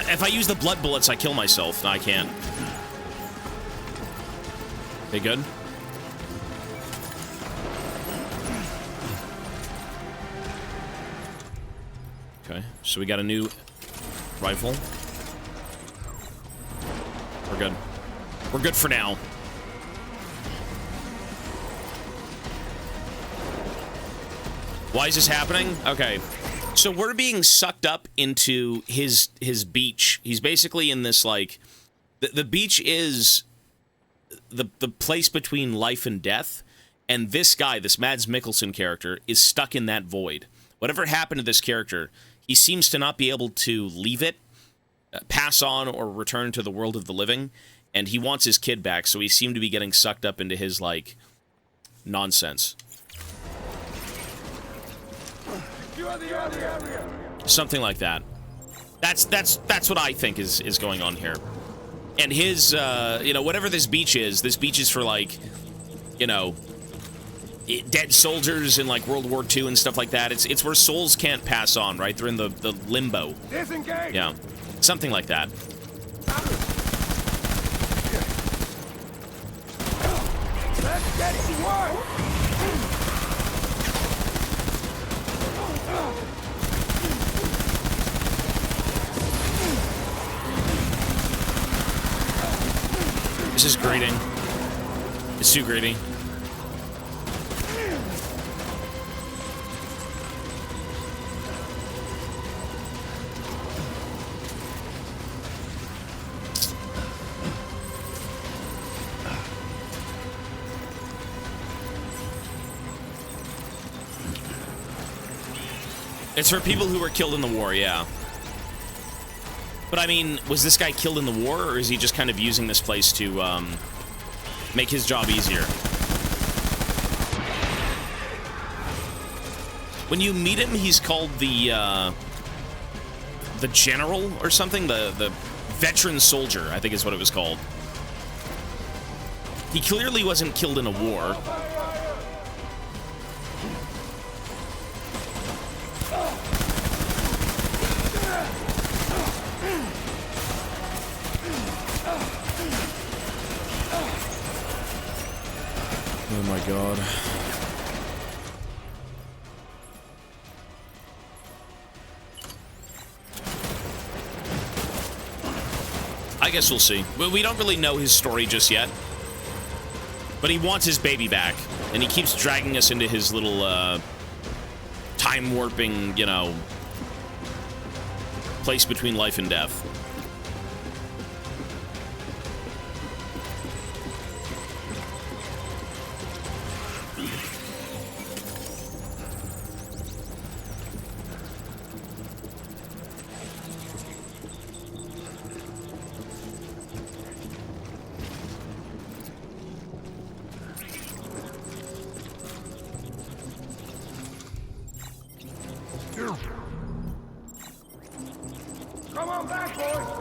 If I use the blood bullets, I kill myself. No, I can't. They good? Okay, so we got a new rifle. We're good. We're good for now. Why is this happening? Okay. So we're being sucked up into his beach. He's basically in this, like... The beach is the place between life and death. And this guy, this Mads Mikkelsen character, is stuck in that void. Whatever happened to this character, he seems to not be able to leave it, pass on, or return to the world of the living. And he wants his kid back, so he seemed to be getting sucked up into his, like, nonsense. Something like that. That's what I think is going on here. And his, you know, whatever this beach is for, like, you know, dead soldiers in, like, World War II and stuff like that. It's where souls can't pass on, right? They're in the limbo. Disengage. Yeah. Something like that. Let's get to work. This is grating. It's too grating. It's for people who were killed in the war, yeah. But I mean, was this guy killed in the war, or is he just kind of using this place to make his job easier? When you meet him, he's called the general or something, the veteran soldier, I think is what it was called. He clearly wasn't killed in a war. Oh my god. I guess we'll see. We don't really know his story just yet. But he wants his baby back. And he keeps dragging us into his little, time warping, you know, place between life and death. Come on back, boys.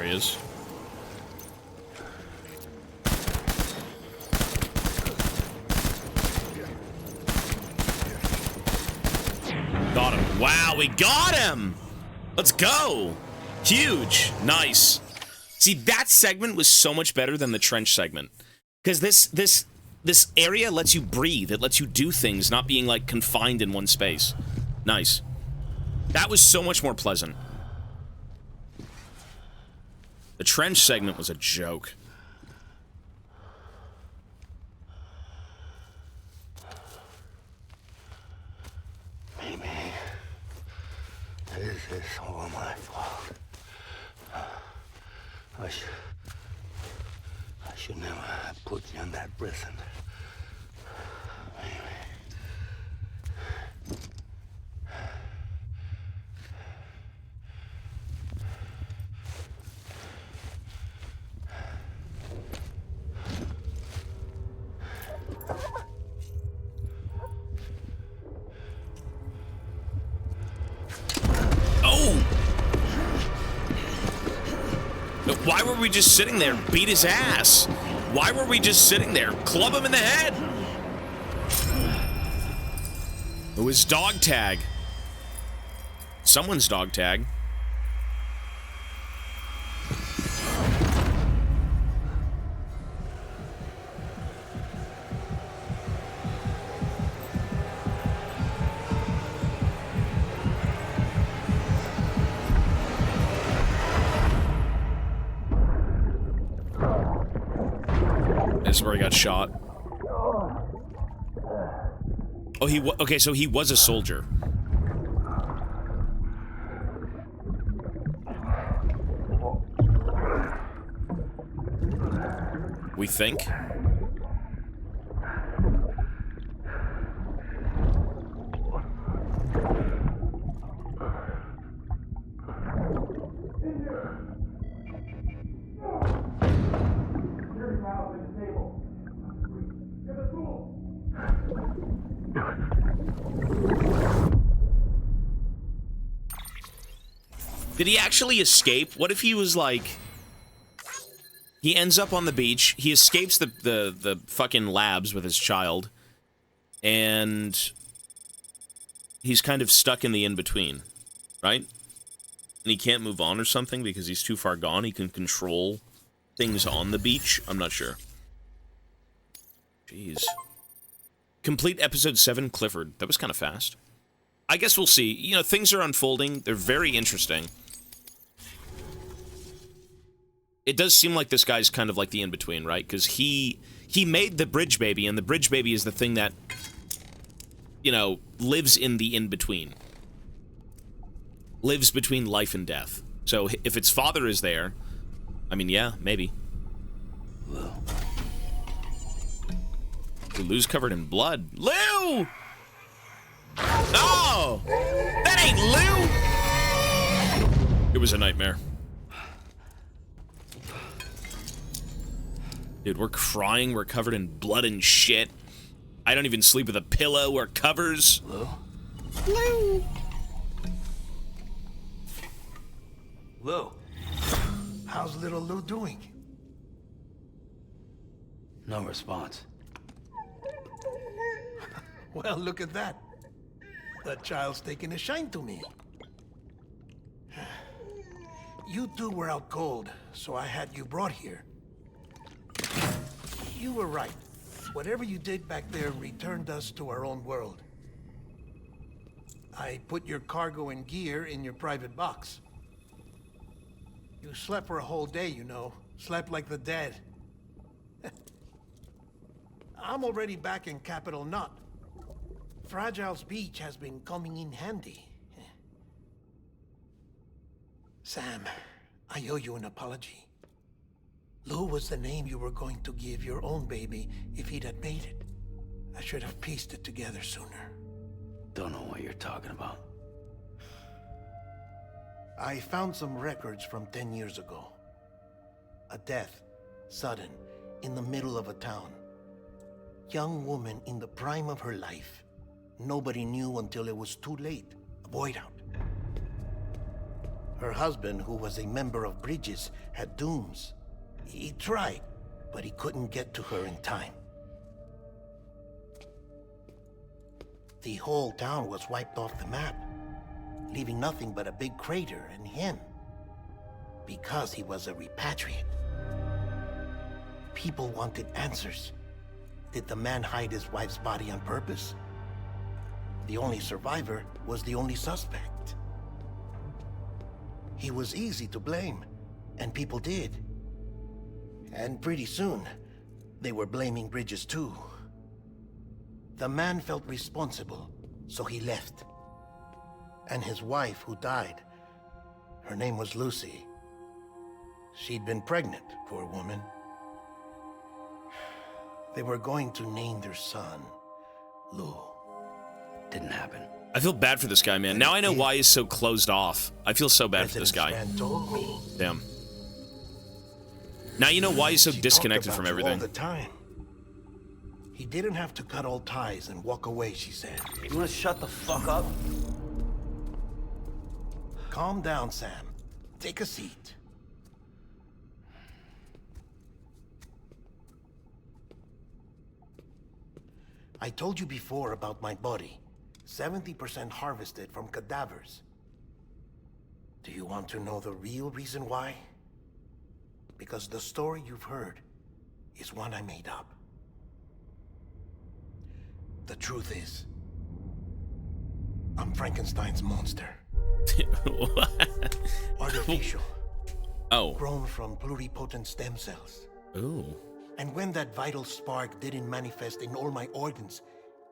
Is. Got him. Wow, we got him! Let's go! Huge. Nice. See, that segment was so much better than the trench segment. Because this area lets you breathe. It lets you do things, not being, like, confined in one space. Nice. That was so much more pleasant. The trench segment was a joke. Maybe this is all my fault. I should never have put you in that prison. Maybe. were we just sitting there? Beat his ass. Why were we just sitting there? Club him in the head. It was dog tag. Someone's dog tag. This is where he got shot. Oh, okay, so he was a soldier. We think. Did he actually escape? What if he was like... He ends up on the beach, he escapes the fucking labs with his child, and he's kind of stuck in the in-between, right? And he can't move on or something because he's too far gone. He can control things on the beach. I'm not sure. Jeez. Complete episode 7, Clifford. That was kind of fast. I guess we'll see. You know, things are unfolding. They're very interesting. It does seem like this guy's kind of like the in-between, right? Because he made the bridge baby, and the bridge baby is the thing that, you know, lives in the in-between. Lives between life and death. So if its father is there, I mean, yeah, maybe. Lou. Lou's covered in blood. Lou! No! That ain't Lou! It was a nightmare. Dude, we're crying, we're covered in blood and shit. I don't even sleep with a pillow or covers. Lou? Lou! Lou? How's little Lou doing? No response. Well, look at that. That child's taking a shine to me. You two were out cold, so I had you brought here. You were right. Whatever you did back there returned us to our own world. I put your cargo and gear in your private box. You slept for a whole day, you know. Slept like the dead. I'm already back in Capital Knot. Fragile's beach has been coming in handy. Sam, I owe you an apology. Lou was the name you were going to give your own baby if he'd had made it. I should have pieced it together sooner. Don't know what you're talking about. I found some records from 10 years ago. A death, sudden, in the middle of a town. Young woman in the prime of her life. Nobody knew until it was too late. A void out. Her husband, who was a member of Bridges, had dooms. He tried, but he couldn't get to her in time. The whole town was wiped off the map, leaving nothing but a big crater and him. Because he was a repatriate. People wanted answers. Did the man hide his wife's body on purpose? The only survivor was the only suspect. He was easy to blame, and people did. And pretty soon, they were blaming Bridges too. The man felt responsible, so he left. And his wife, who died, her name was Lucy. She'd been pregnant, poor woman. They were going to name their son Lou. Didn't happen. I feel bad for this guy, man. Now I know why he's so closed off. I feel so bad for this guy. President Strand told me. Damn. Now you know why he's so She disconnected talked from about you everything. all the time. He didn't have to cut all ties and walk away, she said. You wanna shut the fuck up? Calm down, Sam. Take a seat. I told you before about my body. 70% harvested from cadavers. Do you want to know the real reason why? Because the story you've heard is one I made up. The truth is, I'm Frankenstein's monster. What? Artificial. Oh. Grown from pluripotent stem cells. Ooh. And when that vital spark didn't manifest in all my organs,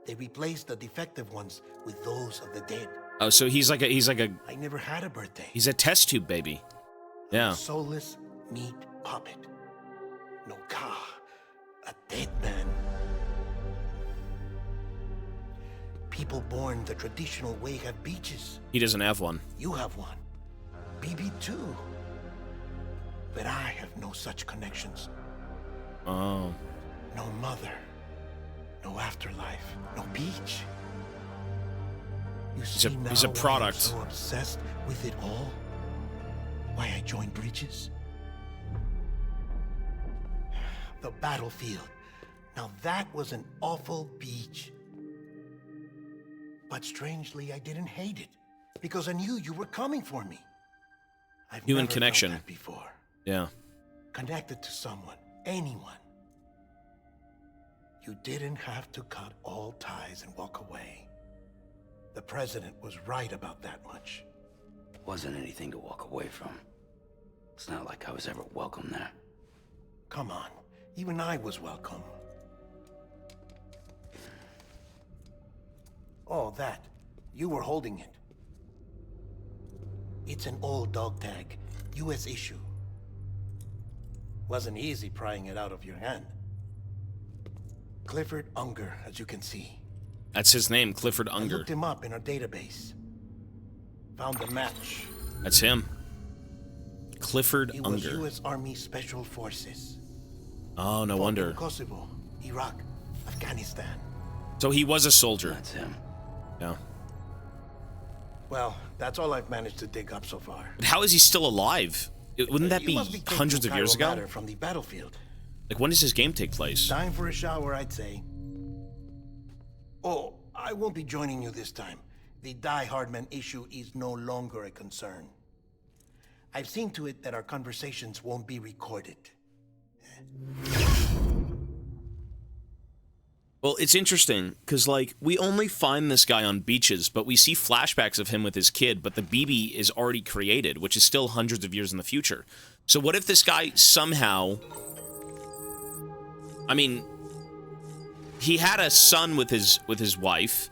they replaced the defective ones with those of the dead. Oh, so he's like a I never had a birthday. he's a test tube baby. Yeah. A soulless meat puppet. No car. A dead man. People born the traditional way have beaches. He doesn't have one. You have one. BB too. But I have no such connections. Oh. No mother. No afterlife. No beach. You see now he's a why I'm product. so obsessed with it all? Why I joined Bridges? The battlefield. Now that was an awful beach. But strangely, I didn't hate it. Because I knew you were coming for me. I've Human never connection. felt that before. Yeah. Connected to someone. Anyone. You didn't have to cut all ties and walk away. The president was right about that much. Wasn't anything to walk away from. It's not like I was ever welcome there. Come on. Even I was welcome. Oh, that. You were holding it. It's an old dog tag. U.S. issue. Wasn't easy prying it out of your hand. Clifford Unger, as you can see. That's his name, Clifford I Unger. looked him up in our database. Found a match. That's him. Clifford He was Unger. U.S. Army Special Forces. Oh, no Fought wonder. in Kosovo, Iraq, Afghanistan. So he was a soldier. That's him. Yeah. Well, that's all I've managed to dig up so far. But how is he still alive? Wouldn't that You be must taking hundreds of years chiral ago? matter from the battlefield. Like, when does his game take place? Time for a shower, I'd say. Oh, I won't be joining you this time. The Die Hardman issue is no longer a concern. I've seen to it that our conversations won't be recorded. Well, it's interesting, because, like, we only find this guy on beaches, but we see flashbacks of him with his kid, but the BB is already created, which is still hundreds of years in the future. So what if this guy somehow... I mean, he had a son with his wife.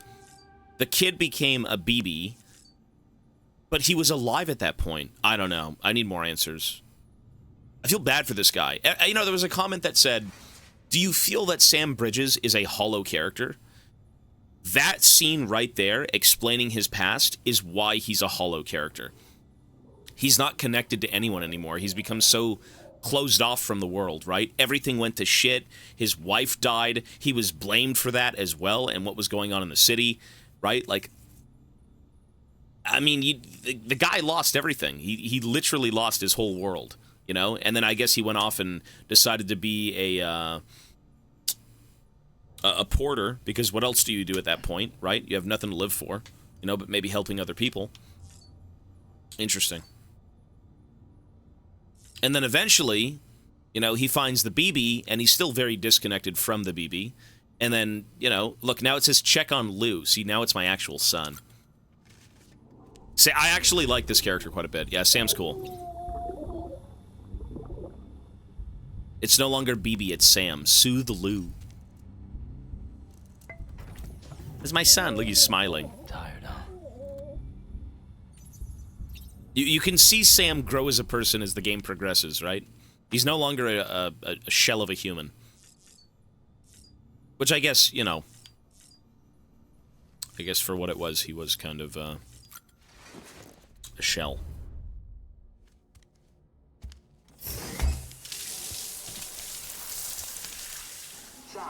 The kid became a BB, but he was alive at that point. I don't know. I need more answers. I feel bad for this guy. You know, there was a comment that said, do you feel that Sam Bridges is a hollow character? That scene right there, explaining his past, is why he's a hollow character. He's not connected to anyone anymore. He's become so closed off from the world, right? Everything went to shit. His wife died. He was blamed for that as well, and what was going on in the city, right? Like, I mean, the guy lost everything. He literally lost his whole world, you know? And then I guess he went off and decided to be a porter, because what else do you do at that point, right? You have nothing to live for, you know, but maybe helping other people. Interesting. And then eventually, you know, he finds the BB, and he's still very disconnected from the BB. And then, you know, look, now it says check on Lou. See, now it's my actual son. See, I actually like this character quite a bit. Yeah, Sam's cool. It's no longer BB, it's Sam. Soothe Lou. This is my son. Look, he's smiling. Tired, huh? You can see Sam grow as a person as the game progresses, right? He's no longer a shell of a human. Which I guess, you know... I guess for what it was, he was kind of a shell.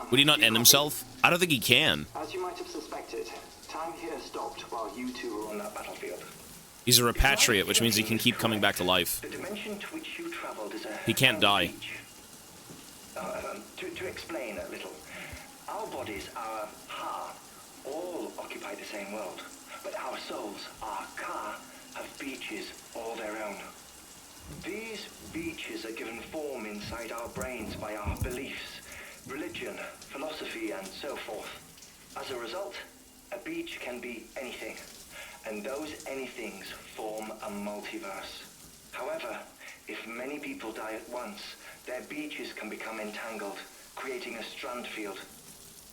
Would he not end himself? I don't think he can. As you might have suspected, time here stopped while you two were on that battlefield. He's a repatriate, which means he can keep coming back to life. The dimension to which you traveled is a... He can't die. To explain a little, our Our bodies, our ha, all occupy the same world, but our souls, our ka, have beaches all their own. These beaches are given form inside our brains by our beliefs, religion, philosophy, and so forth. As a result, a beach can be anything, and those anythings form a multiverse. However, if many people die at once, their beaches can become entangled, creating a strand field.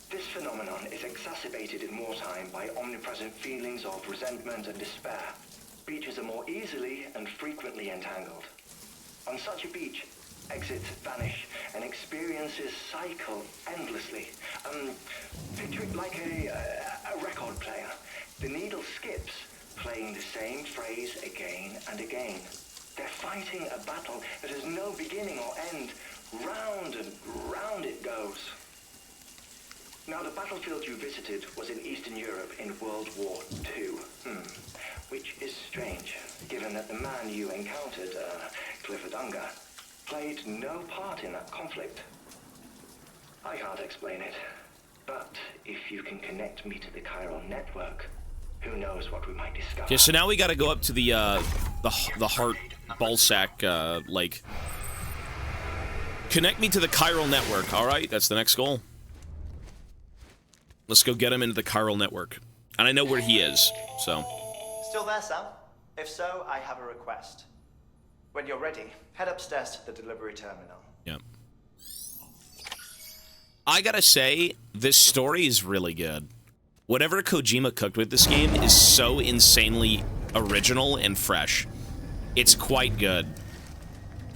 This phenomenon is exacerbated in wartime by omnipresent feelings of resentment and despair. Beaches are more easily and frequently entangled. On such a beach, exits vanish and experiences cycle endlessly. Picture it like a record player. The needle skips, playing the same phrase again and again. They're fighting a battle that has no beginning or end. Round and round it goes. Now, the battlefield you visited was in Eastern Europe in World War II. Which is strange, given that the man you encountered, Clifford Unger, played no part in that conflict. I can't explain it, but if you can connect me to the chiral network, who knows what we might discover. Okay, so now we gotta go up to the heart ballsack lake. Connect me to the chiral network. All right, that's the next goal. Let's go get him into the chiral network. And I know where he is, so. Still there, Sam? If so, I have a request. When you're ready, head upstairs to the delivery terminal. Yep. I gotta say, this story is really good. Whatever Kojima cooked with this game is so insanely original and fresh. It's quite good.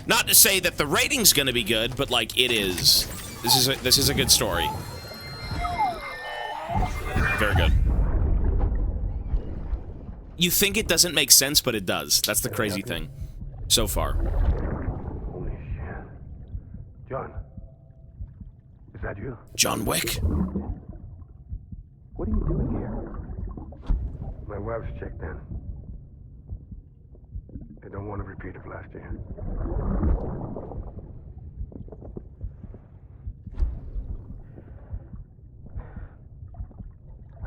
Not to say that the rating's gonna be good, but like it is. This is a good story. Very good. You think it doesn't make sense, but it does. That's the crazy thing. So far. Holy shit. John. Is that you? John Wick. What are you doing here? My wife's checked in. I don't want to repeat of last year.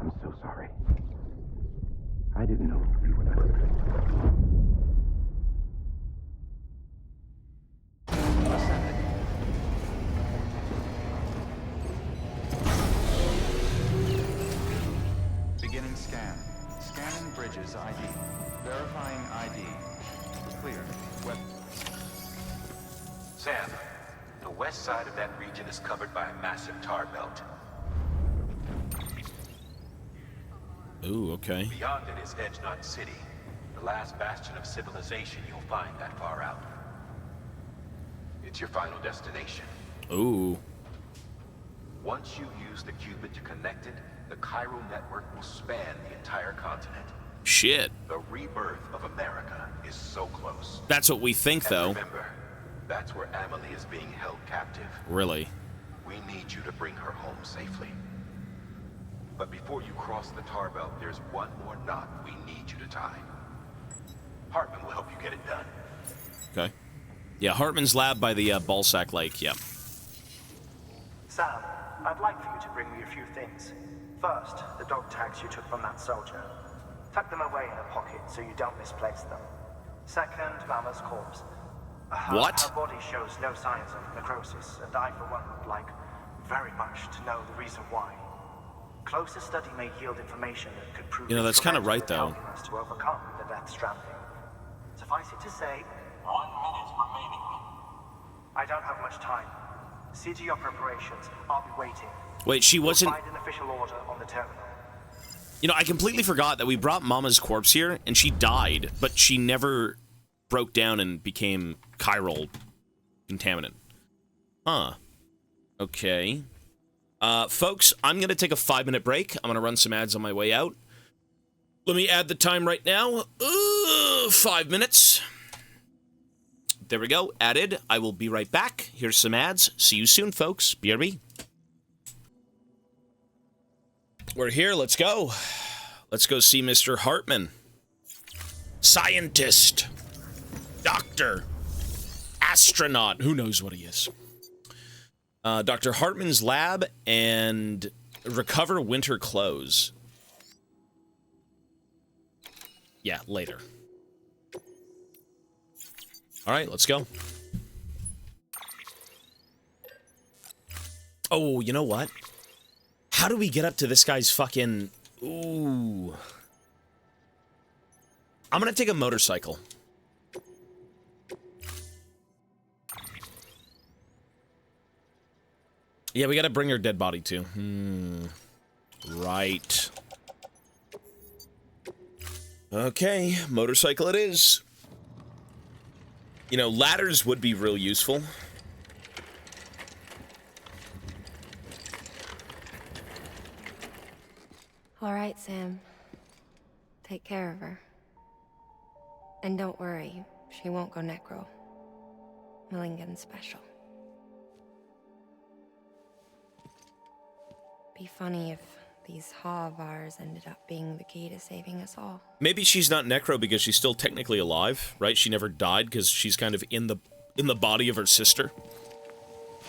I'm so sorry. I didn't know you were that good. Beginning scan. Scanning bridges ID. Verifying ID. Clear. Web. Sam, the west side of that region is covered by a massive tar belt. Ooh, okay. Beyond it is Edgenut City, the last bastion of civilization you'll find that far out. It's your final destination. Ooh. Once you use the qubit to connect it, the chiral network will span the entire continent. Shit. The rebirth of America is so close. That's what we think, And though. remember, that's where Amelie is being held captive. Really? We need you to bring her home safely. But before you cross the tar belt, there's one more knot we need you to tie. Hartman will help you get it done. Okay. Yeah, Hartman's lab by the Ballsack Lake, yeah. Sam, I'd like for you to bring me a few things. First, the dog tags you took from that soldier. Tuck them away in a pocket so you don't misplace them. Second, Mama's corpse. What? Her body shows no signs of necrosis, and I, for one, would like very much to know the reason why. Closer study may yield information that could prove. You know, that's kind of right, though. helping us to overcome the death stranding. Suffice it to say, 1 minute remaining. I don't have much time. See to your preparations. I'll be waiting. Wait, she wasn't... Find an official order on the terminal. You know, I completely forgot that we brought Mama's corpse here, and she died, but she never broke down and became chiral contaminant. Huh. Okay. Folks, I'm going to take a 5-minute break. I'm going to run some ads on my way out. Let me add the time right now. 5 minutes. There we go. Added. I will be right back. Here's some ads. See you soon, folks. BRB. We're here. Let's go. Let's go see Mr. Hartman. Scientist. Doctor. Astronaut. Who knows what he is? Dr. Hartman's lab and recover winter clothes. Yeah, later. All right, let's go. Oh, you know what? How do we get up to this guy's fucking... Ooh. I'm gonna take a motorcycle. Yeah, we gotta bring her dead body too. Right. Okay, motorcycle it is. You know, ladders would be real useful. All right, Sam. Take care of her. And don't worry, she won't go necro. Millingen's special. Be funny if these Ha of ours ended up being the key to saving us all. Maybe she's not necro because she's still technically alive, right? She never died because she's kind of in the body of her sister.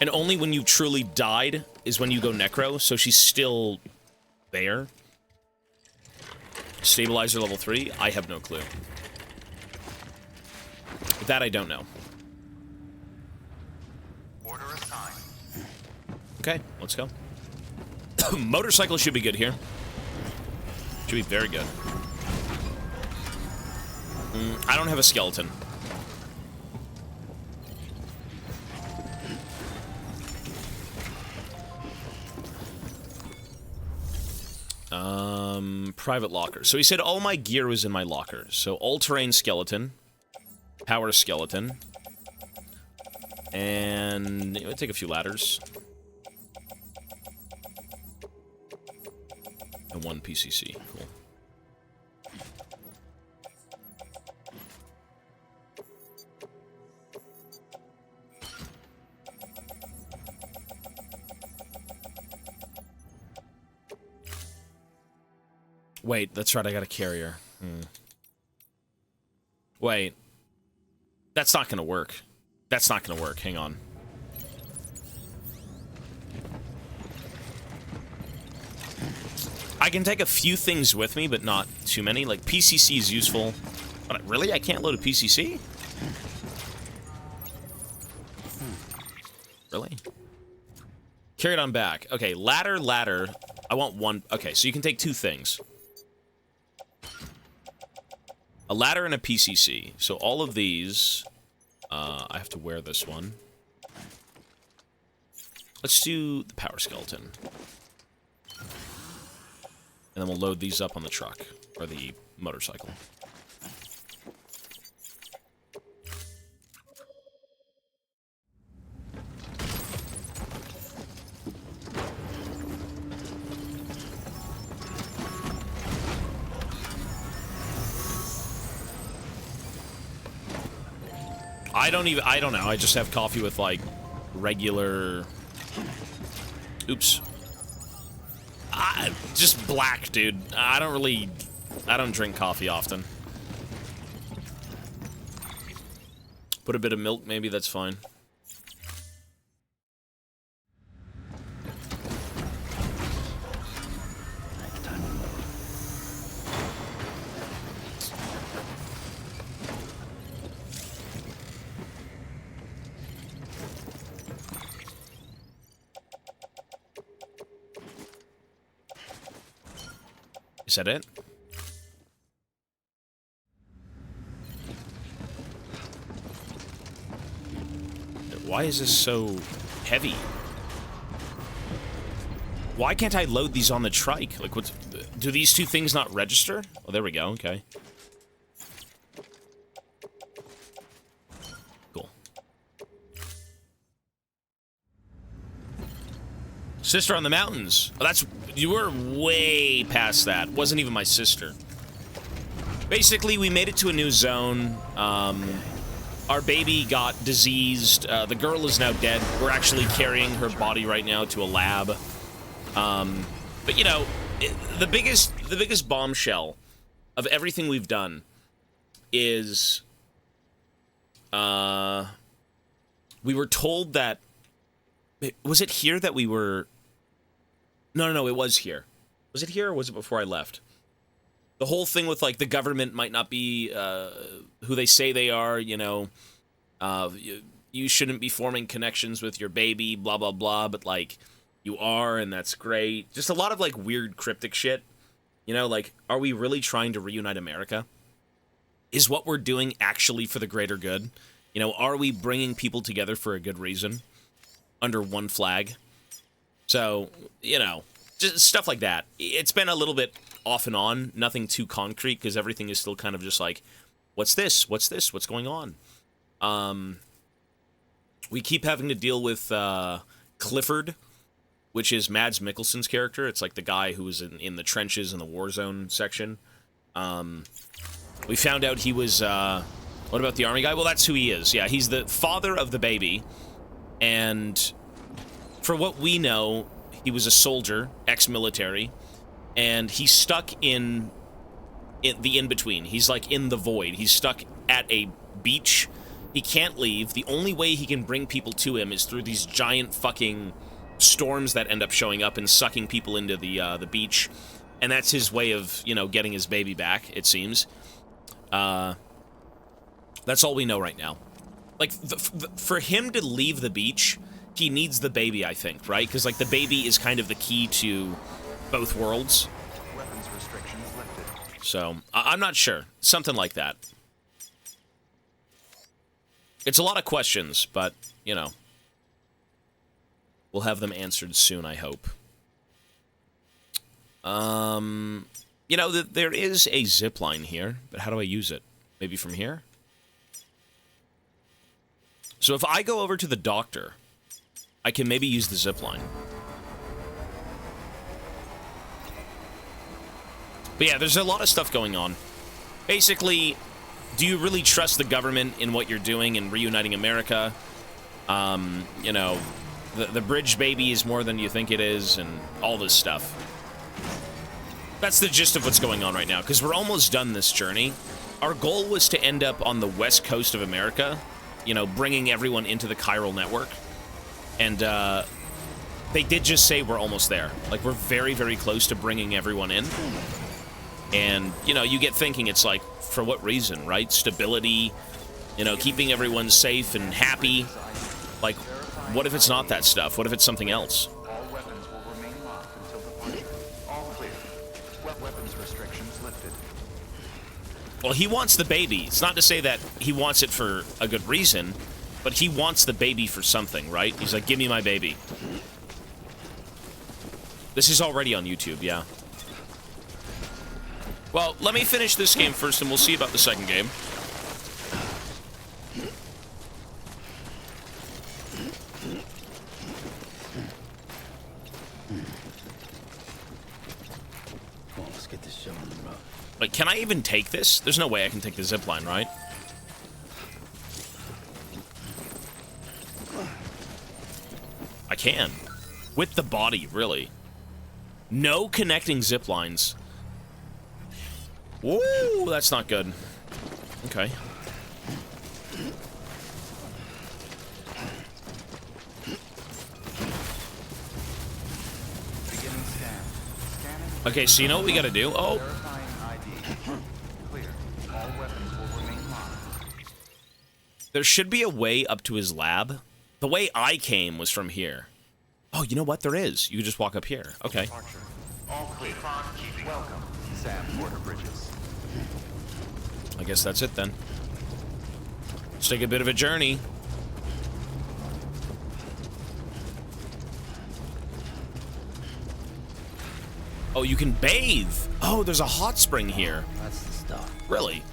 And only when you truly died is when you go necro, so she's still there. Stabilizer level 3? I have no clue. That I don't know. Order assigned. Okay, let's go. Motorcycle should be good here. Should be very good. I don't have a skeleton. Private locker. So he said all my gear was in my locker. So all-terrain skeleton, power skeleton, and it would take a few ladders. And one PCC. Cool. Wait, that's right, I got a carrier. Wait. That's not gonna work. That's not gonna work, hang on. I can take a few things with me, but not too many. Like, PCC is useful. But really? I can't load a PCC? Really? Carry it on back. Okay, ladder. I want one. Okay, so you can take two things. A ladder and a PCC. So all of these... I have to wear this one. Let's do the power skeleton. And then we'll load these up on the truck. Or the motorcycle. I don't know. I just have coffee with, like, regular... Oops. Just black, dude. I don't drink coffee often. Put a bit of milk, maybe, that's fine. Is that it? Why is this so heavy? Why can't I load these on the trike? Like, what's... Do these two things not register? Oh, there we go. Okay. Cool. Sister on the mountains. Oh, that's... You were way past that. Wasn't even my sister. Basically, we made it to a new zone. Our baby got diseased. The girl is now dead. We're actually carrying her body right now to a lab. But, you know, the biggest bombshell of everything we've done is... we were told that Was it here that we were... No, it was here. Was it here or was it before I left? The whole thing with, like, the government might not be who they say they are, you know. You shouldn't be forming connections with your baby, blah, blah, blah, but, like, you are, and that's great. Just a lot of, like, weird cryptic shit. You know, like, are we really trying to reunite America? Is what we're doing actually for the greater good? You know, are we bringing people together for a good reason? Under one flag? So, you know, just stuff like that. It's been a little bit off and on, nothing too concrete, because everything is still kind of just like, what's this? What's this? What's going on? We keep having to deal with Clifford, which is Mads Mikkelsen's character. It's like the guy who was in the trenches in the war zone section. We found out he was, what about the army guy? Well, that's who he is. Yeah, he's the father of the baby. And for what we know, he was a soldier, ex-military, and he's stuck in the in-between. He's like in the void. He's stuck at a beach. He can't leave. The only way he can bring people to him is through these giant fucking storms that end up showing up and sucking people into the beach. And that's his way of, you know, getting his baby back, it seems. That's all we know right now. Like, for him to leave the beach, he needs the baby, I think, right? Because, like, the baby is kind of the key to both worlds. Weapons restrictions lifted. So, I'm not sure. Something like that. It's a lot of questions, but, you know, we'll have them answered soon, I hope. You know, there is a zipline here, but how do I use it? Maybe from here? So if I go over to the doctor, I can maybe use the zipline. But yeah, there's a lot of stuff going on. Basically, do you really trust the government in what you're doing in reuniting America? You know, the bridge baby is more than you think it is, and all this stuff. That's the gist of what's going on right now, because we're almost done this journey. Our goal was to end up on the west coast of America, you know, bringing everyone into the chiral network. And they did just say we're almost there. Like, we're very, very close to bringing everyone in. And, you know, you get thinking, it's like, for what reason, right? Stability, you know, keeping everyone safe and happy. Like, what if it's not that stuff? What if it's something else? All weapons will remain locked until departure. All clear. Weapons restrictions lifted. Well, he wants the baby. It's not to say that he wants it for a good reason, but he wants the baby for something, right? He's like, give me my baby. This is already on YouTube, yeah. Well, let me finish this game first, and we'll see about the second game. Come on, let's get this show on the road. Like, can I even take this? There's no way I can take the zipline, right? I can. With the body, really. No connecting ziplines. Woo, that's not good. Okay. Beginning scan. Scanning. Okay, so you know what we gotta do? Oh. Verifying ID. Clear. All weapons will remain locked. There should be a way up to his lab. The way I came was from here. Oh, you know what? There is. You can just walk up here. Okay. Departure. All clear. Welcome, Sam Porter Bridges. I guess that's it then. Let's take a bit of a journey. Oh, you can bathe. Oh, there's a hot spring here. That's the stuff. Really?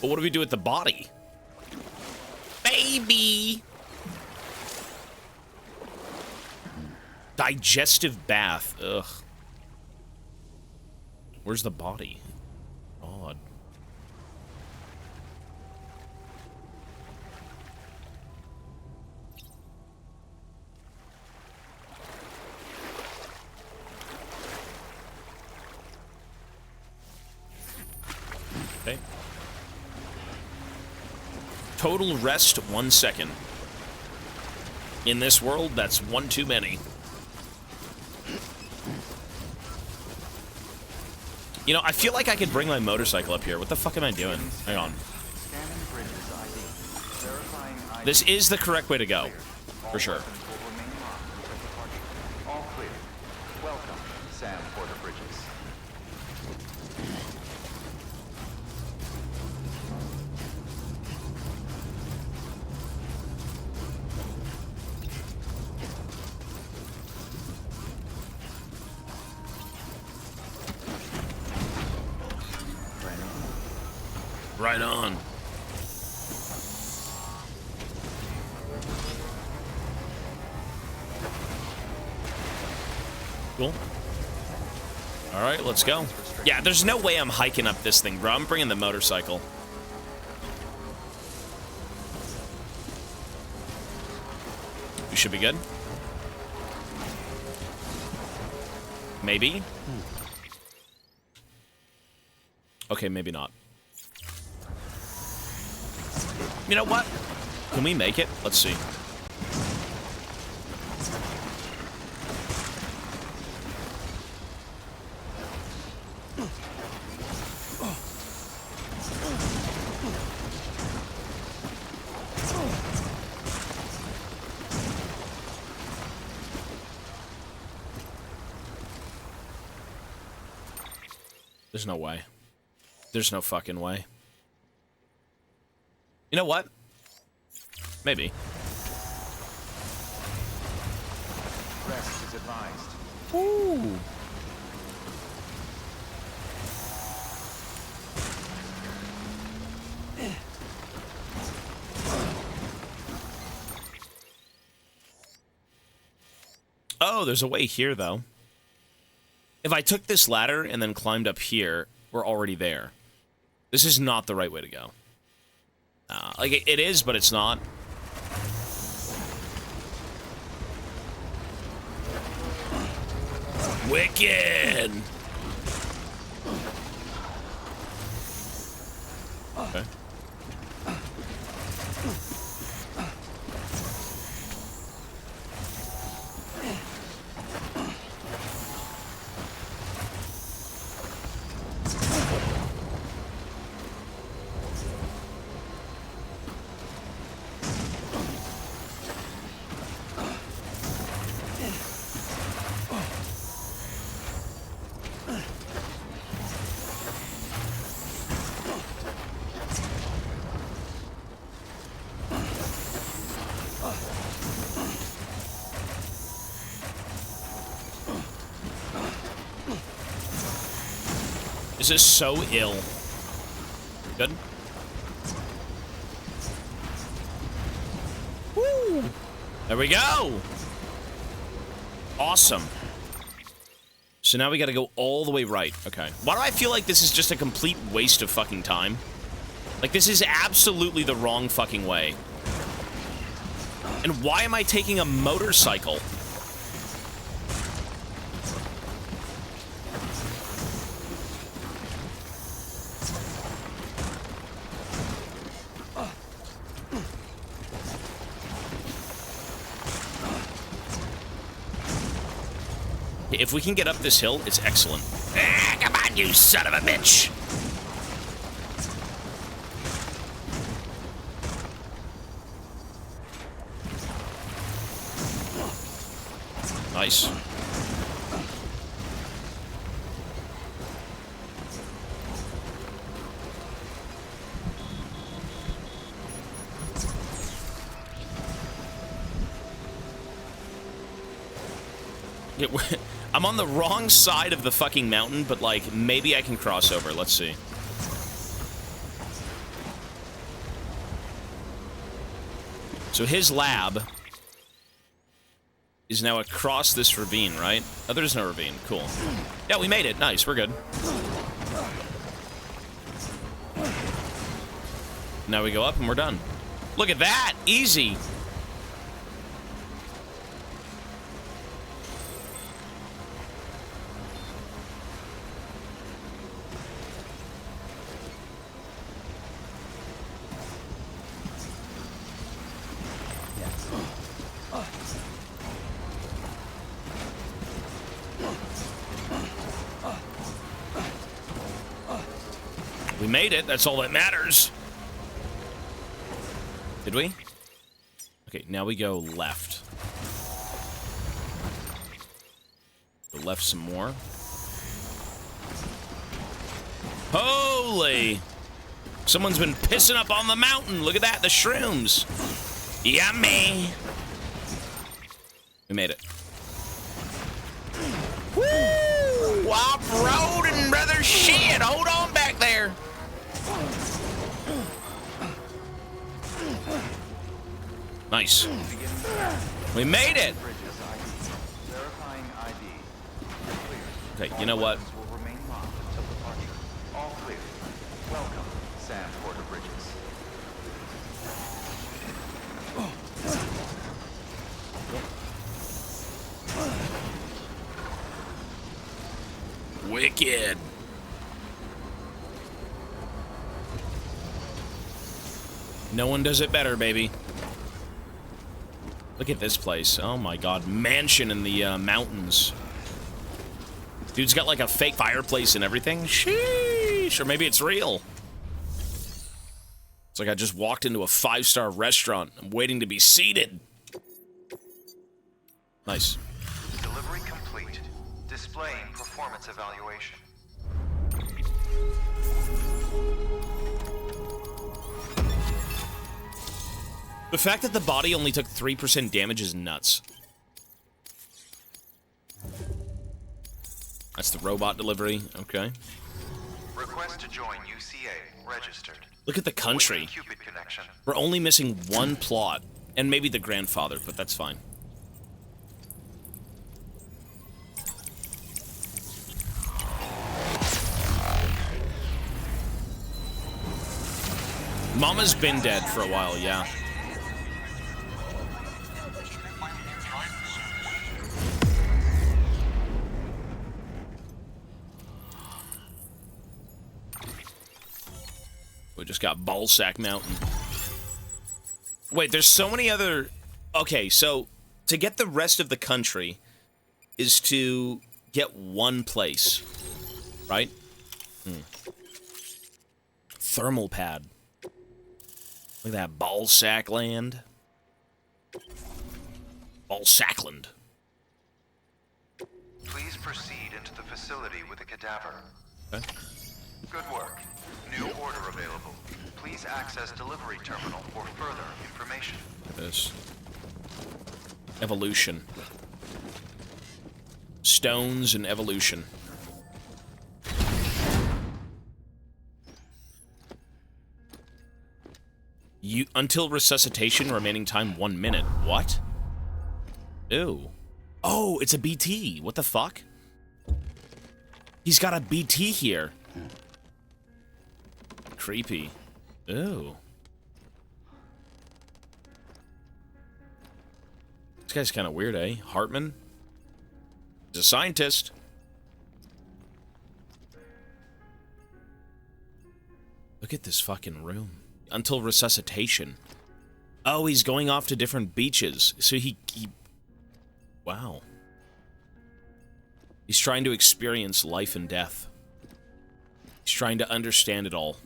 But what do we do with the body? Baby! Digestive bath. Ugh. Where's the body? Odd. Okay. Total rest 1 second. In this world, that's one too many. You know, I feel like I could bring my motorcycle up here. What the fuck am I doing? Hang on. Scanning bridges ID. Verifying ID. This is the correct way to go. For sure. Weapons will remain locked until departure. All clear. Welcome, Sam Porter Bridges. Right on. Cool. All right, let's go. Yeah, there's no way I'm hiking up this thing, bro. I'm bringing the motorcycle. We should be good. Maybe. Okay, maybe not. You know what? Can we make it? Let's see. There's no way. There's no fucking way. You know what? Maybe. Rest is advised. Ooh. Oh, there's a way here, though. If I took this ladder and then climbed up here, we're already there. This is not the right way to go. Like, it is, but it's not. Wicked! Okay. This is so ill. Good. Woo! There we go! Awesome. So now we gotta go all the way right. Okay. Why do I feel like this is just a complete waste of fucking time? Like, this is absolutely the wrong fucking way. And why am I taking a motorcycle? If we can get up this hill, it's excellent. Ah, come on, you son of a bitch! Nice. I'm on the wrong side of the fucking mountain, but, like, maybe I can cross over. Let's see. So his lab is now across this ravine, right? Oh, there's no ravine. Cool. Yeah, we made it. Nice. We're good. Now we go up and we're done. Look at that. Easy. We made it. That's all that matters. Did we? Okay, now we go left. Go left some more. Holy! Someone's been pissing up on the mountain. Look at that, the shrooms. Yummy! We made it. Woo! Off-roading, brother. Shit, hold on back there. Nice. We made it. Okay, you know what? All clear. Welcome, Sam Porter Bridges. Wicked. No one does it better, baby. Look at this place. Oh my god. Mansion in the mountains. Dude's got like a fake fireplace and everything. Sheesh. Or maybe it's real. It's like I just walked into a 5-star restaurant. I'm waiting to be seated. Nice. Delivery complete. Displaying performance evaluation. The fact that the body only took 3% damage is nuts. That's the robot delivery. Okay. Request to join UCA. Registered. Look at the country. Cupid connection. We're only missing one plot. And maybe the grandfather, but that's fine. Mama's been dead for a while, yeah. We just got Ballsack Mountain. Wait, there's so many other... Okay, so to get the rest of the country is to get one place, right? Thermal pad. Look at that, Ballsack land. Ballsackland. Please proceed into the facility with a cadaver. Okay. Good work. New order available. Please access delivery terminal for further information. This. Evolution. Stones and evolution. Until resuscitation, remaining time 1 minute. What? Ew. Oh, it's a BT. What the fuck? He's got a BT here. Creepy. Ew. This guy's kind of weird, eh? Hartman? He's a scientist. Look at this fucking room. Until resuscitation. Oh, he's going off to different beaches. So he... Wow. He's trying to experience life and death. He's trying to understand it all.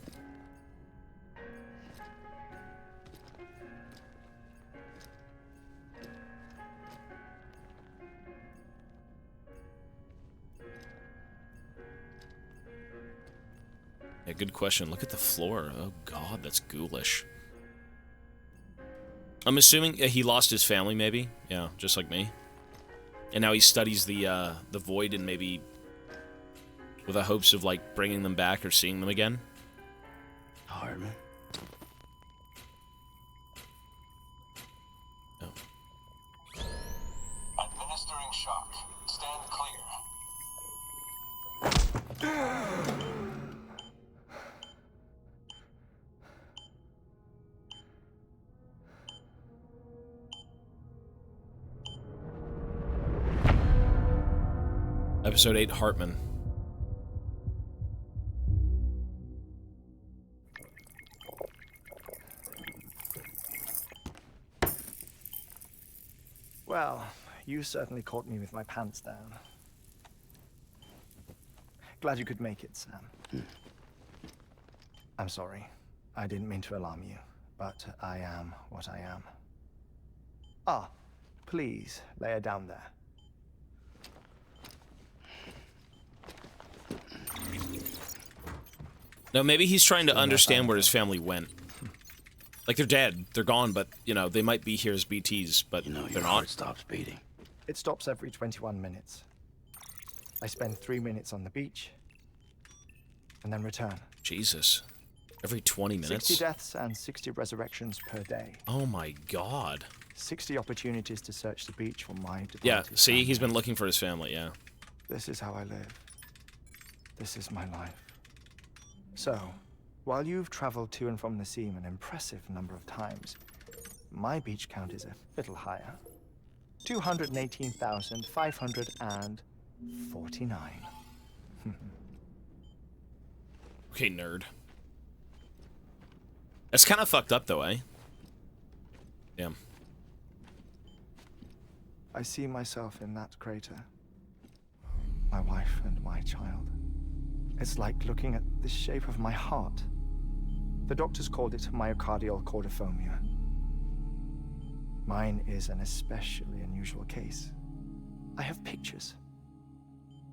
Yeah, good question. Look at the floor. Oh god, that's ghoulish. I'm assuming he lost his family, maybe? Yeah, just like me. And now he studies the void and maybe with the hopes of, like, bringing them back or seeing them again. Hartman? Oh. Administering shock. Stand clear. Episode 8, Hartman. Well, you certainly caught me with my pants down. Glad you could make it, Sam. I'm sorry. I didn't mean to alarm you, but I am what I am. Ah, please lay her down there. No, maybe he's trying to understand where his family went. Like, they're dead, they're gone, but, you know, they might be here as BTs, but You know, they're your not. heart stops beating. It stops every 21 minutes. I spend 3 minutes on the beach, and then return. Jesus. Every 20 minutes? 60 deaths and 60 resurrections per day. Oh my god. 60 opportunities to search the beach for my departed Yeah, see, family. he's been looking for his family, yeah. This is how I live. This is my life. So, while you've traveled to and from the sea an impressive number of times, my beach count is a little higher. 218,549. Okay, nerd. That's kind of fucked up, though, eh? Damn. I see myself in that crater. My wife and my child. It's like looking at the shape of my heart. The doctors called it myocardial cordiformia. Mine is an especially unusual case. I have pictures.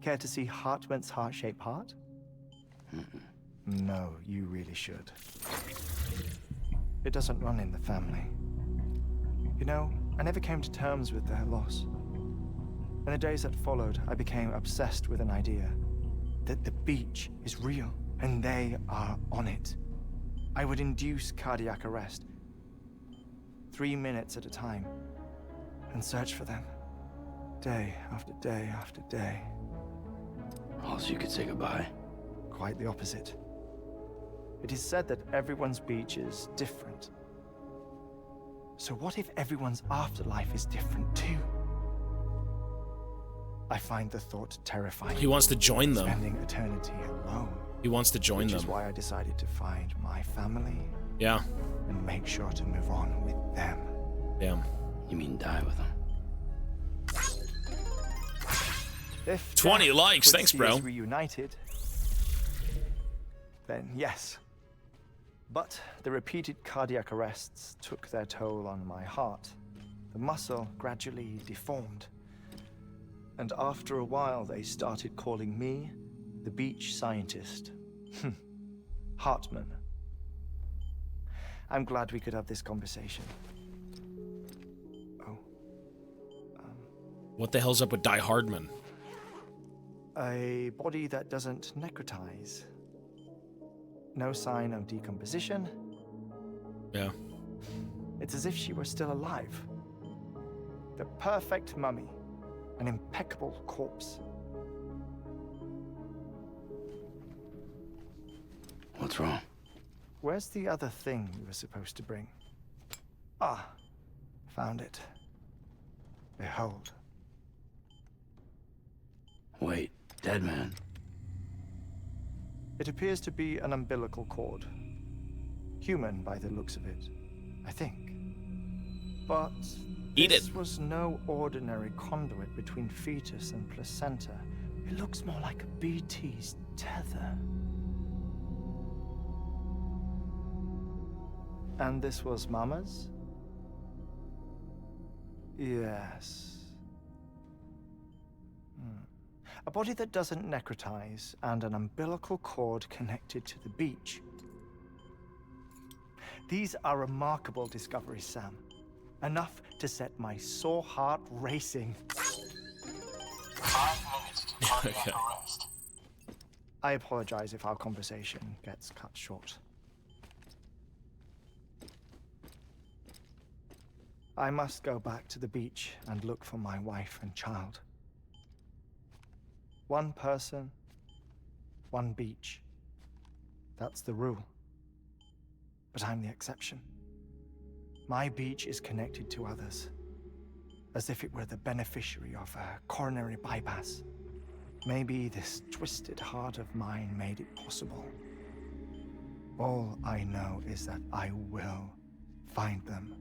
Care to see Hartman's heart-shaped heart? No, you really should. It doesn't run in the family. You know, I never came to terms with their loss. In the days that followed, I became obsessed with an idea that the beach is real and they are on it. I would induce cardiac arrest, 3 minutes at a time, and search for them, day after day after day. Oh, so you could say goodbye? Quite the opposite. It is said that everyone's beach is different. So what if everyone's afterlife is different too? I find the thought terrifying. He wants to join them. Spending eternity alone. He wants to join them. Which is why I decided to find my family. Yeah. And make sure to move on with them. Damn. You mean die with them? If 20 likes, could thanks, see bro. us reunited, then yes. But the repeated cardiac arrests took their toll on my heart. The muscle gradually deformed. And after a while, they started calling me the beach scientist. Hartman. I'm glad we could have this conversation. Oh. What the hell's up with Die Hardman? A body that doesn't necrotize. No sign of decomposition. Yeah. It's as if she were still alive. The perfect mummy. An impeccable corpse. What's wrong? Where's the other thing you were supposed to bring? Ah, found it. Behold. Wait, dead man? It appears to be an umbilical cord. Human by the looks of it, I think. But this was no ordinary conduit between fetus and placenta. It looks more like a BT's tether. And this was Mama's? Yes. A body that doesn't necrotize and an umbilical cord connected to the beach. These are remarkable discoveries, Sam. Enough to set my sore heart racing. 5 minutes to cardiac arrest. I apologize if our conversation gets cut short. I must go back to the beach and look for my wife and child. One person, one beach. That's the rule. But I'm the exception. My beach is connected to others, as if it were the beneficiary of a coronary bypass. Maybe this twisted heart of mine made it possible. All I know is that I will find them.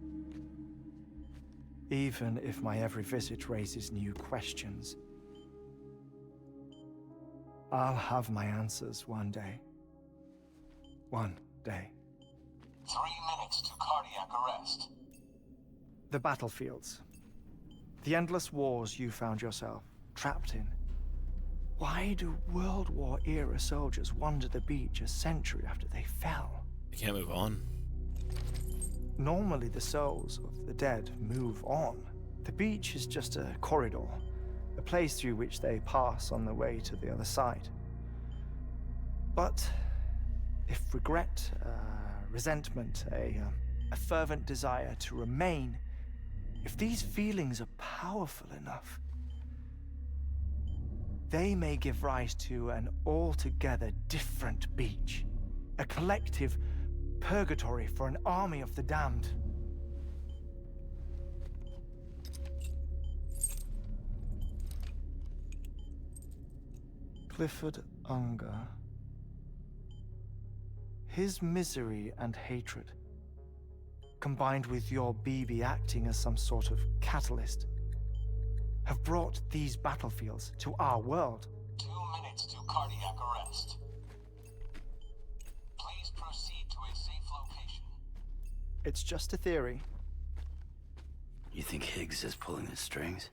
Even if my every visit raises new questions, I'll have my answers one day. One day. 3 minutes to cardiac arrest. The battlefields. The endless wars you found yourself trapped in. Why do World War-era soldiers wander the beach a century after they fell? You can't move on. Normally, the souls of the dead move on. The beach is just a corridor, a place through which they pass on the way to the other side. But if regret, resentment, a fervent desire to remain, if these feelings are powerful enough, they may give rise to an altogether different beach, a collective purgatory for an army of the damned. Clifford Unger. His misery and hatred, combined with your BB acting as some sort of catalyst, have brought these battlefields to our world. 2 minutes to cardiac arrest. Please proceed to a safe location. It's just a theory. You think Higgs is pulling the strings?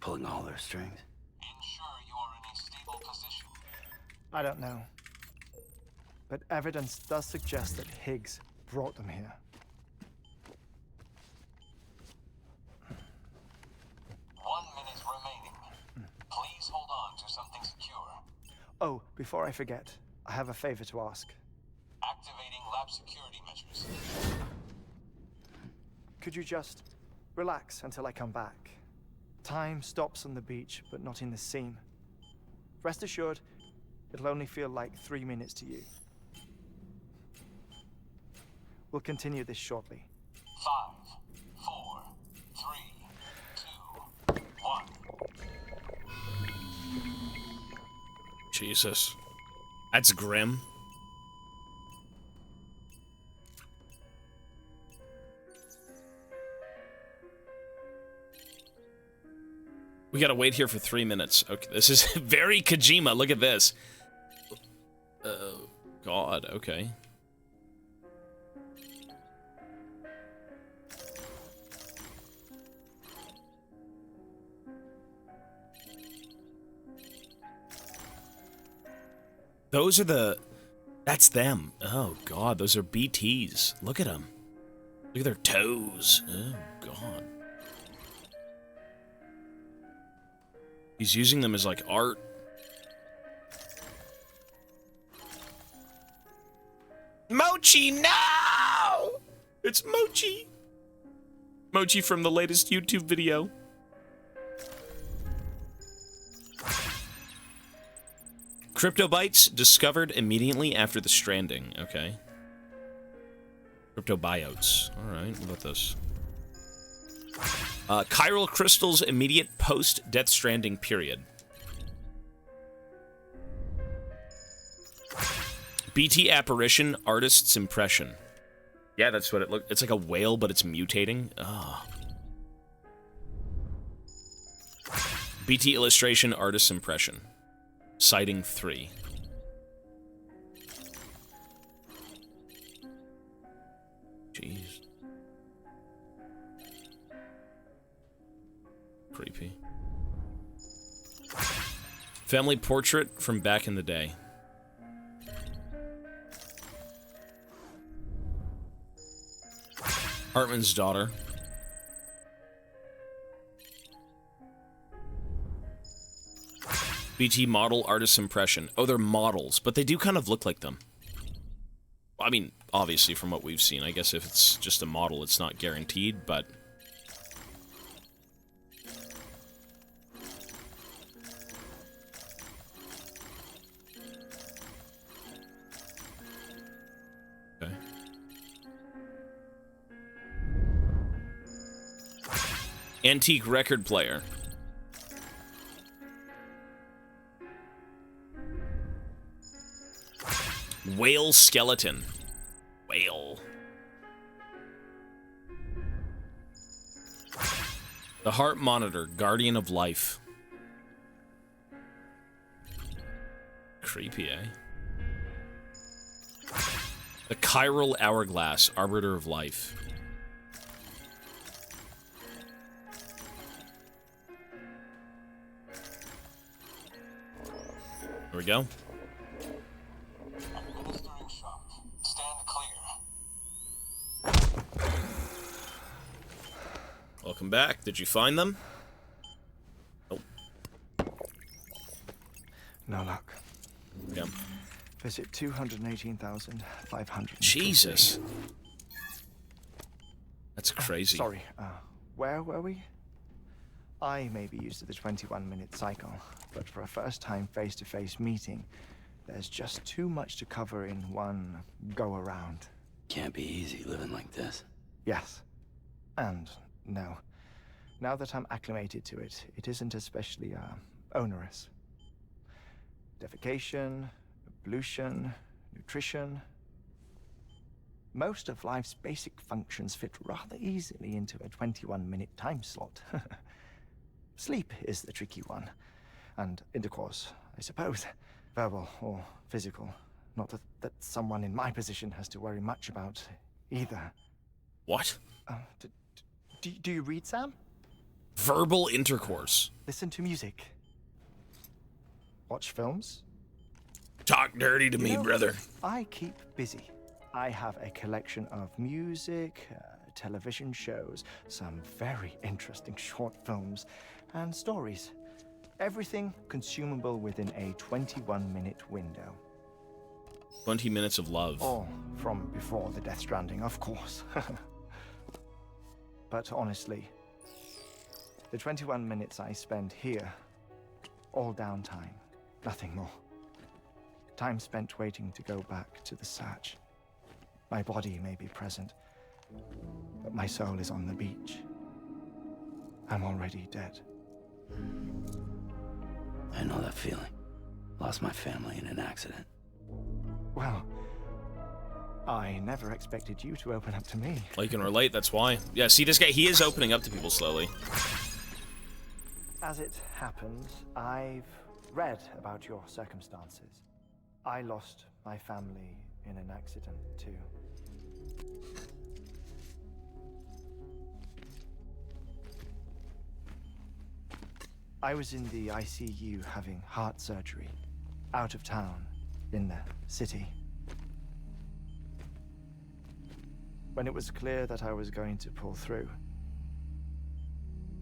Pulling all their strings? Ensure you are in a stable position. I don't know. But evidence does suggest that Higgs brought them here. 1 minute remaining. Please hold on to something secure. Oh, before I forget, I have a favor to ask. Activating lab security measures. Could you just relax until I come back? Time stops on the beach, but not in the scene. Rest assured, it'll only feel like 3 minutes to you. We'll continue this shortly. 5, 4, 3, 2, 1. Jesus. That's grim. We gotta wait here for 3 minutes. Okay, this is very Kojima. Look at this. God, okay. Those are the... That's them. Oh, God, those are BTs. Look at them. Look at their toes. Oh, God. He's using them as, like, art. Mochi, no! It's Mochi. Mochi from the latest YouTube video. Cryptobytes discovered immediately after the Stranding. Okay. Cryptobiotes. Alright, what about this? Chiral crystals immediate post-Death Stranding period. BT apparition, artist's impression. Yeah, that's what it looked. It's like a whale, but it's mutating. Oh. BT illustration, artist's impression. Sighting 3. Jeez. Creepy. Family portrait from back in the day. Hartman's daughter. BT model artist impression. Oh, they're models, but they do kind of look like them. I mean, obviously from what we've seen. I guess if it's just a model, it's not guaranteed, but... Okay. Antique record player. Whale skeleton. Whale. The heart monitor, guardian of life. Creepy, eh? The chiral hourglass, arbiter of life. There we go. Administering shock. Stand clear. Welcome back. Did you find them? Oh. No luck. Yeah. Visit 218,500. Jesus. That's crazy. Sorry, where were we? I may be used to the 21-minute cycle, but for a first-time face-to-face meeting, there's just too much to cover in one go-around. Can't be easy living like this. Yes. And no. Now that I'm acclimated to it, it isn't especially, onerous. Defecation, pollution, nutrition. Most of life's basic functions fit rather easily into a 21-minute time slot. Sleep is the tricky one. And intercourse, I suppose. Verbal or physical. Not that someone in my position has to worry much about either. What? Do you read, Sam? Verbal intercourse. Listen to music. Watch films. Talk dirty to me, brother. I keep busy. I have a collection of music, television shows, some very interesting short films, and stories. Everything consumable within a 21-minute window. 20 minutes of love. Or from before the Death Stranding, of course. But honestly, the 21 minutes I spend here, all downtime, nothing more. Time spent waiting to go back to the Satch. My body may be present, but my soul is on the beach. I'm already dead. I know that feeling. Lost my family in an accident. Well, I never expected you to open up to me. Well, you can relate, that's why. Yeah, see, this guy, he is opening up to people slowly. As it happens, I've read about your circumstances. I lost my family in an accident, too. I was in the ICU having heart surgery, out of town, in the city. When it was clear that I was going to pull through,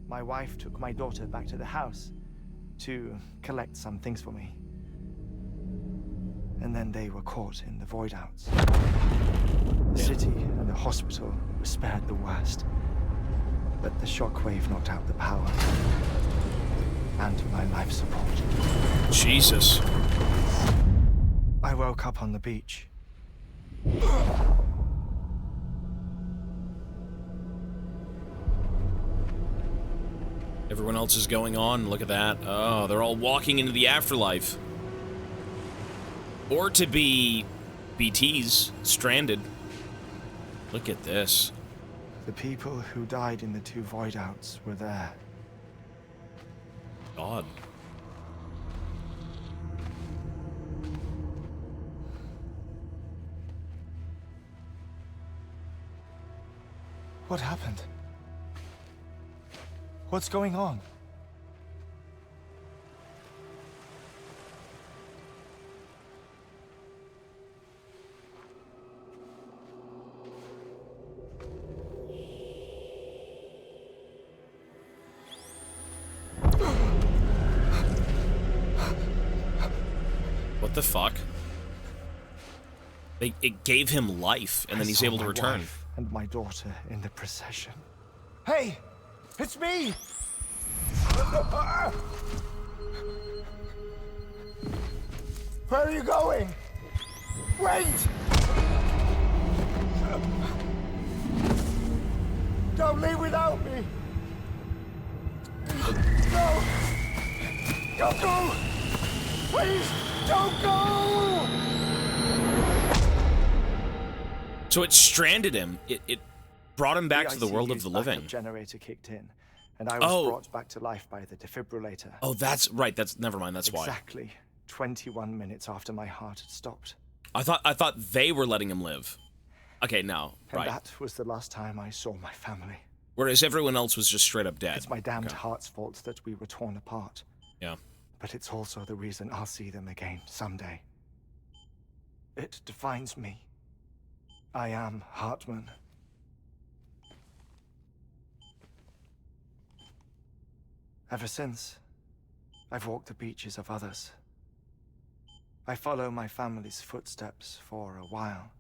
my wife took my daughter back to the house to collect some things for me. And then they were caught in the void outs. The city and the hospital were spared the worst, but the shockwave knocked out the power and my life support. Jesus. I woke up on the beach. Everyone else is going on. Look at that. Oh, they're all walking into the afterlife. Or to be BTs, stranded. Look at this. The people who died in the two void outs were there. God. What happened? What's going on? What the fuck? It gave him life, and then he's able to return. And my daughter in the procession. Hey! It's me! Where are you going? Wait! Don't leave without me! No! Don't go! Please, don't go! So it stranded him. It brought him back to the world of the living. The generator kicked in, and I was brought back to life by the defibrillator. Oh, that's right. That's never mind. That's why. Exactly 21 minutes after my heart had stopped. I thought they were letting him live. Okay, no, And right. that was the last time I saw my family. Whereas everyone else was just straight up dead. It's my damned heart's fault that we were torn apart. Yeah. But it's also the reason I'll see them again someday. It defines me. I am Hartman. Ever since, I've walked the beaches of others. I follow my family's footsteps for a while,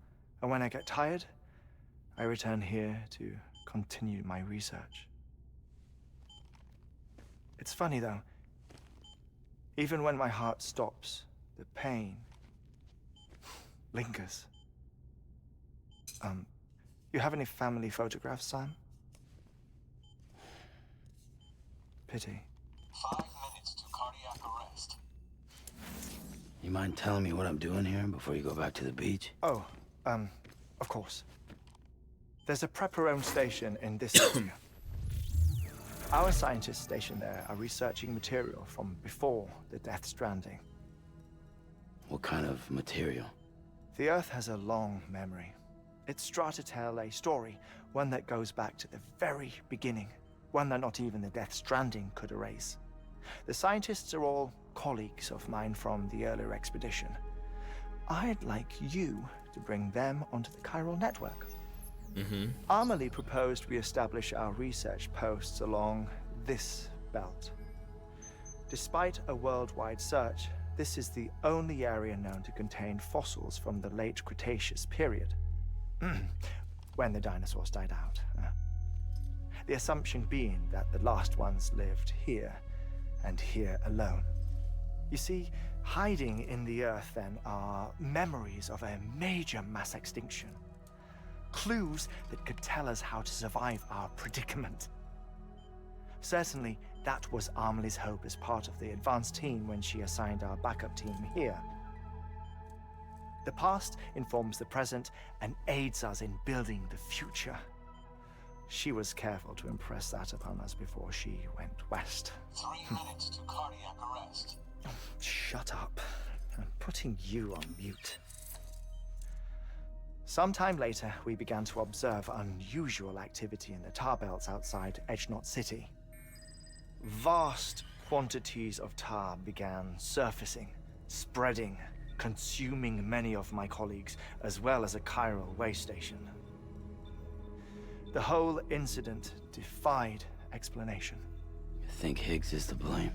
and when I get tired, I return here to continue my research. It's funny though, even when my heart stops, the pain lingers. You have any family photographs, Sam? Pity. 5 minutes to cardiac arrest. You mind telling me what I'm doing here before you go back to the beach? Oh, of course. There's a prep-your-own station in this area. Our scientists stationed there are researching material from before the Death Stranding. What kind of material? The Earth has a long memory. It's trying to tell a story, one that goes back to the very beginning, one that not even the Death Stranding could erase. The scientists are all colleagues of mine from the earlier expedition. I'd like you to bring them onto the chiral network. Amelie proposed we establish our research posts along this belt. Despite a worldwide search, this is the only area known to contain fossils from the late Cretaceous period, when the dinosaurs died out. The assumption being that the last ones lived here, and here alone. You see, hiding in the Earth then are memories of a major mass extinction. Clues that could tell us how to survive our predicament. Certainly, that was Amelie's hope as part of the advanced team when she assigned our backup team here. The past informs the present and aids us in building the future. She was careful to impress that upon us before she went west. 3 minutes to cardiac arrest. Shut up. I'm putting you on mute. Sometime later, we began to observe unusual activity in the tar belts outside Edgenot City. Vast quantities of tar began surfacing, spreading, consuming many of my colleagues, as well as a chiral way station. The whole incident defied explanation. You think Higgs is to blame?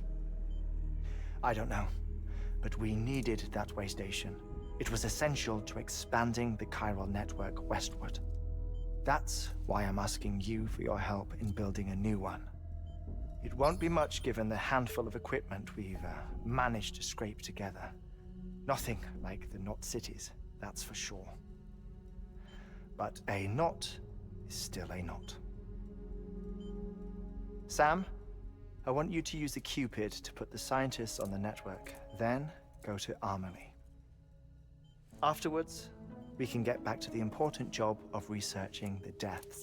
I don't know, but we needed that way station. It was essential to expanding the chiral network westward. That's why I'm asking you for your help in building a new one. It won't be much given the handful of equipment we've managed to scrape together. Nothing like the knot cities, that's for sure. But a knot is still a knot. Sam, I want you to use the Cupid to put the scientists on the network, then go to Amelie. Afterwards, we can get back to the important job of researching the deaths.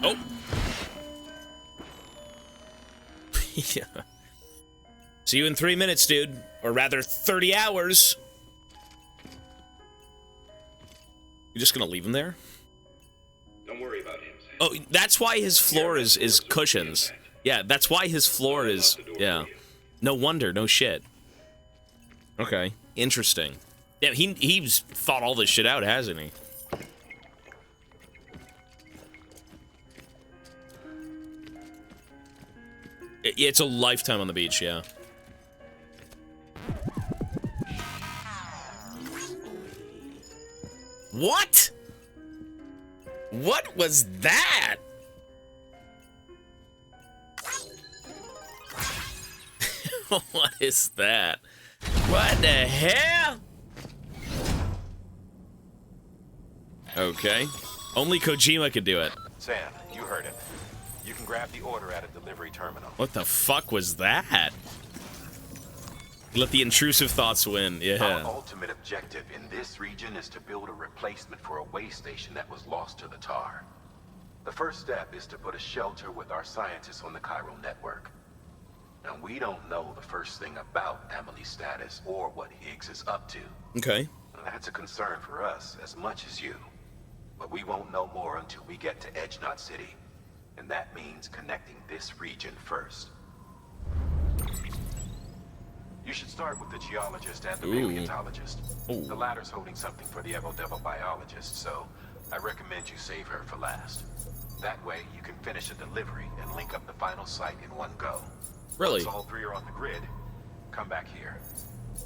Oh! Yeah. See you in 3 minutes, dude. Or rather, 30 hours. You just gonna leave him there? Don't worry about him, Sam. Oh, that's why his floor is cushions. Yeah, that's why his floor is... Yeah. No wonder, no shit. Okay, interesting. Yeah, he's thought all this shit out, hasn't he? It's a lifetime on the beach, yeah. What? What was that? What is that? What the hell? Okay. Only Kojima could do it. Sam, you heard him. You can grab the order at a delivery terminal. What the fuck was that? Let the intrusive thoughts win, yeah. Our ultimate objective in this region is to build a replacement for a way station that was lost to the tar. The first step is to put a shelter with our scientists on the chiral network. Now, we don't know the first thing about Amelie's status or what Higgs is up to. Okay. That's a concern for us as much as you. But we won't know more until we get to Edge Knot City. And that means connecting this region first. You should start with the geologist and the paleontologist. The latter's holding something for the Evo-Devil biologist, so I recommend you save her for last. That way, you can finish a delivery and link up the final site in one go. Really? Once all three are on the grid, come back here.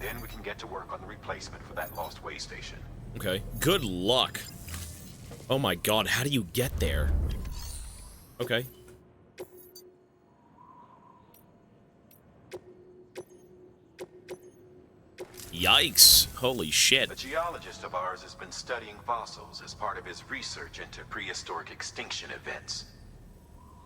Then we can get to work on the replacement for that lost way station. Okay. Good luck. Oh my god, how do you get there? Okay. Yikes. Holy shit. A geologist of ours has been studying fossils as part of his research into prehistoric extinction events.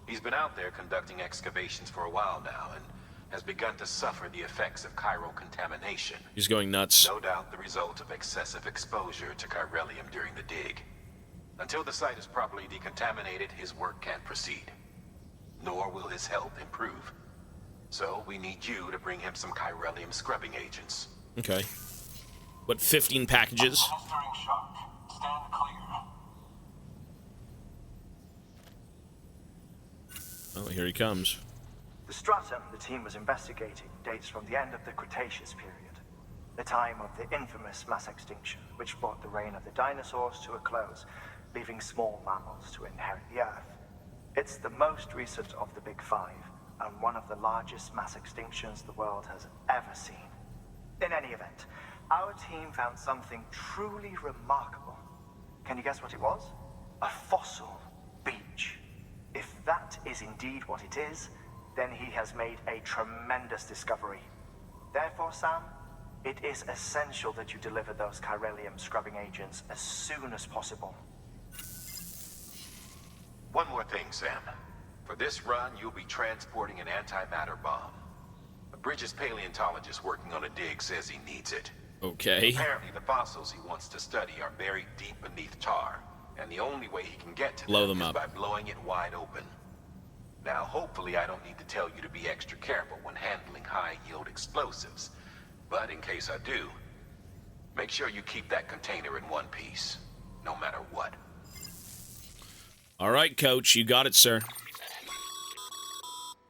He's been out there conducting excavations for a while now and has begun to suffer the effects of chiral contamination. He's going nuts. No doubt the result of excessive exposure to chiralium during the dig. Until the site is properly decontaminated, his work can't proceed. Nor will his health improve. So we need you to bring him some chiralium scrubbing agents. Okay. What, 15 packages? Administering shock. Stand clear. Oh, here he comes. The stratum the team was investigating dates from the end of the Cretaceous period, the time of the infamous mass extinction, which brought the reign of the dinosaurs to a close, leaving small mammals to inherit the Earth. It's the most recent of the Big Five, and one of the largest mass extinctions the world has ever seen. In any event, our team found something truly remarkable. Can you guess what it was? A fossil beach. If that is indeed what it is, then he has made a tremendous discovery. Therefore, Sam, it is essential that you deliver those chiralium scrubbing agents as soon as possible. One more thing, Sam. For this run, you'll be transporting an antimatter bomb. Bridges' paleontologist working on a dig says he needs it. Okay. Apparently, the fossils he wants to study are buried deep beneath tar, and the only way he can get to them is by blowing it wide open. Now, hopefully, I don't need to tell you to be extra careful when handling high-yield explosives. But in case I do, make sure you keep that container in one piece, no matter what. All right, Coach, you got it, sir.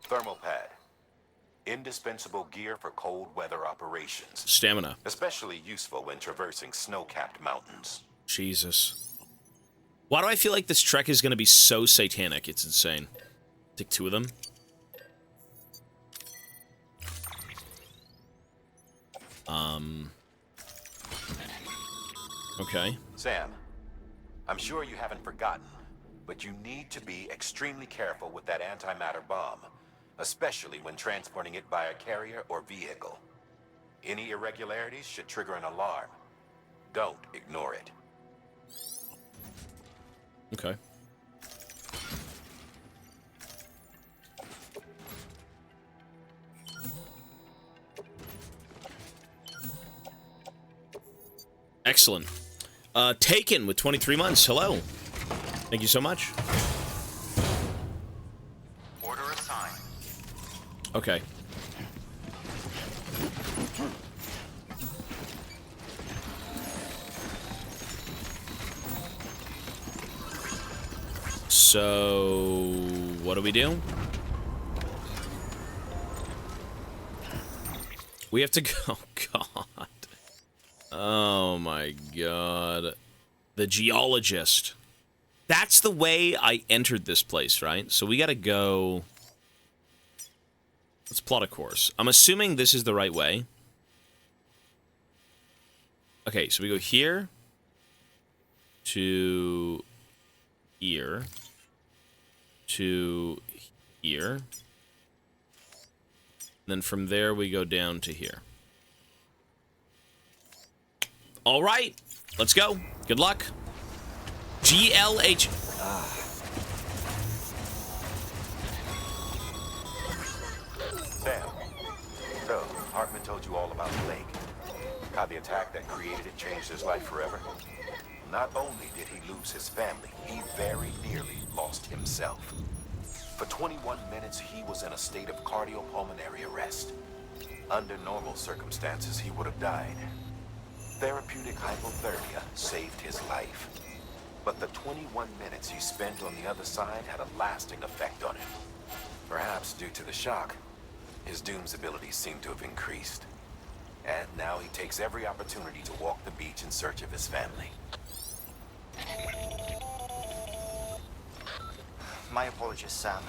Thermal pad. Indispensable gear for cold weather operations. Stamina. Especially useful when traversing snow-capped mountains. Jesus. Why do I feel like this trek is going to be so satanic? It's insane. Take 2 of them. Okay. Sam, I'm sure you haven't forgotten, but you need to be extremely careful with that antimatter bomb. Especially when transporting it by a carrier or vehicle. Any irregularities should trigger an alarm. Don't ignore it. Okay. Excellent. Taken with 23 months. Hello. Thank you so much. Okay. So, what do we do? We have to go. Oh, God. Oh, my God. The geologist. That's the way I entered this place, right? So we gotta go... Let's plot a course. I'm assuming this is the right way. Okay, so we go here to here to here. Then from there we go down to here. All right, let's go. Good luck. GLH. Sam, so Hartman told you all about the lake. How the attack that created it changed his life forever. Not only did he lose his family, he very nearly lost himself. For 21 minutes, he was in a state of cardiopulmonary arrest. Under normal circumstances, he would have died. Therapeutic hypothermia saved his life. But the 21 minutes he spent on the other side had a lasting effect on him. Perhaps due to the shock, his Doom's abilities seem to have increased. And now he takes every opportunity to walk the beach in search of his family. My apologies, Sam.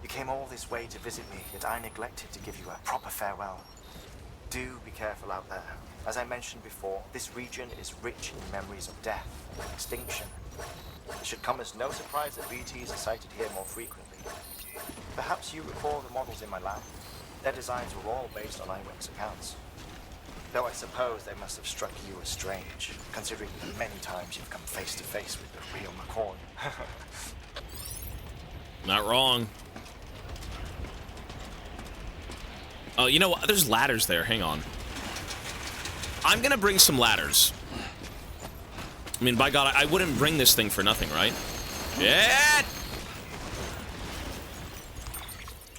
You came all this way to visit me, yet I neglected to give you a proper farewell. Do be careful out there. As I mentioned before, this region is rich in memories of death and extinction. It should come as no surprise that VTs are sighted here more frequently. Perhaps you recall the models in my lab? Their designs were all based on eyewitness accounts. Though I suppose they must have struck you as strange, considering the many times you've come face to face with the real McCoy. Not wrong. Oh, you know what? There's ladders there. Hang on. I'm gonna bring some ladders. I mean, by God, I wouldn't bring this thing for nothing, right? Yeah!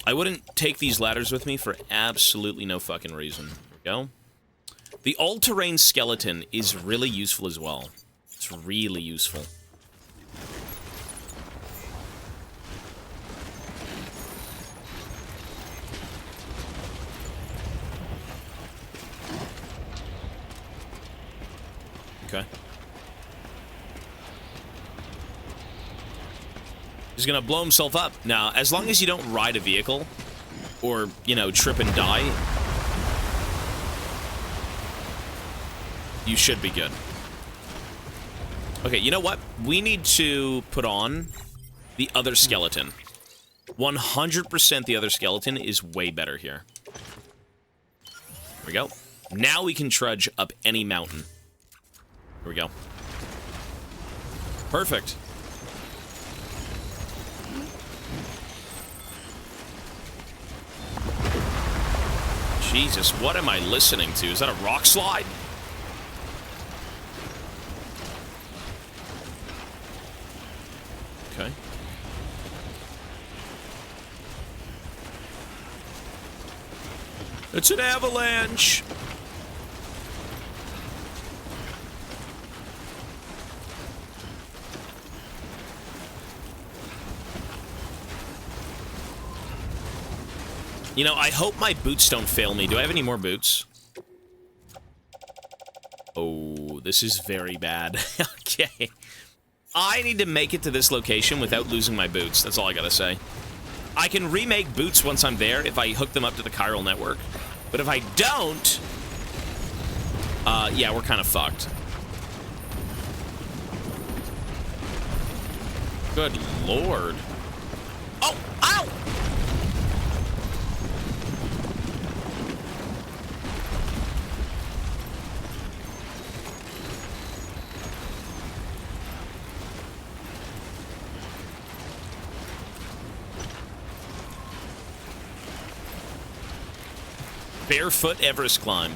I wouldn't take these ladders with me for absolutely no fucking reason. There we go. The all-terrain skeleton is really useful as well. It's really useful. Okay. He's gonna blow himself up. Now, as long as you don't ride a vehicle, or, you know, trip and die, you should be good. Okay, you know what? We need to put on the other skeleton. 100% the other skeleton is way better here. There we go. Now we can trudge up any mountain. Here we go. Perfect. Jesus, what am I listening to? Is that a rock slide? Okay. It's an avalanche! You know, I hope my boots don't fail me. Do I have any more boots? Oh, this is very bad. Okay. I need to make it to this location without losing my boots. That's all I gotta say. I can remake boots once I'm there if I hook them up to the chiral network. But if I don't... yeah, we're kind of fucked. Good lord. Oh! Ow! Barefoot Everest climb.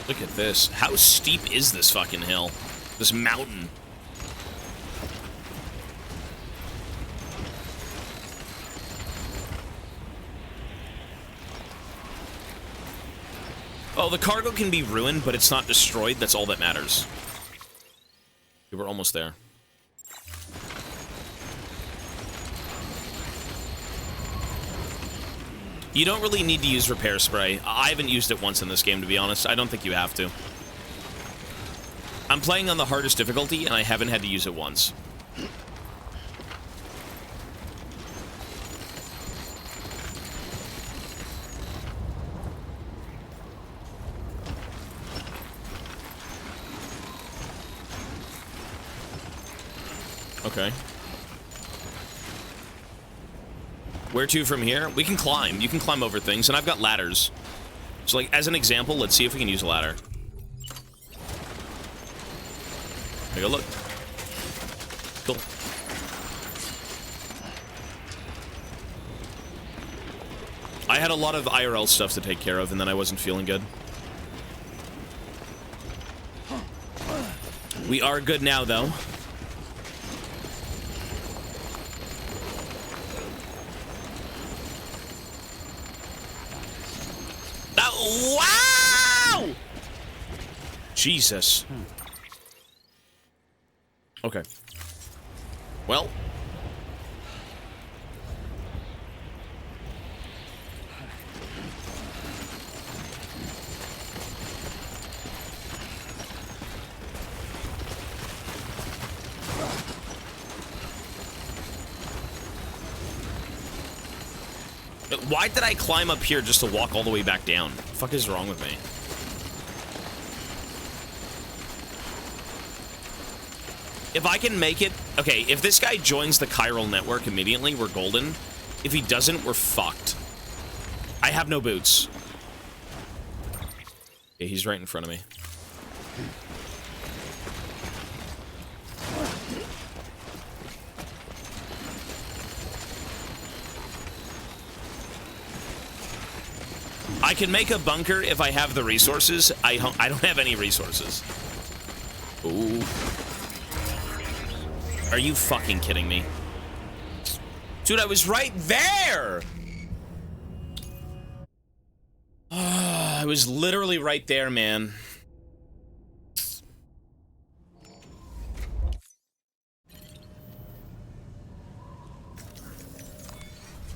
Look at this. How steep is this fucking hill? This mountain. Oh, the cargo can be ruined, but it's not destroyed. That's all that matters. Okay, we're almost there. You don't really need to use repair spray. I haven't used it once in this game, to be honest. I don't think you have to. I'm playing on the hardest difficulty, and I haven't had to use it once. Okay. Where to from here? We can climb. You can climb over things, and I've got ladders. So, like, as an example, let's see if we can use a ladder. Take a look. Cool. I had a lot of IRL stuff to take care of, and then I wasn't feeling good. We are good now, though. Oh, wow! Jesus. Okay. Well. Why did I climb up here just to walk all the way back down? What the fuck is wrong with me? If I can make it... Okay, if this guy joins the chiral network immediately, we're golden. If he doesn't, we're fucked. I have no boots. Yeah, he's right in front of me. I can make a bunker if I have the resources. I don't have any resources. Ooh. Are you fucking kidding me? Dude, I was right there! I was literally right there, man.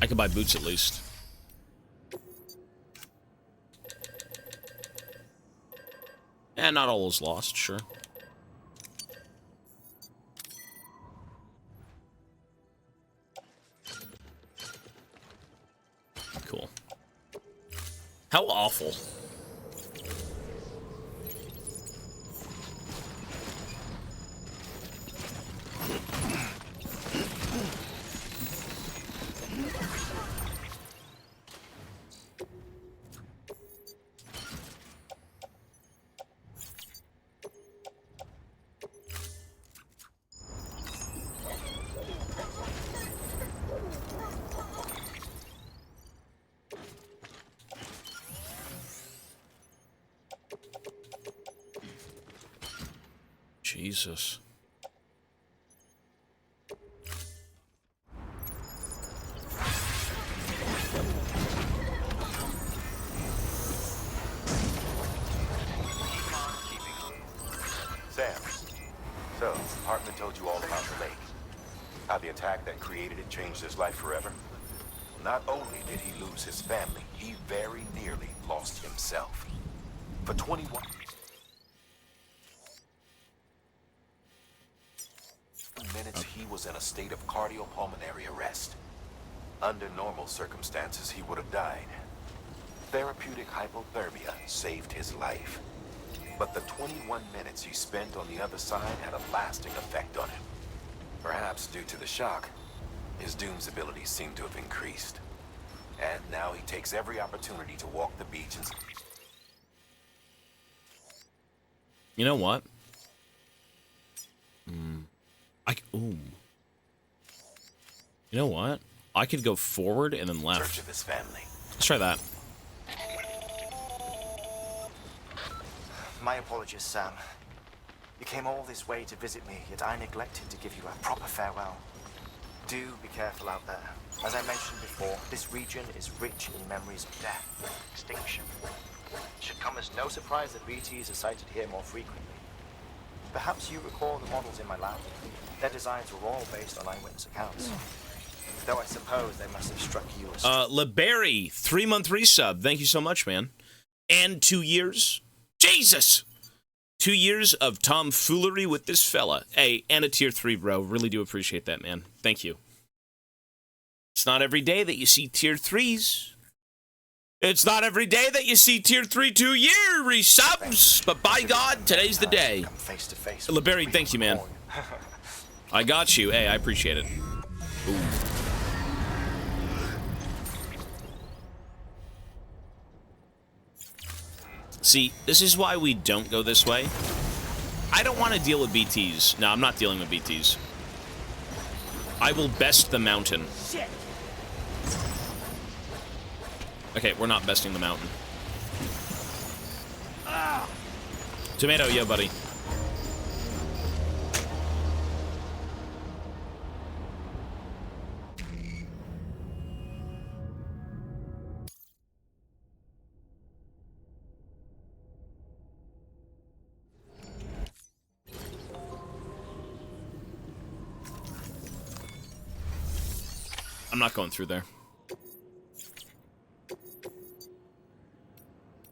I could buy boots at least. And not all is lost, sure. Cool. How awful. Jesus. Sam, so Hartman told you all about the lake. How the attack that created it changed his life forever. Not only did he lose his family, he very nearly lost himself. For 21 minutes, he was in a state of cardiopulmonary arrest. Under normal circumstances, he would have died. Therapeutic hypothermia saved his life. But the 21 minutes he spent on the other side had a lasting effect on him. Perhaps due to the shock, his Doom's abilities seem to have increased. And now he takes every opportunity to walk the beach and... You know what? Ooh. You know what? I could go forward and then left. Search of his family. Let's try that. My apologies, Sam. You came all this way to visit me, yet I neglected to give you a proper farewell. Do be careful out there. As I mentioned before, this region is rich in memories of death and extinction. It should come as no surprise that BTs are sighted here more frequently. Perhaps you recall the models in my lab. Their designs were all based on eyewitness accounts. Though I suppose they must have struck you as... LeBerry, 3-month resub. Thank you so much, man. And 2 years. Jesus! 2 years of tomfoolery with this fella. Hey, and a tier 3, bro. Really do appreciate that, man. Thank you. It's not every day that you see tier 3s. It's not every day that you see tier 3 2-year resubs. But by God, today's the day. LeBerry, thank you, man. I got you. Hey, I appreciate it. Ooh. See, this is why we don't go this way. I don't want to deal with BTs. No, I'm not dealing with BTs. I will best the mountain. Shit. Okay, we're not besting the mountain. Tomato, yo, buddy. I'm not going through there.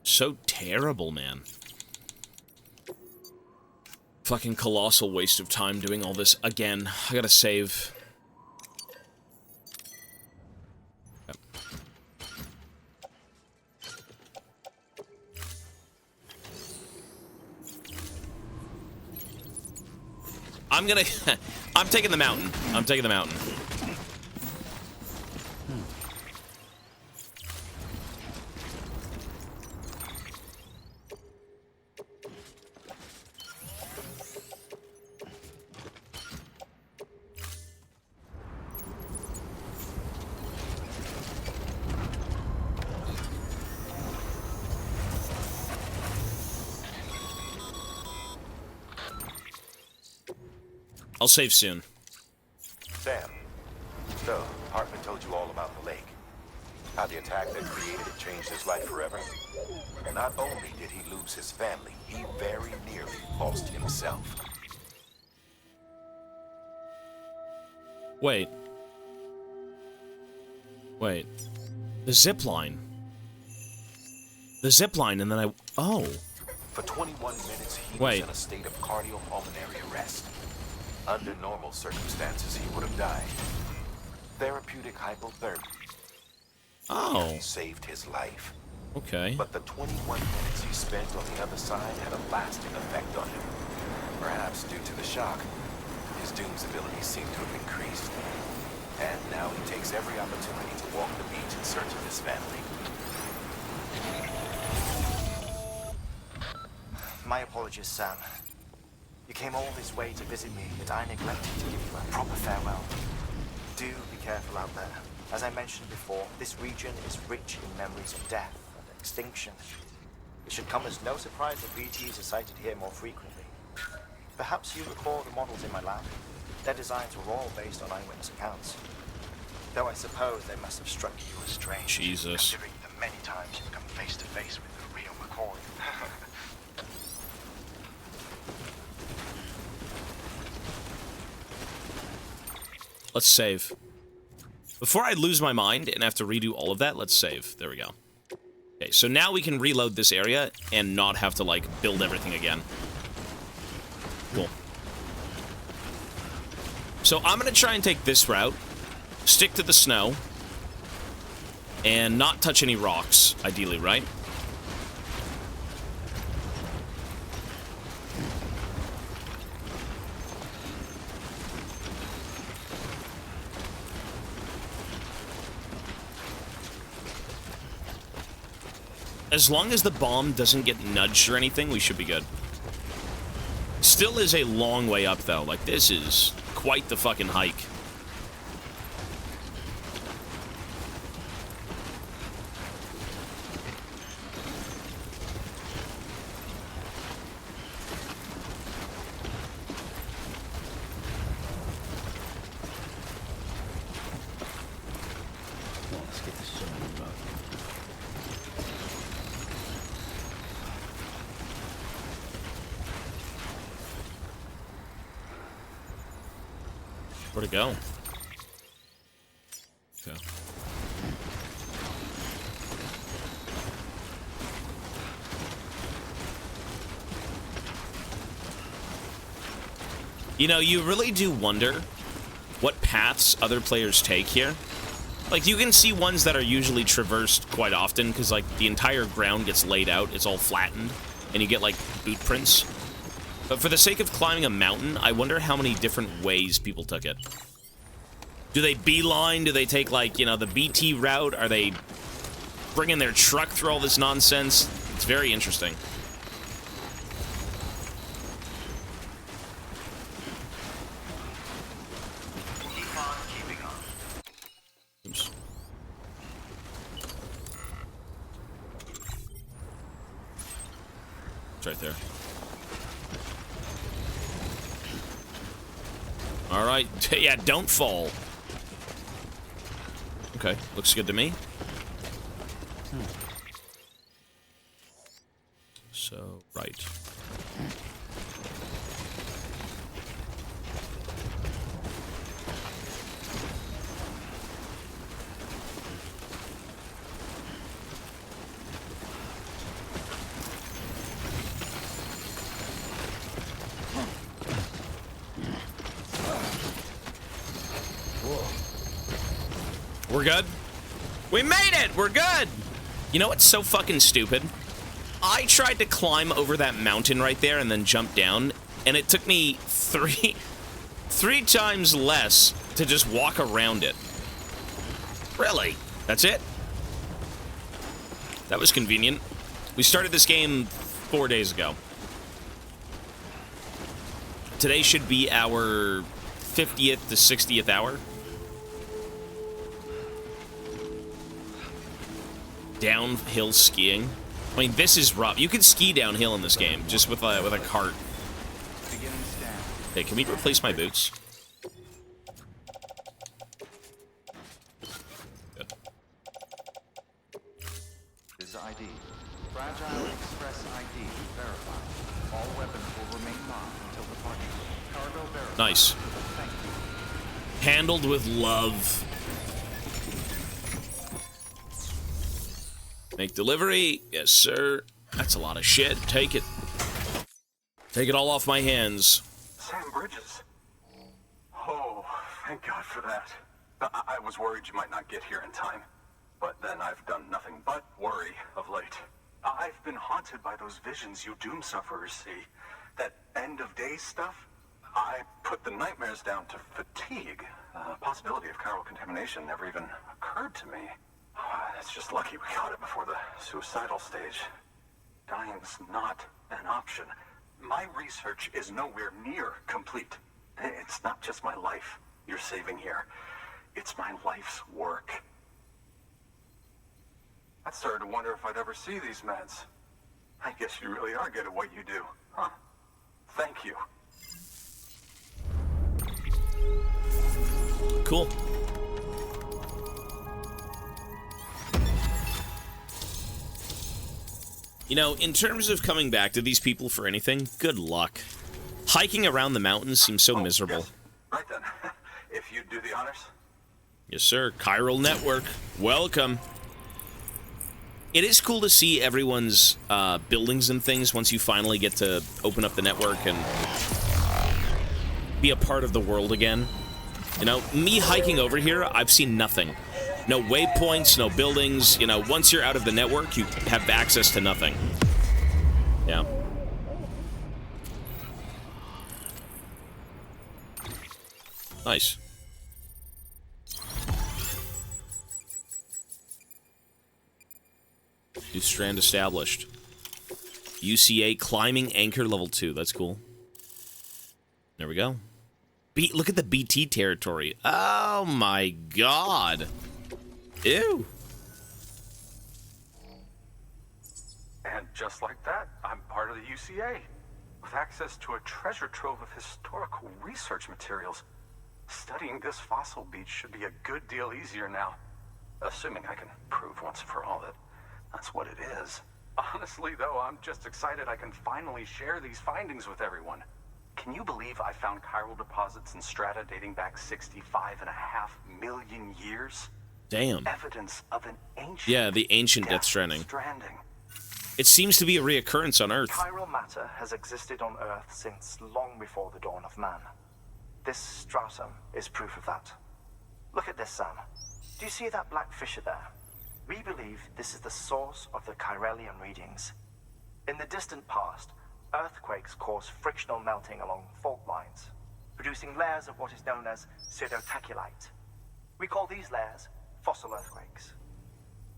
So terrible, man. Fucking colossal waste of time doing all this again. I gotta save. Yep. I'm gonna... I'm taking the mountain. I'm taking the mountain. I'll save soon. Sam, so Hartman told you all about the lake. How the attack that created it changed his life forever. Not only did he lose his family, he very nearly lost himself. Wait. Wait. The zip line. The zip line, and then I... Oh. For 21 minutes, he Wait. was in a state of cardiopulmonary arrest. Under normal circumstances, he would have died. Therapeutic hypothermia saved his life. Okay. But the 21 minutes he spent on the other side had a lasting effect on him. Perhaps due to the shock, his Doom's abilities seem to have increased. And now he takes every opportunity to walk the beach in search of his family. My apologies, Sam. You came all this way to visit me, but I neglected to give you a proper farewell. Do be careful out there. As I mentioned before, this region is rich in memories of death and extinction. It should come as no surprise that VTs are sighted here more frequently. Perhaps you recall the models in my lab? Their designs were all based on eyewitness accounts. Though I suppose they must have struck you as strange. Jesus. Considering the many times you've come face to face with the real McCoy. Let's save. Before I lose my mind and have to redo all of that, let's save. There we go. Okay, so now we can reload this area and not have to, like, build everything again. Cool. So I'm gonna try and take this route, stick to the snow, and not touch any rocks, ideally, right? As long as the bomb doesn't get nudged or anything, we should be good. Still is a long way up, though. Like, this is quite the fucking hike. Well, let's get this show on the road. Where'd it go? Okay. You know, you really do wonder what paths other players take here. Like, you can see ones that are usually traversed quite often, because, like, the entire ground gets laid out, it's all flattened, and you get, like, boot prints. But for the sake of climbing a mountain, I wonder how many different ways people took it. Do they beeline? Do they take, like, you know, the BT route? Are they bringing their truck through all this nonsense? It's very interesting. Keep on keeping on. Oops. It's right there. All right. Yeah, don't fall. Okay, looks good to me. So, right. We're good? We made it! We're good! You know what's so fucking stupid? I tried to climb over that mountain right there and then jump down, and it took me three times less to just walk around it. Really? That's it? That was convenient. We started this game 4 days ago. Today should be our 50th to 60th hour. Downhill skiing. I mean, this is rough. You can ski downhill in this game, just with a cart. Hey, can we replace my boots? Good. This is ID. Fragile Express ID verified. All weapons will remain locked until departure. Cargo verified. Nice. Thank you. Handled with love. Make delivery. Yes, sir. That's a lot of shit. Take it. Take it all off my hands. Sam Bridges. Oh, thank God for that. I was worried you might not get here in time. But then I've done nothing but worry of late. I've been haunted by those visions you doom sufferers see. That end of days stuff. I put the nightmares down to fatigue. Possibility of chiral contamination never even occurred to me. It's just lucky we caught it before the suicidal stage. Dying's not an option. My research is nowhere near complete. It's not just my life you're saving here. It's my life's work. I started to wonder if I'd ever see these meds. I guess you really are good at what you do, huh? Thank you. Cool. You know, in terms of coming back to these people for anything, good luck. Hiking around the mountains seems so miserable. Yes. Right then. If you'd do the honors. Yes, sir. Chiral Network. Welcome. It is cool to see everyone's buildings and things once you finally get to open up the network and be a part of the world again. You know, me hiking over here, I've seen nothing. No waypoints, no buildings. You know, once you're out of the network, you have access to nothing. Yeah. Nice. New strand established. UCA climbing anchor level 2. That's cool. There we go. Look at the BT territory. Oh my god. Ew. And just like that, I'm part of the UCA. With access to a treasure trove of historical research materials. Studying this fossil beach should be a good deal easier now. Assuming I can prove once for all that that's what it is. Honestly, though, I'm just excited I can finally share these findings with everyone. Can you believe I found chiral deposits in strata dating back 65.5 million years? Damn. Evidence of an ancient... Yeah, the ancient Death Stranding. It seems to be a reoccurrence on Earth. Chiral matter has existed on Earth since long before the dawn of man. This stratum is proof of that. Look at this, Sam. Do you see that black fissure there? We believe this is the source of the chiralium readings. In the distant past, earthquakes cause frictional melting along fault lines, producing layers of what is known as pseudotaculite. We call these layers fossil earthquakes.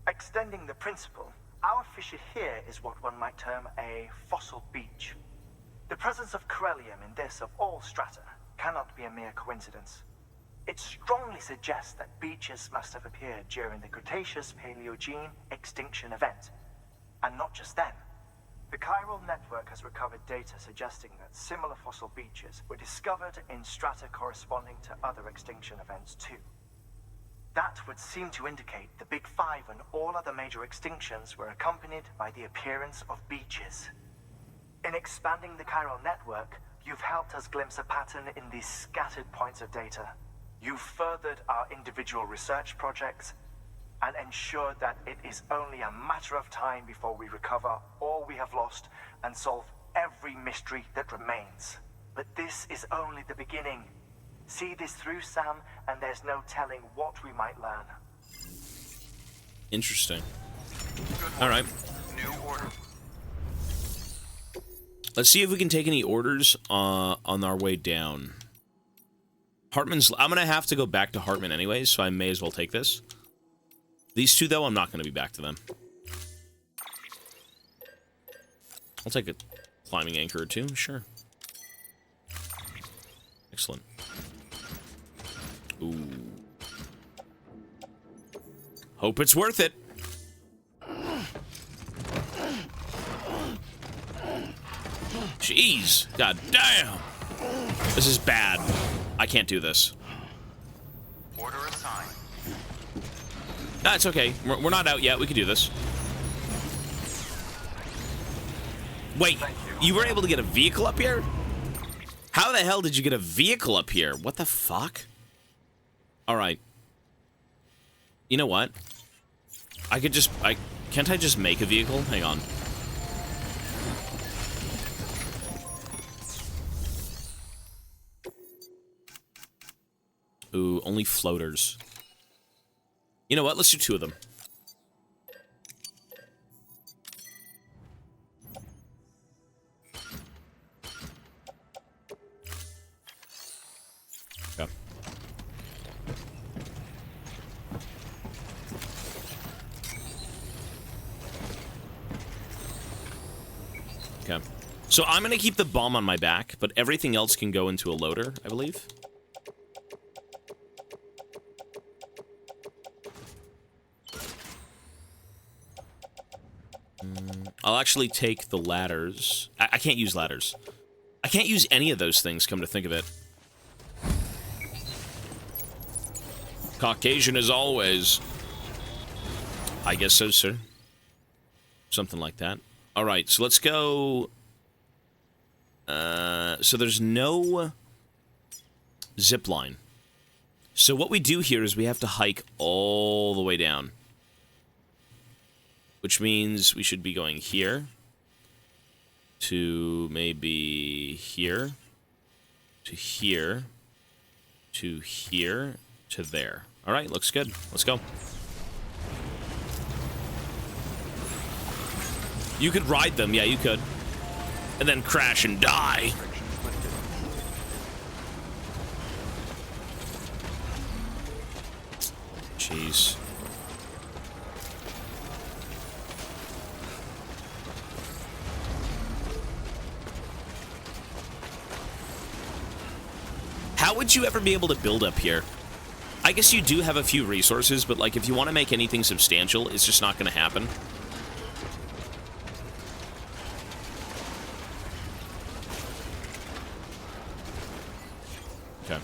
Extending the principle, our fissure here is what one might term a fossil beach. The presence of chiralium in this of all strata cannot be a mere coincidence. It strongly suggests that beaches must have appeared during the Cretaceous-Paleogene extinction event. And not just then. The chiral network has recovered data suggesting that similar fossil beaches were discovered in strata corresponding to other extinction events too. That would seem to indicate the Big Five and all other major extinctions were accompanied by the appearance of beaches. In expanding the chiral network, you've helped us glimpse a pattern in these scattered points of data. You've furthered our individual research projects and ensured that it is only a matter of time before we recover all we have lost and solve every mystery that remains. But this is only the beginning. See this through, Sam, and there's no telling what we might learn. Interesting. All right. New order. Let's see if we can take any orders on our way down. Hartman's... I'm going to have to go back to Hartman anyways, so I may as well take this. These two, though, I'm not going to be back to them. I'll take a climbing anchor or two, sure. Excellent. Ooh. Hope it's worth it. Jeez. God damn. This is bad. I can't do this. Order assigned. It's okay. We're not out yet. We can do this. Wait, you were able to get a vehicle up here? How the hell did you get a vehicle up here? What the fuck? Alright. You know what? I could just... Can't I just make a vehicle? Hang on. Ooh, only floaters. You know what? Let's do 2 of them. Okay. Okay. So I'm gonna keep the bomb on my back, but everything else can go into a loader, I believe. I'll actually take the ladders. I can't use ladders. I can't use any of those things, come to think of it. Caucasian as always. I guess so, sir. Something like that. Alright, so let's go... so there's no zip line. So what we do here is we have to hike all the way down. Which means we should be going here. To maybe here. To here. To here. To there. Alright, looks good. Let's go. You could ride them, yeah, you could. And then crash and die. Jeez. How would you ever be able to build up here? I guess you do have a few resources, but like if you want to make anything substantial, it's just not going to happen. Okay.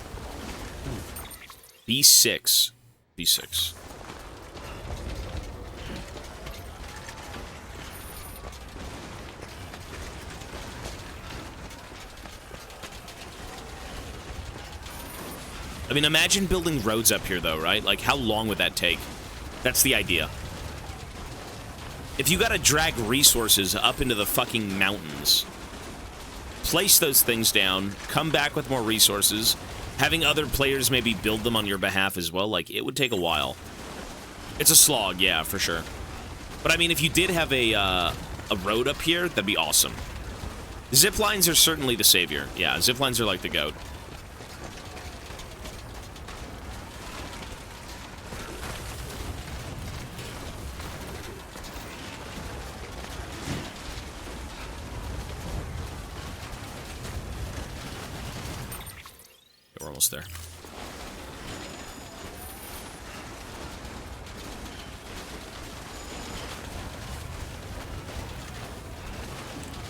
B6. B6. I mean, imagine building roads up here, though, right? Like, how long would that take? That's the idea. If you gotta drag resources up into the fucking mountains, place those things down, come back with more resources, having other players maybe build them on your behalf as well, like, it would take a while. It's a slog, yeah, for sure. But, I mean, if you did have a road up here, that'd be awesome. Zip lines are certainly the savior. Yeah, zip lines are like the GOAT. We're almost there.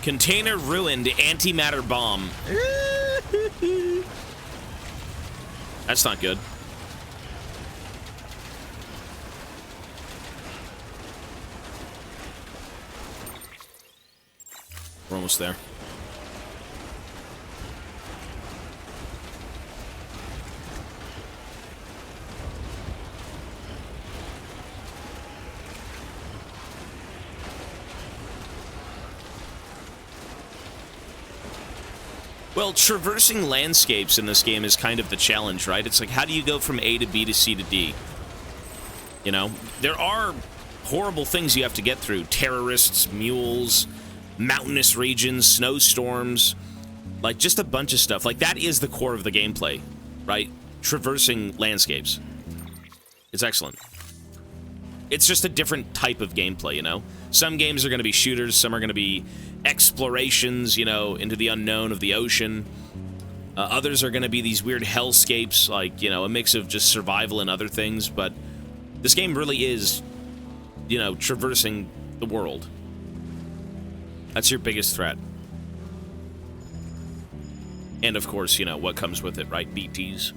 Container ruined, antimatter bomb. That's not good. We're almost there. Well, traversing landscapes in this game is kind of the challenge, right? It's like, how do you go from A to B to C to D? You know, there are horrible things you have to get through. Terrorists, mules, mountainous regions, snowstorms, like just a bunch of stuff. Like that is the core of the gameplay, right? Traversing landscapes. It's excellent. It's just a different type of gameplay, you know? Some games are going to be shooters, some are going to be explorations, you know, into the unknown of the ocean. Others are going to be these weird hellscapes, like, you know, a mix of just survival and other things, but this game really is, you know, traversing the world. That's your biggest threat. And of course, you know, what comes with it, right? BTs.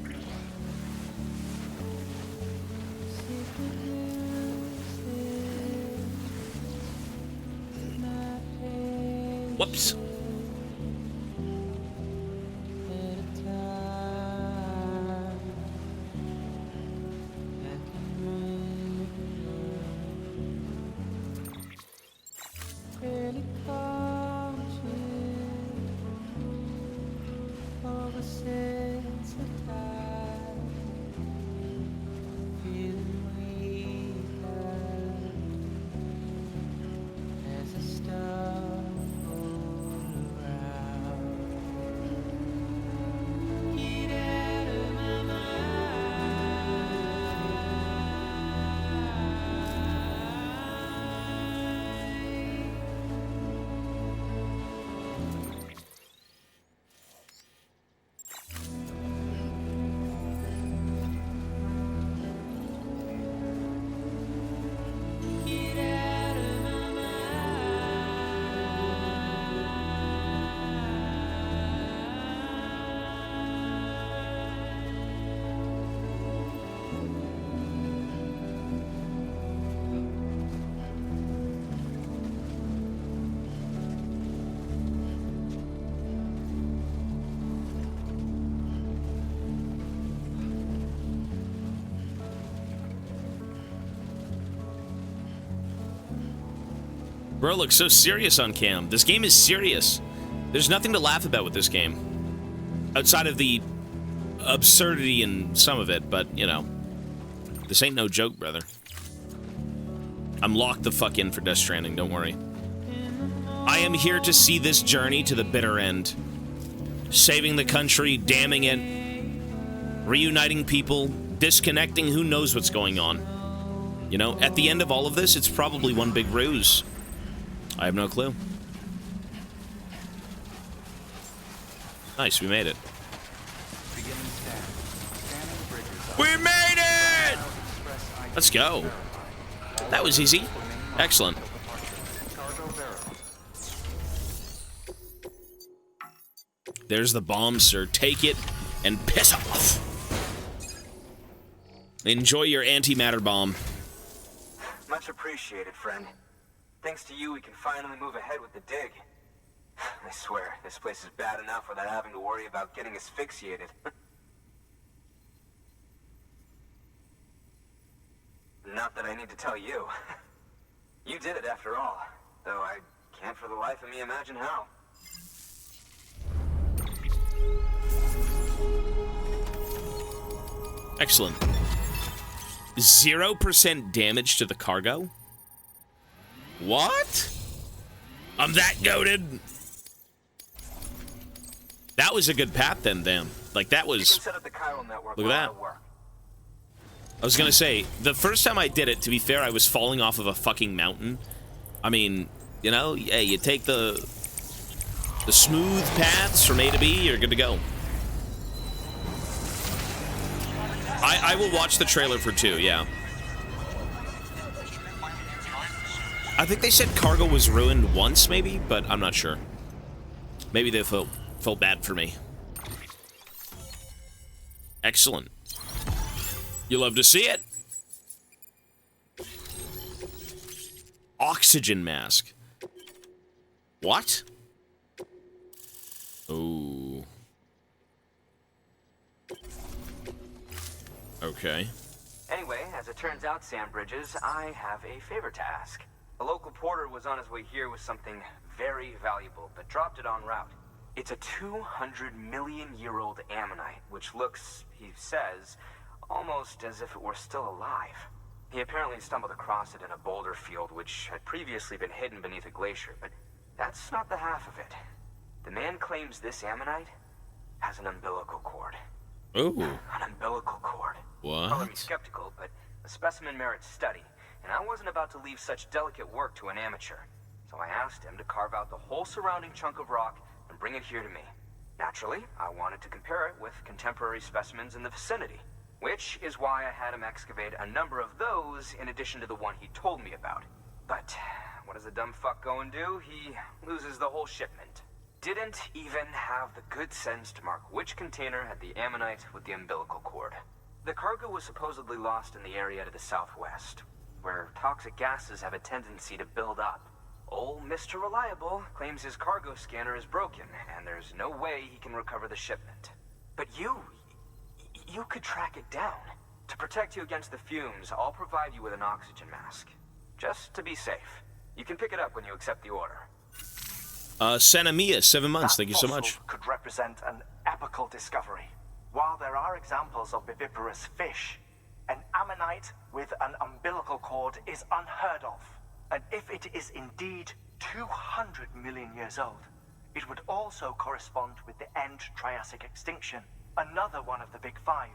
Whoops. Bro looks so serious on cam. This game is serious. There's nothing to laugh about with this game. Outside of the absurdity in some of it, but, you know. This ain't no joke, brother. I'm locked the fuck in for Death Stranding, don't worry. I am here to see this journey to the bitter end. Saving the country, damning it, reuniting people, disconnecting, who knows what's going on. You know, at the end of all of this, it's probably one big ruse. I have no clue. Nice, we made it. We made it! Let's go. That was easy. Excellent. There's the bomb, sir. Take it and piss off. Enjoy your antimatter bomb. Much appreciated, friend. Thanks to you, we can finally move ahead with the dig. I swear, this place is bad enough without having to worry about getting asphyxiated. Not that I need to tell you. You did it after all, though I can't for the life of me imagine how. Excellent. 0% damage to the cargo? What? I'm that goated. That was a good path then, damn. Like, that was... You can set up the chiral network. Look at that. I was gonna say, the first time I did it, to be fair, I was falling off of a fucking mountain. I mean, you know, hey, you take the smooth paths from A to B, you're good to go. I will watch the trailer for 2, yeah. I think they said cargo was ruined once, maybe, but I'm not sure. Maybe they felt bad for me. Excellent. You love to see it. Oxygen mask. What? Ooh. Okay. Anyway, as it turns out, Sam Bridges, I have a favor to ask. A local porter was on his way here with something very valuable, but dropped it en route. It's a 200-million-year-old ammonite, which looks, he says, almost as if it were still alive. He apparently stumbled across it in a boulder field which had previously been hidden beneath a glacier, but that's not the half of it. The man claims this ammonite has an umbilical cord. Ooh. An umbilical cord. What? Color me skeptical, but the specimen merits study, and I wasn't about to leave such delicate work to an amateur. So I asked him to carve out the whole surrounding chunk of rock and bring it here to me. Naturally, I wanted to compare it with contemporary specimens in the vicinity, which is why I had him excavate a number of those in addition to the one he told me about. But what does the dumb fuck go and do? He loses the whole shipment. Didn't even have the good sense to mark which container had the ammonite with the umbilical cord. The cargo was supposedly lost in the area to the southwest, where toxic gases have a tendency to build up. Old Mr. Reliable claims his cargo scanner is broken, and there's no way he can recover the shipment. But you could track it down. To protect you against the fumes, I'll provide you with an oxygen mask. Just to be safe. You can pick it up when you accept the order. Santa Mia, 7 months. Thank you so That much. fossil could represent an epical discovery. While there are examples of viviparous fish, an ammonite with an umbilical cord is unheard of. And if it is indeed 200 million years old, it would also correspond with the end Triassic extinction, another one of the big five.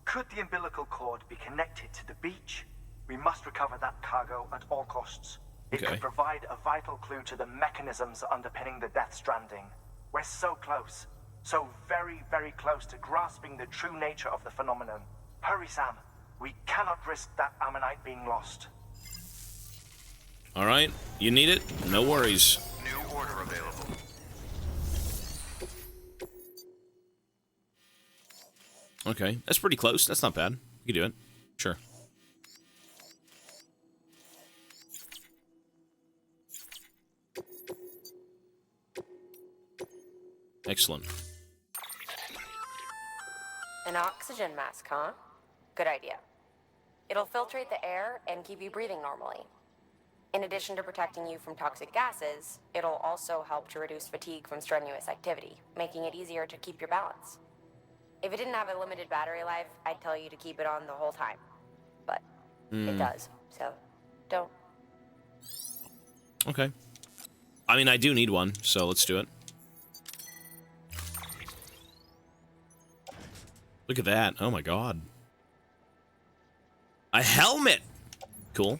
Could the umbilical cord be connected to the beach? We must recover that cargo at all costs. It Okay. could provide a vital clue to the mechanisms underpinning the Death Stranding. We're so close. So very, very close to grasping the true nature of the phenomenon. Hurry, Sam. We cannot risk that ammonite being lost. All right. You need it? No worries. New order available. Okay. That's pretty close. That's not bad. You can do it. Sure. Excellent. An oxygen mask, huh? Good idea. It'll filtrate the air and keep you breathing normally. In addition to protecting you from toxic gases, it'll also help to reduce fatigue from strenuous activity, making it easier to keep your balance. If it didn't have a limited battery life, I'd tell you to keep it on the whole time. But it does, so don't. Okay. I mean, I do need one, so let's do it. Look at that. Oh my god. A helmet! Cool.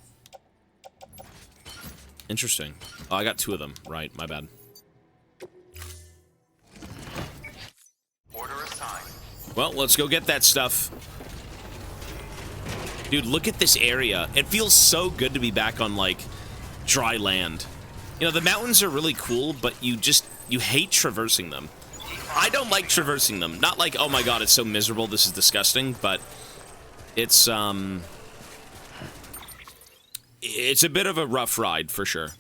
Interesting. Oh, I got 2 of them. Right, my bad. Order assigned. Well, let's go get that stuff. Dude, look at this area. It feels so good to be back on, like, dry land. You know, the mountains are really cool, but you hate traversing them. I don't like traversing them. Not like, oh my god, it's so miserable, this is disgusting, but it's a bit of a rough ride, for sure.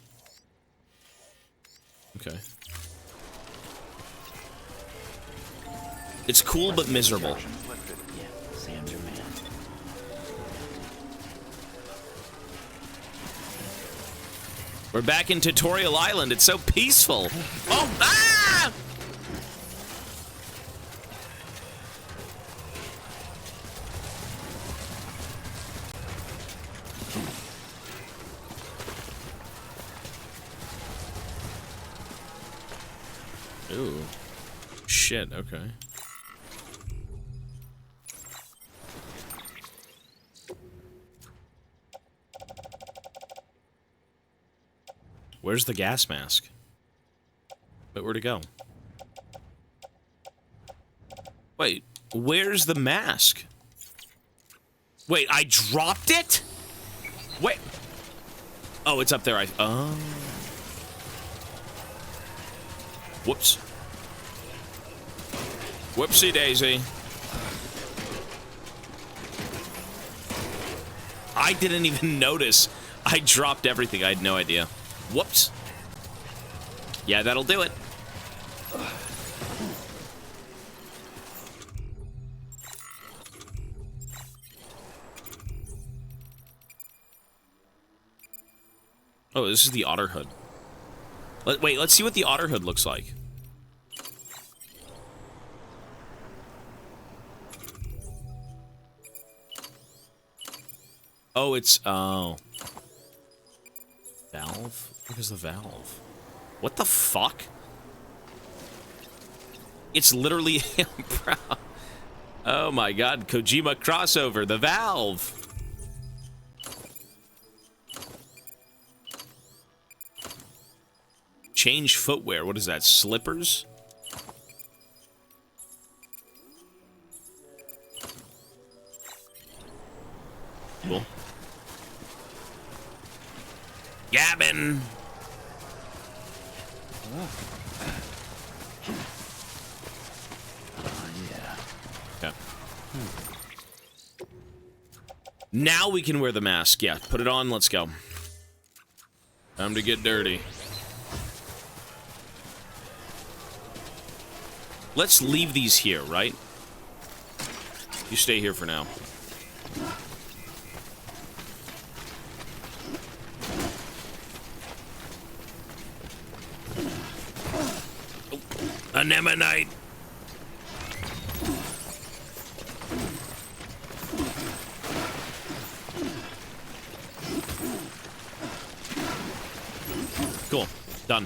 Okay. It's cool, but miserable. Yeah, Sam's your man. We're back in Tutorial Island. It's so peaceful. Oh, ah! Ooh. Shit, okay. Where's the gas mask? Wait, where'd it go? Wait, where's the mask? Wait, I dropped it? Wait. Oh, it's up there. Oh. Whoops. Whoopsie daisy. I didn't even notice. I dropped everything. I had no idea. Whoops. Yeah, that'll do it. Oh, this is the otter hood. Wait, let's see what the otter hood looks like. Oh, it's... Oh. Valve? Where's the valve? What the fuck? It's literally... Oh my god, Kojima crossover, the valve! Change footwear, what is that, slippers? Cool. Gabbin! Yeah. Okay. Now we can wear the mask. Yeah, put it on, let's go. Time to get dirty. Let's leave these here, right? You stay here for now. Anemonite. Cool. Done.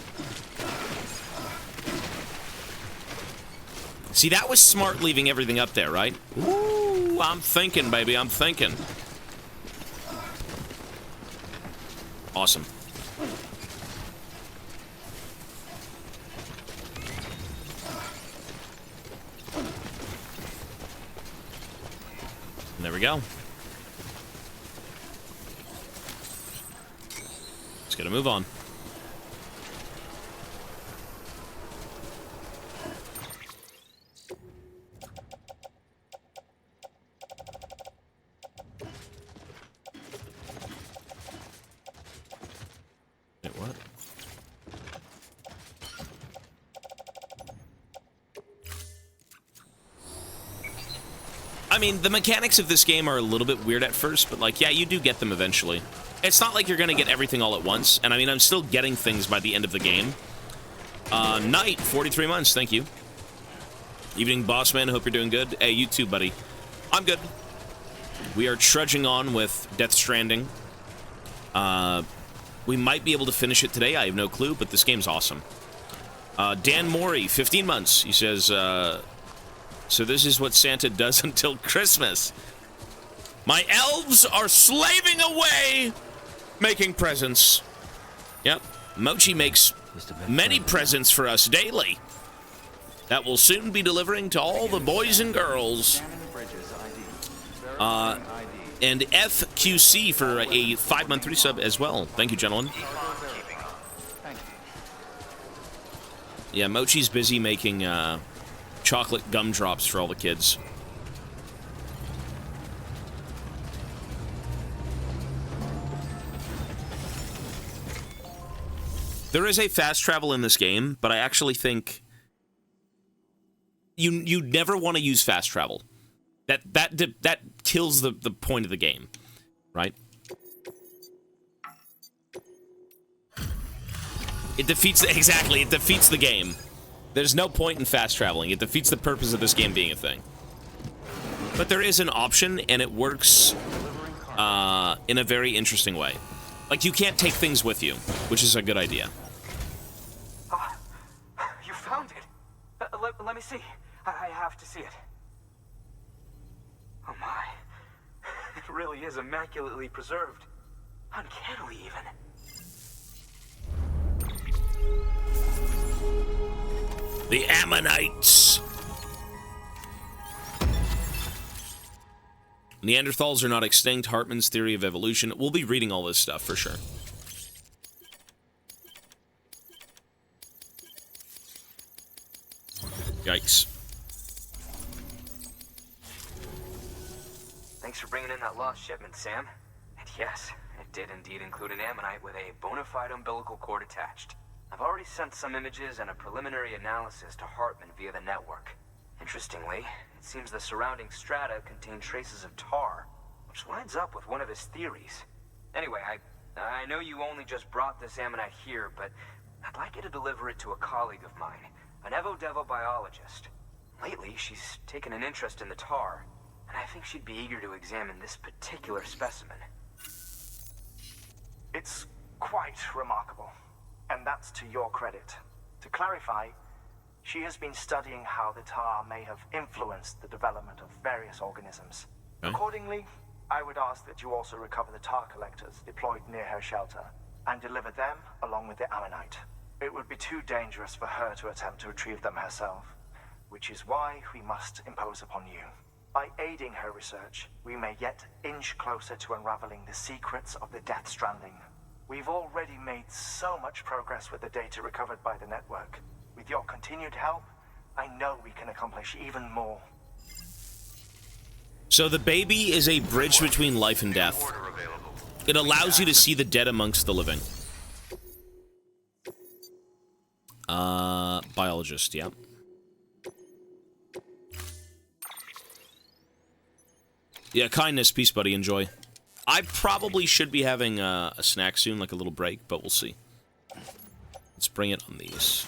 See, that was smart leaving everything up there, right? Ooh, I'm thinking, baby. I'm thinking. Awesome. And there we go. Just gotta move on. Wait, what? I mean, the mechanics of this game are a little bit weird at first, but, like, yeah, you do get them eventually. It's not like you're gonna get everything all at once, and I mean, I'm still getting things by the end of the game. Knight, 43 months, thank you. Evening, boss man, hope you're doing good. Hey, you too, buddy. I'm good. We are trudging on with Death Stranding. We might be able to finish it today, I have no clue, but this game's awesome. Dan Mori, 15 months, he says, so this is what Santa does until Christmas. My elves are slaving away, making presents. Yep, Mochi makes many presents for us daily. That will soon be delivering to all the boys and girls. And FQC for a 5-month resub as well. Thank you, gentlemen. Yeah, Mochi's busy making chocolate gumdrops for all the kids. There is a fast travel in this game, but I actually think you never want to use fast travel. That kills the point of the game, right? It defeats exactly. It defeats the game. There's no point in fast traveling. It defeats the purpose of this game being a thing. But there is an option, and it works in a very interesting way. Like, you can't take things with you, which is a good idea. You found it. Let me see. I have to see it. Oh my. It really is immaculately preserved. Uncannily, even. The Ammonites. Neanderthals are not extinct. Hartman's theory of evolution. We'll be reading all this stuff for sure. Yikes. Thanks for bringing in that lost shipment, Sam. And yes, it did indeed include an ammonite with a bona fide umbilical cord attached. I've already sent some images and a preliminary analysis to Hartman via the network. Interestingly, it seems the surrounding strata contain traces of tar, which lines up with one of his theories. Anyway, I know you only just brought this ammonite here, but I'd like you to deliver it to a colleague of mine, an Evo-Devo biologist. Lately, she's taken an interest in the tar, and I think she'd be eager to examine this particular specimen. It's quite remarkable, and that's to your credit. To clarify, she has been studying how the tar may have influenced the development of various organisms. Okay. Accordingly, I would ask that you also recover the tar collectors deployed near her shelter and deliver them along with the ammonite. It would be too dangerous for her to attempt to retrieve them herself, which is why we must impose upon you. By aiding her research, we may yet inch closer to unraveling the secrets of the Death Stranding. We've already made so much progress with the data recovered by the network. With your continued help, I know we can accomplish even more. So the baby is a bridge between life and death. It allows you to see the dead amongst the living. Biologist, yeah. Yeah, kindness, peace, buddy, enjoy. I probably should be having a snack soon, like a little break, but we'll see. Let's bring it on these.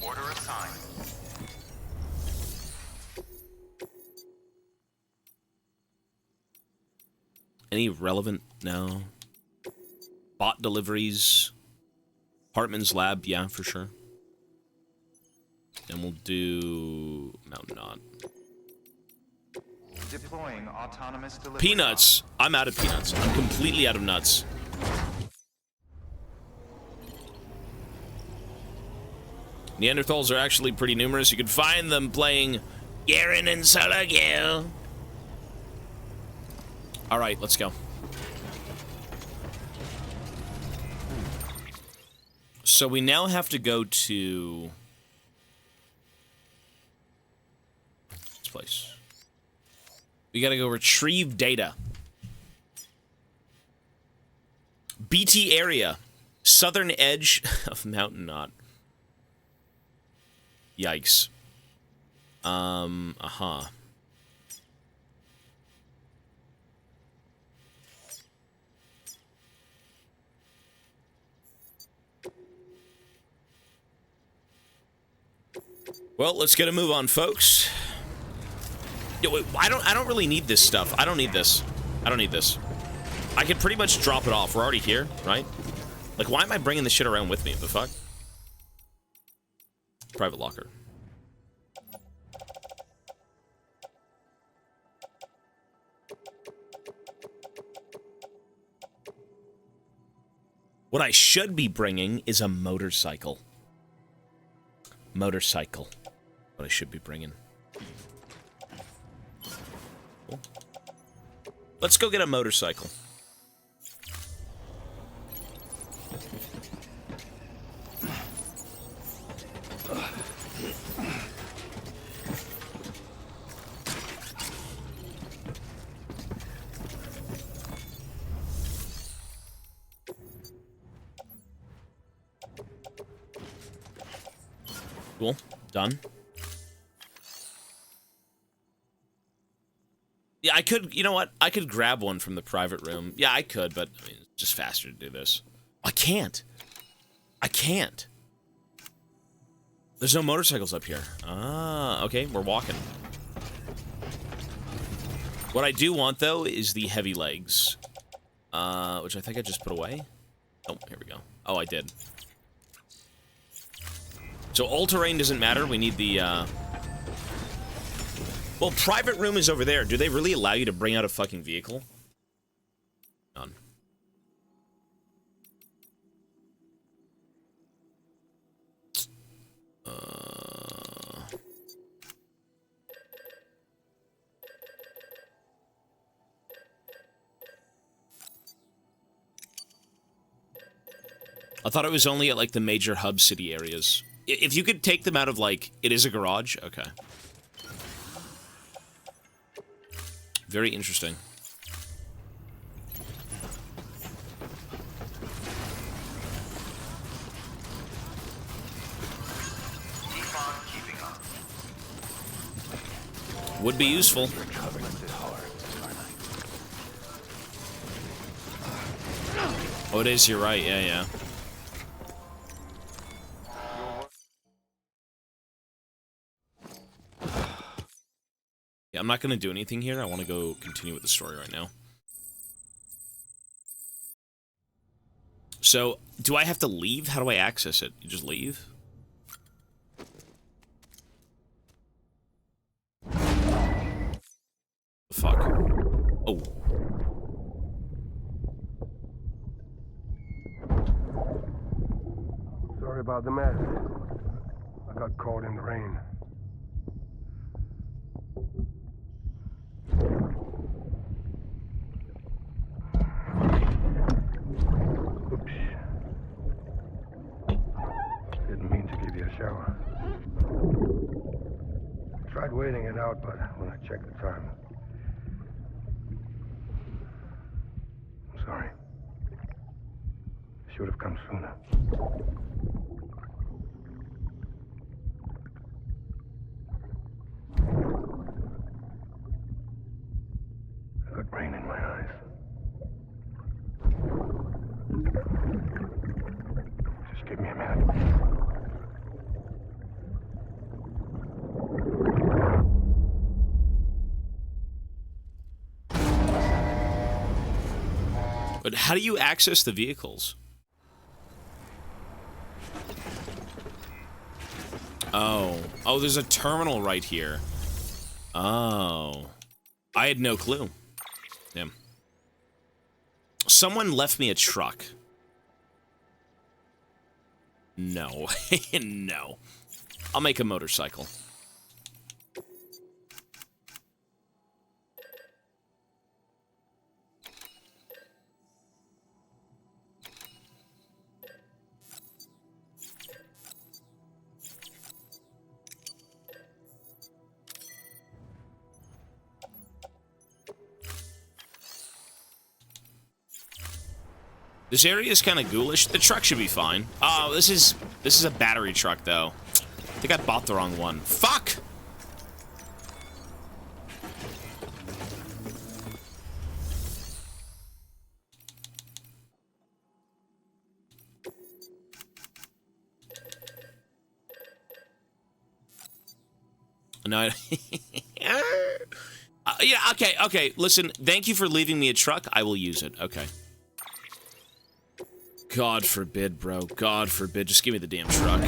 Order assigned. Any relevant? No. Bot deliveries. Hartman's lab, yeah, for sure. And we'll do Mountain Knot. Deploying autonomous delivery. Peanuts. I'm out of peanuts. I'm completely out of nuts. Neanderthals are actually pretty numerous. You can find them playing Garen and Solo Kill. All right, let's go. So we now have to go to this place. We gotta go retrieve data. BT area. Southern edge of Mountain Knot. Yikes. Well, let's get a move on, folks. Yo, wait, I don't really need this stuff. I don't need this. I don't need this. I can pretty much drop it off. We're already here, right? Like, why am I bringing this shit around with me? The fuck? Private locker. What I should be bringing is a motorcycle. Motorcycle. What I should be bringing. Cool. Let's go get a motorcycle. Cool. Done. Yeah, I could, you know what? I could grab one from the private room. Yeah, I could, but I mean, it's just faster to do this. I can't. I can't. There's no motorcycles up here. Ah, okay, we're walking. What I do want, though, is the heavy legs. Which I think I just put away. Oh, here we go. Oh, I did. So all-terrain doesn't matter. We need the, Well, private room is over there. Do they really allow you to bring out a fucking vehicle? None. I thought it was only at, like, the major hub city areas. If you could take them out of, like, it is a garage? Okay. Very interesting. Keep on keeping on. Would be useful. Oh, it is, you're right, yeah, yeah. Yeah, I'm not going to do anything here. I want to go continue with the story right now. So, do I have to leave? How do I access it? You just leave? The fuck? Oh. Sorry about the mess. I got caught in the rain. Oops. Didn't mean to give you a shower. Tried waiting it out, but when I checked the time... I'm sorry. Should have come sooner. I got rain in my eyes. Just give me a minute. But how do you access the vehicles? Oh. Oh, there's a terminal right here. Oh. I had no clue. Damn. Someone left me a truck. No. No. I'll make a motorcycle. This area is kind of ghoulish. The truck should be fine. Oh, this is a battery truck, though. I think I bought the wrong one. Fuck! No, yeah, okay. Listen, thank you for leaving me a truck. I will use it. Okay. God forbid, bro. God forbid. Just give me the damn truck.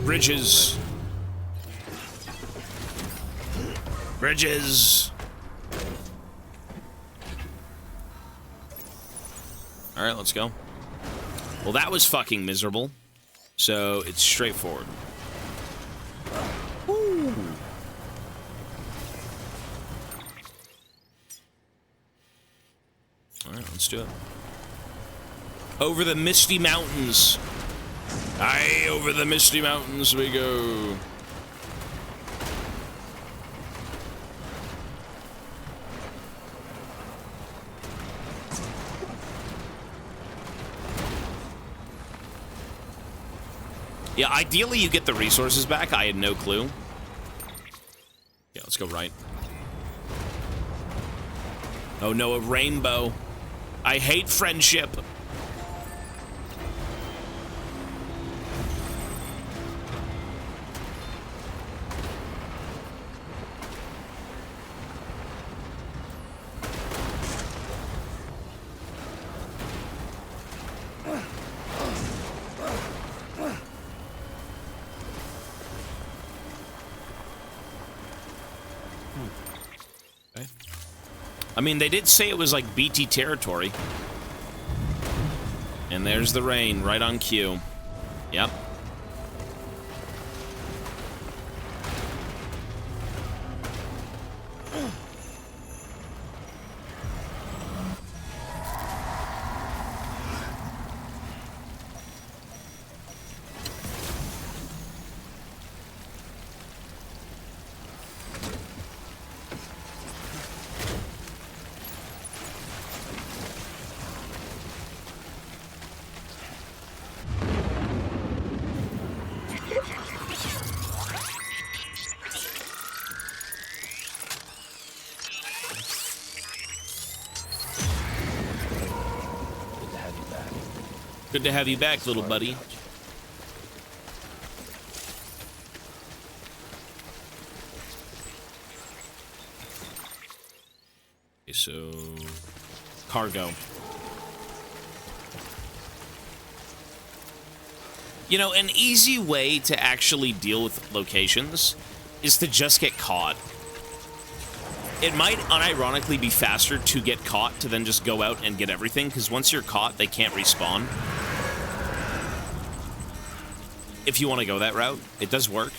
Bridges. Bridges. Alright, let's go. Well, that was fucking miserable. So, it's straightforward. Woo. Alright, let's do it. Over the misty mountains. Aye, over the misty mountains we go. Yeah, ideally you get the resources back. I had no clue. Yeah, let's go right. Oh no, a rainbow. I hate friendship. I mean, they did say it was like BT territory. And there's the rain, right on cue. Yep. Good to have you back, little buddy. so... Cargo. You know, an easy way to actually deal with locations is to just get caught. It might unironically be faster to get caught to then just go out and get everything, because once you're caught, they can't respawn. If you want to go that route, it does work.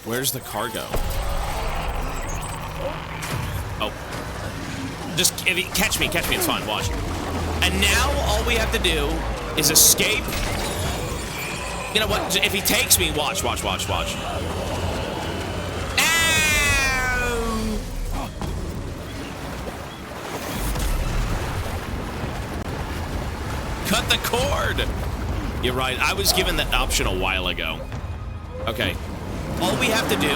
Where's the cargo? Oh. Just if you, catch me, it's fine, watch. And now all we have to do is escape. You know what, if he takes me, watch. Ow! Cut the cord! You're right, I was given that option a while ago. Okay. All we have to do...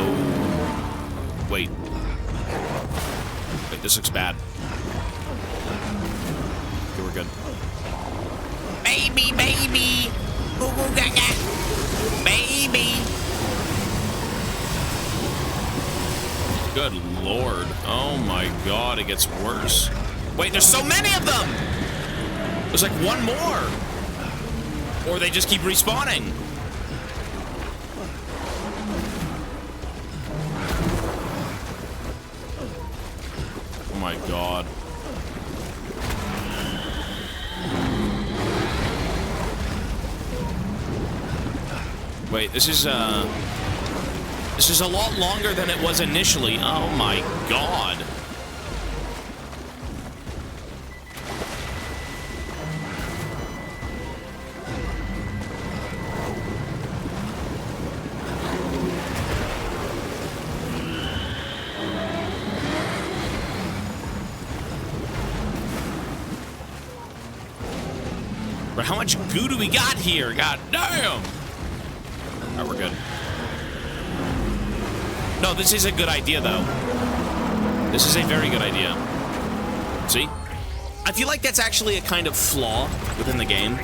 Oh. Wait, this looks bad. Okay, we're good. Baby! Ooh, gaga. Baby! Good lord. Oh my god, it gets worse. Wait, there's so many of them! There's like one more. Or they just keep respawning. Oh my god. Wait, this is a lot longer than it was initially. Oh my god. But how much goo do we got here? God damn! Alright, we're good. No, this is a good idea, though. This is a very good idea. See? I feel like that's actually a kind of flaw within the game.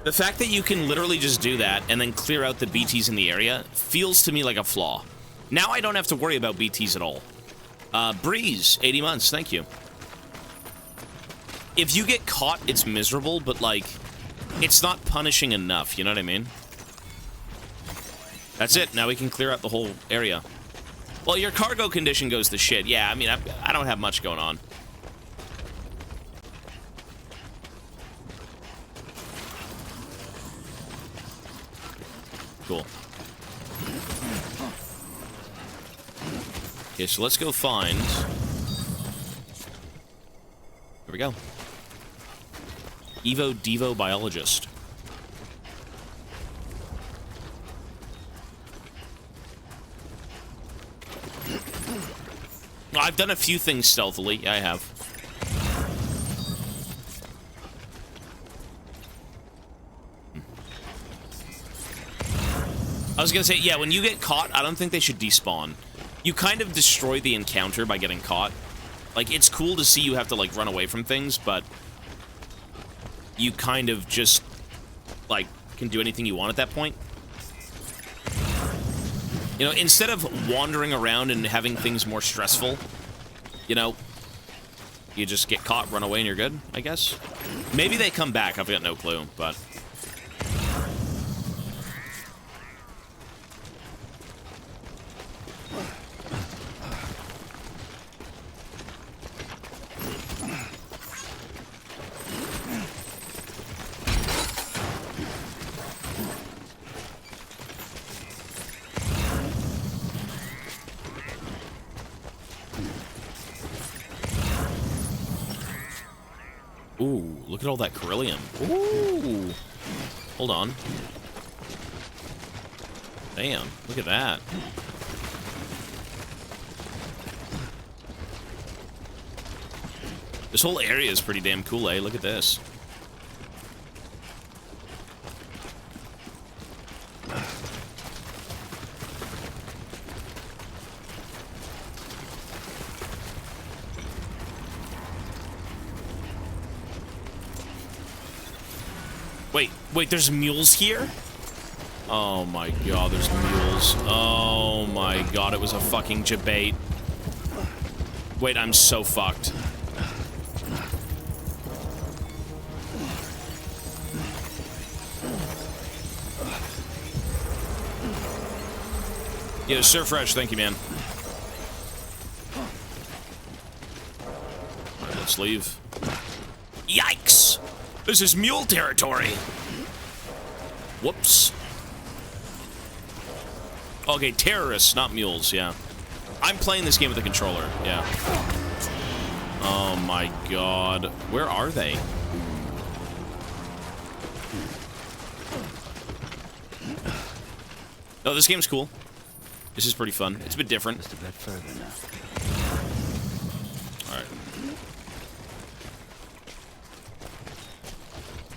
The fact that you can literally just do that and then clear out the BTs in the area feels to me like a flaw. Now I don't have to worry about BTs at all. Breeze, 80 months, thank you. If you get caught, it's miserable, but, like, it's not punishing enough, you know what I mean? That's it. Now we can clear out the whole area. Well, your cargo condition goes to shit. Yeah, I mean, I don't have much going on. Cool. Okay, so let's go find... Here we go. Evo Devo Biologist. I've done a few things stealthily. Yeah, I have. I was gonna say, yeah, when you get caught, I don't think they should despawn. You kind of destroy the encounter by getting caught. Like, it's cool to see you have to, like, run away from things, but you kind of just, like, can do anything you want at that point. You know, instead of wandering around and having things more stressful, you know, you just get caught, run away, and you're good, I guess. Maybe they come back, I've got no clue, but... Ooh, look at all that beryllium. Ooh. Hold on. Damn, look at that. This whole area is pretty damn cool, eh? Look at this. Wait, there's mules here? Oh my god, there's mules. Oh my god, it was a fucking debate. Wait, I'm so fucked. Yeah, Sir Fresh, thank you, man. Alright, let's leave. Yikes! This is mule territory! Whoops. Okay, terrorists, not mules, yeah. I'm playing this game with a controller, yeah. Oh my god. Where are they? Oh, this game's cool. This is pretty fun. It's a bit different. Just a bit further now. Alright.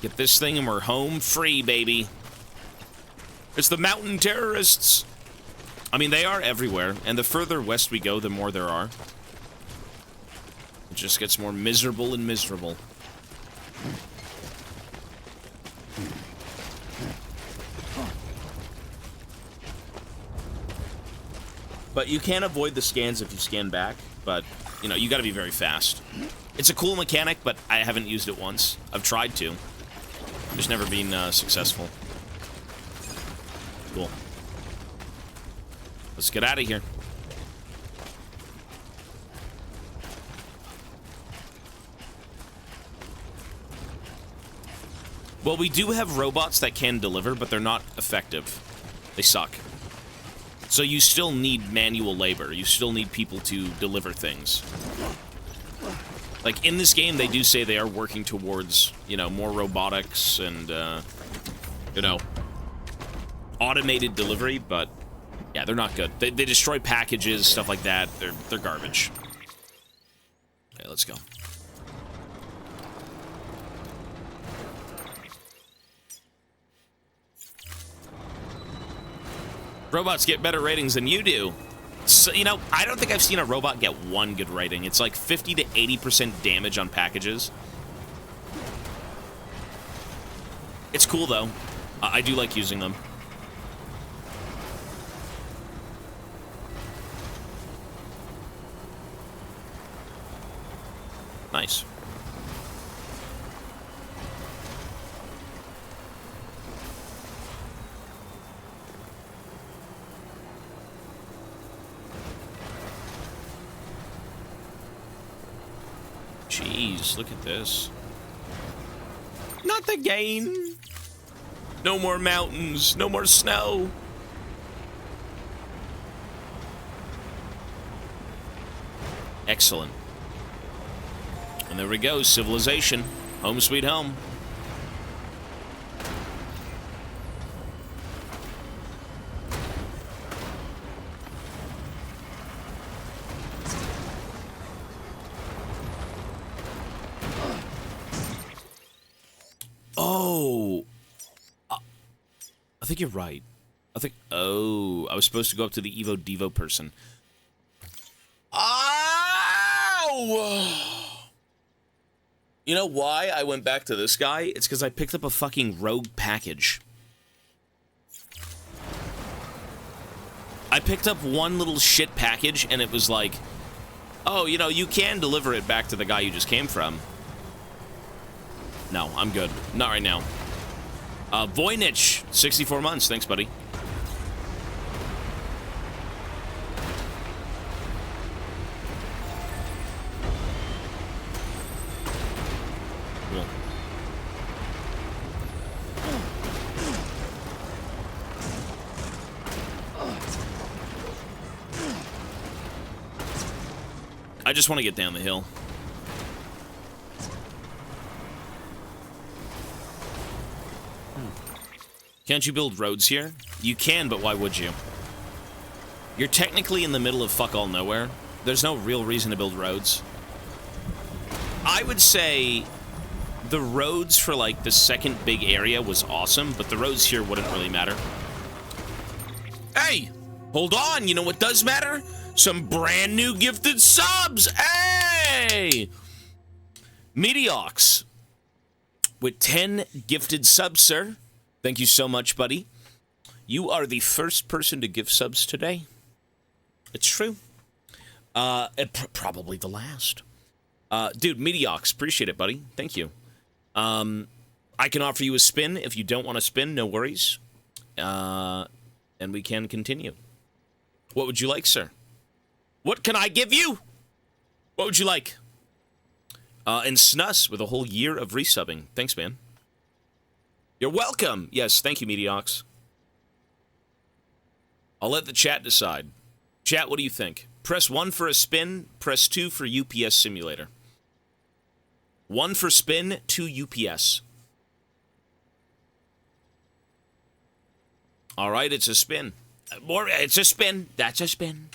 Get this thing and we're home free, baby. It's the mountain terrorists. I mean, they are everywhere, and the further west we go, the more there are. It just gets more miserable and miserable. But you can avoid the scans if you scan back, but, you know, you gotta be very fast. It's a cool mechanic, but I haven't used it once. I've tried to. Just never been successful. Cool. Let's get out of here. Well, we do have robots that can deliver, but they're not effective. They suck. So you still need manual labor. You still need people to deliver things. Like, in this game, they do say they are working towards, you know, more robotics and, you know, automated delivery, but, yeah, they're not good. They destroy packages, stuff like that. They're garbage. Okay, let's go. Robots get better ratings than you do. So, you know, I don't think I've seen a robot get one good rating. It's like 50 to 80% damage on packages. It's cool, though. I do like using them. Nice. Jeez, look at this. Not the gain. No more mountains. No more snow. Excellent. And there we go, civilization. Home sweet home. Oh. I think you're right. Oh, I was supposed to go up to the Evo Devo person. Ow! You know why I went back to this guy? It's because I picked up a fucking rogue package. I picked up one little shit package, and it was like, oh, you know, you can deliver it back to the guy you just came from. No, I'm good. Not right now. Voynich, 64 months. Thanks, buddy. Cool. I just want to get down the hill. Can't you build roads here? You can, but why would you? You're technically in the middle of fuck all nowhere. There's no real reason to build roads. I would say the roads for, like, the second big area was awesome, but the roads here wouldn't really matter. Hey! Hold on, you know what does matter? Some brand new gifted subs! Hey! Mediox with 10 gifted subs, sir. Thank you so much, buddy. You are the first person to give subs today. It's true. Probably the last. Dude, Mediox, appreciate it, buddy. Thank you. I can offer you a spin. If you don't want to spin, no worries. And we can continue. What would you like, sir? What can I give you? What would you like? And Snus with a whole year of resubbing. Thanks, man. You're welcome. Yes, thank you, Mediox. I'll let the chat decide. Chat, what do you think? Press 1 for a spin, press 2 for UPS simulator. 1 for spin, 2 UPS. All right, it's a spin. It's a spin. That's a spin.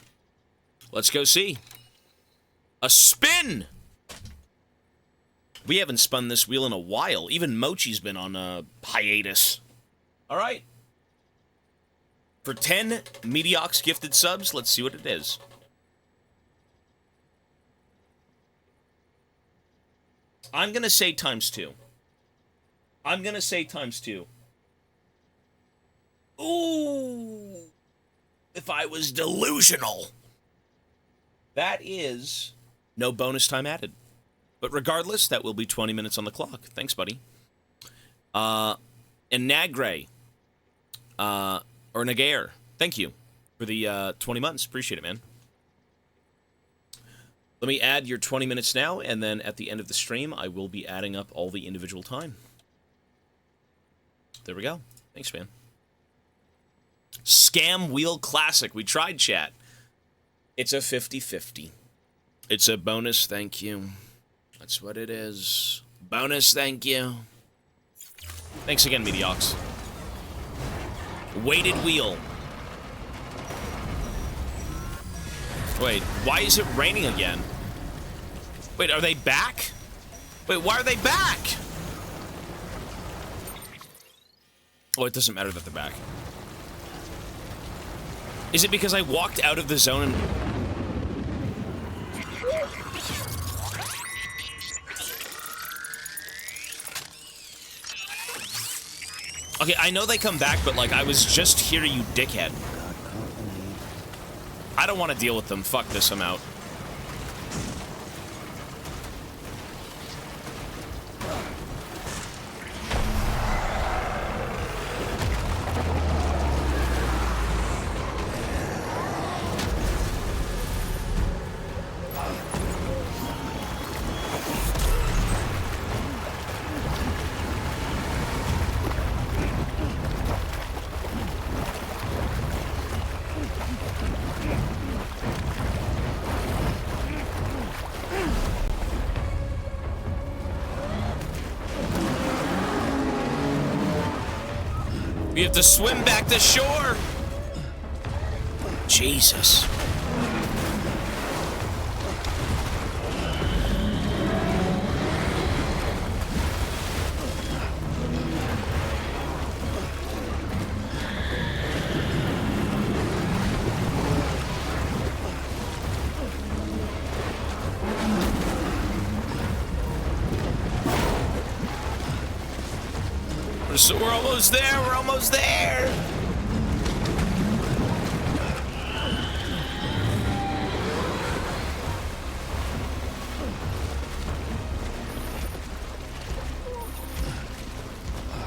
Let's go see. A spin! We haven't spun this wheel in a while. Even Mochi's been on a hiatus. All right. For 10 Mediox gifted subs, let's see what it is. I'm going to say ×2. I'm going to say ×2. Ooh. If I was delusional. That is no bonus time added. But regardless, that will be 20 minutes on the clock. Thanks, buddy. And Nagray. Or Nagair. Thank you for the 20 months. Appreciate it, man. Let me add your 20 minutes now, and then at the end of the stream, I will be adding up all the individual time. There we go. Thanks, man. Scam Wheel Classic. We tried, chat. It's a 50-50. It's a bonus thank you. That's what it is. Bonus thank you. Thanks again, Mediox. Weighted wheel. Wait, why is it raining again? Wait, are they back? Wait, why are they back? Oh, it doesn't matter that they're back. Is it because I walked out of the zone and... Okay, I know they come back, but, like, I was just here, you dickhead. I don't want to deal with them. Fuck this, I'm out. We have to swim back to shore. Jesus. So we're almost there, we're almost there!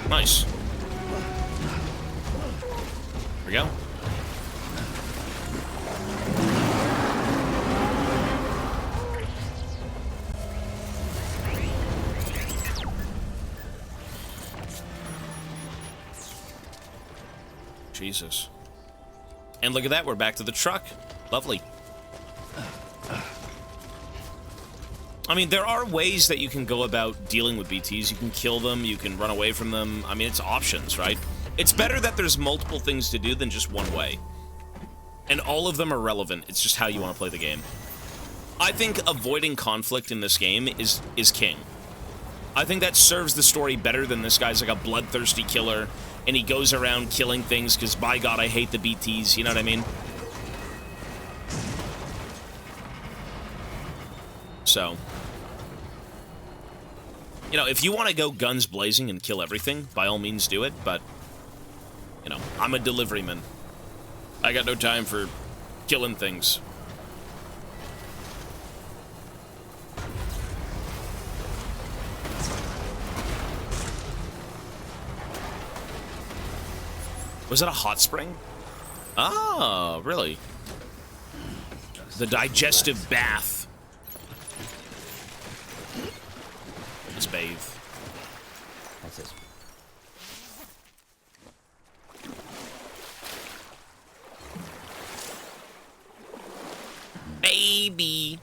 Nice. Here we go. Jesus. And look at that, we're back to the truck. Lovely. I mean, there are ways that you can go about dealing with BTs. You can kill them, you can run away from them. I mean, it's options, right? It's better that there's multiple things to do than just one way. And all of them are relevant. It's just how you want to play the game. I think avoiding conflict in this game is king. I think that serves the story better than this guy's like a bloodthirsty killer, and he goes around killing things because, by God, I hate the BTs, you know what I mean? So, you know, if you want to go guns blazing and kill everything, by all means do it, but, you know, I'm a deliveryman. I got no time for killing things. Was it a hot spring? Ah, really? The digestive bath. Let's bathe. That's it. Baby.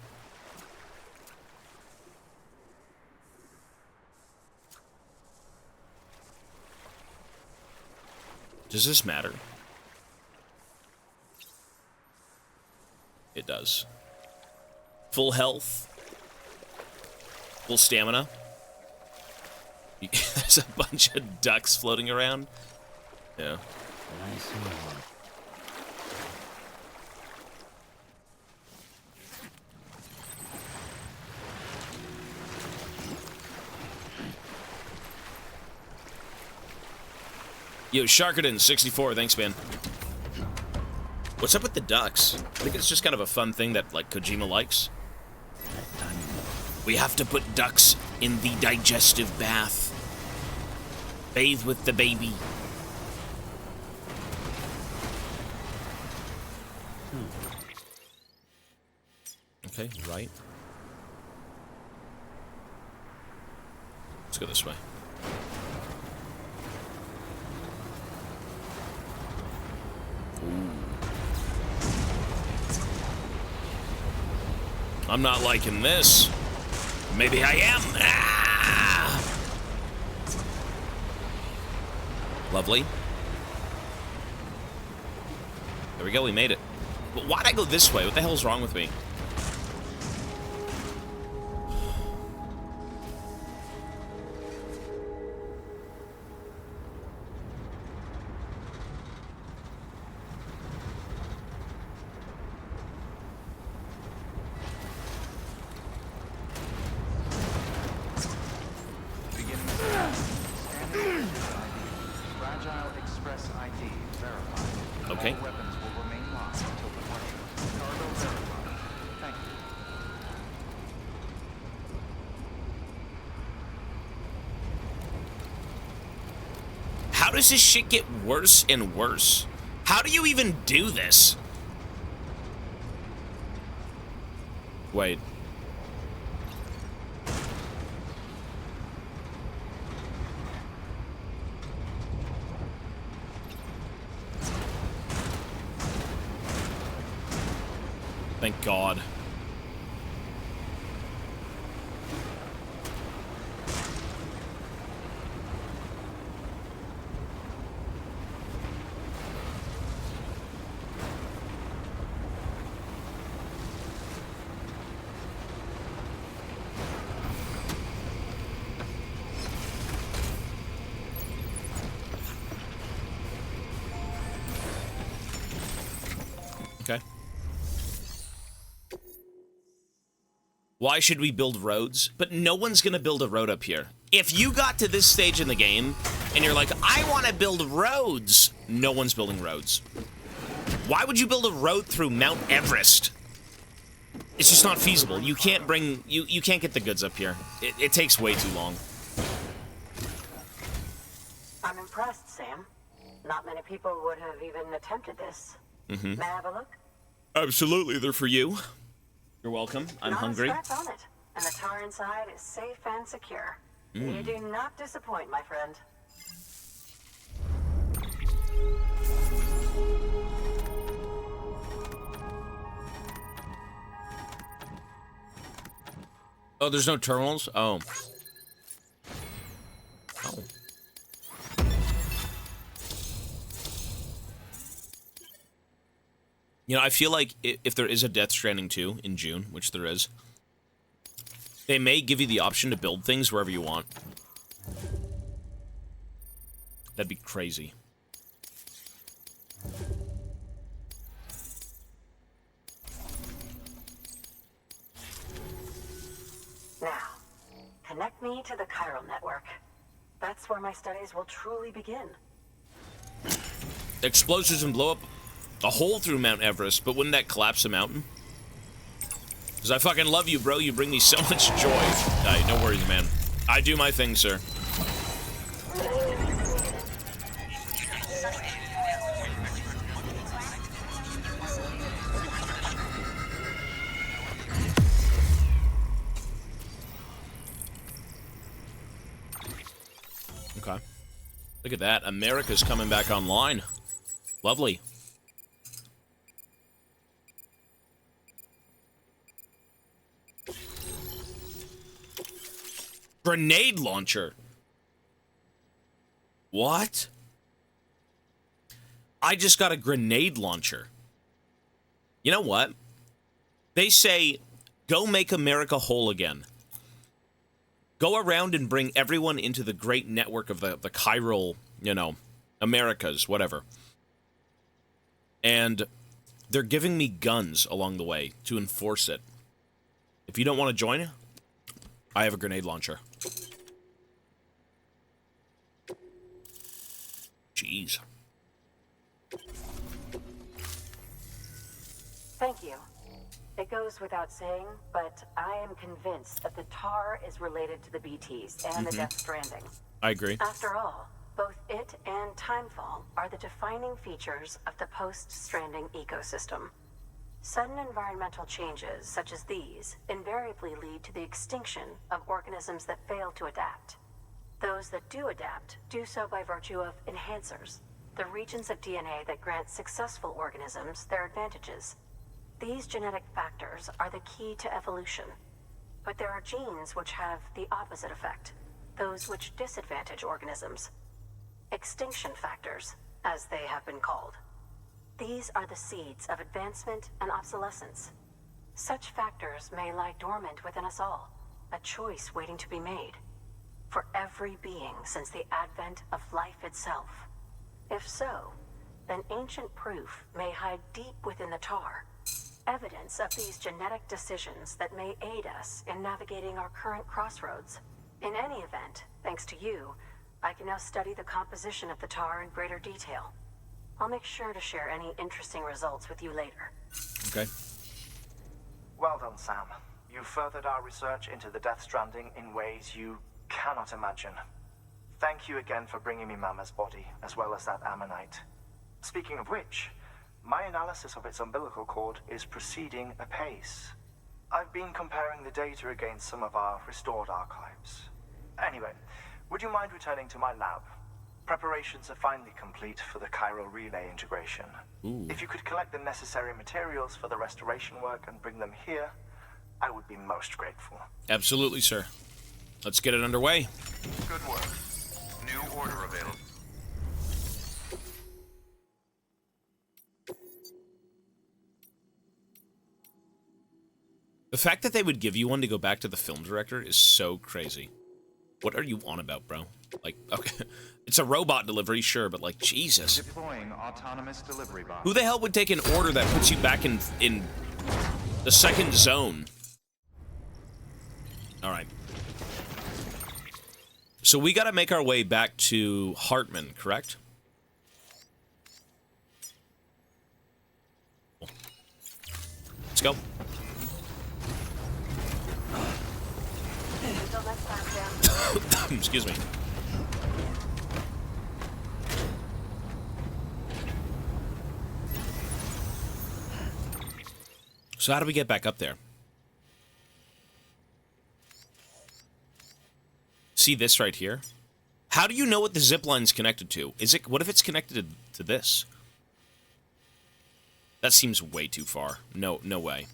Does this matter? It does. Full health. Full stamina. There's a bunch of ducks floating around. Yeah. Nice one. Yo, Sharkadin64, thanks, man. What's up with the ducks? I think it's just kind of a fun thing that, like, Kojima likes. We have to put ducks in the digestive bath. Bathe with the baby. Okay, right. Let's go this way. I'm not liking this. Maybe I am. Ah! Lovely. There we go, we made it. But why'd I go this way? What the hell's wrong with me? Okay. All weapons will remain locked until departure. Cargo verified. Thank you. How does this shit get worse and worse? How do you even do this? Wait. Thank God. Okay. Why should we build roads? But no one's gonna build a road up here. If you got to this stage in the game, and you're like, I want to build roads, no one's building roads. Why would you build a road through Mount Everest? It's just not feasible. You can't bring, you can't get the goods up here. It takes way too long. I'm impressed, Sam. Not many people would have even attempted this. Mm-hmm. May I have a look? Absolutely, they're for you. You're welcome. I'm hungry. Not a scratch on it, and the tar inside is safe and secure. You do not disappoint, my friend. Oh, there's no terminals? Oh. Oh. You know, I feel like if there is a Death Stranding 2 in June, which there is, they may give you the option to build things wherever you want. That'd be crazy. Now, connect me to the chiral network. That's where my studies will truly begin. Explosives and blow up a hole through Mount Everest, but wouldn't that collapse the mountain? Because I fucking love you, bro. You bring me so much joy. No worries, man. I do my thing, sir. Okay. Look at that. America's coming back online. Lovely. Grenade launcher. What? I just got a grenade launcher. You know what? They say, go make America whole again. Go around and bring everyone into the great network of the chiral, you know, Americas, whatever. And they're giving me guns along the way to enforce it. If you don't want to join, I have a grenade launcher. Jeez. Thank you. It goes without saying, but I am convinced that the tar is related to the BTs and the Death Stranding. I agree. After all, both it and Timefall are the defining features of the post-Stranding ecosystem. Sudden environmental changes such as these invariably lead to the extinction of organisms that fail to adapt. Those that do adapt do so by virtue of enhancers, the regions of DNA that grant successful organisms their advantages. These genetic factors are the key to evolution. But there are genes which have the opposite effect, those which disadvantage organisms. Extinction factors, as they have been called. These are the seeds of advancement and obsolescence. Such factors may lie dormant within us all, a choice waiting to be made. For every being since the advent of life itself. If so, then ancient proof may hide deep within the tar. Evidence of these genetic decisions that may aid us in navigating our current crossroads. In any event, thanks to you, I can now study the composition of the tar in greater detail. I'll make sure to share any interesting results with you later. Okay. Well done, Sam. You furthered our research into the Death Stranding in ways you cannot imagine. Thank you again for bringing me Mama's body, as well as that ammonite. Speaking of which, my analysis of its umbilical cord is proceeding apace. I've been comparing the data against some of our restored archives. Anyway, would you mind returning to my lab? Preparations are finally complete for the chiral relay integration. Ooh. If you could collect the necessary materials for the restoration work and bring them here, I would be most grateful. Absolutely, sir. Let's get it underway. Good work. New order available. The fact that they would give you one to go back to the film director is so crazy. What are you on about, bro? Like, okay, it's a robot delivery, sure, but like, Jesus. Deploying autonomous delivery bot. Who the hell would take an order that puts you back in the second zone? All right. So we got to make our way back to Hartman, correct? Let's go. Until next time, Sam. Excuse me. So how do we get back up there? See this right here? How do you know what the zip line's connected to? Is it? What if it's connected to this? That seems way too far. No way.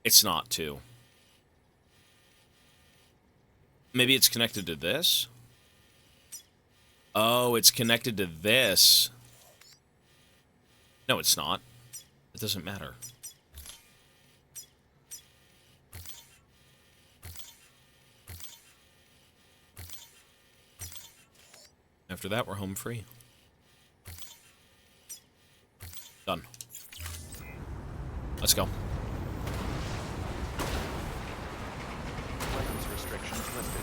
It's not, too. Maybe it's connected to this? Oh, it's connected to this. No, it's not. It doesn't matter. After that, we're home free. Done. Let's go. Weapons restrictions lifted.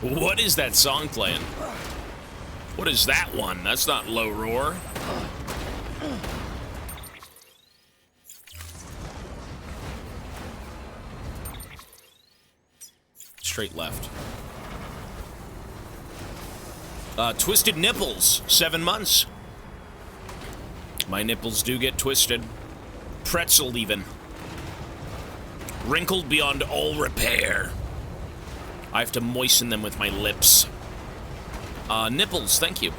What is that song playing? What is that one? That's not Low Roar. Straight left. Twisted nipples. 7 months. My nipples do get twisted. Pretzel even. Wrinkled beyond all repair. I have to moisten them with my lips. Nipples, thank you.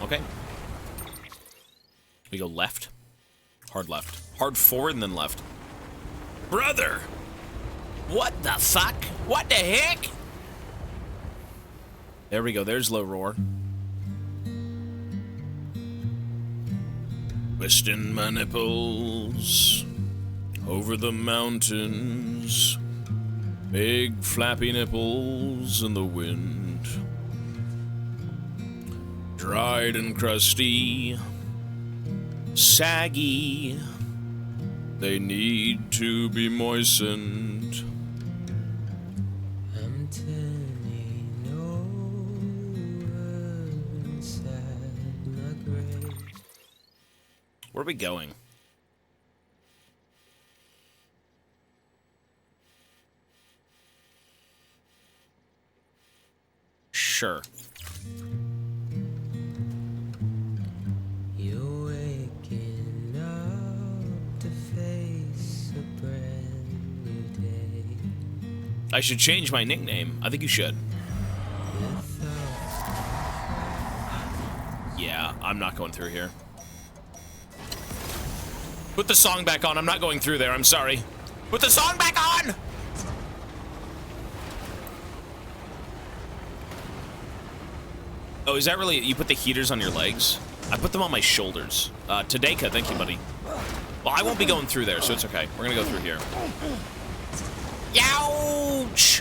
Okay. We go left. Hard left. Hard forward and then left. Brother! What the fuck? What the heck? There we go. There's Low Roar. Twisting my nipples over the mountains. Big flappy nipples in the wind. Dried and crusty. Saggy. They need to be moistened. I'm turning over inside my grave. Where are we going? Sure. You're waking up to face a brand new day. I should change my nickname. I think you should. Yeah, I'm not going through here. Put the song back on. I'm not going through there. I'm sorry. Put the song back on! Oh, is that really... You put the heaters on your legs? I put them on my shoulders. Tadeka, thank you, buddy. Well, I won't be going through there, so it's okay. We're gonna go through here. Youch!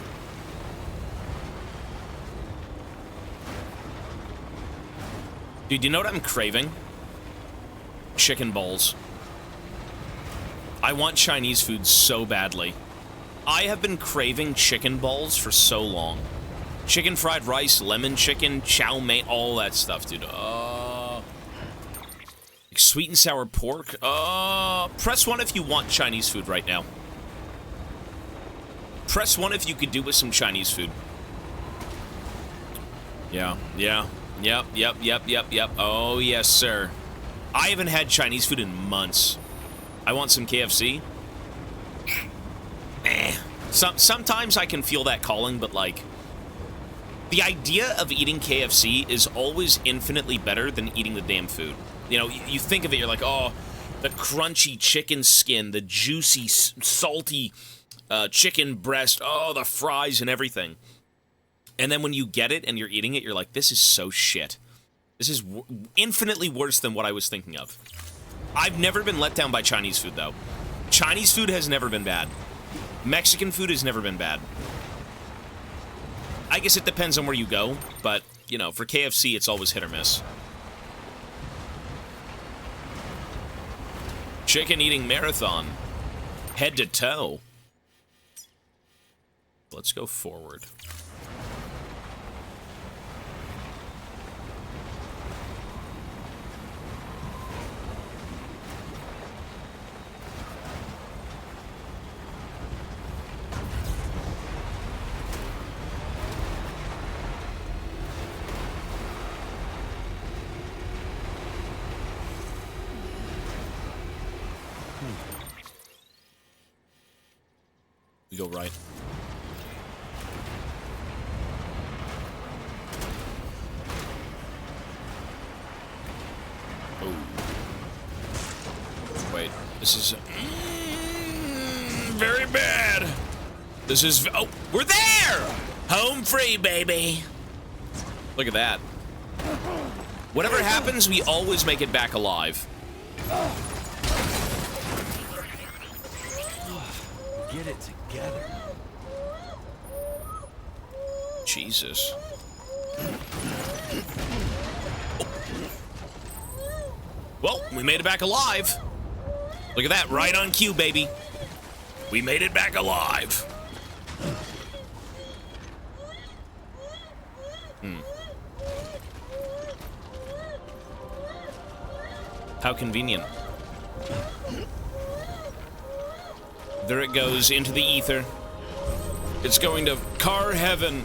Dude, you know what I'm craving? Chicken balls. I want Chinese food so badly. I have been craving chicken balls for so long. Chicken fried rice, lemon chicken, chow mein, all that stuff, dude. Sweet and sour pork. Press 1 if you want Chinese food right now. Press 1 if you could do with some Chinese food. Yeah. Yep. Oh, yes, sir. I haven't had Chinese food in months. I want some KFC. Sometimes I can feel that calling, but like... The idea of eating KFC is always infinitely better than eating the damn food. You know, you think of it, you're like, oh, the crunchy chicken skin, the juicy, salty chicken breast, oh, the fries and everything. And then when you get it and you're eating it, you're like, this is so shit. This is infinitely worse than what I was thinking of. I've never been let down by Chinese food, though. Chinese food has never been bad. Mexican food has never been bad. I guess it depends on where you go, but, you know, for KFC, it's always hit or miss. Chicken eating marathon. Head to toe. Let's go forward. We go right. Oh. Wait. This is very bad. This is... Oh, we're there! Home free, baby. Look at that. Whatever happens, we always make it back alive. Get it together. Jesus. Well, we made it back alive. Look at that, right on cue, baby. We made it back alive. How convenient. There it goes into the ether. It's going to car heaven.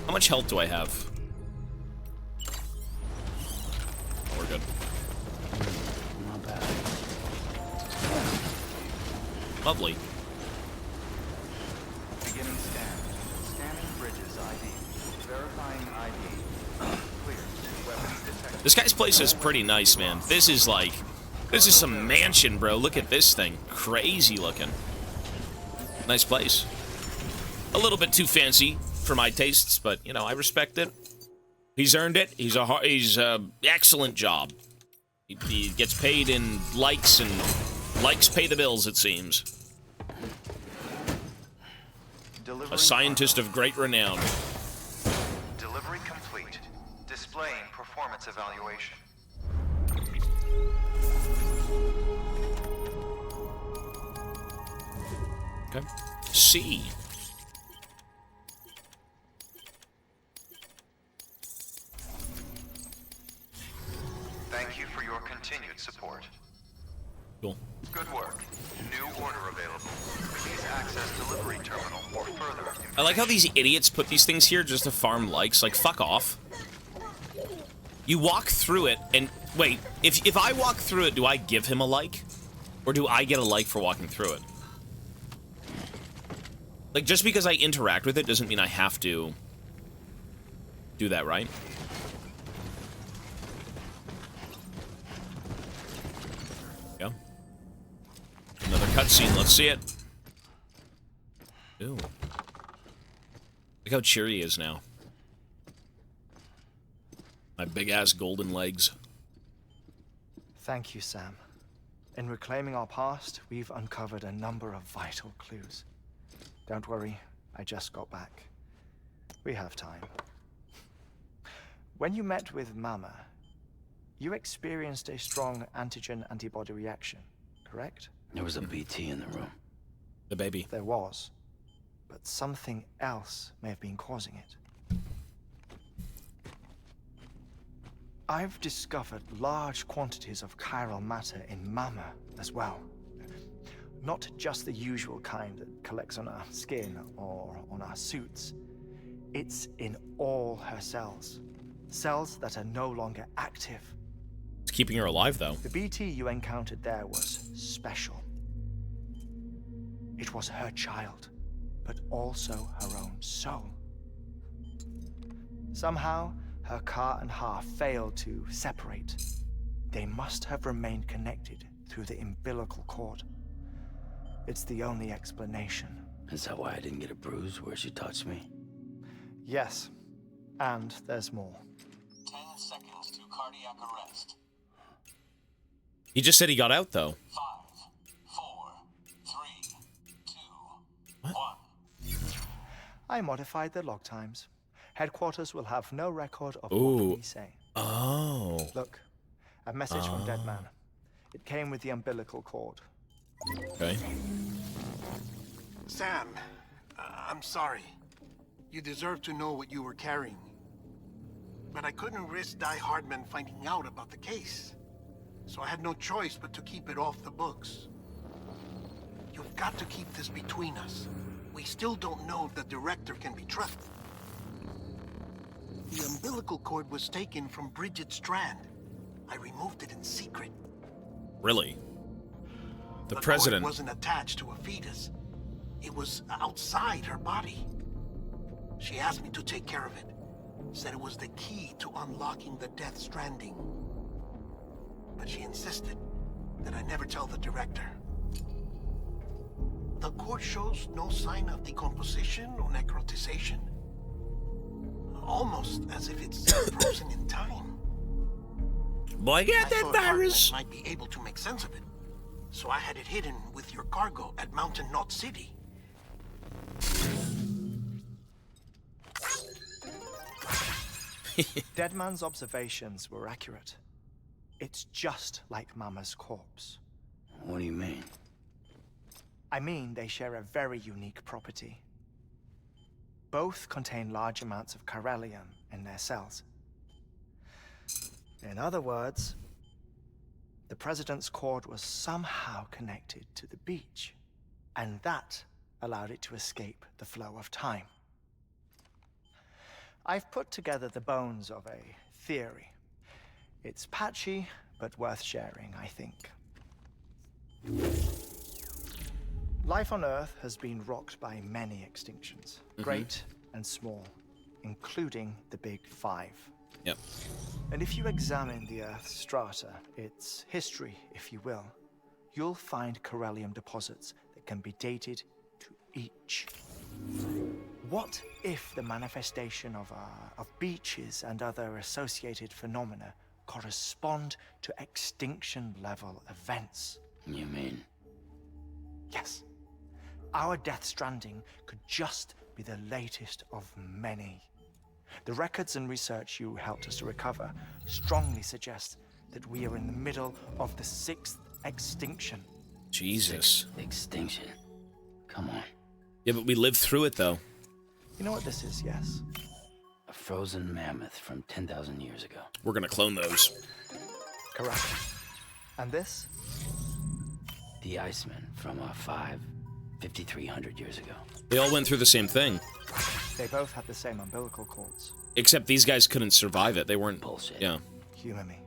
How much health do I have? Oh, we're good. Not bad. Lovely. Beginning scan. Scanning bridges ID. Verifying ID. Clear. Weapons detected. This guy's place is pretty nice, man. This is like... This is some mansion, bro. Look at this thing. Crazy looking. Nice place. A little bit too fancy for my tastes, but, you know, I respect it. He's earned it. He's excellent job. He gets paid in likes, and likes pay the bills, it seems. A scientist of great renown. Delivery complete. Displaying performance evaluation. Okay. C. Thank you for your continued support. Cool. Good work. New order available. Please access delivery terminal for further information. I like how these idiots put these things here just to farm likes. Like, fuck off. You walk through it, and... Wait, if I walk through it, do I give him a like? Or do I get a like for walking through it? Like, just because I interact with it doesn't mean I have to do that, right? Yeah. Another cutscene. Let's see it. Ooh. Look how cheery he is now. My big-ass golden legs. Thank you, Sam. In reclaiming our past, we've uncovered a number of vital clues. Don't worry, I just got back. We have time. When you met with Mama, you experienced a strong antigen-antibody reaction, correct? There was a BT in the room. The baby. There was. But something else may have been causing it. I've discovered large quantities of chiral matter in Mama as well. Not just the usual kind that collects on our skin or on our suits. It's in all her cells. Cells that are no longer active. It's keeping her alive, though. The BT you encountered there was special. It was her child, but also her own soul. Somehow, her Ka and Ha failed to separate. They must have remained connected through the umbilical cord. It's the only explanation. Is that why I didn't get a bruise where she touched me? Yes, and there's more. 10 seconds to cardiac arrest. He just said he got out, though. 5, 4, 3, 2, What? 1. I modified the log times. Headquarters will have no record of Ooh. what we say. Oh. Look, a message from Dead Man. It came with the umbilical cord. Okay. Sam, I'm sorry. You deserve to know what you were carrying. But I couldn't risk Die Hardman finding out about the case. So I had no choice but to keep it off the books. You've got to keep this between us. We still don't know if the director can be trusted. The umbilical cord was taken from Bridget Strand. I removed it in secret. Really? The cord president. wasn't attached to a fetus. It was outside her body. She asked me to take care of it. Said it was the key to unlocking the Death Stranding. But she insisted that I never tell the director. The core shows no sign of decomposition or necrotization. Almost as if it's frozen in time. Boy, get I that thought virus. Hartman might be able to make sense of it. So I had it hidden with your cargo at Mountain Knot City. Deadman's observations were accurate. It's just like Mama's corpse. What do you mean? I mean, they share a very unique property. Both contain large amounts of chiralium in their cells. In other words, the President's cord was somehow connected to the beach, and that allowed it to escape the flow of time. I've put together the bones of a theory. It's patchy, but worth sharing, I think. Life on Earth has been rocked by many extinctions, great and small, including the Big Five. Yep. And if you examine the Earth's strata, its history, if you will, you'll find chiralium deposits that can be dated to each. What if the manifestation of beaches and other associated phenomena correspond to extinction-level events? You mean? Yes. Our Death Stranding could just be the latest of many. The records and research you helped us to recover strongly suggest that we are in the middle of the 6th extinction. Jesus. Extinction? Come on. Yeah, but we lived through it, though. You know what this is, yes? A frozen mammoth from 10,000 years ago. We're gonna clone those. Correct. And this? The Iceman from 5,300 years ago. They all went through the same thing. They both had the same umbilical cords. Except these guys couldn't survive it. They weren't... Bullshit. Yeah. Humor me.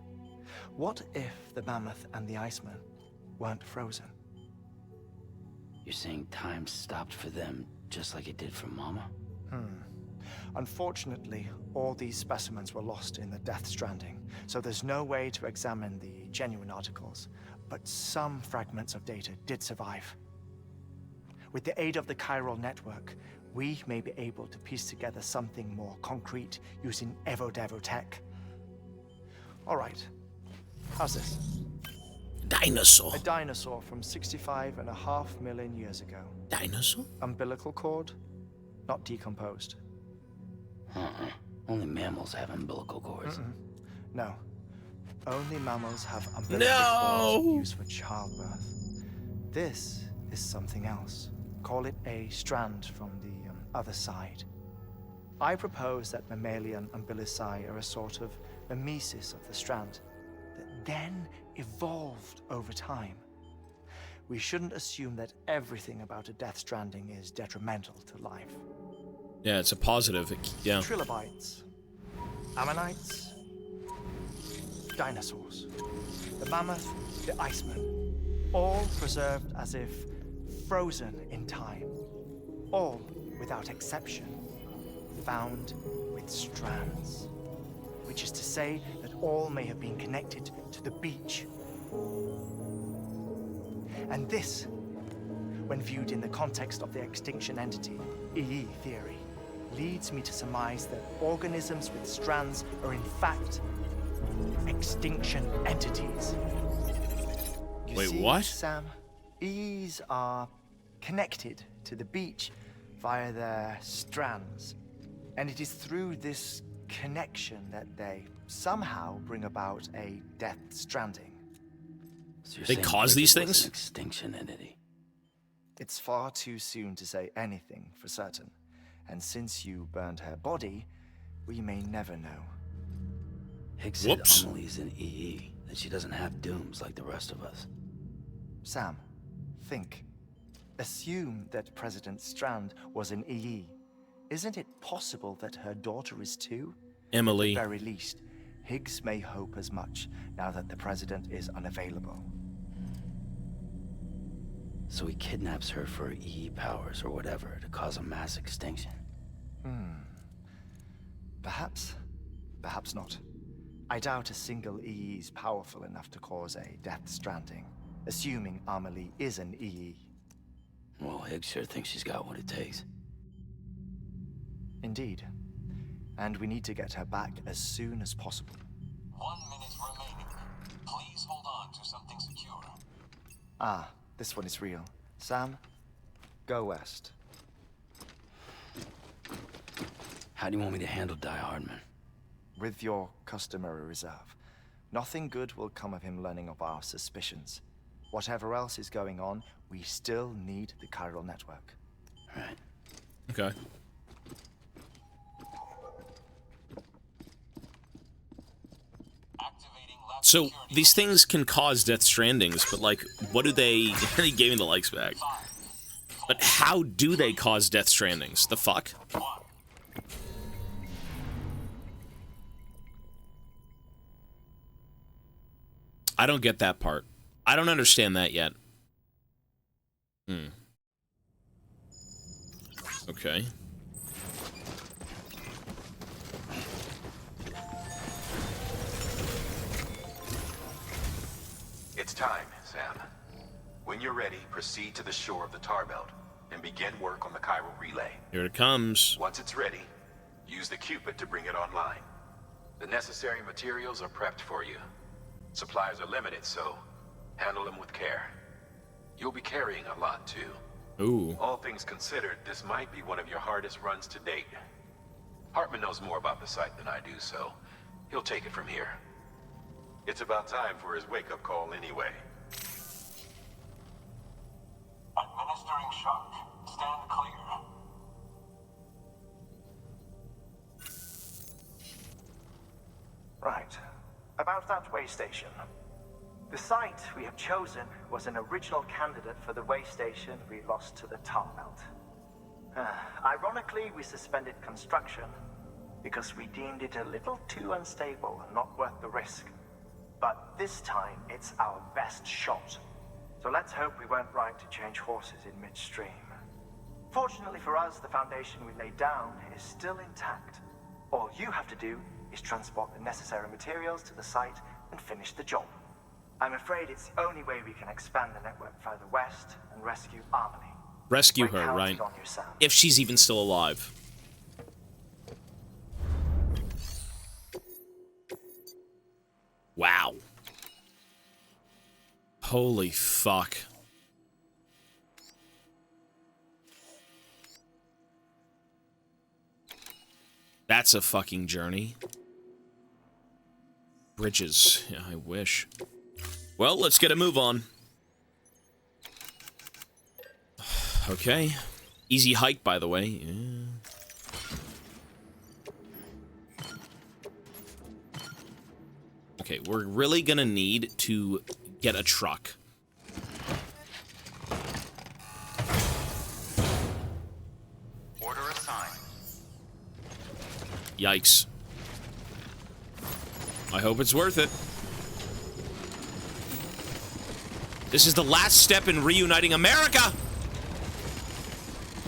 What if the mammoth and the Iceman weren't frozen? You're saying time stopped for them just like it did for Mama? Unfortunately, all these specimens were lost in the Death Stranding, so there's no way to examine the genuine articles, but some fragments of data did survive. With the aid of the chiral network, we may be able to piece together something more concrete using Evo-Devo tech. All right, how's this? Dinosaur. A dinosaur from 65.5 million years ago. Dinosaur? Umbilical cord, not decomposed. Only mammals have umbilical cords. No. Only mammals have umbilical cords used for childbirth. This is something else. Call it a strand from the other side. I propose that mammalian umbilici are a sort of mimesis of the strand that then evolved over time. We shouldn't assume that everything about a Death Stranding is detrimental to life. Yeah, it's a positive. Yeah. Trilobites, ammonites, dinosaurs, the mammoth, the Iceman, all preserved as if frozen in time, all, without exception, found with strands, which is to say that all may have been connected to the beach. And this, when viewed in the context of the extinction entity, EE theory, leads me to surmise that organisms with strands are in fact extinction entities. You Wait, see, what? Sam, EEs are connected to the beach via their strands, and it is through this connection that they somehow bring about a Death Stranding. So you're They saying cause these Bridget was things? an extinction entity. It's far too soon to say anything for certain, and since you burned her body, we may never know. Higgs said Amelie's an EE, that she doesn't have dooms like the rest of us. Sam, think. Assume that President Strand was an EE. Isn't it possible that her daughter is too? Emily. At the very least, Higgs may hope as much now that the President is unavailable. So he kidnaps her for EE powers or whatever to cause a mass extinction. Perhaps. Perhaps not. I doubt a single EE is powerful enough to cause a death stranding, assuming Amelie is an EE. Well, Higgs sure thinks she's got what it takes. Indeed. And we need to get her back as soon as possible. 1 minute remaining. Please hold on to something secure. Ah, this one is real. Sam, go west. How do you want me to handle Die Hardman? With your customary reserve. Nothing good will come of him learning of our suspicions. Whatever else is going on, we still need the chiral network. Right. Okay. So these things can cause death strandings, but like, what do they? They gave me the likes back. But how do they cause death strandings? The fuck? I don't get that part. I don't understand that yet. Okay. It's time, Sam. When you're ready, proceed to the shore of the tar belt and begin work on the chiral relay. Here it comes. Once it's ready, use the Cupid to bring it online. The necessary materials are prepped for you. Supplies are limited, so handle them with care. You'll be carrying a lot, too. Ooh. All things considered, this might be one of your hardest runs to date. Hartman knows more about the site than I do, so he'll take it from here. It's about time for his wake-up call anyway. Administering shock. Stand clear. Right. About that way station. The site we have chosen was an original candidate for the way station we lost to the tar belt. Ironically, we suspended construction because we deemed it a little too unstable and not worth the risk. But this time, it's our best shot. So let's hope we weren't right to change horses in midstream. Fortunately for us, the foundation we laid down is still intact. All you have to do is transport the necessary materials to the site and finish the job. I'm afraid it's the only way we can expand the network further west and rescue Amelie. Rescue We're her, counting right? on you, Sam. If she's even still alive. Wow. Holy fuck. That's a fucking journey. Bridges. Yeah, I wish. Well, let's get a move on. Okay. Easy hike, by the way. Yeah. Okay, we're really gonna need to get a truck. Order assigned. Yikes. I hope it's worth it. This is the last step in reuniting America!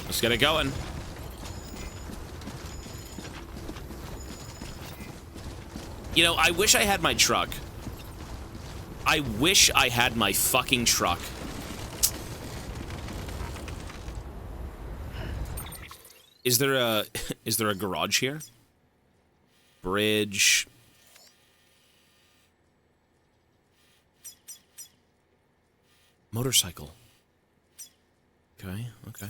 Let's get it going. You know, I wish I had my truck. I wish I had my fucking truck. Is there a garage here? Bridge. Motorcycle. Okay, okay.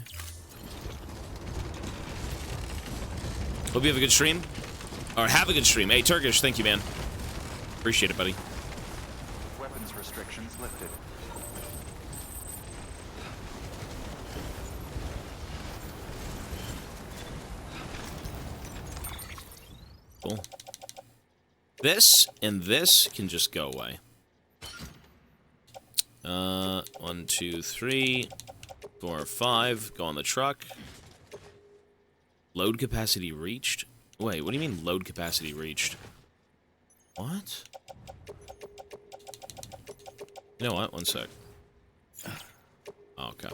Hope you have a good stream. Or have a good stream. Hey, Turkish, thank you, man. Appreciate it, buddy. Weapons restrictions lifted. Cool. This and this can just go away. 1, 2, 3, 4, 5. Go on the truck. Load capacity reached? Wait, what do you mean load capacity reached? What? You know what? One sec. Oh, okay.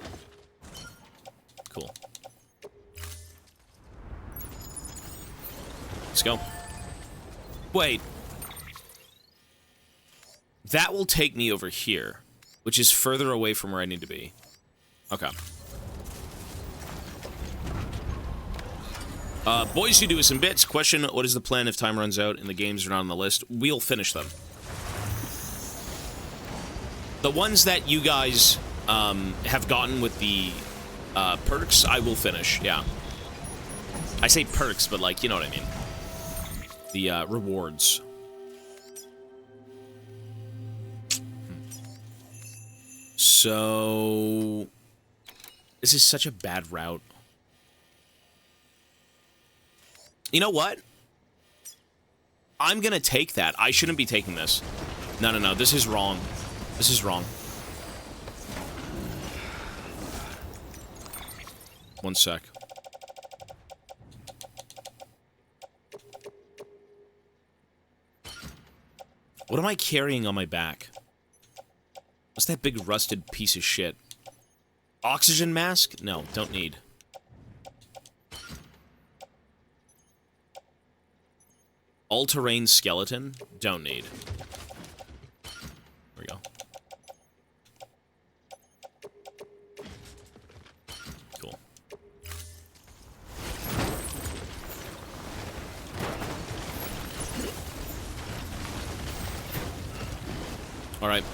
Cool. Let's go. Wait. That will take me over here, which is further away from where I need to be. Okay. Boys who do us in bits, question, what is the plan if time runs out and the games are not on the list? We'll finish them. The ones that you guys have gotten with the perks, I will finish, yeah. I say perks, but like, you know what I mean. The rewards. So... This is such a bad route. You know what? I'm gonna take that. I shouldn't be taking this. No, no, no. This is wrong. This is wrong. One sec. What am I carrying on my back? What's that big rusted piece of shit? Oxygen mask? No, don't need. All-terrain skeleton? Don't need. There we go. Cool. All right.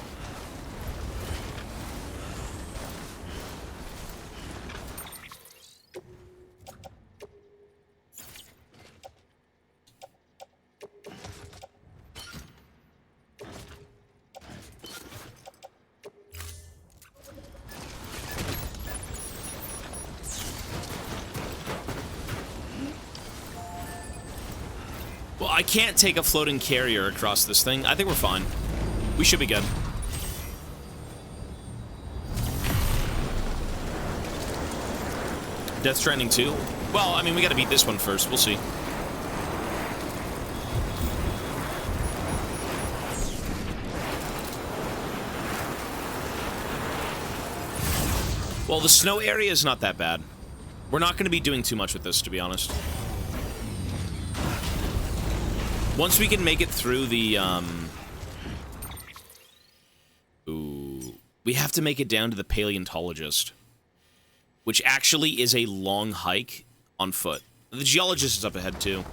Well, I can't take a floating carrier across this thing. I think we're fine. We should be good. Death Stranding 2? Well, I mean, we gotta beat this one first. We'll see. Well, the snow area is not that bad. We're not gonna be doing too much with this, to be honest. Once we can make it through the, Ooh. We have to make it down to the paleontologist. Which actually is a long hike on foot. The geologist is up ahead, too.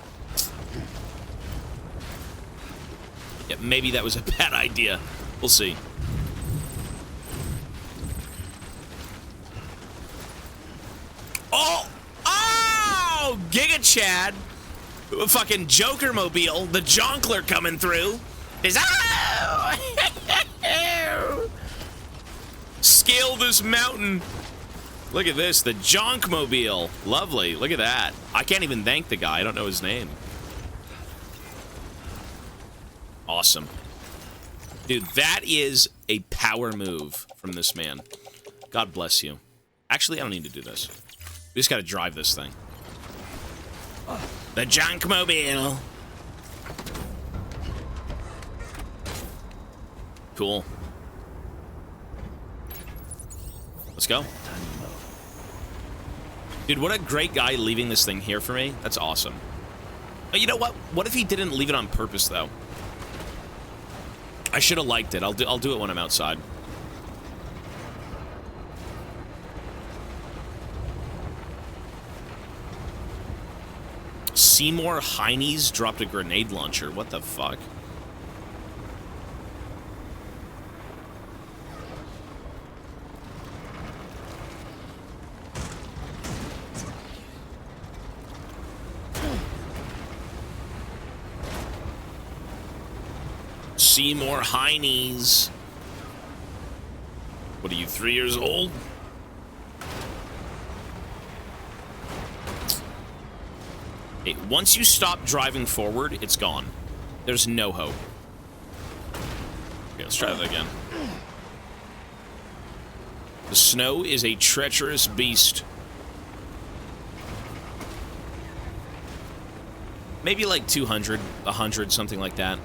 Yeah, maybe that was a bad idea. We'll see. Oh! Oh! Giga Chad! Fucking Joker Mobile, the Jonkler coming through. Is scale this mountain. Look at this, the Jonk Mobile. Lovely. Look at that. I can't even thank the guy. I don't know his name. Awesome. Dude, that is a power move from this man. God bless you. Actually, I don't need to do this. We just gotta drive this thing. The Junk Mobile. Cool. Let's go. Dude, what a great guy leaving this thing here for me. That's awesome. But you know what? What if he didn't leave it on purpose, though? I should have liked it. I'll do it when I'm outside. Seymour Heinies dropped a grenade launcher. What the fuck? Seymour Heinies. What are you, 3 years old? Hey, once you stop driving forward, it's gone. There's no hope. Okay, let's try that again. The snow is a treacherous beast. Maybe like 200, 100, something like that.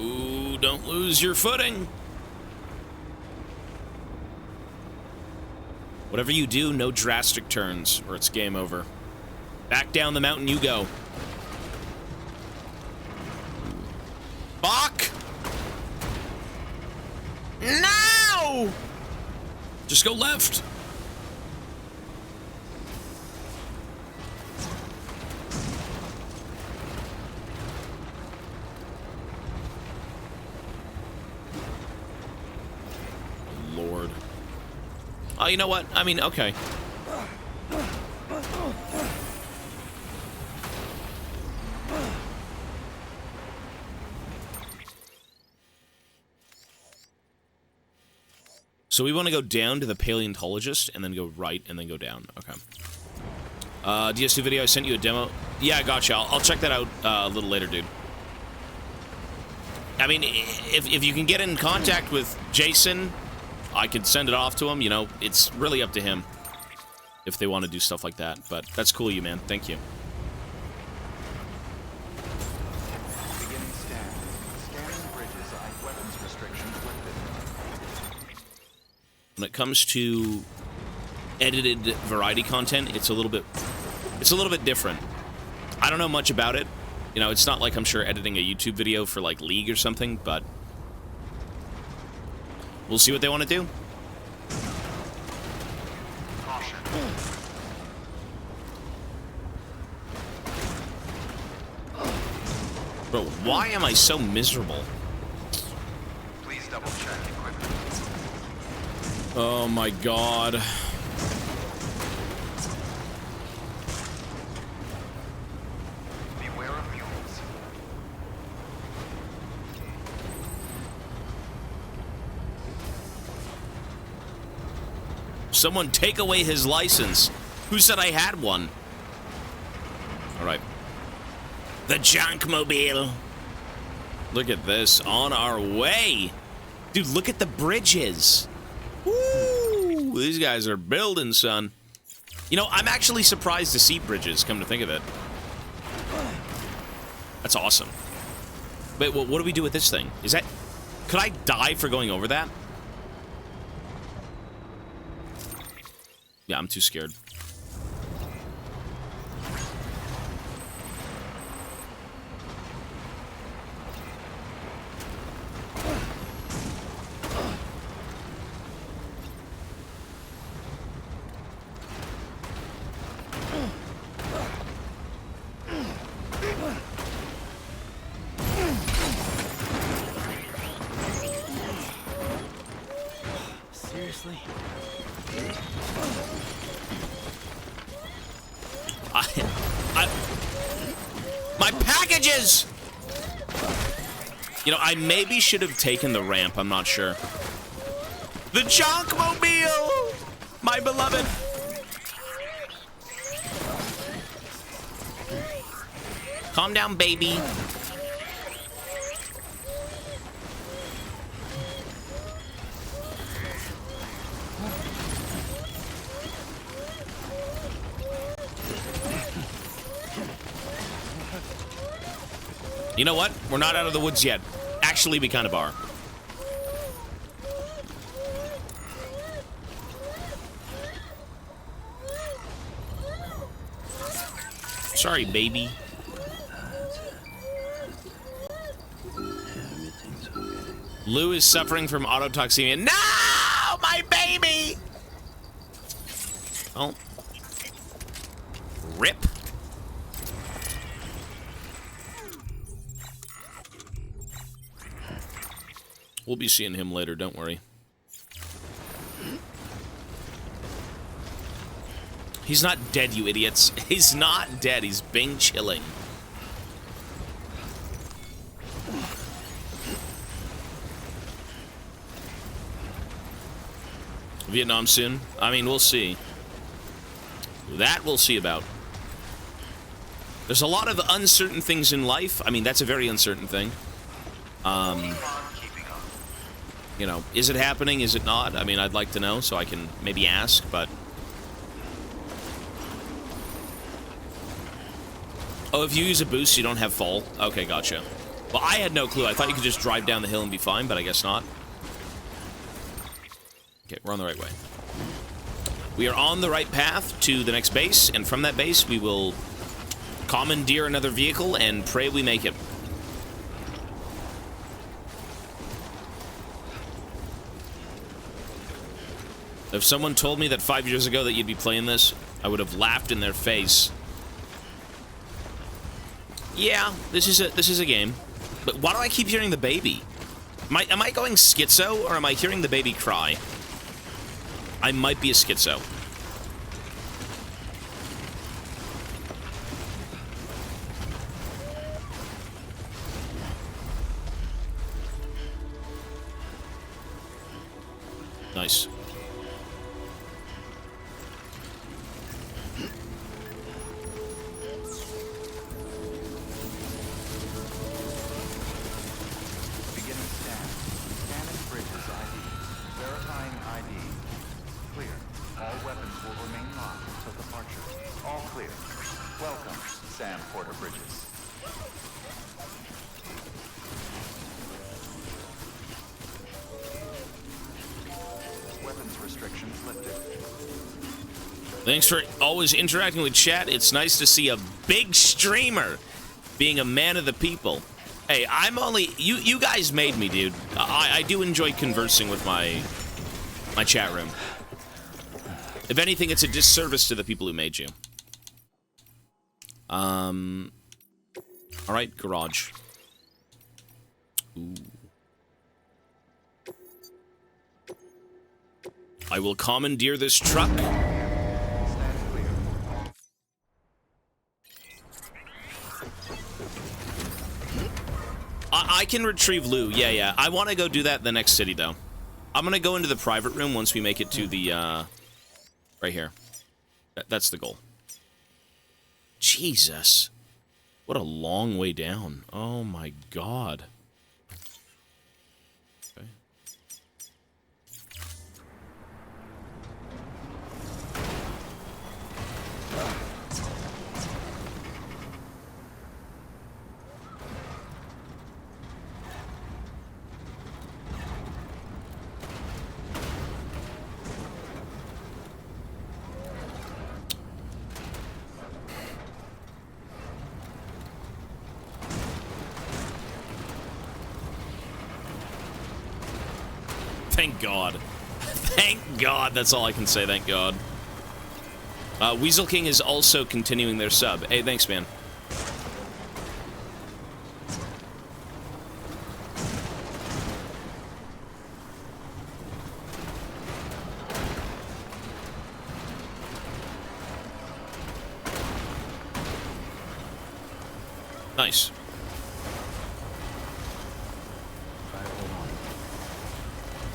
Ooh, don't lose your footing. Whatever you do, no drastic turns, or it's game over. Back down the mountain you go. Fuck! No! Just go left. Lord. Oh, you know what? I mean, okay. So we want to go down to the paleontologist and then go right and then go down. Okay. DS2 video, I sent you a demo. Yeah, I gotcha. I'll check that out a little later, dude. I mean, if you can get in contact with Jason, I could send it off to him. You know, it's really up to him if they want to do stuff like that. But that's cool, you man. Thank you. Beginning scan. Scanning bridges. Weapons restrictions lifted. When it comes to edited variety content, it's a little bit different. I don't know much about it. You know, it's not like I'm sure editing a YouTube video for like League or something, but we'll see what they want to do. Caution. Bro, why am I so miserable? Please double check equipment. Oh my god. Beware of mules. Someone take away his license. Who said I had one? Alright. The Junkmobile. Look at this. On our way. Dude, look at the bridges. Woo! These guys are building, son. You know, I'm actually surprised to see bridges, come to think of it. That's awesome. Wait, what do we do with this thing? Is that... Could I die for going over that? Yeah, I'm too scared. Seriously? My packages! You know, I maybe should have taken the ramp, I'm not sure. The Junkmobile! My beloved! Calm down, baby. You know what? We're not out of the woods yet. Actually, we kind of are. Sorry, baby. Lou is suffering from autotoxemia. No! My baby! Oh. Rip. We'll be seeing him later, don't worry. He's not dead, you idiots. He's not dead. He's been chilling. Vietnam soon? I mean, we'll see. That we'll see about. There's a lot of uncertain things in life. I mean, that's a very uncertain thing. You know, is it happening? Is it not? I mean, I'd like to know so I can maybe ask, but... Oh, if you use a boost, you don't have fall? Okay, gotcha. Well, I had no clue. I thought you could just drive down the hill and be fine, but I guess not. Okay, we're on the right way. We are on the right path to the next base, and from that base, we will commandeer another vehicle and pray we make it. If someone told me that 5 years ago that you'd be playing this, I would have laughed in their face. Yeah, this is a game. But why do I keep hearing the baby? Am I going schizo, or am I hearing the baby cry? I might be a schizo. Nice. Beginning scan. Scanning bridges ID. Verifying ID. Clear. All weapons will remain locked until departure. All clear. Welcome, Sam Porter Bridges. Weapons restrictions lifted. Thanks for always interacting with chat. It's nice to see a big streamer being a man of the people. Hey, I'm only... You guys made me, dude. I do enjoy conversing with my chat room. If anything, it's a disservice to the people who made you. Alright, garage. Ooh. I will commandeer this truck. I can retrieve Lou. Yeah. I want to go do that in the next city, though. I'm going to go into the private room once we make it to the, right here. That's the goal. Jesus. What a long way down. Oh, my God. Okay. Thank God. Thank God. That's all I can say. Thank God. Weasel King is also continuing their sub. Hey, thanks, man. Nice.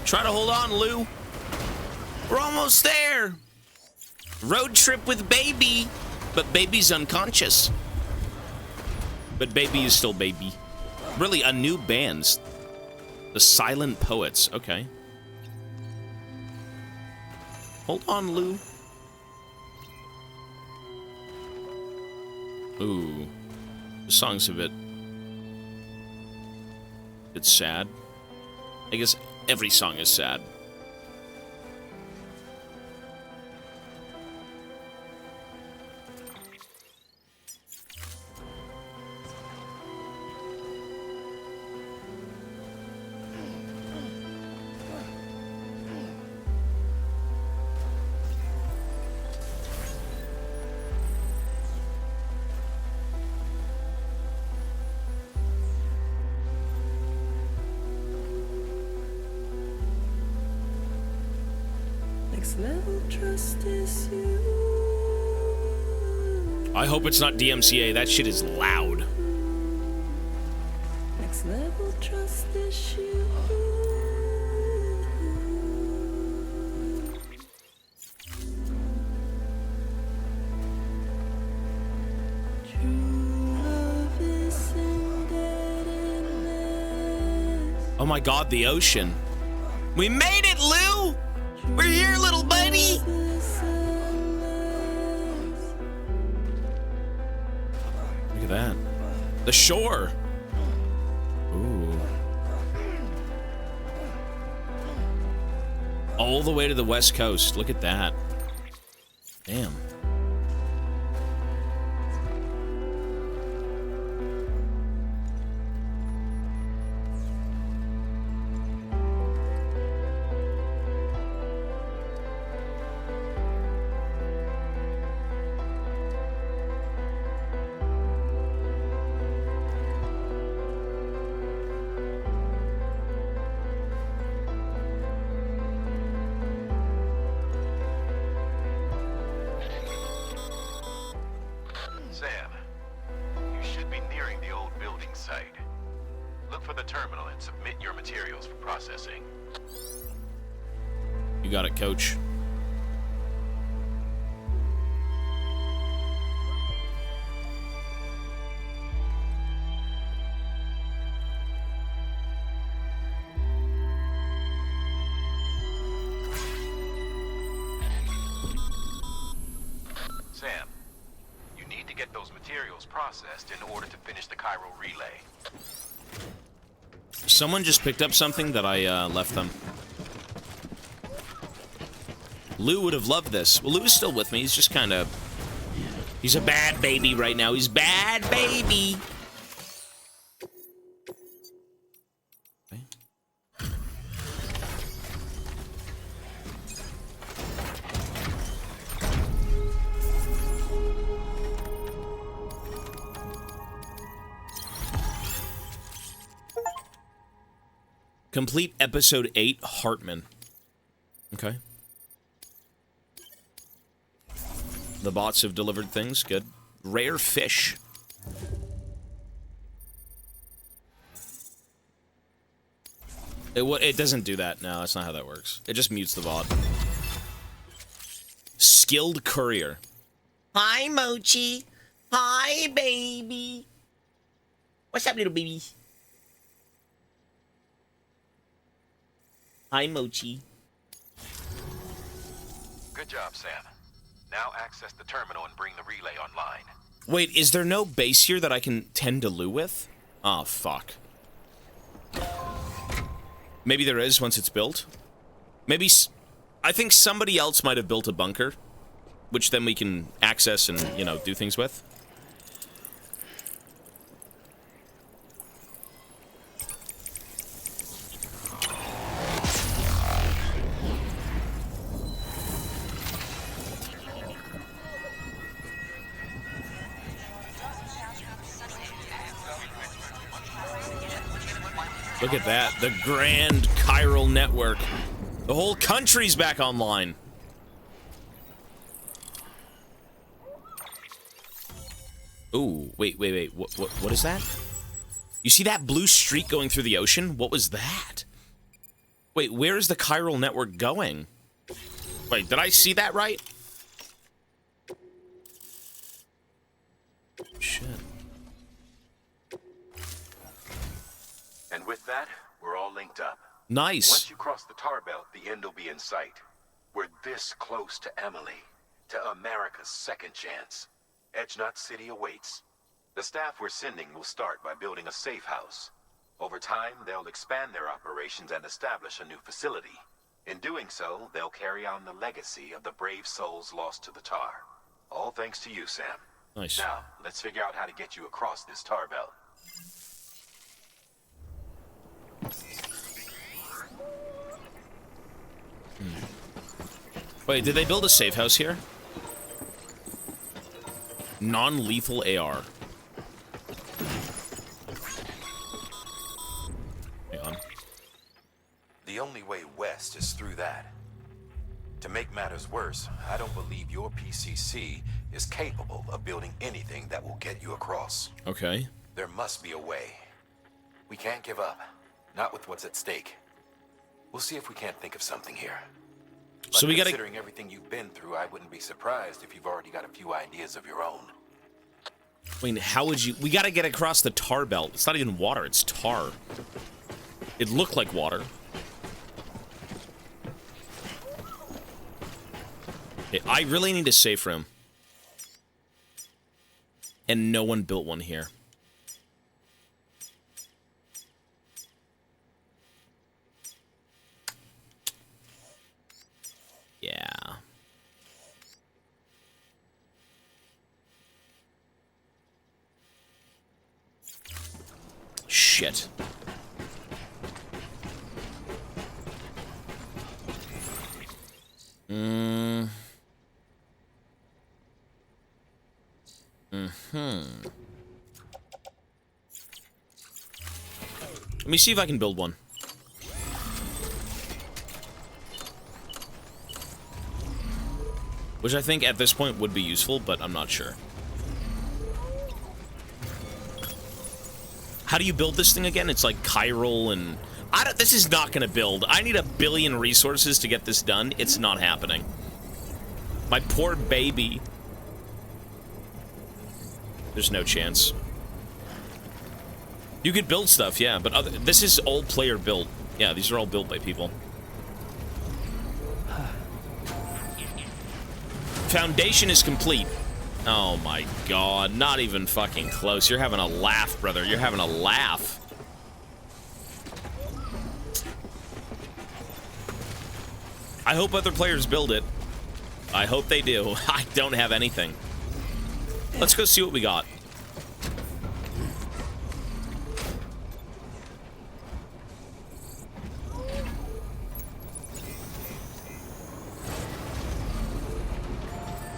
Try to hold on, Lou. We're almost there. Road trip with baby. But baby's unconscious. But baby is still baby. Really, a new band. The Silent Poets. Okay. Hold on, Lou. Ooh. This song's a bit sad. I guess every song is sad. Next level trust is you. I hope it's not DMCA. That shit is loud. Next level trust is you. Oh my God, the ocean. We made it, Lou! We're here, little buddy! Look at that. The shore. Ooh. All the way to the West Coast. Look at that. Damn. Sam, you should be nearing the old building site. Look for the terminal and submit your materials for processing. You got it, coach. Sam, you need to get those materials processed in order to finish the Cairo relay. Someone just picked up something that I left them. Lou would have loved this. Well, Lou is still with me. He's just kind of... He's a bad baby right now. He's bad baby. Okay. Complete episode 8, Hartman. Okay. The bots have delivered things. Good. Rare fish. It doesn't do that. No, that's not how that works. It just mutes the bot. Skilled courier. Hi, Mochi. Hi, baby. What's up, little baby? Hi, Mochi. Good job, Sam. Now access the terminal and bring the relay online. Wait, is there no base here that I can tend to Lou with? Oh, fuck. Maybe there is once it's built. Maybe... I think somebody else might have built a bunker, which then we can access and, you know, do things with. Look at that, the grand chiral network. The whole country's back online. Ooh, wait, what is that? You see that blue streak going through the ocean? What was that? Wait, where is the chiral network going? Wait, did I see that right? Shit. And with that, we're all linked up. Nice. Once you cross the tar belt, the end will be in sight. We're this close to Emily, to America's second chance. Edgenut City awaits. The staff we're sending will start by building a safe house. Over time, they'll expand their operations and establish a new facility. In doing so, they'll carry on the legacy of the brave souls lost to the tar. All thanks to you, Sam. Nice. Now, let's figure out how to get you across this tar belt. Wait, did they build a safe house here? Non-lethal AR. Hang on. The only way west is through that. To make matters worse, I don't believe your PCC is capable of building anything that will get you across. Okay. There must be a way. We can't give up. Not with what's at stake. We'll see if we can't think of something here. So but we gotta... considering everything you've been through, I wouldn't be surprised if you've already got a few ideas of your own. I mean, how would you... We gotta get across the tar belt. It's not even water, it's tar. It looked like water. Okay, I really need a safe room. And no one built one here. shit. Let me see if I can build one. Which I think at this point would be useful, but I'm not sure. How do you build this thing again? It's like chiral and... this is not gonna build. I need 1 billion resources to get this done. It's not happening. My poor baby. There's no chance. You could build stuff, yeah, but this is all player built. Yeah, these are all built by people. Foundation is complete. Oh my god, not even fucking close. You're having a laugh, brother. You're having a laugh. I hope other players build it. I hope they do. I don't have anything. Let's go see what we got.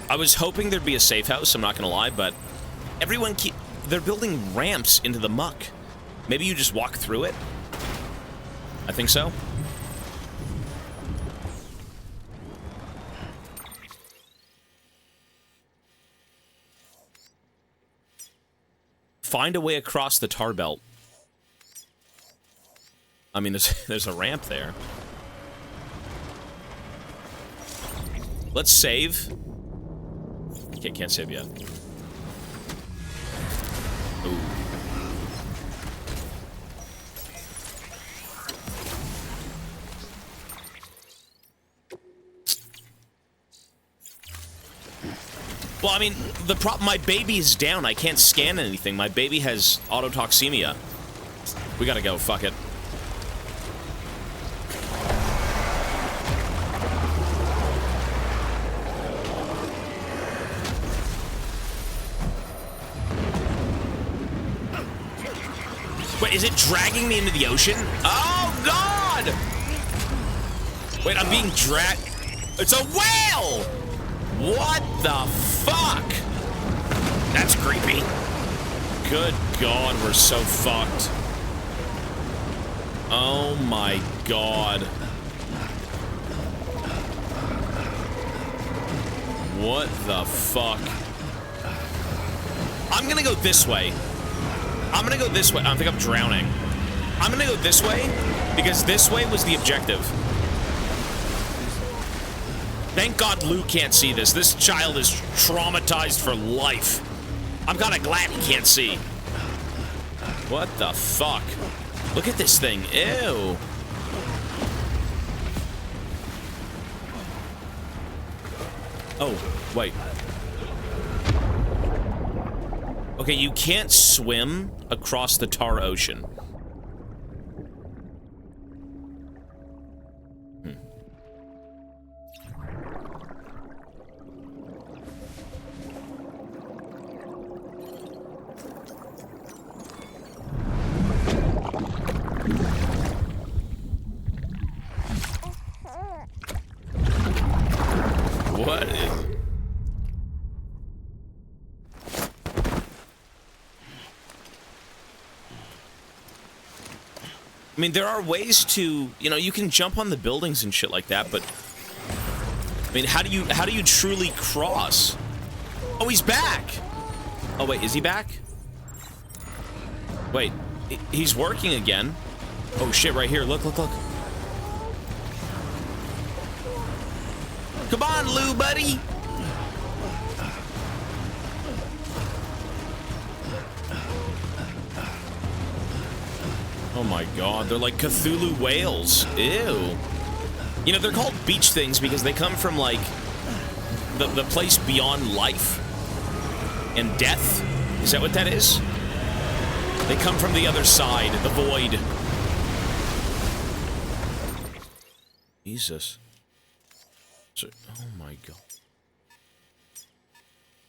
I was hoping there'd be a safe house, I'm not gonna lie, but everyone they're building ramps into the muck. Maybe you just walk through it? I think so. Find a way across the tar belt. I mean, there's a ramp there. Let's save. Okay, can't save yet. Ooh. Well, I mean, the problem, my baby is down. I can't scan anything. My baby has autotoxemia. We gotta go, fuck it. Wait, is it dragging me into the ocean? Oh, God! Wait, I'm being dragged. It's a whale! What the fuck? That's creepy. Good God, we're so fucked. Oh my God. What the fuck? I'm gonna go this way. I'm gonna go this way. I think I'm drowning. I'm gonna go this way because this way was the objective. Thank God Lou can't see this. This child is traumatized for life. I'm kind of glad he can't see. What the fuck? Look at this thing. Ew. Oh, wait. Okay, you can't swim across the tar ocean. What is... I mean, there are ways to, you know, you can jump on the buildings and shit like that, but I mean, how do you truly cross? Oh, he's back. Oh wait, is he back? Wait, he's working again. Oh shit, right here. Look, look, look. Come on, Lou, buddy. Oh my God, they're like Cthulhu whales. Ew. You know, they're called beach things because they come from, like, the place beyond life and death. Is that what that is? They come from the other side, the void. Jesus. So, oh my God.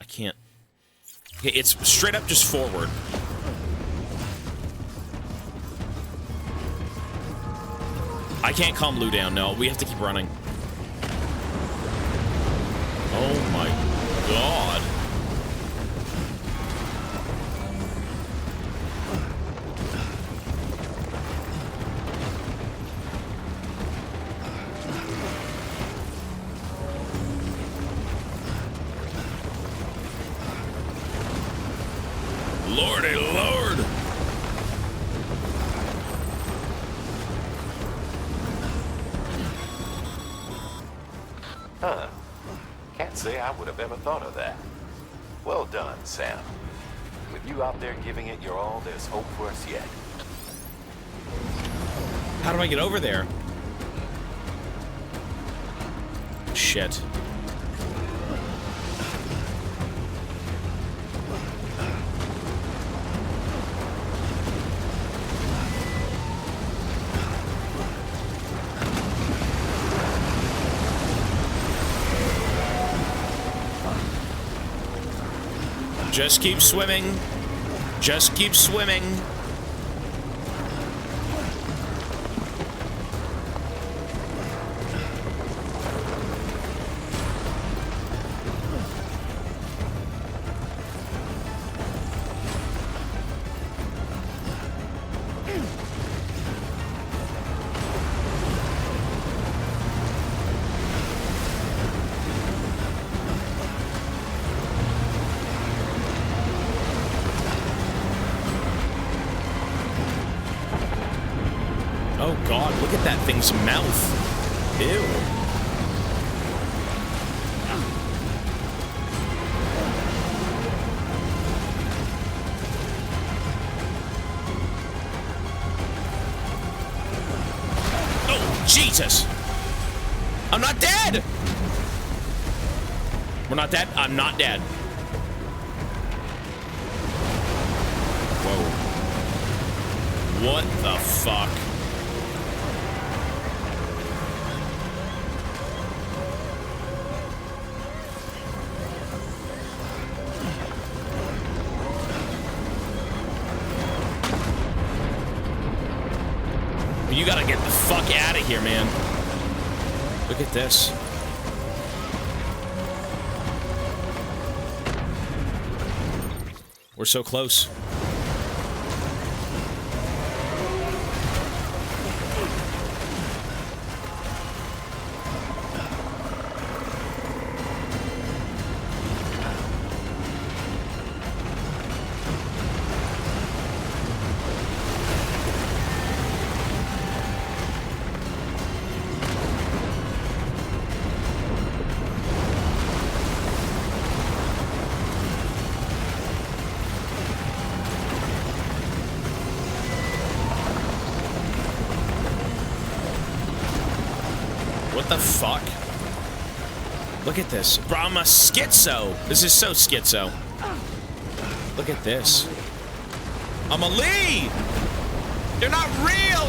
I can't. Okay, it's straight up just forward. I can't calm Lou down. No, we have to keep running. Oh my god. Lordy Lord! Huh. Can't say I would have ever thought of that. Well done, Sam. With you out there giving it your all, there's hope for us yet. How do I get over there? Shit. Just keep swimming. Just keep swimming. Oh god, look at that thing's mouth. Ew. Oh, Jesus! I'm not dead! We're not dead? I'm not dead. Whoa. What the fuck? You gotta get the fuck out of here, man. Look at this. We're so close. What the fuck? Look at this. Bro, I'm a schizo. This is so schizo. Look at this. I'm a Lee! They're not real!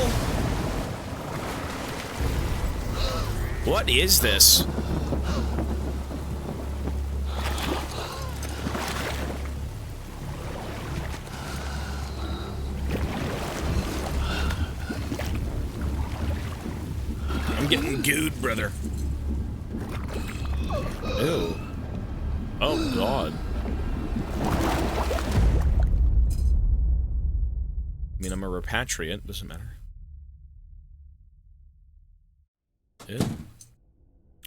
What is this? I'm getting gooed, brother. Ew. Oh, God. I mean, I'm a repatriate. Doesn't matter. Ew.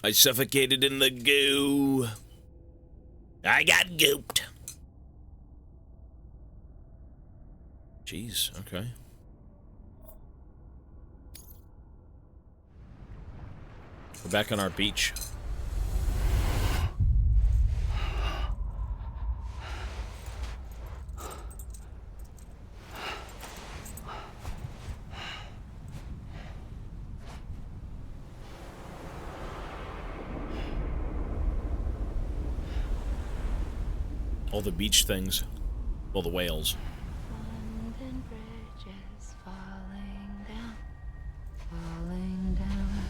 I suffocated in the goo. I got gooped. Jeez, okay. We're back on our beach. All the beach things. Well, the whales. London Bridge is falling down, falling down,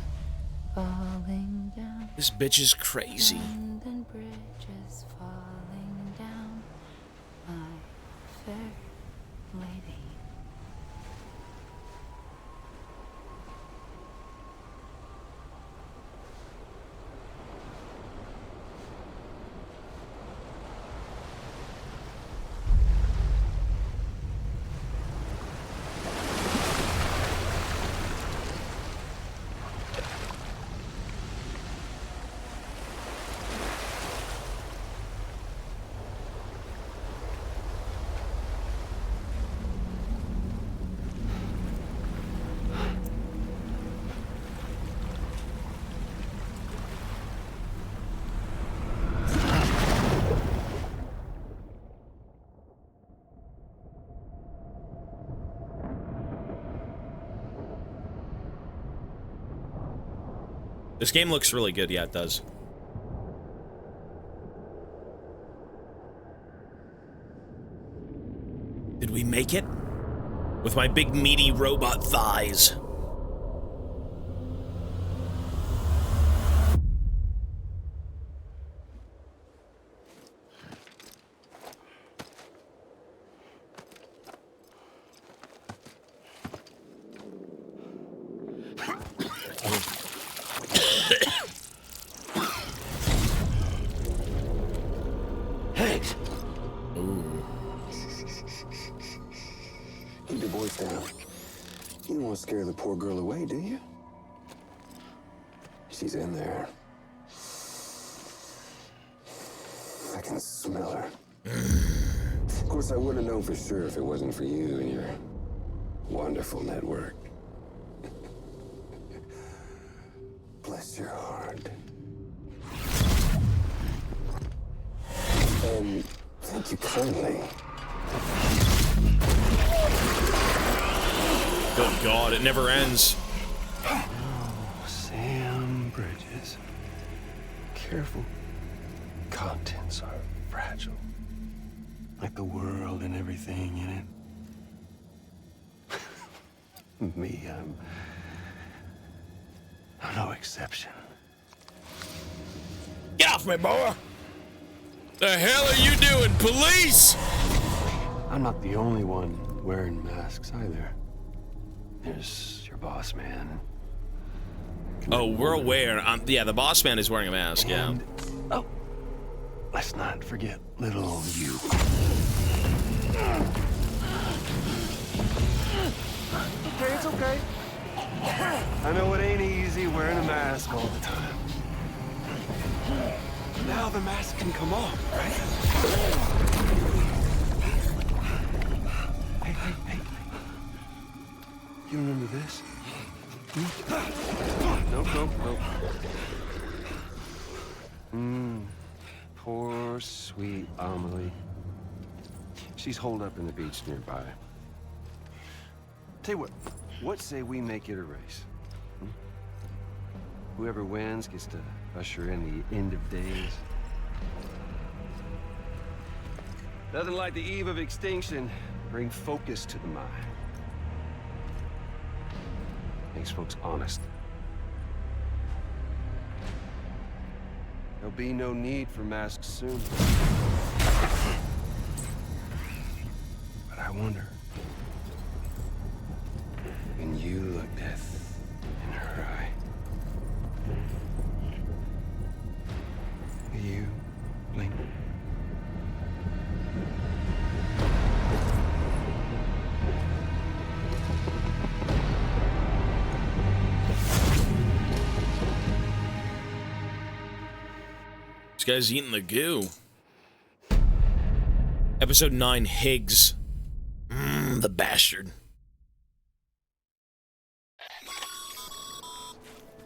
falling down. This bitch is crazy. London Bridge is falling down, my fair lady. This game looks really good. Yeah, it does. Did we make it? With my big meaty robot thighs. Keep your voice down. You don't want to scare the poor girl away, do you? She's in there. I can smell her. Of course, I wouldn't have known for sure if it wasn't for you and your wonderful network. Bless your heart. And thank you kindly. Good God, it never ends. Oh, Sam Bridges. Careful. Contents are fragile. Like the world and everything in it. Me, I'm no exception. Get off me, boy! The hell are you doing, police? I'm not the only one wearing masks either. There's your boss man. Oh, we're aware. Yeah, the boss man is wearing a mask, yeah. Oh, let's not forget little you. Okay, it's okay. I know it ain't easy wearing a mask all the time. Now the mask can come off, right? Hey. You remember this? Nope. Poor, sweet Amelie. She's holed up in the beach nearby. Tell you what say we make it a race? Whoever wins gets to usher in the end of days. Nothing like the eve of extinction. Bring focus to the mind. Makes folks honest. There'll be no need for masks soon. But I wonder, when you look death in her eye, will you blink? This guy's eating the goo. Episode 9, Higgs. The bastard.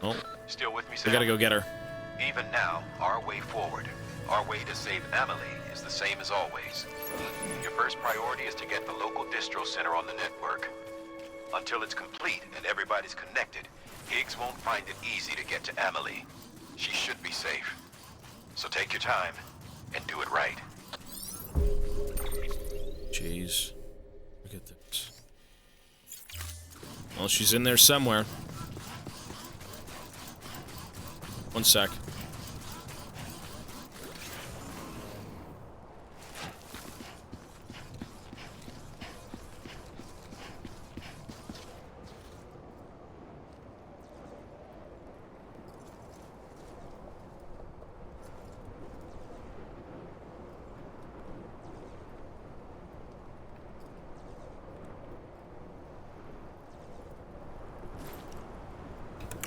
Oh. Still with me, We Sam? gotta go get her. Even now, our way forward, our way to save Amelie is the same as always. Your first priority is to get the local distro center on the network. Until it's complete and everybody's connected, Higgs won't find it easy to get to Amelie. She should be safe. So take your time and do it right. Jeez. Look at this. Well, she's in there somewhere. One sec.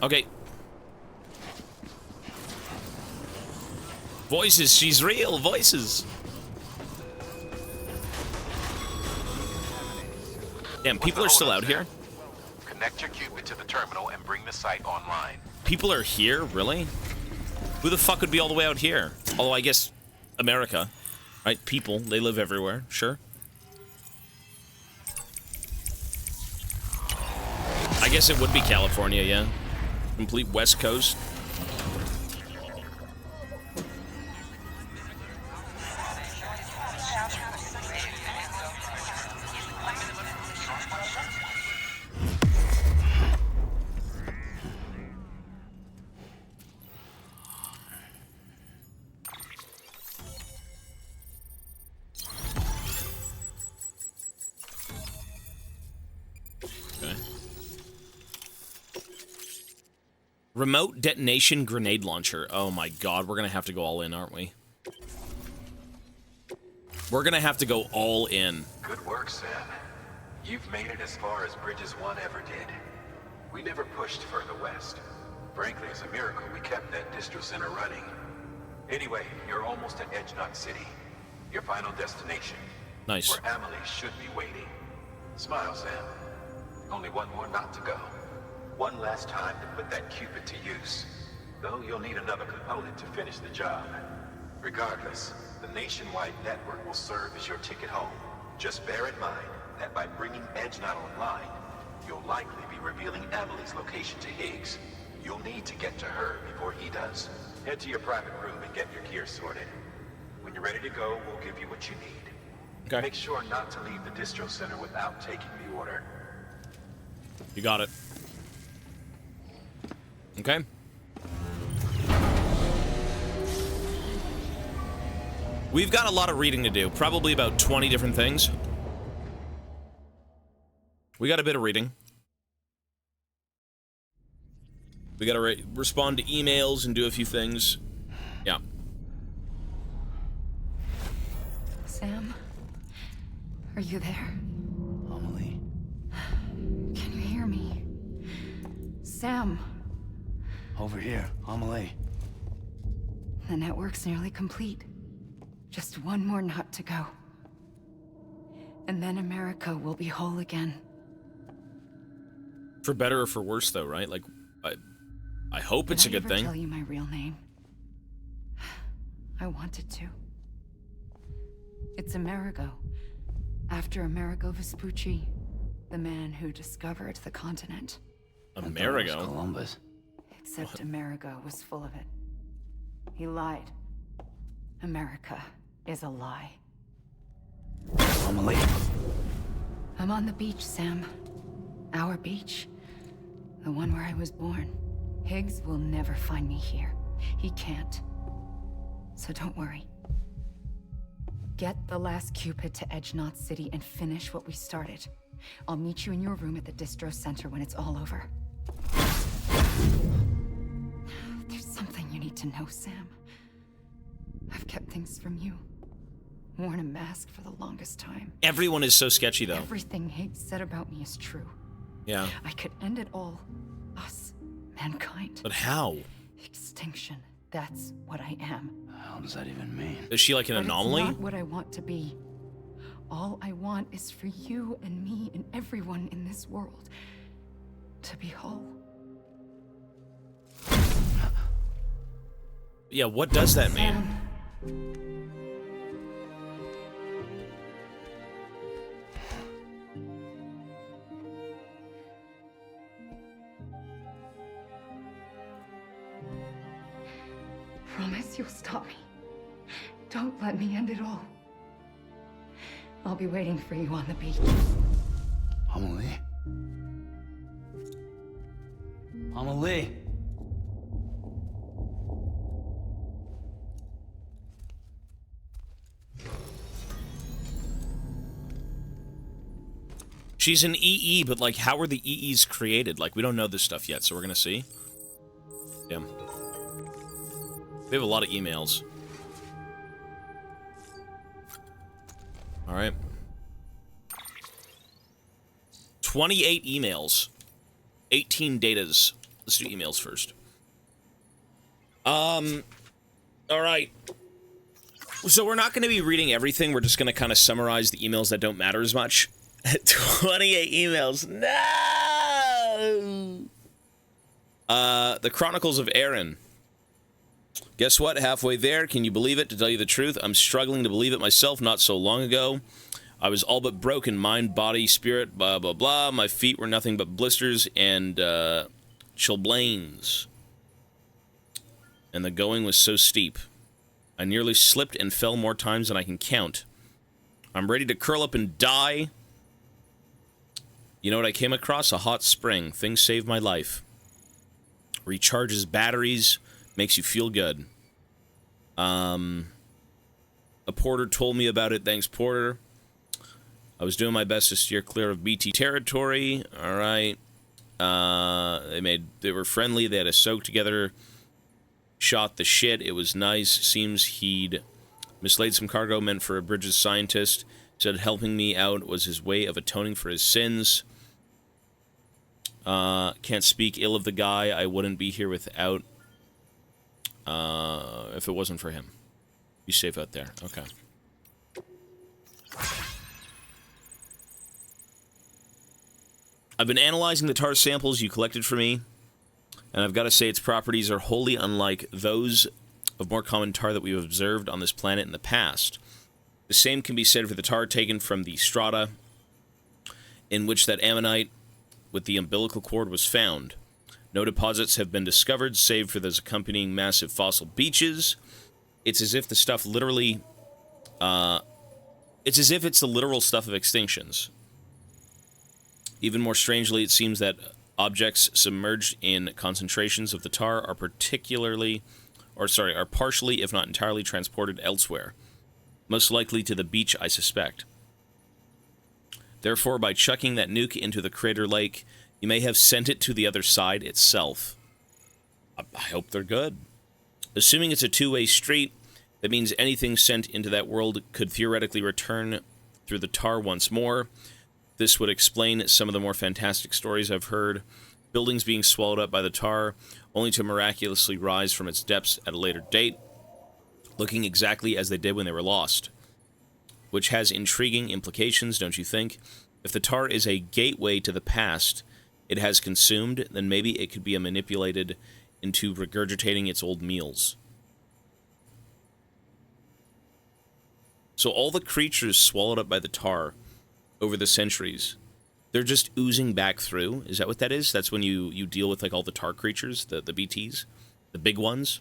Okay. Voices, she's real, voices. Damn, people are still out here? Connect your Cupid to the terminal and bring the site online. People are here? Really? Who the fuck would be all the way out here? Although I guess America, right? People, they live everywhere, sure. I guess it would be California, yeah. Complete West Coast. Remote detonation grenade launcher. Oh my god, we're gonna have to go all in, aren't we? We're gonna have to go all in. Good work, Sam. You've made it as far as Bridges 1 ever did. We never pushed further west. Frankly, it's a miracle we kept that distro center running. Anyway, you're almost at Edge Knot City. Your final destination. Nice. Where Amelie should be waiting. Smile, Sam. Only one more knot to go. One last time to put that Cupid to use. Though you'll need another component to finish the job. Regardless, the nationwide network will serve as your ticket home. Just bear in mind that by bringing Edge Knot online, you'll likely be revealing Amelie's location to Higgs. You'll need to get to her before he does. Head to your private room and get your gear sorted. When you're ready to go, we'll give you what you need. Okay. Make sure not to leave the distro center without taking the order. You got it. Okay. We've got a lot of reading to do. Probably about 20 different things. We got a bit of reading. We gotta respond to emails and do a few things. Yeah. Sam? Are you there? Amelie. Can you hear me? Sam? Over here, Amelie. The network's nearly complete. Just one more knot to go. And then America will be whole again. For better or for worse, though, right? Like, I hope it's a good thing. Did I ever tell you my real name? I wanted to. It's Amerigo. After Amerigo Vespucci, the man who discovered the continent. Amerigo? Columbus. Except Amerigo was full of it. He lied. America is a lie. Amelie. I'm on the beach, Sam. Our beach. The one where I was born. Higgs will never find me here. He can't. So don't worry. Get the last Cupid to Edge Knot City and finish what we started. I'll meet you in your room at the distro center when it's all over. There's something you need to know, Sam. I've kept things from you. Worn a mask for the longest time. Everyone is so sketchy, though. Everything Higgs said about me is true. Yeah. I could end it all. Us. Mankind. But how? Extinction. That's what I am. How does that even mean? Is she like an anomaly? It's not what I want to be. All I want is for you and me and everyone in this world to be whole. Yeah, what does that mean? Promise you'll stop me. Don't let me end it all. I'll be waiting for you on the beach. Amelie? Amelie? She's an EE, but like, how were the EEs created? Like, we don't know this stuff yet, so we're gonna see. Damn. We have a lot of emails. Alright. 28 emails. 18 datas. Let's do emails first. Alright. So we're not going to be reading everything. We're just going to kind of summarize the emails that don't matter as much. 28 emails. No! The Chronicles of Aaron. Guess what? Halfway there. Can you believe it? To tell you the truth, I'm struggling to believe it myself. Not so long ago, I was all but broken. Mind, body, spirit, blah, blah, blah. My feet were nothing but blisters and chilblains. And the going was so steep. I nearly slipped and fell more times than I can count. I'm ready to curl up and die. You know what I came across? A hot spring. Things saved my life. Recharges batteries. Makes you feel good. A porter told me about it. Thanks, Porter. I was doing my best to steer clear of BT territory. All right. They were friendly. They had a soak together. Shot the shit. It was nice. Seems he'd mislaid some cargo meant for a Bridges scientist. Said helping me out was his way of atoning for his sins. Can't speak ill of the guy. I wouldn't be here without... if it wasn't for him. Be safe out there. Okay. I've been analyzing the tar samples you collected for me, and I've got to say its properties are wholly unlike those of more common tar that we've observed on this planet in the past. The same can be said for the tar taken from the strata in which that ammonite with the umbilical cord was found. No deposits have been discovered, save for those accompanying massive fossil beaches. It's as if the stuff literally... it's as if it's the literal stuff of extinctions. Even more strangely, it seems that objects submerged in concentrations of the tar are partially, if not entirely, transported elsewhere. Most likely to the beach, I suspect. Therefore, by chucking that nuke into the crater lake, you may have sent it to the other side itself. I hope they're good. Assuming it's a two-way street, that means anything sent into that world could theoretically return through the tar once more. This would explain some of the more fantastic stories I've heard. Buildings being swallowed up by the tar, only to miraculously rise from its depths at a later date, looking exactly as they did when they were lost. Which has intriguing implications, don't you think? If the tar is a gateway to the past it has consumed, then maybe it could be manipulated into regurgitating its old meals. So all the creatures swallowed up by the tar over the centuries, they're just oozing back through? Is that what that is? That's when you deal with, like, all the tar creatures, the BTs? The big ones?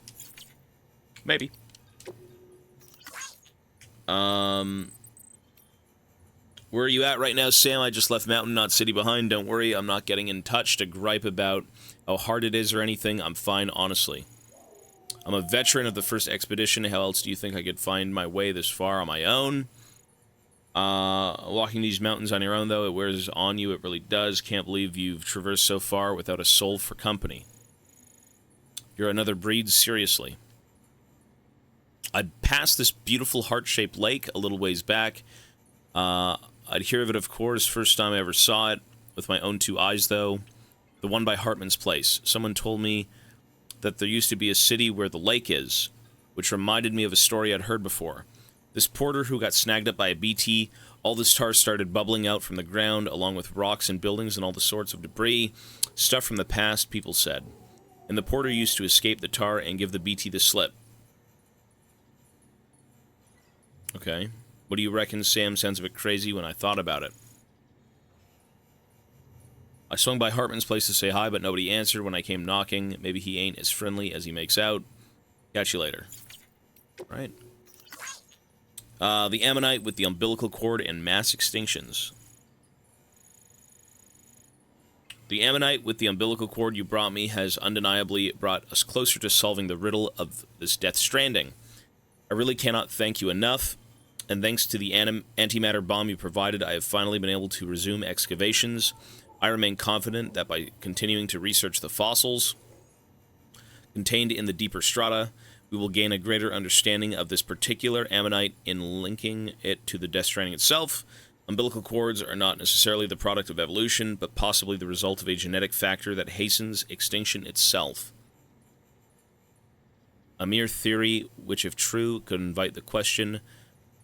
Maybe. Where are you at right now, Sam? I just left Mountain, not City behind. Don't worry, I'm not getting in touch to gripe about how hard it is or anything. I'm fine, honestly. I'm a veteran of the first expedition. How else do you think I could find my way this far on my own? Walking these mountains on your own, though, it wears on you. It really does. Can't believe you've traversed so far without a soul for company. You're another breed, seriously. I'd passed this beautiful heart-shaped lake a little ways back. I'd hear of it, of course. First time I ever saw it with my own two eyes, though. The one by Hartman's place. Someone told me that there used to be a city where the lake is, which reminded me of a story I'd heard before. This porter who got snagged up by a BT, all this tar started bubbling out from the ground, along with rocks and buildings and all the sorts of debris. Stuff from the past, people said. And the porter used to escape the tar and give the BT the slip. Okay. What do you reckon, Sam? Sounds a bit crazy when I thought about it. I swung by Hartman's place to say hi, but nobody answered when I came knocking. Maybe he ain't as friendly as he makes out. Catch you later. Right. The ammonite with the umbilical cord and mass extinctions. The ammonite with the umbilical cord you brought me has undeniably brought us closer to solving the riddle of this Death Stranding. I really cannot thank you enough, and thanks to the antimatter bomb you provided, I have finally been able to resume excavations. I remain confident that by continuing to research the fossils contained in the deeper strata, we will gain a greater understanding of this particular ammonite in linking it to the Death Stranding itself. Umbilical cords are not necessarily the product of evolution, but possibly the result of a genetic factor that hastens extinction itself. A mere theory which, if true, could invite the question,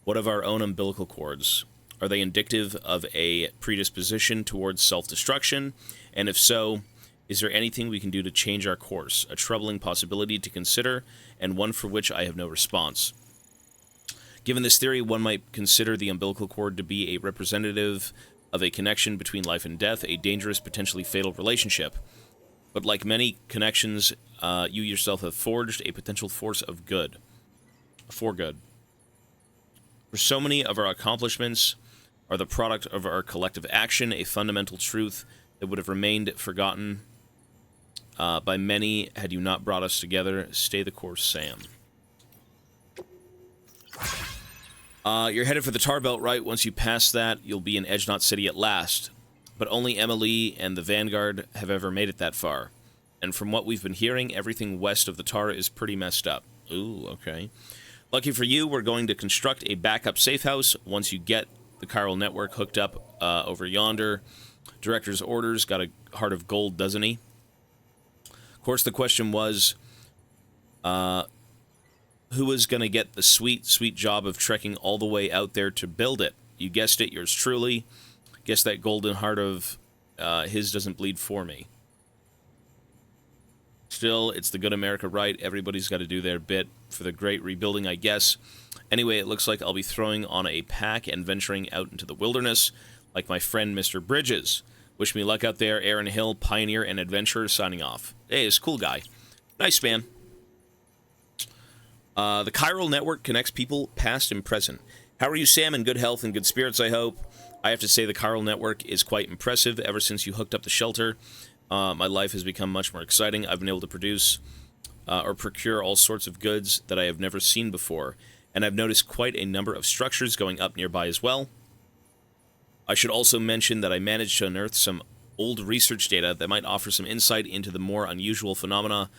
what of our own umbilical cords? Are they indicative of a predisposition towards self-destruction? And if so, is there anything we can do to change our course? A troubling possibility to consider, and one for which I have no response. Given this theory, one might consider the umbilical cord to be a representative of a connection between life and death, a dangerous, potentially fatal relationship. But like many connections, you yourself have forged a potential force of good. For good. For so many of our accomplishments are the product of our collective action, a fundamental truth that would have remained forgotten by many had you not brought us together. Stay the course, Sam. You're headed for the tar belt, right? Once you pass that, you'll be in Edge Knot City at last. but only Emily and the Vanguard have ever made it that far. And from what we've been hearing, everything west of the Tar is pretty messed up. Ooh, okay. Lucky for you, we're going to construct a backup safe house once you get the chiral network hooked up over yonder. Director's orders, got a heart of gold, doesn't he? Of course, the question was, who was going to get the sweet, sweet job of trekking all the way out there to build it? You guessed it, yours truly. Guess that golden heart of his doesn't bleed for me. Still, it's the good America right. Everybody's got to do their bit for the great rebuilding, I guess. Anyway, it looks like I'll be throwing on a pack and venturing out into the wilderness, like my friend Mr. Bridges. Wish me luck out there, Aaron Hill, pioneer and adventurer, signing off. Hey, it's a cool guy. Nice, man. The chiral network connects people past and present. How are you, Sam? In good health and good spirits, I hope. I have to say the chiral network is quite impressive. Ever since you hooked up the shelter, my life has become much more exciting. I've been able to produce or procure all sorts of goods that I have never seen before, and I've noticed quite a number of structures going up nearby as well. I should also mention that I managed to unearth some old research data that might offer some insight into the more unusual phenomena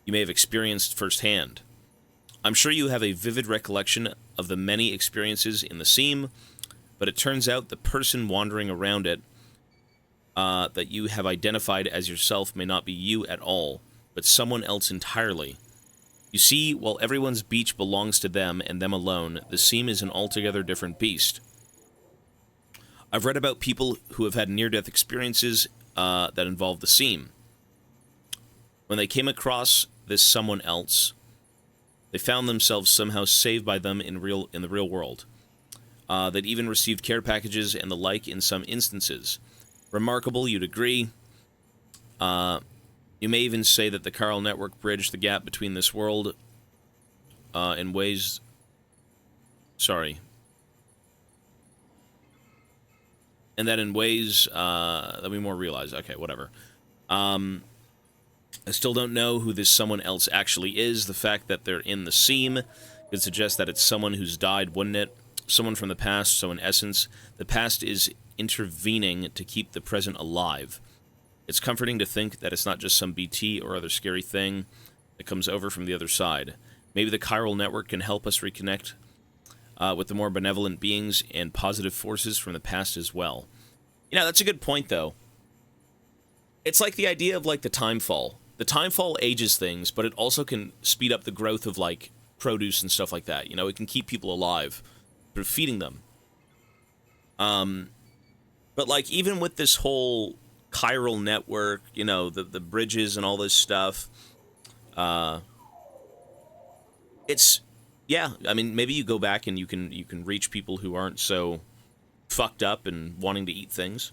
you may have experienced firsthand. I'm sure you have a vivid recollection of the many experiences in the seam, but it turns out the person wandering around it that you have identified as yourself may not be you at all, but someone else entirely. You see, while everyone's beach belongs to them and them alone, the seam is an altogether different beast. I've read about people who have had near-death experiences that involve the seam. When they came across this someone else, they found themselves somehow saved by them in the real world. They'd even received care packages and the like in some instances. Remarkable, you'd agree. You may even say that the chiral network bridged the gap between this world in ways... Sorry. And that in ways that we more realize. Okay, whatever. I still don't know who this someone else actually is. The fact that they're in the seam could suggest that it's someone who's died, wouldn't it? Someone from the past, so in essence, the past is intervening to keep the present alive. It's comforting to think that it's not just some BT or other scary thing that comes over from the other side. Maybe the chiral network can help us reconnect with the more benevolent beings and positive forces from the past as well. You know, that's a good point, though. It's like the idea of, like, the time fall. The time fall ages things, but it also can speed up the growth of, like, produce and stuff like that. You know, it can keep people alive through feeding them. But, like, even with this whole chiral network, you know, the bridges and all this stuff, it's, yeah, I mean, maybe you go back and you can reach people who aren't so fucked up and wanting to eat things.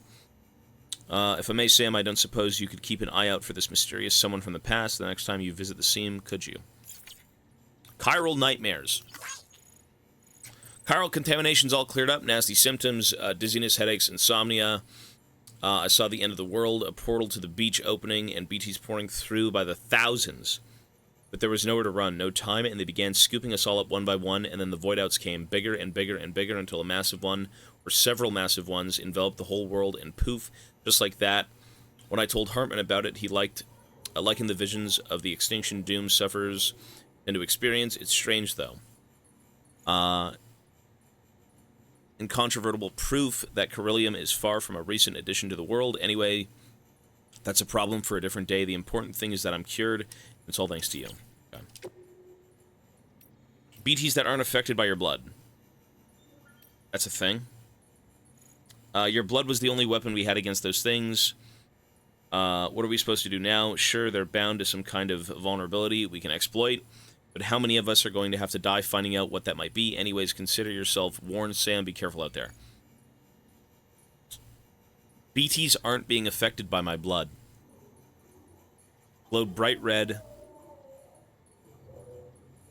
If I may, Sam, I don't suppose you could keep an eye out for this mysterious someone from the past the next time you visit the seam, could you? Chiral nightmares. Chiral contamination's all cleared up. Nasty symptoms, dizziness, headaches, insomnia. I saw the end of the world, a portal to the beach opening, and BTs pouring through by the thousands. But there was nowhere to run, no time, and they began scooping us all up one by one, and then the void outs came, bigger and bigger and bigger, until a massive one, or several massive ones, enveloped the whole world, and poof, just like that. When I told Hartman about it, he likened the visions of the extinction doom sufferers into experience. It's strange, though. Incontrovertible proof that Corellium is far from a recent addition to the world. Anyway, that's a problem for a different day. The important thing is that I'm cured. It's all thanks to you. Okay. BTs that aren't affected by your blood. That's a thing. Your blood was the only weapon we had against those things. What are we supposed to do now? Sure, they're bound to some kind of vulnerability we can exploit. But how many of us are going to have to die finding out what that might be? Anyways, consider yourself warned, Sam. Be careful out there. BTs aren't being affected by my blood. Glowed bright red.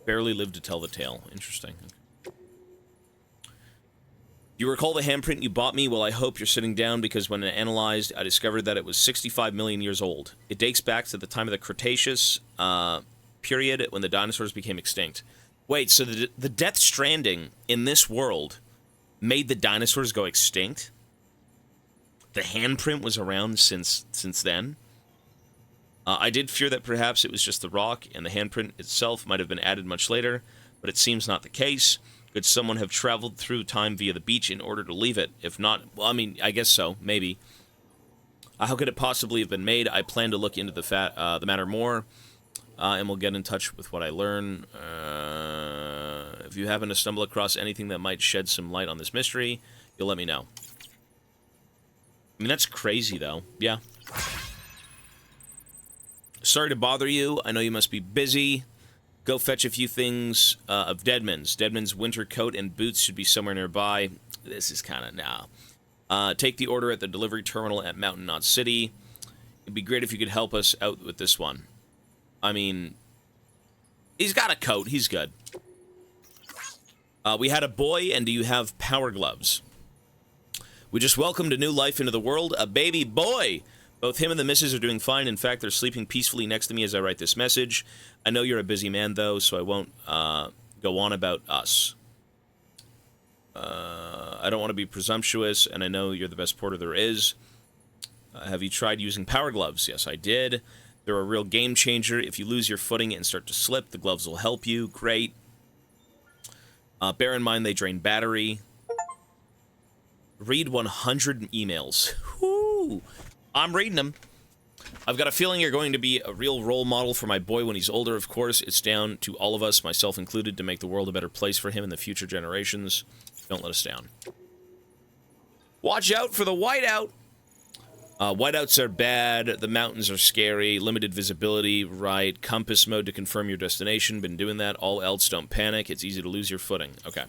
Barely lived to tell the tale. Interesting. Okay. You recall the handprint you bought me? Well, I hope you're sitting down, because when I analyzed, I discovered that it was 65 million years old. It dates back to the time of the Cretaceous period, when the dinosaurs became extinct. Wait, so the Death Stranding in this world made the dinosaurs go extinct? the handprint was around since then. I did fear that perhaps it was just the rock, and the handprint itself might have been added much later, but it seems not the case. Could someone have traveled through time via the beach in order to leave it? If not, well, I mean, I guess so, maybe. How could it possibly have been made? I plan to look into the matter more, and we'll get in touch with what I learn. If you happen to stumble across anything that might shed some light on this mystery, you'll let me know. I mean, that's crazy, though. Yeah. Sorry to bother you. I know you must be busy. Go fetch a few things of Deadman's. Deadman's winter coat and boots should be somewhere nearby. This is kind of now. Take the order at the delivery terminal at Mountain Knot City. It'd be great if you could help us out with this one. I mean, he's got a coat. He's good. We had a boy, and do you have power gloves? We just welcomed a new life into the world, a baby boy. Both him and the missus are doing fine. In fact, they're sleeping peacefully next to me as I write this message. I know you're a busy man, though, so I won't go on about us. I don't want to be presumptuous, and I know you're the best porter there is. Have you tried using power gloves? Yes, I did. They're a real game changer. If you lose your footing and start to slip, the gloves will help you. Great. Bear in mind they drain battery. Read 100 emails. Whoo! I'm reading them. I've got a feeling you're going to be a real role model for my boy when he's older, of course. It's down to all of us, myself included, to make the world a better place for him and the future generations. Don't let us down. Watch out for the whiteout. Whiteouts are bad. The mountains are scary. Limited visibility, right. Compass mode to confirm your destination. Been doing that. All else, don't panic. It's easy to lose your footing. Okay.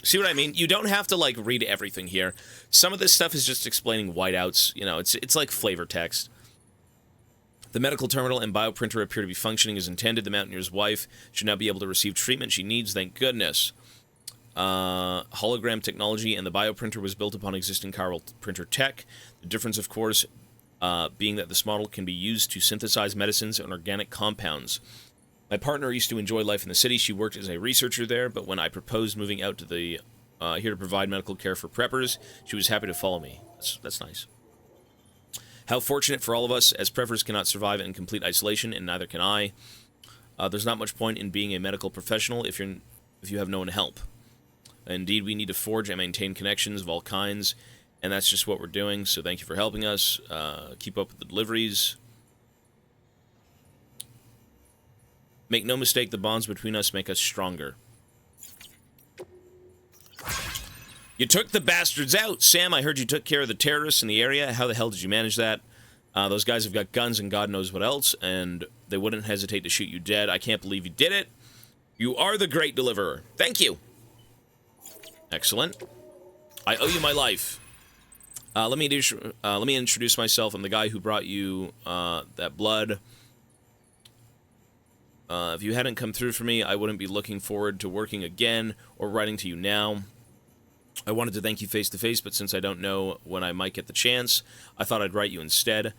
See what I mean? You don't have to, like, read everything here. Some of this stuff is just explaining whiteouts. You know, it's like flavor text. The medical terminal and bioprinter appear to be functioning as intended. The Mountaineer's wife should now be able to receive treatment she needs, thank goodness. Hologram technology and the bioprinter was built upon existing chiral printer tech. The difference, of course, being that this model can be used to synthesize medicines and organic compounds. My partner used to enjoy life in the city. She worked as a researcher there, but when I proposed moving out to the here to provide medical care for preppers, she was happy to follow me. That's nice. How fortunate for all of us, as preppers cannot survive in complete isolation, and neither can I. There's not much point in being a medical professional if you have no one to help. Indeed, we need to forge and maintain connections of all kinds, and that's just what we're doing, so thank you for helping us. Keep up with the deliveries. Make no mistake, the bonds between us make us stronger. You took the bastards out! Sam, I heard you took care of the terrorists in the area. How the hell did you manage that? Those guys have got guns and God knows what else, and they wouldn't hesitate to shoot you dead. I can't believe you did it. You are the great deliverer. Thank you. Excellent. I owe you my life. Let me introduce myself. I'm the guy who brought you that blood. If you hadn't come through for me, I wouldn't be looking forward to working again or writing to you now. I wanted to thank you face to face, but since I don't know when I might get the chance, I thought I'd write you instead.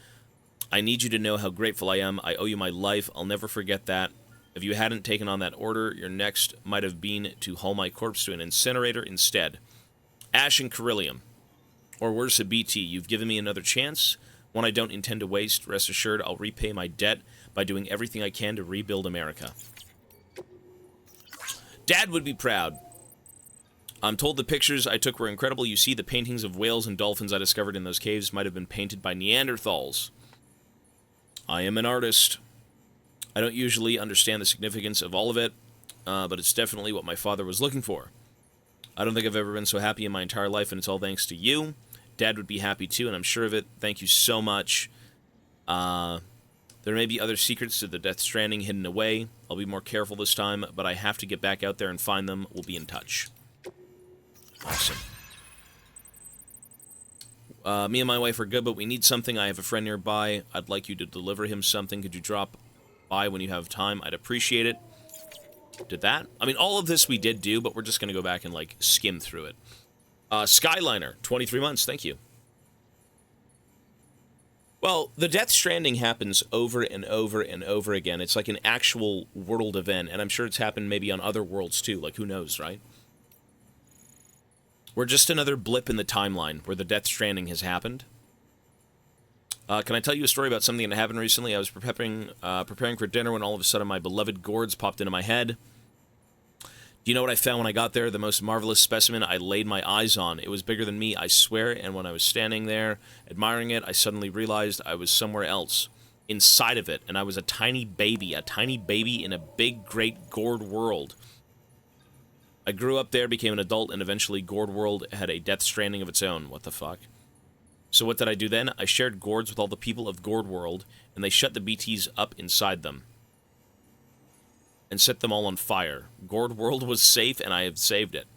I need you to know how grateful I am. I owe you my life. I'll never forget that. If you hadn't taken on that order, your next might have been to haul my corpse to an incinerator instead. Ash and Coryllium. Or worse, a BT. You've given me another chance, one I don't intend to waste. Rest assured, I'll repay my debt by doing everything I can to rebuild America. Dad would be proud. I'm told the pictures I took were incredible. You see, the paintings of whales and dolphins I discovered in those caves might have been painted by Neanderthals. I am an artist. I don't usually understand the significance of all of it, but it's definitely what my father was looking for. I don't think I've ever been so happy in my entire life, and it's all thanks to you. Dad would be happy too, and I'm sure of it. Thank you so much. There may be other secrets to the Death Stranding hidden away. I'll be more careful this time, but I have to get back out there and find them. We'll be in touch. Awesome. Me and my wife are good, but we need something. I have a friend nearby. I'd like you to deliver him something. Could you drop by when you have time? I'd appreciate it. Did that? I mean, all of this we did do, but we're just going to go back and, like, skim through it. Skyliner, 23 months. Thank you. Well, the Death Stranding happens over and over and over again. It's like an actual world event, and I'm sure it's happened maybe on other worlds too. Like, who knows, right? We're just another blip in the timeline where the Death Stranding has happened. Can I tell you a story about something that happened recently? I was preparing for dinner when all of a sudden my beloved gourds popped into my head. Do you know what I found when I got there? The most marvelous specimen I laid my eyes on. It was bigger than me, I swear, and when I was standing there admiring it, I suddenly realized I was somewhere else, inside of it, and I was a tiny baby in a big, great gourd world. I grew up there, became an adult, and eventually Gourd World had a Death Stranding of its own. What the fuck? So what did I do then? I shared gourds with all the people of Gourd World, and they shut the BTs up inside them. And set them all on fire. Gourd World was safe, and I have saved it.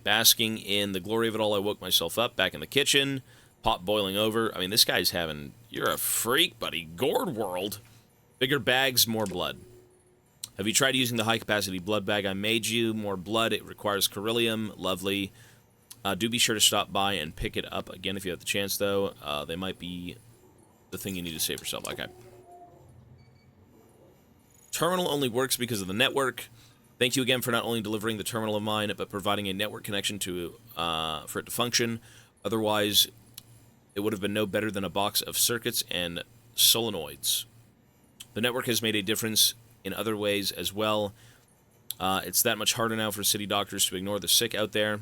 Basking in the glory of it all, I woke myself up, back in the kitchen, pot boiling over. I mean, this guy's having... You're a freak, buddy. Gourd World. Bigger bags, more blood. Have you tried using the high-capacity blood bag I made you? More blood. It requires beryllium. Lovely. Do be sure to stop by and pick it up again if you have the chance, though. They might be the thing you need to save yourself. Okay. Terminal only works because of the network. Thank you again for not only delivering the terminal of mine, but providing a network connection to for it to function. Otherwise, it would have been no better than a box of circuits and solenoids. The network has made a difference in other ways as well. It's that much harder now for city doctors to ignore the sick out there.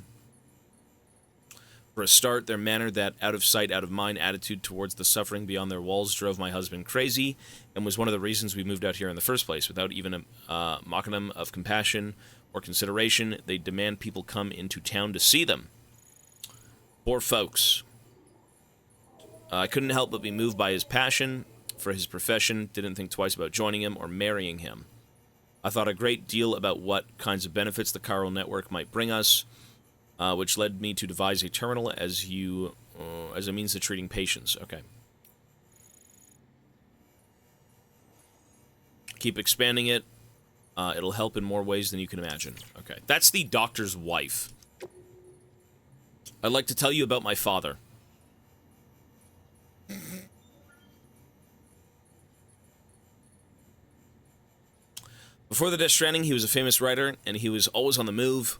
For a start, their manner, that out of sight, out of mind attitude towards the suffering beyond their walls drove my husband crazy and was one of the reasons we moved out here in the first place. Without even a modicum of compassion or consideration, they demand people come into town to see them. Poor folks. I couldn't help but be moved by his passion for his profession, didn't think twice about joining him or marrying him. I thought a great deal about what kinds of benefits the chiral network might bring us, which led me to devise a terminal as a means of treating patients. Okay. Keep expanding it. It'll help in more ways than you can imagine. Okay. That's the doctor's wife. I'd like to tell you about my father. Before the Death Stranding, he was a famous writer, and he was always on the move.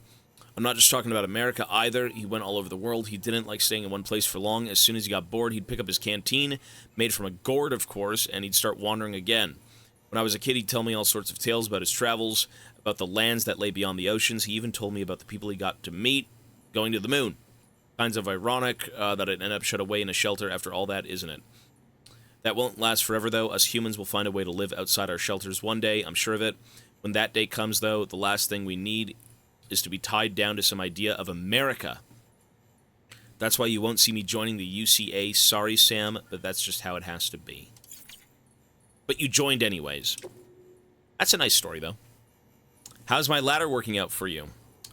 I'm not just talking about America either. He went all over the world. He didn't like staying in one place for long. As soon as he got bored, he'd pick up his canteen, made from a gourd, of course, and he'd start wandering again. When I was a kid, he'd tell me all sorts of tales about his travels, about the lands that lay beyond the oceans. He even told me about the people he got to meet going to the moon. Kinds of ironic that it ended up shut away in a shelter after all that, isn't it? That won't last forever, though. Us humans will find a way to live outside our shelters one day, I'm sure of it. When that day comes, though, the last thing we need is to be tied down to some idea of America. That's why you won't see me joining the UCA. Sorry, Sam, but that's just how it has to be. But you joined anyways. That's a nice story, though. How's my ladder working out for you?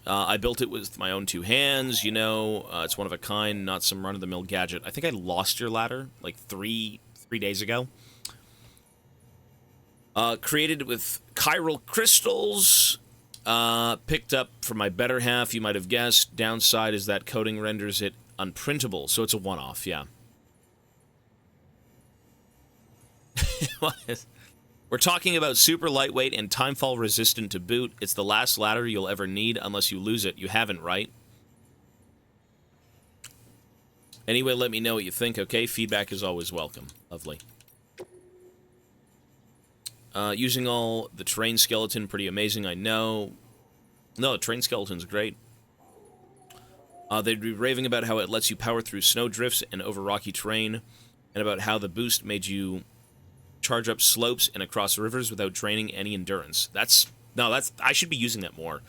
I built it with my own two hands, you know. It's one of a kind, not some run-of-the-mill gadget. I think I lost your ladder like three days ago. Created with chiral crystals. Picked up from my better half, you might have guessed. Downside is that coding renders it unprintable, so it's a one-off, yeah. We're talking about super lightweight and timefall resistant to boot. It's the last ladder you'll ever need unless you lose it. You haven't, right? Anyway, let me know what you think, okay? Feedback is always welcome. Lovely. Using all the terrain skeleton, pretty amazing, I know. No, the terrain skeleton's great. They'd be raving about how it lets you power through snow drifts and over rocky terrain, and about how the boost made you charge up slopes and across rivers without draining any endurance. I should be using that more.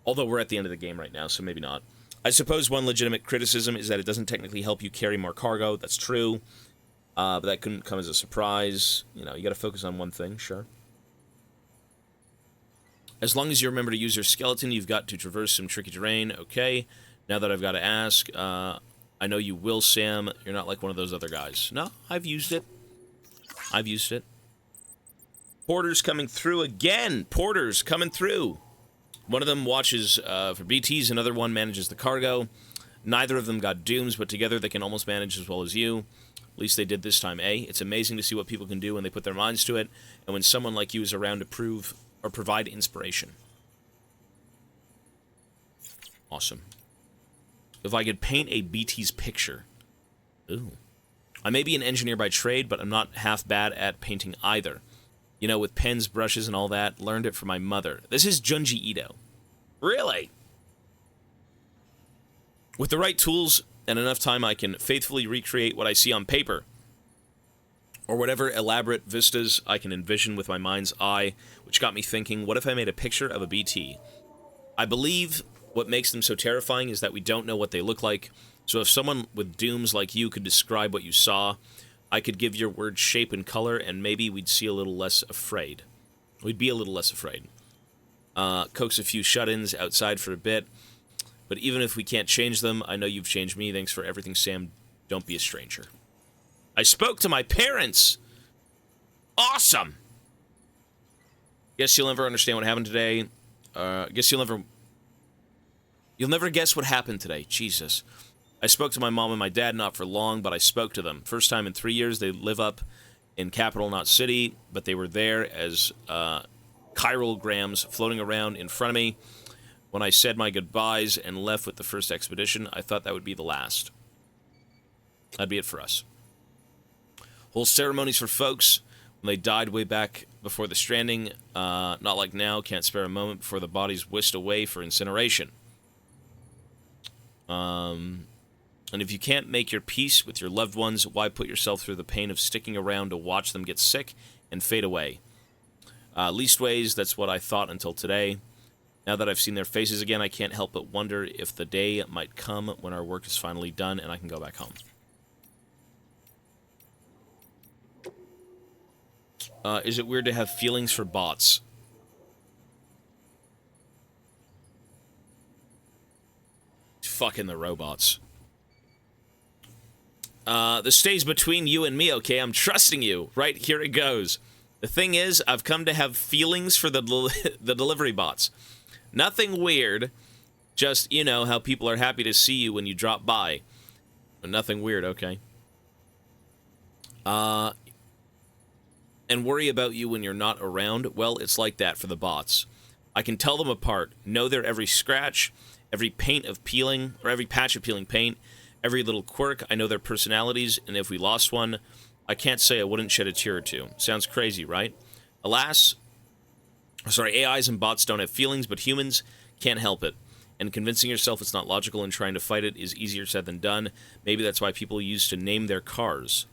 Although we're at the end of the game right now, so maybe not. I suppose one legitimate criticism is that it doesn't technically help you carry more cargo. That's true. But that couldn't come as a surprise. You know, you gotta focus on one thing, sure. As long as you remember to use your skeleton, you've got to traverse some tricky terrain. Okay. Now that I've got to ask, I know you will, Sam. You're not like one of those other guys. No, I've used it. I've used it. Porters coming through again. Porters coming through. One of them watches for BTs, another one manages the cargo. Neither of them got dooms, but together they can almost manage as well as you. At least they did this time, eh? It's amazing to see what people can do when they put their minds to it, and when someone like you is around to prove or provide inspiration. Awesome. if I could paint a BT's picture. Ooh. I may be an engineer by trade, but I'm not half bad at painting either. You know, with pens, brushes, and all that. Learned it from my mother. This is Junji Ito. Really? With the right tools and enough time, I can faithfully recreate what I see on paper, or whatever elaborate vistas I can envision with my mind's eye, which got me thinking, what if I made a picture of a BT? I believe what makes them so terrifying is that we don't know what they look like, so if someone with dooms like you could describe what you saw, I could give your words shape and color, and maybe we'd see a little less afraid. We'd be a little less afraid. Coax a few shut-ins outside for a bit, but even if we can't change them, I know you've changed me. Thanks for everything, Sam. Don't be a stranger. I spoke to my parents! Awesome! Guess you'll never understand what happened today. Guess you'll never guess what happened today. Jesus. I spoke to my mom and my dad, not for long, but I spoke to them. First time in 3 years. They live up in capital, not city, but they were there as chiralgrams floating around in front of me. When I said my goodbyes and left with the first expedition, I thought that would be the last. That'd be it for us. Whole ceremonies for folks when they died way back before the Stranding. Not like now, can't spare a moment before the body's whisked away for incineration. And if you can't make your peace with your loved ones, why put yourself through the pain of sticking around to watch them get sick and fade away? Leastways, that's what I thought until today. Now that I've seen their faces again, I can't help but wonder if the day might come when our work is finally done and I can go back home. Is it weird to have feelings for bots? Fucking the robots. This stays between you and me, okay? I'm trusting you. Right, here it goes. The thing is, I've come to have feelings for the delivery bots. Nothing weird. Just, you know, how people are happy to see you when you drop by. But nothing weird, okay? And worry about you when you're not around. Well, it's like that for the bots. I can tell them apart. Know their every scratch, every paint of peeling, or every patch of peeling paint, every little quirk. I know their personalities, and if we lost one, I can't say I wouldn't shed a tear or two. Sounds crazy, right? Alas, AIs and bots don't have feelings, but humans can't help it. And convincing yourself it's not logical and trying to fight it is easier said than done. Maybe that's why people used to name their cars.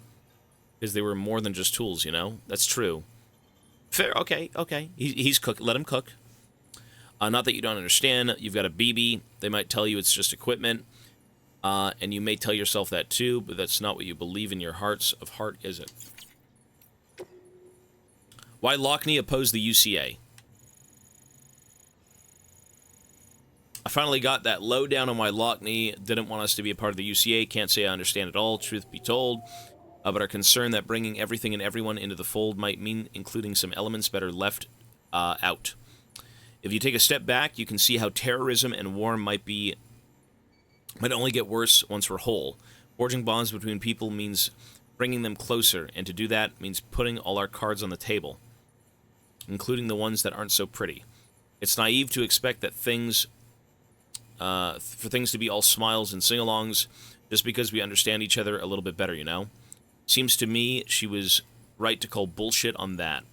Because they were more than just tools, you know? That's true. Fair, okay. He's cook. Let him cook. Not that you don't understand. You've got a BB. They might tell you it's just equipment. And you may tell yourself that too, but that's not what you believe in your hearts of heart, is it? Why Lockney opposed the UCA? I finally got that lowdown on why Lockney didn't want us to be a part of the UCA. Can't say I understand it all, truth be told. But are concerned that bringing everything and everyone into the fold might mean including some elements better left out. If you take a step back, you can see how terrorism and war might only get worse once we're whole. Forging bonds between people means bringing them closer, and to do that means putting all our cards on the table, including the ones that aren't so pretty. It's naive to expect that for things to be all smiles and sing-alongs just because we understand each other a little bit better, you know? Seems to me she was right to call bullshit on that.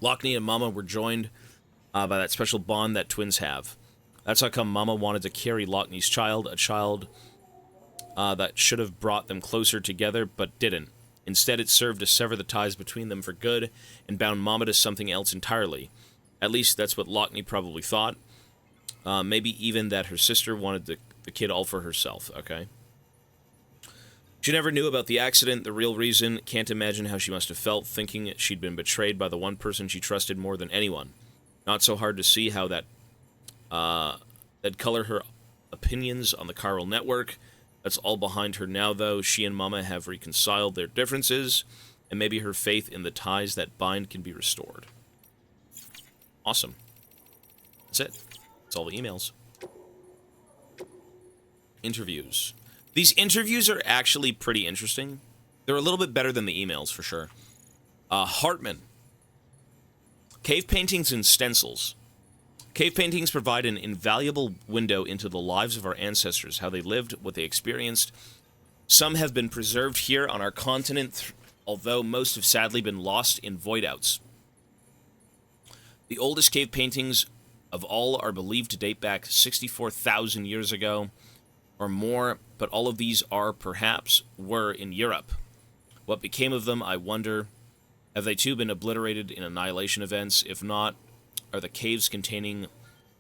Lockney and Mama were joined by that special bond that twins have. That's how come Mama wanted to carry Lockney's child, a child that should have brought them closer together, but didn't. Instead, it served to sever the ties between them for good and bound Mama to something else entirely. At least that's what Lockney probably thought. Maybe even that her sister wanted the kid all for herself, okay? She never knew about the accident, the real reason. Can't imagine how she must have felt, thinking she'd been betrayed by the one person she trusted more than anyone. Not so hard to see how that'd color her opinions on the chiral network. That's all behind her now, though. She and Mama have reconciled their differences, and maybe her faith in the ties that bind can be restored. Awesome. That's it. That's all the emails. Interviews. These interviews are actually pretty interesting. They're a little bit better than the emails, for sure. Hartman. Cave paintings and stencils. Cave paintings provide an invaluable window into the lives of our ancestors, how they lived, what they experienced. Some have been preserved here on our continent, although most have sadly been lost in voidouts. The oldest cave paintings of all are believed to date back 64,000 years ago or more, but all of these are, perhaps, were in Europe. What became of them, I wonder? Have they too been obliterated in annihilation events? If not, are the caves containing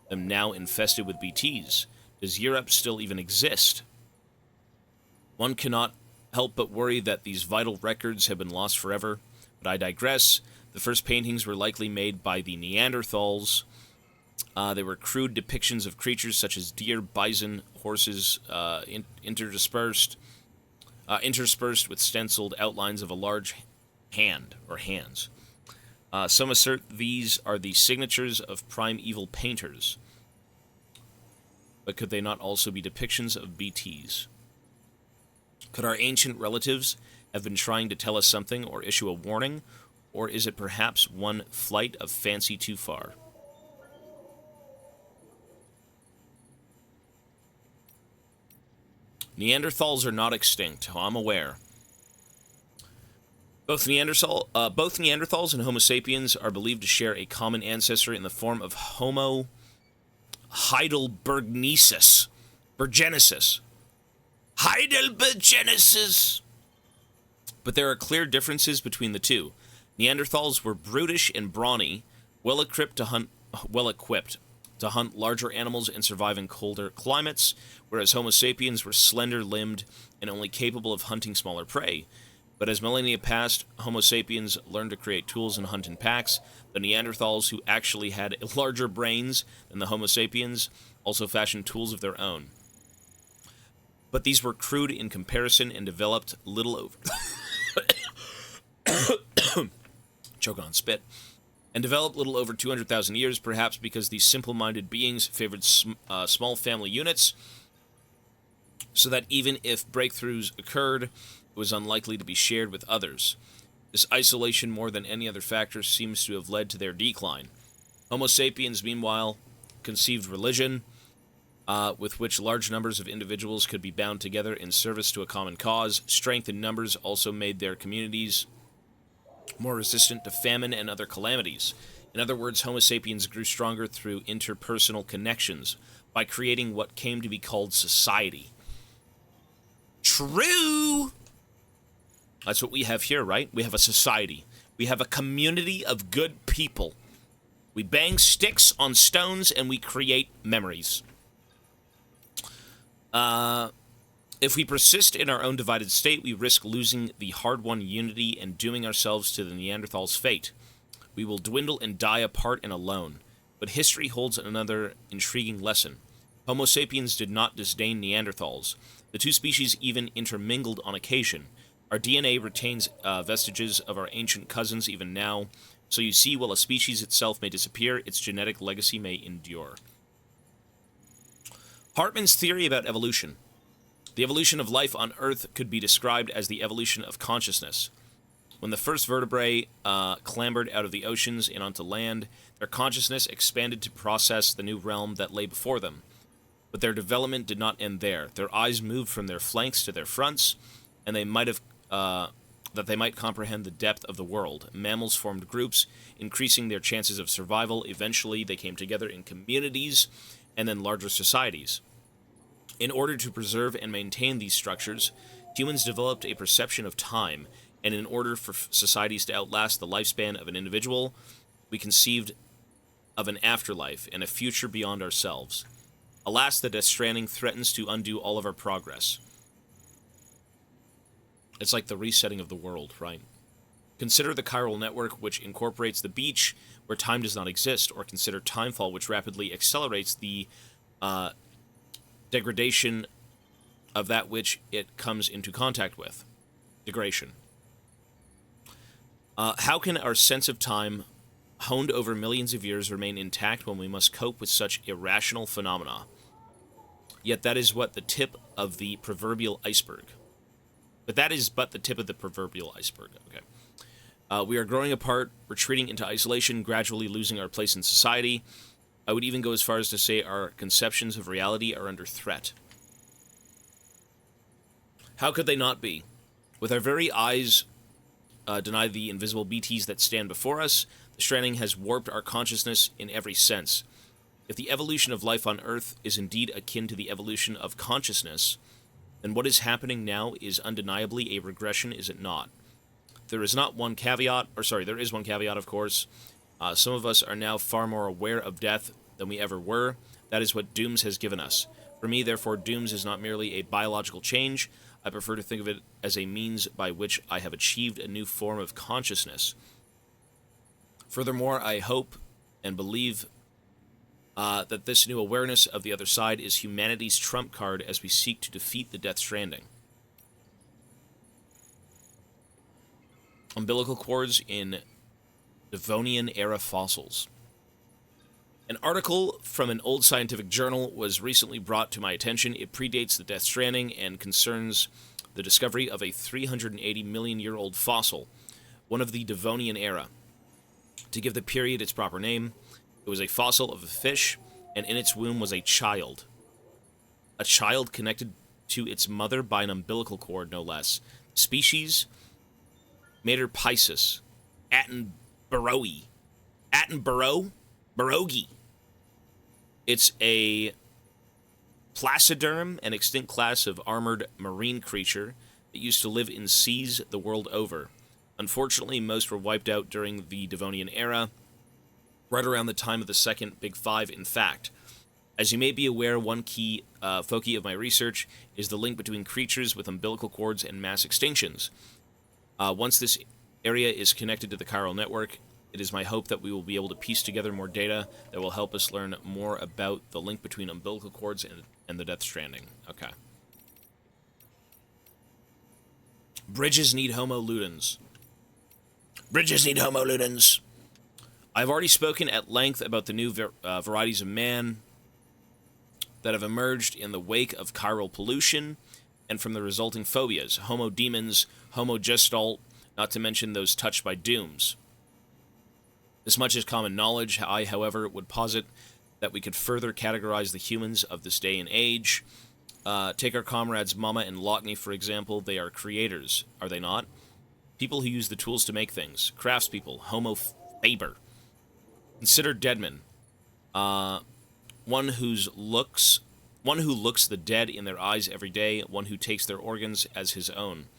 them now infested with BTs? Does Europe still even exist? One cannot help but worry that these vital records have been lost forever, but I digress. The first paintings were likely made by the Neanderthals. They were crude depictions of creatures such as deer, bison, horses, interspersed with stenciled outlines of a large hand, or hands. Some assert these are the signatures of primeval painters. But could they not also be depictions of BTs? Could our ancient relatives have been trying to tell us something or issue a warning? Or is it perhaps one flight of fancy too far? Neanderthals are not extinct, I'm aware. Both Neanderthals and Homo sapiens are believed to share a common ancestor in the form of Homo heidelbergensis. Heidelbergensis! But there are clear differences between the two. Neanderthals were brutish and brawny, well-equipped to hunt larger animals and survive in colder climates, whereas Homo sapiens were slender-limbed and only capable of hunting smaller prey. But as millennia passed, Homo sapiens learned to create tools and hunt in packs. The Neanderthals, who actually had larger brains than the Homo sapiens, also fashioned tools of their own. But these were crude in comparison and developed little over... Choke on spit. And developed little over 200,000 years, perhaps because these simple-minded beings favored small family units, so that even if breakthroughs occurred, it was unlikely to be shared with others. This isolation, more than any other factor, seems to have led to their decline. Homo sapiens, meanwhile, conceived religion, with which large numbers of individuals could be bound together in service to a common cause. Strength in numbers also made their communities more resistant to famine and other calamities. In other words, Homo sapiens grew stronger through interpersonal connections by creating what came to be called society. True! That's what we have here, right? We have a society. We have a community of good people. We bang sticks on stones and we create memories. If we persist in our own divided state, we risk losing the hard-won unity and dooming ourselves to the Neanderthals' fate. We will dwindle and die apart and alone. But history holds another intriguing lesson. Homo sapiens did not disdain Neanderthals. The two species even intermingled on occasion. Our DNA retains vestiges of our ancient cousins even now, so you see, while a species itself may disappear, its genetic legacy may endure. Hartman's theory about evolution. The evolution of life on Earth could be described as the evolution of consciousness. When the first vertebrae clambered out of the oceans and onto land, their consciousness expanded to process the new realm that lay before them. But their development did not end there. Their eyes moved from their flanks to their fronts, and they might comprehend the depth of the world. Mammals formed groups, increasing their chances of survival. Eventually, they came together in communities and then larger societies. In order to preserve and maintain these structures, humans developed a perception of time, and in order for societies to outlast the lifespan of an individual, we conceived of an afterlife and a future beyond ourselves. Alas, the Death Stranding threatens to undo all of our progress. It's like the resetting of the world, right? Consider the chiral network, which incorporates the beach, where time does not exist, or consider timefall, which rapidly accelerates the degradation of that which it comes into contact with. Degradation. How can our sense of time, honed over millions of years, remain intact when we must cope with such irrational phenomena? Yet that is what the tip of the proverbial iceberg. But that is but the tip of the proverbial iceberg. Okay. We are growing apart, retreating into isolation, gradually losing our place in society. I would even go as far as to say our conceptions of reality are under threat. How could they not be? With our very eyes denied the invisible BTs that stand before us, the Stranding has warped our consciousness in every sense. If the evolution of life on Earth is indeed akin to the evolution of consciousness, then what is happening now is undeniably a regression, is it not? There is one caveat, of course. Some of us are now far more aware of death than we ever were. That is what Dooms has given us. For me, therefore, Dooms is not merely a biological change. I prefer to think of it as a means by which I have achieved a new form of consciousness. Furthermore, I hope and believe that this new awareness of the other side is humanity's trump card as we seek to defeat the Death Stranding. Umbilical cords in Devonian-era fossils. An article from an old scientific journal was recently brought to my attention. It predates the Death Stranding and concerns the discovery of a 380 million-year-old fossil, one of the Devonian era. To give the period its proper name, it was a fossil of a fish, and in its womb was a child. A child connected to its mother by an umbilical cord, no less. Species, Mater Pisces, Attenborough. Barogi. It's a placiderm, an extinct class of armored marine creature that used to live in seas the world over. Unfortunately, most were wiped out during the Devonian era, right around the time of the second Big Five, in fact. As you may be aware, one key foci of my research is the link between creatures with umbilical cords and mass extinctions. Once this area is connected to the chiral network, it is my hope that we will be able to piece together more data that will help us learn more about the link between umbilical cords and the Death Stranding. Okay. Bridges need Homo Ludens. Bridges need Homo Ludens. I've already spoken at length about the new varieties of man that have emerged in the wake of chiral pollution and from the resulting phobias. Homo demons, Homo gestalt, not to mention those touched by dooms. This much is common knowledge. I, however, would posit that we could further categorize the humans of this day and age. Take our comrades Mama and Lockney, for example. They are creators, are they not? People who use the tools to make things. Craftspeople, Homo faber. Consider Deadman. One who looks the dead in their eyes every day, one who takes their organs as his own.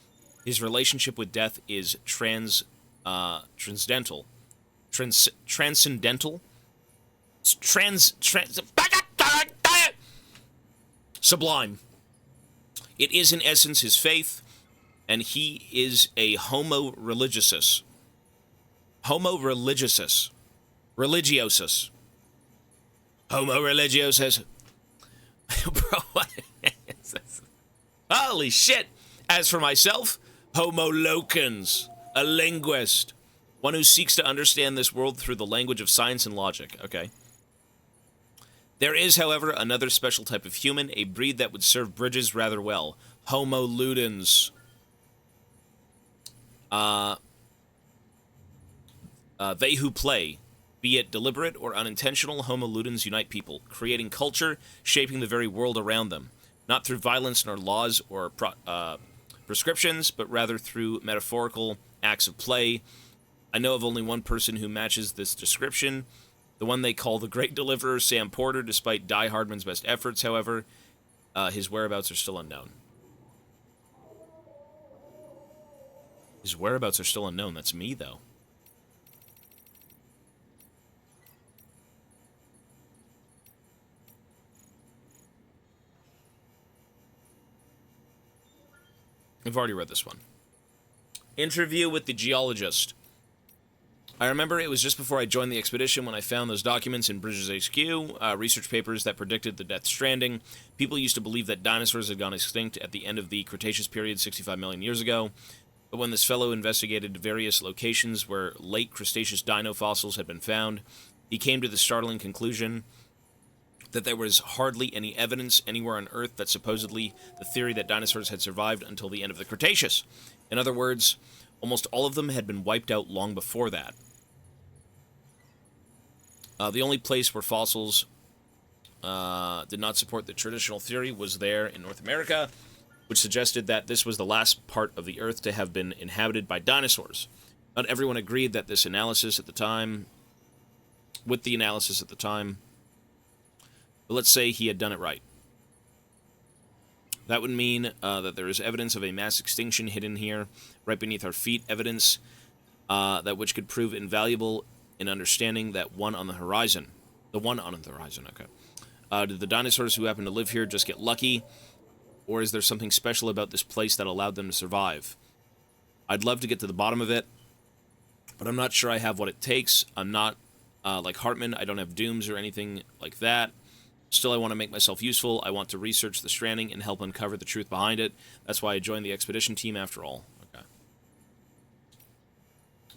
His relationship with death is transcendental. Sublime. It is in essence his faith, and he is a homo religiosus. Homo religiosus. Religiosus. Homo religiosus. Bro, what is this? Holy shit! As for myself, Homo locans, a linguist. One who seeks to understand this world through the language of science and logic. Okay. There is, however, another special type of human, a breed that would serve Bridges rather well. Homo ludens. They who play, be it deliberate or unintentional, Homo ludens unite people, creating culture, shaping the very world around them. Not through violence nor laws or prescriptions, but rather through metaphorical acts of play. I know of only one person who matches this description, the one they call the Great Deliverer, Sam Porter. Despite Die Hardman's best efforts, however, his whereabouts are still unknown. His whereabouts are still unknown. That's me, though. I've already read this one. Interview with the geologist. I remember it was just before I joined the expedition when I found those documents in Bridges HQ, research papers that predicted the Death Stranding. People used to believe that dinosaurs had gone extinct at the end of the Cretaceous period 65 million years ago. But when this fellow investigated various locations where late Cretaceous dino fossils had been found, he came to the startling conclusion that there was hardly any evidence anywhere on Earth that supposedly the theory that dinosaurs had survived until the end of the Cretaceous. In other words, almost all of them had been wiped out long before that. The only place where fossils did not support the traditional theory was there in North America, which suggested that this was the last part of the Earth to have been inhabited by dinosaurs. Not everyone agreed that this analysis at the time, but let's say he had done it right. That would mean that there is evidence of a mass extinction hidden here, right beneath our feet, evidence that which could prove invaluable in understanding that one on the horizon. The one on the horizon, okay. Did the dinosaurs who happen to live here just get lucky? Or is there something special about this place that allowed them to survive? I'd love to get to the bottom of it, but I'm not sure I have what it takes. I'm not like Hartman. I don't have dooms or anything like that. Still, I want to make myself useful. I want to research the Stranding and help uncover the truth behind it. That's why I joined the expedition team after all. Okay.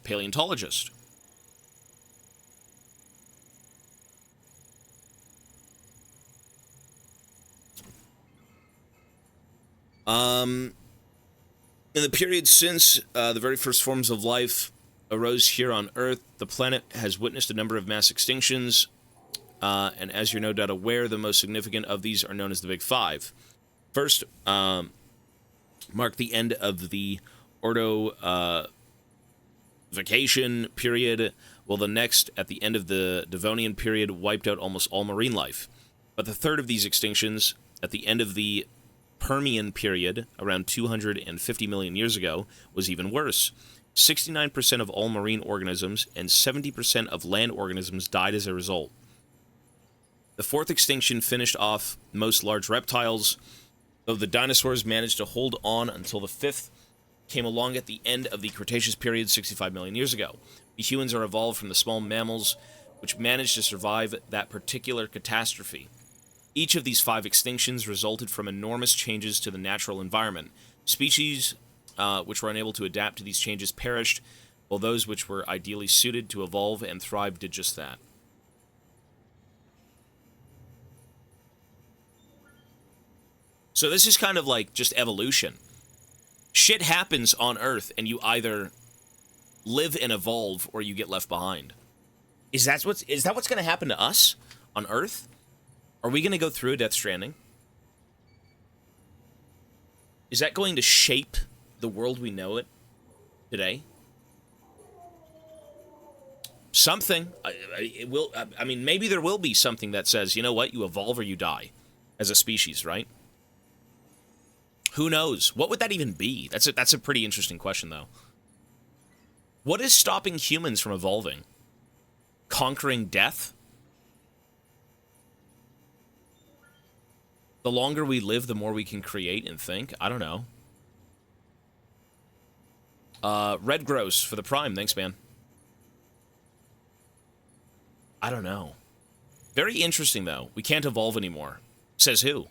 Paleontologist. In the period since the very first forms of life arose here on Earth, the planet has witnessed a number of mass extinctions, and as you're no doubt aware, the most significant of these are known as the Big Five. First, marked the end of the Ordo-vacation period, while the next, at the end of the Devonian period, wiped out almost all marine life. But the third of these extinctions, at the end of the Permian period, around 250 million years ago, was even worse. 69% of all marine organisms and 70% of land organisms died as a result. The fourth extinction finished off most large reptiles, though the dinosaurs managed to hold on until the fifth came along at the end of the Cretaceous period 65 million years ago. We humans are evolved from the small mammals, which managed to survive that particular catastrophe. Each of these five extinctions resulted from enormous changes to the natural environment. Species which were unable to adapt to these changes perished, while those which were ideally suited to evolve and thrive did just that. So this is kind of like just evolution. Shit happens on Earth, and you either live and evolve, or you get left behind. Is that what's going to happen to us on Earth? Are we going to go through a Death Stranding? Is that going to shape the world we know it today? Something. It will. I mean, maybe there will be something that says, you know what, you evolve or you die as a species, right? Who knows? What would that even be? That's a pretty interesting question, though. What is stopping humans from evolving? Conquering death? The longer we live, the more we can create and think? I don't know. Red Gross for the Prime. Thanks, man. I don't know. Very interesting, though. We can't evolve anymore. Says who?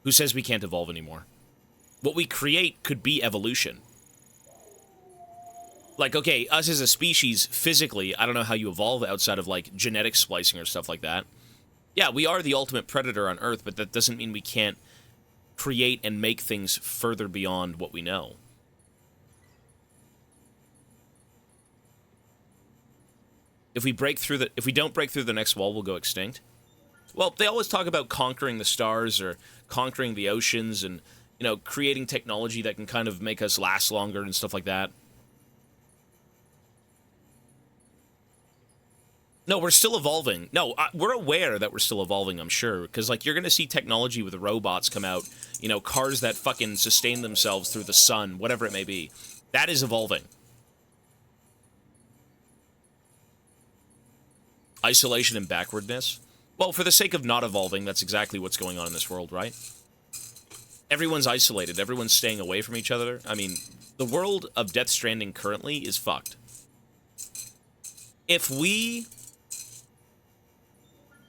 Who says we can't evolve anymore? What we create could be evolution. Like, okay, us as a species, physically, I don't know how you evolve outside of, like, genetic splicing or stuff like that. Yeah, we are the ultimate predator on Earth, but that doesn't mean we can't create and make things further beyond what we know. If we don't break through the next wall, we'll go extinct. Well, they always talk about conquering the stars or conquering the oceans and, you know, creating technology that can kind of make us last longer and stuff like that. No, we're still evolving. No, we're aware that we're still evolving, I'm sure. Because, like, you're going to see technology with robots come out. You know, cars that fucking sustain themselves through the sun, whatever it may be. That is evolving. Isolation and backwardness. Well, for the sake of not evolving, that's exactly what's going on in this world, right? Everyone's isolated. Everyone's staying away from each other. I mean, the world of Death Stranding currently is fucked. If we...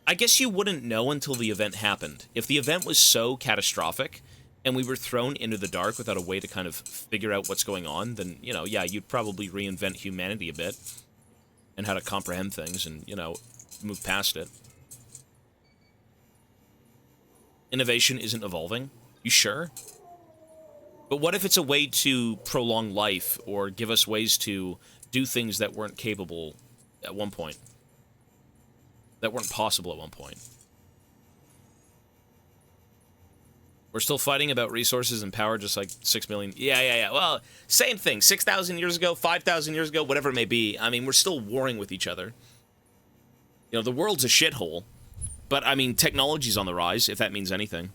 I guess you wouldn't know until the event happened. If the event was so catastrophic and we were thrown into the dark without a way to kind of figure out what's going on, then, you know, yeah, you'd probably reinvent humanity a bit and how to comprehend things and, you know, move past it. Innovation isn't evolving? You sure? But what if it's a way to prolong life or give us ways to do things that weren't capable at one point? that weren't possible at one point. We're still fighting about resources and power just like 6 million. Yeah. Well, same thing. 6,000 years ago, 5,000 years ago, whatever it may be. I mean, we're still warring with each other. You know, the world's a shithole. But, I mean, technology's on the rise, if that means anything.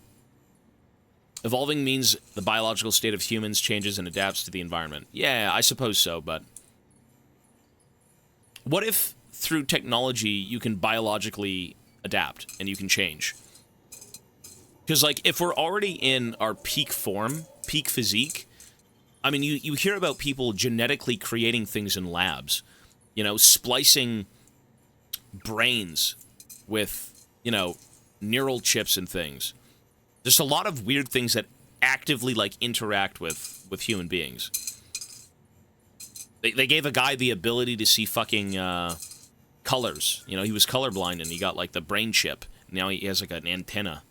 Evolving means the biological state of humans changes and adapts to the environment. Yeah, I suppose so, but... What if, through technology, you can biologically adapt and you can change? Because, like, if we're already in our peak form, peak physique, I mean, you hear about people genetically creating things in labs. You know, splicing brains with, you know, neural chips and things. There's a lot of weird things that actively, like, interact with human beings. They gave a guy the ability to see fucking colors. You know, he was colorblind and he got, like, the brain chip. Now he has, like, an antenna.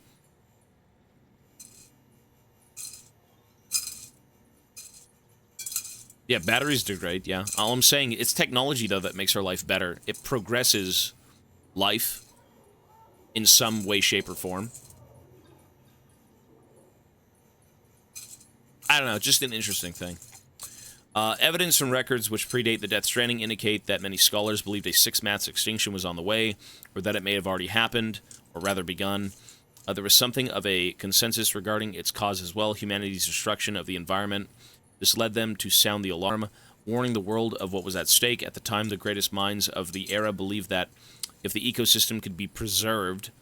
Yeah, batteries degrade, yeah. All I'm saying, it's technology, though, that makes our life better. It progresses life in some way, shape, or form. I don't know, just an interesting thing. Evidence from records which predate the Death Stranding indicate that many scholars believed a sixth mass extinction was on the way, or that it may have already happened, or rather begun. There was something of a consensus regarding its cause as well, humanity's destruction of the environment. This led them to sound the alarm, warning the world of what was at stake. At the time, the greatest minds of the era believed that if the ecosystem could be preserved,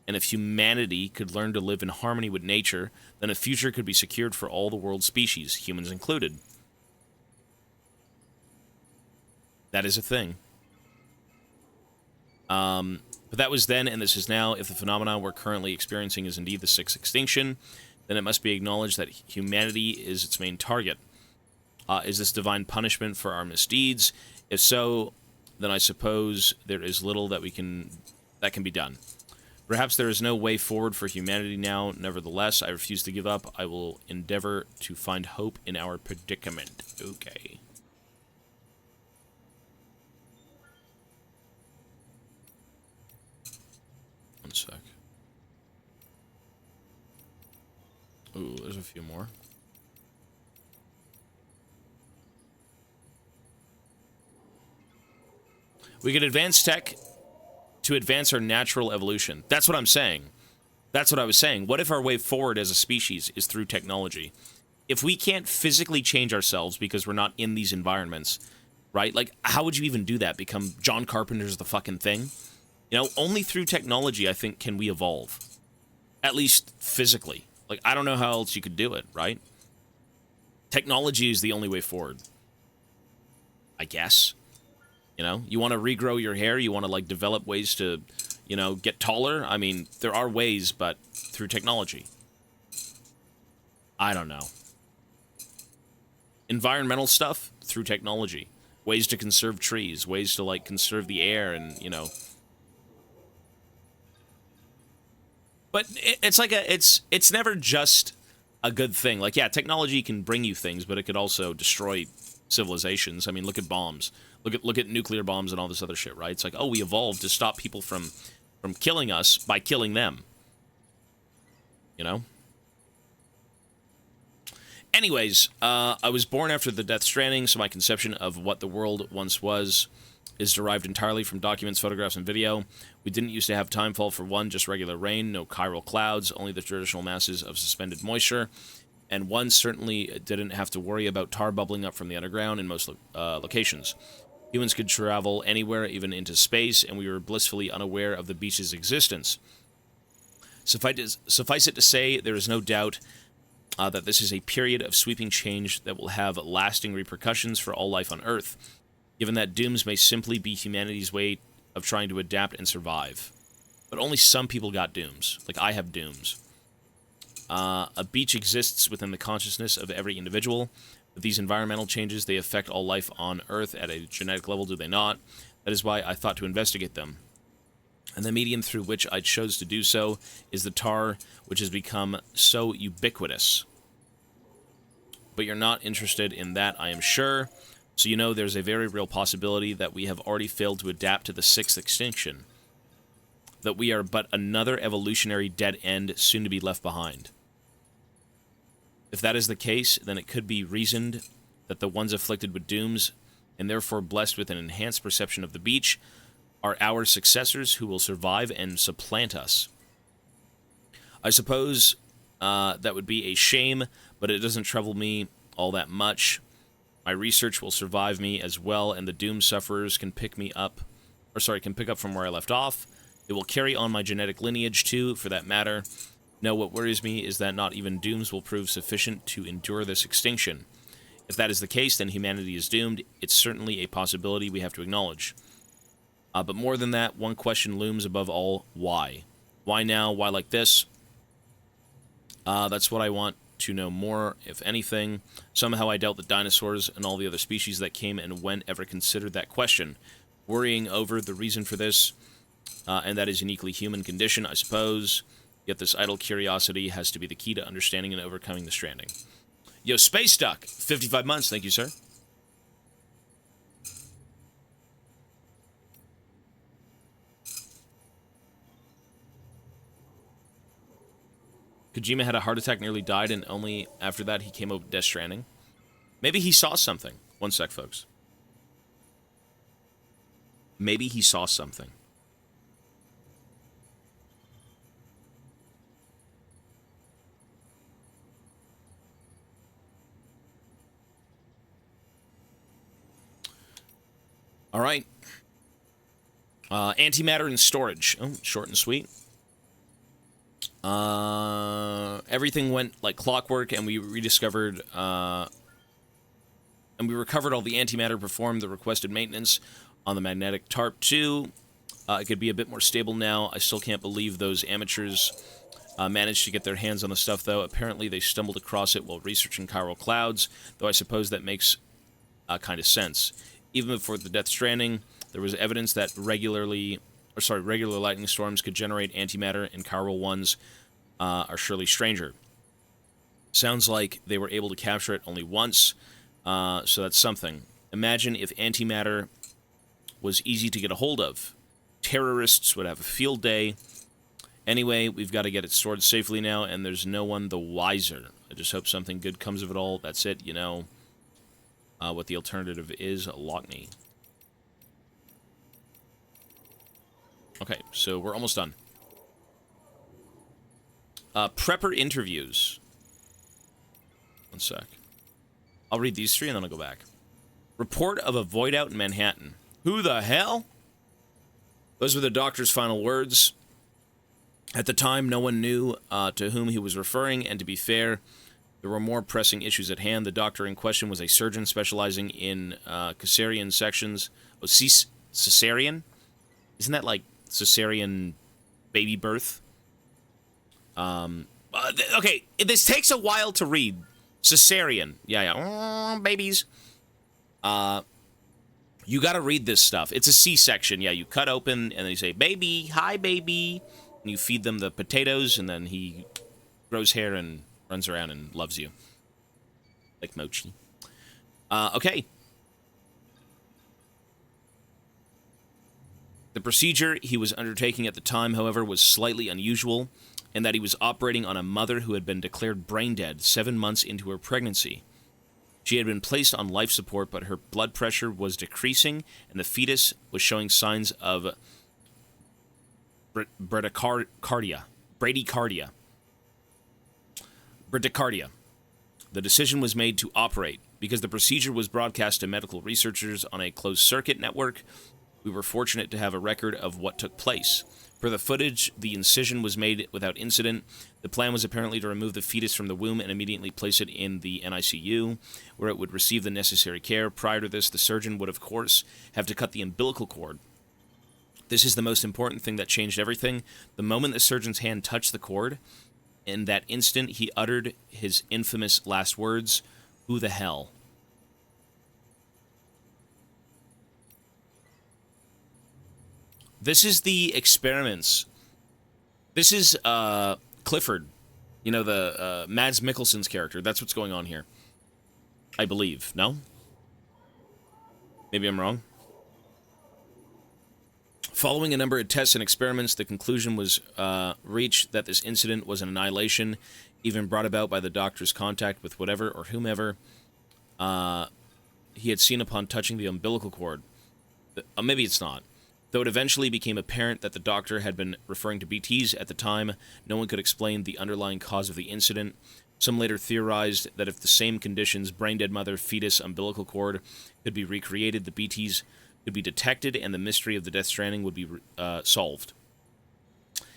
and if humanity could learn to live in harmony with nature, then a future could be secured for all the world's species, humans included. That is a thing. But that was then, and this is now. If the phenomenon we're currently experiencing is indeed the sixth extinction, then it must be acknowledged that humanity is its main target. Is this divine punishment for our misdeeds? If so, then I suppose there is little that can be done. Perhaps there is no way forward for humanity now. Nevertheless, I refuse to give up. I will endeavor to find hope in our predicament. Okay. One sec. Ooh, there's a few more. We could advance tech to advance our natural evolution. That's what I'm saying. That's what I was saying. What if our way forward as a species is through technology? If we can't physically change ourselves because we're not in these environments, right? Like, how would you even do that? Become John Carpenter's the fucking thing? You know, only through technology, I think, can we evolve. At least physically. Like, I don't know how else you could do it, right? Technology is the only way forward. I guess. You know, you want to regrow your hair, you want to, like, develop ways to, you know, get taller. I mean, there are ways, but through technology. I don't know. Environmental stuff, through technology. Ways to conserve trees, ways to, like, conserve the air and, you know. But it's like it's never just a good thing. Like, yeah, technology can bring you things, but it could also destroy civilizations. I mean, look at bombs. Look at nuclear bombs and all this other shit, right? It's like, oh, we evolved to stop people from killing us by killing them. You know? Anyways, I was born after the Death Stranding, so my conception of what the world once was is derived entirely from documents, photographs, and video. We didn't used to have timefall for one, just regular rain, no chiral clouds, only the traditional masses of suspended moisture. And one certainly didn't have to worry about tar bubbling up from the underground in most locations. Humans could travel anywhere, even into space, and we were blissfully unaware of the beach's existence. Suffice it to say, there is no doubt that this is a period of sweeping change that will have lasting repercussions for all life on Earth, given that dooms may simply be humanity's way of trying to adapt and survive. But only some people got dooms. Like, I have dooms. A beach exists within the consciousness of every individual. But these environmental changes, they affect all life on Earth at a genetic level, do they not? That is why I thought to investigate them. And the medium through which I chose to do so is the tar, which has become so ubiquitous. But you're not interested in that, I am sure. So you know there's a very real possibility that we have already failed to adapt to the sixth extinction. that we are but another evolutionary dead end soon to be left behind. If that is the case, then it could be reasoned that the ones afflicted with dooms, and therefore blessed with an enhanced perception of the beach, are our successors who will survive and supplant us. I suppose that would be a shame, but it doesn't trouble me all that much. My research will survive me as well, and the doom sufferers can pick up from where I left off. It will carry on my genetic lineage too, for that matter. No, what worries me is that not even dooms will prove sufficient to endure this extinction. If that is the case, then humanity is doomed. It's certainly a possibility we have to acknowledge. But more than that, one question looms above all: why? Why now? Why like this? That's what I want to know more, if anything. Somehow I doubt that dinosaurs and all the other species that came and went ever considered that question. Worrying over the reason for this, and that is uniquely human condition, I suppose. Yet this idle curiosity has to be the key to understanding and overcoming the stranding. Yo, Space Duck, 55 months, thank you, sir. Kojima had a heart attack, nearly died, and only after that he came up with Death Stranding. Maybe he saw something. One sec, folks. Maybe he saw something. All right. Antimatter and storage. Oh, short and sweet. Everything went like clockwork, and we rediscovered, and we recovered all the antimatter, performed the requested maintenance on the magnetic tarp 2. It could be a bit more stable now. I still can't believe those amateurs managed to get their hands on the stuff, though. Apparently, they stumbled across it while researching chiral clouds, though I suppose that makes kind of sense. Even before the Death Stranding, there was evidence that regular lightning storms could generate antimatter, and chiral ones are surely stranger. Sounds like they were able to capture it only once, so that's something. Imagine if antimatter was easy to get a hold of. Terrorists would have a field day. Anyway, we've got to get it stored safely now, and there's no one the wiser. I just hope something good comes of it all. That's it, you know. What the alternative is, Lockney. Okay, so we're almost done. Prepper interviews. One sec. I'll read these 3 and then I'll go back. Report of a void out in Manhattan. Who the hell? Those were the doctor's final words. At the time, no one knew to whom he was referring, and to be fair, there were more pressing issues at hand. The doctor in question was a surgeon specializing in cesarean sections. Oh, cesarean? Isn't that like cesarean baby birth? Okay, this takes a while to read. Cesarean. Yeah. Babies. You gotta read this stuff. It's a C-section. Yeah, you cut open, and then you say, baby, hi, baby. And you feed them the potatoes, and then he grows hair and runs around and loves you. Like Mochi. Okay. The procedure he was undertaking at the time, however, was slightly unusual, in that he was operating on a mother who had been declared brain dead 7 months into her pregnancy. She had been placed on life support, but her blood pressure was decreasing, and the fetus was showing signs of bradycardia. The decision was made to operate. Because the procedure was broadcast to medical researchers on a closed-circuit network, we were fortunate to have a record of what took place. Per the footage, the incision was made without incident. The plan was apparently to remove the fetus from the womb and immediately place it in the NICU, where it would receive the necessary care. Prior to this, the surgeon would, of course, have to cut the umbilical cord. This is the most important thing that changed everything. The moment the surgeon's hand touched the cord, in that instant, he uttered his infamous last words, "Who the hell?" This is the experiments. This is Clifford. You know, the Mads Mikkelsen's character. That's what's going on here. I believe. No? Maybe I'm wrong. Following a number of tests and experiments, the conclusion was reached that this incident was an annihilation, even brought about by the doctor's contact with whatever or whomever he had seen upon touching the umbilical cord. Maybe it's not. Though it eventually became apparent that the doctor had been referring to BTs at the time, no one could explain the underlying cause of the incident. Some later theorized that if the same conditions, brain-dead mother, fetus, umbilical cord, could be recreated, the BTs could be detected and the mystery of the Death Stranding would be solved.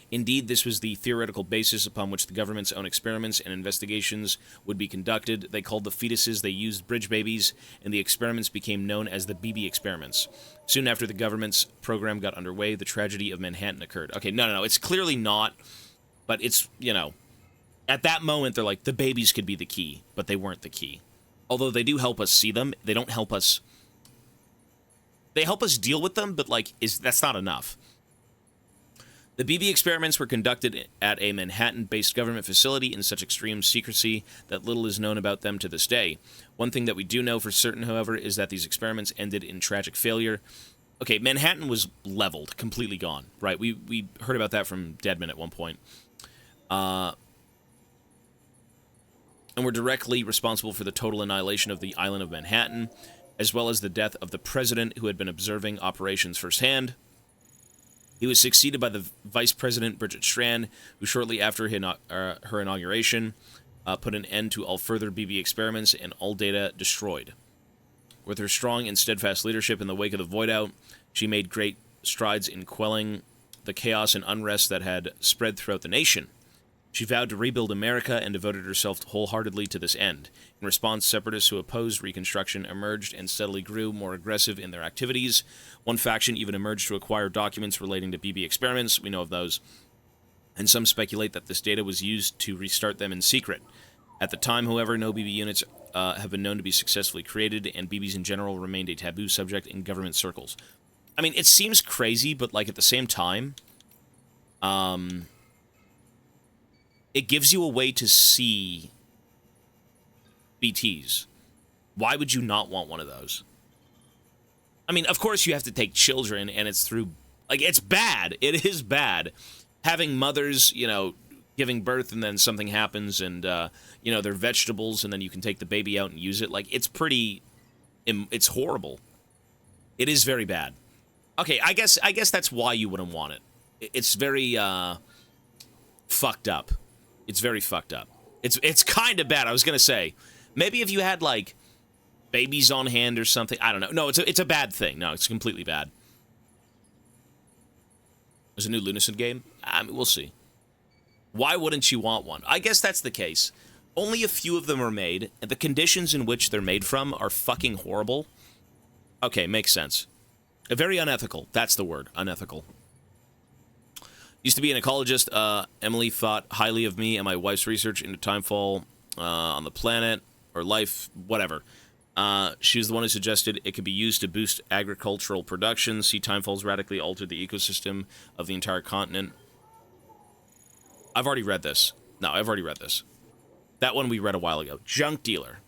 Indeed, this was the theoretical basis upon which the government's own experiments and investigations would be conducted. They called the fetuses they used bridge babies, and the experiments became known as the BB experiments. Soon after the government's program got underway, the tragedy of Manhattan occurred. Okay, no, it's clearly not, but it's, you know, at that moment, they're like, the babies could be the key, but they weren't the key. Although they do help us see them, they don't help us... They help us deal with them, but, like, that's not enough. The BB experiments were conducted at a Manhattan-based government facility in such extreme secrecy that little is known about them to this day. One thing that we do know for certain, however, is that these experiments ended in tragic failure. Okay, Manhattan was leveled, completely gone, right? We heard about that from Deadman at one point. And were directly responsible for the total annihilation of the island of Manhattan, as well as the death of the president who had been observing operations firsthand. He was succeeded by the Vice President, Bridget Strand, who shortly after her inauguration put an end to all further BB experiments and all data destroyed. With her strong and steadfast leadership in the wake of the Void Out, she made great strides in quelling the chaos and unrest that had spread throughout the nation. She vowed to rebuild America and devoted herself wholeheartedly to this end. In response, separatists who opposed Reconstruction emerged and steadily grew more aggressive in their activities. One faction even emerged to acquire documents relating to BB experiments. We know of those. And some speculate that this data was used to restart them in secret. At the time, however, no BB units have been known to be successfully created, and BBs in general remained a taboo subject in government circles. I mean, it seems crazy, but, like, at the same time... it gives you a way to see BTs. Why would you not want one of those? I mean, of course you have to take children, and it's through... Like, it's bad. It is bad. Having mothers, you know, giving birth, and then something happens, and, you know, they're vegetables, and then you can take the baby out and use it. Like, it's pretty... It's horrible. It is very bad. Okay, I guess that's why you wouldn't want it. It's very, fucked up. It's very fucked up. It's kind of bad. I was gonna say, maybe if you had, like, babies on hand or something. I don't know. No, it's a bad thing. No, it's completely bad. There's a new Lunacy game? I mean, we'll see. Why wouldn't you want one? I guess that's the case. Only a few of them are made, and the conditions in which they're made from are fucking horrible. Okay, makes sense. Very unethical. That's the word. Unethical. Used to be an ecologist. Emily thought highly of me and my wife's research into timefall on the planet, or life, whatever. She was the one who suggested it could be used to boost agricultural production. See, timefalls radically altered the ecosystem of the entire continent. I've already read this. No, I've already read this. That one we read a while ago. Junk Dealer.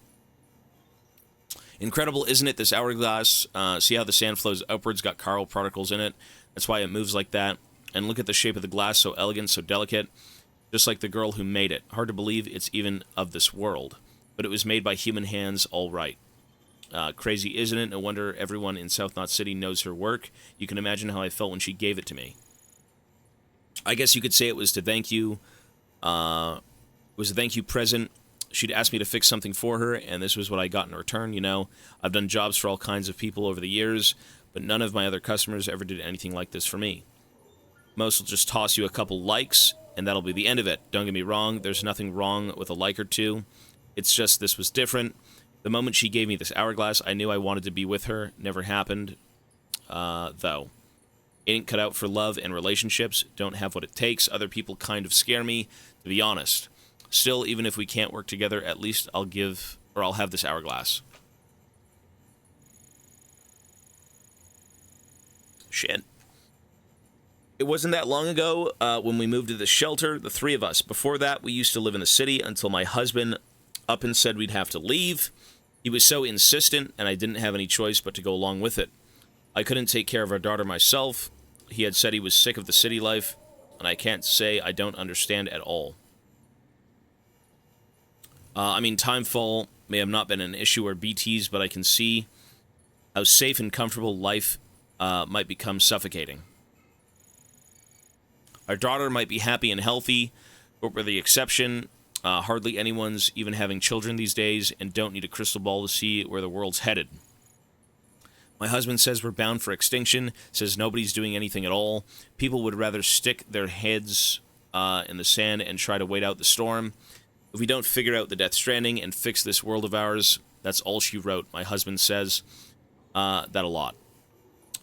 Incredible, isn't it? This hourglass. See how the sand flows upwards, got chiral particles in it. That's why it moves like that. And look at the shape of the glass, so elegant, so delicate. Just like the girl who made it. Hard to believe it's even of this world. But it was made by human hands, all right. Crazy, isn't it? No wonder everyone in South Knot City knows her work. You can imagine how I felt when she gave it to me. I guess you could say it was to thank you. It was a thank you present. She'd asked me to fix something for her, and this was what I got in return, you know. I've done jobs for all kinds of people over the years, but none of my other customers ever did anything like this for me. Most will just toss you a couple likes, and that'll be the end of it. Don't get me wrong, there's nothing wrong with a like or two. It's just this was different. The moment she gave me this hourglass, I knew I wanted to be with her. Never happened, though. Ain't cut out for love and relationships. Don't have what it takes. Other people kind of scare me, to be honest. Still, even if we can't work together, at least I'll have this hourglass. Shit. It wasn't that long ago when we moved to the shelter, the three of us. Before that, we used to live in the city until my husband up and said we'd have to leave. He was so insistent, and I didn't have any choice but to go along with it. I couldn't take care of our daughter myself. he had said he was sick of the city life, and I can't say I don't understand at all. I mean, timefall may have not been an issue or BTs, but I can see how safe and comfortable life might become suffocating. Our daughter might be happy and healthy, but we're the exception. Hardly anyone's even having children these days and don't need a crystal ball to see where the world's headed. My husband says we're bound for extinction, says nobody's doing anything at all. People would rather stick their heads in the sand and try to wait out the storm. If we don't figure out the Death Stranding and fix this world of ours, that's all she wrote. My husband says that a lot.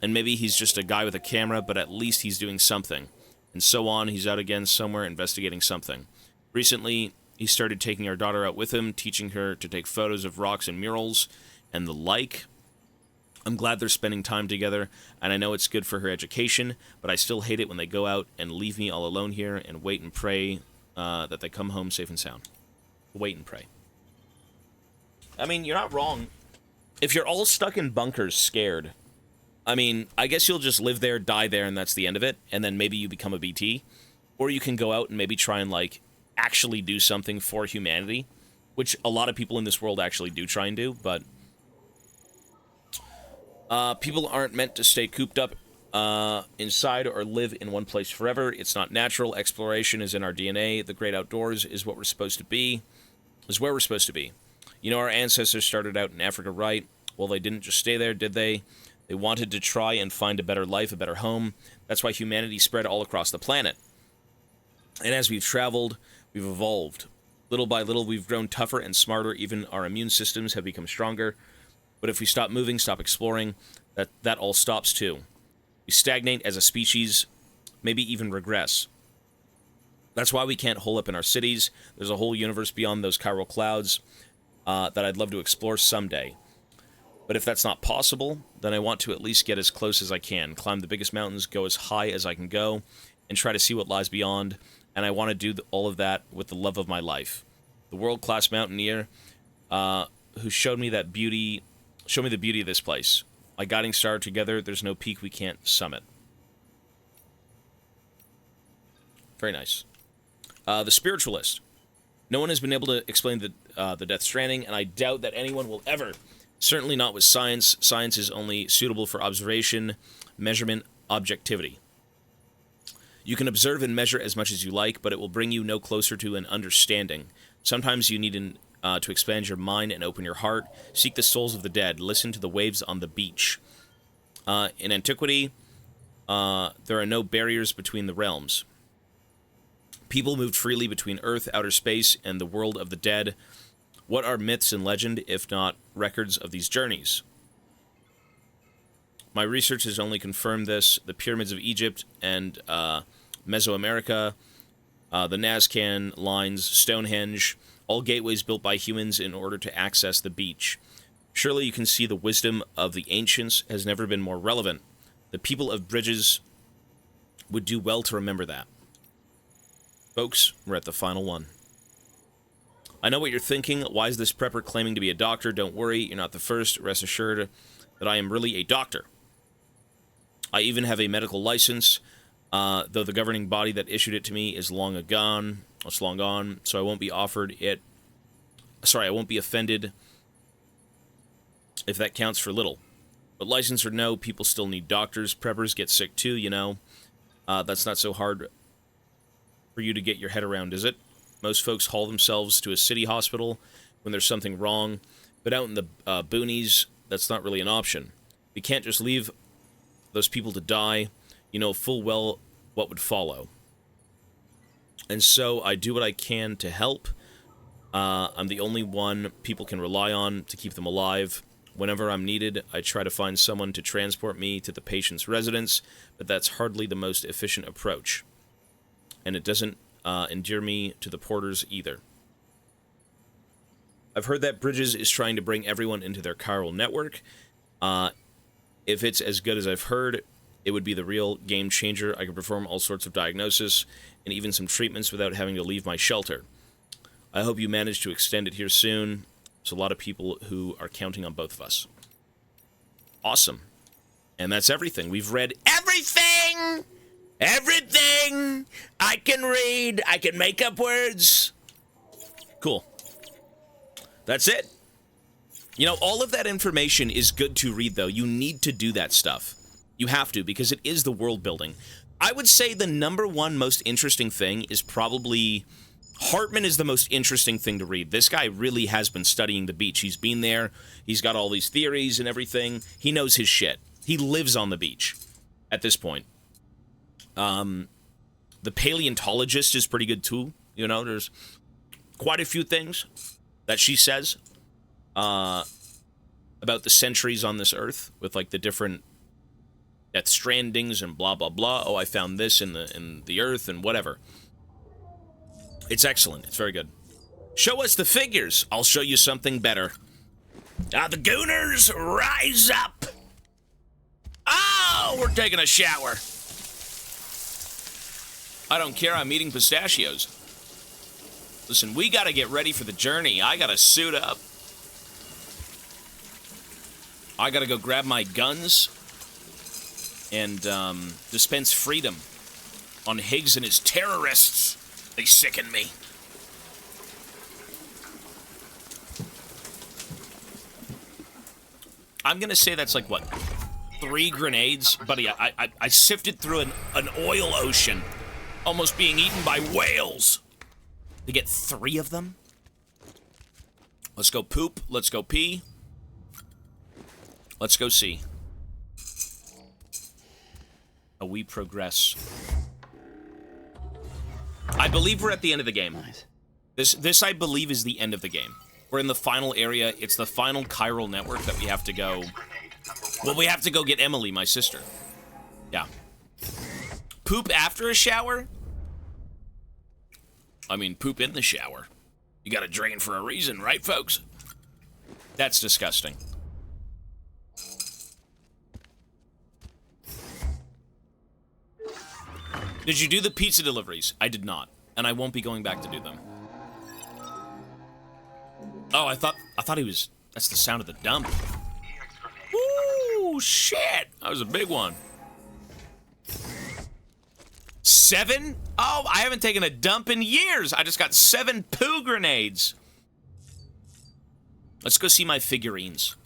And maybe he's just a guy with a camera, but at least he's doing something. And so on, he's out again somewhere investigating something. Recently, he started taking our daughter out with him, teaching her to take photos of rocks and murals and the like. I'm glad they're spending time together, and I know it's good for her education, but I still hate it when they go out and leave me all alone here and wait and pray that they come home safe and sound. Wait and pray. I mean, you're not wrong. If you're all stuck in bunkers scared, I mean, I guess you'll just live there, die there, and that's the end of it, and then maybe you become a BT. Or you can go out and maybe try and, like, actually do something for humanity, which a lot of people in this world actually do try and do, but people aren't meant to stay cooped up inside or live in one place forever. It's not natural. Exploration is in our DNA. The great outdoors is what we're supposed to be, is where we're supposed to be. You know, our ancestors started out in Africa, right? Well, they didn't just stay there, did they? They wanted to try and find a better life, a better home. That's why humanity spread all across the planet. And as we've traveled, we've evolved. Little by little, we've grown tougher and smarter. Even our immune systems have become stronger. But if we stop moving, stop exploring, that all stops too. We stagnate as a species, maybe even regress. That's why we can't hole up in our cities. There's a whole universe beyond those chiral clouds that I'd love to explore someday. But if that's not possible, then I want to at least get as close as I can, climb the biggest mountains, go as high as I can go, and try to see what lies beyond. And I want to do all of that with the love of my life. The world-class mountaineer who showed me the beauty of this place. My guiding star, together, there's no peak we can't summit. Very nice. The Spiritualist. No one has been able to explain the Death Stranding, and I doubt that anyone will ever. Certainly not with science. Science is only suitable for observation, measurement, objectivity. You can observe and measure as much as you like, but it will bring you no closer to an understanding. Sometimes you need to expand your mind and open your heart. Seek the souls of the dead. Listen to the waves on the beach. In antiquity, there are no barriers between the realms. People moved freely between Earth, outer space, and the world of the dead. What are myths and legend, if not records of these journeys? My research has only confirmed this. The pyramids of Egypt and Mesoamerica, the Nazcan lines, Stonehenge, all gateways built by humans in order to access the beach. Surely you can see the wisdom of the ancients has never been more relevant. The people of Bridges would do well to remember that. Folks, we're at the final one. I know what you're thinking. Why is this prepper claiming to be a doctor? Don't worry, you're not the first. Rest assured that I am really a doctor. I even have a medical license, though the governing body that issued it to me is long gone. It's long gone, so I won't be offered it. Sorry, I won't be offended if that counts for little. But license or no, people still need doctors. Preppers get sick too, you know. That's not so hard for you to get your head around, is it? Most folks haul themselves to a city hospital when there's something wrong, but out in the boonies, that's not really an option. We can't just leave those people to die. You know full well what would follow. And so I do what I can to help. I'm the only one people can rely on to keep them alive. Whenever I'm needed, I try to find someone to transport me to the patient's residence, but that's hardly the most efficient approach. And it doesn't endear me to the porters either. I've heard that Bridges is trying to bring everyone into their chiral network. If it's as good as I've heard, it would be the real game changer. I could perform all sorts of diagnosis and even some treatments without having to leave my shelter. I hope you manage to extend it here soon. There's a lot of people who are counting on both of us. Awesome. And that's everything. We've read everything! Everything! I can read. I can make up words. Cool. That's it. You know, all of that information is good to read, though. You need to do that stuff. You have to, because it is the world building. I would say the #1 most interesting thing is probably... Hartman is the most interesting thing to read. This guy really has been studying the beach. He's been there. He's got all these theories and everything. He knows his shit. He lives on the beach at this point. The paleontologist is pretty good, too. You know, there's quite a few things that she says about the centuries on this earth with, like, the different death strandings and blah, blah, blah. Oh, I found this in the earth and whatever. It's excellent. It's very good. Show us the figures. I'll show you something better. The Gooners, rise up! Oh, we're taking a shower. I don't care. I'm eating pistachios. Listen, we gotta get ready for the journey. I gotta suit up. I gotta go grab my guns and dispense freedom on Higgs and his terrorists. They sicken me. I'm gonna say that's like, what, 3 grenades? Buddy, I sifted through an oil ocean, almost being eaten by whales. To get 3 of them? Let's go poop. Let's go pee. Let's go see. Oh, we progress. I believe we're at the end of the game. Nice. This I believe is the end of the game. We're in the final area. It's the final chiral network that we have to go... Well, we have to go get Emily, my sister. Yeah. Poop after a shower? I mean, poop in the shower. You gotta drain for a reason, right, folks? That's disgusting. Did you do the pizza deliveries? I did not, and I won't be going back to do them. Oh, I thought he was... That's the sound of the dump. Ooh, shit! That was a big one. 7? Oh, I haven't taken a dump in years. I just got 7 poo grenades. Let's go see my figurines.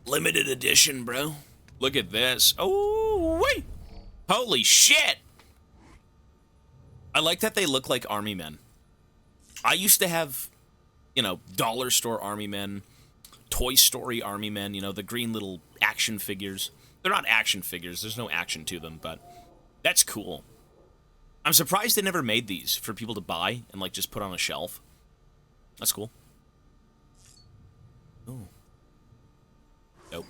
Limited edition, bro. Look at this. Oh, wait! Holy shit! I like that they look like army men. I used to have, you know, dollar store army men, Toy Story army men, you know, the green little action figures. They're not action figures. There's no action to them, but that's cool. I'm surprised they never made these for people to buy and, like, just put on a shelf. That's cool. Ooh. Nope.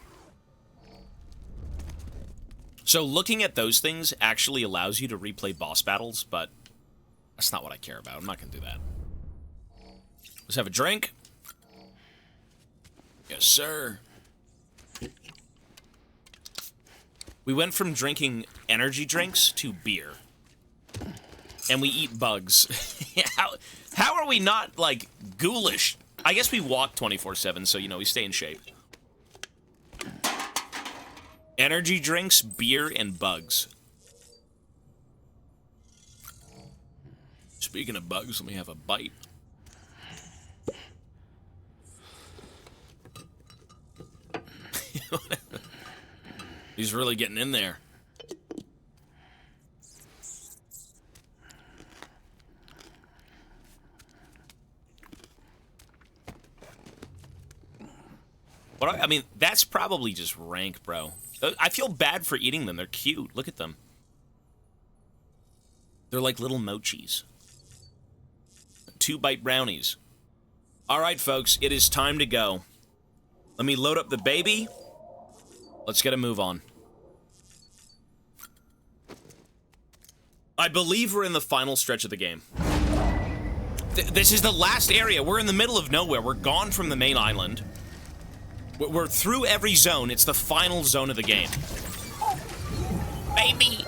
So looking at those things actually allows you to replay boss battles, but that's not what I care about. I'm not going to do that. Let's have a drink. Yes, sir. We went from drinking energy drinks to beer. And we eat bugs. How are we not, like, ghoulish? I guess we walk 24/7, so, you know, we stay in shape. Energy drinks, beer, and bugs. Speaking of bugs, let me have a bite. He's really getting in there. But I mean, that's probably just rank, bro. I feel bad for eating them. They're cute. Look at them. They're like little mochis. 2-bite brownies. All right, folks, it is time to go. Let me load up the baby. Let's get a move on. I believe we're in the final stretch of the game. This is the last area. We're in the middle of nowhere. We're gone from the main island. We're through every zone. It's the final zone of the game. Baby!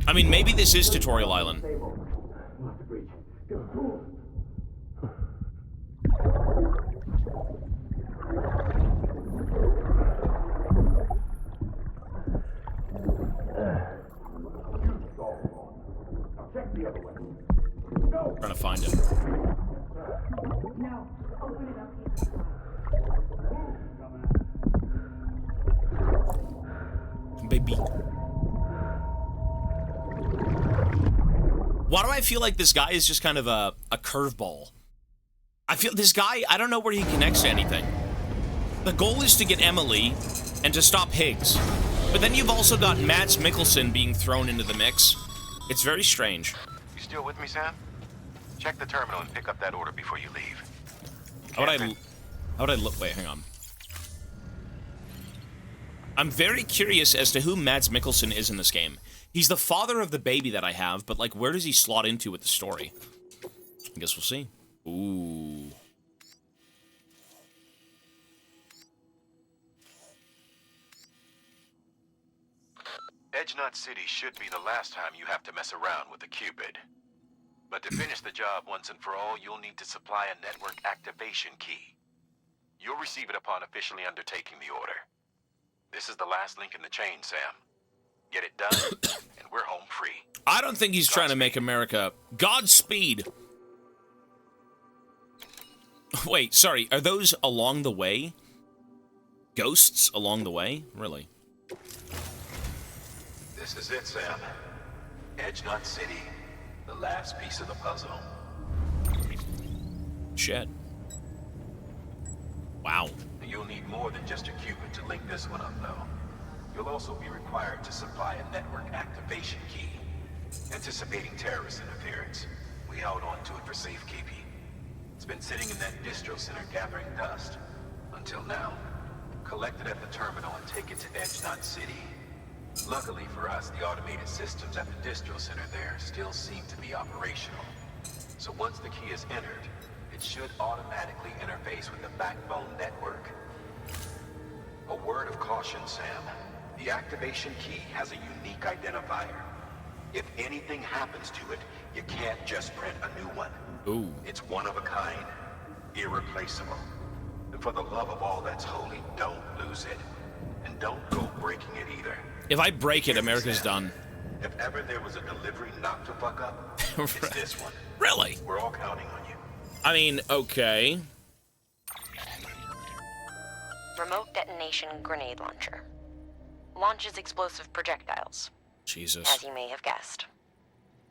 I mean, maybe this is Tutorial Island. baby. Why do I feel like this guy is just kind of a curveball? I feel this guy, I don't know where he connects to anything. The goal is to get Emily and to stop Higgs. But then you've also got Mads Mikkelsen being thrown into the mix. It's very strange. You still with me, Sam? Check the terminal and pick up that order before you leave. How would I look? Wait, hang on. I'm very curious as to who Mads Mikkelsen is in this game. He's the father of the baby that I have, but like, where does he slot into with the story? I guess we'll see. Ooh. Edgenut City should be the last time you have to mess around with the Cupid. But to finish the job once and for all, you'll need to supply a network activation key. You'll receive it upon officially undertaking the order. This is the last link in the chain, Sam. Get it done, and we're home free. I don't think he's trying to make America... Godspeed! Wait, sorry, are those along the way? Ghosts along the way? Really? This is it, Sam. Edgenut City. The last piece of the puzzle. Shit. Wow. You'll need more than just a Cupid to link this one up, though. You'll also be required to supply a network activation key. Anticipating terrorist interference, we held on to it for safekeeping. It's been sitting in that distro center gathering dust. Until now. Collect it at the terminal and take it to Edgenut City. Luckily for us, the automated systems at the distro center there still seem to be operational. So once the key is entered, it should automatically interface with the backbone network. A word of caution, Sam. The activation key has a unique identifier. If anything happens to it, you can't just print a new one. Ooh. It's one of a kind, irreplaceable. And for the love of all that's holy, don't lose it. And don't go breaking it either. If I break it, America's done. If ever there was a delivery not to fuck up, it's this one. Really? We're all counting on you. I mean, okay. Remote detonation grenade launcher. Launches explosive projectiles. Jesus. As you may have guessed.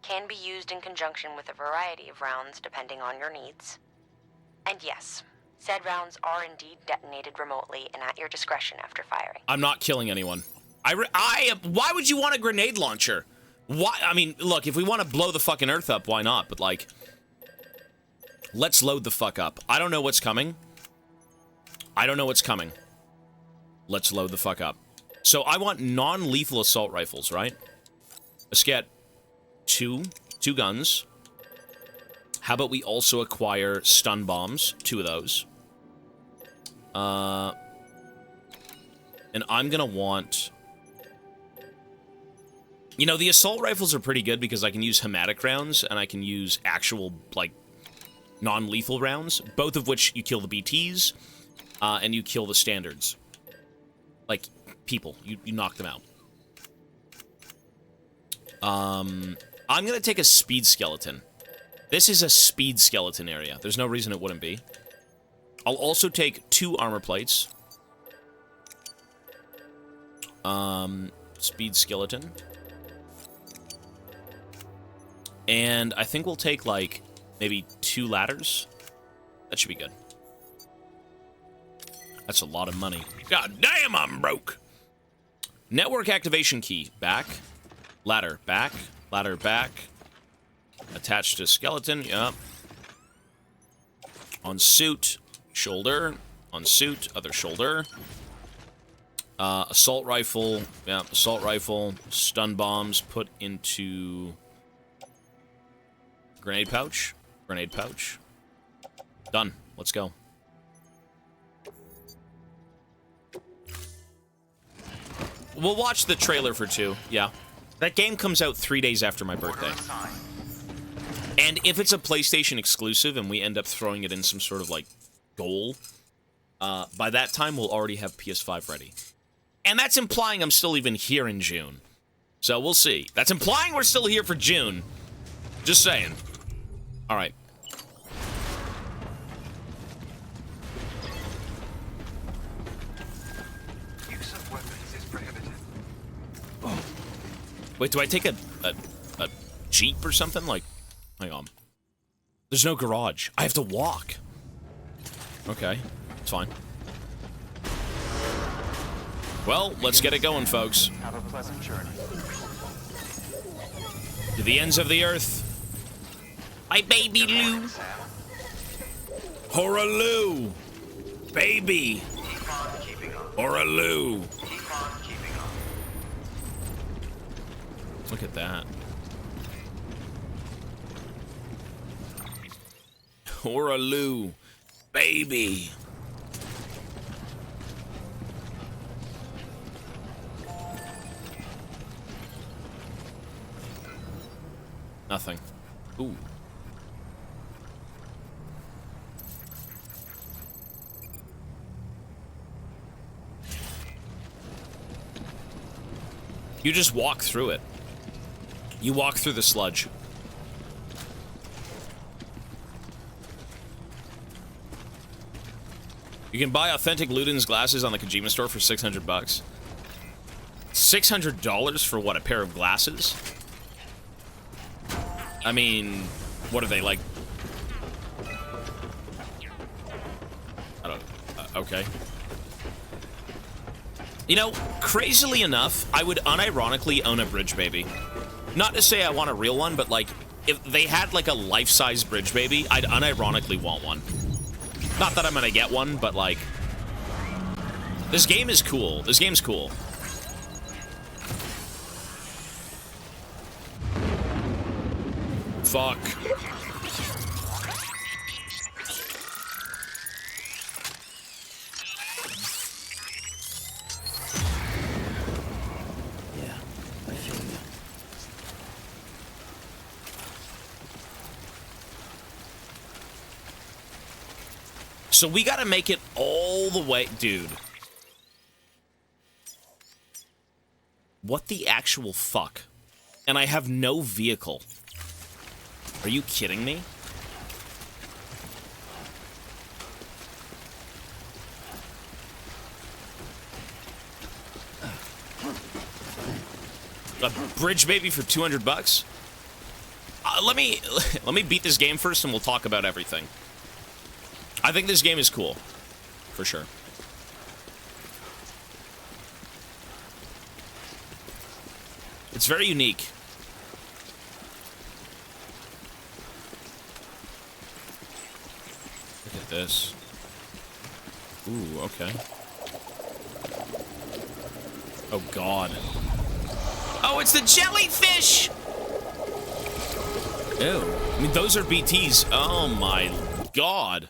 Can be used in conjunction with a variety of rounds depending on your needs. And yes, said rounds are indeed detonated remotely and at your discretion after firing. I'm not killing anyone. Why would you want a grenade launcher? Why? I mean, look, if we want to blow the fucking Earth up, why not? But like, let's load the fuck up. I don't know what's coming. I don't know what's coming. Let's load the fuck up. So I want non-lethal assault rifles, right? Let's get two guns. How about we also acquire stun bombs? 2 of those. And I'm gonna want... You know, the assault rifles are pretty good because I can use hematic rounds and I can use actual, like, non-lethal rounds, both of which you kill the BTs and you kill the standards. Like, people. You knock them out. I'm gonna take a speed skeleton. This is a speed skeleton area. There's no reason it wouldn't be. I'll also take 2 armor plates. Speed skeleton. And I think we'll take, like, maybe 2 ladders. That should be good. That's a lot of money. God damn, I'm broke! Network activation key. Back. Ladder. Back. Ladder. Back. Attached to skeleton. Yep. On suit. Shoulder. On suit. Other shoulder. Assault rifle. Yeah, assault rifle. Stun bombs put into... Grenade pouch. Grenade pouch. Done. Let's go. We'll watch the trailer for 2. Yeah. That game comes out 3 days after my birthday. And if it's a PlayStation exclusive and we end up throwing it in some sort of, like, goal, by that time we'll already have PS5 ready. And that's implying I'm still even here in June. So we'll see. That's implying we're still here for June. Just saying. Alright. Use of weapons is prohibited. Wait, do I take a Jeep or something? Like, hang on. There's no garage. I have to walk. Okay, it's fine. Well, let's get it going, folks. Have a pleasant journey. To the ends of the earth. My baby Lou. Hora Lou. Baby. Hora Lou. Look at that. Hora Lou. Baby. Nothing. Ooh. You just walk through it. You walk through the sludge. You can buy authentic Luden's glasses on the Kojima store for $600. $600 for what, a pair of glasses? I mean, what are they, like? I don't... okay. You know, crazily enough, I would unironically own a Bridge Baby. Not to say I want a real one, but, like, if they had, like, a life-size Bridge Baby, I'd unironically want one. Not that I'm gonna get one, but, like... this game is cool. This game's cool. Fuck. Yeah, I feel you. So we gotta make it all the way... dude. What the actual fuck? And I have no vehicle. Are you kidding me? A Bridge Baby for $200? Let me beat this game first and we'll talk about everything. I think this game is cool. For sure. It's very unique. Look at this. Ooh, okay. Oh, God. Oh, it's the jellyfish! Ew. I mean, those are BTs. Oh, my God.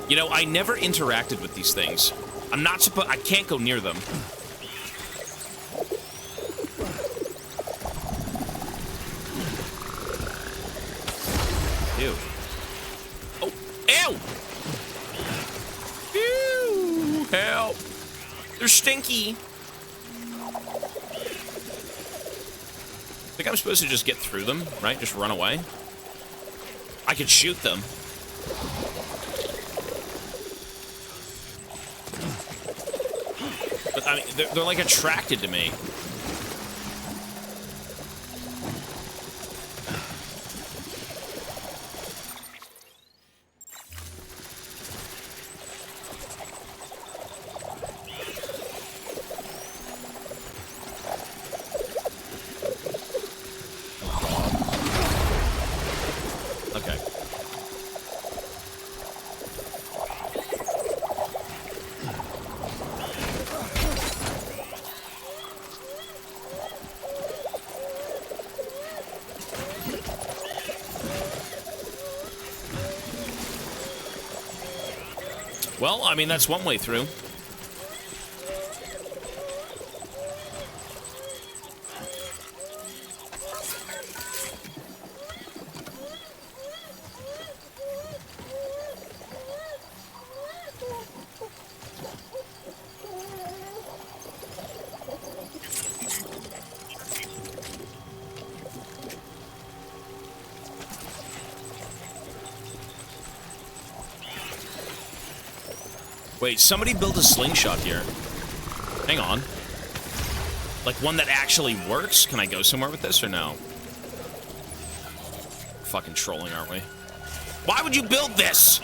You know, I never interacted with these things. I'm not supposed... I can't go near them. Ew. Oh, ew! Ew! Help! They're stinky! I think I'm supposed to just get through them, right? Just run away? I could shoot them. But, I mean, they're like attracted to me. Well, I mean, that's one way through. Wait, somebody built a slingshot here. Hang on. Like one that actually works? Can I go somewhere with this or no? Fucking trolling, aren't we? Why would you build this?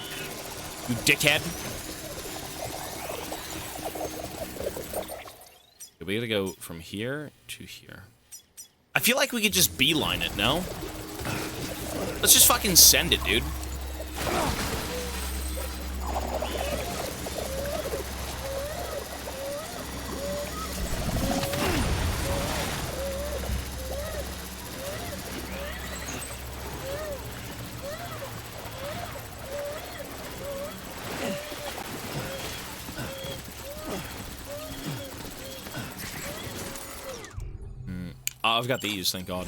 You dickhead. Okay, we gotta go from here to here. I feel like we could just beeline it, no? Let's just fucking send it, dude. Oh, I've got these, thank God.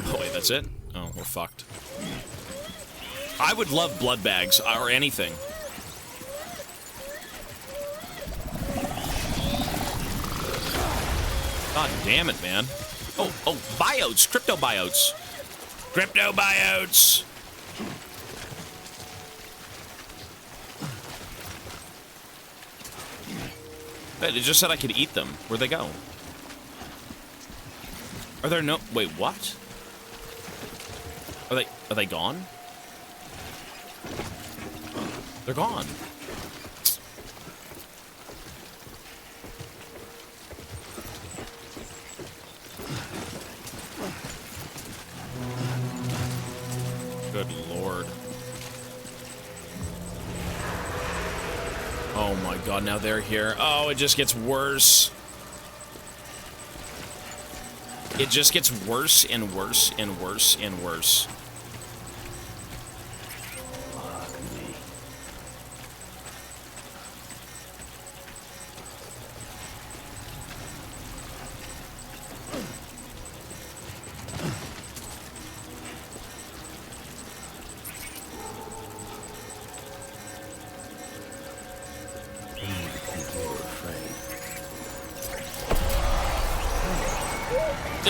Oh, wait, that's it? Oh, we're fucked. I would love blood bags, or anything. God damn it, man. Oh, biotes, crypto biotes. Crypto biotes! Wait, it just said I could eat them. Where'd they go? Are there no... Wait, what? Are they gone? They're gone. Good Lord. Oh my God, now they're here. Oh, it just gets worse. It just gets worse and worse and worse and worse. Fuck me.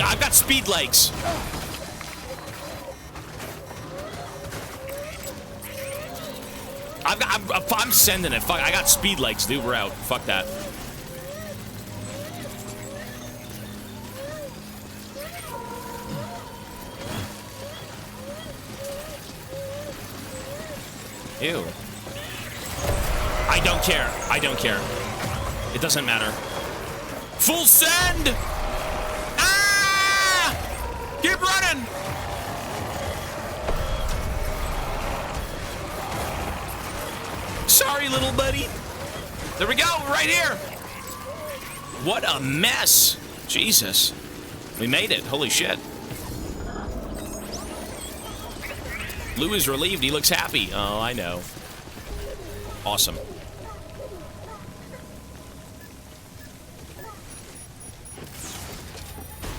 I've got speed legs. I'm sending it. Fuck, I got speed legs, dude. We're out. Fuck that. Ew. I don't care. I don't care. It doesn't matter. Full send! Keep running! Sorry, little buddy. There we go, right here. What a mess. Jesus. We made it. Holy shit. Lou is relieved. He looks happy. Oh, I know. Awesome.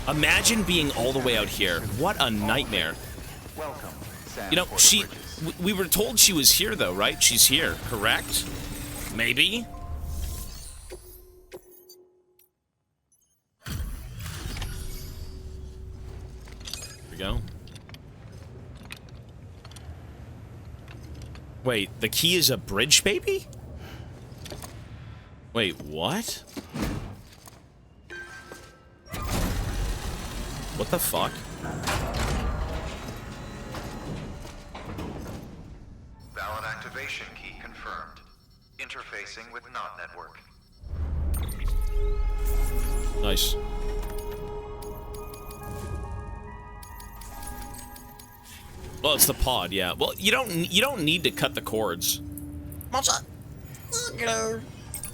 Imagine being all the way out here. What a nightmare. Welcome, You know, we were told she was here, though, right? She's here, correct? Maybe? Here we go. Wait, the key is a bridge, baby? Wait, what? What the fuck? Valid activation key confirmed. Interfacing with NOT network. Nice. Well, it's the pod, yeah. Well, you don't need to cut the cords. What's up? Hello.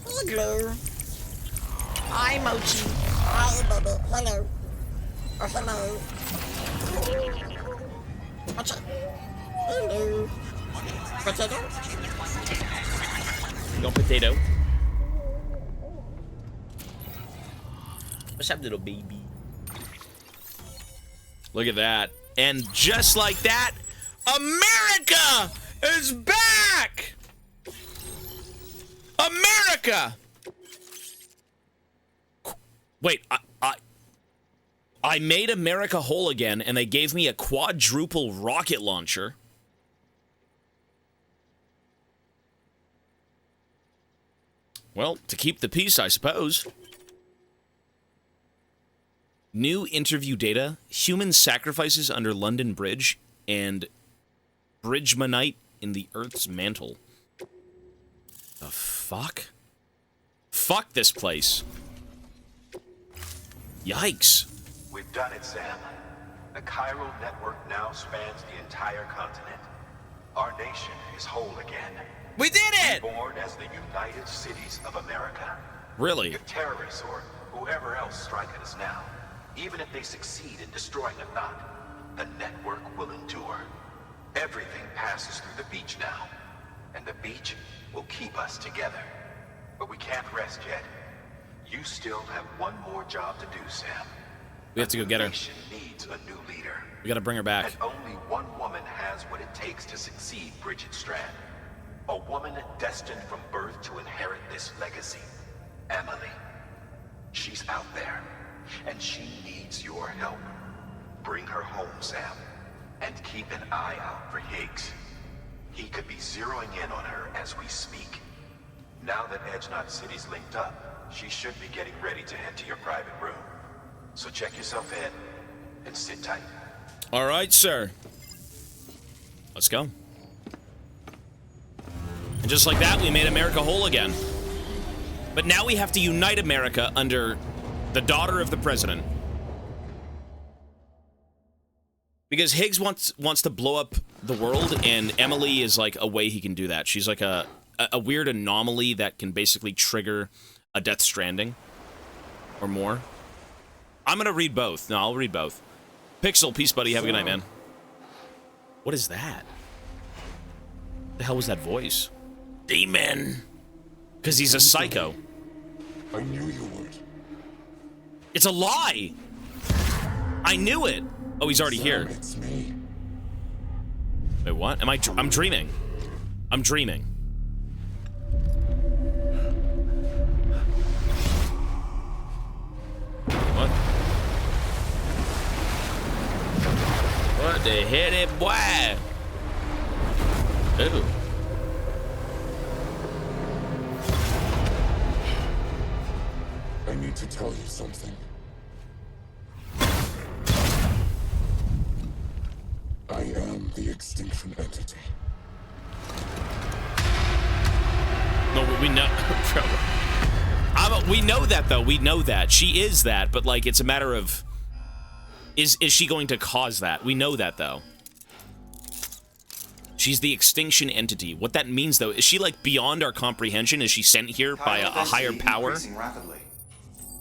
Hello. Hi, Mochi. Hi, baby. Hello. Oh, hello. What's up? Hello. Potato? Go potato. What's up, little baby? Look at that. And just like that, America is back! America! Wait, I made America whole again, and they gave me a quadruple rocket launcher. Well, to keep the peace, I suppose. New interview data, human sacrifices under London Bridge, and Bridgemanite in the Earth's mantle. The fuck? Fuck this place. Yikes. We've done it, Sam. The chiral network now spans the entire continent. Our nation is whole again. We did it! Born as the United Cities of America. Really? If terrorists or whoever else strike at us now, even if they succeed in destroying a knot, the network will endure. Everything passes through the beach now, and the beach will keep us together. But we can't rest yet. You still have one more job to do, Sam. We have to go get her. The nation needs a new leader. We gotta bring her back. And only one woman has what it takes to succeed, Bridget Strand. A woman destined from birth to inherit this legacy. Emily. She's out there, and she needs your help. Bring her home, Sam, and keep an eye out for Higgs. He could be zeroing in on her as we speak. Now that Edge Knot City's linked up, she should be getting ready to head to your private room. So check yourself in and sit tight. All right, sir. Let's go. And just like that, we made America whole again. But now we have to unite America under the daughter of the president. Because Higgs wants to blow up the world, and Emily is like a way he can do that. She's like a weird anomaly that can basically trigger a Death Stranding or more. I'm gonna read both. No, I'll read both. Pixel, peace, buddy. Have a good night, man. What is that? The hell was that voice? Demon. Because he's a psycho. I knew you would. It's a lie. I knew it. Oh, he's already here. It's me. Wait, what? Am I? I'm dreaming. I'm dreaming. What? What the hell, boy? Ooh. I need to tell you something. I am the extinction entity. No, we know. We know that, though. We know that. She is that, but, like, it's a matter of... Is she going to cause that? We know that, though. She's the extinction entity. What that means, though, is she, like, beyond our comprehension? Is she sent here by a higher power? Increasing rapidly.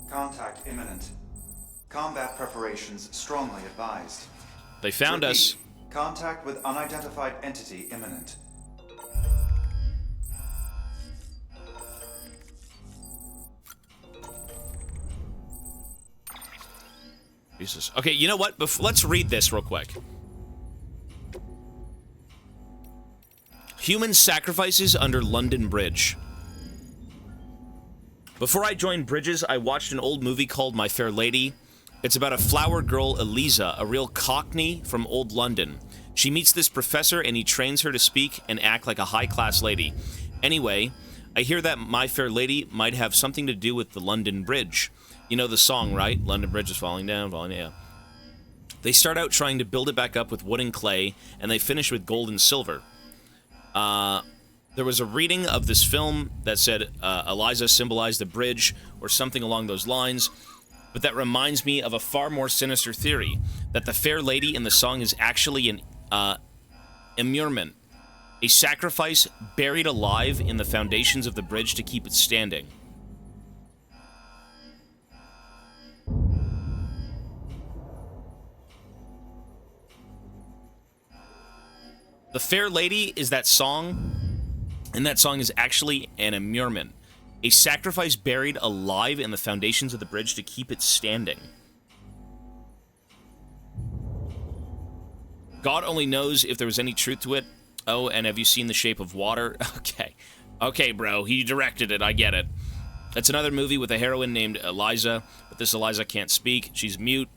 Contact imminent. Combat preparations strongly advised. They found us. Contact with unidentified entity imminent. Jesus. Okay, you know what? Let's read this real quick. Human sacrifices under London Bridge. Before I joined Bridges, I watched an old movie called My Fair Lady. It's about a flower girl, Eliza, a real cockney from old London. She meets this professor and he trains her to speak and act like a high-class lady. Anyway, I hear that My Fair Lady might have something to do with the London Bridge. You know the song, right? London Bridge is falling down, yeah. They start out trying to build it back up with wood and clay, and they finish with gold and silver. There was a reading of this film that said Eliza symbolized the bridge, or something along those lines, but that reminds me of a far more sinister theory, that the fair lady in the song is actually an immurement, a sacrifice buried alive in the foundations of the bridge to keep it standing. The Fair Lady is that song, and that song is actually an immurement, a sacrifice buried alive in the foundations of the bridge to keep it standing. God only knows if there was any truth to it. Oh, and have you seen The Shape of Water? Okay. Okay, bro, he directed it, I get it. That's another movie with a heroine named Eliza, but this Eliza can't speak, she's mute.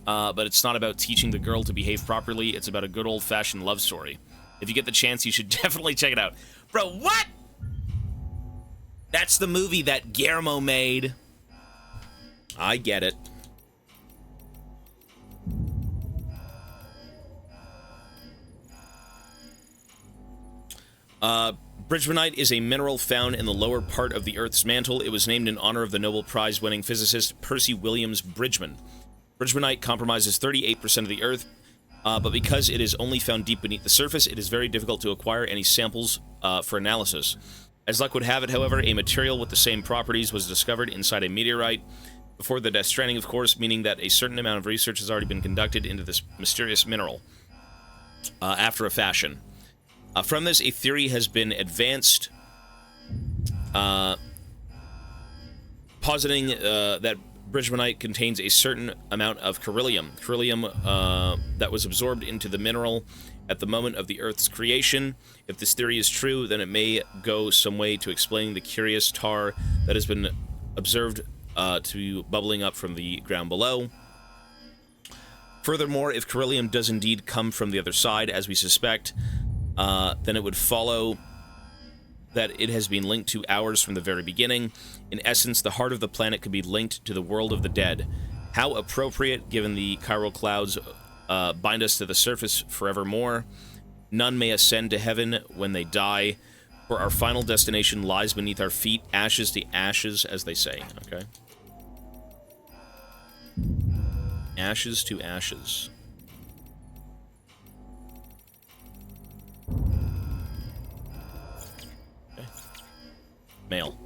But it's not about teaching the girl to behave properly. It's about a good old-fashioned love story. If you get the chance, you should definitely check it out. Bro, what? That's the movie that Guillermo made. I get it. Bridgmanite is a mineral found in the lower part of the Earth's mantle. It was named in honor of the Nobel Prize-winning physicist Percy Williams Bridgman. Bridgmanite compromises 38% of the Earth, but because it is only found deep beneath the surface, it is very difficult to acquire any samples for analysis. As luck would have it, however, a material with the same properties was discovered inside a meteorite before the Death Stranding, of course, meaning that a certain amount of research has already been conducted into this mysterious mineral after a fashion. From this, a theory has been advanced positing that Bridgmanite contains a certain amount of beryllium that was absorbed into the mineral at the moment of the Earth's creation. If this theory is true, then it may go some way to explaining the curious tar that has been observed to be bubbling up from the ground below. Furthermore, if beryllium does indeed come from the other side, as we suspect, then it would follow that it has been linked to ours from the very beginning. In essence, the heart of the planet could be linked to the world of the dead. How appropriate, given the chiral clouds bind us to the surface forevermore. None may ascend to heaven when they die, for our final destination lies beneath our feet, ashes to ashes, as they say. Okay. Ashes to ashes. Okay. Mail.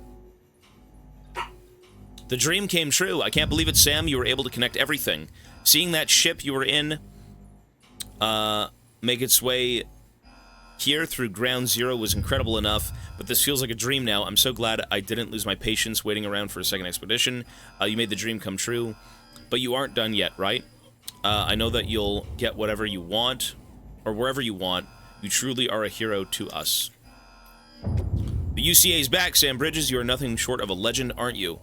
The dream came true. I can't believe it, Sam. You were able to connect everything. Seeing that ship you were in make its way here through Ground Zero was incredible enough, but this feels like a dream now. I'm so glad I didn't lose my patience waiting around for a second expedition. You made the dream come true, but you aren't done yet, right? I know that you'll get whatever you want, or wherever you want. You truly are a hero to us. The UCA's back, Sam Bridges. You are nothing short of a legend, aren't you?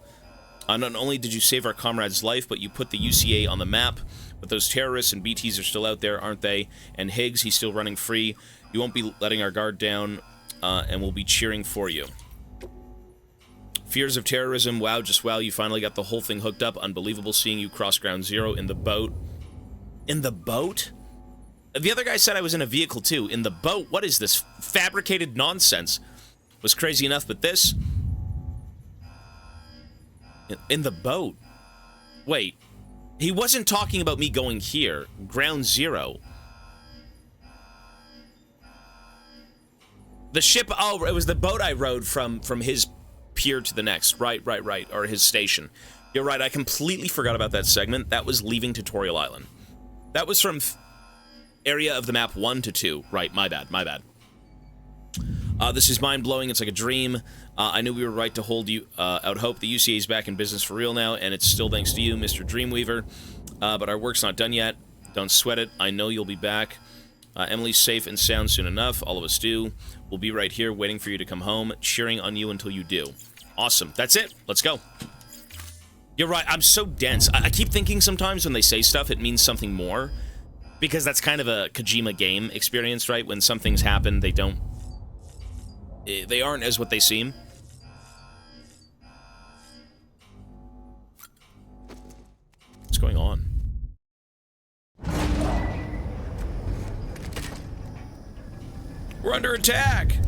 Not only did you save our comrade's life, but you put the UCA on the map. But those terrorists and BTs are still out there, aren't they? And Higgs, he's still running free. You won't be letting our guard down, and we'll be cheering for you. Fears of terrorism, wow, just wow, you finally got the whole thing hooked up. Unbelievable seeing you cross Ground Zero in the boat. In the boat? The other guy said I was in a vehicle too. In the boat? What is this fabricated nonsense? Was crazy enough, but this... In the boat? Wait. He wasn't talking about me going here. Ground Zero. The ship... Oh, it was the boat I rode from his pier to the next. Right. Or his station. You're right, I completely forgot about that segment. That was leaving Tutorial Island. That was from area of the map 1 to 2. Right, my bad. This is mind-blowing. It's like a dream. I knew we were right to hold you out hope. The UCA is back in business for real now, and it's still thanks to you, Mr. Dreamweaver. But our work's not done yet. Don't sweat it. I know you'll be back. Emily's safe and sound soon enough. All of us do. We'll be right here waiting for you to come home, cheering on you until you do. Awesome. That's it. Let's go. You're right. I'm so dense. I keep thinking sometimes when they say stuff, it means something more. Because that's kind of a Kojima game experience, right? When some things happen, they don't... They aren't as what they seem. What's going on? We're under attack!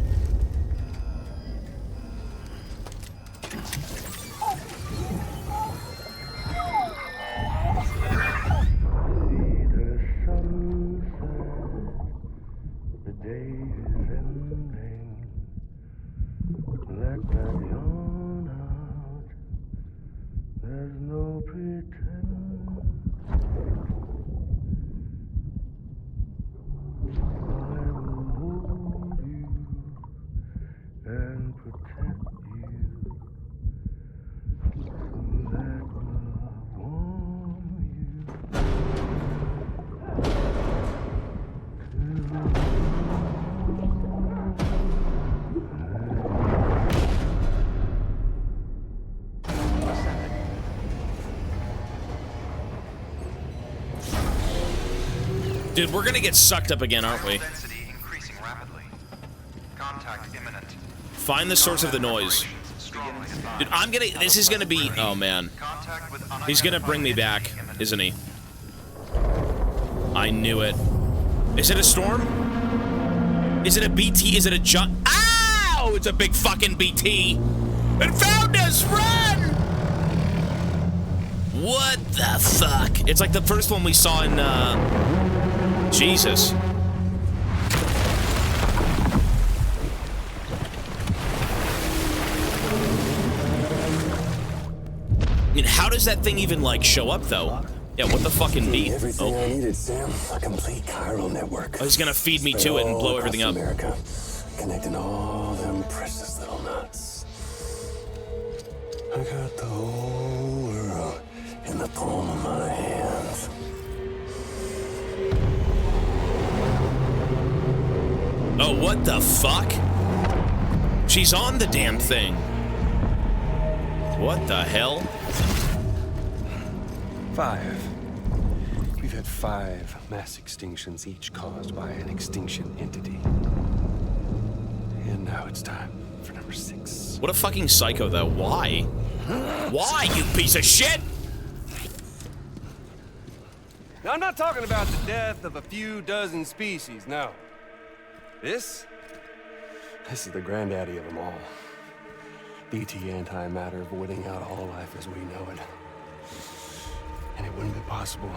Dude, we're gonna get sucked up again, aren't we? Find the source of the noise. Dude, I'm gonna... This is gonna be... Oh, man. He's gonna bring me back, isn't he? I knew it. Is it a storm? Is it a BT? Is it a jump? Ah! Oh, it's a big fucking BT. It found us! Run! What the fuck? It's like the first one we saw in, Jesus. I mean, how does that thing even, like, show up, though? Yeah, what the fucking beat? Everything I needed, Sam. A complete chiral network. Oh, he's gonna feed me to it and blow everything up. America, connecting all them precious little nuts. I got the whole world in the palm of my hands. Oh, what the fuck? She's on the damn thing. What the hell? 5. We've had 5 mass extinctions, each caused by an extinction entity. And now it's time for number 6. What a fucking psycho, though. Why? Why, you piece of shit? Now, I'm not talking about the death of a few dozen species, no. This is the granddaddy of them all. BT antimatter voiding out all life as we know it. And it wouldn't be possible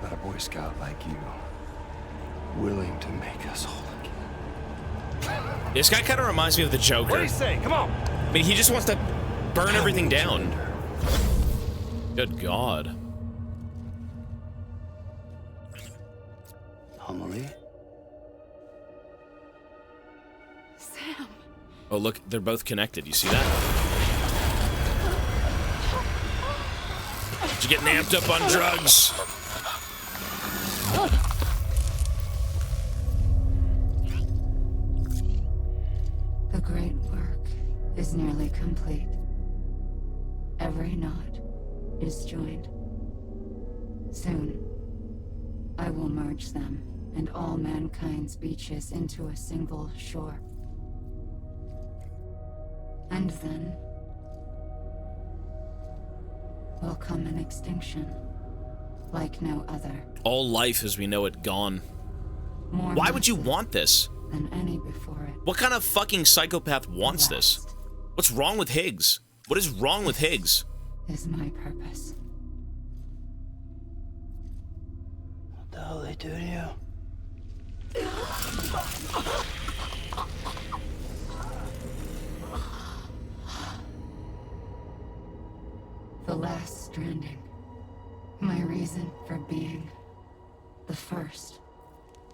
without a Boy Scout like you, willing to make us whole again. This guy kind of reminds me of the Joker. What do you say? Come on! I mean, he just wants to burn everything down. Good God. Homily? Sam. Oh, look, they're both connected. You see that? Did you get amped up on drugs? The great work is nearly complete. Every knot is joined. Soon, I will merge them and all mankind's beaches into a single shore. And then will come an extinction like no other. All life as we know it gone. More Why would you want this? than any before it. What kind of fucking psychopath wants this? What's wrong with Higgs? What is wrong with Higgs? Is my purpose. What the hell they do to you? The last stranding. My reason for being. The first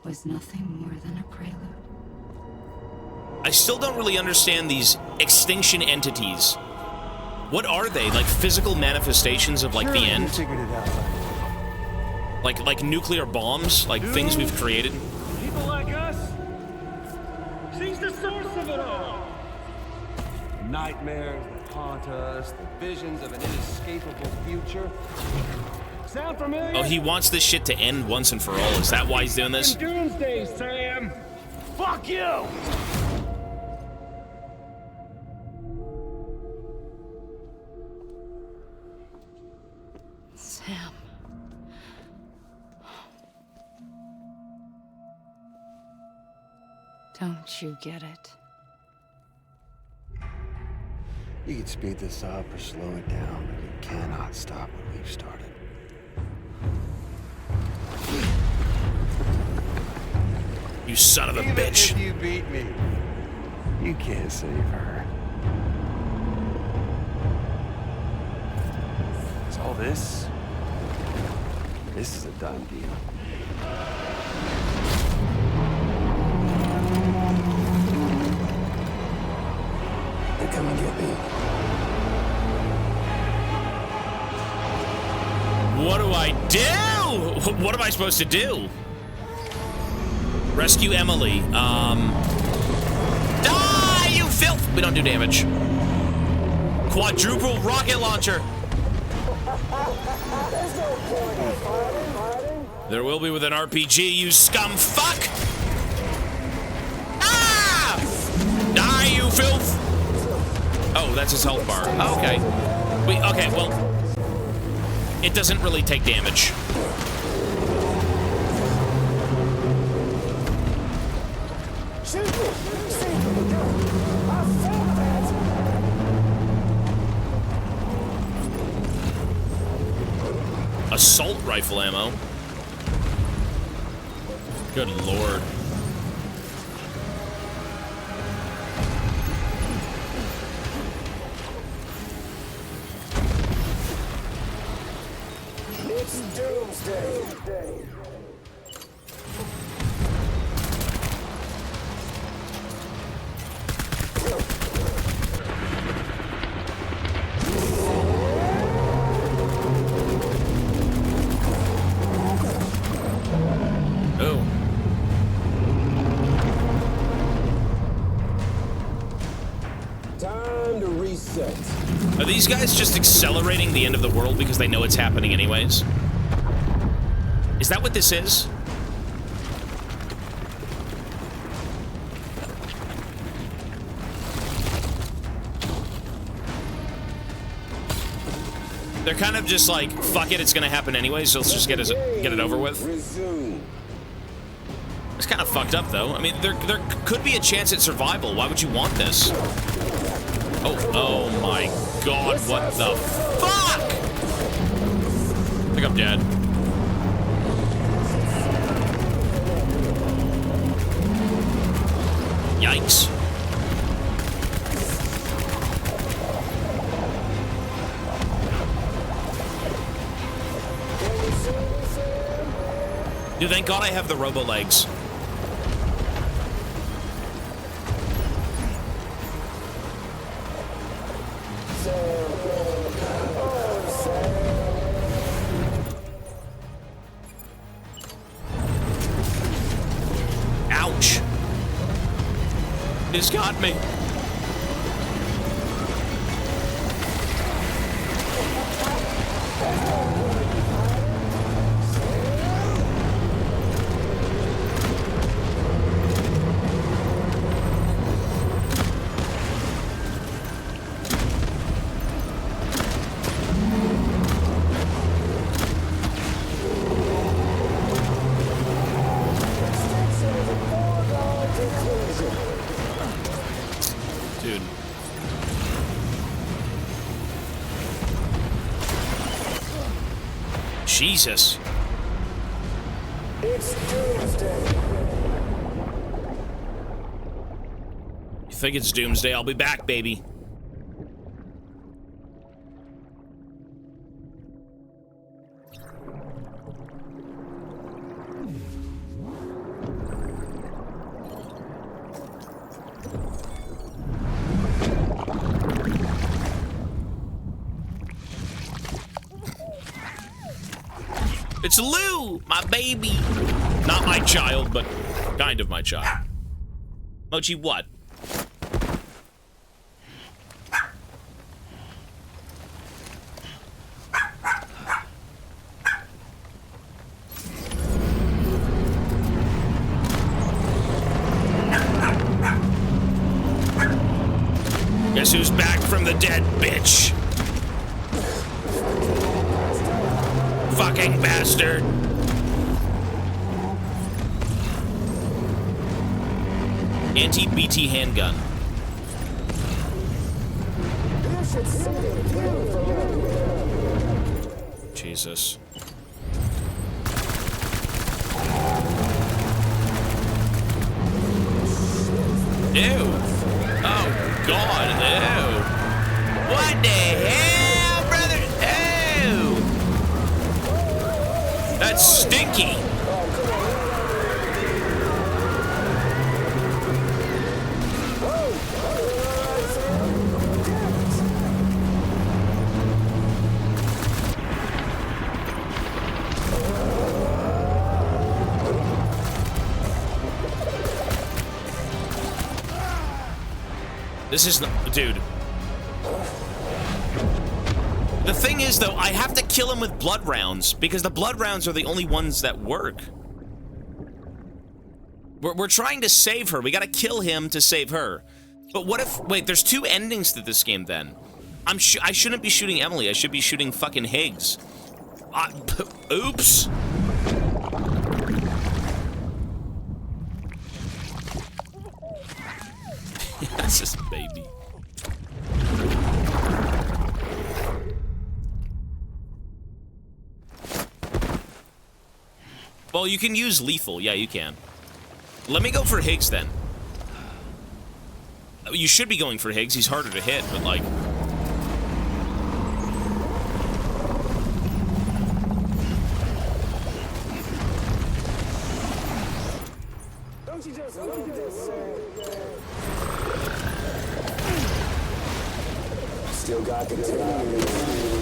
was nothing more than a prelude. I still don't really understand these extinction entities. What are they? Like physical manifestations of like the end? Figured it out. Like nuclear bombs? Like things we've created? People like us? She's the source of it all. Nightmares that haunt us, the visions of an inescapable future. Sound familiar? Oh, he wants this shit to end once and for all. Is that why he's doing this? Doomsday, Sam! Fuck you! Sam. Don't you get it? You can speed this up or slow it down, but you cannot stop what we've started. You son of a bitch. Even if you beat me, you can't save her. Is all this? This is a done deal. They come and get me. What do I do? What am I supposed to do? Rescue Emily. Die, you filth! We don't do damage. Quadruple rocket launcher. There will be with an RPG, you scum fuck! Ah! Die, you filth! Oh, that's his health bar. Okay. Okay, well, it doesn't really take damage. assault rifle ammo. Good lord. It's doomsday. Oh. Time to reset. Are these guys just accelerating the end of the world because they know it's happening anyways? Is that what this is? They're kind of just like, fuck it, it's gonna happen anyways, so let's just get it over with. It's kind of fucked up, though. I mean, there could be a chance at survival. Why would you want this? Oh my god, what the fuck? I think I'm dead. Yikes. Dude, thank God I have the robo legs. Ouch. It's got me. Dude. Jesus. It's doomsday. You think it's doomsday? I'll be back, baby. It's Lou, my baby. Not my child, but kind of my child. Mochi, what? Guess who's back from the dead, bitch? Fucking bastard. Anti-BT handgun. Jesus. Ew. Oh, God. Ew. What the hell, brother? Ew. That's stinky. This is not, dude. The thing is, though, I have to kill him with blood rounds because the blood rounds are the only ones that work. We're trying to save her. We gotta kill him to save her. But what if, wait, there's two endings to this game then. I shouldn't be shooting Emily. I should be shooting fucking Higgs. Oops. That's just baby. Well, you can use lethal. Yeah, you can. Let me go for Higgs then. You should be going for Higgs. He's harder to hit, but like... Don't you just love this, Sam? Still got the time.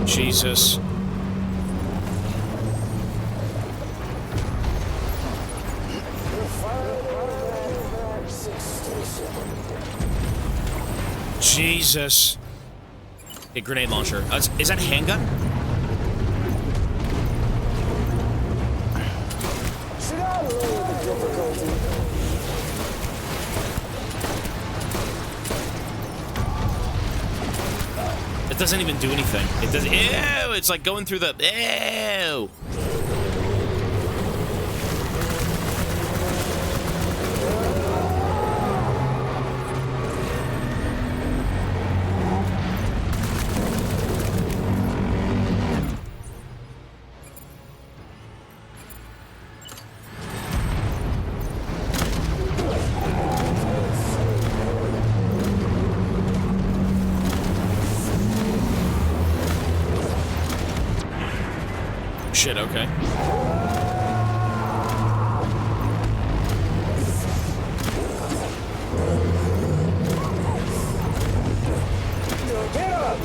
Jesus. Jesus. Okay, grenade launcher. Is that a handgun? Should I lower the difficulty? It doesn't even do anything. It does. Ew! It's like going through the. Ew! Shit, okay. Get up!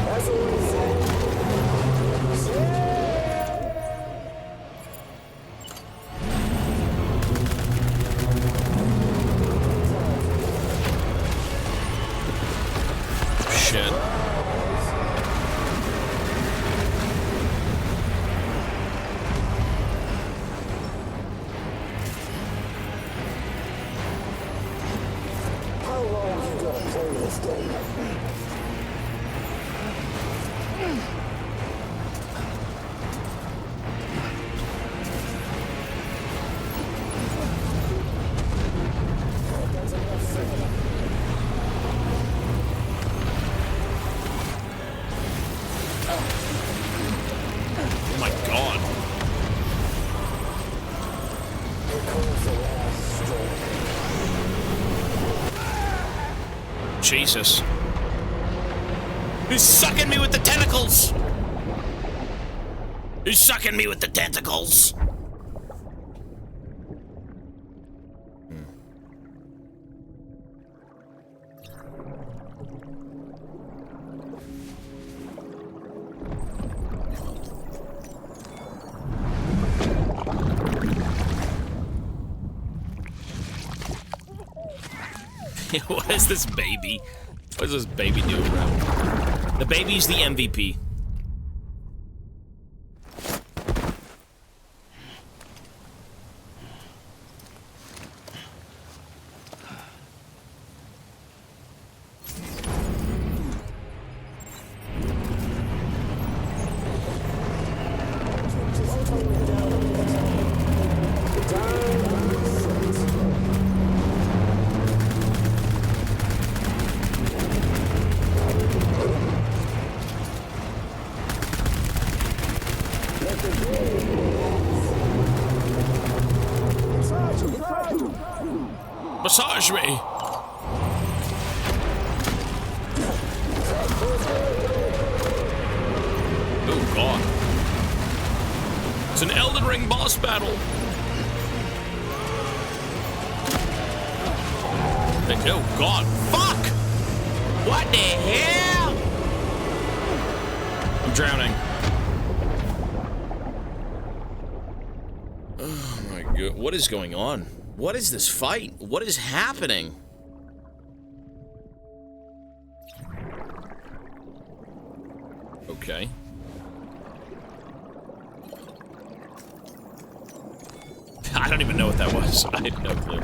That's what we say. Shit. How long you gonna play this game? Oh my god. Jesus. He's sucking me with the tentacles! He's sucking me with the tentacles! What is this baby? What is this baby doing, bro? The baby's the MVP. Massage me! Oh god. It's an Elden Ring boss battle! Oh god. Fuck! What the hell? I'm drowning. Oh my god. What is going on? What is this fight? What is happening? Okay. I don't even know what that was. I have no clue.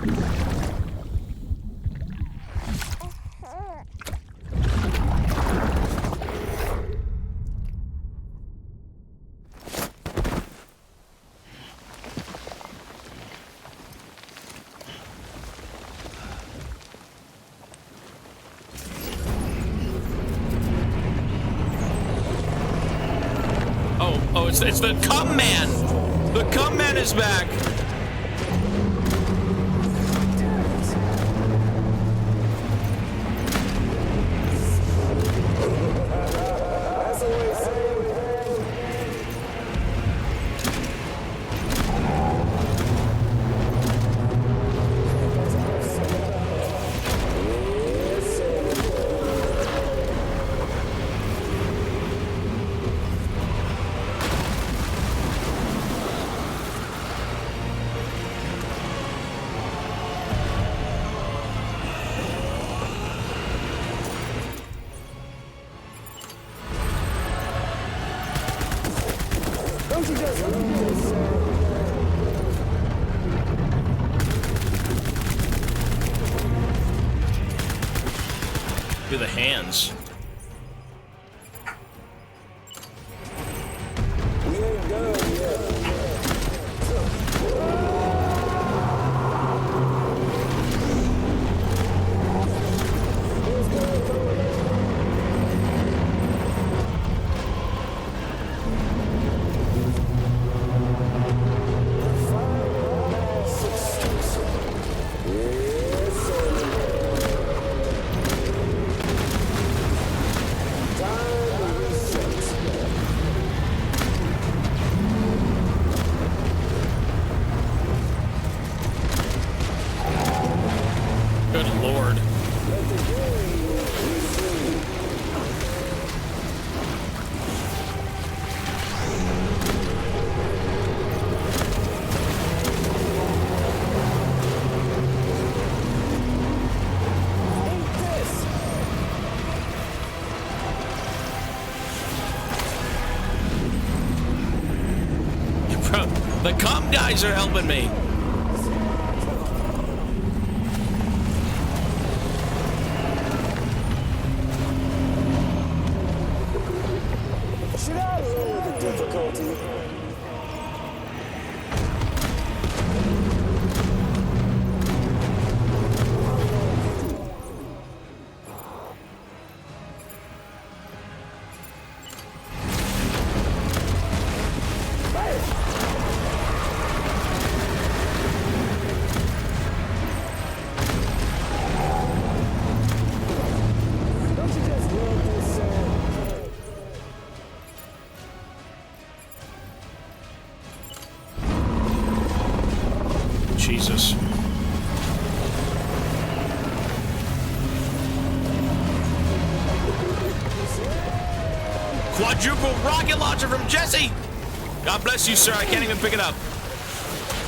Oh, it's the cum man! The cum man is back! Do the hands. Good lord. Bro, the cum guys are helping me. Should I lower the difficulty? Jesus. Quadruple rocket launcher from Jesse! God bless you, sir. I can't even pick it up.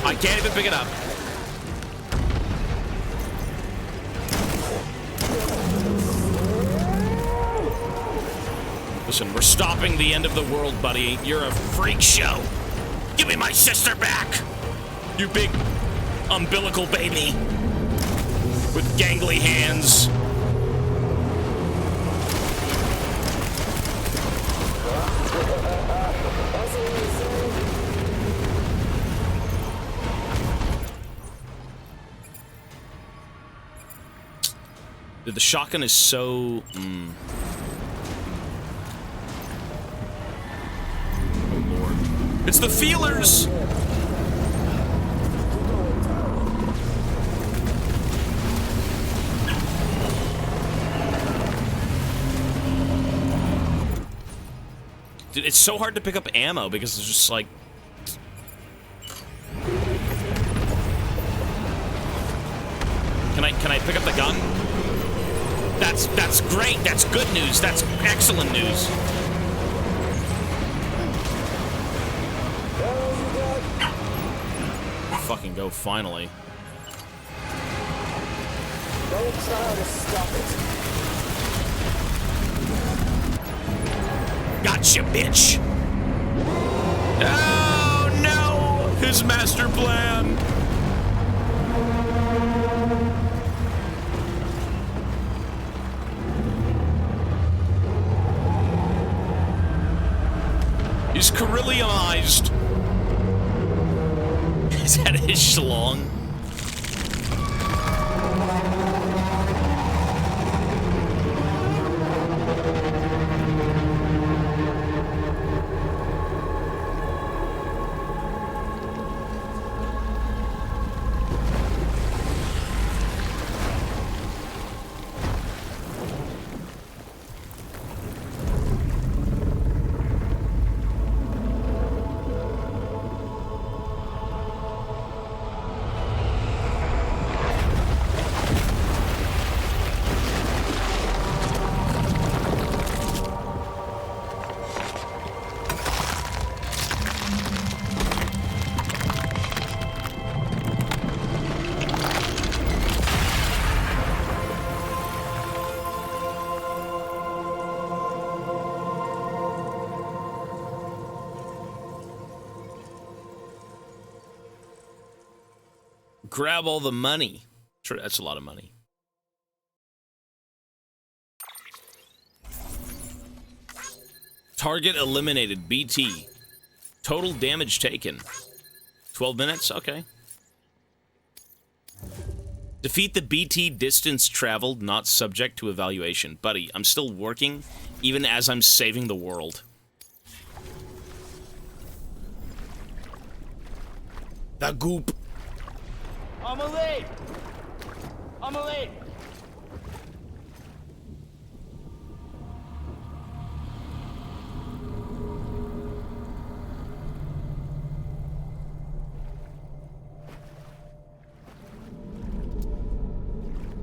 I can't even pick it up. Listen, we're stopping the end of the world, buddy. You're a freak show. Give me my sister back! You big umbilical baby with gangly hands. Dude, the shotgun is so... Oh, Lord. It's the feelers! Dude, it's so hard to pick up ammo because it's just like... Can I pick up the gun? That's great. That's good news. That's excellent news. Fucking go, finally. will try to stop it. Gotcha, bitch! Oh, no! His master plan! He's Carilliumized. Is that his schlong? Grab all the money. Sure, that's a lot of money. Target eliminated. BT. Total damage taken. 12 minutes? Okay. Defeat the BT distance traveled, not subject to evaluation. Buddy, I'm still working, even as I'm saving the world. The goop. I'm late. I'm late.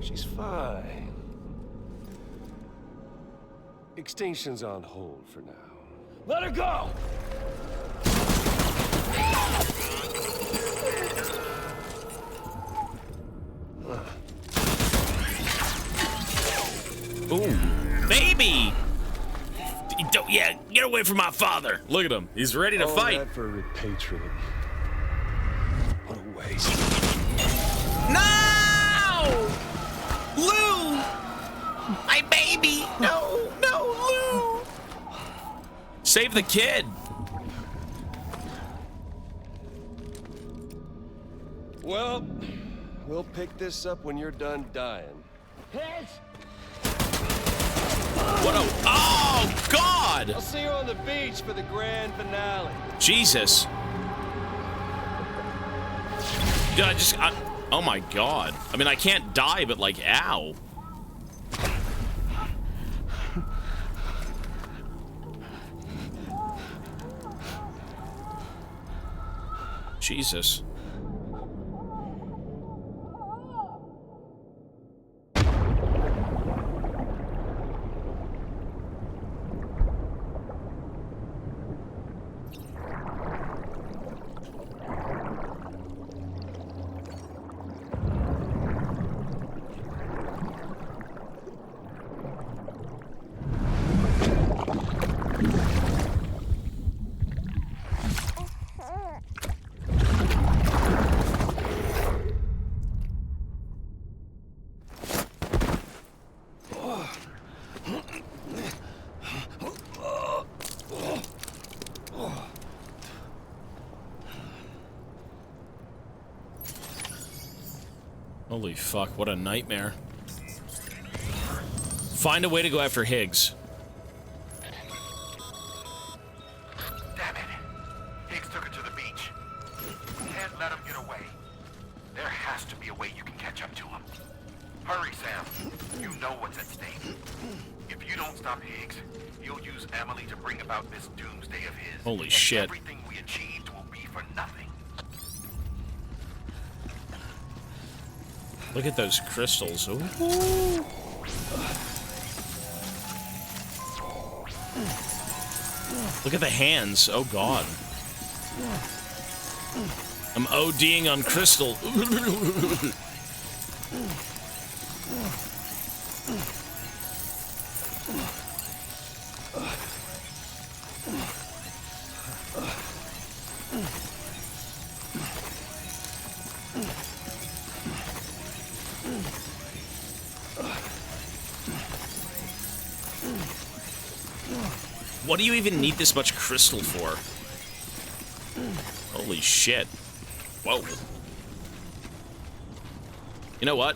She's fine. Extinction's on hold for now. Let her go. Ooh, baby! Don't, yeah, get away from my father. Look at him. He's ready to fight. That for repatriate. What a waste. No! Lou! My baby! No, no, Lou! Save the kid. Well, we'll pick this up when you're done dying. Heads. What a... Oh, God! I'll see you on the beach for the grand finale. Jesus. God, oh my God. I mean, I can't die, but like, ow. Jesus. Holy fuck, what a nightmare. Find a way to go after Higgs. Damn it. Higgs took her to the beach. Can't let him get away. There has to be a way you can catch up to him. Hurry, Sam. You know what's at stake. If you don't stop Higgs, he'll use Emily to bring about this doomsday of his. Holy and shit. Everything we achieved will be for nothing. Look at those crystals. Ooh. Look at the hands. Oh, God. I'm ODing on crystal. What do you even need this much crystal for? Holy shit. Whoa. You know what?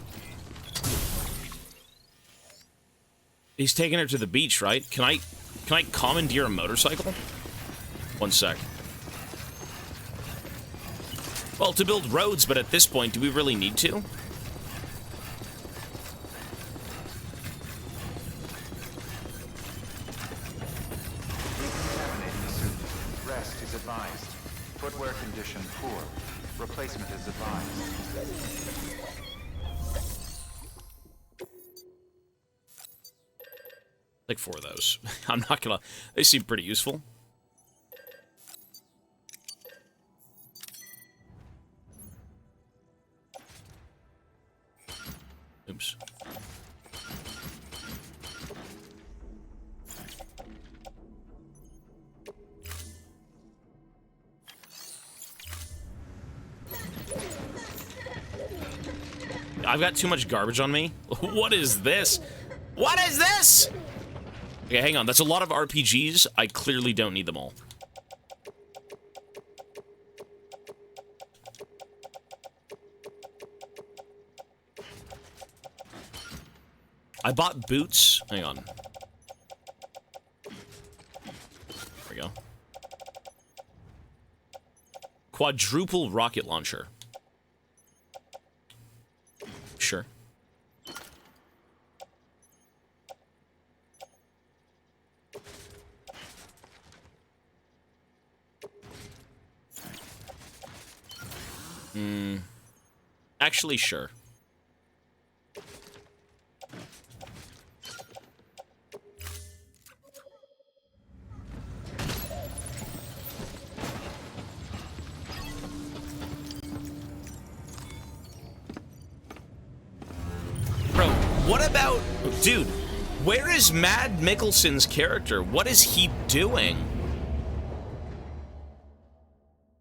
He's taking her to the beach, right? Can I commandeer a motorcycle? One sec. Well, to build roads, but at this point, do we really need to? Decontaminating the suit. Rest is advised. Footwear condition poor. Replacement is advised. Like 4 of those. I'm not gonna... They seem pretty useful. Oops. I've got too much garbage on me. What is this? What is this? Okay, hang on. That's a lot of RPGs. I clearly don't need them all. I bought boots. Hang on. There we go. Quadruple rocket launcher. Sure. Actually, sure. Bro, what about... Dude, where is Mad Mikkelsen's character? What is he doing?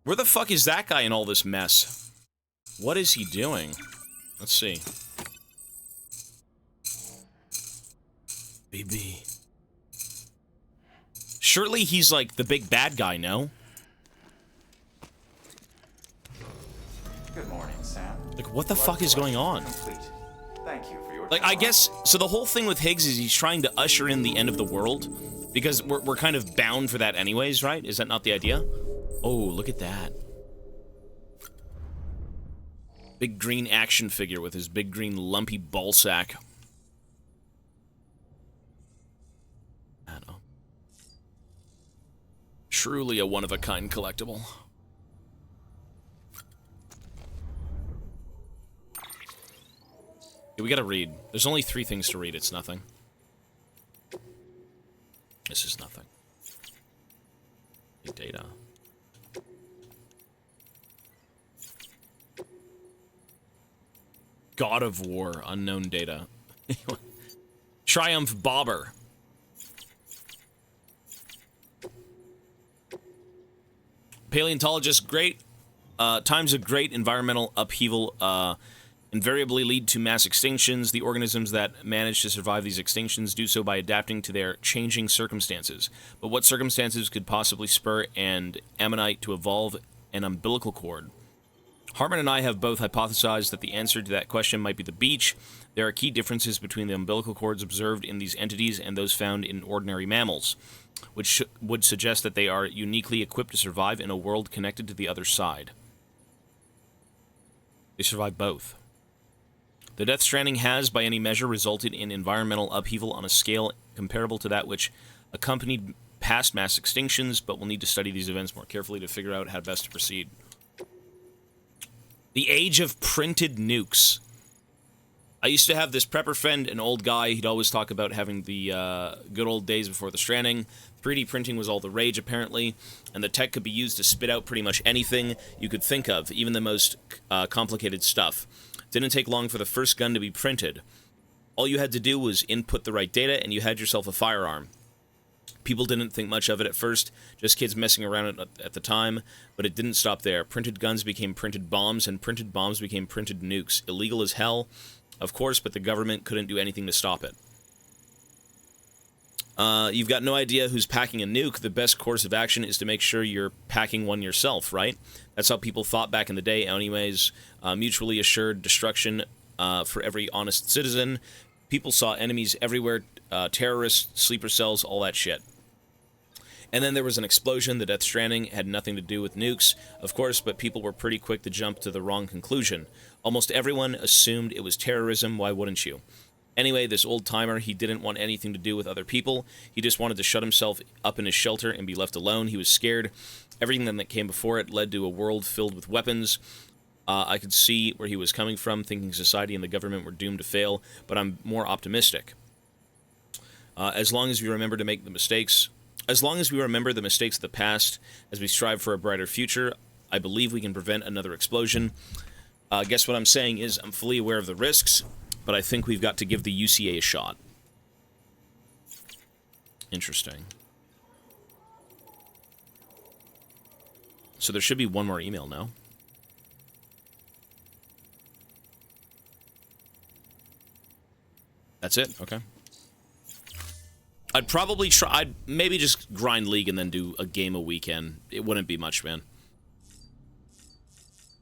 Where the fuck is that guy in all this mess? What is he doing? Let's see. BB. Surely he's like the big bad guy, no? Good morning, Sam. Like, what the fuck is going on? Complete. Thank you for your Like, I guess, so the whole thing with Higgs is he's trying to usher in the end of the world, because we're kind of bound for that anyways, right? Is that not the idea? Oh, look at that. Big green action figure with his big green lumpy ball sack. I don't know. Truly a one-of-a-kind collectible. Yeah, we gotta read. There's only 3 things to read. It's nothing. This is nothing. Data. God of War, unknown data. Triumph Bobber. Paleontologist, great. Times of great environmental upheaval invariably lead to mass extinctions. The organisms that manage to survive these extinctions do so by adapting to their changing circumstances. But what circumstances could possibly spur an ammonite to evolve an umbilical cord? Harmon and I have both hypothesized that the answer to that question might be the beach. There are key differences between the umbilical cords observed in these entities and those found in ordinary mammals, which would suggest that they are uniquely equipped to survive in a world connected to the other side. They survive both. The Death Stranding has, by any measure, resulted in environmental upheaval on a scale comparable to that which accompanied past mass extinctions, but we'll need to study these events more carefully to figure out how best to proceed. The age of printed nukes. I used to have this prepper friend, an old guy. He'd always talk about having the good old days before the Stranding. 3D printing was all the rage, apparently, and the tech could be used to spit out pretty much anything you could think of, even the most complicated stuff. It didn't take long for the first gun to be printed. All you had to do was input the right data, and you had yourself a firearm. People didn't think much of it at first, just kids messing around at the time, but it didn't stop there. Printed guns became printed bombs, and printed bombs became printed nukes. Illegal as hell, of course, but the government couldn't do anything to stop it. You've got no idea who's packing a nuke. The best course of action is to make sure you're packing one yourself, right? That's how people thought back in the day anyways. Mutually assured destruction for every honest citizen. People saw enemies everywhere, terrorists, sleeper cells, all that shit. And then there was an explosion. The Death Stranding had nothing to do with nukes, of course, but people were pretty quick to jump to the wrong conclusion. Almost everyone assumed it was terrorism. Why wouldn't you? Anyway, this old-timer, he didn't want anything to do with other people. He just wanted to shut himself up in his shelter and be left alone. He was scared. Everything that came before it led to a world filled with weapons. I could see where he was coming from, thinking society and the government were doomed to fail, but I'm more optimistic. As long as we remember to make the mistakes... As long as we remember the mistakes of the past, as we strive for a brighter future, I believe we can prevent another explosion. Guess what I'm saying is I'm fully aware of the risks, but I think we've got to give the UCA a shot. Interesting. So there should be one more email now. That's it? Okay. I'd probably try... I'd maybe just grind League and then do a game a weekend. It wouldn't be much, man.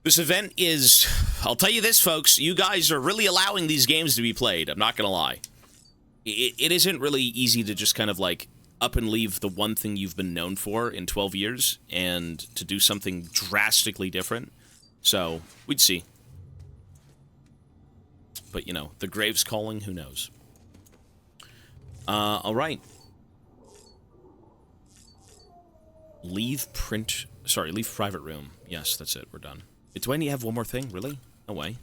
This event is... I'll tell you this, folks. You guys are really allowing these games to be played. I'm not gonna lie. It isn't really easy to just kind of, like, up and leave the one thing you've been known for in 12 years and to do something drastically different. So, we'd see. But, you know, the grave's calling, who knows? Alright. Leave private room. Yes, that's it, we're done. Do I need to have one more thing? Really? No way.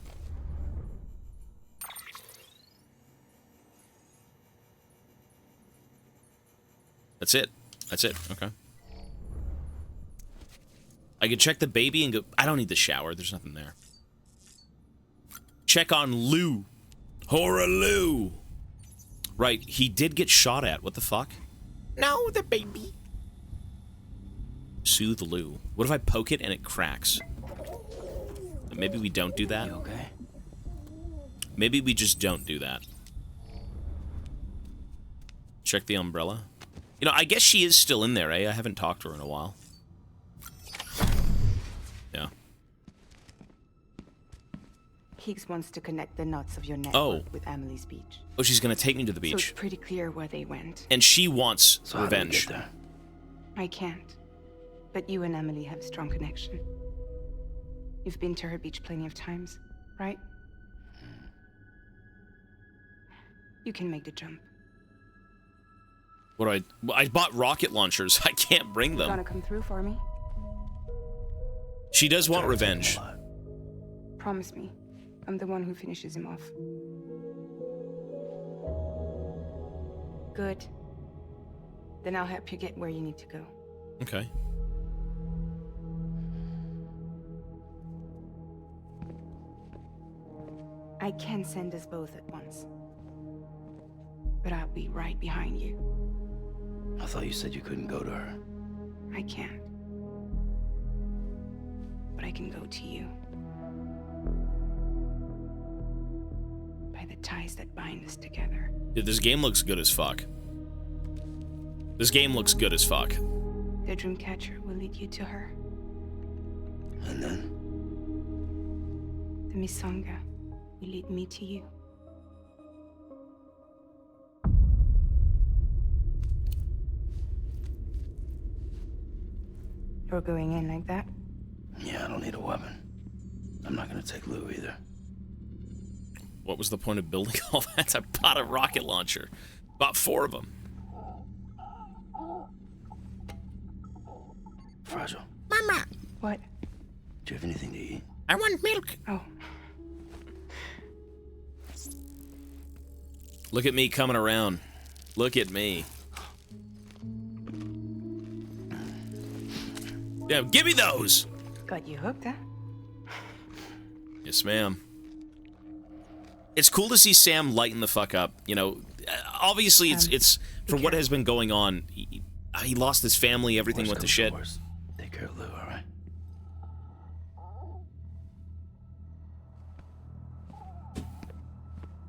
That's it. That's it, okay. I could check the baby and go... I don't need the shower, there's nothing there. Check on Lou. Horror Lou. Right, he did get shot at. What the fuck? No, the baby. Soothe Lou. What if I poke it and it cracks? Maybe we don't do that. You okay? Maybe we just don't do that. Check the umbrella. You know, I guess she is still in there, eh? I haven't talked to her in a while. Yeah. Higgs wants to connect the knots of your network with Emily's beach. Oh, she's gonna take me to the beach. So it's pretty clear where they went. And she wants revenge. How do we get there? I can't. But you and Emily have a strong connection. You've been to her beach plenty of times, right? You can make the jump. What do I bought rocket launchers. I can't bring them. You gonna come through for me? She does want revenge. Promise me. I'm the one who finishes him off. Good. Then I'll help you get where you need to go. Okay. I can send us both at once. But I'll be right behind you. I thought you said you couldn't go to her. I can't. But I can go to you. By the ties that bind us together. Dude, this game looks good as fuck. This game looks good as fuck. The Dreamcatcher will lead you to her. And then? The Misanga will lead me to you. You're going in like that? Yeah, I don't need a weapon. I'm not gonna take Lou either. What was the point of building all that? I bought a rocket launcher. Bought 4 of them. Fragile. Mama! What? Do you have anything to eat? I want milk. Oh. Look at me coming around. Look at me. Yeah, give me those! Got you hooked, huh? Yes, ma'am. It's cool to see Sam lighten the fuck up. You know, obviously it's for what has been going on. He lost his family, everything went to shit. Take care of Lou, all right?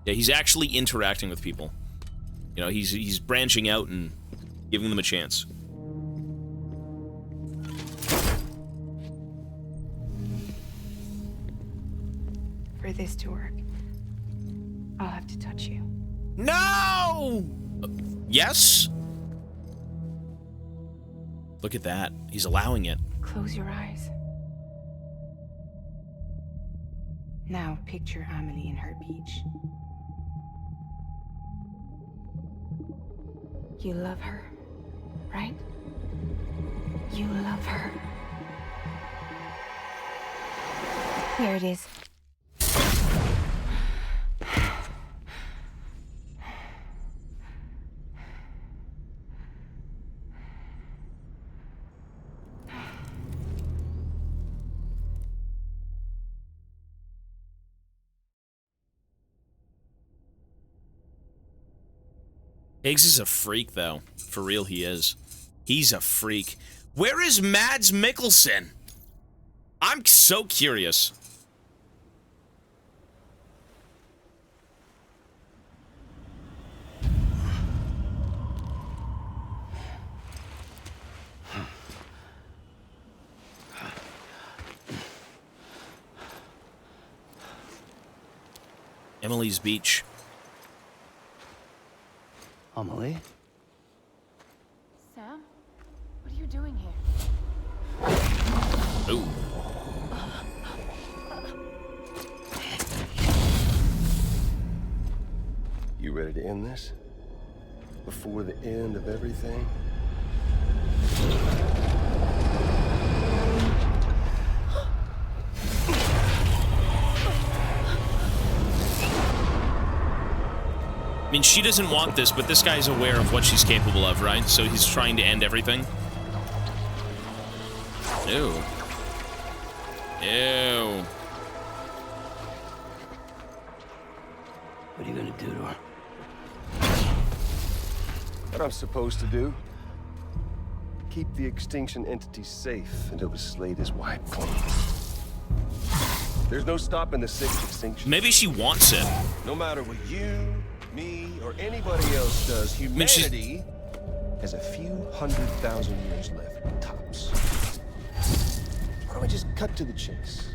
Yeah, he's actually interacting with people. You know, he's branching out and giving them a chance. For this to work, I'll have to touch you. No! Yes? Look at that. He's allowing it. Close your eyes. Now picture Amelie in her beach. You love her, right? You love her. Here it is. Higgs is a freak, though. For real, he is. He's a freak. Where is Mads Mikkelsen? I'm so curious. Emily's beach. Amelie? Sam? What are you doing here? Ooh. You ready to end this? Before the end of everything? I mean, she doesn't want this, but this guy's aware of what she's capable of, right? So he's trying to end everything. Ew. Ew. What are you gonna do to her? What I'm supposed to do? Keep the extinction entity safe until the slate is wiped clean. There's no stopping the sixth extinction. Maybe she wants it. No matter what you, me, or anybody else does, humanity has a few 100,000 years left, tops. Why don't we just cut to the chase?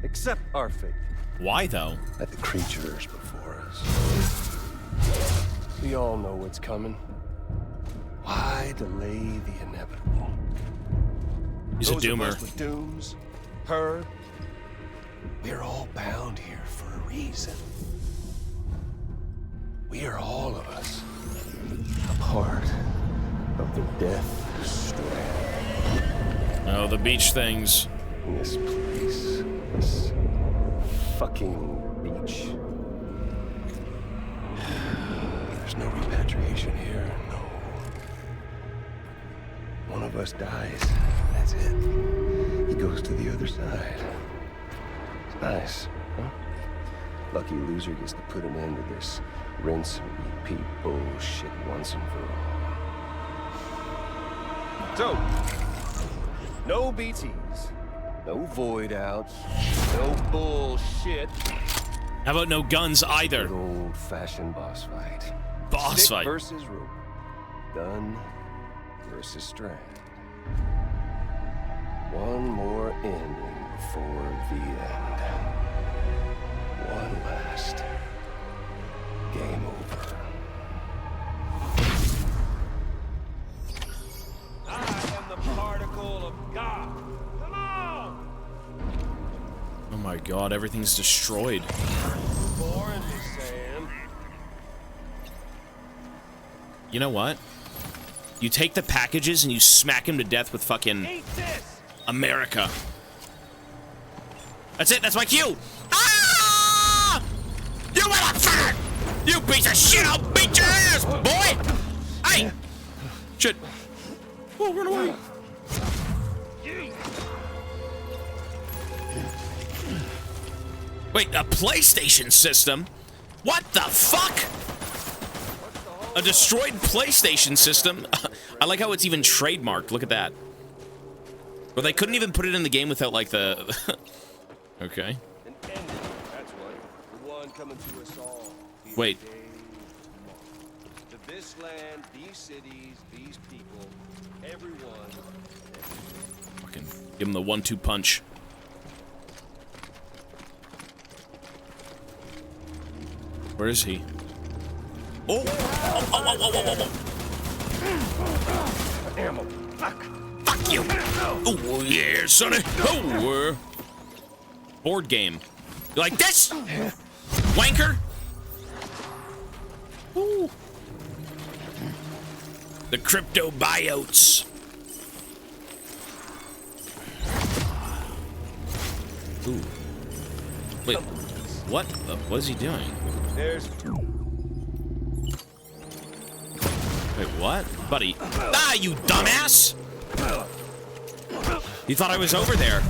Accept our fate. Why, though? At the creatures before us. We all know what's coming. Why delay the inevitable? He's Those a doomer. Of us with dooms, her, we're all bound here for a reason. We are all of us a part of the Death Strand. Oh, the beach things. This place, this fucking beach. There's no repatriation here, no. One of us dies, that's it. He goes to the other side. It's nice, huh? Lucky loser gets to put an end to this rinse and repeat bullshit once and for all. So, no BTs, no void outs, no bullshit. How about no guns either? Good old-fashioned boss fight. Boss Stick fight. versus rope. Gun versus strand. One more ending before the end. One last game over. I am the particle of God. Come on! Oh my god, everything's destroyed. Boring me, Sam. You know what? You take the packages and you smack him to death with fucking America. That's it, that's my cue! Ah! You motherfucker! You piece of shit, I'll beat your ass, boy! Hey! Shit. Oh, run away. Wait, a PlayStation system? What the fuck? A destroyed PlayStation system? I like how it's even trademarked. Look at that. Well, they couldn't even put it in the game without, like, the... Okay. An ending, that's what. The one coming to us all. Wait. To this land, these cities, these people, everyone. Fucking give him the 1-2 punch. Where is he? Oh! Oh. Ammo. Fuck. Fuck you! Oh, yeah, sonny! Oh! Board game. You like this? Wanker? Ooh. The crypto buyouts. Ooh. Wait. What? What is he doing? There's... Wait, what? Buddy. Ah, you dumbass! You thought I was over there.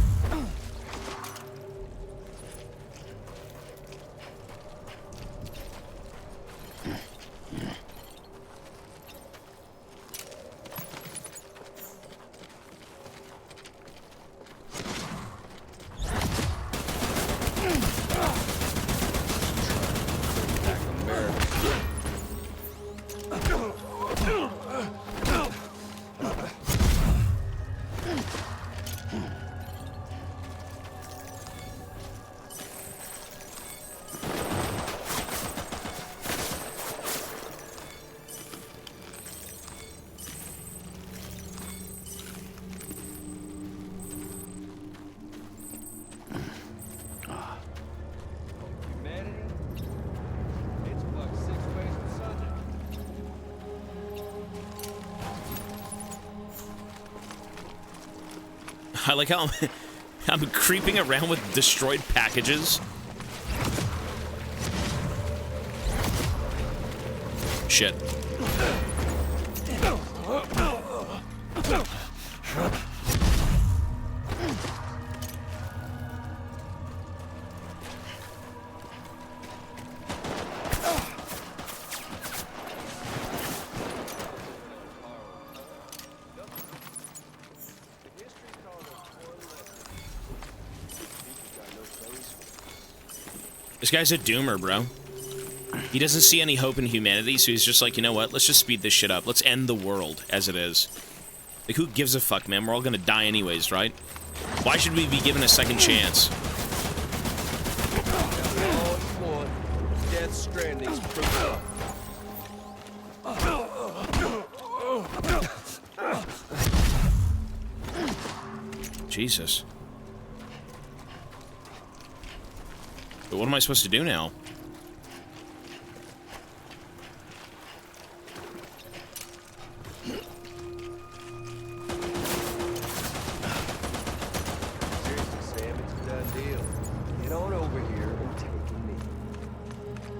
I like how I'm creeping around with destroyed packages. Shit. This guy's a doomer, bro. He doesn't see any hope in humanity, so he's just like, you know what? Let's just speed this shit up. Let's end the world as it is. Like, who gives a fuck, man? We're all gonna die anyways, right? Why should we be given a second chance? Death Stranding's proof. Jesus. But what am I supposed to do now? Seriously, Sam, it's a done deal. Get on over here and take a knee.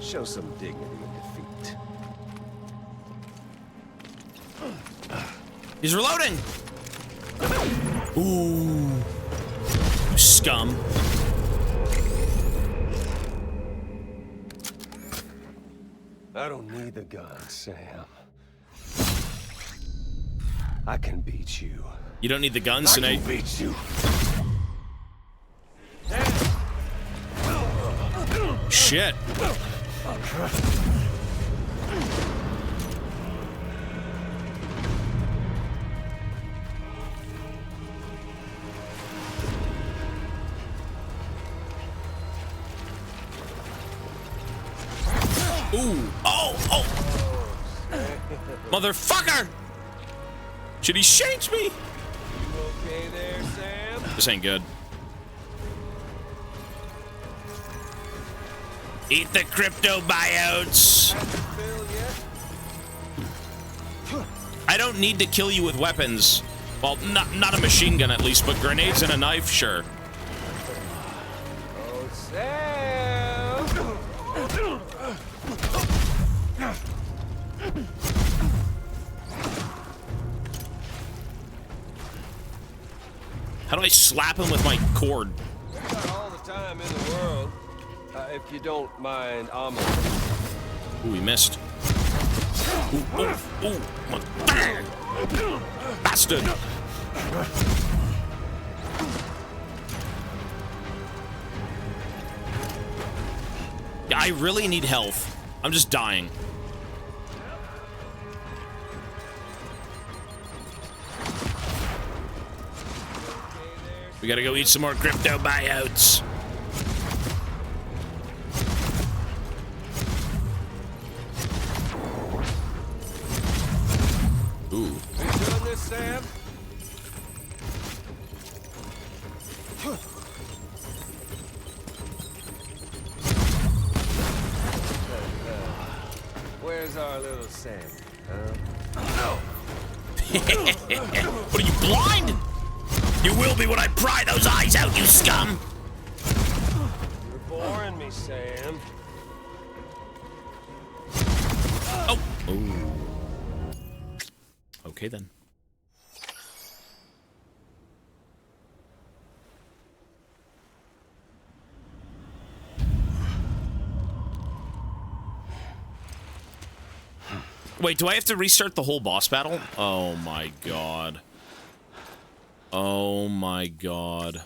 Show some dignity in defeat. He's reloading! Ooh. You scum. I don't need the gun, Sam. I can beat you. You don't need the gun, so now I can beat you. Shit. Ooh. Oh, oh. Motherfucker! Should he shank me? You okay there, Sam? This ain't good. Eat the crypto buyouts. I don't need to kill you with weapons. Well, not a machine gun at least, but grenades and a knife, sure. Oh, Sam! How do I slap him with my cord? We got all the time in the world. If you don't mind, I'm Ooh, we missed. Ooh, ooh, ooh. Bastard! I really need health. I'm just dying. We gotta go eat some more crypto buyouts. Ooh. You doing this, Sam? Where's our little Sam? What are you, blind? You will be when I pry those eyes out, you scum! You're boring me, Sam. Oh. Ooh. Okay then. Wait, do I have to restart the whole boss battle? Oh my god. Oh my god.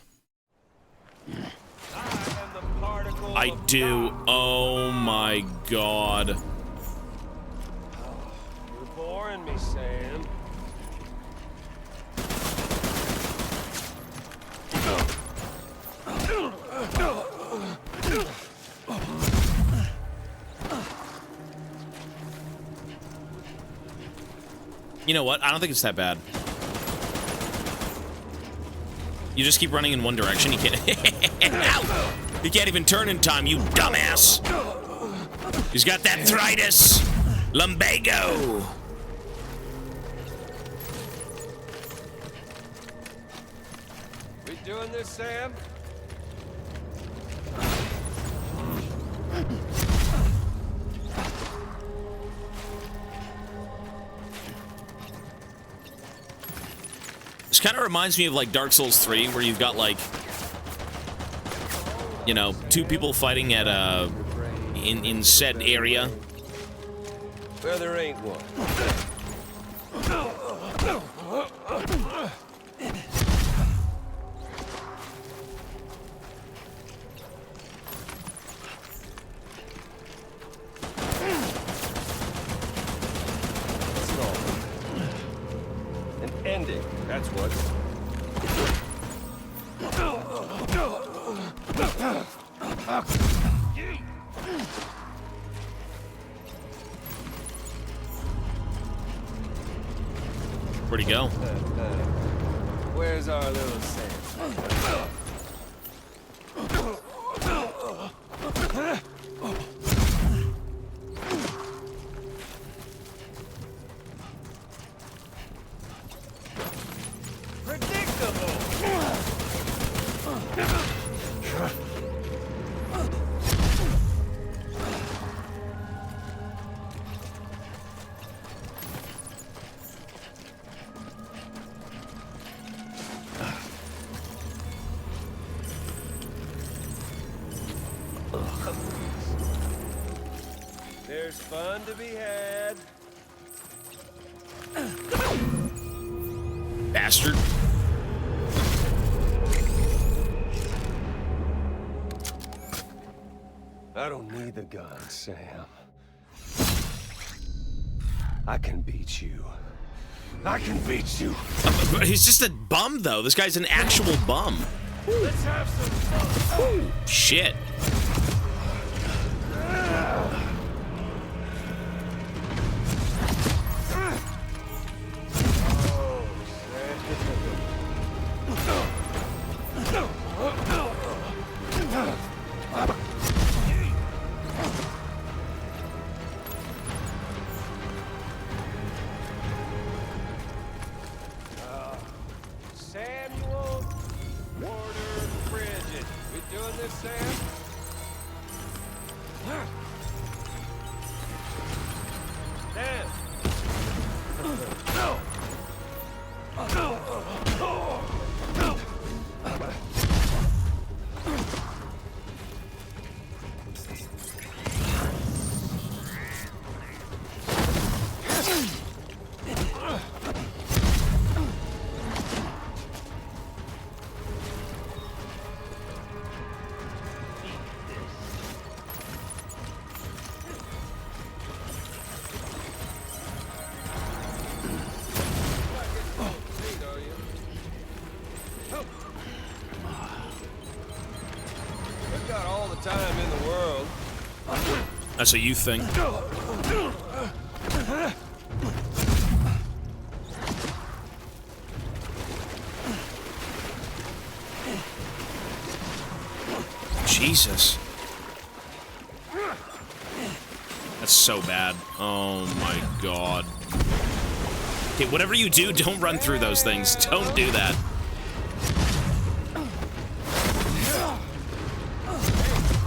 I do. Oh my god. You're boring me, Sam. You know what? I don't think it's that bad. You just keep running in one direction. You can't. Ow! You can't even turn in time, you dumbass. He's got that arthritis. Lumbago. We doing this, Sam? This kind of reminds me of like Dark Souls 3, where you've got like, you know, two people fighting at a in said area. Where there ain't one. An ending, that's what. Where'd he go? Where's our little Sam? There's fun to be had. Bastard. I don't need the gun, Sam. I can beat you. I can beat you. He's just a bum, though. This guy's an actual bum. Let's have some fun. Shit. Samuel Warder Bridget. We doing this, Sam? Sam. That's what you think. Jesus. That's so bad. Oh my god. Okay, whatever you do, don't run through those things. Don't do that.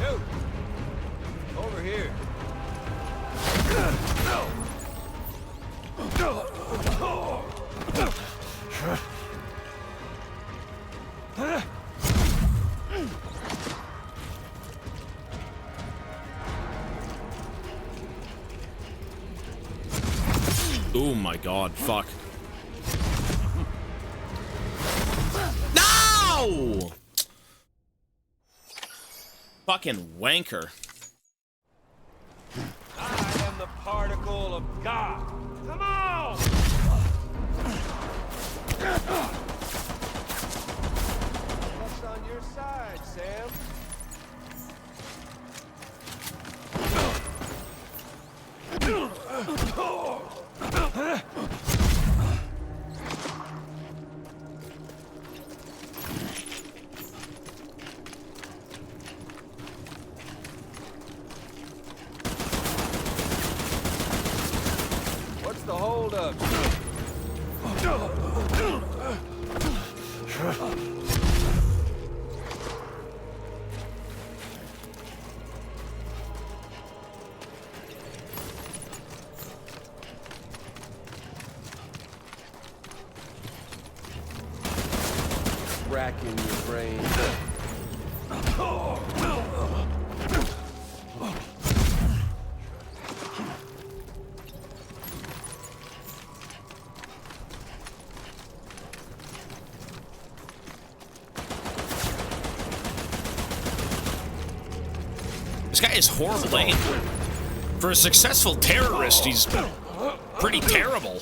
Dude! Over here. Oh my god, fuck. No! Fucking wanker. I am the particle of God. Come on! What's on your side, Sam? What's the holdup? Racking your brain. This guy is horrible aim. For a successful terrorist, he's pretty terrible.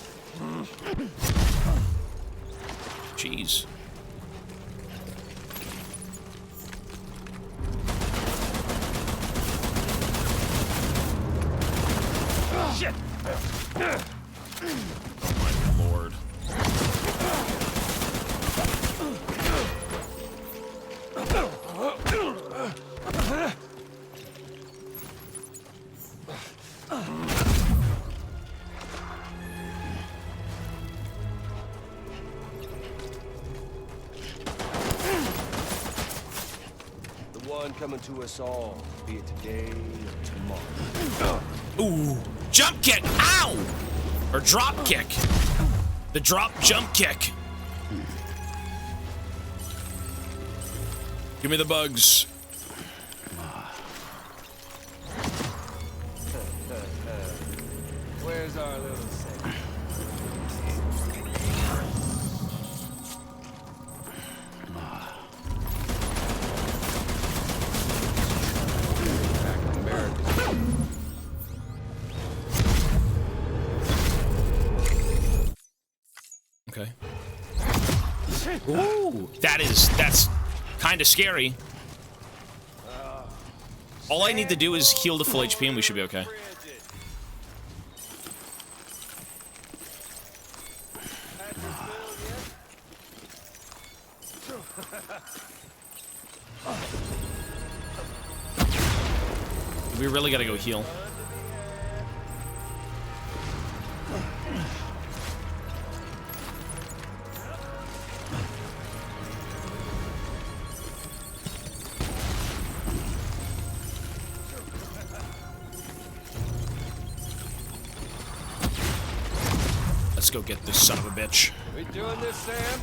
Jeez. Shit! Oh my lord. The one coming to us all, be it today or tomorrow. Ooh. Jump kick! Ow! Or drop kick. The drop jump kick. Give me the bugs. Where's our little Sam? Okay. Ooh, that's kind of scary. All I need to do is heal to full HP and we should be okay. We really gotta go heal. Let's go get this son of a bitch. We doing this, Sam?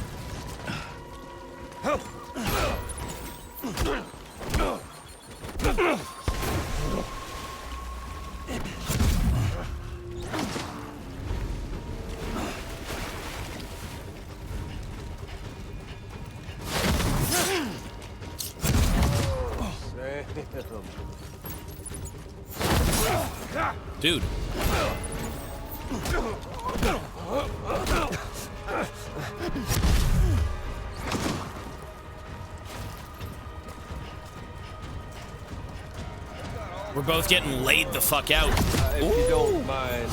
Dude. We're both getting laid the fuck out. If you don't mind.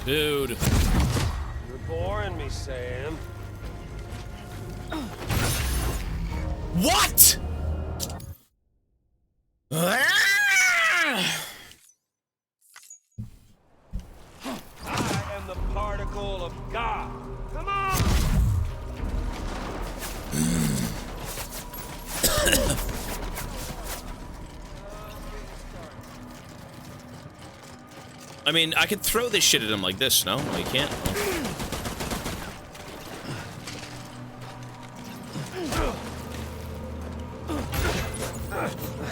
Dude. You're boring me, Sam. What? I am the particle of God. Come on! I mean, I could throw this shit at him like this, no? No, you can't.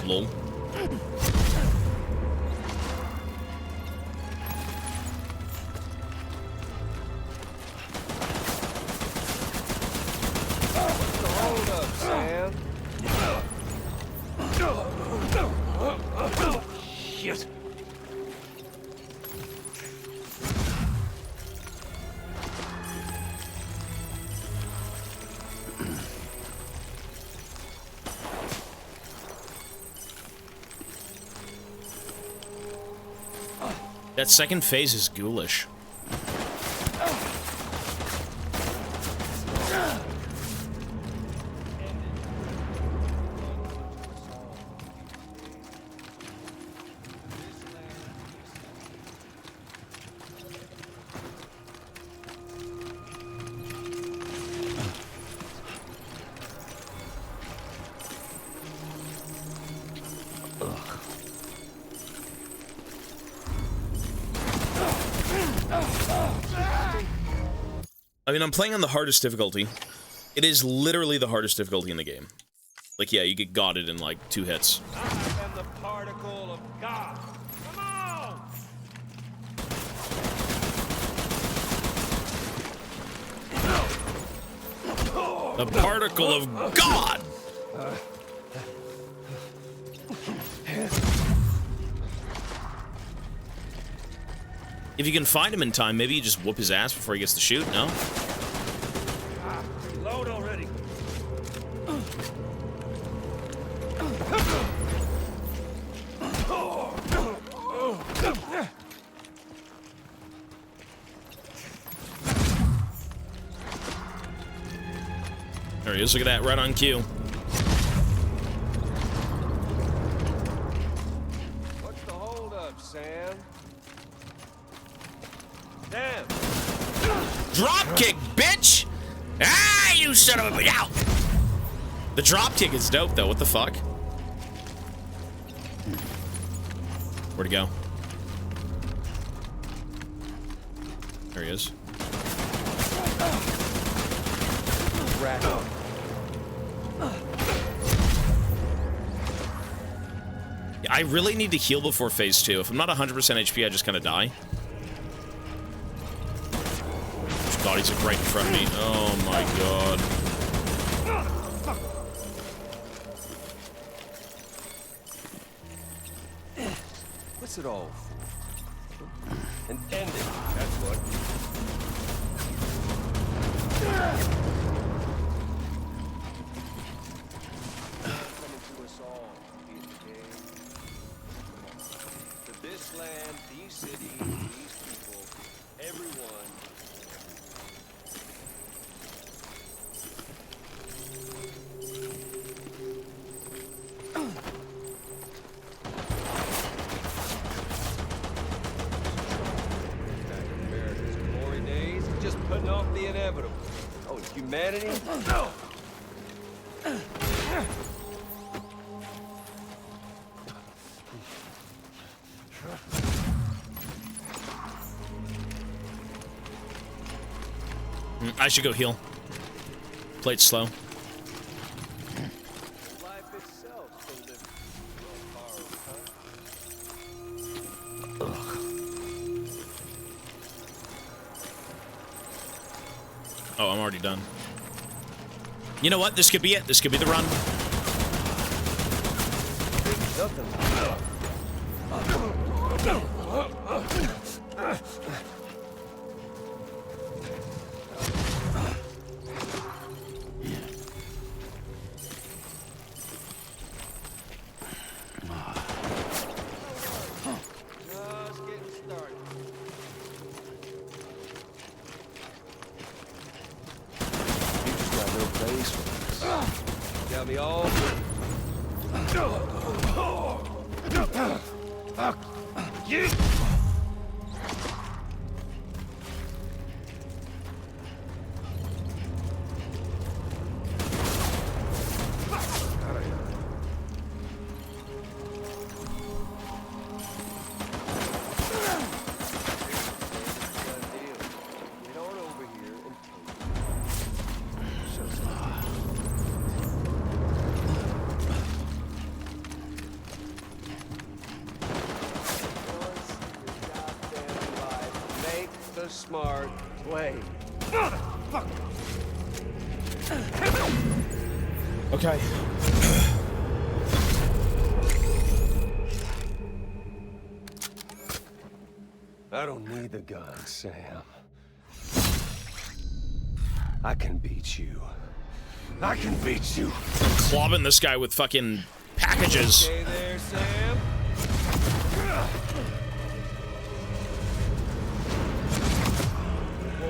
Lol. Hold up, Sam. Shit. That second phase is ghoulish. I mean, I'm playing on the hardest difficulty. It is literally the hardest difficulty in the game. Like, yeah, you get gotted in, like, 2 hits. I am the particle of God. Come on! The particle of God! If you can find him in time, maybe you just whoop his ass before he gets to shoot, no? Load already. There he is, look at that, right on cue. What's the hold up, Sam? Damn. Drop kick, bitch! Ah, you son of a bitch! Ow! The drop kick is dope, though. What the fuck? Where'd he go? There he is. Yeah, I really need to heal before phase 2. If I'm not 100% HP, I just kind of die. God, he's like right in front of me. Oh my god. What's it all for? An ending, that's what. Coming to us all, to this land, these cities, these people, everyone. Putting off the inevitable. Oh, it's humanity? No! I should go heal. Play it slow. Life itself so different. Oh, I'm already done. You know what? This could be it. This could be the run. Smart play. Okay. I don't need the gun, Sam. I can beat you. I can beat you. Clobbing this guy with fucking packages. Okay there, Sam.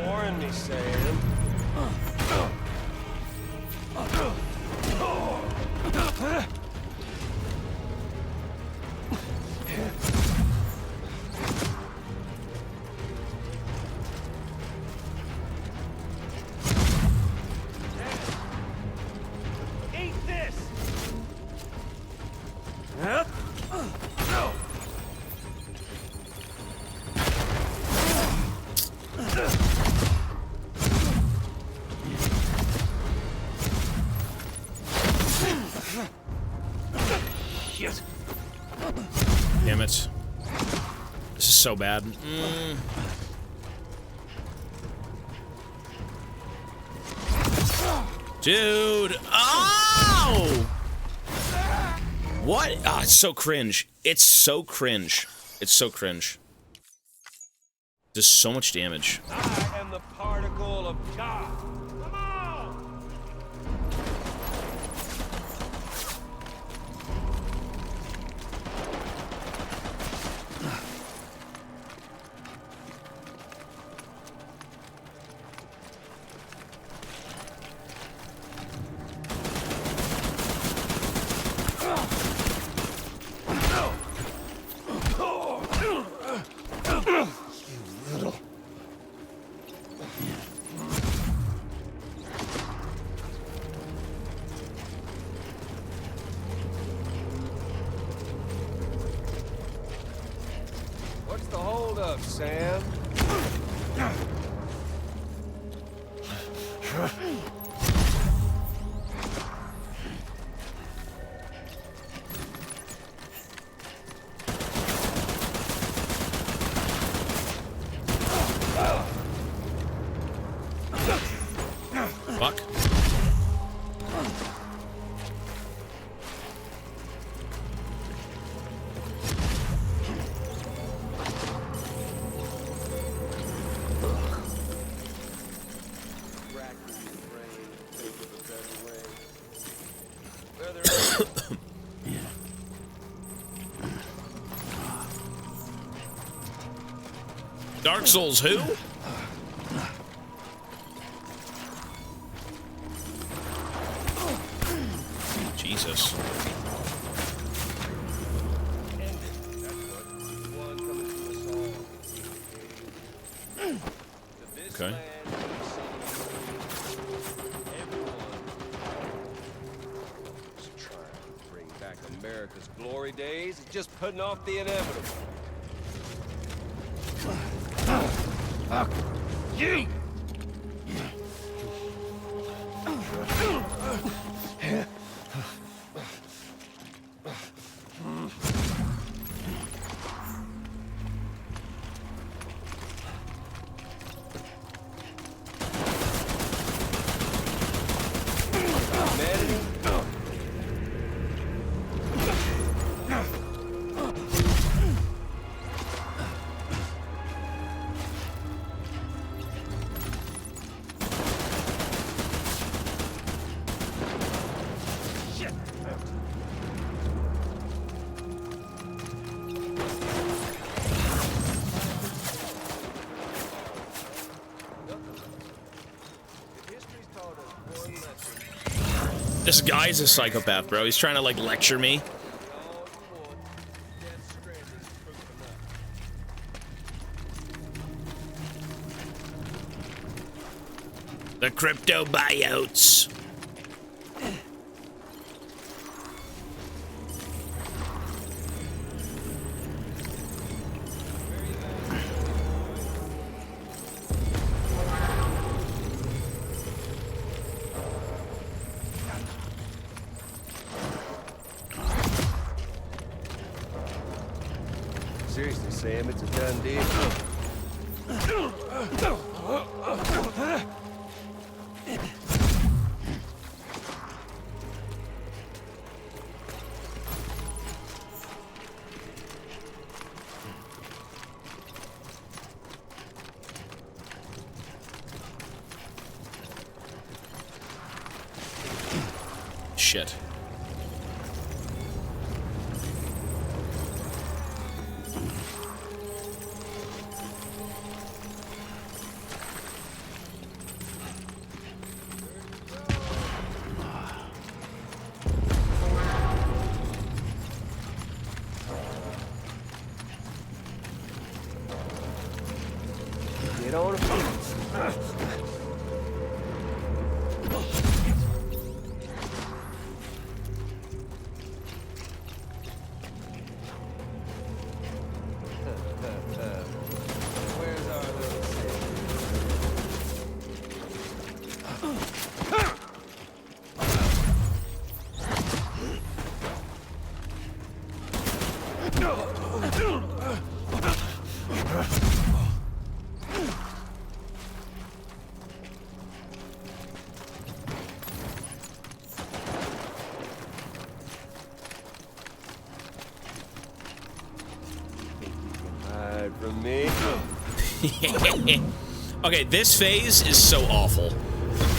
Warn me, Sam. Eat this! Shit. Damn it. This is so bad. Dude. Oh! What? Ah, it's so cringe. It's so cringe. It's so cringe. Does so much damage. I am the particle of God. Come on! What's the holdup, Sam? Fuck. Dark Souls who? Jesus. Okay. Trying to bring back America's glory days, it's just putting off the inevitable. Fuck you! This guy's a psychopath, bro. He's trying to, like, lecture me. The crypto buyouts. Seriously, Sam, it's a done deal. Shit. Get on it. Where's our little hide from me? Okay, this phase is so awful.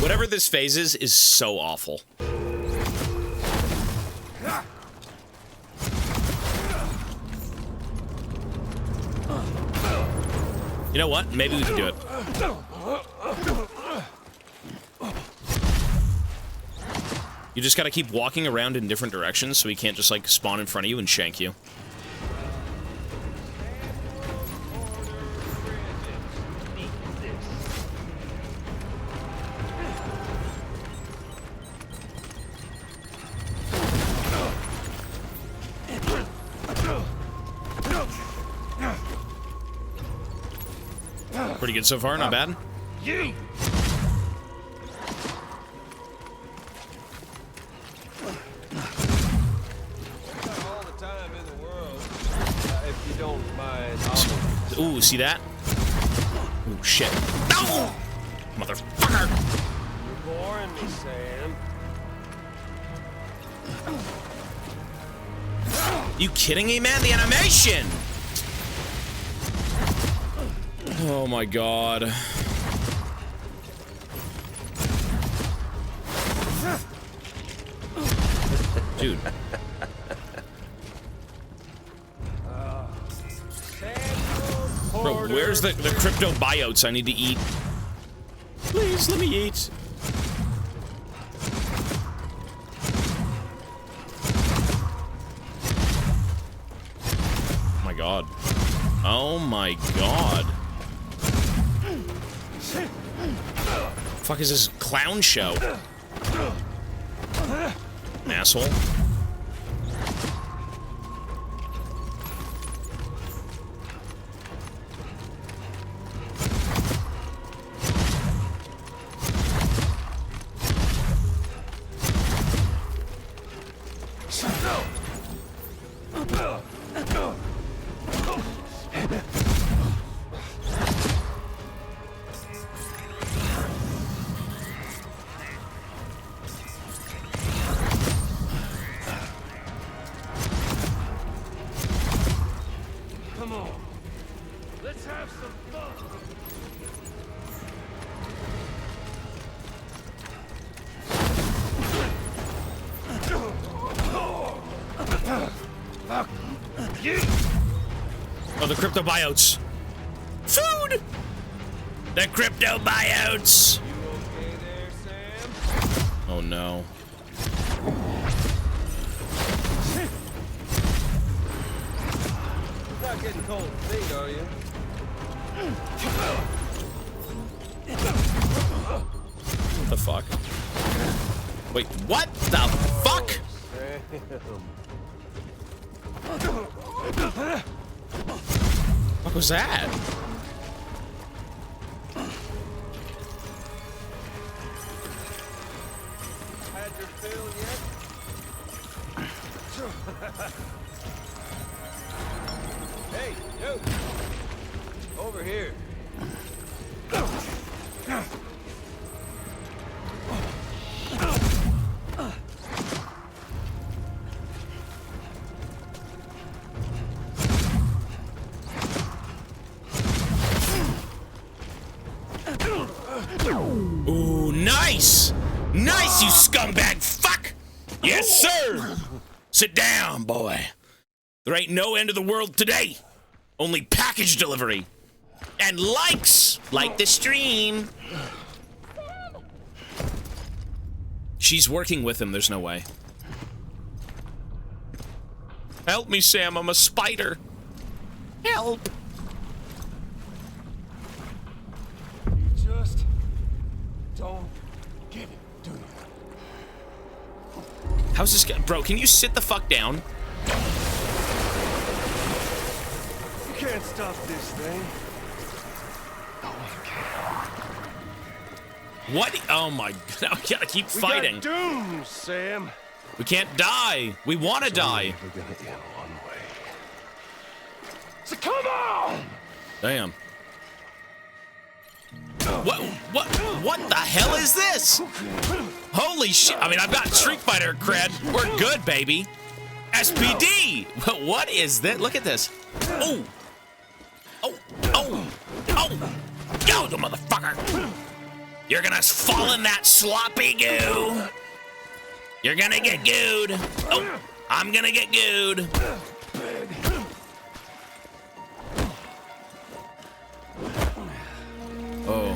Whatever this phase is so awful. You know what? Maybe we can do it. You just gotta keep walking around in different directions so he can't just, like, spawn in front of you and shank you. Pretty good so far, not bad. You! All the time in the world, if you don't mind. Ooh, see that? Ooh, shit. No! Motherfucker! You're boring me, Sam. You kidding me, man? The animation! Oh my god. Dude. Bro, where's the crypto buyouts I need to eat? Please, let me eat. Oh my god. Oh my god. Fuck is this clown show? Asshole. Come on. Let's have some fun. Fuck you. Oh, the crypto buyouts. Food! The crypto buyouts! You okay there, Sam? Oh no. getting cold feet, are you? What the fuck? Wait, what the fuck? What was that? Had your fill yet? Hey, you! Over here. Ooh, nice! Nice, you scumbag fuck! Yes, sir! Sit down, boy. There ain't no end of the world today. Only package delivery. And likes! Like the stream. She's working with him, there's no way. Help me, Sam, I'm a spider. Help! Just don't get it, do you? How's this guy? Bro, can you sit the fuck down? You can't stop this thing. What? Oh my god, I gotta keep fighting. We got doomed, Sam. We can't die. We wanna die. We're gonna end one way. So come on! Damn. What the hell is this? Holy shit. I mean, I've got Street Fighter cred. We're good, baby. SPD. What is that? Look at this. Oh. Oh. Oh. Oh. Yo, the motherfucker. You're gonna fall in that sloppy goo. You're gonna get gooed. Oh, I'm gonna get gooed. Oh.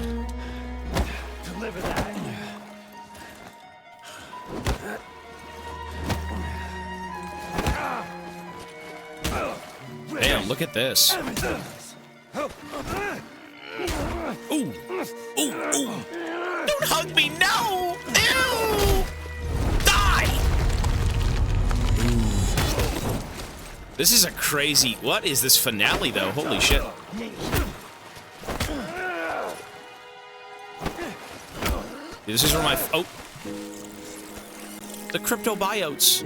Deliver that. Damn, look at this. Ooh. Ooh, ooh. Don't hug me, no! Ew! Die! Ooh. This is a crazy... What is this finale, though? Holy shit. This is where my... Oh. The cryptobiotes.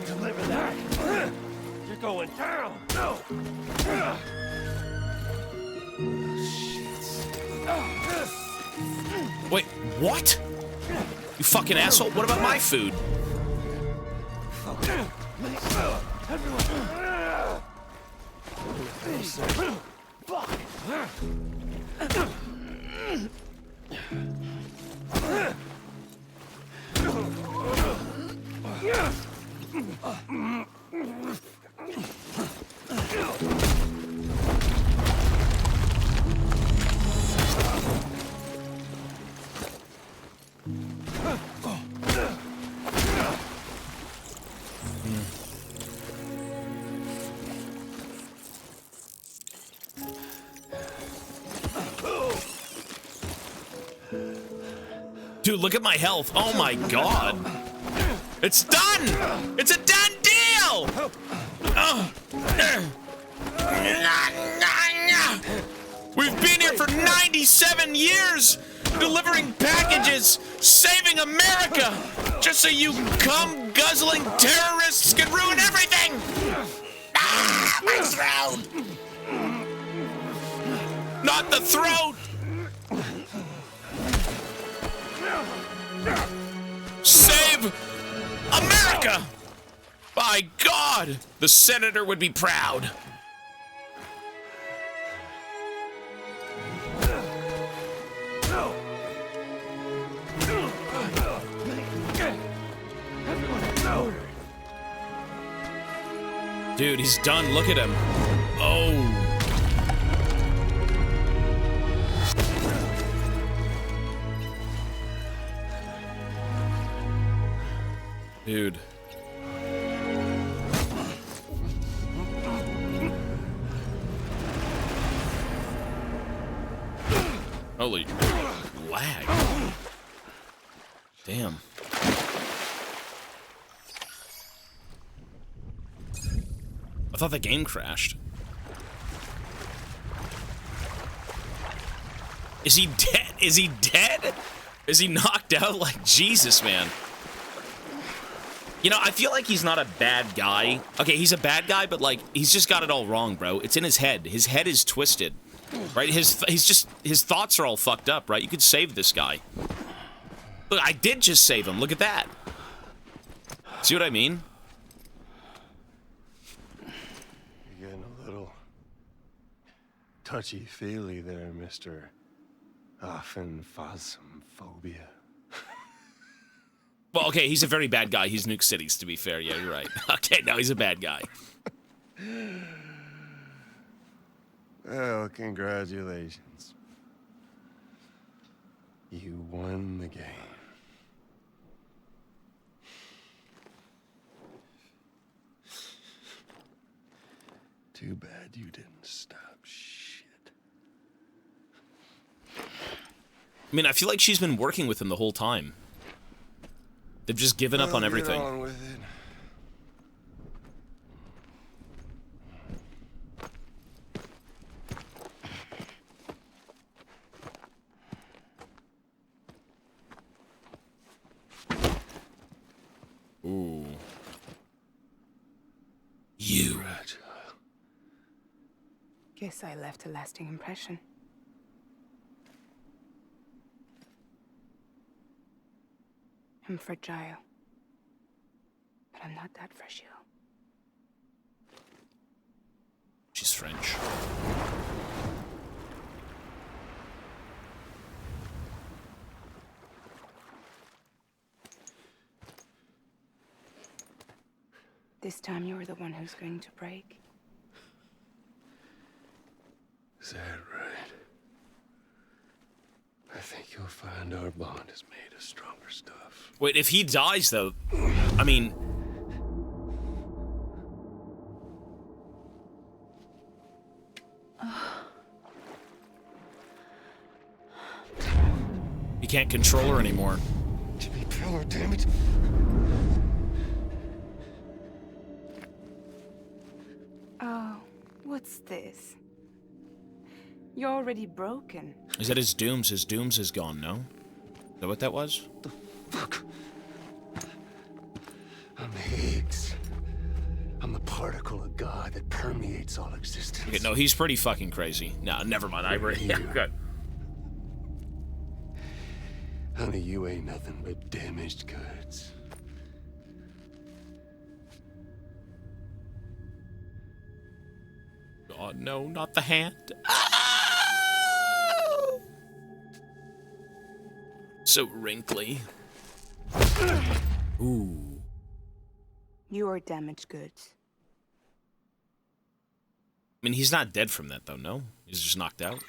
Deliver that. You're going down. No. Wait, what? You fucking asshole. What about my food? Dude, look at my health. Oh my god. It's done! It's a done deal! We've been here for 97 years, delivering packages, saving America, just so you cum-guzzling terrorists can ruin everything! Ah, my throat! Not the throat! Save America! By God, the senator would be proud. Dude, he's done. Look at him. Oh. Dude. Holy lag. Damn. I thought the game crashed. Is he dead? Is he dead? Is he knocked out? Like, Jesus, man. You know, I feel like he's not a bad guy. Okay, he's a bad guy, but, like, he's just got it all wrong, bro. It's in his head. His head is twisted, right? His thoughts are all fucked up, right? You could save this guy. Look, I did just save him. Look at that. See what I mean? You're getting a little touchy-feely there, Mr. Affenphasmophobia. Well, okay, he's a very bad guy. He's Nuke Cities, to be fair. Yeah, you're right. Okay, no, he's a bad guy. Well, congratulations. You won the game. Too bad you didn't stop shit. I mean, I feel like she's been working with him the whole time. They've just given up on everything. Get on with it. Ooh. You. Guess I left a lasting impression. I'm fragile. But I'm not that fragile. She's French. This time you're the one who's going to break. Is that right? I think you'll find our bond is made of stronger stuff. Wait, if he dies, though, I mean... He can't control her anymore. Jimmy Pillar, damn it. Oh, what's this? You're already broken. Is that his dooms? His dooms is gone, no? Is that what that was? Fuck. I'm Higgs. I'm the particle of God that permeates all existence. Okay, no, he's pretty fucking crazy. No, never mind. Yeah, good. Honey, you ain't nothing but damaged goods. Oh, no, not the hand. So wrinkly. Ooh. You are damaged goods. I mean, he's not dead from that, though, no? He's just knocked out.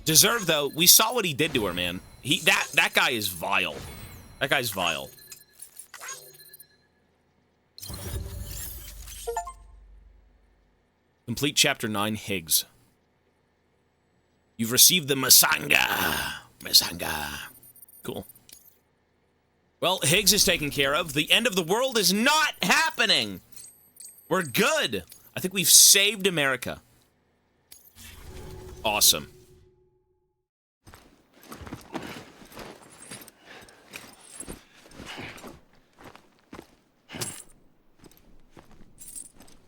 Deserved, though. We saw what he did to her, man. That guy is vile. That guy's vile. Complete Chapter 9, Higgs. You've received the Masanga. Masanga. Cool. Well, Higgs is taken care of. The end of the world is not happening. We're good. I think we've saved America. Awesome.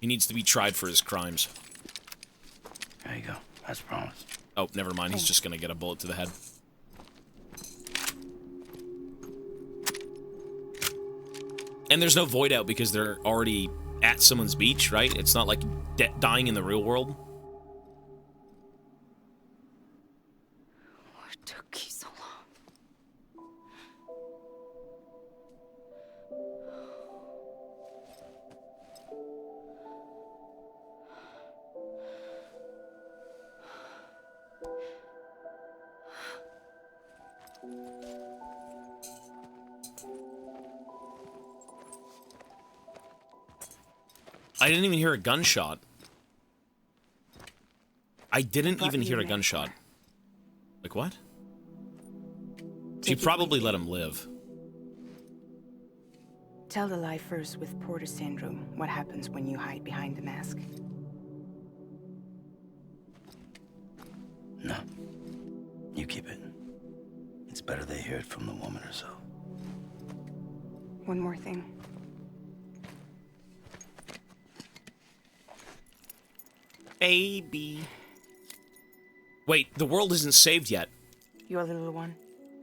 He needs to be tried for his crimes. There you go. As promised. Oh, never mind. He's just gonna get a bullet to the head. And there's no void out because they're already at someone's beach, right? It's not like dying in the real world. What took you so long? I didn't even hear a gunshot. I didn't even hear a gunshot. Like what? She probably let him live. Tell the lifers with Porter syndrome what happens when you hide behind the mask. No. You keep it. It's better they hear it from the woman herself. One more thing. Baby. Wait, the world isn't saved yet. Your little one.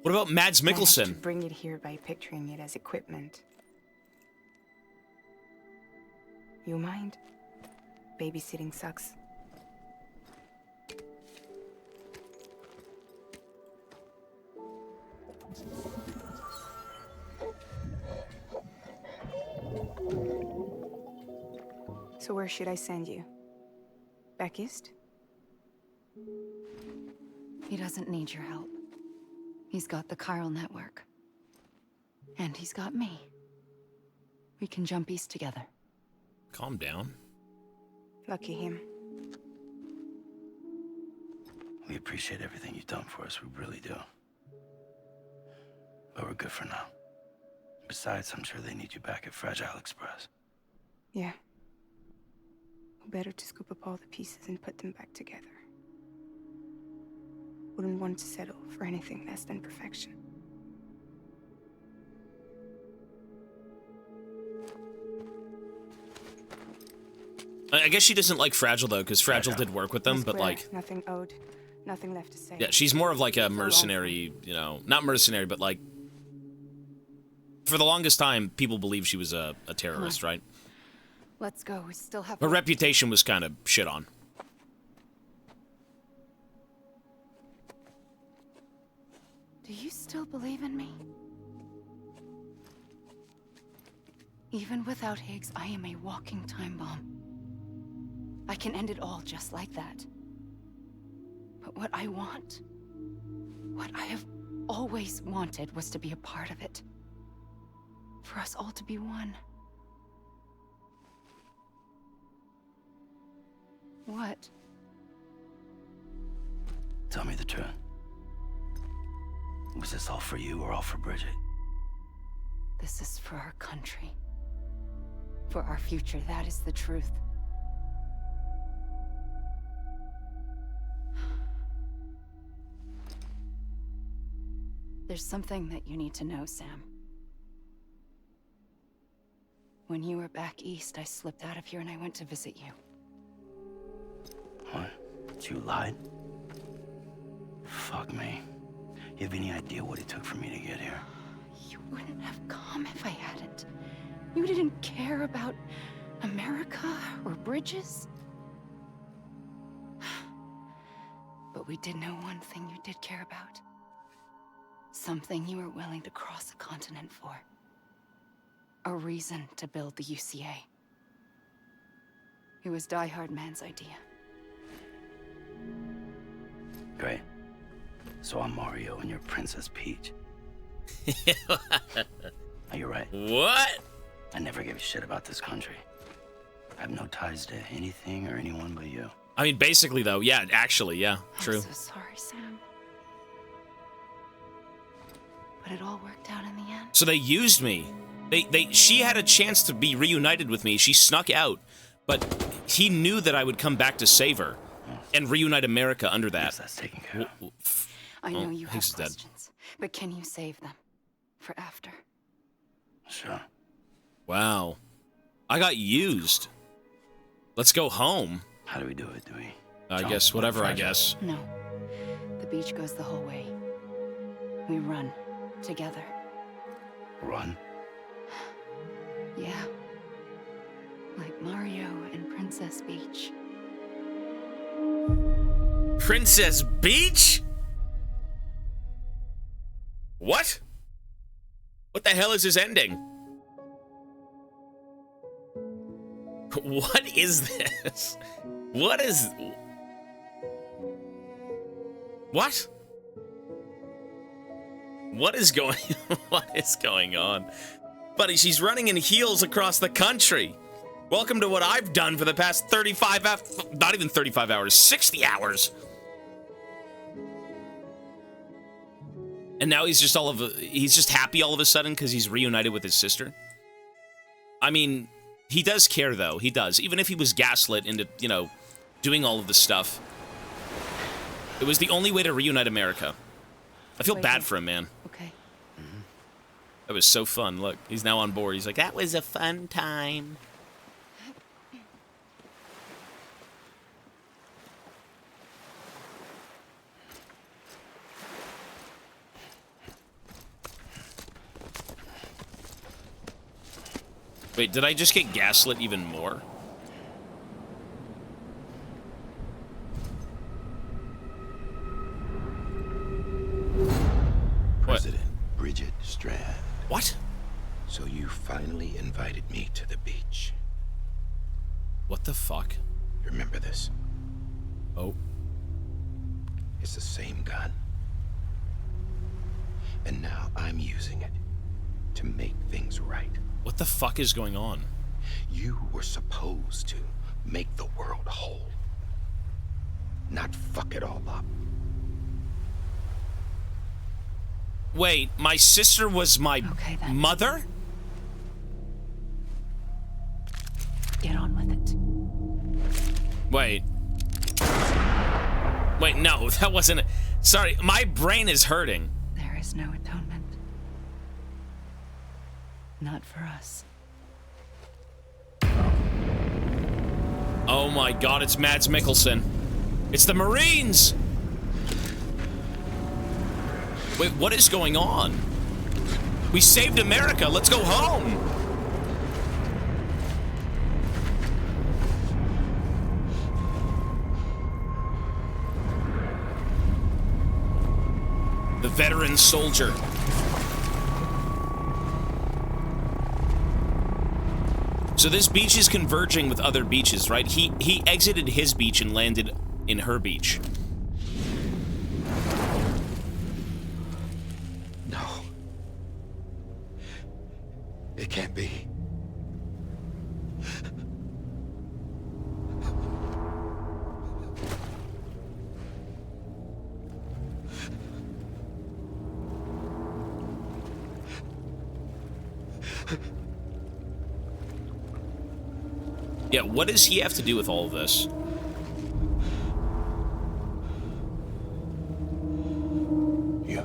What about Mads Managed to Mikkelsen? bring it here by picturing it as equipment. You mind? Babysitting sucks. So where should I send you? Back east? He doesn't need your help. He's got the chiral network. And he's got me. We can jump east together. Calm down. Lucky him. We appreciate everything you've done for us, we really do. But we're good for now. Besides, I'm sure they need you back at Fragile Express. Yeah. Better to scoop up all the pieces and put them back together. Wouldn't want to settle for anything less than perfection. I guess she doesn't like Fragile, though, because Fragile did work with them, but, Square, like... nothing owed, nothing left to say. Yeah, she's more of, like, a mercenary, you know... Not mercenary, but, like... For the longest time, people believed she was a terrorist, right? Let's go. We still have... Her reputation was kind of shit on. Do you still believe in me? Even without Higgs, I am a walking time bomb. I can end it all just like that. But what I want, what I have always wanted, was to be a part of it. For us all to be one. What? Tell me the truth. Was this all for you or all for Bridget? This is for our country. For our future, that is the truth. There's something that you need to know, Sam. When you were back east, I slipped out of here and I went to visit you. What? You lied? Fuck me. You have any idea what it took for me to get here? You wouldn't have come if I hadn't. You didn't care about America or bridges. But we did know one thing you did care about. Something you were willing to cross a continent for. A reason to build the UCA. It was Die Hard Man's idea. Great. So I'm Mario and you're Princess Peach. You're right. What? I never gave a shit about this country. I have no ties to anything or anyone but you. I mean, basically, though, yeah, actually, yeah, true. I'm so sorry, Sam. But it all worked out in the end. So they used me. She had a chance to be reunited with me. She snuck out, but he knew that I would come back to save her and reunite America under that. Yes, that's taken care of. I know you have Higgs is dead. questions, but can you save them for after? Sure. Wow. I got used. Let's go home. How do we do it? Do we? I guess, whatever, I guess. No. The beach goes the whole way. We run together. Run? Yeah. Like Mario and Princess Peach. Princess Beach? What? What the hell is this ending? What is this? What is... What? What is going What is going on? Buddy, she's running in heels across the country. Welcome to what I've done for the past 35 not even 35 hours, 60 hours. And now he's just happy all of a sudden because he's reunited with his sister. I mean, he does care though. He does. Even if he was gaslit into, you know, doing all of this stuff. It was the only way to reunite America. I feel bad for him, man. Okay. That was so fun. Look, he's now on board. He's like, that was a fun time. Wait, did I just get gaslit even more? President Bridget Strand. What? So you finally invited me to the beach. What the fuck? Remember this? Oh. It's the same gun. And now I'm using it to make things right. What the fuck is going on? You were supposed to make the world whole. Not fuck it all up. Wait, my sister was my mother? Get on with it. Wait. Wait, no, that wasn't it. Sorry, my brain is hurting. There is no atonement. Not for us. Oh my god, it's Mads Mikkelsen. It's the Marines! Wait, what is going on? We saved America, let's go home! The veteran soldier. So this beach is converging with other beaches, right? He exited his beach and landed in her beach. No. It can't be. Yeah, what does he have to do with all of this? You.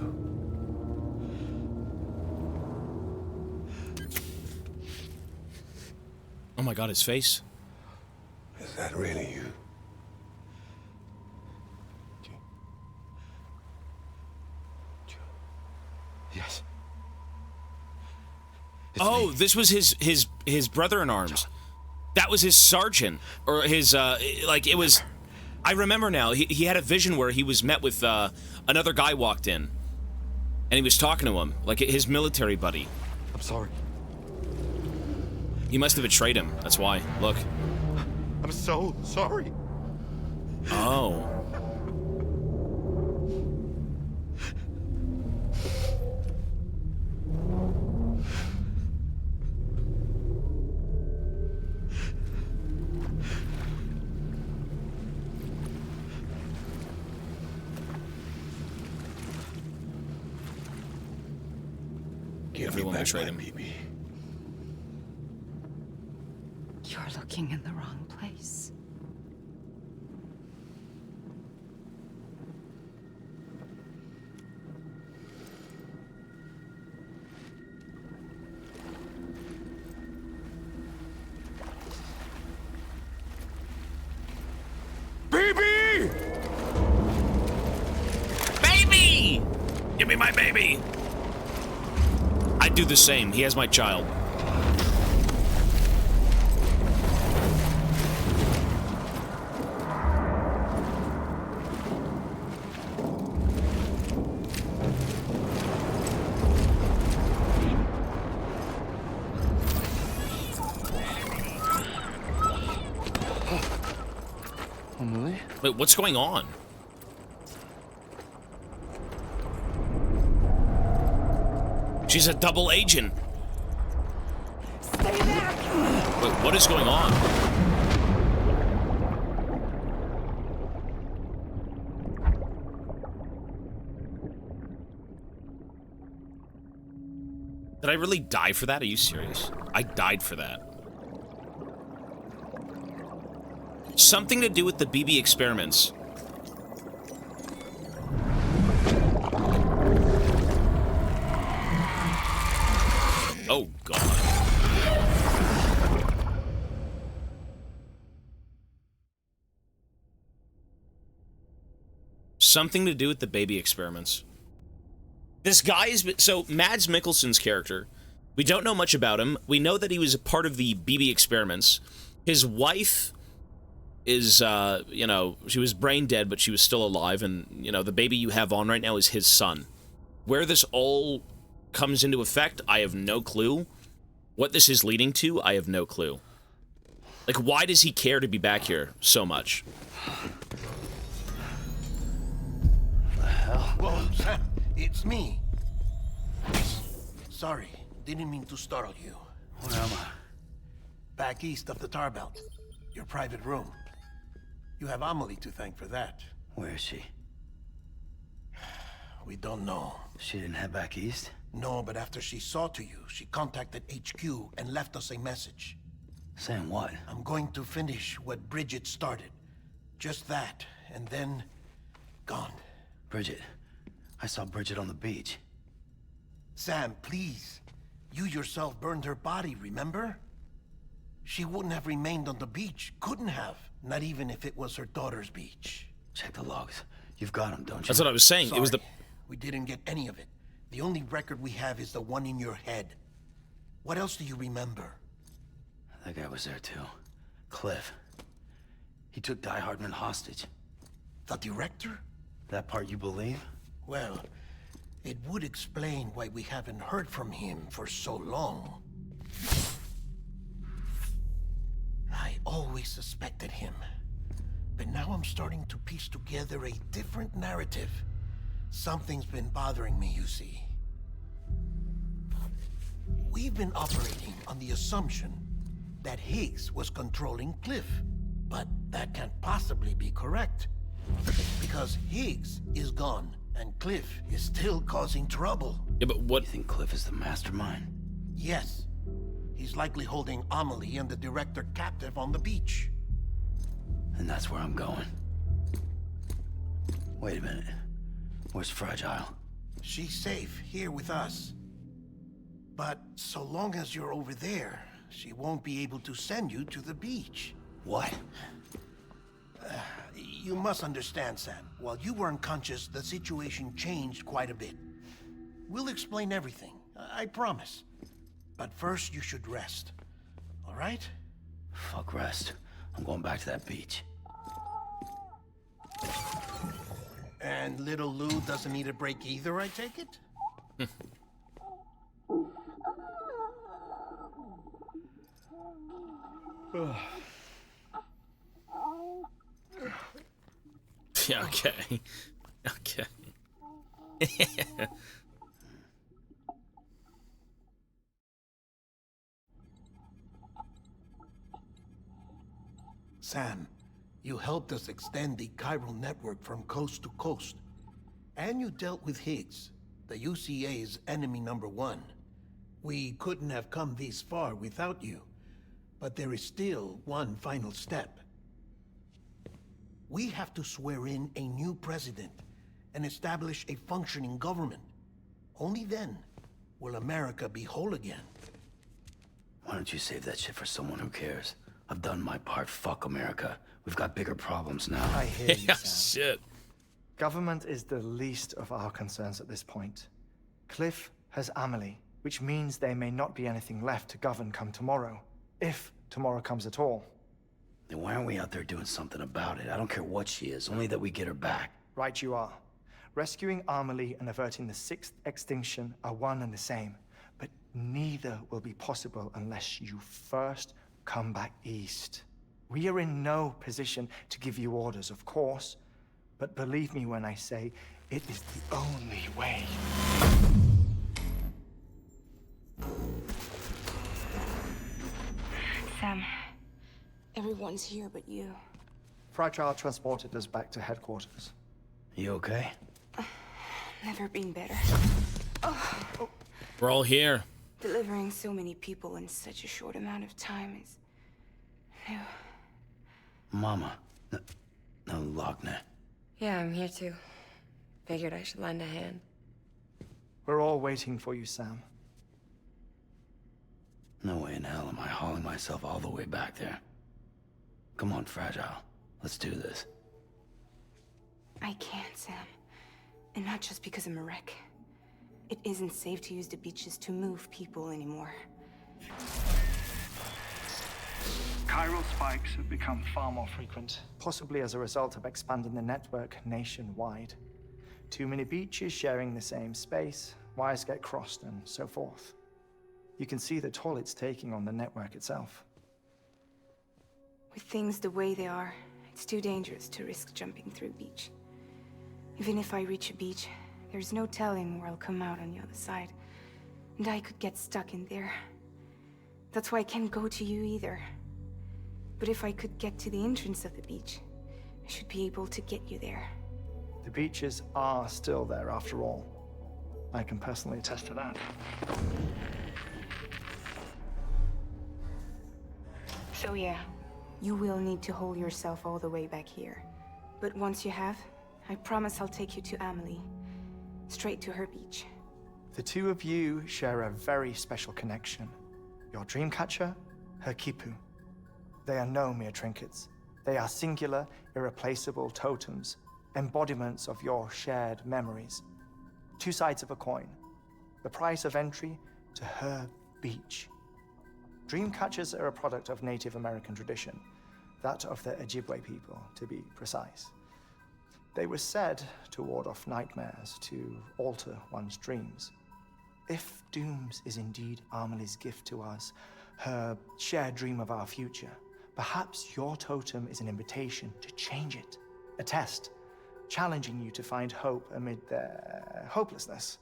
Oh my god, his face. Is that really you? Yes. Oh, this was his brother in arms. That was his sergeant, or his like it was. I remember now. He had a vision where he was met with another guy walked in, and he was talking to him like his military buddy. I'm sorry. He must have betrayed him. That's why. Look. I'm so sorry. Oh. Everyone betrayed him. Baby. You're looking in the wrong place. Baby! Baby! Give me my baby! I'd do the same. He has my child. Wait, what's going on? She's a double agent. Stay back! Wait, what is going on? Did I really die for that? Are you serious? I died for that. Something to do with the BB experiments. Oh, God. Something to do with the baby experiments. This guy is... So, Mads Mikkelsen's character, we don't know much about him. We know that he was a part of the BB experiments. His wife is, you know, she was brain dead, but she was still alive. And, you know, the baby you have on right now is his son. Where this all comes into effect, I have no clue. What this is leading to, I have no clue. Like, why does he care to be back here so much? The hell? Whoa, Sam, it's me. Sorry, didn't mean to startle you. Where am I? Back east of the tar belt. Your private room. You have Amelie to thank for that. Where is she? We don't know. She didn't head back east? No, but after she saw to you, she contacted HQ and left us a message. Saying what? I'm going to finish what Bridget started. Just that, and then... gone. Bridget. I saw Bridget on the beach. Sam, please. You yourself burned her body, remember? She wouldn't have remained on the beach. Couldn't have. Not even if it was her daughter's beach. Check the logs. You've got them, don't you? That's what I was saying. Sorry, it was the... We didn't get any of it. The only record we have is the one in your head. What else do you remember? That guy was there too. Cliff. He took Die Hardman hostage. The director? That part you believe? Well, it would explain why we haven't heard from him for so long. I always suspected him. But now I'm starting to piece together a different narrative. Something's been bothering me, you see. We've been operating on the assumption that Higgs was controlling Cliff. But that can't possibly be correct. Because Higgs is gone, and Cliff is still causing trouble. Yeah, but what... You think Cliff is the mastermind? Yes. He's likely holding Amelie and the director captive on the beach. And that's where I'm going. Wait a minute. Where's Fragile? She's safe here with us. But so long as you're over there, she won't be able to send you to the beach. What? You must understand, Sam. While you were unconscious, the situation changed quite a bit. We'll explain everything, I promise. But first, you should rest. All right? Fuck rest. I'm going back to that beach. And little Lou doesn't need a break either, I take it? Yeah, okay. Okay. Sam, you helped us extend the chiral network from coast to coast. And you dealt with Higgs, the UCA's enemy #1. We couldn't have come this far without you. But there is still one final step. We have to swear in a new president and establish a functioning government. Only then will America be whole again. Why don't you save that shit for someone who cares? I've done my part. Fuck America. We've got bigger problems now. I hear you, Yeah, Sam. shit. Government is the least of our concerns at this point. Cliff has Amelie, which means there may not be anything left to govern come tomorrow. If tomorrow comes at all. Then why aren't we out there doing something about it? I don't care what she is, only that we get her back. Right you are. Rescuing Amelie and averting the 6th extinction are one and the same. But neither will be possible unless you first come back east. We are in no position to give you orders, of course. But believe me when I say, it is the only way. Sam, everyone's here but you. Fragile transported us back to headquarters. You okay? Never been better. We're all here. Delivering so many people in such a short amount of time is new. Mama. No, Lochner. Yeah, I'm here too. Figured I should lend a hand. We're all waiting for you, Sam. No way in hell am I hauling myself all the way back there. Come on, Fragile. Let's do this. I can't, Sam. And not just because I'm a wreck. It isn't safe to use the beaches to move people anymore. Chiral spikes have become far more frequent, possibly as a result of expanding the network nationwide. Too many beaches sharing the same space, wires get crossed, and so forth. You can see the toll it's taking on the network itself. With things the way they are, it's too dangerous to risk jumping through a beach. Even if I reach a beach, there's no telling where I'll come out on the other side. And I could get stuck in there. That's why I can't go to you either. But if I could get to the entrance of the beach, I should be able to get you there. The beaches are still there after all. I can personally attest to that. So yeah, you will need to hold yourself all the way back here. But once you have, I promise I'll take you to Amelie. Straight to her beach. The two of you share a very special connection. Your dreamcatcher, her Kipu. They are no mere trinkets. They are singular, irreplaceable totems, embodiments of your shared memories. Two sides of a coin. The price of entry to her beach. Dreamcatchers are a product of Native American tradition, that of the Ojibwe people, to be precise. They were said to ward off nightmares, to alter one's dreams. If Dooms is indeed Amelie's gift to us, her shared dream of our future, perhaps your totem is an invitation to change it. A test, challenging you to find hope amid their hopelessness.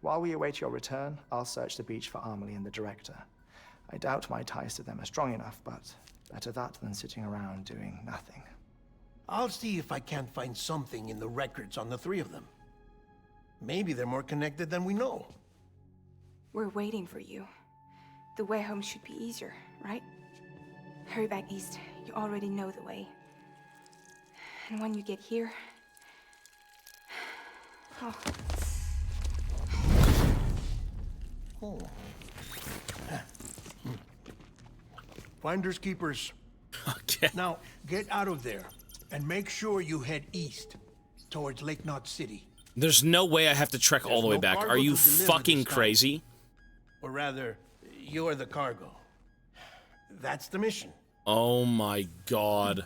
While we await your return, I'll search the beach for Amelie and the director. I doubt my ties to them are strong enough, but better that than sitting around doing nothing. I'll see if I can't find something in the records on the three of them. Maybe they're more connected than we know. We're waiting for you. The way home should be easier, right? Hurry back east. You already know the way. And when you get here... Oh. Oh. Finders keepers. Okay. Now, get out of there and make sure you head east towards Lake Knot City. There's no way I have to trek all the way back. Are you fucking crazy? Or rather, you're the cargo. That's the mission. Oh my god.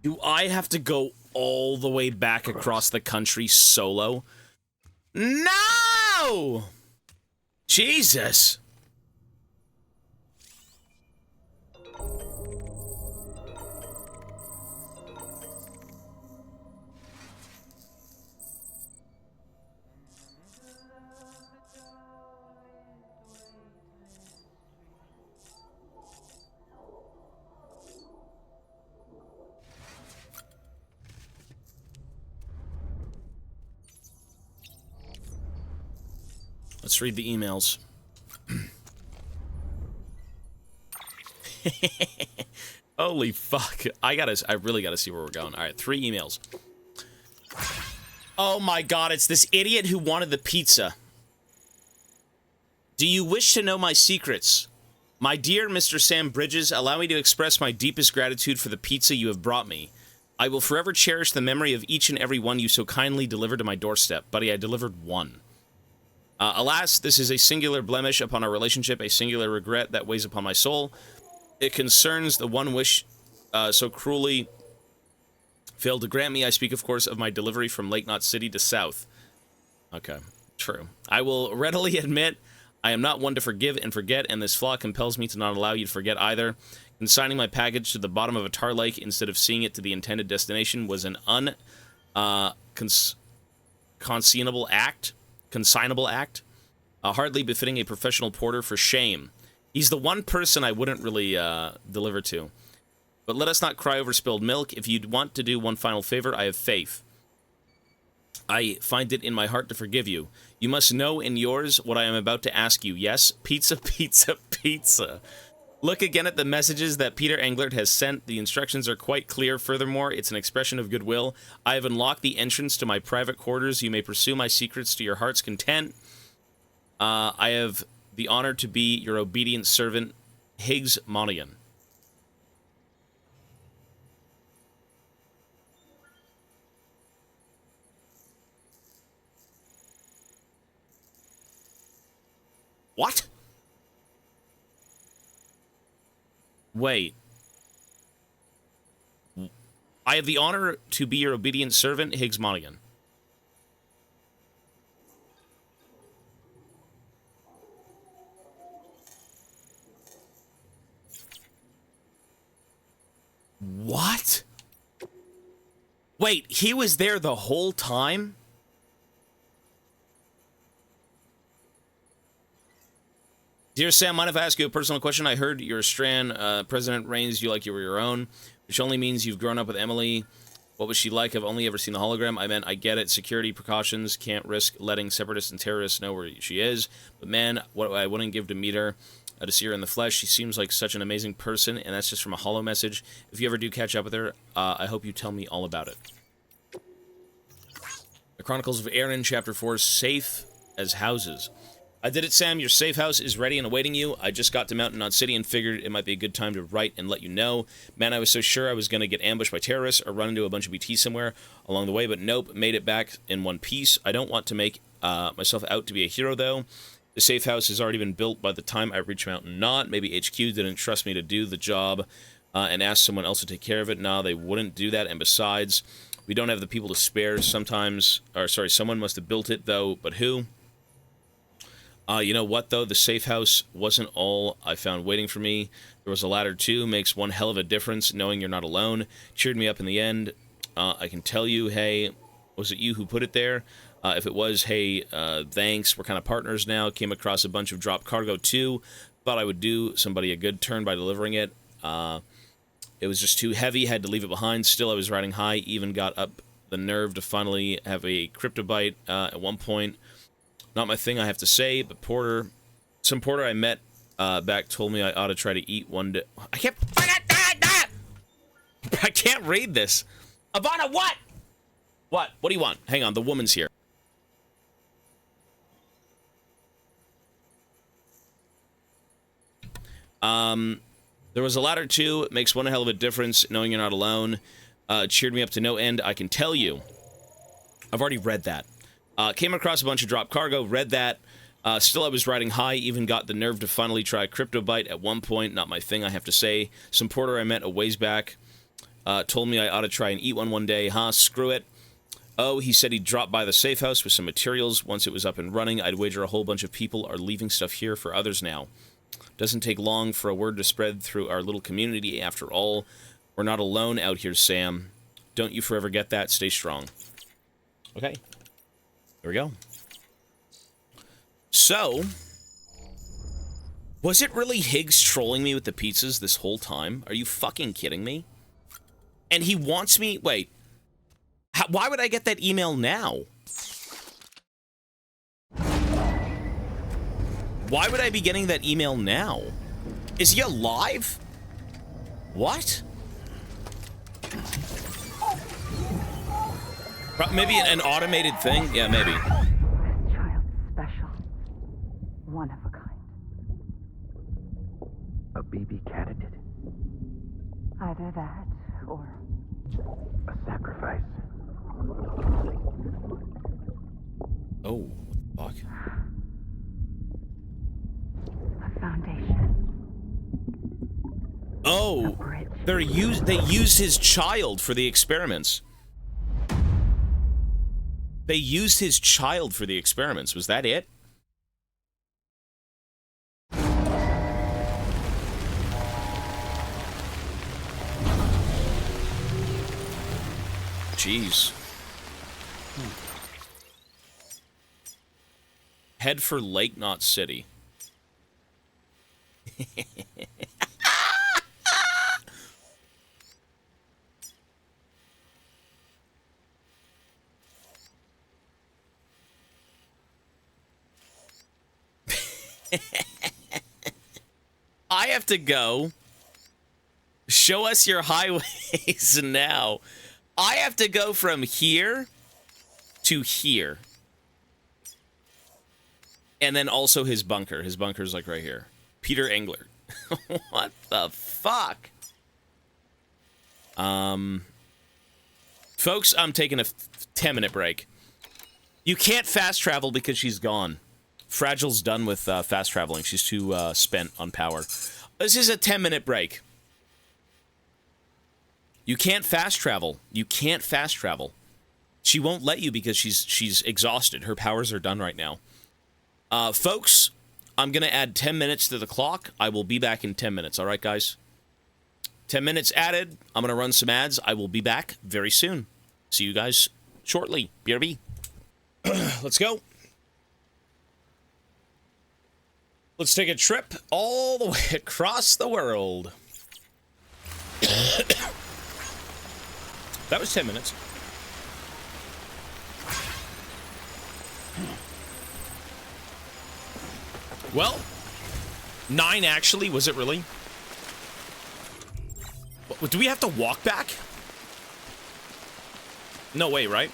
Do I have to go all the way back across the country solo? No! Jesus. Let's read the emails. Holy fuck. I really gotta see where we're going. Alright, 3 emails. Oh my god, it's this idiot who wanted the pizza. Do you wish to know my secrets? My dear Mr. Sam Bridges, allow me to express my deepest gratitude for the pizza you have brought me. I will forever cherish the memory of each and every one you so kindly delivered to my doorstep. Buddy, I delivered 1. Alas, this is a singular blemish upon our relationship, a singular regret that weighs upon my soul. It concerns the one wish so cruelly failed to grant me. I speak, of course, of my delivery from Lake Knot City to South. Okay, true. I will readily admit I am not one to forgive and forget, and this flaw compels me to not allow you to forget either. Consigning my package to the bottom of a tar lake instead of seeing it to the intended destination was an consignable act. Hardly befitting a professional porter. For shame. He's the one person I wouldn't really deliver to. But let us not cry over spilled milk. If you'd want to do one final favor, I have faith. I find it in my heart to forgive you. You must know in yours what I am about to ask you. Yes, pizza, pizza, pizza. Look again at the messages that Peter Englert has sent. The instructions are quite clear. Furthermore, it's an expression of goodwill. I have unlocked the entrance to my private quarters. You may pursue my secrets to your heart's content. I have the honor to be your obedient servant, Higgs Monaghan. What? Wait. I have the honor to be your obedient servant, Higgs Monaghan. What? Wait, he was there the whole time? Dear Sam, mind if I ask you a personal question? I heard your Strand president raised you like you were your own, which only means you've grown up with Emily. What was she like? I've only ever seen the hologram. I meant, I get it. Security precautions. Can't risk letting separatists and terrorists know where she is. But man, what I wouldn't give to meet her, to see her in the flesh. She seems like such an amazing person, and that's just from a holo message. If you ever do catch up with her, I hope you tell me all about it. The Chronicles of Aaron, Chapter 4, Safe as Houses. I did it, Sam. Your safe house is ready and awaiting you. I just got to Mountain Knot City and figured it might be a good time to write and let you know. Man, I was so sure I was going to get ambushed by terrorists or run into a bunch of BT somewhere along the way, but nope, made it back in one piece. I don't want to make myself out to be a hero, though. The safe house has already been built by the time I reach Mountain Knot. Maybe HQ didn't trust me to do the job and asked someone else to take care of it. No, they wouldn't do that, and besides, we don't have the people to spare. Someone must have built it, though, but who? You know what, though? The safe house wasn't all I found waiting for me. There was a ladder, too. Makes one hell of a difference knowing you're not alone. Cheered me up in the end. I can tell you, hey, was it you who put it there? If it was, hey, thanks. We're kind of partners now. Came across a bunch of dropped cargo, too. Thought I would do somebody a good turn by delivering it. It was just too heavy. Had to leave it behind. Still, I was riding high. Even got up the nerve to finally have a cryptobite at one point. Not my thing, I have to say, but some porter I met back told me I ought to try to eat one day. I can't read this. Ivana, what? What? What do you want? Hang on, the woman's here. There was a ladder too. It makes one hell of a difference knowing you're not alone. Cheered me up to no end, I can tell you. I've already read that. Came across a bunch of dropped cargo, read that. Still, I was riding high, even got the nerve to finally try cryptobite at one point. Not my thing, I have to say. Some porter I met a ways back told me I ought to try and eat one day. Screw it. Oh, he said he'd drop by the safe house with some materials. Once it was up and running, I'd wager a whole bunch of people are leaving stuff here for others now. Doesn't take long for a word to spread through our little community. After all, we're not alone out here, Sam. Don't you forever get that. Stay strong. Okay. There we go. So, was it really Higgs trolling me with the pizzas this whole time? Are you fucking kidding me? And he wants me... Wait. Why would I get that email now? Why would I be getting that email now? Is he alive? What? Maybe an automated thing? Yeah, maybe. This child's special. One of a kind. A baby candidate? Either that, or... a sacrifice. Oh, fuck. A foundation. Oh, they used his child for the experiments. They used his child for the experiments. Was that it? Jeez. Head for Lake Knot City. I have to go. Show us your highways now. I have to go from here to here. And then also his bunker. His bunker's like right here. Peter Engler. What the fuck? Folks, I'm taking a 10-minute break. You can't fast travel because she's gone. Fragile's done with fast traveling. She's too spent on power. This is a 10-minute break. You can't fast travel. You can't fast travel. She won't let you because she's exhausted. Her powers are done right now. Folks, I'm going to add 10 minutes to the clock. I will be back in 10 minutes. All right, guys? 10 minutes added. I'm going to run some ads. I will be back very soon. See you guys shortly. BRB. Let's go. Let's take a trip all the way across the world. That was 10 minutes. Well, 9 actually. Was it really? Do we have to walk back? No way, right?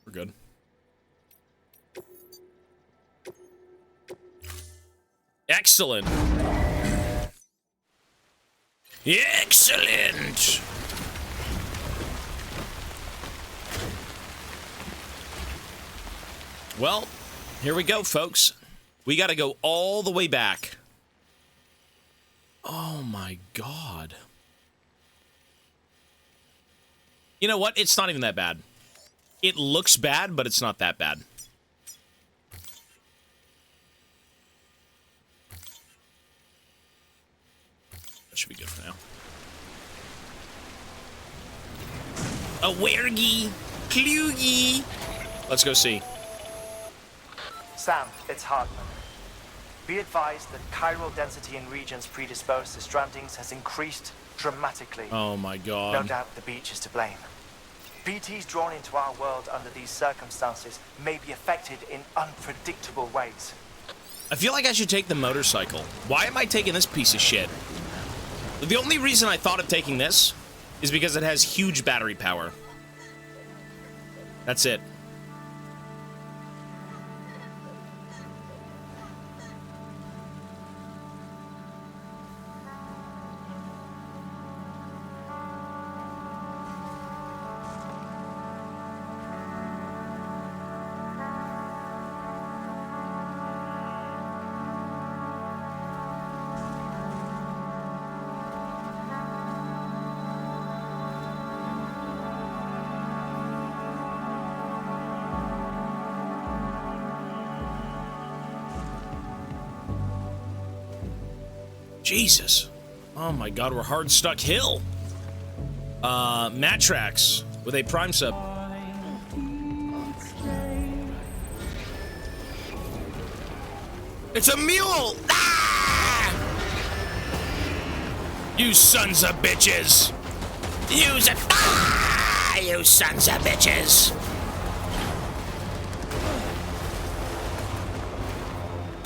We're good. Excellent. Excellent. Well, here we go, folks. We got to go all the way back. Oh my god. You know what? It's not even that bad. It looks bad, but it's not that bad. That should be good for now. A wergy, kloogie. Let's go see. Sam, it's Hartman. Be advised that chiral density in regions predisposed to strandings has increased dramatically. Oh my god. No doubt the beach is to blame. BTs drawn into our world under these circumstances may be affected in unpredictable ways. I feel like I should take the motorcycle. Why am I taking this piece of shit? The only reason I thought of taking this is because it has huge battery power. That's it. Jesus. Oh my god, we're hard stuck hill. Matrax with a prime sub. It's a mule! Ah! You sons of bitches! Use it! Ah! You sons of bitches!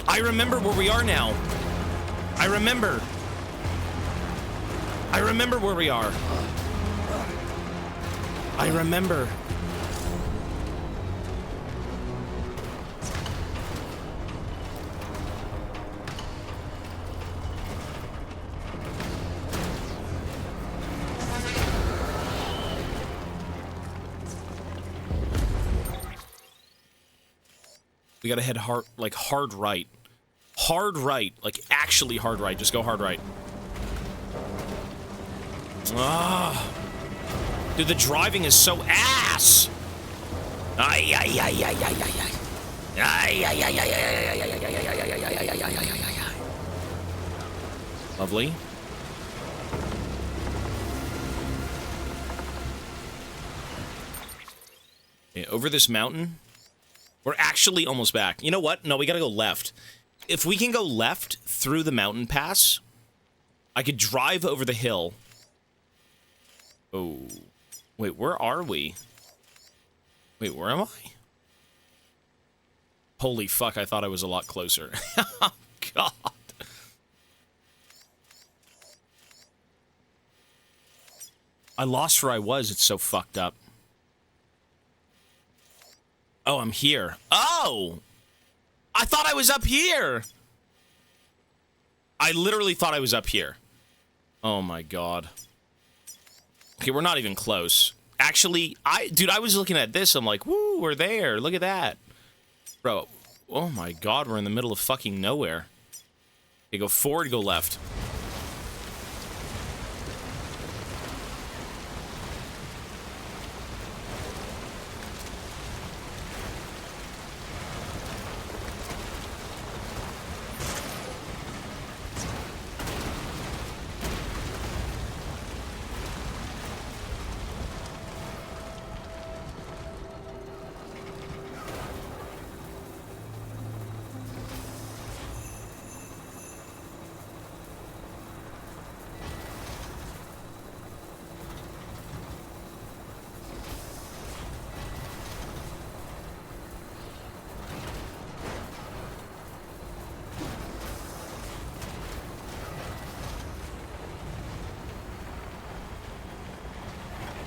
I remember where we are now. I remember where we are. I remember. We gotta head hard, like hard right. Hard right, like actually hard right. Just go hard right. Ah, dude, the driving is so ass. Ay ay ay ay ay ay ay. Ay ay ay ay ay ay ay ay ay. Lovely. Okay, over this mountain. We're actually almost back. You know what? No, we gotta go left. If we can go left through the mountain pass, I could drive over the hill Oh. Wait, where are we? Wait, where am I? Holy fuck, I thought I was a lot closer. Oh, God. I lost where I was. It's so fucked up. Oh, I'm here. Oh! I thought I was up here! I literally thought I was up here. Oh my God. Okay, we're not even close. Actually, dude, I was looking at this. I'm like, woo, we're there. Look at that. Bro, oh my God, we're in the middle of fucking nowhere. Okay, go forward, go left.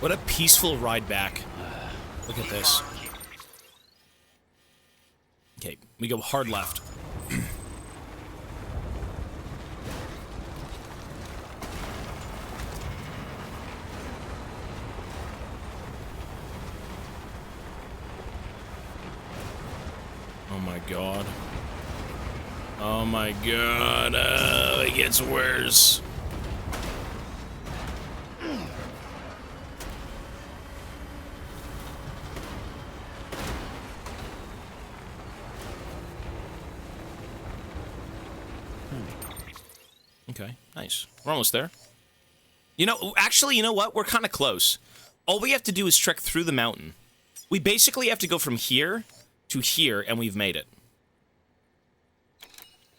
What a peaceful ride back. Look at this. Okay, we go hard left. Oh my God. Oh my God. It gets worse. Okay, nice. We're almost there. You know, actually, you know what? We're kind of close. All we have to do is trek through the mountain. We basically have to go from here to here, and we've made it.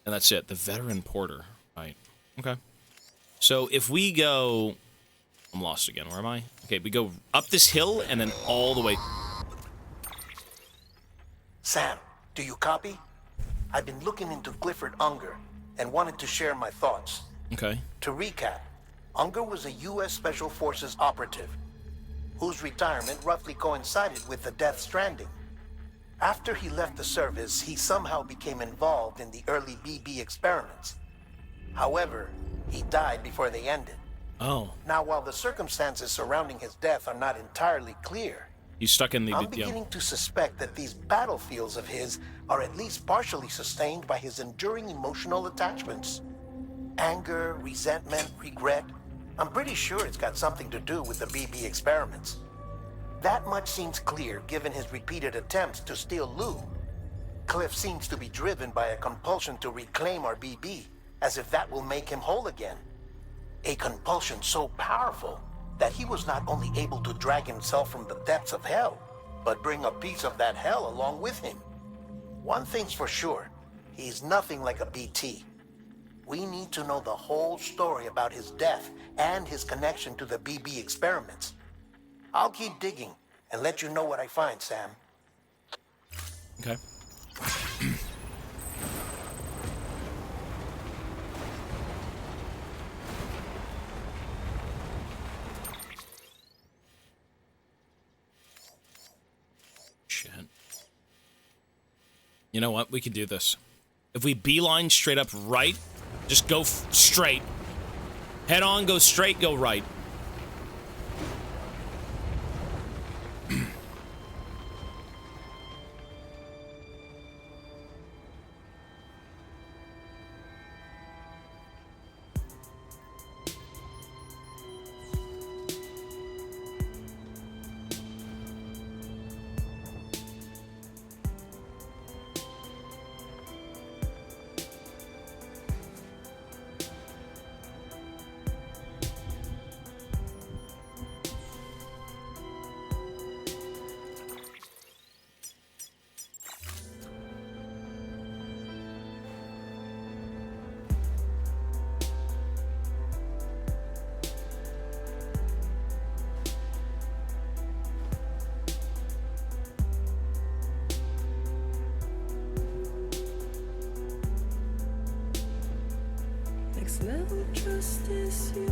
And that's it. The veteran porter. Right. Okay. So if we go... I'm lost again. Where am I? Okay, we go up this hill, and then all the way... Sam, do you copy? I've been looking into Clifford Unger and wanted to share my thoughts. Okay. To recap, Unger was a U.S. Special Forces operative whose retirement roughly coincided with the death Stranding. After he left the service, he somehow became involved in the early BB experiments. However, he died before they ended. Oh. Now, while the circumstances surrounding his death are not entirely clear, he's stuck in the... I'm beginning to suspect that these battlefields of his are at least partially sustained by his enduring emotional attachments. Anger, resentment, regret. I'm pretty sure it's got something to do with the BB experiments. That much seems clear given his repeated attempts to steal Lou. Cliff seems to be driven by a compulsion to reclaim our BB, as if that will make him whole again. A compulsion so powerful that he was not only able to drag himself from the depths of hell, but bring a piece of that hell along with him. One thing's for sure, he's nothing like a BT. We need to know the whole story about his death and his connection to the BB experiments. I'll keep digging and let you know what I find, Sam. Okay. Shit. You know what? We can do this. If we beeline straight up right, just go straight. Head on, go straight, go right. Next level trust is you.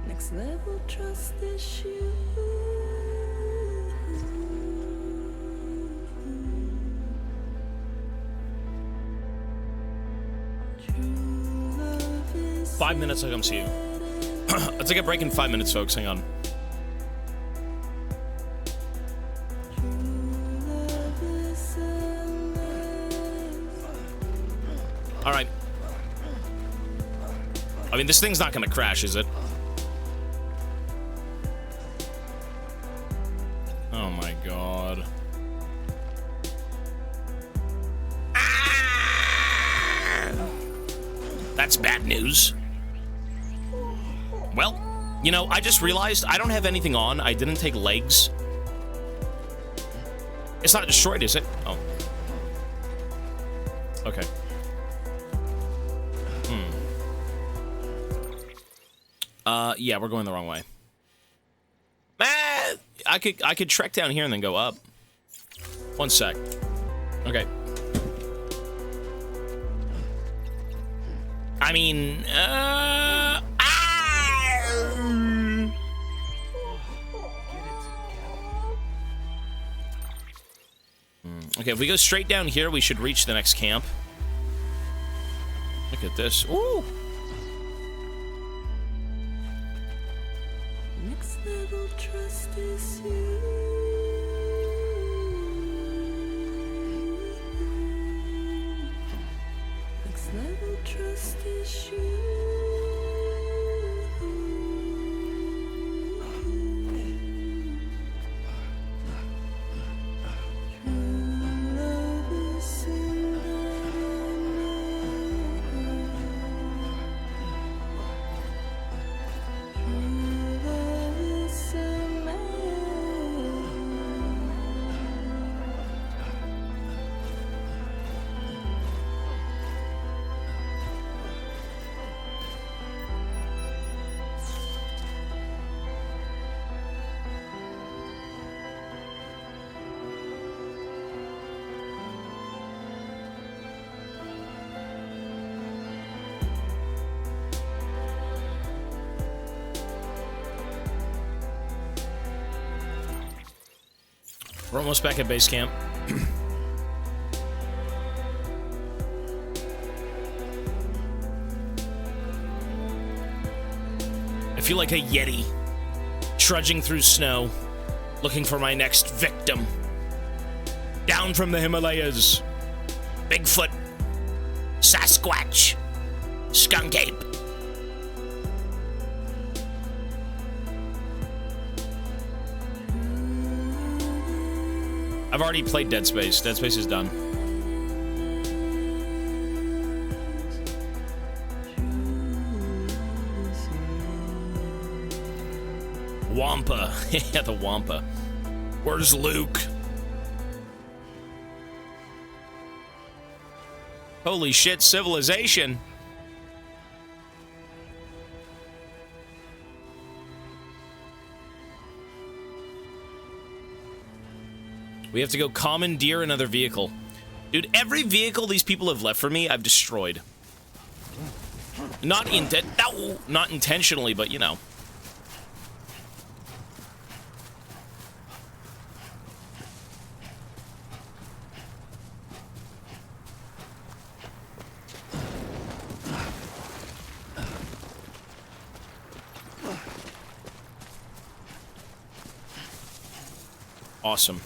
Next level trust is you. True love is 5 minutes, I'll come see you. Let's take a break in 5 minutes, folks. Hang on. All right. I mean, this thing's not gonna crash, is it? Oh my god. That's bad news. Well, you know, I just realized I don't have anything on. I didn't take legs. It's not destroyed, is it? Oh. Okay. Yeah, we're going the wrong way. Man, I could trek down here and then go up. 1 sec. Okay. I mean, Okay, if we go straight down here, we should reach the next camp. Look at this. Ooh! next level trust is you. Next level trust is you. We're almost back at base camp. I feel like a Yeti, trudging through snow, looking for my next victim. Down from the Himalayas. Bigfoot. Sasquatch. Skunk ape. I've already played Dead Space. Dead Space is done. Wampa. Yeah, the Wampa. Where's Luke? Holy shit, civilization. We have to go commandeer another vehicle. Dude, every vehicle these people have left for me, I've destroyed. Not intentionally, but you know. Awesome.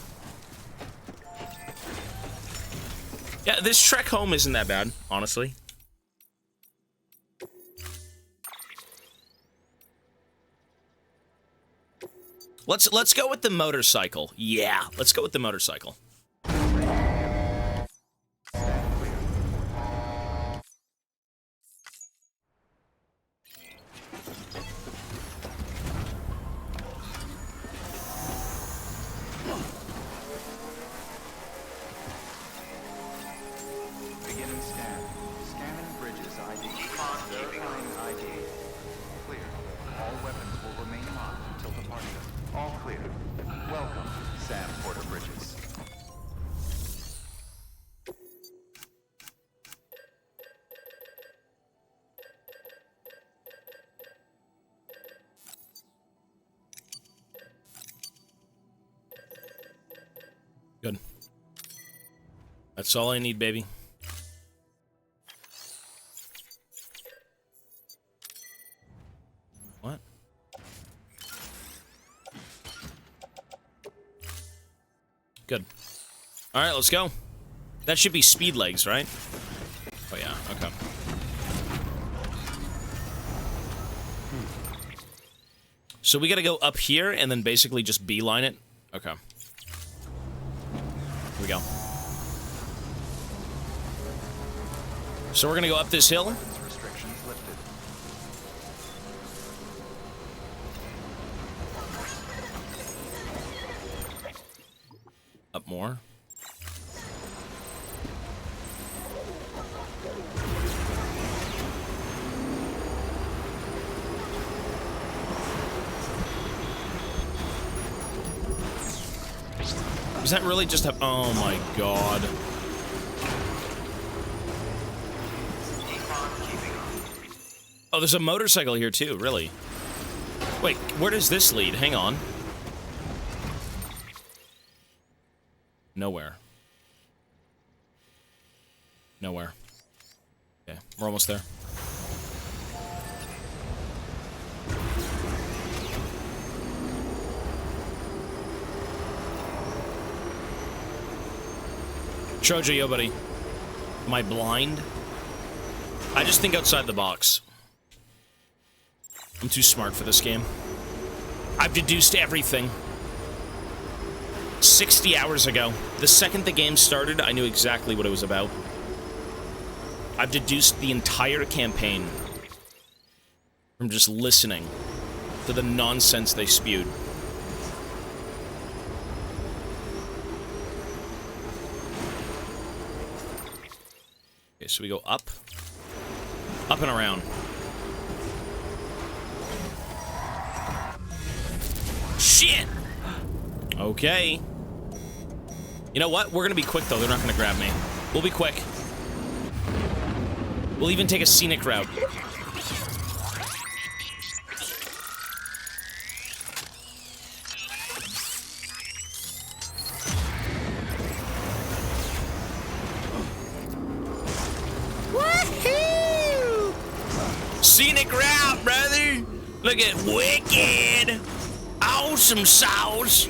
Yeah, this trek home isn't that bad, honestly. Let's go with the motorcycle. Yeah, let's go with the motorcycle. Beginning scan. Scanning bridges ID. Verifying ID. Clear. All weapons will remain locked until departure. All clear. Welcome, Sam Porter Bridges. That's all I need, baby. What? Good. All right, let's go. That should be speed legs, right? Oh, yeah. Okay. So we gotta go up here and then basically just beeline it? Okay. Here we go. So we're gonna go up this hill. Restrictions lifted. Up more. Is that really just a... Oh my god. Oh, there's a motorcycle here too, really. Wait, where does this lead? Hang on. Nowhere. Nowhere. Okay, we're almost there. Troja, yo, buddy. Am I blind? I just think outside the box. I'm too smart for this game. I've deduced everything. 60 hours ago. The second the game started, I knew exactly what it was about. I've deduced the entire campaign from just listening to the nonsense they spewed. Okay, so we go up. Up and around. Shit! Okay. You know what? We're gonna be quick, though. They're not gonna grab me. We'll be quick. We'll even take a scenic route. Woohoo! Scenic route, brother! Look at wicked! Awesome sauce!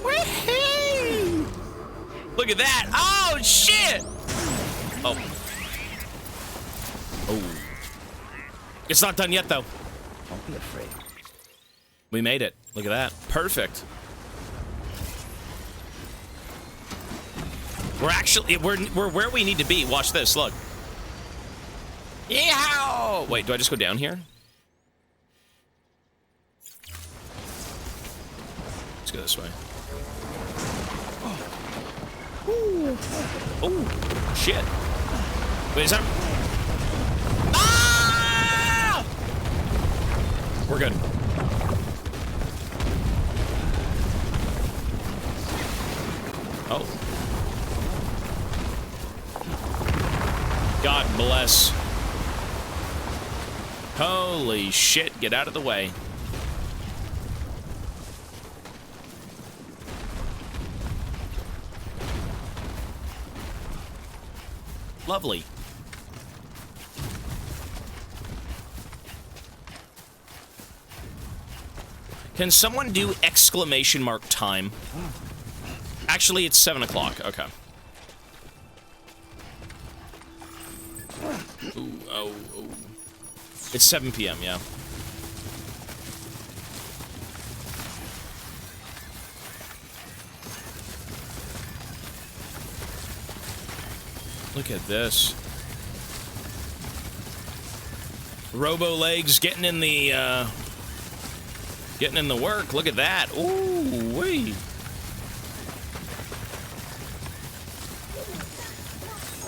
Woohoo! Look at that! Oh, shit! Oh. Oh. It's not done yet, though. Don't be afraid. We made it. Look at that. Perfect. We're actually... We're where we need to be. Watch this. Look. Yeah! Wait, do I just go down here? Let's go this way. Oh, shit. Wait, is that... Ah! We're good. Oh. God bless. Holy shit, get out of the way. Lovely. Can someone do exclamation mark time? Actually, it's 7 o'clock. Okay. Ooh, oh, oh. It's 7 p.m., yeah. Look at this. Robo legs getting in the work. Look at that. Ooh, wee.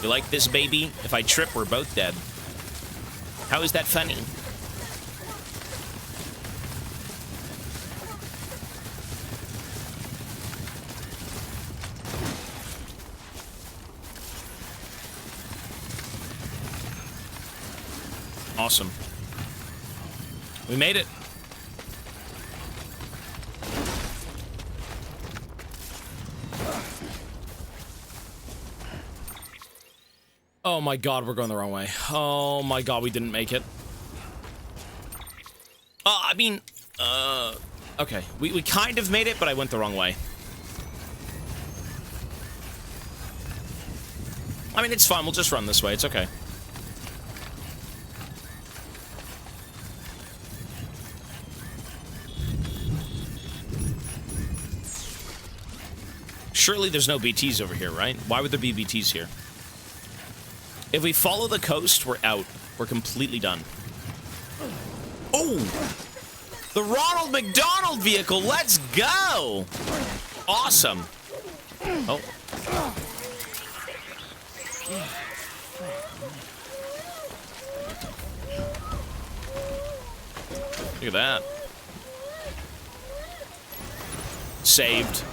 You like this, baby? If I trip, we're both dead. How is that funny? Awesome. We made it. Oh my god, we're going the wrong way. Oh my god, we didn't make it. I mean, okay. We kind of made it, but I went the wrong way. I mean, it's fine. We'll just run this way. It's okay. Surely there's no BTs over here, right? Why would there be BTs here? If we follow the coast, we're out. We're completely done. Oh! The Ronald McDonald vehicle! Let's go! Awesome. Oh. Look at that. Saved.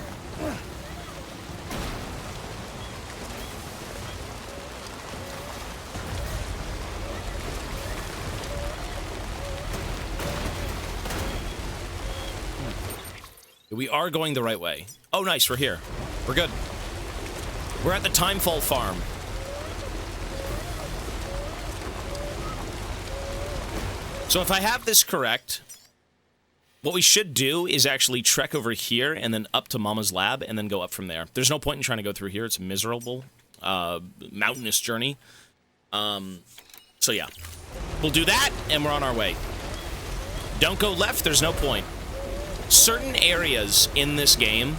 We are going the right way. Oh, nice. We're here. We're good. We're at the Timefall farm. So if I have this correct, what we should do is actually trek over here and then up to Mama's lab and then go up from there. There's no point in trying to go through here. It's a miserable, mountainous journey. So yeah, we'll do that and we're on our way. Don't go left. There's no point. Certain areas in this game,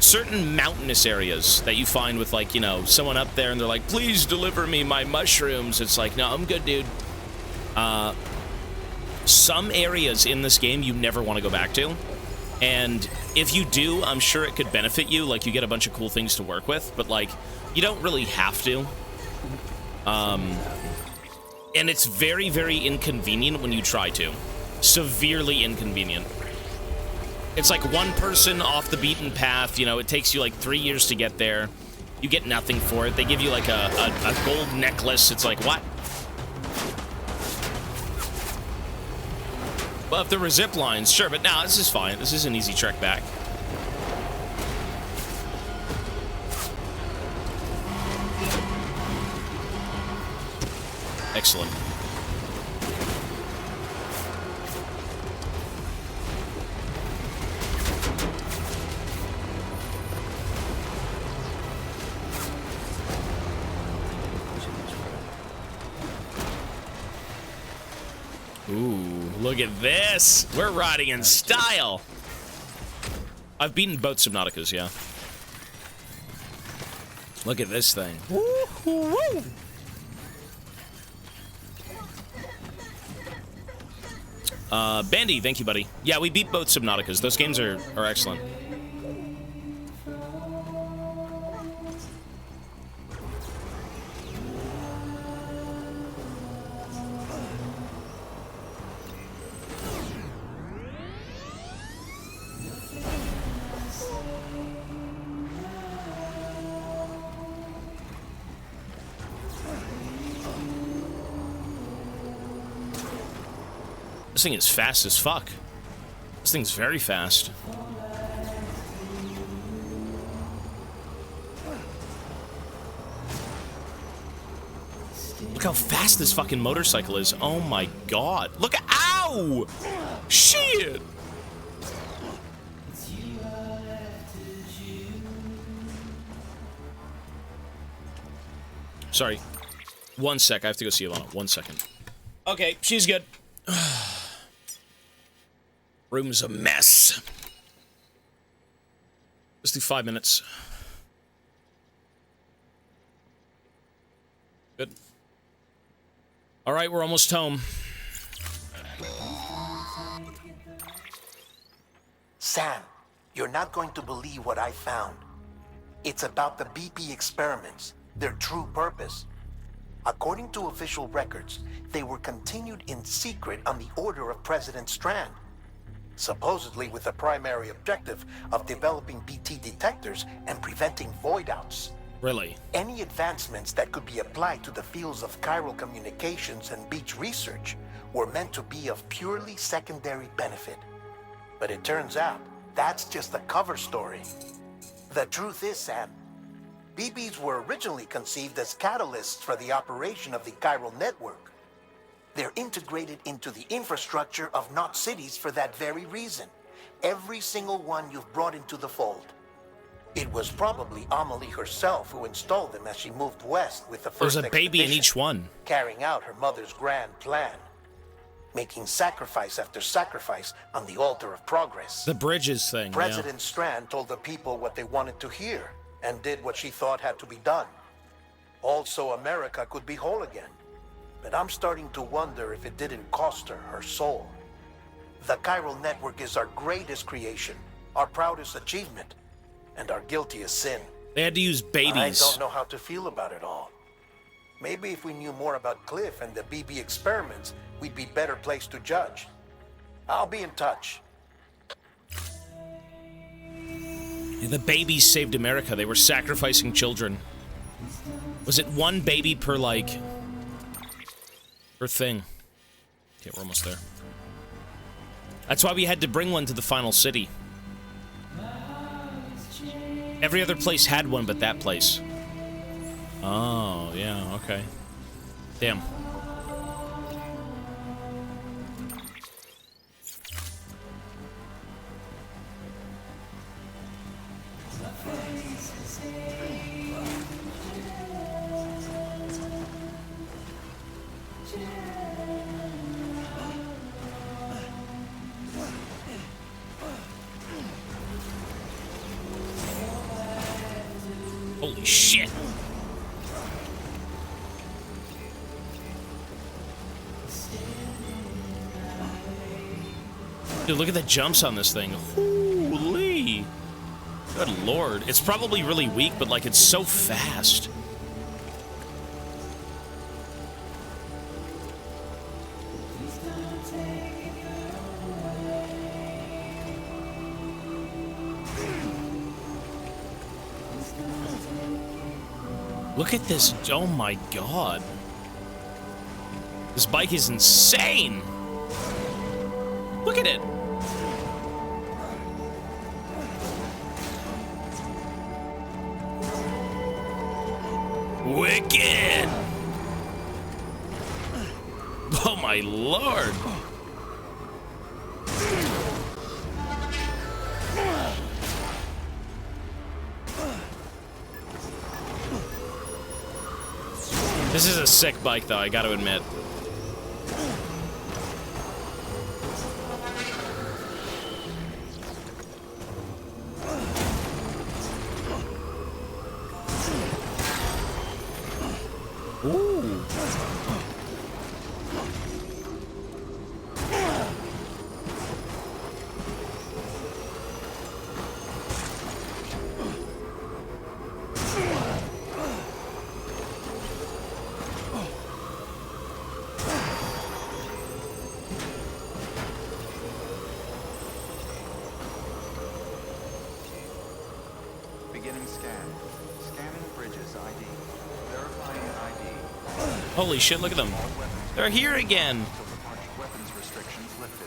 certain mountainous areas that you find with, like, you know, someone up there and they're like, please deliver me my mushrooms. It's like, no, I'm good, dude. Some areas in this game you never want to go back to. And if you do, I'm sure it could benefit you. Like, you get a bunch of cool things to work with, but, like, you don't really have to. And it's very, very inconvenient when you try to. Severely inconvenient. It's like one person off the beaten path, you know, it takes you like 3 years to get there. You get nothing for it. They give you like a gold necklace. It's like, what? Well, if there were zip lines, sure, but now this is fine. This is an easy trek back. Excellent. Ooh, look at this. We're riding in style. I've beaten both Subnauticas, yeah. Look at this thing. Woo-hoo-woo. Bandy, thank you, buddy. Yeah, we beat both Subnauticas. Those games are excellent. This thing is fast as fuck. This thing's very fast. Look how fast this fucking motorcycle is. Oh my god. Look at— ow! Shit! Sorry. 1 sec. I have to go see Ilana. 1 second. Okay, she's good. Room's a mess. Let's do 5 minutes. Good. All right, we're almost home. Sam, you're not going to believe what I found. It's about the BP experiments, their true purpose. According to official records, they were continued in secret on the order of President Strand, supposedly with the primary objective of developing BT detectors and preventing void-outs. Really? Any advancements that could be applied to the fields of chiral communications and beach research were meant to be of purely secondary benefit. But it turns out, that's just a cover story. The truth is, Sam, BBs were originally conceived as catalysts for the operation of the chiral network. They're integrated into the infrastructure of Knot cities for that very reason. Every single one you've brought into the fold. It was probably Amelie herself who installed them as she moved west with the first There's a baby in expedition, each one. carrying out her mother's grand plan. Making sacrifice after sacrifice on the altar of progress. The bridges thing, President Strand told the people what they wanted to hear, and did what she thought had to be done. Also, America could be whole again. But I'm starting to wonder if it didn't cost her her soul. The chiral network is our greatest creation, our proudest achievement, and our guiltiest sin. They had to use babies. I don't know how to feel about it all. Maybe if we knew more about Cliff and the BB experiments, we'd be better placed to judge. I'll be in touch. Yeah, the babies saved America. They were sacrificing children. Was it one baby per, like, per thing? Okay, we're almost there. That's why we had to bring one to the final city. Every other place had one but that place. Oh, yeah, okay. Damn. Holy shit! Dude, look at the jumps on this thing. Holy! Good lord. It's probably really weak, but, like, it's so fast. Look at this. Oh my god. This bike is insane. Look at it. Wicked. Oh my lord. This is a sick bike, though, I gotta admit. Ooh. Beginning scan. Scanning bridges ID. Verifying ID. Holy shit, look at them. They're here again. Weapons restrictions lifted.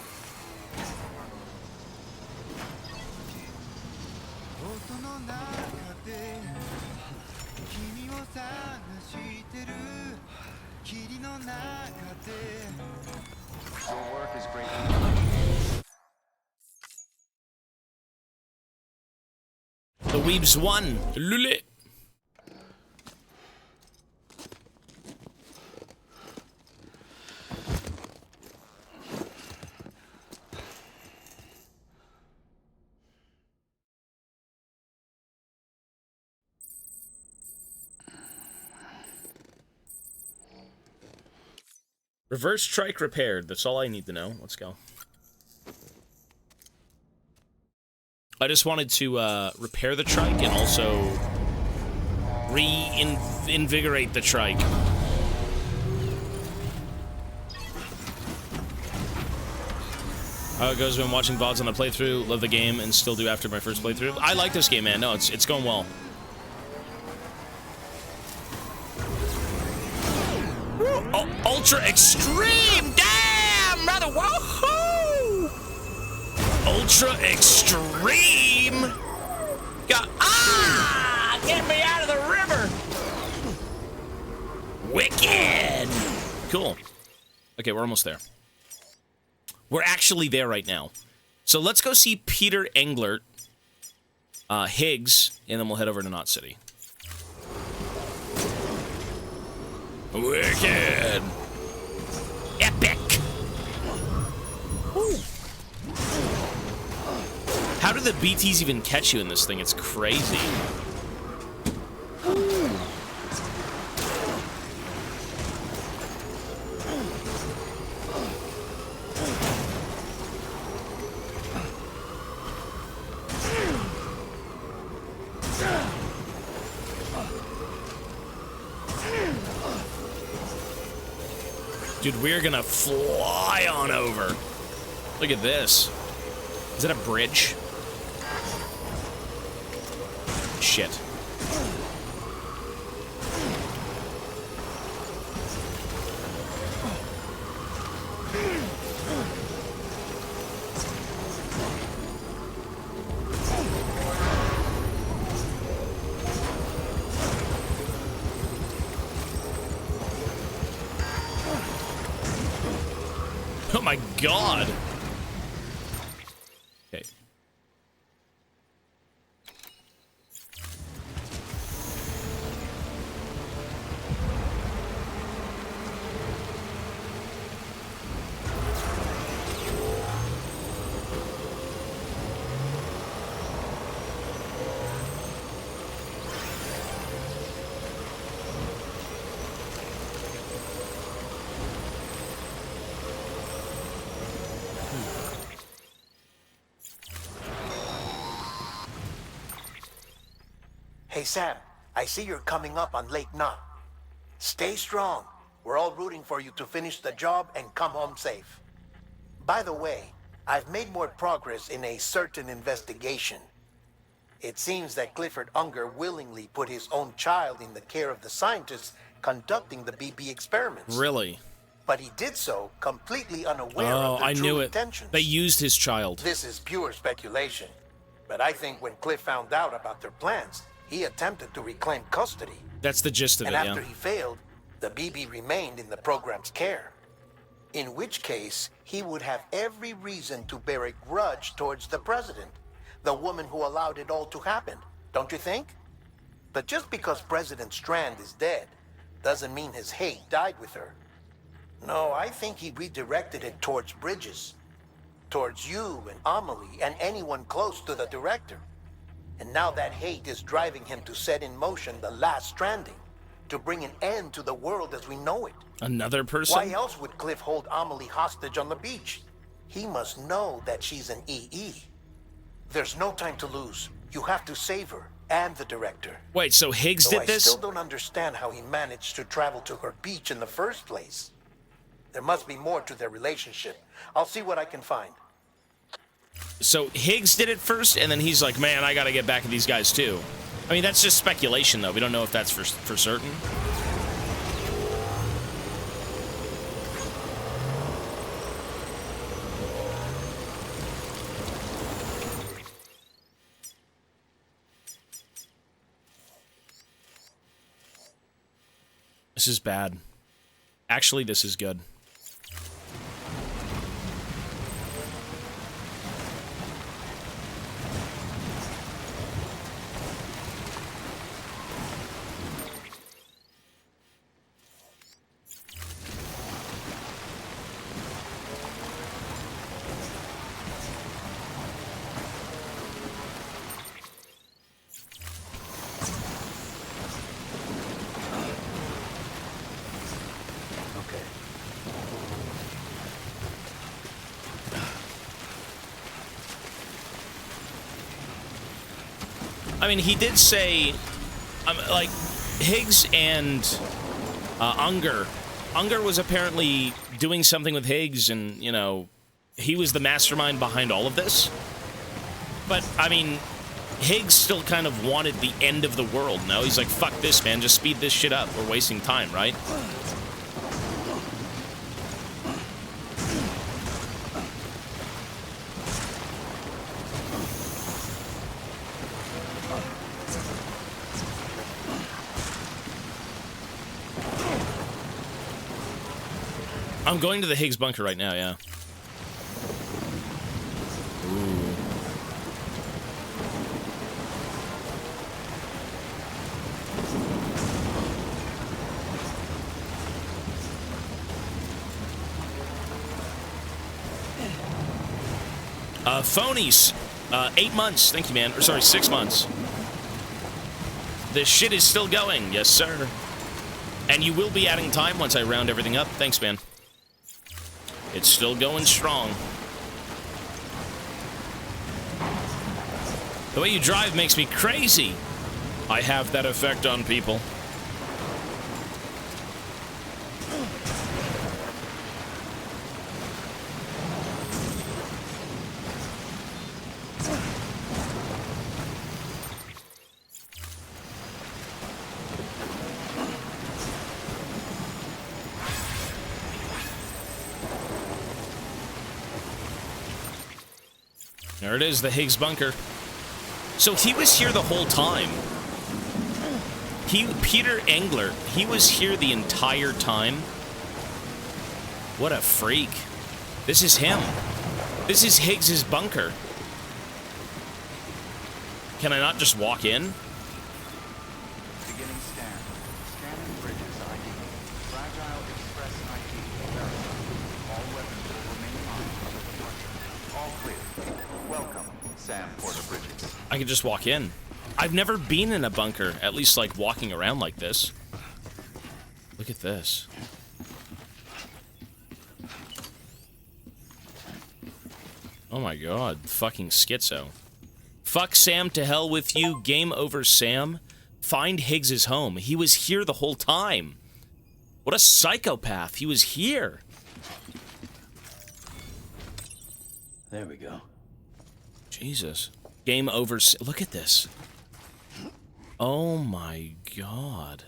Your work is great. The Weebs won. Lule. Reverse trike repaired. That's all I need to know. Let's go. I just wanted to repair the trike and also reinvigorate the trike. How it goes when watching VODs on the playthrough. Love the game and still do after my first playthrough. I like this game, man. No, it's going well. Oh, Ultra Extreme! Damn, brother! Woohoo! Ultra Extreme! Get me out of the river! Wicked! Cool. Okay, we're almost there. We're actually there right now. So let's go see Peter Englert, Higgs, and then we'll head over to Knot City. Wicked! Epic! Woo. How do the BTs even catch you in this thing? It's crazy. Dude, we're gonna fly on over. Look at this. Is that a bridge? Shit. Oh my god. Okay. Hey, Sam, I see you're coming up on Lake Knot. Stay strong. We're all rooting for you to finish the job and come home safe. By the way, I've made more progress in a certain investigation. It seems that Clifford Unger willingly put his own child in the care of the scientists conducting the BB experiments. Really? But he did so completely unaware Oh, of their I true knew it. intentions. They used his child. This is pure speculation. But I think when Cliff found out about their plans, he attempted to reclaim custody. That's the gist of And it, after yeah. he failed, the BB remained in the program's care. In which case, he would have every reason to bear a grudge towards the president, the woman who allowed it all to happen, don't you think? But just because President Strand is dead, doesn't mean his hate died with her. No, I think he redirected it towards Bridges. Towards you and Amelie and anyone close to the director. And now that hate is driving him to set in motion the last Stranding, to bring an end to the world as we know it. Another person? Why else would Cliff hold Amelie hostage on the beach? He must know that she's an EE. There's no time to lose. You have to save her and the director. Wait, so Higgs Though did this? I still don't understand how he managed to travel to her beach in the first place. There must be more to their relationship. I'll see what I can find. So Higgs did it first, and then he's like, man, I gotta get back at these guys too. I mean, that's just speculation, though. We don't know if that's for certain. This is bad. Actually, this is good. I mean, he did say, like, Higgs and Unger. Unger was apparently doing something with Higgs, and, you know, he was the mastermind behind all of this. But, I mean, Higgs still kind of wanted the end of the world, no? He's like, fuck this, man, just speed this shit up. We're wasting time, right? I'm going to the Higgs bunker right now, yeah. Ooh. Phonies. 8 months. Thank you, man. Or sorry, 6 months. The shit is still going. Yes, sir. And you will be adding time once I round everything up. Thanks, man. It's still going strong. The way you drive makes me crazy. I have that effect on people. There it is, the Higgs bunker. So he was here the whole time. Peter Engler, he was here the entire time. What a freak. This is him. This is Higgs's bunker. Can I not just walk in? Beginning scan. Scanning bridges ID. Fragile Express ID. Verified. All weapons will remain on until departure. All clear. Welcome, Sam Porter Bridges. I can just walk in. I've never been in a bunker, at least like walking around like this. Look at this. Oh my god, fucking schizo. Fuck Sam, to hell with you. Game over, Sam. Find Higgs's home. He was here the whole time. What a psychopath. He was here. There we go. Jesus. Game over. Look at this. Oh my god.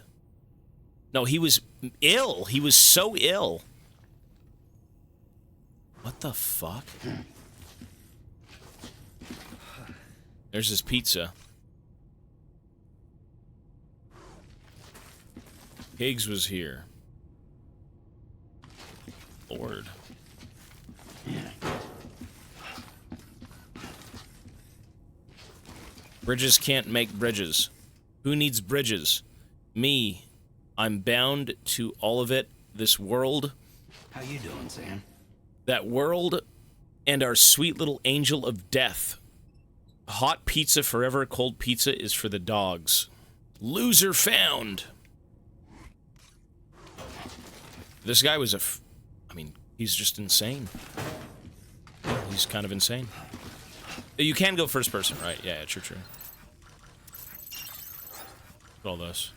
No, he was ill. He was so ill. What the fuck? There's his pizza. Higgs was here. Lord. Bridges can't make bridges. Who needs bridges? Me. I'm bound to all of it. This world. How you doing, Sam? That world and our sweet little angel of death. Hot pizza forever, cold pizza is for the dogs. Loser found. This guy was I mean, he's just insane. He's kind of insane. You can go first person, right? Yeah, true. All this.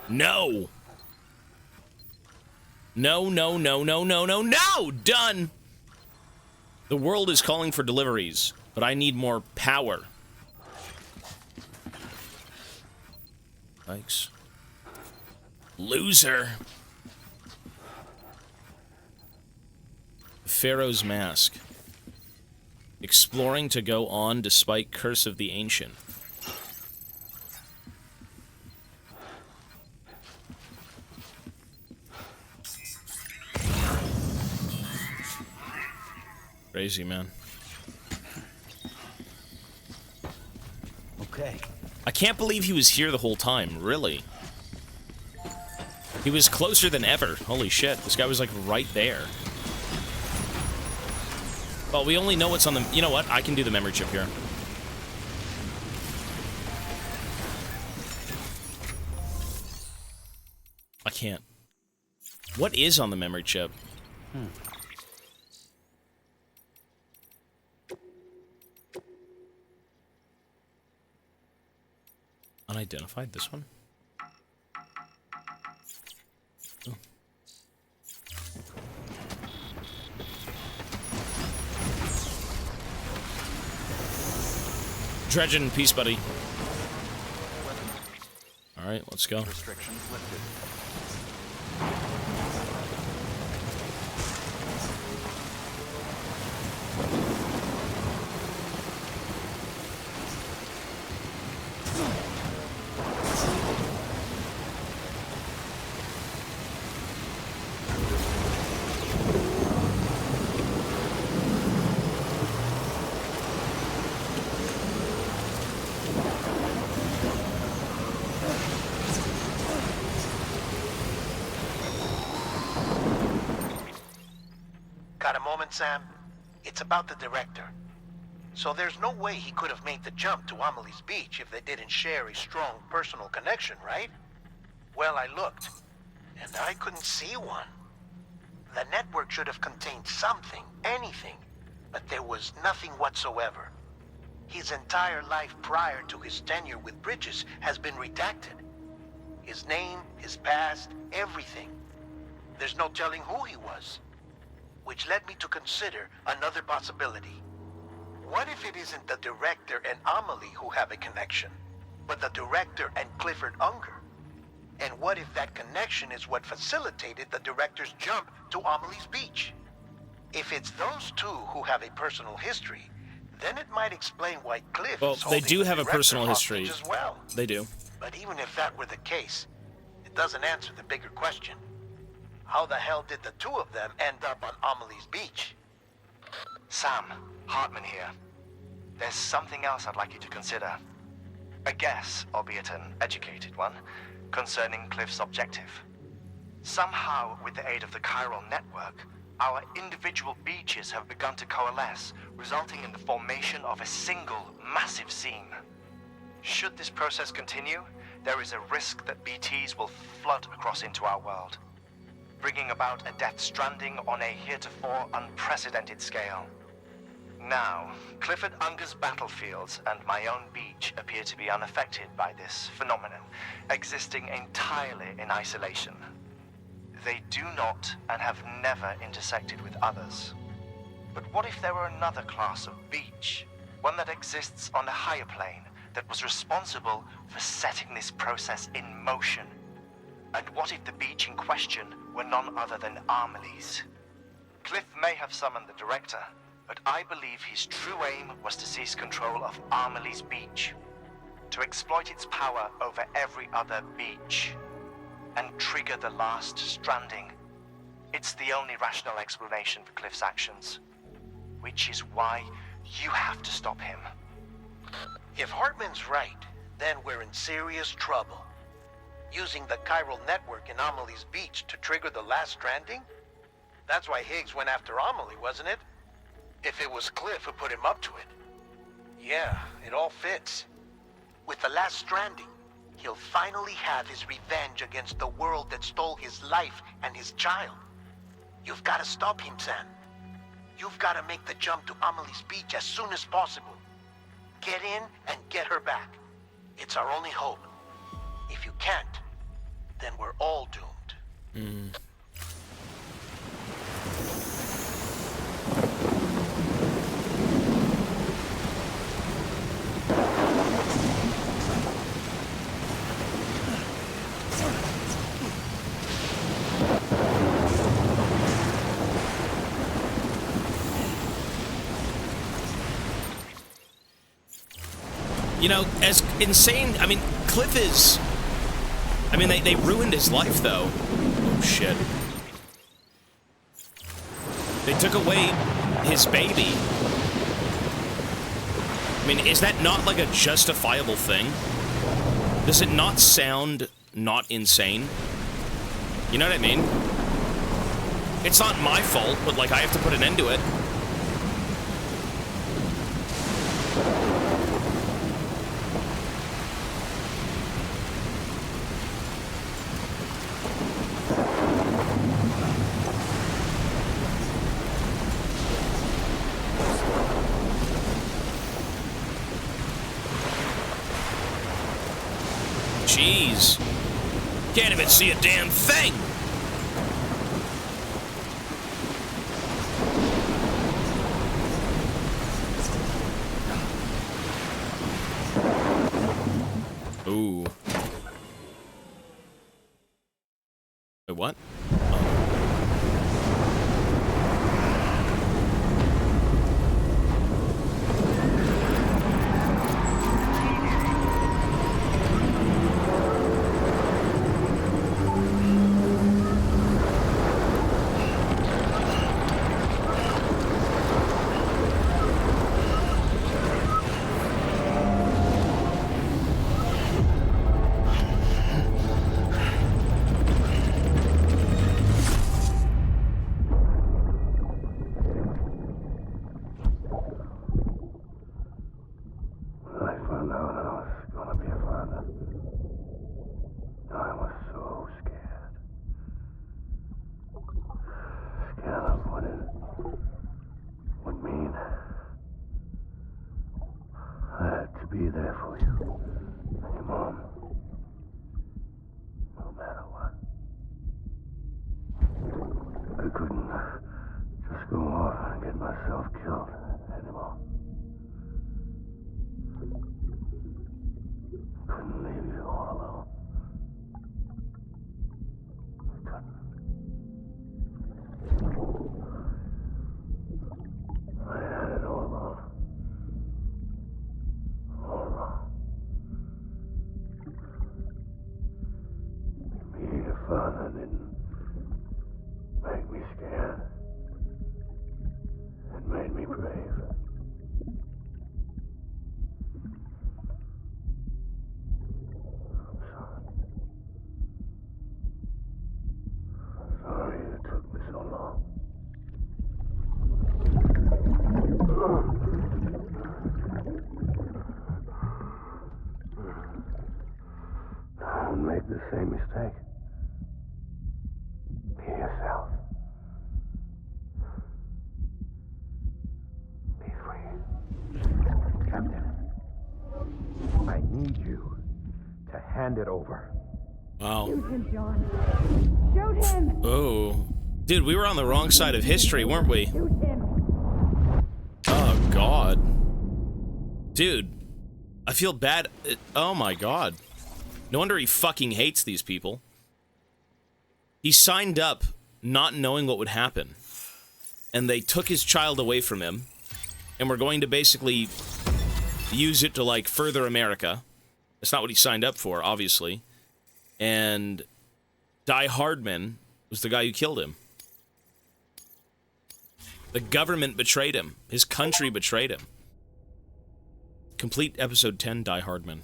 No! No! Done! The world is calling for deliveries, but I need more power. Thanks. Loser. Pharaoh's Mask. Exploring to go on despite Curse of the Ancient. Crazy, man. Okay. I can't believe he was here the whole time, really. He was closer than ever. Holy shit, this guy was like right there. Well, we only know what's on the... You know what? I can do the memory chip here. I can't. What is on the memory chip? Unidentified, this one? Oh. Dredgen, peace, buddy. Alright, let's go. Restrictions lifted. moment, Sam? It's about the director. So there's no way he could have made the jump to Amelie's Beach if they didn't share a strong personal connection, right? Well, I looked, and I couldn't see one. The network should have contained something, anything, but there was nothing whatsoever. His entire life prior to his tenure with Bridges has been redacted. His name, his past, everything. There's no telling who he was. Which led me to consider another possibility. What if it isn't the director and Amelie who have a connection, but the director and Clifford Unger? And what if that connection is what facilitated the director's jump to Amelie's Beach? If it's those two who have a personal history, then it might explain why Cliff Well, is they holding do the have a director personal hostage history. as well. They do. But even if that were the case, it doesn't answer the bigger question. How the hell did the two of them end up on Amelie's Beach? Sam, Hartman here. There's something else I'd like you to consider. A guess, albeit an educated one, concerning Cliff's objective. Somehow, with the aid of the chiral network, our individual beaches have begun to coalesce, resulting in the formation of a single, massive seam. Should this process continue, there is a risk that BTs will flood across into our world, bringing about a death stranding on a heretofore unprecedented scale. Now, Clifford Unger's battlefields and my own beach appear to be unaffected by this phenomenon, existing entirely in isolation. They do not and have never intersected with others. But what if there were another class of beach, one that exists on a higher plane, that was responsible for setting this process in motion? And what if the beach in question were none other than Amelie's? Cliff may have summoned the director, but I believe his true aim was to seize control of Amelie's Beach, to exploit its power over every other beach, and trigger the last stranding. It's the only rational explanation for Cliff's actions, which is why you have to stop him. If Hartman's right, then we're in serious trouble. Using the chiral network in Amelie's Beach to trigger the last stranding? That's why Higgs went after Amelie, wasn't it? If it was Cliff who put him up to it. Yeah, it all fits. With the last stranding, he'll finally have his revenge against the world that stole his life and his child. You've got to stop him, Sam. You've got to make the jump to Amelie's Beach as soon as possible. Get in and get her back. It's our only hope. If you can't, then we're all doomed. You know, as insane, I mean, Cliff is... I mean, they ruined his life, though. Oh, shit. They took away his baby. I mean, is that not, like, a justifiable thing? Does it not sound not insane? You know what I mean? It's not my fault, but, like, I have to put an end to it. Jeez. Can't even see a damn thing. Ooh. Wait, what? I had to be there for you and your mom. No matter what. I couldn't just go off and get myself killed anymore. Couldn't leave you all alone. I had it all wrong. All wrong. Being a father didn't make me scared. It made me brave. I'm sorry. I'm sorry it took me so long. Don't make the same mistake. Be yourself. Be free. Captain, I need you to hand it over. Wow. Shoot him, John. Shoot him! Oh. Dude, we were on the wrong side of history, weren't we? Shoot him! Oh, God. Dude, I feel bad. Oh, my God. No wonder he fucking hates these people. He signed up not knowing what would happen. And they took his child away from him. And we're going to basically use it to, like, further America. That's not what he signed up for, obviously. And Die Hardman was the guy who killed him. The government betrayed him. His country betrayed him. Complete episode 10, Die Hardman.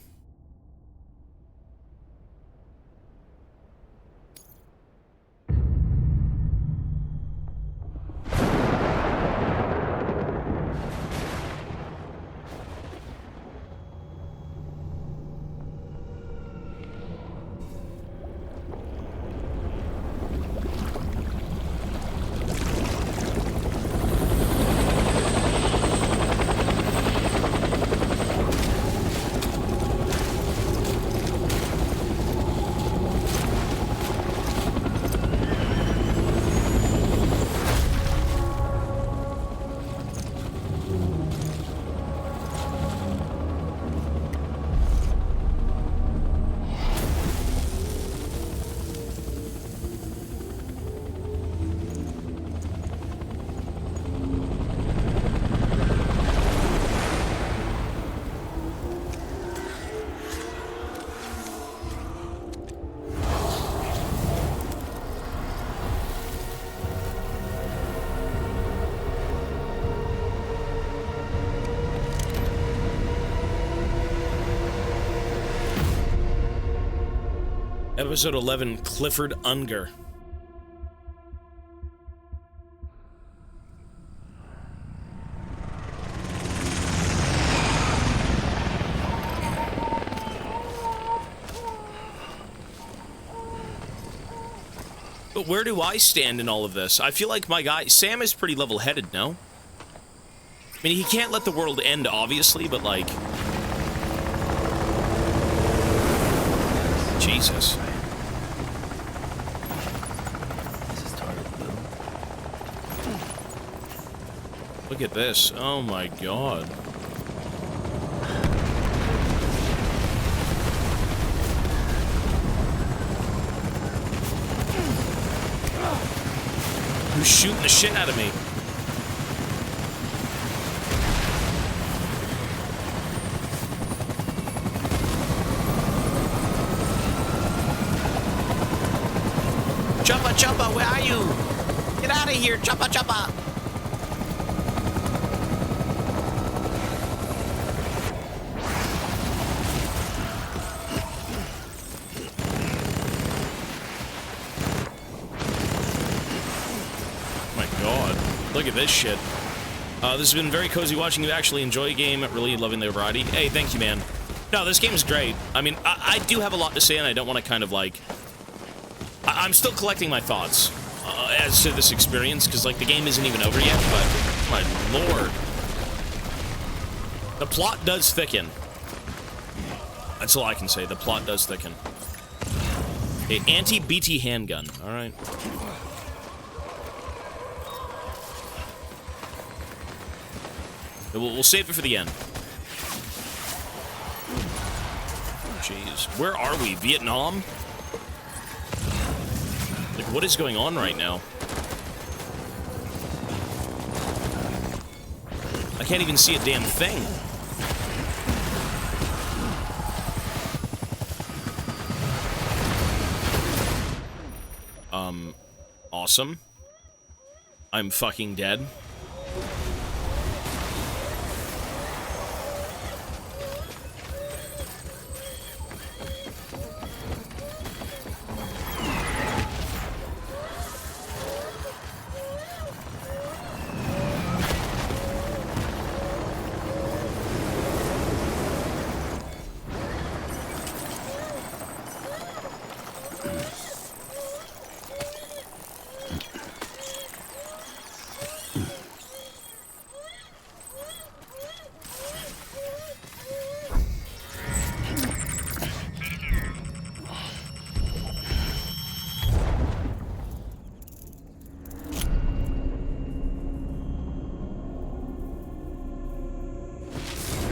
Episode 11, Clifford Unger. But where do I stand in all of this? I feel like my guy, Sam, is pretty level-headed, no? I mean, he can't let the world end, obviously, but like... Jesus. Look at this. Oh my God. Who's shooting the shit out of me? Choppa, Choppa, where are you? Get out of here, Choppa, Choppa! My God. Look at this shit. This has been very cozy watching you actually enjoy a game. Really loving the variety. Hey, thank you, man. No, this game is great. I mean, I do have a lot to say, and I don't want to kind of like... I'm still collecting my thoughts as to this experience, because, like, the game isn't even over yet, but my lord. The plot does thicken. That's all I can say. The plot does thicken. Okay, anti-BT handgun. All right. We'll save it for the end. Jeez. Where are we? Vietnam? Like, what is going on right now? I can't even see a damn thing. Awesome. I'm fucking dead.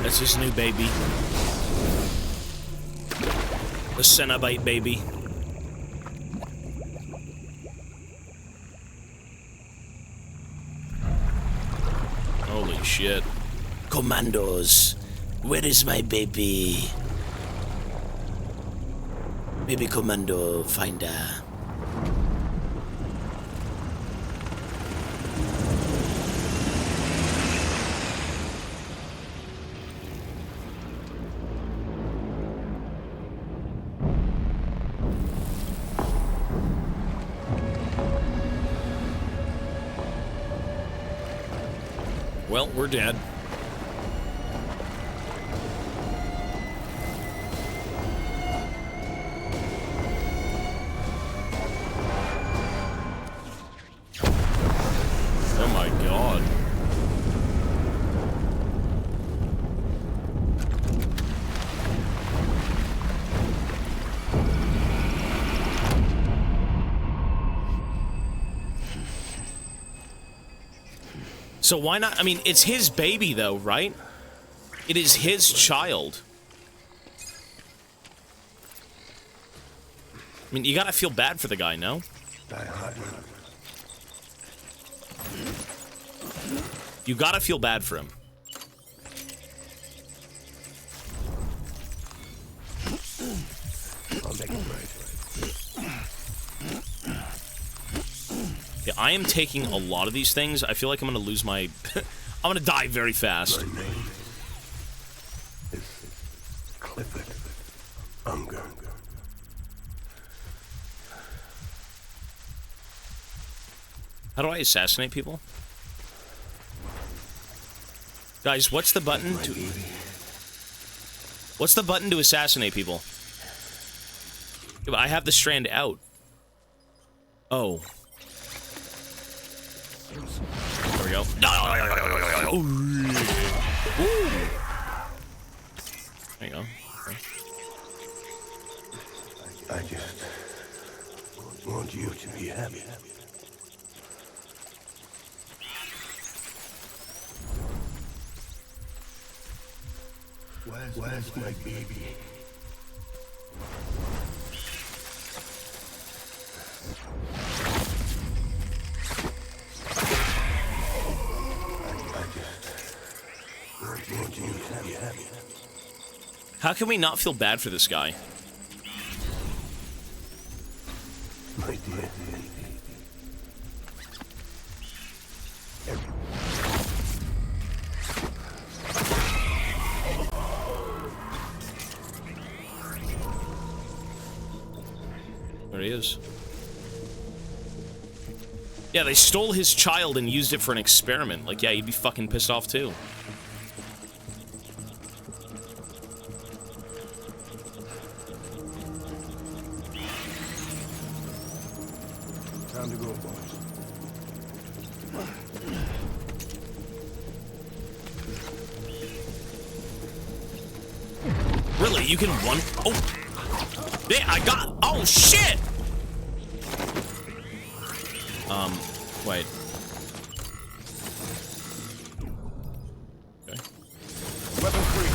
That's his new baby. The Cenobite baby. Holy shit. Commandos, where is my baby? Baby commando finder. Well, we're dead. Oh my god. So why not? I mean, it's his baby, though, right? It is his child. I mean, you gotta feel bad for the guy, no? You gotta feel bad for him. I'll make it right. Yeah, I am taking a lot of these things. I feel like I'm gonna lose my... I'm gonna die very fast. My name is Clifford Unger. How do I assassinate people? Guys, what's the button to... What's the button to assassinate people? I have the strand out. Oh. There we go. Ooh. There you go. Okay. I just want you to be happy. Where's my baby? How can we not feel bad for this guy? My dear. There he is. Yeah, they stole his child and used it for an experiment. Like, yeah, you'd be fucking pissed off too. Time to go, boys. Really? You can one... Oh! Yeah, I got... Oh, shit! Wait. Okay. Weapon free.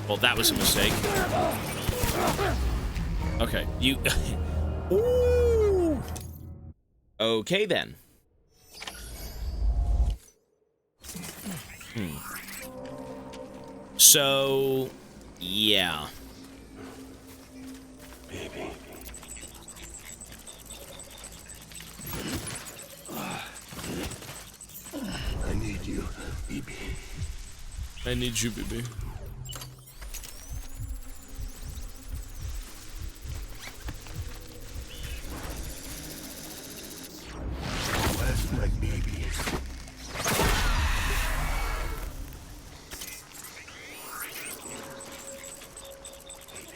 Well, that was a mistake. Okay, you... Ooh. Okay, then. So... Yeah. Baby. I need you, baby. I need you, baby. Where's my baby?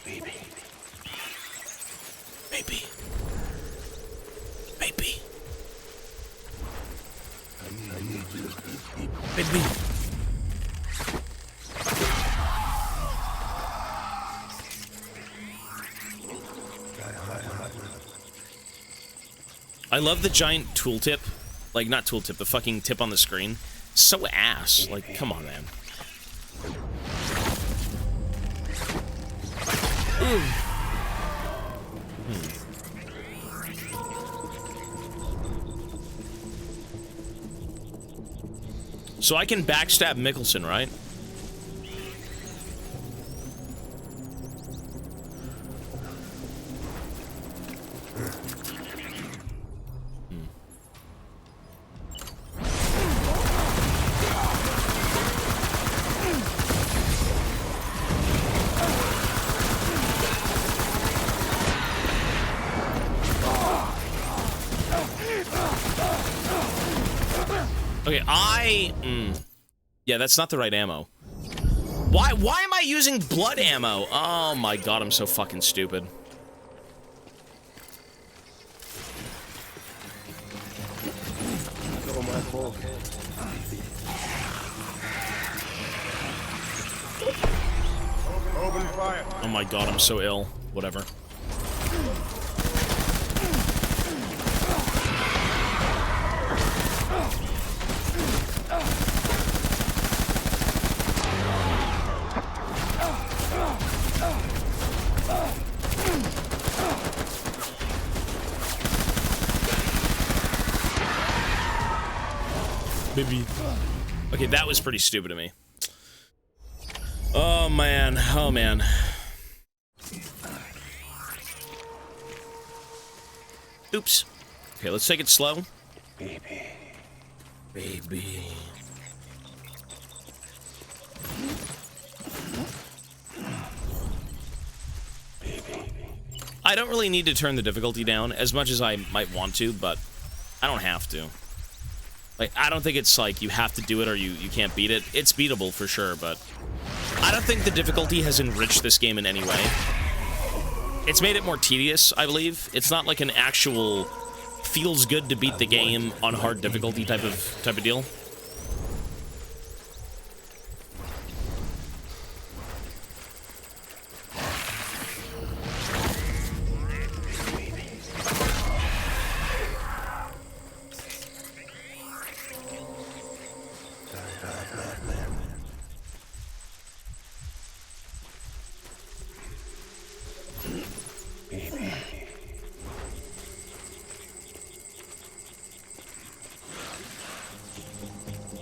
Baby. Baby. Baby. I need you, baby. Baby. I love the giant tooltip. Like, not tooltip, the fucking tip on the screen. So ass. Like, come on, man. So I can backstab Mickelson, right? Okay, yeah, that's not the right ammo. Why am I using blood ammo? Oh my god, I'm so fucking stupid. Open fire. Oh my god, I'm so ill. Whatever. Baby. Okay, that was pretty stupid of me. Oh man, oh man. Oops. Okay, let's take it slow. Baby. Baby. I don't really need to turn the difficulty down as much as I might want to, but I don't have to. Like, I don't think it's like you have to do it or you can't beat it. It's beatable for sure, but I don't think the difficulty has enriched this game in any way. It's made it more tedious, I believe. It's not like an actual feels good to beat the game on hard difficulty type of deal.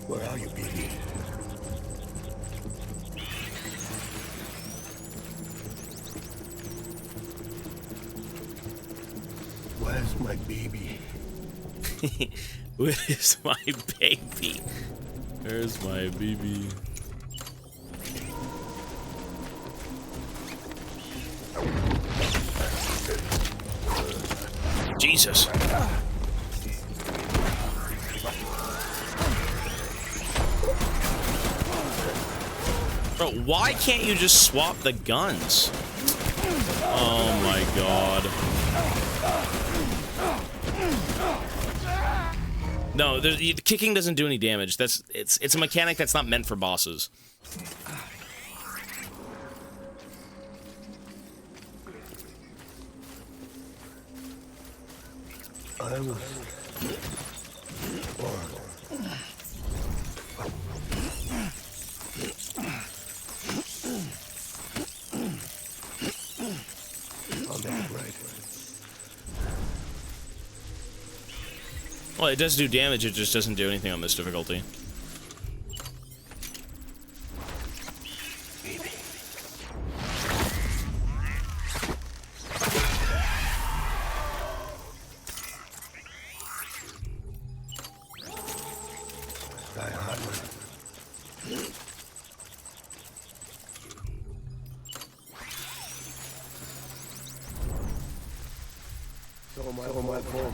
Where are you, baby? Where's my baby? Where's my baby? Where's my baby? Jesus. Bro, why can't you just swap the guns? Oh my god. No, the kicking doesn't do any damage. It's a mechanic that's not meant for bosses. I was born. On that right. Well, it does do damage, it just doesn't do anything on this difficulty. So my fault.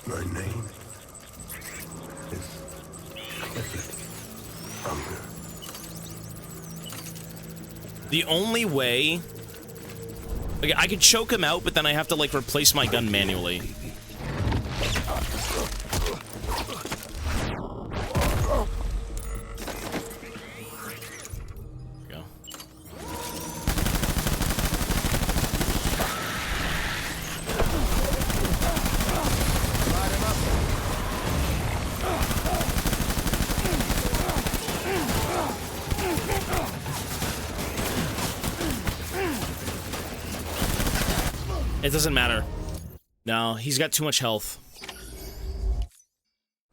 My name is Hunger. The only way... Like, I could choke him out, but then I have to, like, replace my gun manually. Go. It doesn't matter. No, he's got too much health.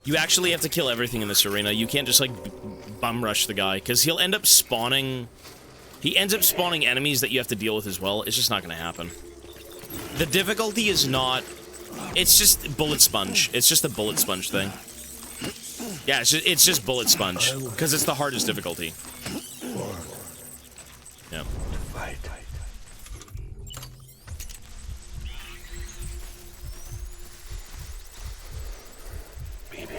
You actually have to kill everything in this arena. You can't just, like, bum rush the guy, because he'll end up spawning... He ends up spawning enemies that you have to deal with as well. It's just not going to happen. The difficulty is not... It's just bullet sponge. It's just the bullet sponge thing. Yeah, it's just bullet sponge, because it's the hardest difficulty. Yeah. Fight. Baby.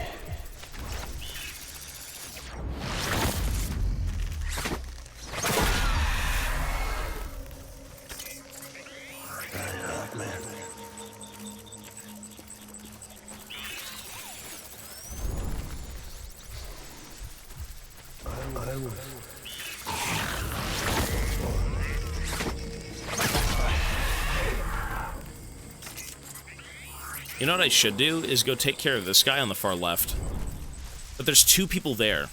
Man. I was... You know what I should do is go take care of this guy on the far left. But there's two people there.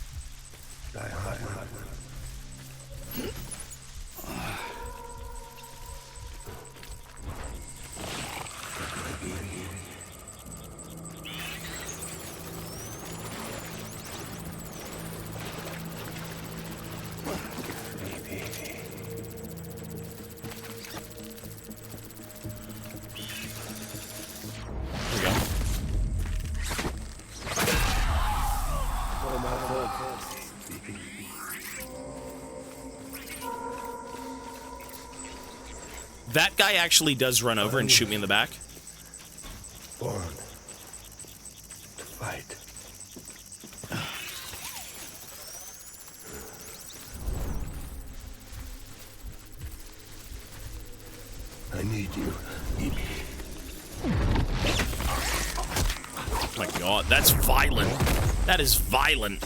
That guy actually does run over and shoot me in the back. Born to fight. I need you. Oh my god, that's violent. That is violent.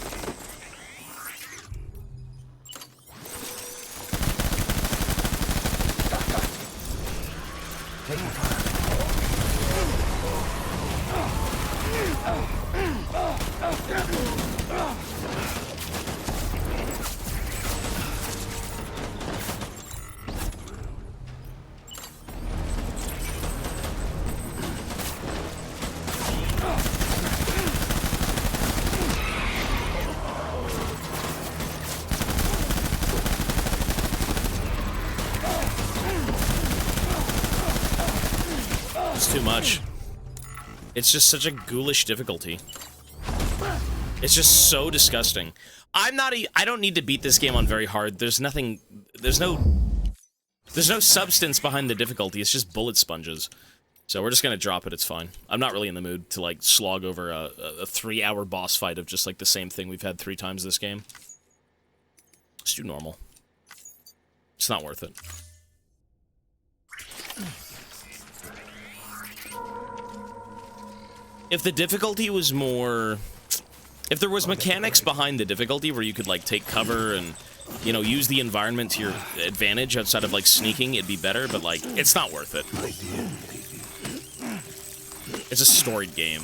It's too much. It's just such a ghoulish difficulty. It's just so disgusting. I don't need to beat this game on very hard. There's no substance behind the difficulty. It's just bullet sponges. So we're just gonna drop it. It's fine. I'm not really in the mood to like slog over a 3-hour boss fight of just like the same thing we've had 3 times this game. Let's do normal. It's not worth it. If the difficulty was more... If there was mechanics behind the difficulty where you could, like, take cover and, you know, use the environment to your advantage outside of, like, sneaking, it'd be better, but, like, it's not worth it. It's a storied game.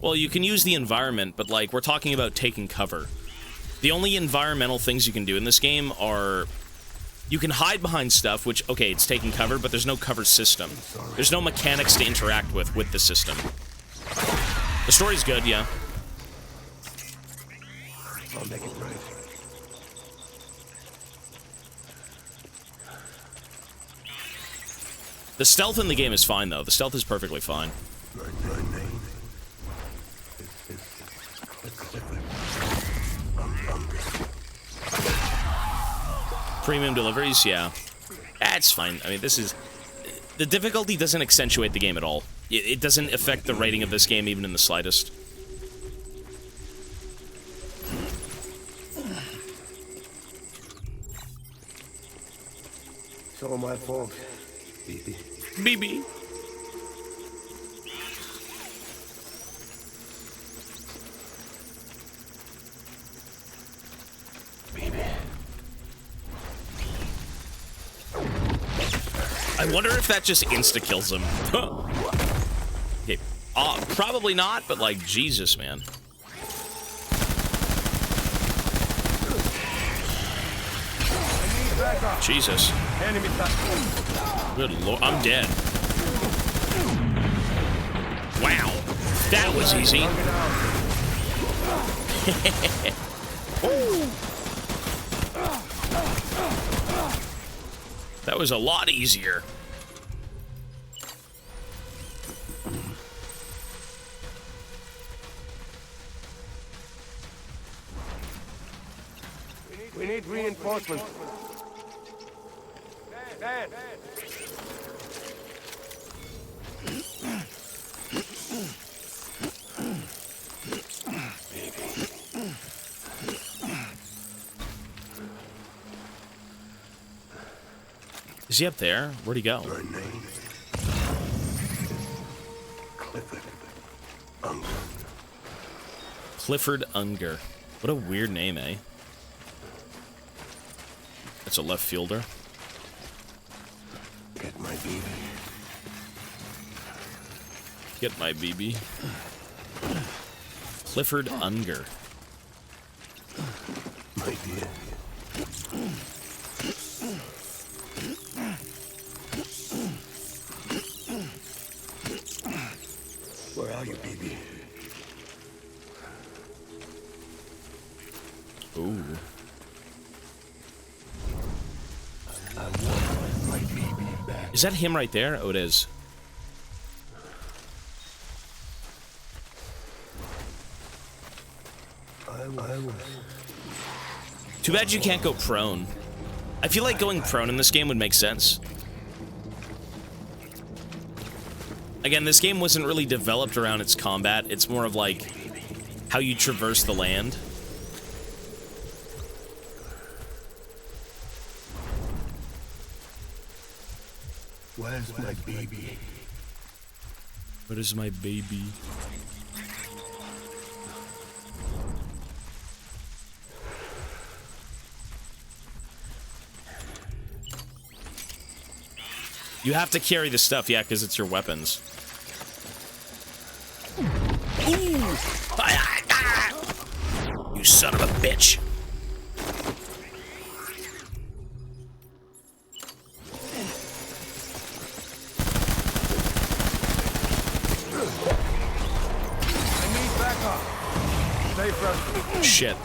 Well, you can use the environment, but, like, we're talking about taking cover. The only environmental things you can do in this game are... You can hide behind stuff, which, okay, it's taking cover, but there's no cover system. There's no mechanics to interact with the system. The story's good, yeah. I'll make it right. The stealth in the game is fine, though. The stealth is perfectly fine. Premium deliveries, yeah. That's fine. I mean, this is... The difficulty doesn't accentuate the game at all. It doesn't affect the rating of this game even in the slightest. It's all my fault, BB. BB. I wonder if that just insta-kills him. Okay. Probably not, but like, Jesus, man. Jesus. Good lord, I'm dead. Wow. That was easy. That was a lot easier. We need reinforcements. Dad. Is he up there? Where'd he go? Your name? Clifford Unger. Clifford Unger. What a weird name, eh? That's a left fielder. Get my BB. Get my BB. Clifford Unger. My dear. Where are you, BB? Ooh. I want my BB back. Is that him right there? Oh, it is. I was. Too bad you can't go prone. I feel like going prone in this game would make sense. Again, this game wasn't really developed around its combat. It's more of like how you traverse the land. Where's my baby? Where is my baby? You have to carry the stuff, yeah, because it's your weapons. Ooh. You son of a bitch. I need backup. Stay fresh. Shit.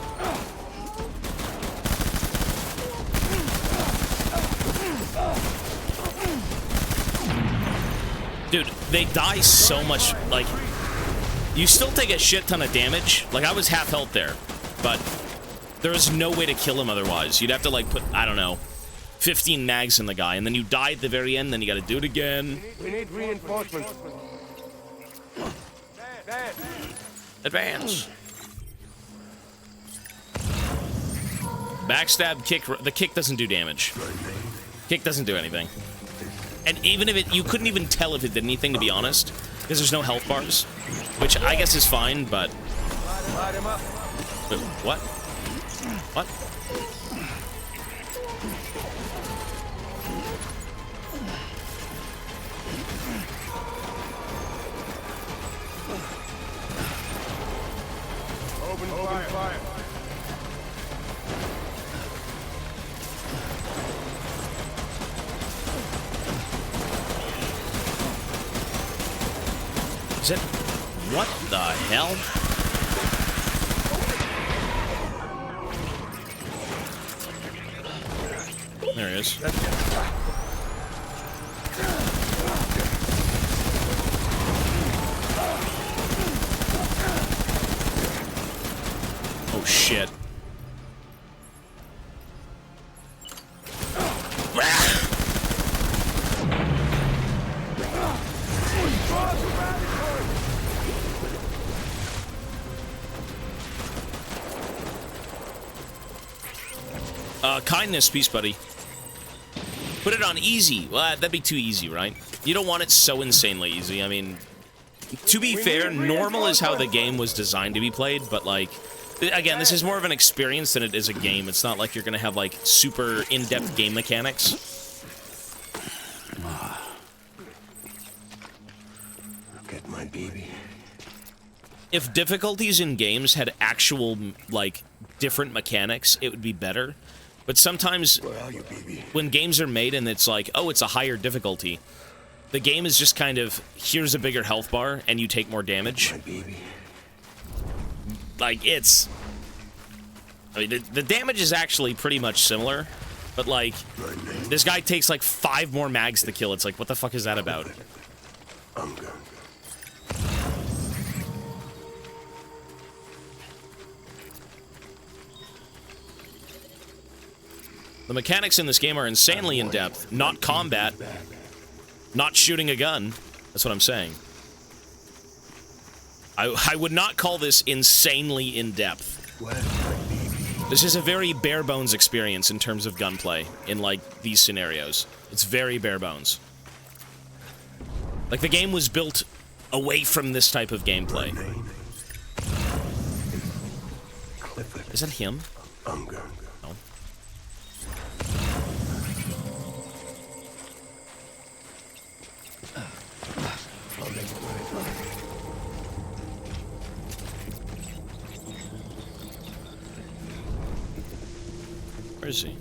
Dude, they die so much, like, you still take a shit ton of damage. Like, I was half health there, but there's no way to kill him otherwise. You'd have to, like, put, I don't know, 15 mags in the guy, and then you die at the very end, then you gotta do it again. We need reinforcements. Advance. Backstab, kick, the kick doesn't do damage. Kick doesn't do anything. And even if it, you couldn't even tell if it did anything, to be honest, because there's no health bars, which I guess is fine, but... Wait, what? What? Open fire. Is it? What the hell? There he is. Oh shit. Kindness, peace, buddy. Put it on easy. Well, that'd be too easy, right? You don't want it so insanely easy. I mean, to be fair, normal is how the game was designed to be played, but, like, again, this is more of an experience than it is a game. It's not like you're gonna have, like, super in-depth game mechanics. Get my baby. If difficulties in games had actual, like, different mechanics, it would be better. But sometimes, when games are made and it's like, oh, it's a higher difficulty, the game is just kind of, here's a bigger health bar, and you take more damage. Like, it's... I mean, the damage is actually pretty much similar, but, like, this guy takes, like, 5 more mags to kill. It's like, what the fuck is that about? The mechanics in this game are insanely in-depth. Not combat. Not shooting a gun. That's what I'm saying. I would not call this insanely in-depth. This is a very bare-bones experience in terms of gunplay in, like, these scenarios. It's very bare-bones. Like, the game was built away from this type of gameplay. Is that him? No. Where is he?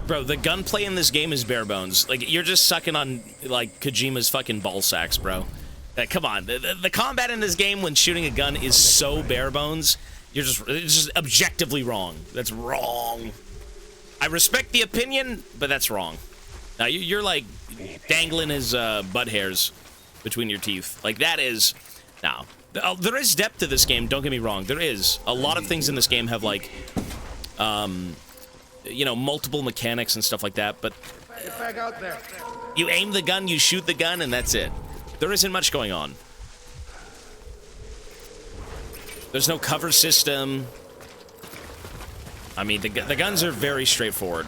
Bro, the gunplay in this game is bare bones. Like, you're just sucking on, like, Kojima's fucking ball sacks, bro. Come on. The combat in this game when shooting a gun is so bare bones, it's just objectively wrong. That's wrong. I respect the opinion, but that's wrong. Now, you're, like, dangling his butt hairs between your teeth. Like, that is... Now, there is depth to this game, don't get me wrong. There is. A lot of things in this game have, like, you know, multiple mechanics and stuff like that, but... Get back out there. You aim the gun, you shoot the gun, and that's it. There isn't much going on. There's no cover system. I mean, the guns are very straightforward.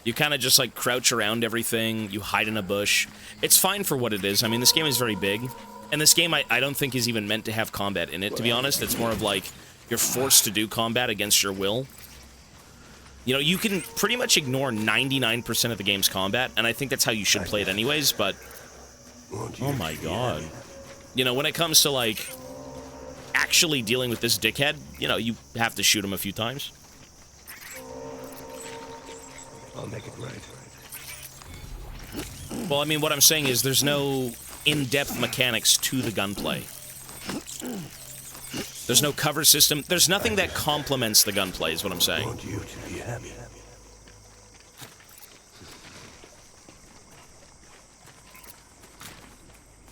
You kind of just, like, crouch around everything. You hide in a bush. It's fine for what it is. I mean, this game is very big. And this game, I don't think is even meant to have combat in it, to be honest. It's more of, like, you're forced to do combat against your will. You know, you can pretty much ignore 99% of the game's combat, and I think that's how you should play it anyways, but... Oh my god. You know, when it comes to, like, actually dealing with this dickhead, you know, you have to shoot him a few times. I'll make it right. Well, I mean, what I'm saying is there's no in-depth mechanics to the gunplay. There's no cover system. There's nothing that complements the gunplay, is what I'm saying. I want you to be happy.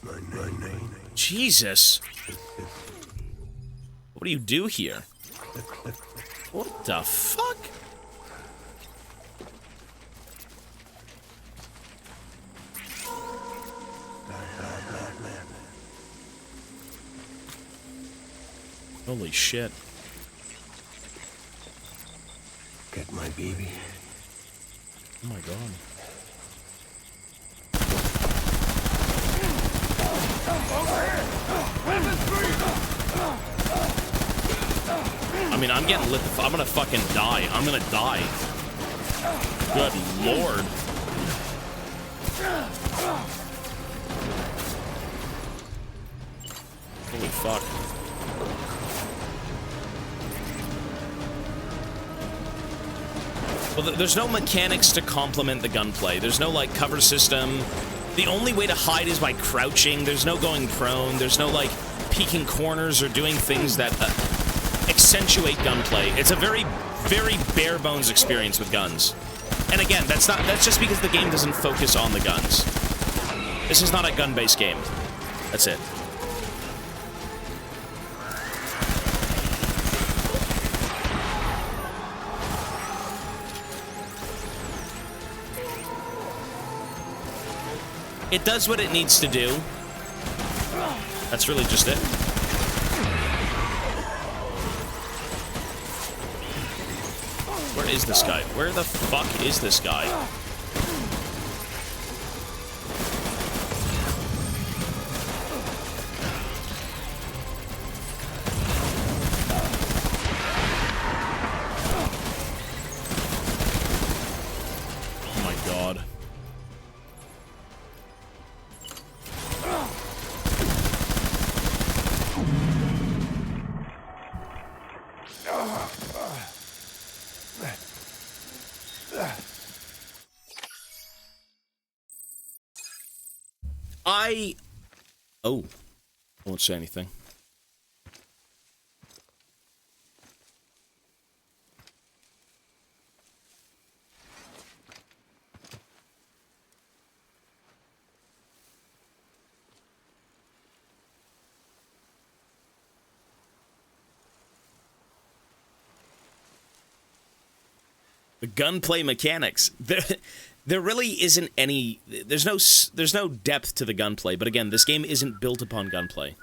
my name. Jesus. What do you do here? What the fuck? Holy shit. Get my baby. Oh my god. I mean, I'm getting lit. I'm gonna fucking die. I'm gonna die. Good lord. Holy fuck. Well, there's no mechanics to complement the gunplay. There's no, like, cover system. The only way to hide is by crouching. There's no going prone. There's no, like, peeking corners or doing things that accentuate gunplay. It's a very, very bare-bones experience with guns. And again, that's just because the game doesn't focus on the guns. This is not a gun-based game. That's it. It does what it needs to do. That's really just it. Where is this guy? Where the fuck is this guy? Oh my god. Oh. I won't say anything. The gunplay mechanics. There really isn't any. There's no depth to the gunplay. But again, this game isn't built upon gunplay.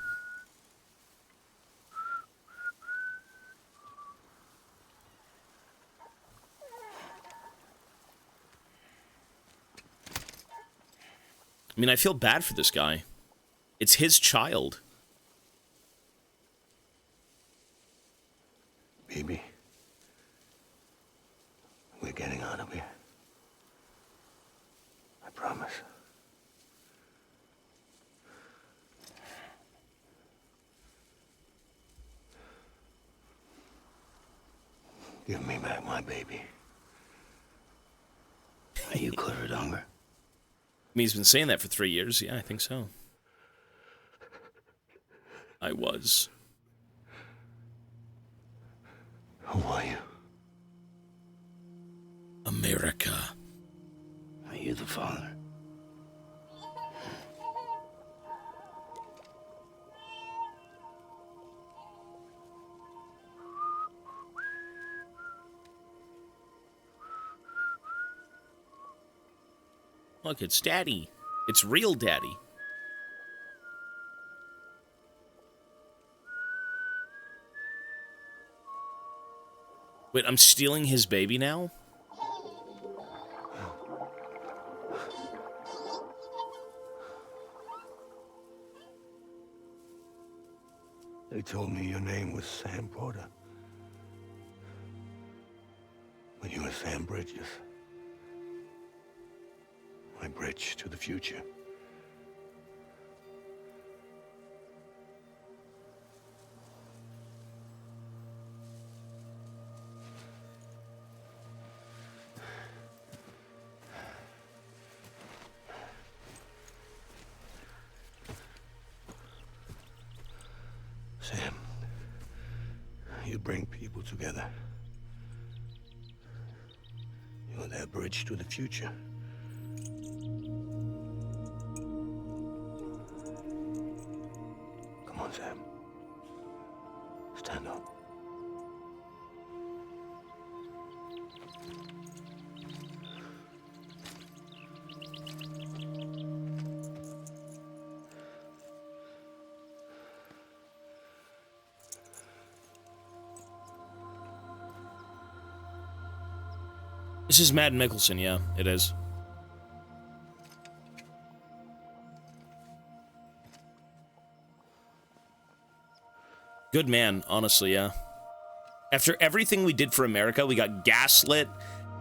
I mean, I feel bad for this guy. It's his child. Baby. We're getting out of here. I promise. Give me back my baby. Are you cleared of hunger? I mean, he's been saying that for 3 years. Yeah, I think so. I was. Who are you? America. Are you the father? Look, it's Daddy. It's real Daddy. Wait, I'm stealing his baby now? They told me your name was Sam Porter. But you were Sam Bridges. My bridge to the future. Sam, you bring people together. You're their bridge to the future. Sam. Stand up. This is Matt Mikkelsen, yeah, it is. Good man, honestly, yeah. After everything we did for America, we got gaslit,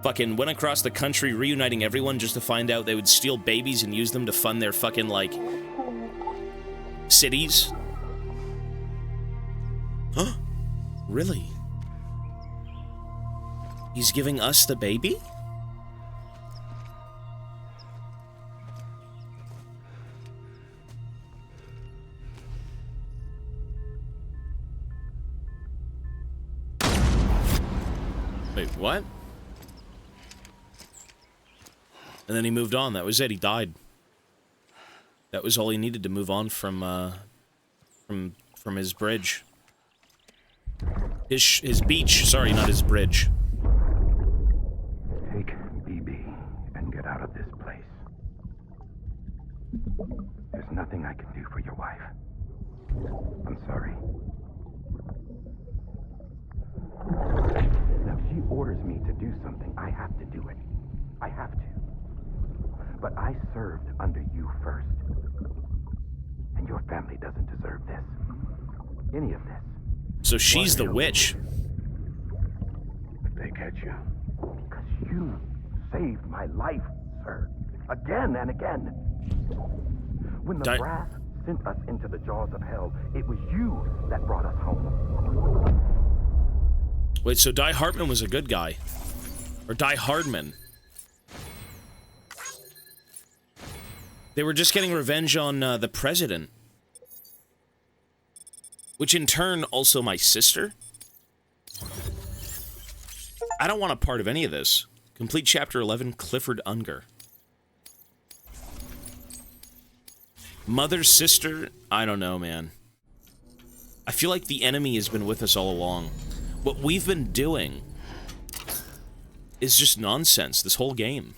fucking went across the country reuniting everyone just to find out they would steal babies and use them to fund their fucking, like, cities. Huh? Really? He's giving us the baby? Wait, what? And then he moved on. That was it. He died. That was all he needed to move on from his bridge. His beach. Sorry, not his bridge. Take BB and get out of this place. There's nothing I can do for your wife. I'm sorry. Now, if she orders me to do something, I have to do it. I have to. But I served under you first. And your family doesn't deserve this. Any of this. So she's the witch. If they catch you. Because you saved my life, sir. Again and again. When the brass sent us into the jaws of hell, it was you that brought us home. Wait, so Die Hartman was a good guy? Or Die Hardman? They were just getting revenge on the president. Which in turn, also my sister? I don't want a part of any of this. Complete Chapter 11, Clifford Unger. Mother, sister, I don't know, man. I feel like the enemy has been with us all along. What we've been doing is just nonsense, this whole game.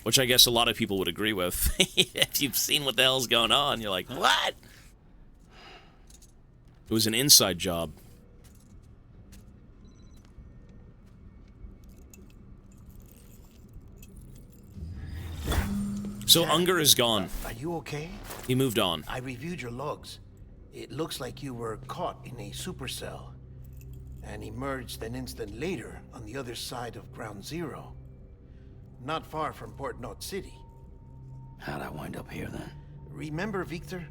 Which I guess a lot of people would agree with. If you've seen what the hell's going on, you're like, what? It was an inside job. So Unger is gone. Are you okay? He moved on. I reviewed your logs. It looks like you were caught in a supercell and emerged an instant later on the other side of Ground Zero. Not far from Port Knot City. How'd I wind up here then? Remember Victor?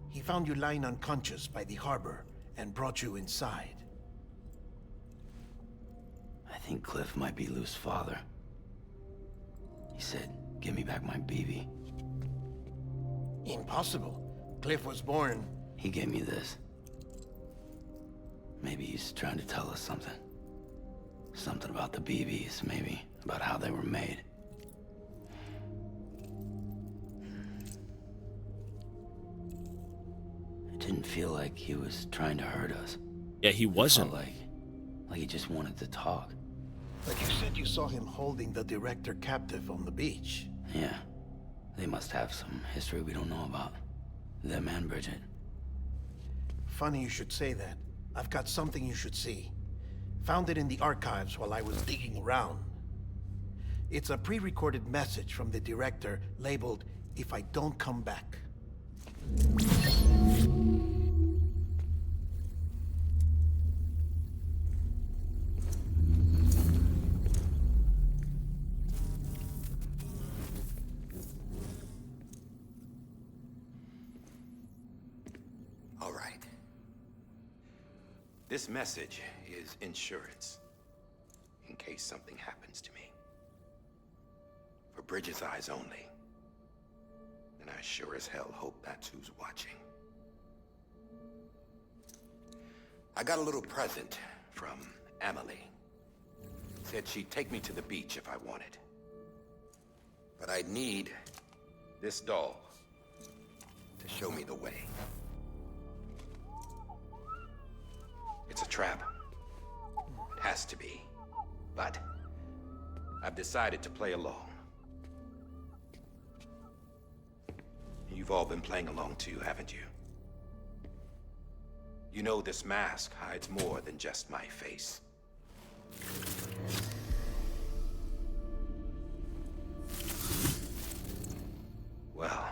He found you lying unconscious by the harbor and brought you inside. I think Cliff might be Lou's father. He said, give me back my BB. Impossible. Cliff was born... He gave me this. Maybe he's trying to tell us something. Something about the BBs, maybe. About how they were made. It didn't feel like he was trying to hurt us. Yeah, he wasn't. It felt like he just wanted to talk. But you said you saw him holding the director captive on the beach. Yeah. They must have some history we don't know about. Them and Bridget. Funny you should say that. I've got something you should see. Found it in the archives while I was digging around. It's a pre-recorded message from the director labeled, "If I don't come back." All right. This message is insurance, in case something happens to me. For Bridget's eyes only. And I sure as hell hope that's who's watching. I got a little present from Emily. Said she'd take me to the beach if I wanted. But I'd need this doll to show me the way. It's a trap. It has to be. But I've decided to play along. You've all been playing along too, haven't you? You know this mask hides more than just my face. Well,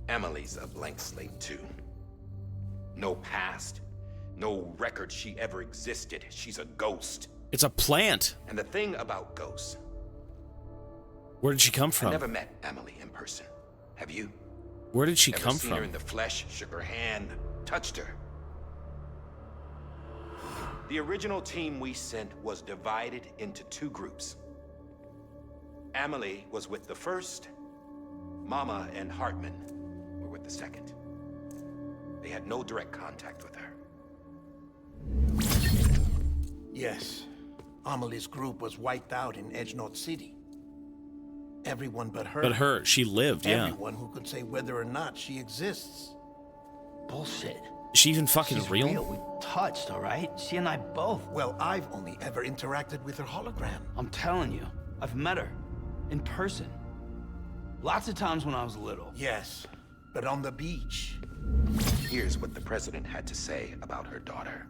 Emily's a blank slate too. No past, no record she ever existed. She's a ghost. It's a plant. And the thing about ghosts... Where did she come from? I never met Emily in person. Have you? Where did she Ever come seen from? her in the flesh, shook her hand, touched her? The original team we sent was divided into two groups. Emily was with the first. Mama and Hartman were with the second. They had no direct contact with her. Yes. Amelie's group was wiped out in Edgenorth City. Everyone but her. But her, she lived, yeah. Everyone who could say whether or not she exists. Bullshit. Is she even fucking She's real? We touched, all right? She and I both. Well, I've only ever interacted with her hologram. I'm telling you, I've met her. In person. Lots of times when I was little. Yes, but on the beach. Here's what the president had to say about her daughter.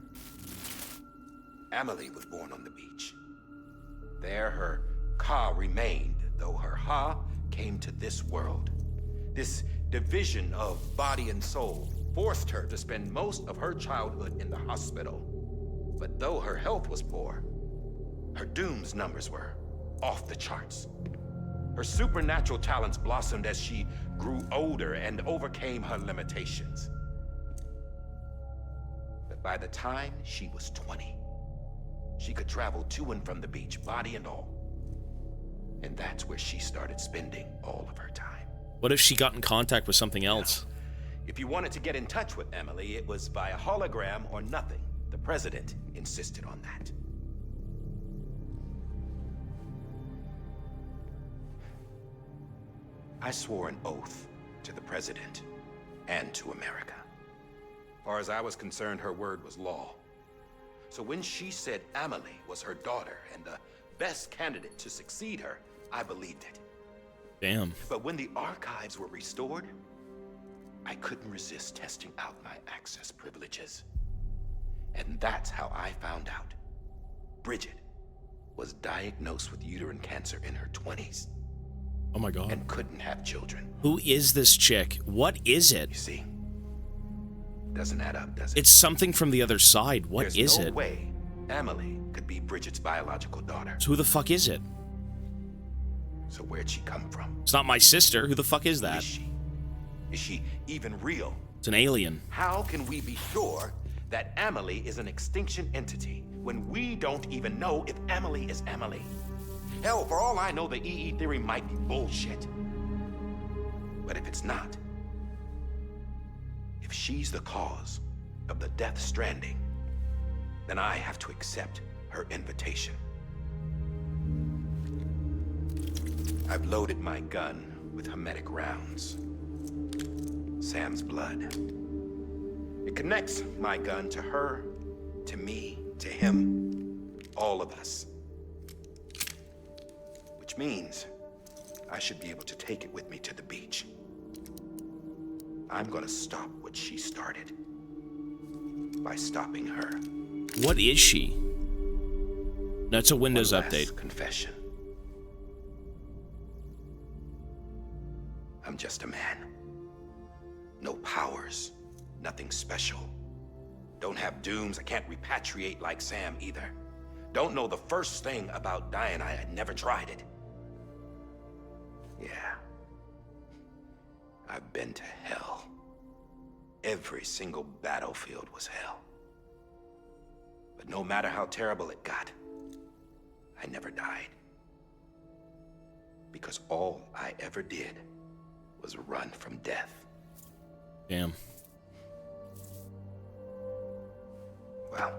Emily was born on the beach. There her Ka remained, though her Ha came to this world. This division of body and soul forced her to spend most of her childhood in the hospital. But though her health was poor, her Doom's numbers were off the charts. Her supernatural talents blossomed as she grew older and overcame her limitations. But by the time she was 20, she could travel to and from the beach, body and all. And that's where she started spending all of her time. What if she got in contact with something else? If you wanted to get in touch with Emily, it was via hologram or nothing. The president insisted on that. I swore an oath to the president and to America. As far as I was concerned, her word was law. So when she said Emily was her daughter and the best candidate to succeed her, I believed it. Damn. But when the archives were restored, I couldn't resist testing out my access privileges. And that's how I found out. Bridget was diagnosed with uterine cancer in her 20s. Oh my God. And couldn't have children. Who is this chick? What is it? You see, doesn't add up, does it? It's something from the other side. What is There's no it? way Emily could be Bridget's biological daughter. So who the fuck is it? So where'd she come from? It's not my sister. Who the fuck is that? Is she even real? It's an alien. How can we be sure that Emily is an extinction entity when we don't even know if Emily is Emily? Hell, for all I know, the EE theory might be bullshit. But if it's not, if she's the cause of the Death Stranding, then I have to accept her invitation. I've loaded my gun with hermetic rounds. Sam's blood. It connects my gun to her, to me, to him, all of us. Which means I should be able to take it with me to the beach. I'm gonna stop what she started by stopping her. What is she? That's a Windows One last update. Confession. I'm just a man. No powers, nothing special. Don't have dooms, I can't repatriate like Sam either. Don't know the first thing about dying, I had never tried it. Yeah. I've been to hell. Every single battlefield was hell. But no matter how terrible it got, I never died. Because all I ever did was run from death. Damn. Well,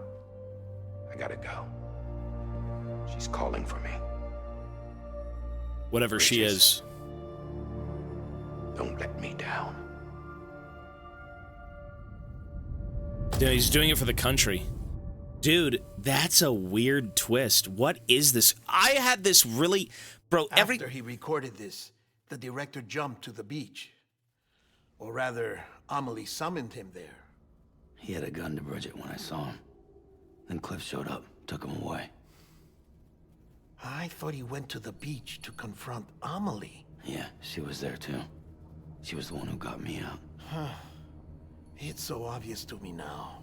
I gotta go. She's calling for me. Whatever she is. Don't let me down. Dude, he's doing it for the country. Dude, that's a weird twist. What is this? I had this really... Bro, After he recorded this, the director jumped to the beach. Or rather, Amelie summoned him there. He had a gun to Bridget when I saw him. Then Cliff showed up, took him away. I thought he went to the beach to confront Amelie. Yeah, she was there too. She was the one who got me out. Huh. It's so obvious to me now.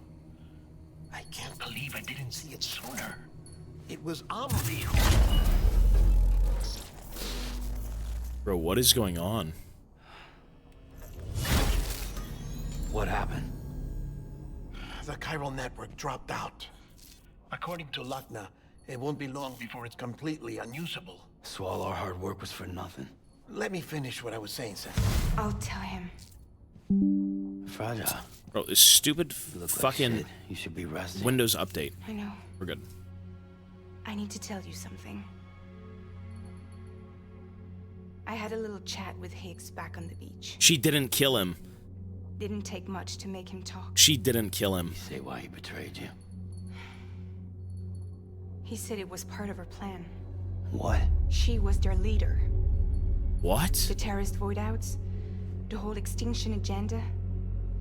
I can't believe I didn't see it sooner. It was Amelie who... Bro, what is going on? What happened? The chiral network dropped out. According to Lakna, it won't be long before it's completely unusable. So all our hard work was for nothing. Let me finish what I was saying, Sam. I'll tell him. Fragile. Bro, this stupid fucking Like you should be resting. Windows update. I know. We're good. I need to tell you something. I had a little chat with Higgs back on the beach. She didn't kill him. Didn't take much to make him talk. She didn't kill him. Say why he betrayed you. He said it was part of her plan. What? She was their leader. What? The terrorist void-outs, the whole extinction agenda.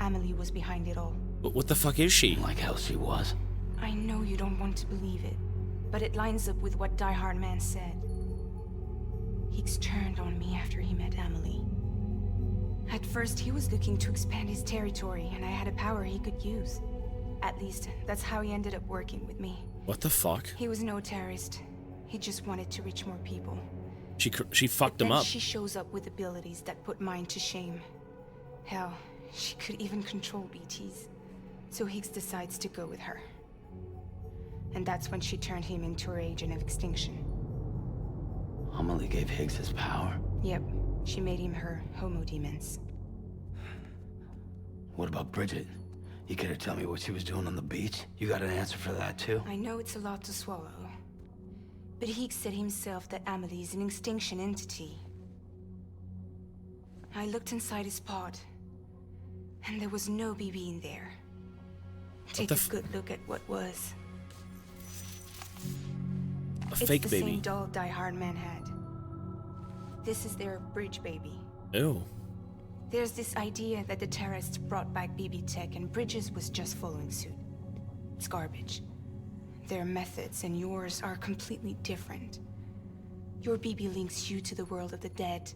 Amelie was behind it all. But what the fuck is she? Like hell she was. I know you don't want to believe it, but it lines up with what Die Hard Man said. Higgs turned on me after he met Amelie. At first, he was looking to expand his territory, and I had a power he could use. At least, that's how he ended up working with me. What the fuck? He was no terrorist. He just wanted to reach more people. She fucked him up. She shows up with abilities that put mine to shame. Hell, she could even control BTs. So Higgs decides to go with her. And that's when she turned him into her agent of extinction. Amelie gave Higgs his power? Yep, she made him her homo demons. What about Bridget? You could have told me what she was doing on the beach? You got an answer for that too? I know it's a lot to swallow. But Higgs said himself that Amelie is an extinction entity. I looked inside his pod, and there was no BB in there. Take a good look at what was. A fake it's the baby. Same doll Die Hard Man had. This is their bridge baby. Ew. There's this idea that the terrorists brought back BB tech and Bridges was just following suit. It's garbage. Their methods and yours are completely different. Your BB links you to the world of the dead.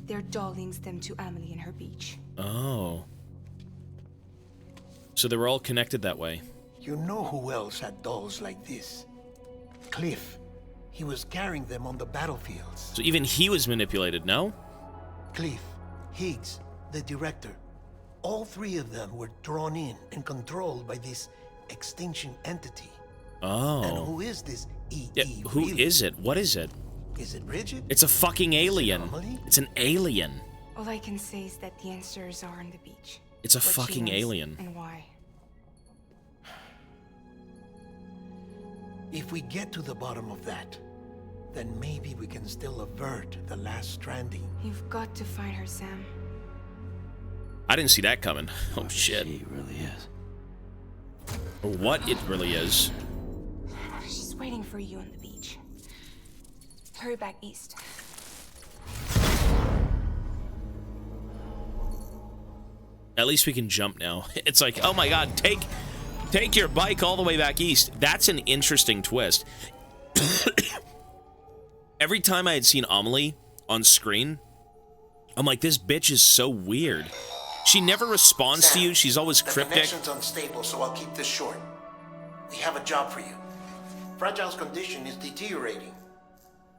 Their doll links them to Amelie and her beach. Oh. So they were all connected that way. You know who else had dolls like this? Cliff. He was carrying them on the battlefields. So even he was manipulated, no? Cliff, Higgs, the director. All three of them were drawn in and controlled by this extinction entity. Oh. And who is this EE? Yeah, who is it? What is it? Is it Bridget? It's a fucking alien. It's an alien. All I can say is that the answers are on the beach. It's a What she fucking is alien. And why? If we get to the bottom of that, then maybe we can still avert the last stranding. You've got to find her, Sam. I didn't see that coming. Oh shit. She really is. Or what it really is. She's waiting for you on the beach. Hurry back east. At least we can jump now. It's like, oh my god, take your bike all the way back east. That's an interesting twist. Every time I had seen Amelie on screen, I'm like, this bitch is so weird. She never responds to you. She's always cryptic. The connection's unstable, so I'll keep this short. We have a job for you. Fragile's condition is deteriorating.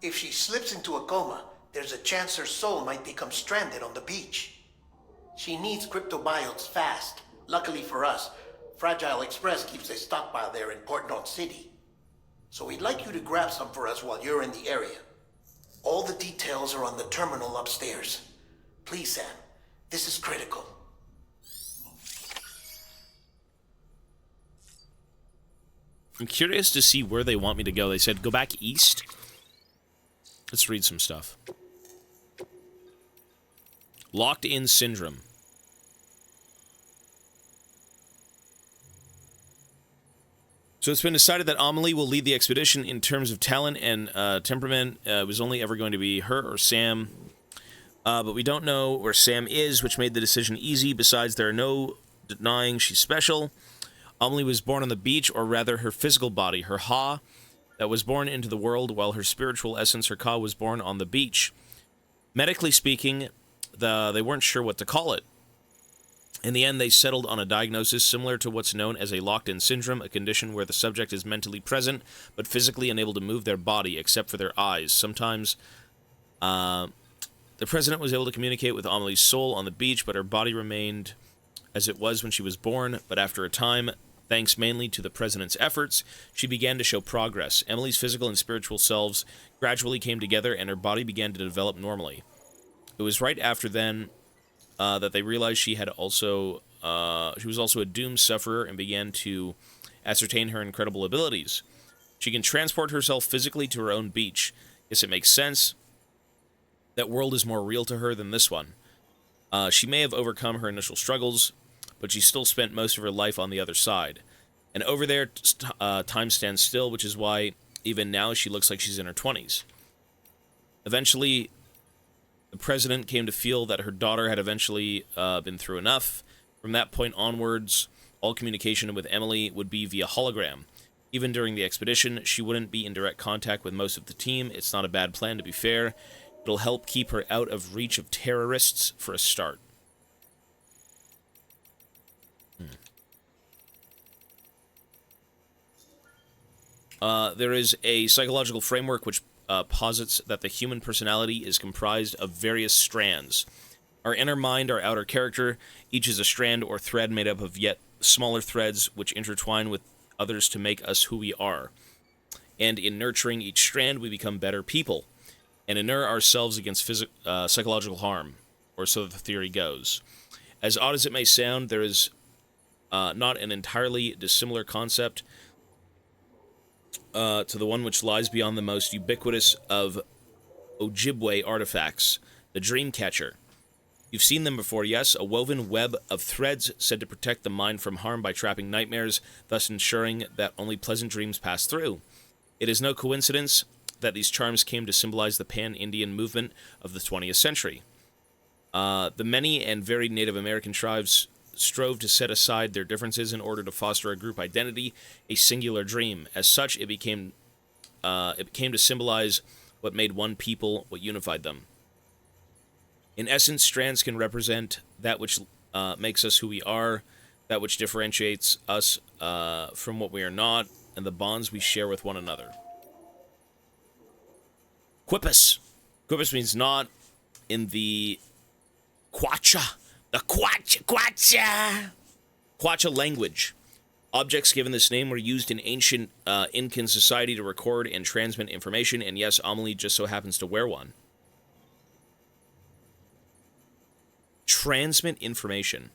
If she slips into a coma, there's a chance her soul might become stranded on the beach. She needs cryptobiotes fast. Luckily for us, Fragile Express keeps a stockpile there in Port North City. So we'd like you to grab some for us while you're in the area. All the details are on the terminal upstairs. Please, Sam, this is critical. I'm curious to see where they want me to go. They said go back east. Let's read some stuff. Locked in syndrome. So it's been decided that Amelie will lead the expedition. In terms of talent and temperament. It was only ever going to be her or Sam. But we don't know where Sam is, which made the decision easy. Besides, there are no denying she's special. Amelie was born on the beach, or rather her physical body, her Ha, that was born into the world, while her spiritual essence, her Ka, was born on the beach. Medically speaking, they weren't sure what to call it. In the end, they settled on a diagnosis similar to what's known as a locked-in syndrome, a condition where the subject is mentally present, but physically unable to move their body, except for their eyes. Sometimes, the president was able to communicate with Amelie's soul on the beach, but her body remained as it was when she was born. But after a time, thanks mainly to the president's efforts, she began to show progress. Emily's physical and spiritual selves gradually came together, and her body began to develop normally. It was right after then that they realized she was also a doomed sufferer, and began to ascertain her incredible abilities. She can transport herself physically to her own beach. Guess it makes sense. That world is more real to her than this one. She may have overcome her initial struggles, but she still spent most of her life on the other side. And over there, time stands still, which is why even now she looks like she's in her 20s. Eventually, the president came to feel that her daughter had eventually been through enough. From that point onwards, all communication with Emily would be via hologram. Even during the expedition, she wouldn't be in direct contact with most of the team. It's not a bad plan, to be fair. It'll help keep her out of reach of terrorists for a start. There is a psychological framework which posits that the human personality is comprised of various strands. Our inner mind, our outer character, each is a strand or thread made up of yet smaller threads which intertwine with others to make us who we are. And in nurturing each strand, we become better people, and inure ourselves against psychological harm, or so the theory goes. As odd as it may sound, there is not an entirely dissimilar concept to the one which lies beyond the most ubiquitous of Ojibwe artifacts, the Dreamcatcher. You've seen them before, yes, a woven web of threads said to protect the mind from harm by trapping nightmares, thus ensuring that only pleasant dreams pass through. It is no coincidence that these charms came to symbolize the pan-Indian movement of the 20th century. The many and varied Native American tribes strove to set aside their differences in order to foster a group identity, a singular dream. As such, it became to symbolize what made one people, what unified them. In essence, strands can represent that which makes us who we are, that which differentiates us from what we are not, and the bonds we share with one another. Quipus. Quipus means not in the Quacha. The Quacha language. Objects given this name were used in ancient Incan society to record and transmit information, and yes, Amelie just so happens to wear one. Transmit information.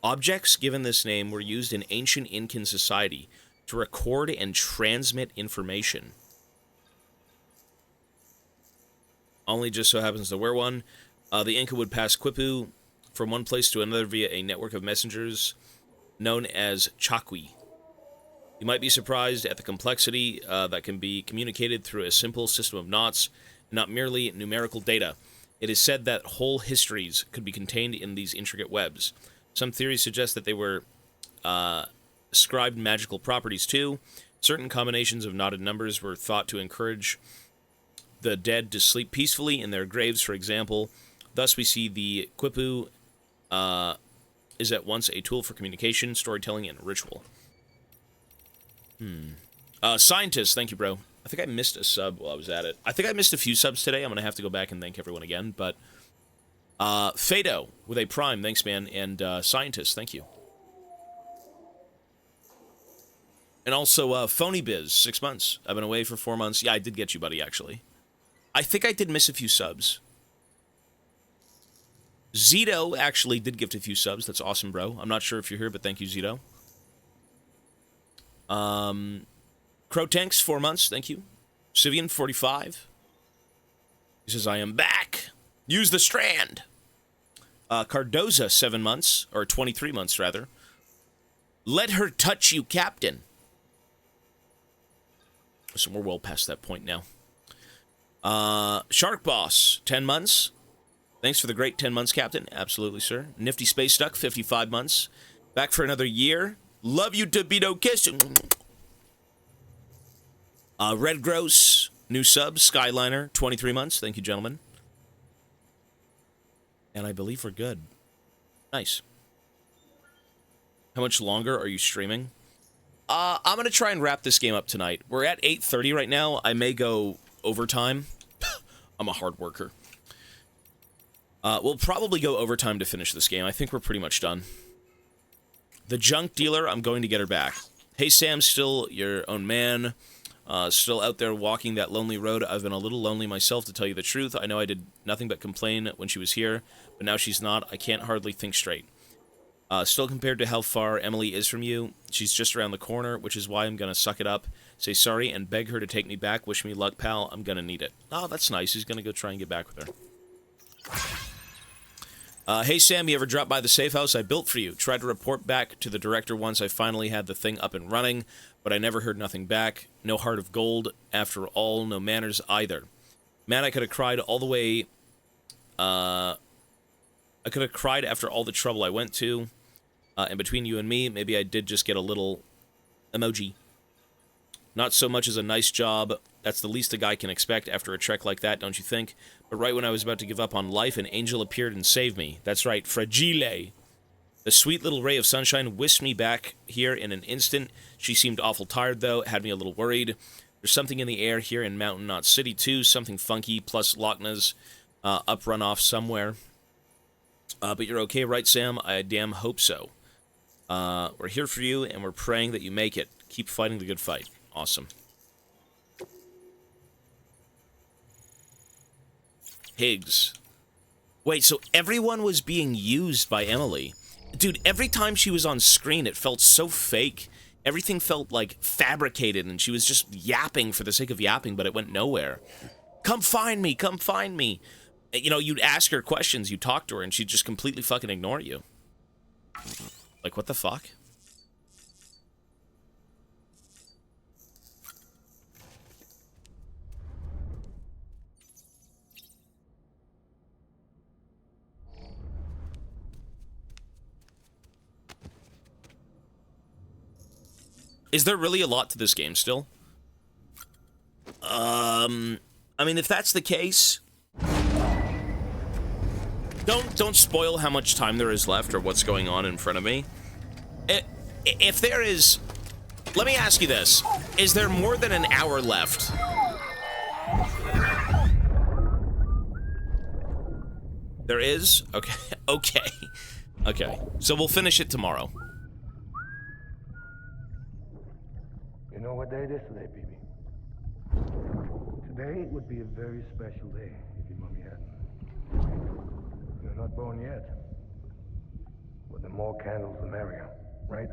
Objects given this name were used in ancient Incan society to record and transmit information. Amelie just so happens to wear one. The Inca would pass quipu from one place to another via a network of messengers known as chaqui. You might be surprised at the complexity that can be communicated through a simple system of knots, not merely numerical data. It is said that whole histories could be contained in these intricate webs. Some theories suggest that they were ascribed magical properties too. Certain combinations of knotted numbers were thought to encourage the dead to sleep peacefully in their graves, for example. Thus, we see the quipu is at once a tool for communication, storytelling, and ritual. Scientist, thank you, bro. I think I missed a sub while I was at it. I think I missed a few subs today. I'm going to have to go back and thank everyone again. But Fado with a prime, thanks, man. And Scientist, thank you. And also Phony Biz, 6 months. I've been away for 4 months. Yeah, I did get you, buddy, actually. I think I did miss a few subs. Zito actually did gift a few subs. That's awesome, bro. I'm not sure if you're here, but thank you, Zito. Crotanks, 4 months. Thank you. Sivian, 45. He says, I am back. Use the strand. Cardoza, 7 months. Or 23 months, rather. Let her touch you, Captain. So we're well past that point now. Shark Boss, 10 months. Thanks for the great 10 months, Captain. Absolutely, sir. Nifty Space Duck, 55 months. Back for another year. Love you, Tobias. Kiss. Red Gross, new sub. Skyliner, 23 months. Thank you, gentlemen. And I believe we're good. Nice. How much longer are you streaming? I'm going to try and wrap this game up tonight. We're at 8:30 right now. I may go overtime. I'm a hard worker. We'll probably go overtime to finish this game. I think we're pretty much done. The junk dealer, I'm going to get her back. Hey, Sam, still your own man. Still out there walking that lonely road. I've been a little lonely myself, to tell you the truth. I know I did nothing but complain when she was here, but now she's not. I can't hardly think straight. Still, compared to how far Emily is from you, she's just around the corner, which is why I'm going to suck it up, say sorry, and beg her to take me back. Wish me luck, pal. I'm going to need it. Oh, that's nice. He's going to go try and get back with her. Hey, Sam, you ever drop by the safe house I built for you? Tried to report back to the director once I finally had the thing up and running, but I never heard nothing back. No heart of gold, after all, no manners either. Man, I could have cried all the way... I could have cried after all the trouble I went to. And between you and me, maybe I did just get a little emoji. Not so much as a nice job. That's the least a guy can expect after a trek like that, don't you think? But right when I was about to give up on life, an angel appeared and saved me. That's right, Fragile. The sweet little ray of sunshine whisked me back here in an instant. She seemed awful tired, though. Had me a little worried. There's something in the air here in Mountain Knot City, too. Something funky, plus Loch Ness up runoff somewhere. But you're okay, right, Sam? I damn hope so. We're here for you, and we're praying that you make it. Keep fighting the good fight. Awesome. Higgs. Wait, so everyone was being used by Emily. Dude, every time she was on screen, it felt so fake. Everything felt, like, fabricated, and she was just yapping for the sake of yapping, but it went nowhere. Come find me! Come find me! You know, you'd ask her questions, you'd talk to her, and she'd just completely fucking ignore you. Like, what the fuck? Is there really a lot to this game still? I mean, if that's the case... Don't spoil how much time there is left or what's going on in front of me. If there is... Let me ask you this. Is there more than an hour left? There is? Okay. Okay. Okay. So we'll finish it tomorrow. You know what day it is today, baby? Today would be a very special day if your mommy hadn't. You're not born yet. But the more candles, the merrier, right?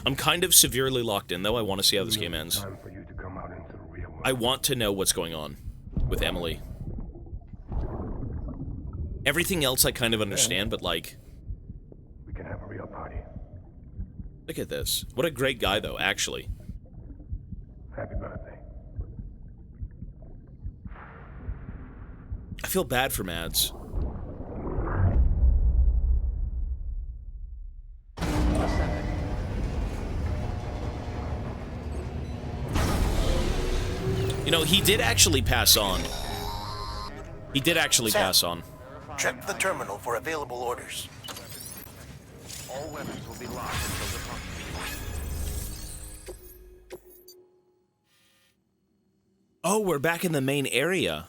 I'm kind of severely locked in, though. I want to see how this game ends. Time for you to come out into the real world. I want to know what's going on with Emily. Everything else I kind of understand, but like... We can have a real party. Look at this. What a great guy, though, actually. Happy birthday. I feel bad for Mads. You know, he did actually pass on. He did actually pass on. Check the terminal for available orders. All weapons will be locked until the pump. Oh, we're back in the main area.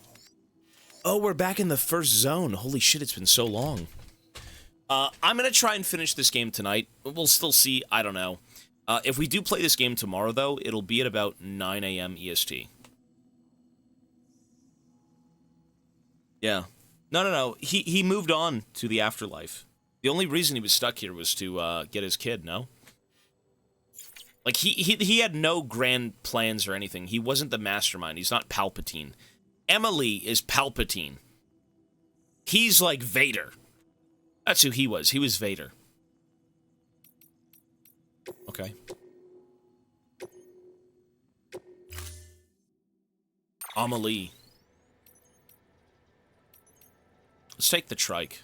Oh, we're back in the first zone. Holy shit, it's been so long. I'm going to try and finish this game tonight. We'll still see. I don't know. If we do play this game tomorrow, though, it'll be at about 9 a.m. EST. Yeah. No. He moved on to the afterlife. The only reason he was stuck here was to get his kid, no? Like, he had no grand plans or anything. He wasn't the mastermind. He's not Palpatine. Emily is Palpatine. He's like Vader. That's who he was. He was Vader. Okay. Amelie. Let's take the trike.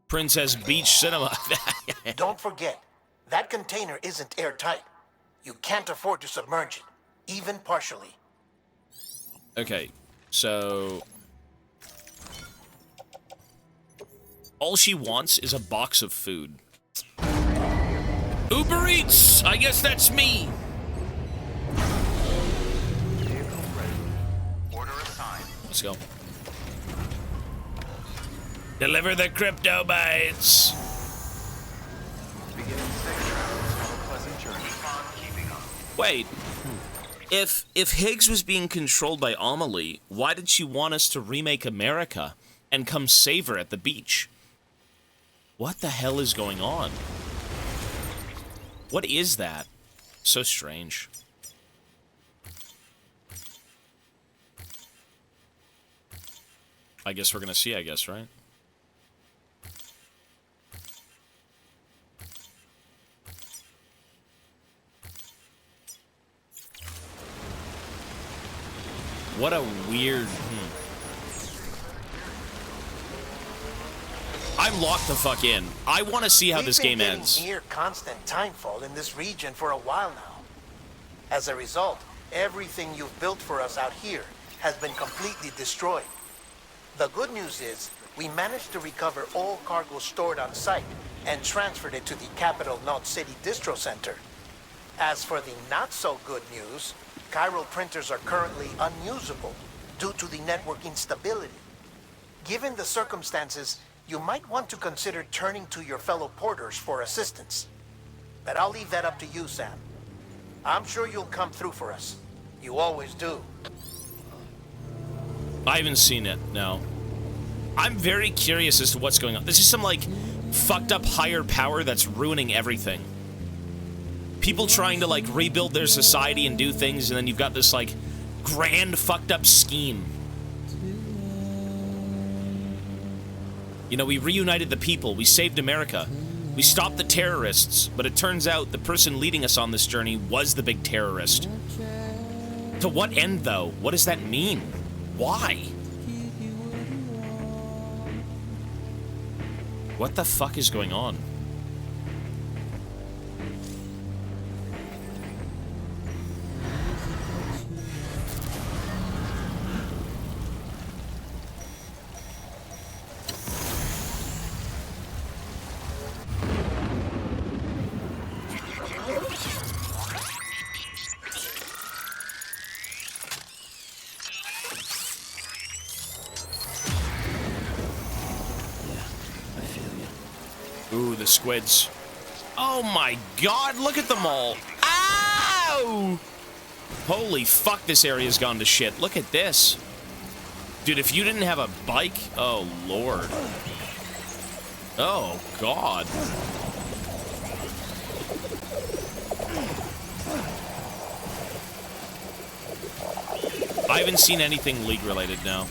Princess Beach Cinema. Don't forget, that container isn't airtight. You can't afford to submerge it, even partially. Okay, so... all she wants is a box of food. Uber Eats! I guess that's me! Order assigned. Let's go. Deliver the crypto bytes! Beginning 6 rounds. Have a pleasant journey. Keep on keeping on. Wait. If Higgs was being controlled by Amelie, why did she want us to remake America and come save her at the beach? What the hell is going on? What is that? So strange. I guess we're gonna see, right? What a weird... I'm locked the fuck in. I want to see how this game ends. We've been near constant timefall in this region for a while now. As a result, everything you've built for us out here has been completely destroyed. The good news is, we managed to recover all cargo stored on site and transferred it to the Capital Knot City Distro Center. As for the not-so-good news, chiral printers are currently unusable due to the network instability. Given the circumstances, you might want to consider turning to your fellow porters for assistance. But I'll leave that up to you, Sam. I'm sure you'll come through for us. You always do. I haven't seen it, no. I'm very curious as to what's going on. This is some, like, fucked up higher power that's ruining everything. People trying to, like, rebuild their society and do things, and then you've got this, like, grand fucked up scheme. You know, we reunited the people, we saved America, we stopped the terrorists, but it turns out the person leading us on this journey was the big terrorist. To what end, though? What does that mean? Why? What the fuck is going on? Ooh, the squids. Oh my god, look at them all. Ow! Holy fuck, this area's gone to shit. Look at this. Dude, if you didn't have a bike, oh lord. Oh god. I haven't seen anything League related now.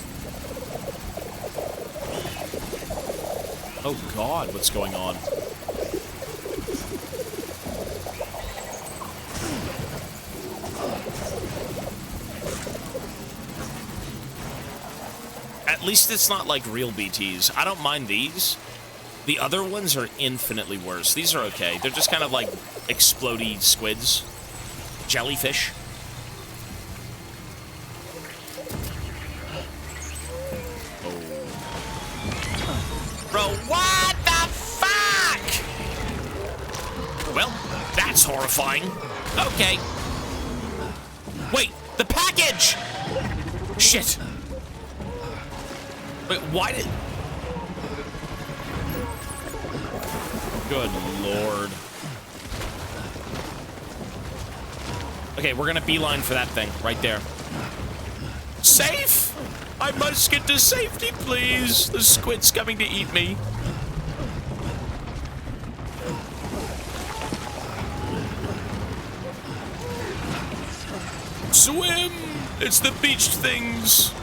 Oh god, what's going on? At least it's not like real BTs. I don't mind these. The other ones are infinitely worse. These are okay. They're just kind of like explodey squids. Jellyfish. Bro, what the fuck? Well, that's horrifying. Okay. Wait, the package! Shit. Wait, why did... Good lord. Okay, we're gonna beeline for that thing, right there. Safe! I must get to safety, please. The squid's coming to eat me. Swim! It's the beach things.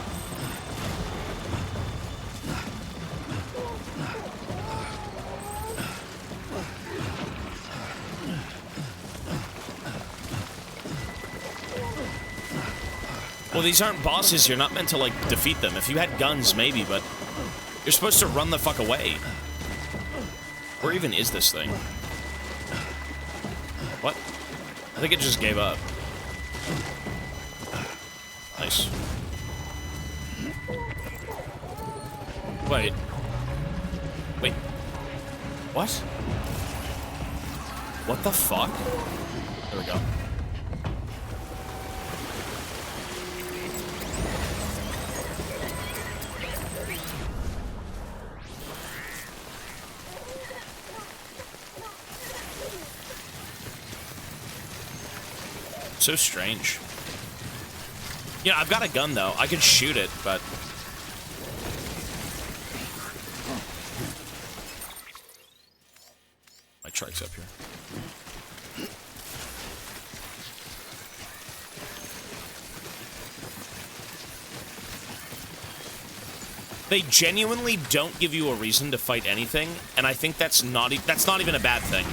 Well, these aren't bosses. You're not meant to, like, defeat them. If you had guns, maybe, but you're supposed to run the fuck away. Where even is this thing? What? I think it just gave up. Nice. Wait. Wait. What? What the fuck? There we go. So strange. Yeah, I've got a gun though. I could shoot it, but my truck's up here. They genuinely don't give you a reason to fight anything, and I think that's not even a bad thing.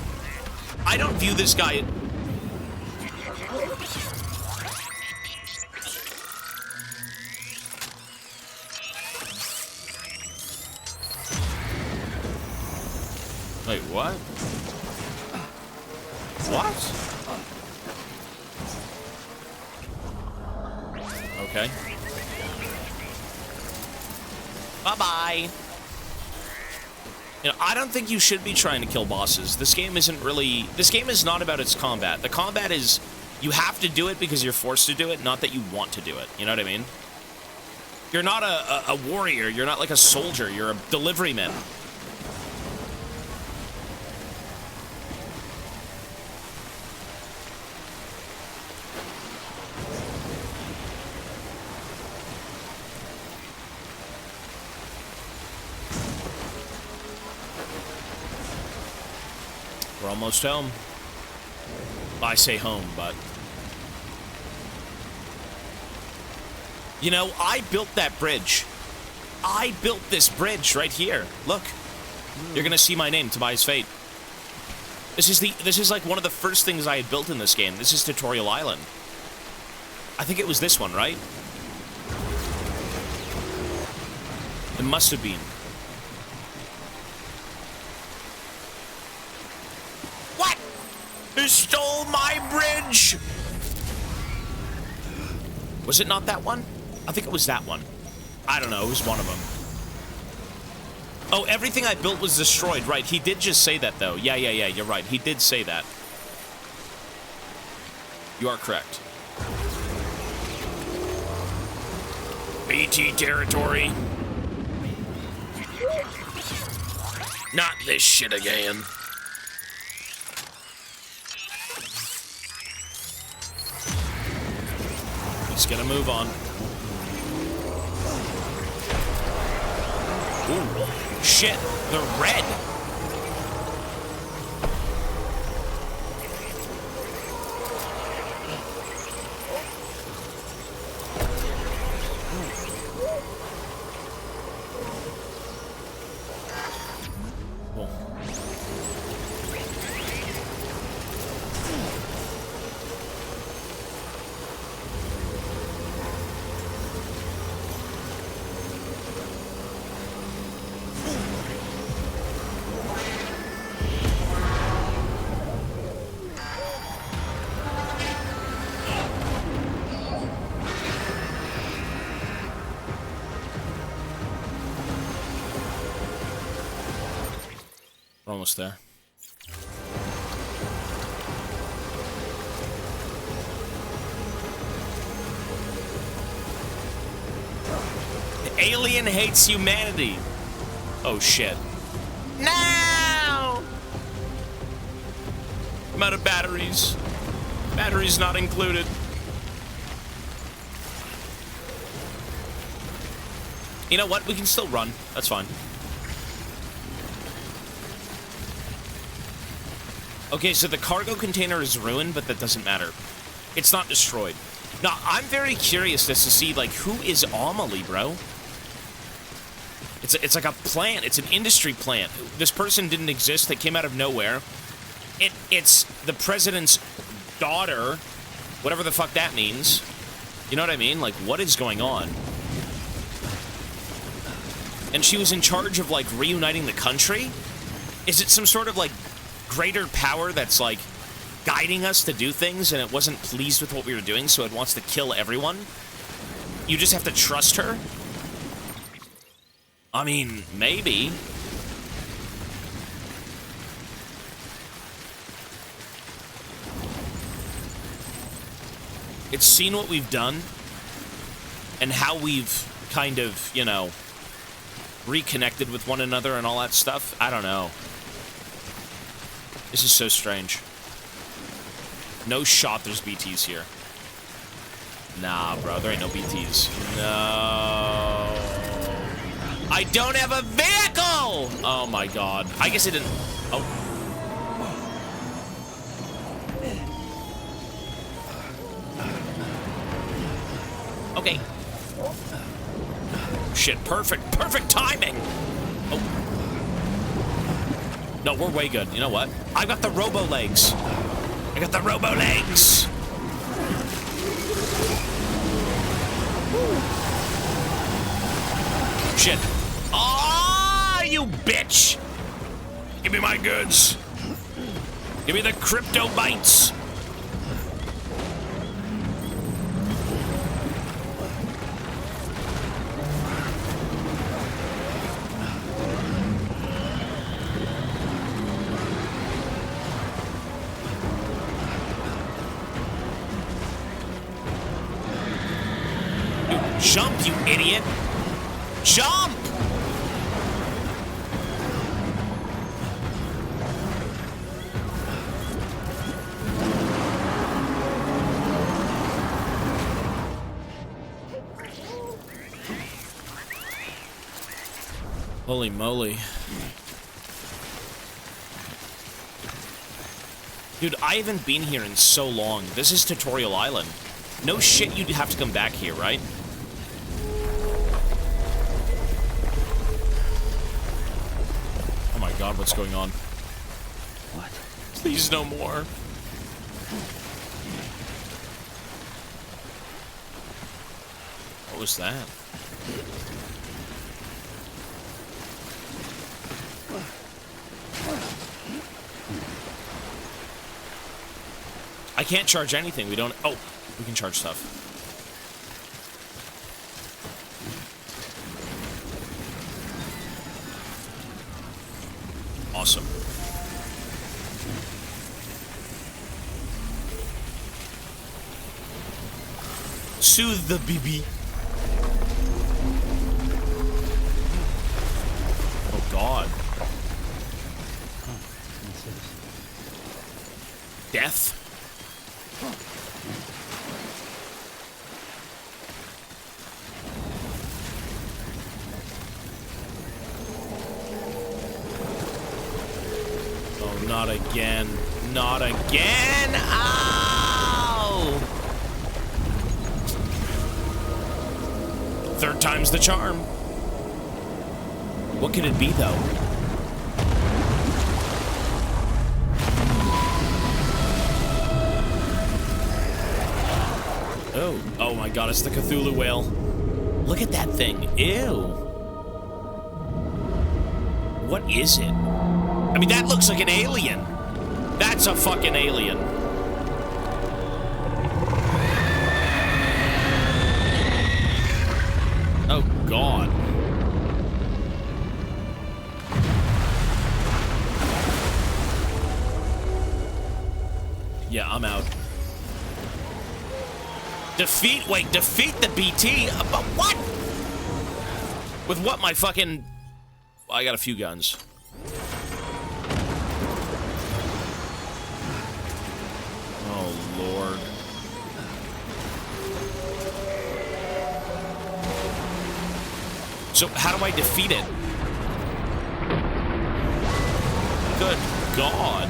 I don't view this guy. Wait, what? What? Okay. Bye-bye. You know, I don't think you should be trying to kill bosses. This game isn't really... This game is not about its combat. The combat is... You have to do it because you're forced to do it, not that you want to do it. You know what I mean? You're not a warrior. You're not like a soldier. You're a delivery man. We're almost home. I say home, but... You know, I built that bridge. I built this bridge right here. Look. You're gonna see my name, Tobias Fate. This is like one of the first things I had built in this game. This is Tutorial Island. I think it was this one, right? It must have been. What? He stole my bridge! Was it not that one? I think it was that one. I don't know, it was one of them. Oh, everything I built was destroyed, right? He did just say that, though. Yeah, you're right. He did say that. You are correct. BT territory. Not this shit again. Just gonna move on. Ooh, shit, they're red. We're almost there. The alien hates humanity. Oh shit. No! I'm out of batteries. Batteries not included. You know what? We can still run. That's fine. Okay, so the cargo container is ruined, but that doesn't matter. It's not destroyed. Now, I'm very curious as to see, like, who is Amelie, bro? It's like a plant. It's an industry plant. This person didn't exist. They came out of nowhere. It's the president's daughter, whatever the fuck that means. You know what I mean? Like, what is going on? And she was in charge of, like, reuniting the country? Is it some sort of, like, greater power that's, like, guiding us to do things and it wasn't pleased with what we were doing, so it wants to kill everyone? You just have to trust her? I mean, maybe. It's seen what we've done and how we've kind of, you know, reconnected with one another and all that stuff. I don't know. This is so strange. No shot there's BTs here. Nah, bro, there ain't no BTs. No. I don't have a vehicle! Oh my god. I guess it didn't... Oh. Okay. Shit, perfect timing! Oh. No, we're way good. You know what? I got the robo legs. I got the robo legs! Shit. Ah, you bitch! Give me my goods. Give me the crypto bites. Jump, you idiot! Jump! Holy moly. Dude, I haven't been here in so long. This is Tutorial Island. No shit you'd have to come back here, right? Oh my god, what's going on? What? Please no more. What was that? I can't charge anything. We don't... Oh, we can charge stuff. Awesome. Soothe the BB. Oh, God. Death? Oh, not again. Not again! Ow! Third time's the charm. What could it be, though? Oh, oh my god, it's the Cthulhu whale. Look at that thing. Ew. What is it? I mean, that looks like an alien. That's a fucking alien. Oh, God. Yeah, I'm out. Defeat the BT? But what? With what, my fucking... I got a few guns. Oh, Lord. So, how do I defeat it? Good God.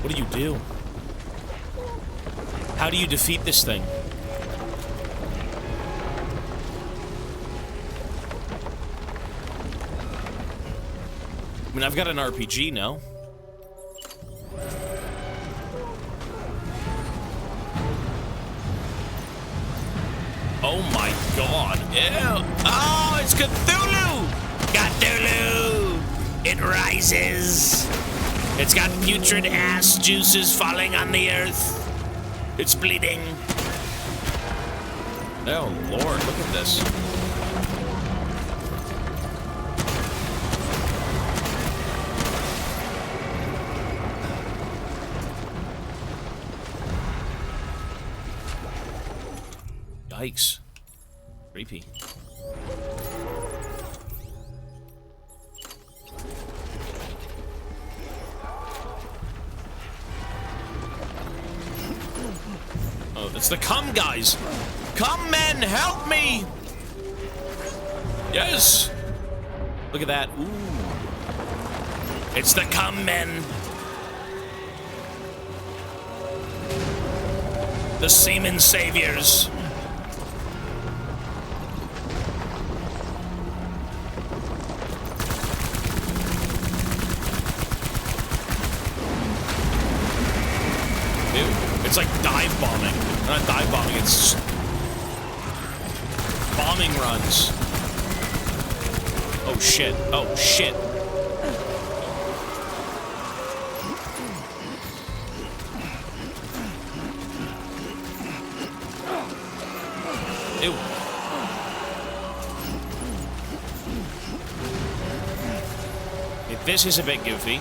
What do you do? How do you defeat this thing? I mean, I've got an RPG now. Oh my god. Ew. Oh, it's Cthulhu! Cthulhu! It rises. It's got putrid ass juices falling on the earth. It's bleeding. Oh lord, look at this. Yikes. Creepy. Oh, it's the cum guys. Come men, help me! Yes! Look at that. Ooh. It's the cum men. The semen saviors. It's like dive bombing. Not dive bombing, it's bombing runs. Oh shit. Oh shit. Ew. This is a bit goofy.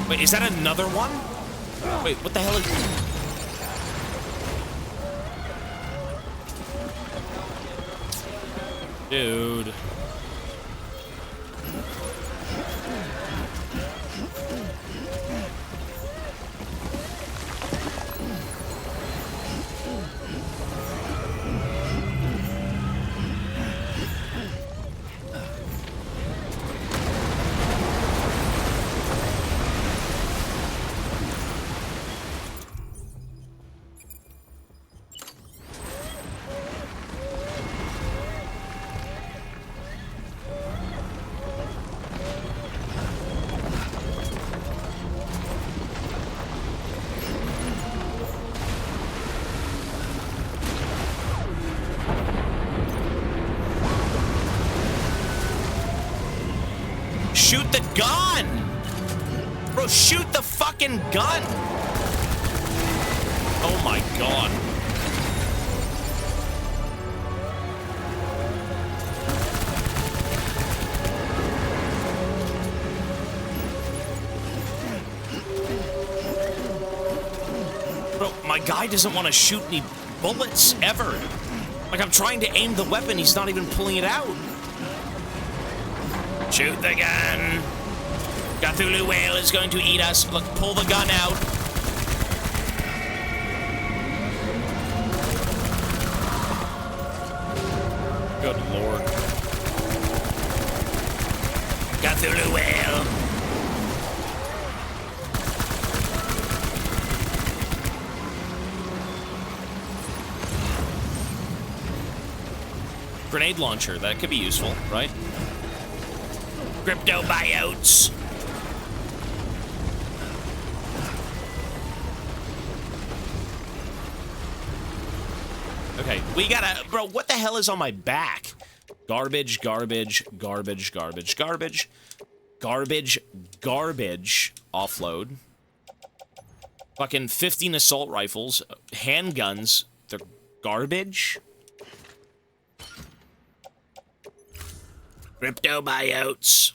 Wait, is that another one? Wait, what the hell is... Dude. Shoot the gun! Bro, shoot the fucking gun! Oh my god. Bro, my guy doesn't want to shoot any bullets ever. Like, I'm trying to aim the weapon, he's not even pulling it out. Shoot the gun. Cthulhu whale is going to eat us. Look, pull the gun out. Good lord. Cthulhu whale. Grenade launcher, that could be useful, right? Crypto buyouts. Okay, we gotta... Bro, what the hell is on my back? Garbage, garbage, garbage, garbage, garbage. Garbage, garbage. Offload. Fucking 15 assault rifles. Handguns. They're garbage. Crypto buyouts.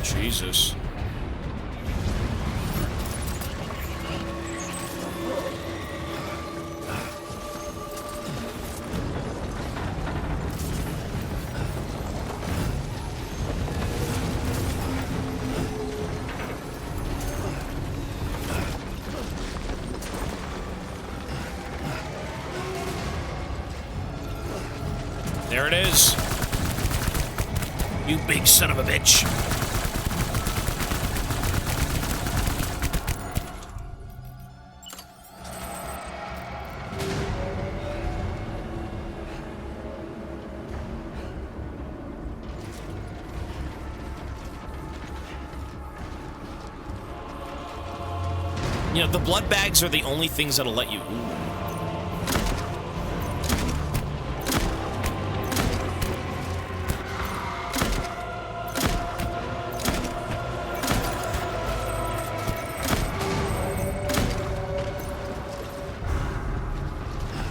Jesus. There it is. You big son of a bitch. You know, the blood bags are the only things that'll let you... Ooh.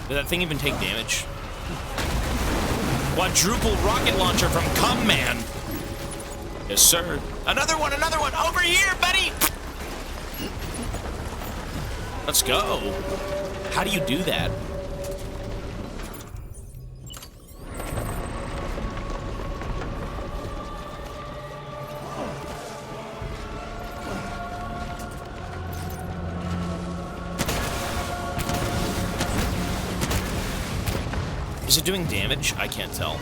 Did that thing even take damage? Quadruple rocket launcher from Cum Man. Yes, sir. Another one, over here, buddy! Let's go. How do you do that? Is it doing damage? I can't tell.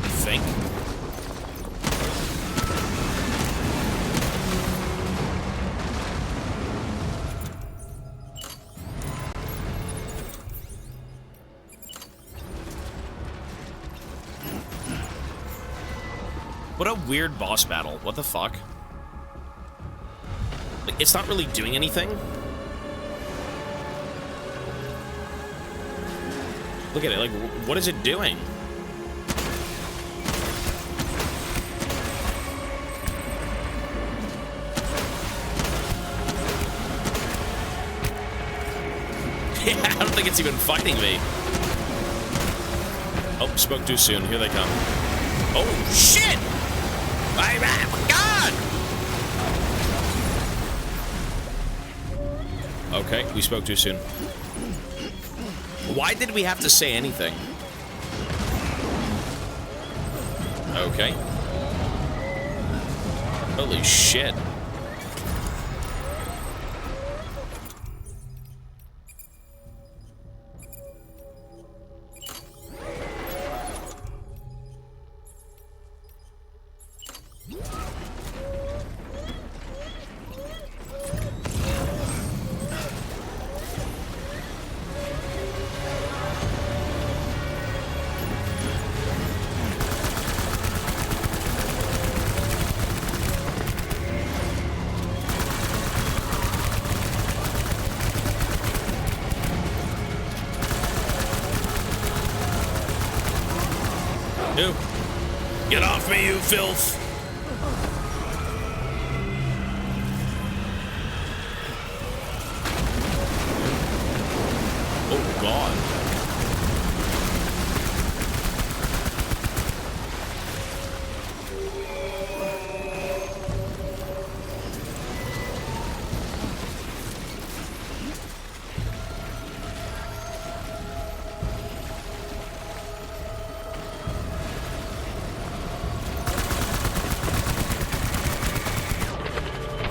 I think. What a weird boss battle. What the fuck? Like, it's not really doing anything. Look at it, like, what is it doing? Yeah, I don't think it's even fighting me. Oh, spoke too soon. Here they come. Oh, shit! My God! Okay, we spoke too soon. Why did we have to say anything? Okay. Holy shit. Get off me, you filth! Oh, God.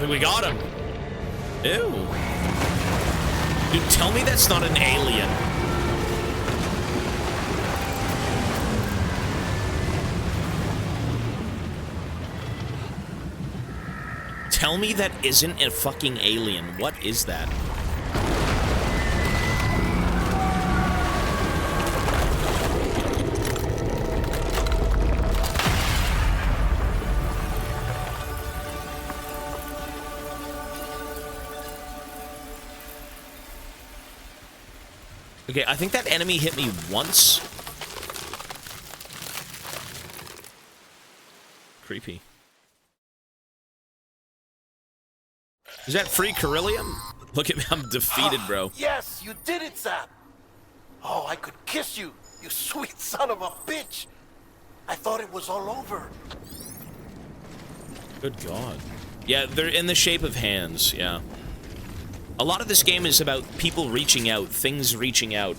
We got him. Ew. Dude, tell me that's not an alien. Tell me that isn't a fucking alien. What is that? Okay, I think that enemy hit me once. Creepy. Is that free Carillium? Look at me, I'm defeated, bro. Yes, you did it, Sam. Oh, I could kiss you, you sweet son of a bitch. I thought it was all over. Good God. Yeah, they're in the shape of hands, yeah. A lot of this game is about people reaching out, things reaching out.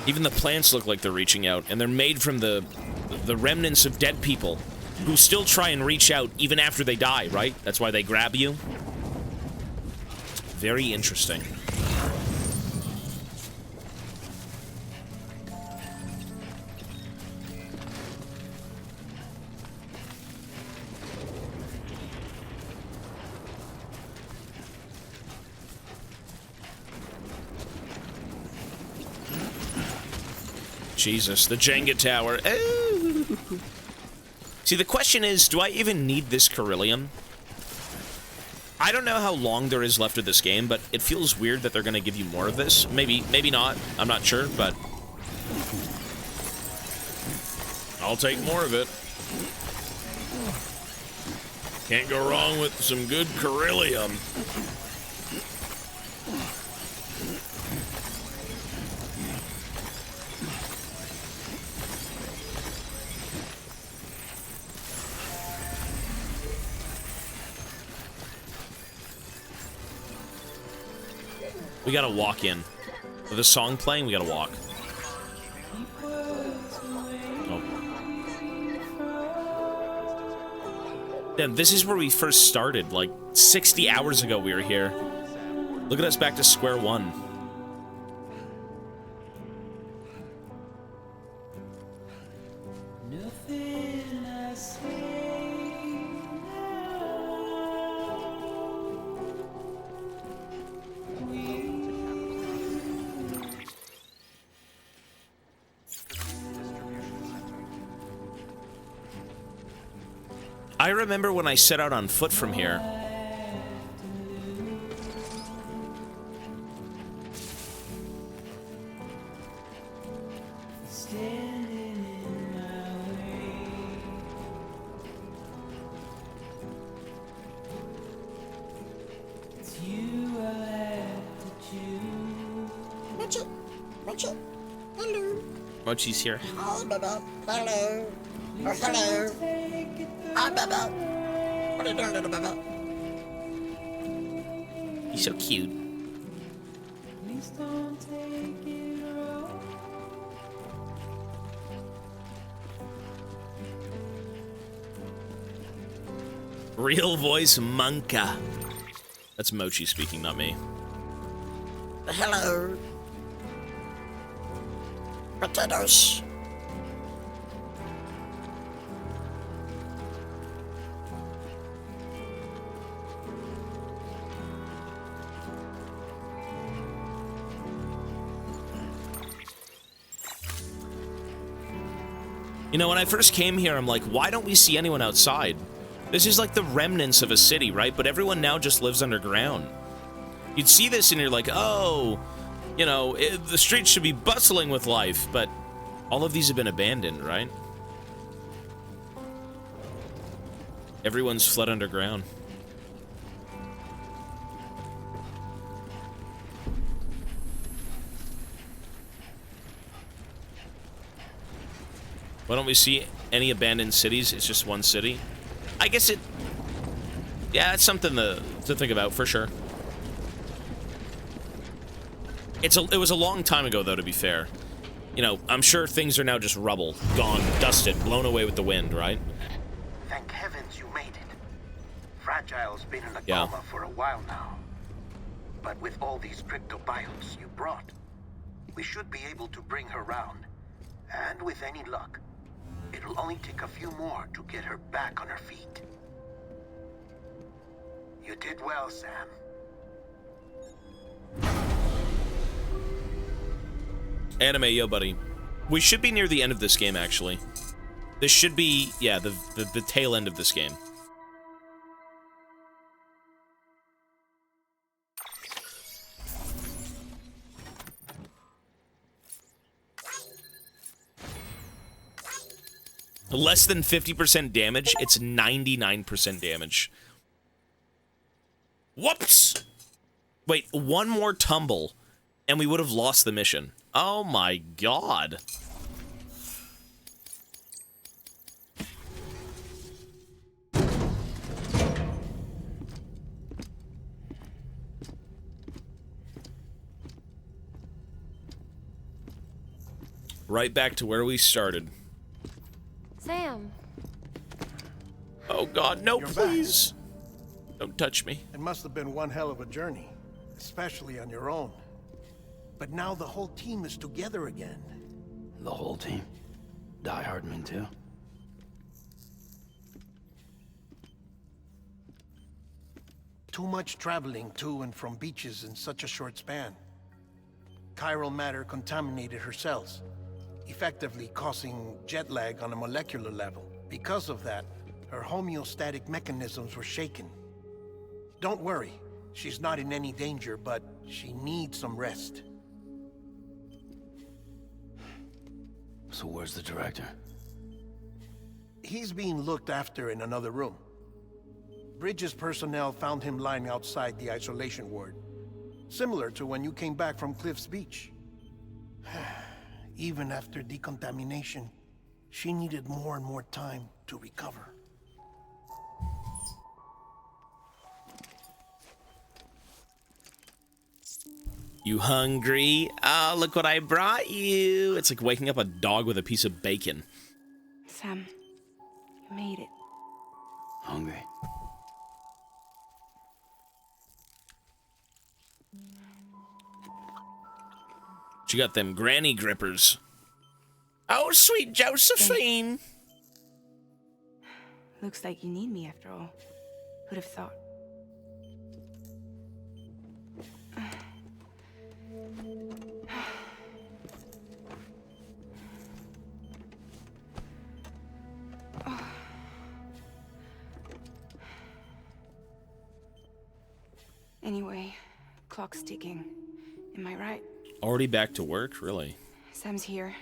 Even the plants look like they're reaching out, and they're made from the remnants of dead people who still try and reach out even after they die, right? That's why they grab you. Very interesting. Jesus, the Jenga tower. Ooh. See, the question is, do I even need this Carillion? I don't know how long there is left of this game, but it feels weird that they're going to give you more of this. Maybe not. I'm not sure, but I'll take more of it. Can't go wrong with some good Carillion. We gotta walk in. With the song playing, we gotta walk. Oh. Damn, this is where we first started. Like, 60 hours ago we were here. Look at us back to square one. I remember when I set out on foot from here. Hello. Mochi's here. Oh, Baba. Hello. Oh, hello. Hi, Baba. What are you doing, little Baba? He's so cute. Real voice Monka. That's Mochi speaking, not me. Hello. Potatoes. You know, when I first came here, I'm like, why don't we see anyone outside? This is like the remnants of a city, right? But everyone now just lives underground. You'd see this and you're like, oh, you know, the streets should be bustling with life, but all of these have been abandoned, right? Everyone's fled underground. Why don't we see any abandoned cities? It's just one city. I guess it... Yeah, it's something to think about, for sure. It was a long time ago, though, to be fair. You know, I'm sure things are now just rubble. Gone, dusted, blown away with the wind, right? Thank heavens you made it. Fragile's been in a Yeah. coma for a while now. But with all these cryptobiotes you brought, we should be able to bring her round. And with any luck, it'll only take a few more to get her back on her feet. You did well, Sam. Anime, yo, buddy. We should be near the end of this game, actually. This should be, yeah, the tail end of this game. Less than 50% damage, it's 99% damage. Whoops! Wait, one more tumble, and we would have lost the mission. Oh my god. Right back to where we started. Sam. Oh god, no, You're please. Don't touch me. It must have been one hell of a journey, especially on your own. But now the whole team is together again. The whole team? Die Hardman too? Too much traveling to and from beaches in such a short span. Chiral matter contaminated her cells. effectively causing jet lag on a molecular level. Because of that, her homeostatic mechanisms were shaken. Don't worry, she's not in any danger, but she needs some rest. So where's the director? He's being looked after in another room. Bridges personnel found him lying outside the isolation ward. Similar to when you came back from Cliff's Beach. Even after decontamination, she needed more and more time to recover. You hungry? Ah, look what I brought you. It's like waking up a dog with a piece of bacon. Sam, you made it. Hungry? She got them granny grippers. Oh, sweet Josephine. Looks like you need me after all. Who'd have thought? Anyway, clock's ticking. Am I right? Already back to work? Really? Sam's here.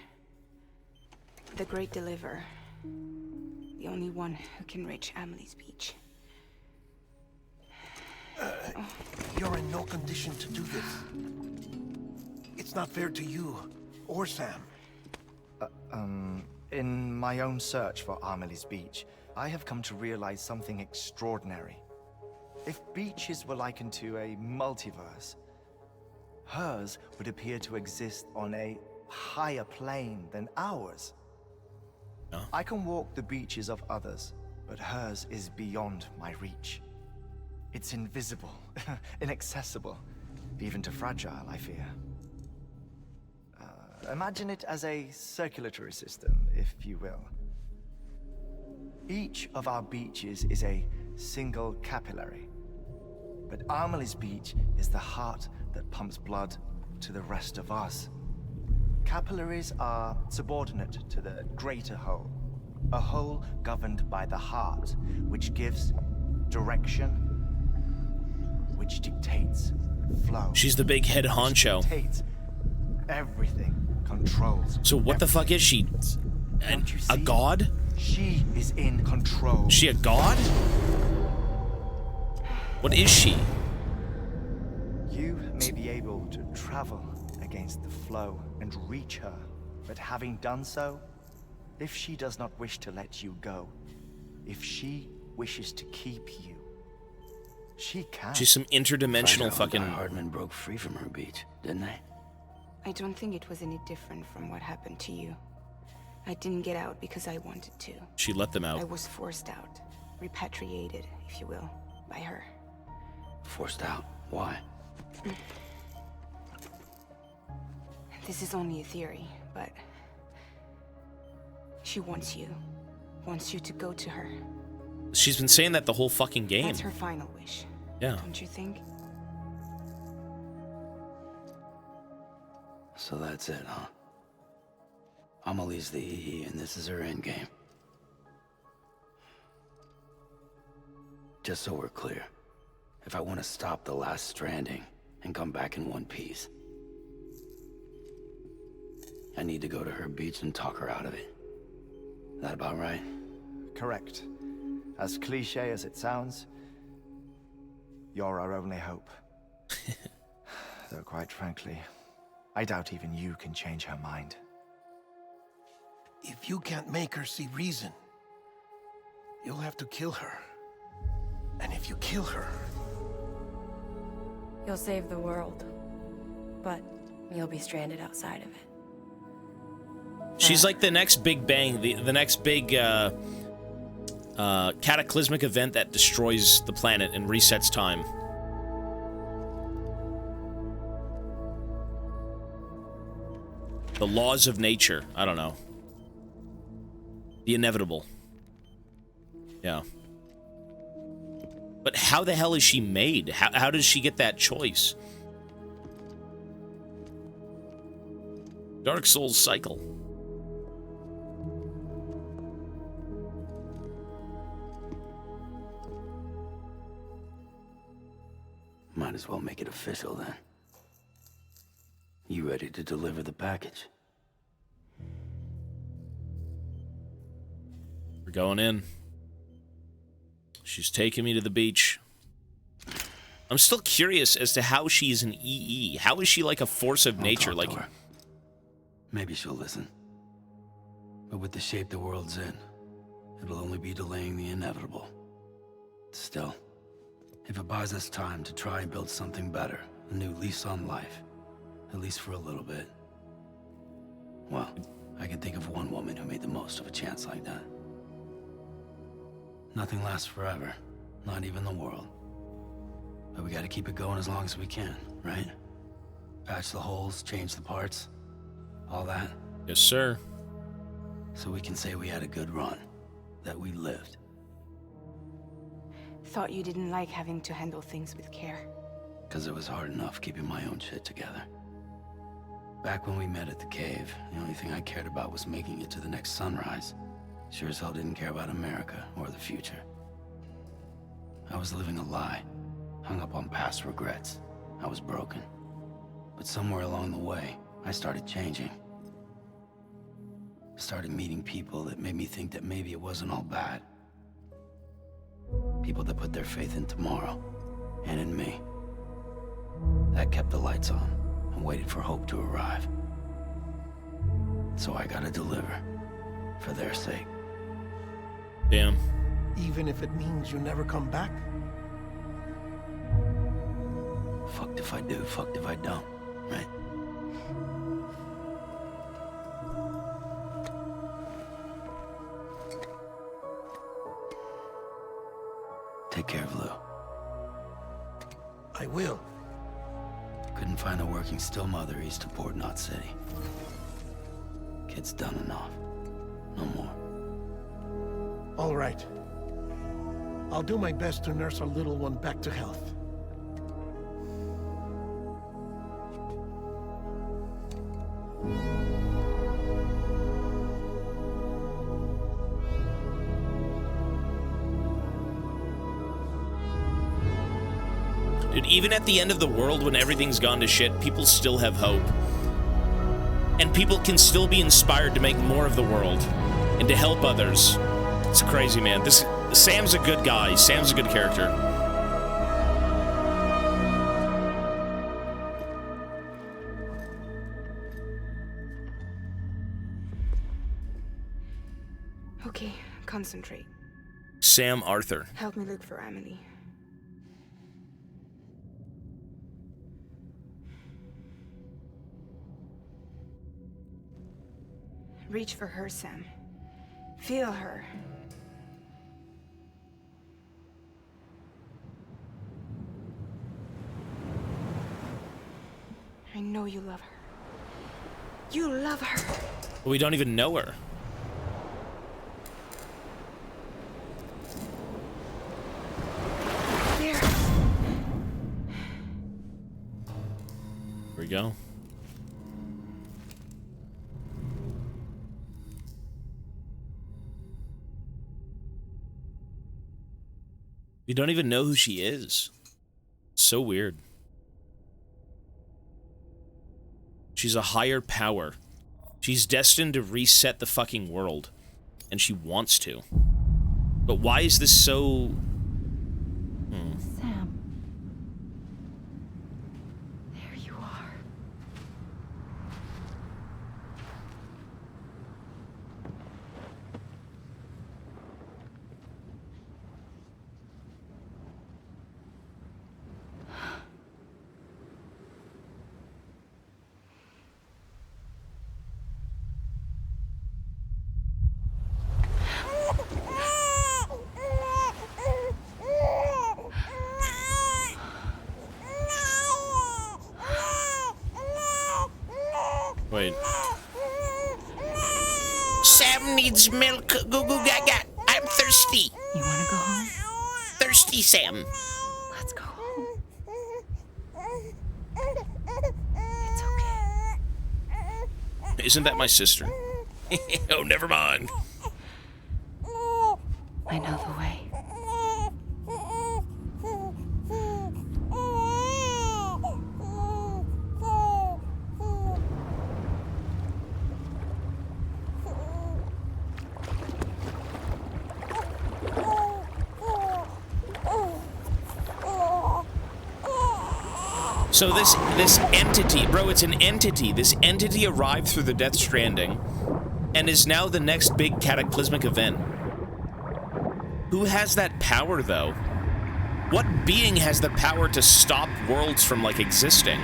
The Great Deliverer. The only one who can reach Amelie's Beach. You're in no condition to do this. It's not fair to you or Sam. In my own search for Amelie's Beach, I have come to realize something extraordinary. If beaches were likened to a multiverse, hers would appear to exist on a higher plane than ours. No. I can walk the beaches of others, but hers is beyond my reach. It's invisible, inaccessible, even to fragile, I fear. Imagine it as a circulatory system, if you will. Each of our beaches is a single capillary, but Amelie's Beach is the heart that pumps blood to the rest of us. Capillaries are subordinate to the greater whole, a whole governed by the heart, which gives direction, which dictates flow. She's the big head honcho. Dictates everything, controls. So what the fuck is she? A god? She is in control. She a god? What is she? You may be able to travel against the flow and reach her, but having done so, if she does not wish to let you go, if she wishes to keep you, she can. She's some interdimensional fucking... Hardman broke free from her beach, didn't they? I don't think it was any different from what happened to you. I didn't get out because I wanted to. She let them out. I was forced out. Repatriated, if you will, by her. Forced out? Why? This is only a theory, but... she wants you. Wants you to go to her. She's been saying that the whole fucking game. That's her final wish. Yeah. Don't you think? So that's it, huh? Amelie's the EE, and this is her endgame. Just so we're clear, if I want to stop the last Stranding and come back in one piece, I need to go to her beach and talk her out of it. That about right? Correct. As cliche as it sounds, you're our only hope. Though quite frankly, I doubt even you can change her mind. If you can't make her see reason, you'll have to kill her. And if you kill her... You'll save the world, but you'll be stranded outside of it. She's like the next Big Bang, the next big cataclysmic event that destroys the planet and resets time. The laws of nature. I don't know. The inevitable. Yeah. But how the hell is she made? How does she get that choice? Dark Souls cycle. as well make it official then. You ready to deliver the package? We're going in. She's taking me to the beach. I'm still curious as to how she's an EE. How is she like a force of nature? Like, maybe she'll listen. But with the shape the world's in, it'll only be delaying the inevitable. Still, if it buys us time to try and build something better, a new lease on life, at least for a little bit, well, I can think of one woman who made the most of a chance like that. Nothing lasts forever, not even the world. But we gotta keep it going as long as we can, right? Patch the holes, change the parts, all that. Yes, sir. So we can say we had a good run, that we lived. Thought you didn't like having to handle things with care. 'Cause it was hard enough keeping my own shit together. Back when we met at the cave, the only thing I cared about was making it to the next sunrise. Sure as hell didn't care about America or the future. I was living a lie, hung up on past regrets. I was broken. But somewhere along the way, I started changing. Started meeting people that made me think that maybe it wasn't all bad. People that put their faith in tomorrow, and in me. That kept the lights on, and waited for hope to arrive. So I gotta deliver, for their sake. Damn. Even if it means you never come back? Fucked if I do, fucked if I don't, right? Take care of Lou. I will. Couldn't find a working still mother east of Port Knot City. Kid's done enough. No more. All right. I'll do my best to nurse our little one back to health. Dude, even at the end of the world when everything's gone to shit, people still have hope. And people can still be inspired to make more of the world and to help others. It's crazy, man. Sam's a good guy. Sam's a good character. Okay, concentrate. Sam Arthur. Help me look for Emily. Reach for her, Sam. Feel her. I know you love her. You love her. We don't even know her. There. Here we go. We don't even know who she is. So weird. She's a higher power. She's destined to reset the fucking world. And she wants to. But why is this so... Sam. There you are. Wait. Sam needs milk. Goo goo gaga. I'm thirsty. You want to go home? Thirsty, Sam. Let's go home. It's Isn't that my sister? Oh, never mind. I know the way. So this entity, bro, it's an entity. This entity arrived through the Death Stranding and is now the next big cataclysmic event. Who has that power, though? What being has the power to stop worlds from, like, existing?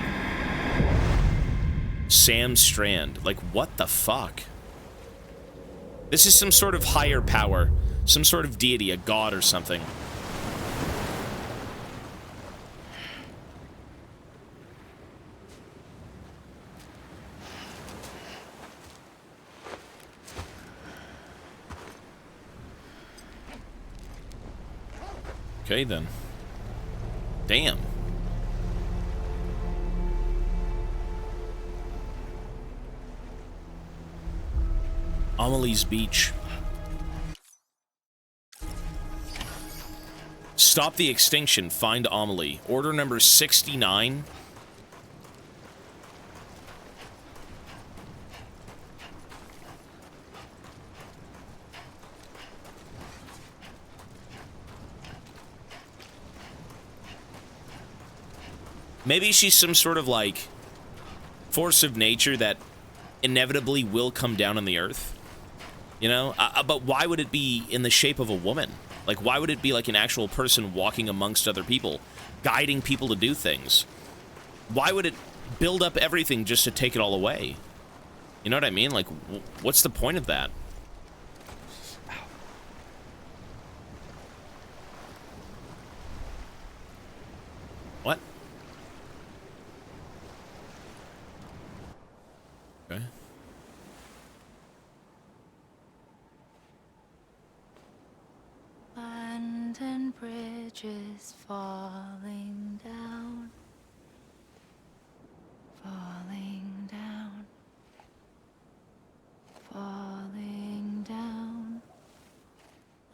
Sam Strand. Like, what the fuck? This is some sort of higher power. Some sort of deity, a god or something. Okay, then. Damn. Amelie's Beach. Stop the extinction. Find Amelie. Order number 69. Maybe she's some sort of, like, force of nature that inevitably will come down on the earth. You know? But why would it be in the shape of a woman? Like, why would it be like an actual person walking amongst other people, guiding people to do things? Why would it build up everything just to take it all away? You know what I mean? Like, what's the point of that? What? Okay. London Bridge is falling down, falling down, falling down.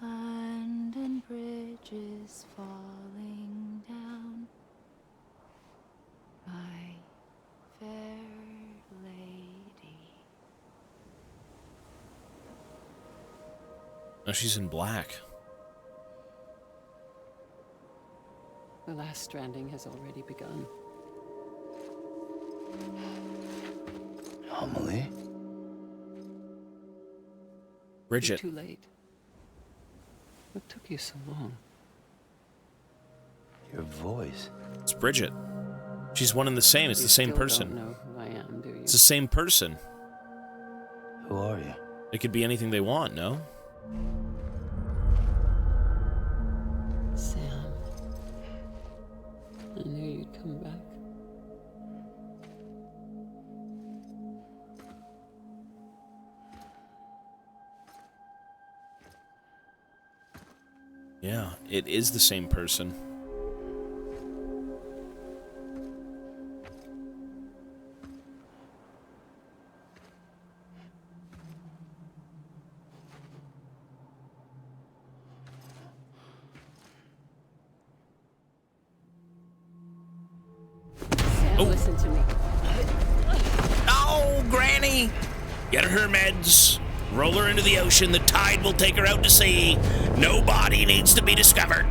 London Bridge is falling down, my fair lady. Oh, she's in black. The last stranding has already begun. Amelie? Bridget. You're too late. What took you so long? Your voice. It's Bridget. She's one and the same. It's the same person. You don't know who I am, do you? It's the same person. Who are you? It could be anything they want, no? Sam. I knew you'd come back. Yeah, it is the same person. Sam, listen to me. Oh, Granny! Get her meds. Roll her into the ocean. The tide will take her out to sea. No body needs to be discovered.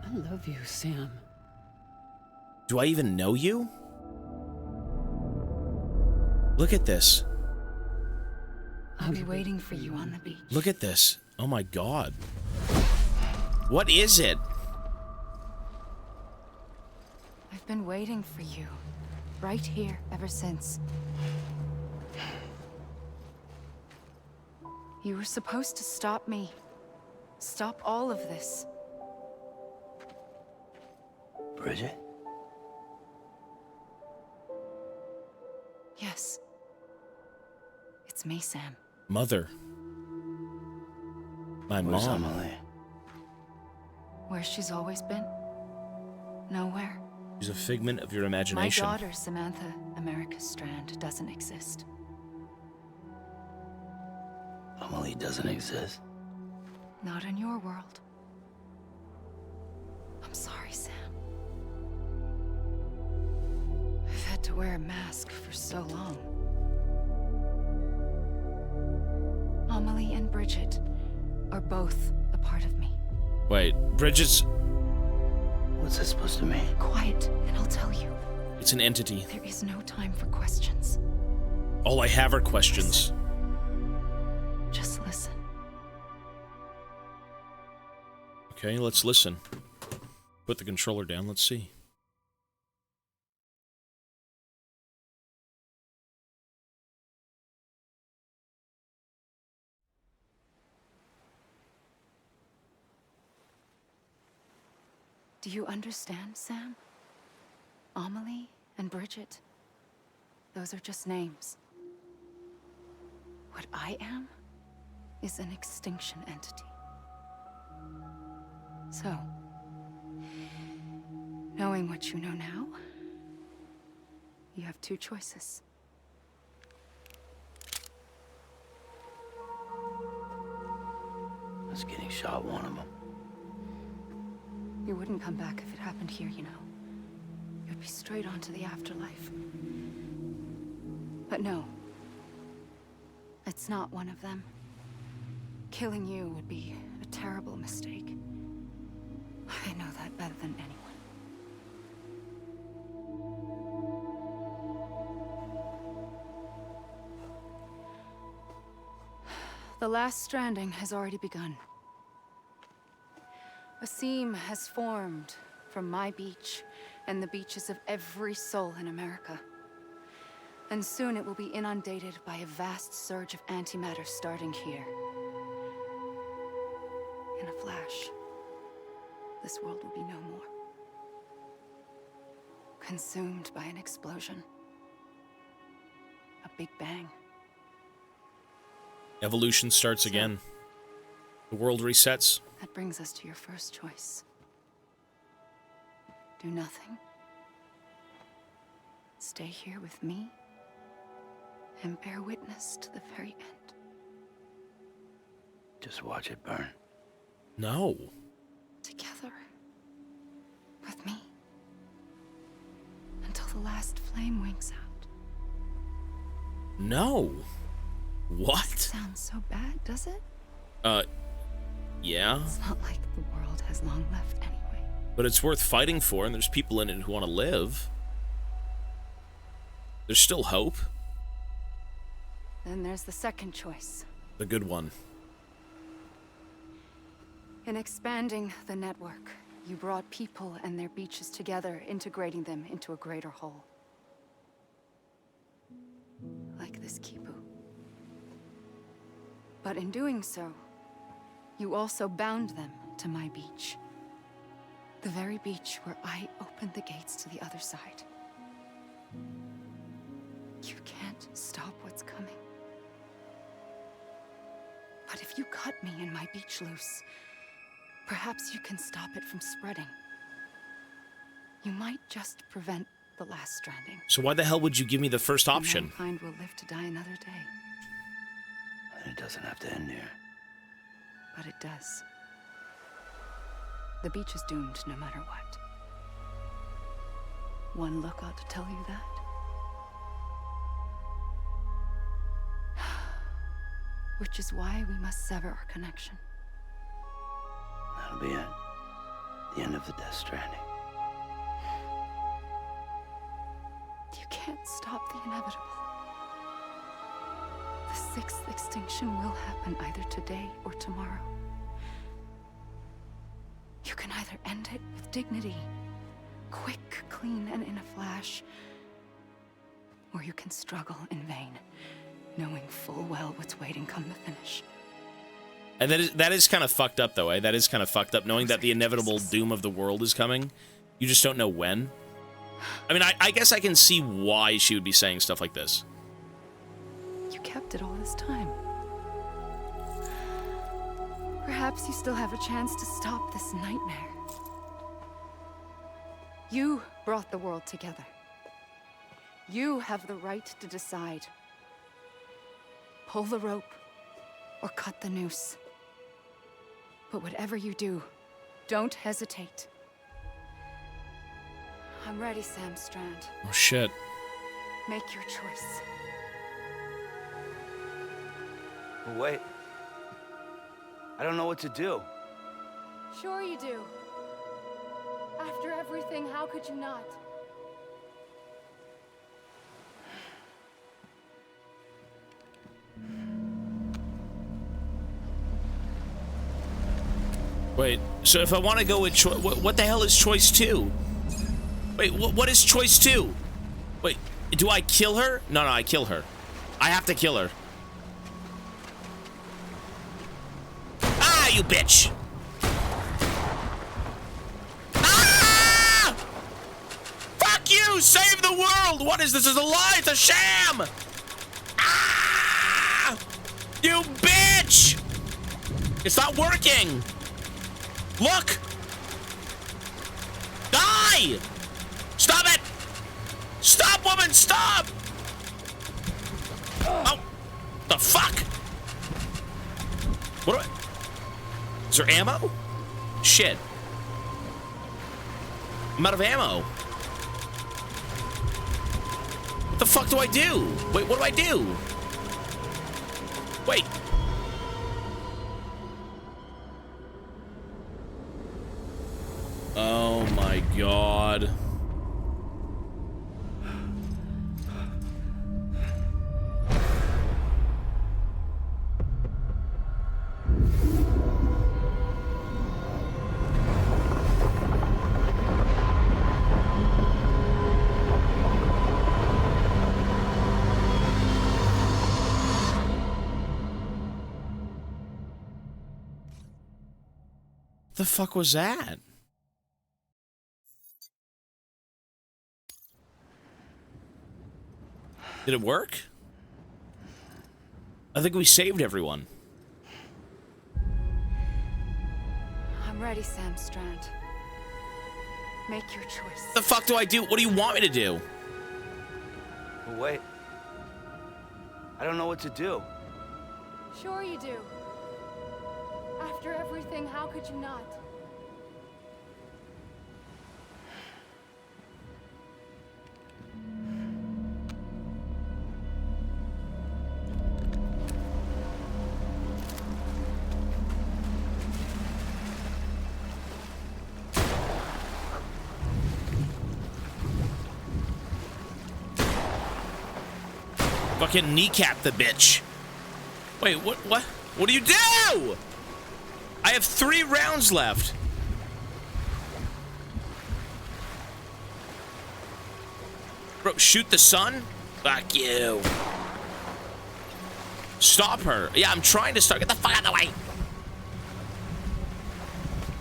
I love you, Sam. Do I even know you? Look at this. I'll be waiting for you on the beach. Look at this. Oh my god. What is it? I've been waiting for you, right here, ever since. You were supposed to stop me. Stop all of this. Bridget? Yes. It's me, Sam. Mother. My Where's mom. Amelie? Where she's always been. Nowhere. She's a figment of your My imagination. daughter, Samantha America Strand, doesn't exist. Amelie doesn't exist. Not in your world. I'm sorry, Sam. I've had to wear a mask for so long. Amelie and Bridget. both a part of me. Wait, Bridget's... What's this supposed to mean? Quiet, and I'll tell you. It's an entity. There is no time for questions. All I have are questions. Just listen. Okay, let's listen. Put the controller down, let's see. Do you understand, Sam? Amelie and Bridget, those are just names. What I am is an extinction entity. So, knowing what you know now, you have two choices. Us getting shot one of them. You wouldn't come back if it happened here, you know. You'd be straight on to the afterlife. But no. It's not one of them. Killing you would be a terrible mistake. I know that better than anyone. The last stranding has already begun. A seam has formed from my beach and the beaches of every soul in America. And soon it will be inundated by a vast surge of antimatter starting here. In a flash, this world will be no more. Consumed by an explosion. A big bang. Evolution starts again. The world resets. That brings us to your first choice. Do nothing. Stay here with me. And bear witness to the very end. Just watch it burn. No. Together. With me. Until the last flame winks out. No. What? Doesn't sound so bad, does it? Yeah. It's not like the world has long left anyway. But it's worth fighting for, and there's people in it who want to live. There's still hope. Then there's the second choice. The good one. In expanding the network, you brought people and their beaches together, integrating them into a greater whole. Like this Kipu. But in doing so, you also bound them to my beach. The very beach where I opened the gates to the other side. You can't stop what's coming. But if you cut me and my beach loose, perhaps you can stop it from spreading. You might just prevent the last stranding. So why the hell would you give me the first option? Mankind will live to die another day. It doesn't have to end here. But it does. The beach is doomed no matter what. One look ought to tell you that. Which is why we must sever our connection. That'll be it. The end of the Death Stranding. You can't stop the inevitable. The sixth extinction will happen either today or tomorrow. You can either end it with dignity, quick, clean, and in a flash, or you can struggle in vain, knowing full well what's waiting come the finish. And that is kind of fucked up, though, eh? That is kind of fucked up, knowing that the inevitable doom of the world is coming. You just don't know when. I mean, I guess I can see why she would be saying stuff like this. You kept it all this time. Perhaps you still have a chance to stop this nightmare. You brought the world together. You have the right to decide. Pull the rope or cut the noose. But whatever you do, don't hesitate. I'm ready, Sam Strand. Oh, shit. Make your choice. Wait. I don't know what to do. Sure you do. After everything, how could you not? Wait, so if I want to go with what the hell is choice 2? Wait, what is choice 2? Wait, do I kill her? No, I kill her. I have to kill her. Ah, you bitch! Ah! Fuck you! Save the world! What is this? This is a lie! It's a sham! Ah! You bitch! It's not working! Look! Die! Stop it! Stop, woman! Stop! Oh! The fuck? What do I... Is there ammo? Shit. I'm out of ammo. What the fuck do I do? Wait, what do I do? Wait. Oh my god. The fuck was that? Did it work? I think we saved everyone. I'm ready, Sam Strand. Make your choice. The fuck do I do? What do you want me to do? But wait. I don't know what to do. Sure you do. After everything, how could you not? Fucking kneecap the bitch. Wait, what do you do? I have 3 rounds left. Bro, shoot the sun? Fuck you. Stop her. Yeah, I'm trying to start. Get the fuck out of the way.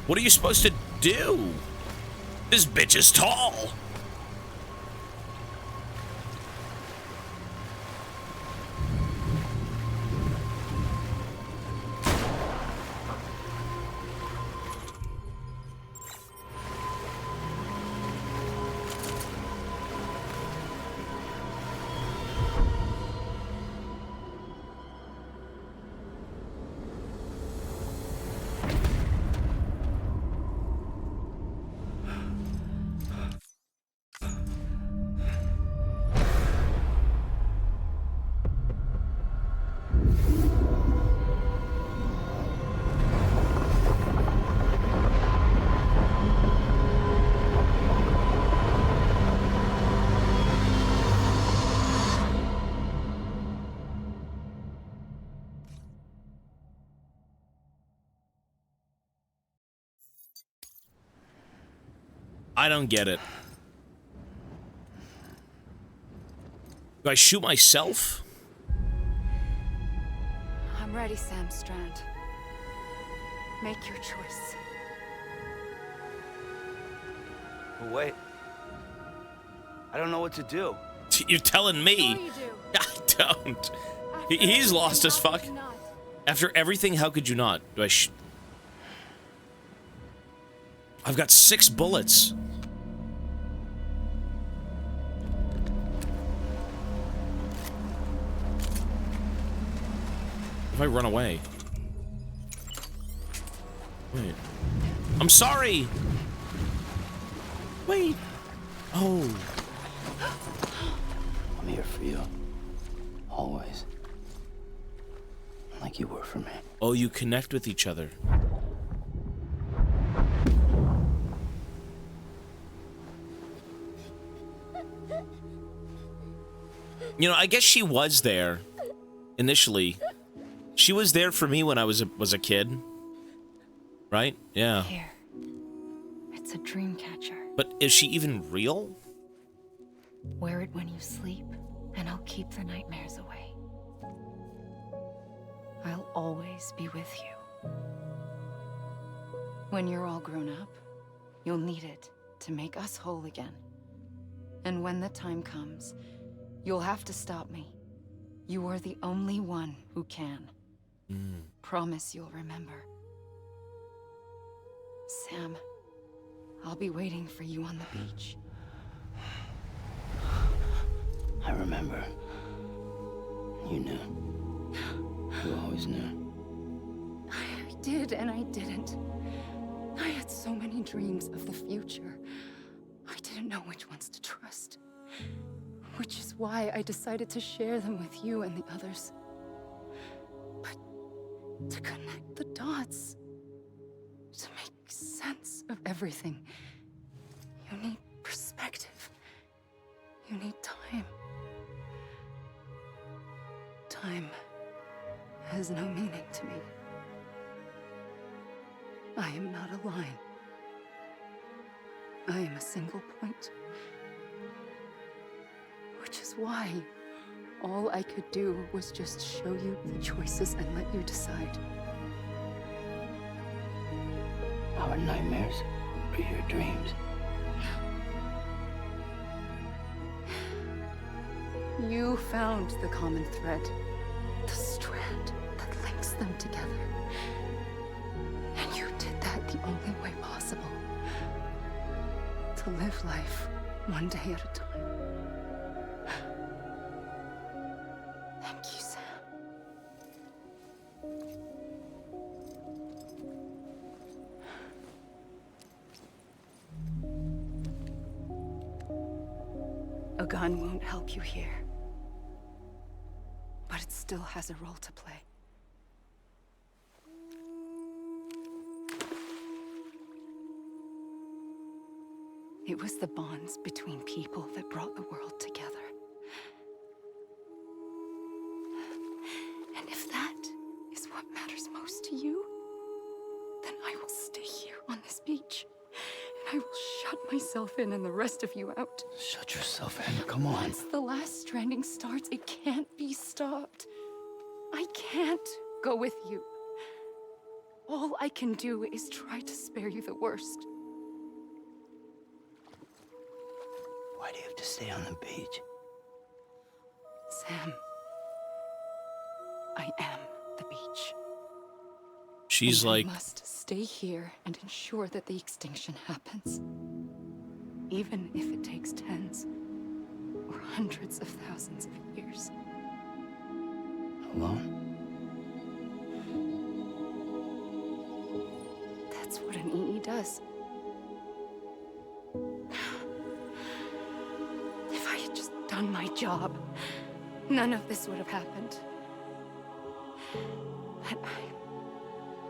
What are you supposed to do? This bitch is tall. I don't get it. Do I shoot myself? I'm ready, Sam Strand. Make your choice. But wait. I don't know what to do. You're telling me. Sure you do. I don't. He's lost as fuck. After everything, how could you not? Do I I've got 6 bullets. If I run away. Wait. I'm sorry. Wait. Oh. I'm here for you. Always. Like you were for me. Oh, you connect with each other. You know, I guess she was there initially. She was there for me when I was a kid. Right? Yeah. Here. It's a dream catcher. But is she even real? Wear it when you sleep, and I'll keep the nightmares away. I'll always be with you. When you're all grown up, you'll need it to make us whole again. And when the time comes, you'll have to stop me. You are the only one who can. Promise you'll remember. Sam, I'll be waiting for you on the beach. I remember. You knew. You always knew. I did and I didn't. I had so many dreams of the future. I didn't know which ones to trust. Which is why I decided to share them with you and the others. But to connect the dots, to make sense of everything, you need perspective. You need time. Time has no meaning to me. I am not a line. I am a single point. Which is why all I could do was just show you the choices and let you decide. Our nightmares are your dreams. You found the common thread, the strand that links them together. And you did that the only way possible. To live life one day at a time. Thank you, Sam. A gun won't help you here. But it still has a role to play. It was the bonds between people that brought the world together. And if that is what matters most to you, then I will stay here on this beach. And I will shut myself in and the rest of you out. Shut yourself in, come on. Once the last stranding starts, it can't be stopped. I can't go with you. All I can do is try to spare you the worst. Why do you have to stay on the beach? Sam, I am the beach. She's and like... I must stay here and ensure that the extinction happens. Even if it takes tens or hundreds of thousands of years. Alone? That's what an EE does. If I had just done my job, none of this would have happened. But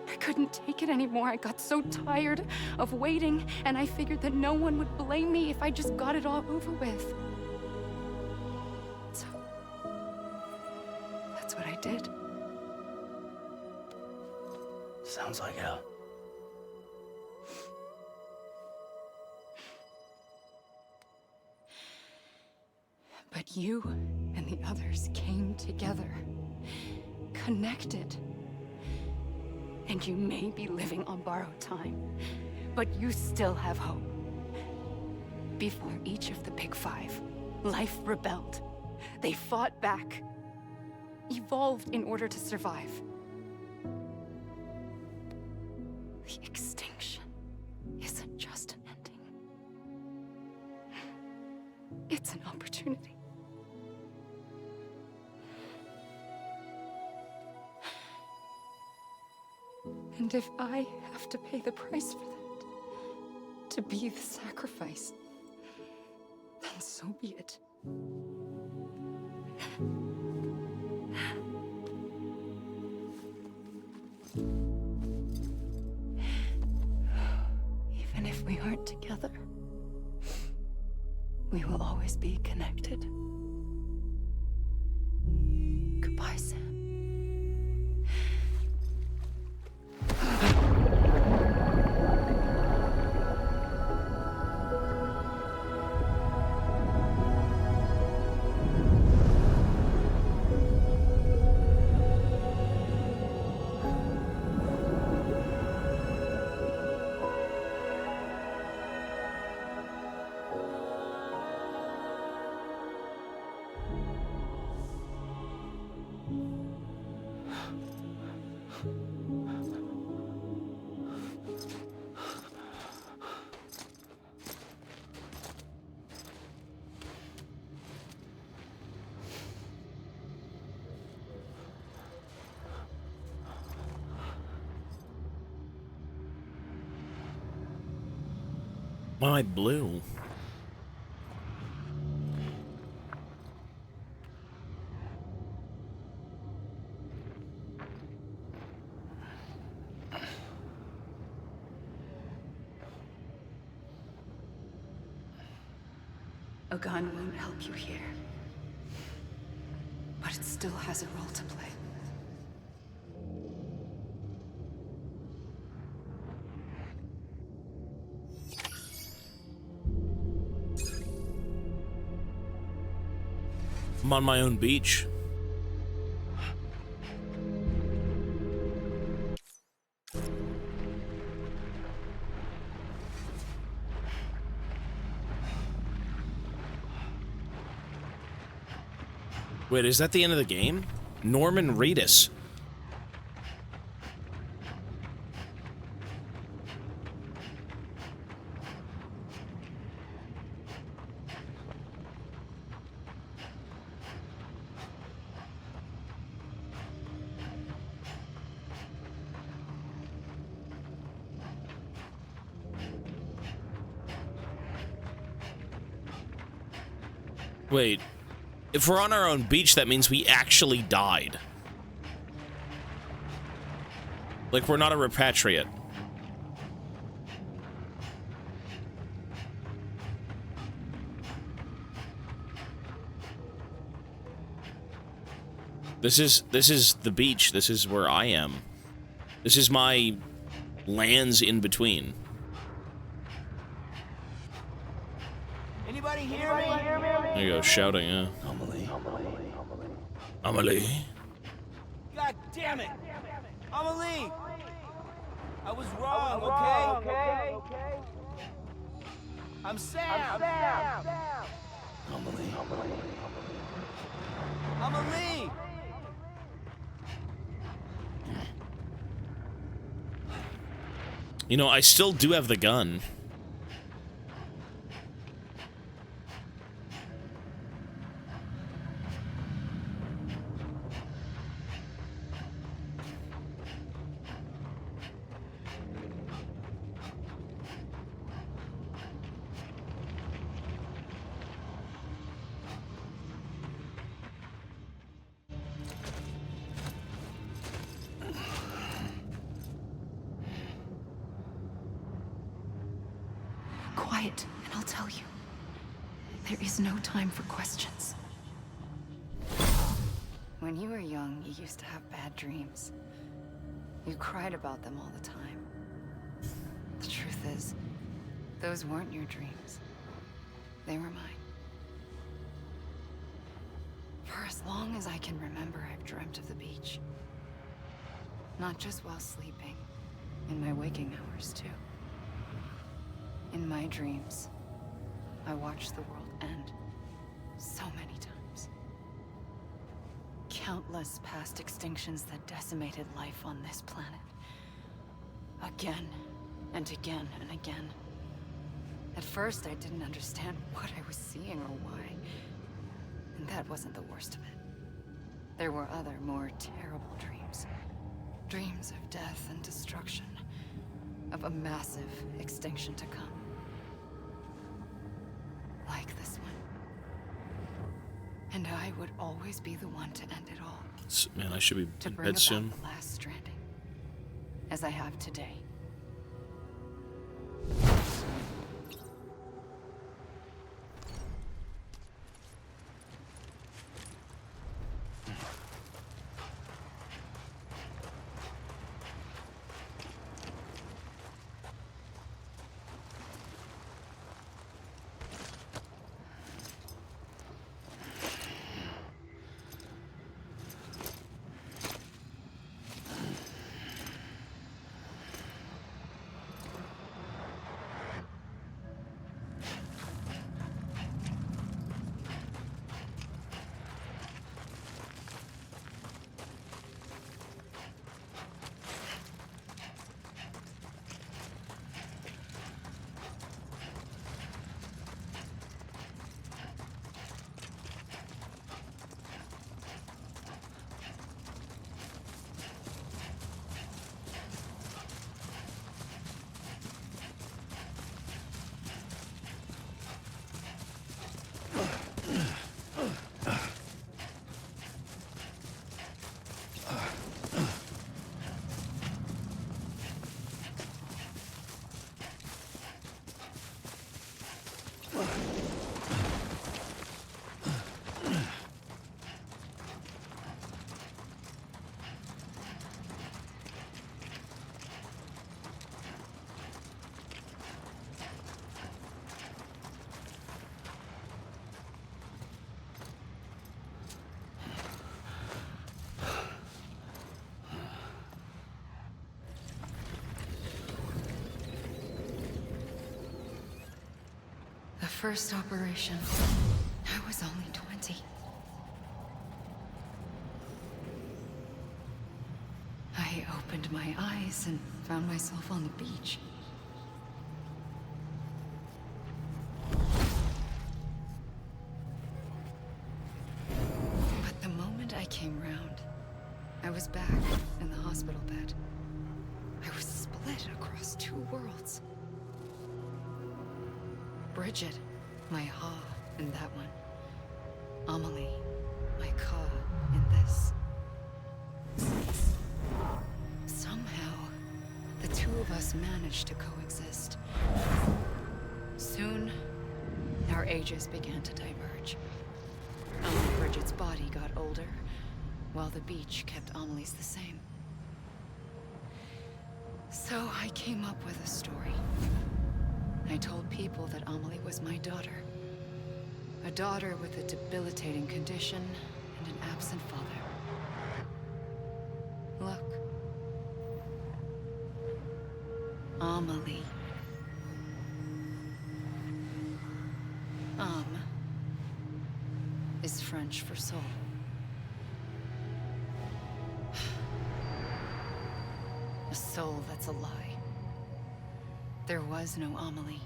I couldn't take it anymore. I got so tired of waiting, and I figured that no one would blame me if I just got it all over with. So, that's what I did. Sounds like hell. But you and the others came together, connected. And you may be living on borrowed time, but you still have hope. Before each of the Big Five, life rebelled. They fought back, evolved in order to survive. The extinction isn't just an ending. It's an opportunity. And if I have to pay the price for that, to be the sacrifice, then so be it. if we aren't together, we will always be connected. Goodbye, Sam. Why am I blue? A gun won't help you here, but it still has a role to play. I'm on my own beach. Wait, is that the end of the game? Norman Reedus. Wait, if we're on our own beach, that means we actually died. Like, we're not a repatriate. This is the beach. This is where I am. This is my lands in between. Anybody hear me? There you go, shouting, yeah. Amelie. God damn it! Amelie! I was wrong, okay? I'm Sam! Amelie. Amelie! You know, I still do have the gun. Quiet, and I'll tell you. There is no time for questions. When you were young, you used to have bad dreams. You cried about them all the time. The truth is, those weren't your dreams. They were mine. For as long as I can remember, I've dreamt of the beach. Not just while sleeping, in my waking hours, too. In my dreams, I watched the world end so many times. Countless past extinctions that decimated life on this planet. Again and again and again. At first, I didn't understand what I was seeing or why. And that wasn't the worst of it. There were other, more terrible dreams. Dreams of death and destruction. Of a massive extinction to come. Like this one. And I would always be the one to end it all. Man, I should be to in bring bed about soon. the last stranding. As I have today. first operation, I was only 20. I opened my eyes and found myself on the beach. But the moment I came round, I was back in the hospital bed. I was split across two worlds. Bridget, my Ha in that one. Amelie, my Ka in this. Somehow, the two of us managed to coexist. Soon, our ages began to diverge. Bridget's body got older, while the beach kept Amelie's the same. So I came up with a story. I told people that Amelie was my daughter. A daughter with a debilitating condition and an absent father. Look. Amelie. Is French for soul. A soul that's a lie. There was no Amelie.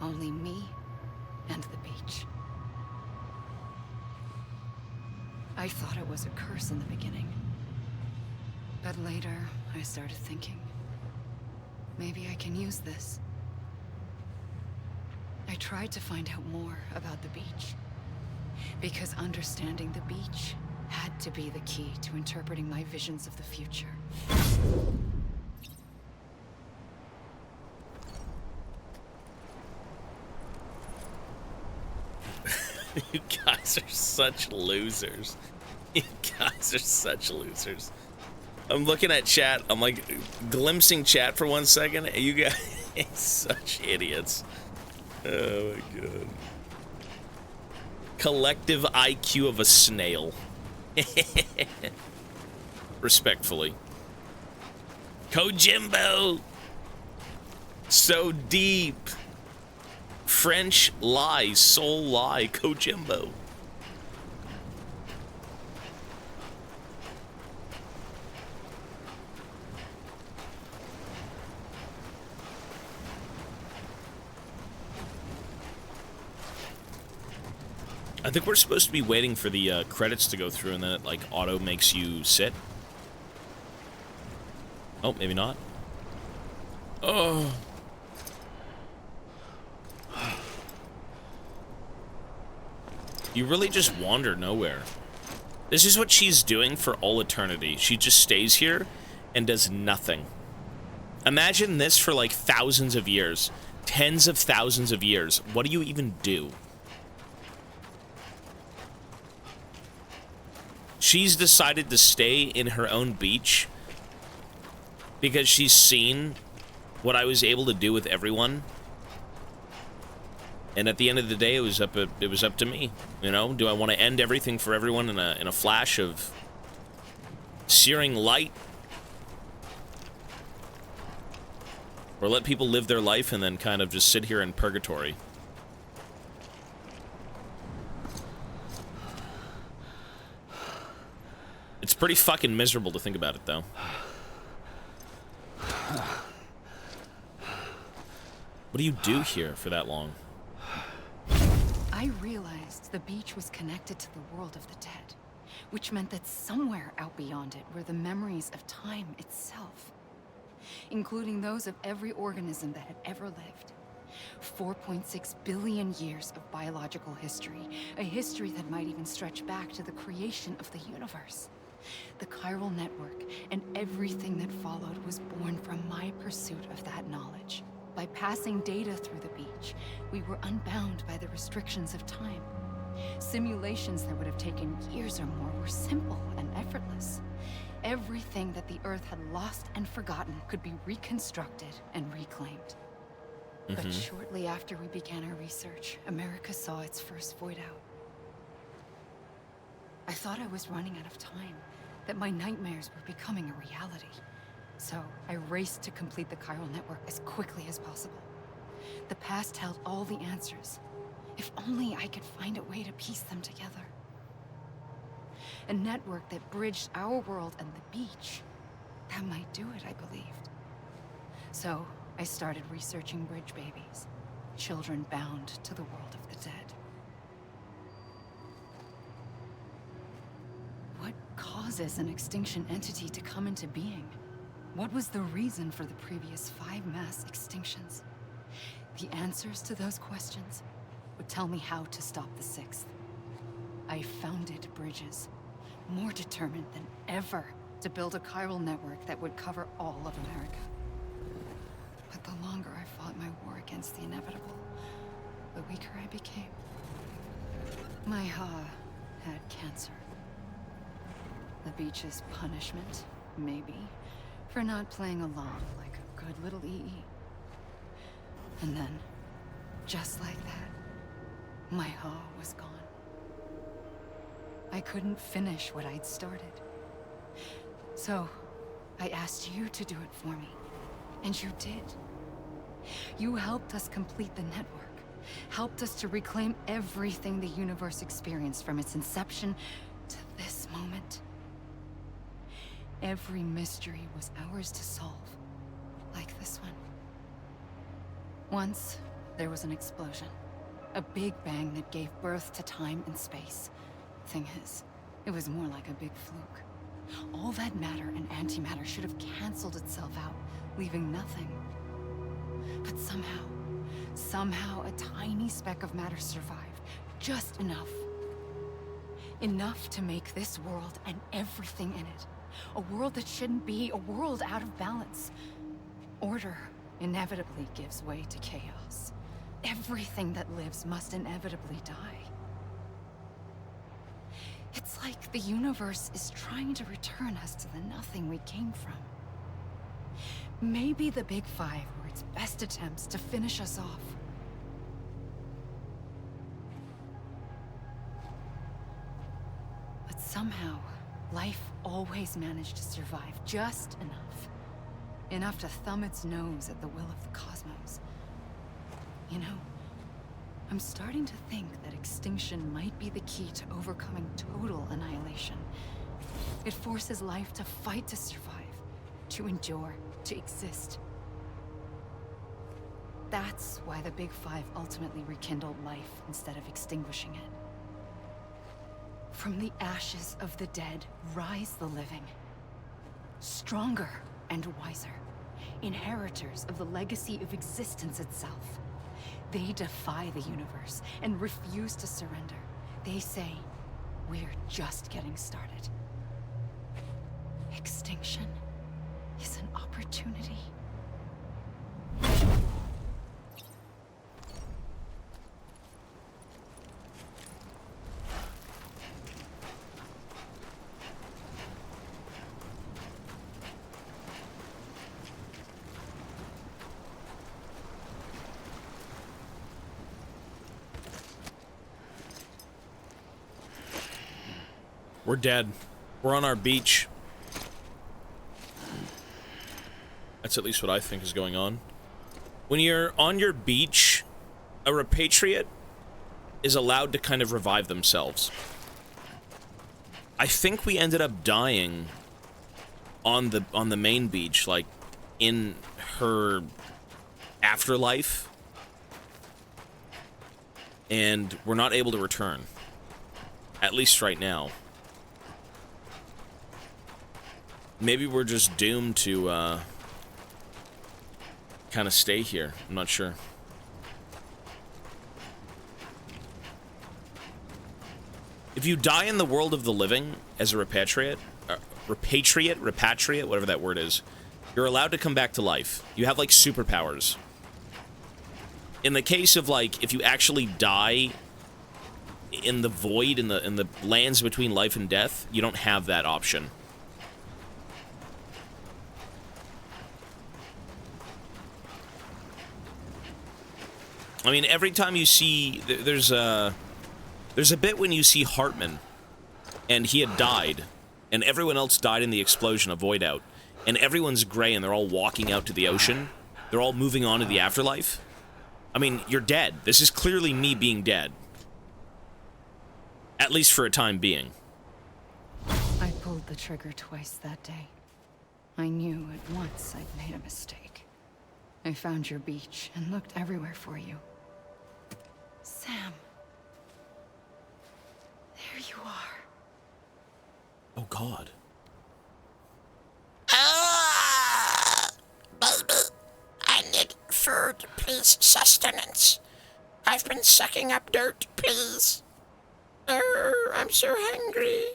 Only me and the beach. I thought it was a curse in the beginning. But later, I started thinking, maybe I can use this. I tried to find out more about the beach. Because understanding the beach had to be the key to interpreting my visions of the future. You guys are such losers. You guys are such losers. I'm looking at chat. I'm like glimpsing chat for 1 second. And you guys such idiots. Oh my god. Collective IQ of a snail. Respectfully. Kojimbo. So deep. French lie, soul lie, Kojimbo. I think we're supposed to be waiting for the credits to go through, and then it like auto makes you sit. Oh, maybe not. Oh. You really just wander nowhere. This is what she's doing for all eternity. She just stays here and does nothing. Imagine this for like thousands of years. Tens of thousands of years. What do you even do? She's decided to stay in her own beach because she's seen what I was able to do with everyone. And at the end of the day, it was up to me. You know, do I want to end everything for everyone in a flash of searing light, or let people live their life and then kind of just sit here in purgatory? It's pretty fucking miserable to think about it, though. What do you do here for that long? I realized the beach was connected to the world of the dead, which meant that somewhere out beyond it were the memories of time itself, including those of every organism that had ever lived. 4.6 billion years of biological history, a history that might even stretch back to the creation of the universe. The chiral network and everything that followed was born from my pursuit of that knowledge. By passing data through the beach, we were unbound by the restrictions of time. Simulations that would have taken years or more were simple and effortless. Everything that the Earth had lost and forgotten could be reconstructed and reclaimed. But shortly after we began our research, America saw its first void out. I thought I was running out of time, that my nightmares were becoming a reality. So I raced to complete the chiral network as quickly as possible. The past held all the answers. If only I could find a way to piece them together. A network that bridged our world and the beach. That might do it, I believed. So, I started researching bridge babies. Children bound to the world of the dead. What causes an extinction entity to come into being? What was the reason for the previous 5 mass extinctions? The answers to those questions would tell me how to stop the 6th. I founded bridges, more determined than ever to build a chiral network that would cover all of America. But the longer I fought my war against the inevitable, the weaker I became. My Ha had cancer. The beach's punishment, maybe, for not playing along like a good little EE. And then, just like that, my Ha was gone. I couldn't finish what I'd started. So, I asked you to do it for me. And you did. You helped us complete the network. Helped us to reclaim everything the universe experienced from its inception to this moment. Every mystery was ours to solve. Like this one. Once, there was an explosion. A big bang that gave birth to time and space. Thing is, it was more like a big fluke. All that matter and antimatter should have canceled itself out, leaving nothing. But somehow a tiny speck of matter survived. Just enough. Enough to make this world and everything in it. A world that shouldn't be, a world out of balance. Order inevitably gives way to chaos. Everything that lives must inevitably die. It's like the universe is trying to return us to the nothing we came from. Maybe the Big Five were its best attempts to finish us off. But somehow, life always managed to survive just enough. Enough to thumb its nose at the will of the cosmos. You know, I'm starting to think that extinction might be the key to overcoming total annihilation. It forces life to fight to survive, to endure, to exist. That's why the Big Five ultimately rekindled life instead of extinguishing it. From the ashes of the dead rise the living. Stronger and wiser. Inheritors of the legacy of existence itself. They defy the universe and refuse to surrender. They say, we're just getting started. Extinction is an opportunity. We're dead. We're on our beach. That's at least what I think is going on. When you're on your beach, a repatriate is allowed to kind of revive themselves. I think we ended up dying on the main beach, like in her afterlife, and we're not able to return, at least right now. Maybe we're just doomed to kind of stay here. I'm not sure. If you die in the world of the living as a repatriate, whatever that word is, you're allowed to come back to life. You have like superpowers. In the case of like, if you actually die in the void, in the lands between life and death, you don't have that option. I mean, every time you see, there's a bit when you see Hartman, and he had died, and everyone else died in the explosion, a void out, and everyone's gray, and they're all walking out to the ocean. They're all moving on to the afterlife. I mean, you're dead. This is clearly me being dead. At least for a time being. I pulled the trigger twice that day. I knew at once I'd made a mistake. I found your beach and looked everywhere for you. Sam. There you are. Oh, God. Baby, I need food, please. Sustenance. I've been sucking up dirt, please. I'm so hungry.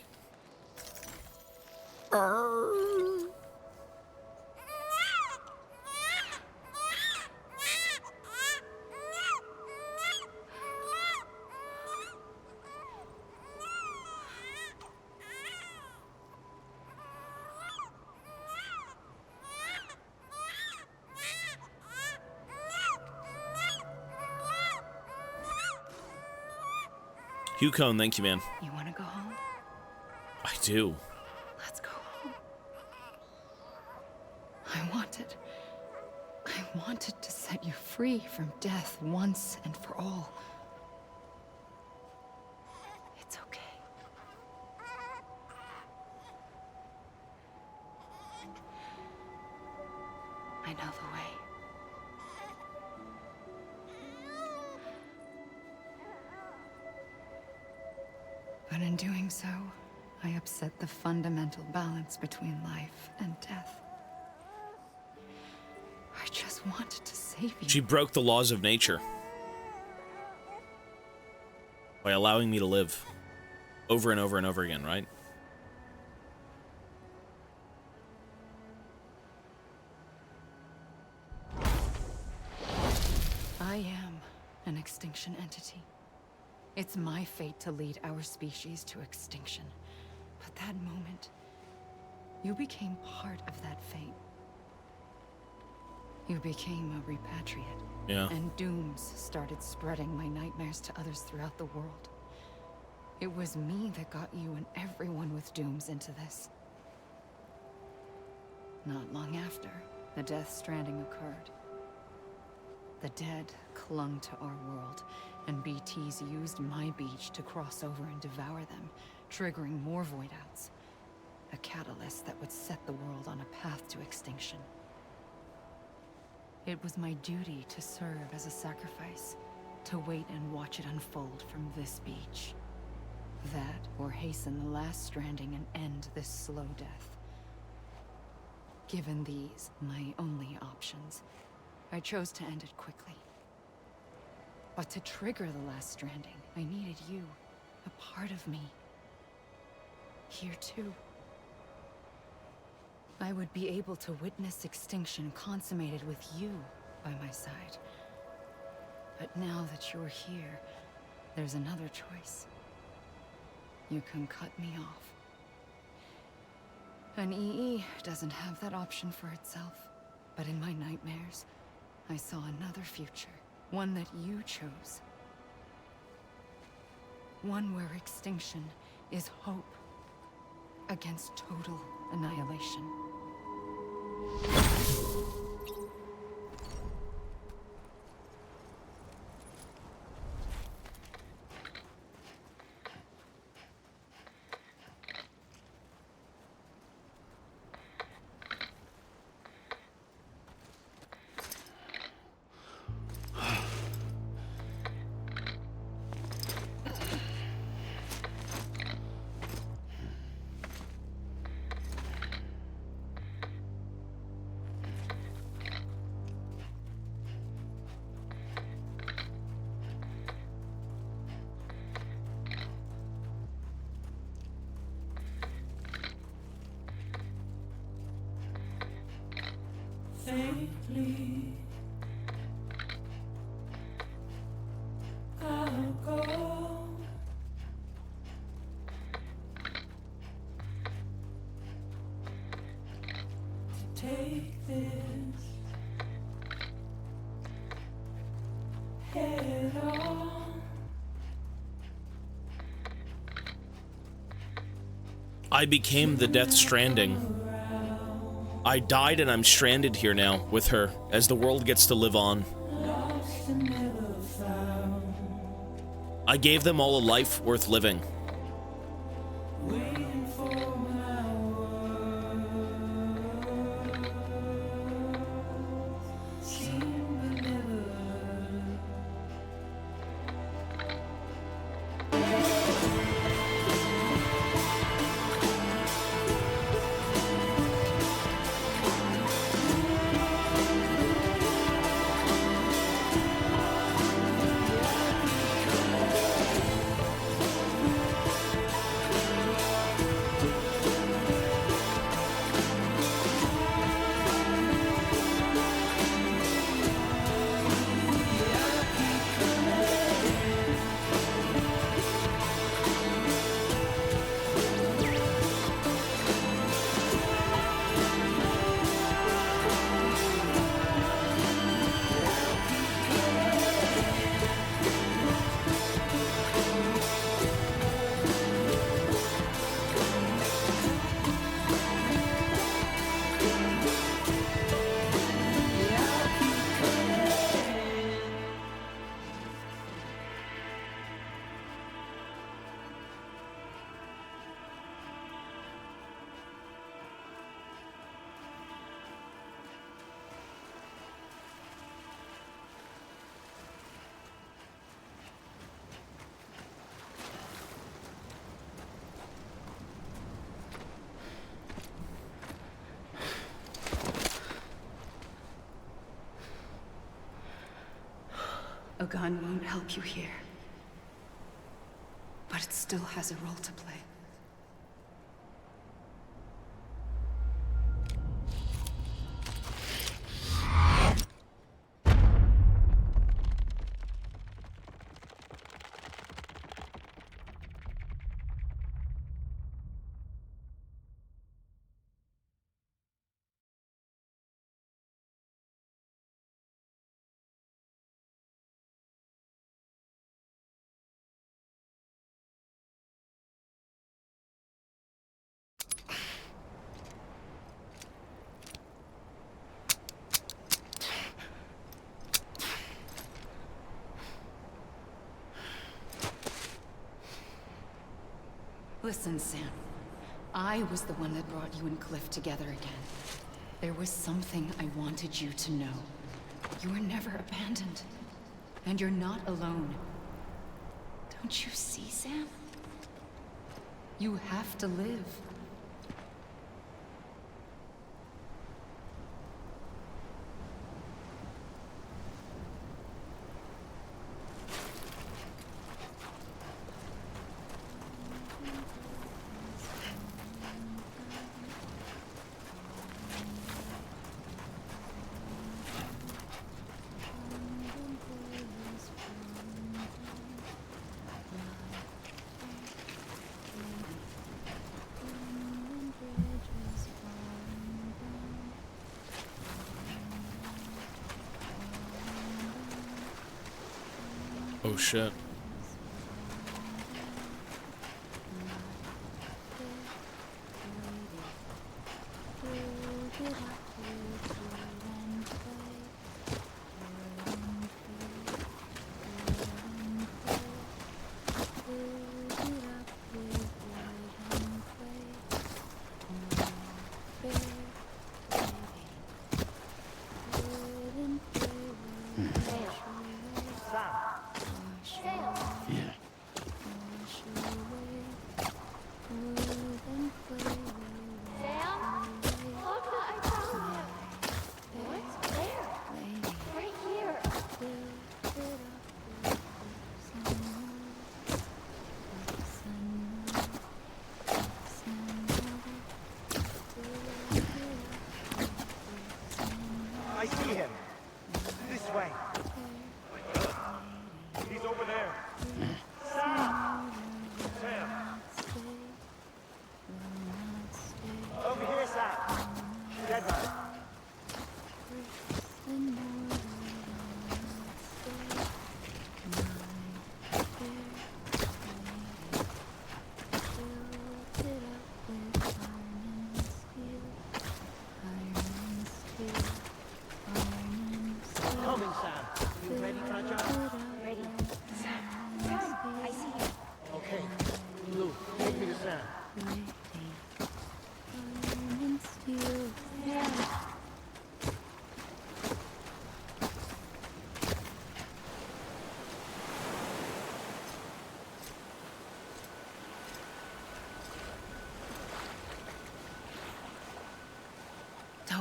Hugh Cone, thank you, man. You want to go home? I do. Let's go home. I wanted to set you free from death once and for all. It's okay. I know the way. But in doing so, I upset the fundamental balance between life and death. I just wanted to save you. She broke the laws of nature by allowing me to live over and over and over again, right? I am an extinction entity. It's my fate to lead our species to extinction. But that moment, you became part of that fate. You became a repatriate. Yeah. And dooms started spreading my nightmares to others throughout the world. It was me that got you and everyone with dooms into this. Not long after, the Death Stranding occurred. The dead clung to our world, and BTs used my beach to cross over and devour them, triggering more void-outs. A catalyst that would set the world on a path to extinction. It was my duty to serve as a sacrifice, to wait and watch it unfold from this beach. That, or hasten the last stranding and end this slow death. Given these, my only options, I chose to end it quickly. But to trigger the last stranding, I needed you, a part of me. Here too. I would be able to witness extinction consummated with you by my side. But now that you're here, there's another choice. You can cut me off. An EE doesn't have that option for itself. But in my nightmares, I saw another future. One that you chose. One where extinction is hope against total annihilation. Safely, I'll go. To take this head on. I became the Death Stranding. I died and I'm stranded here now with her as the world gets to live on. Lost and never I gave them all a life worth living. A gun won't help you here. But it still has a role to play. Listen, Sam. I was the one that brought you and Cliff together again. There was something I wanted you to know. You were never abandoned. And you're not alone. Don't you see, Sam? You have to live. Oh shit.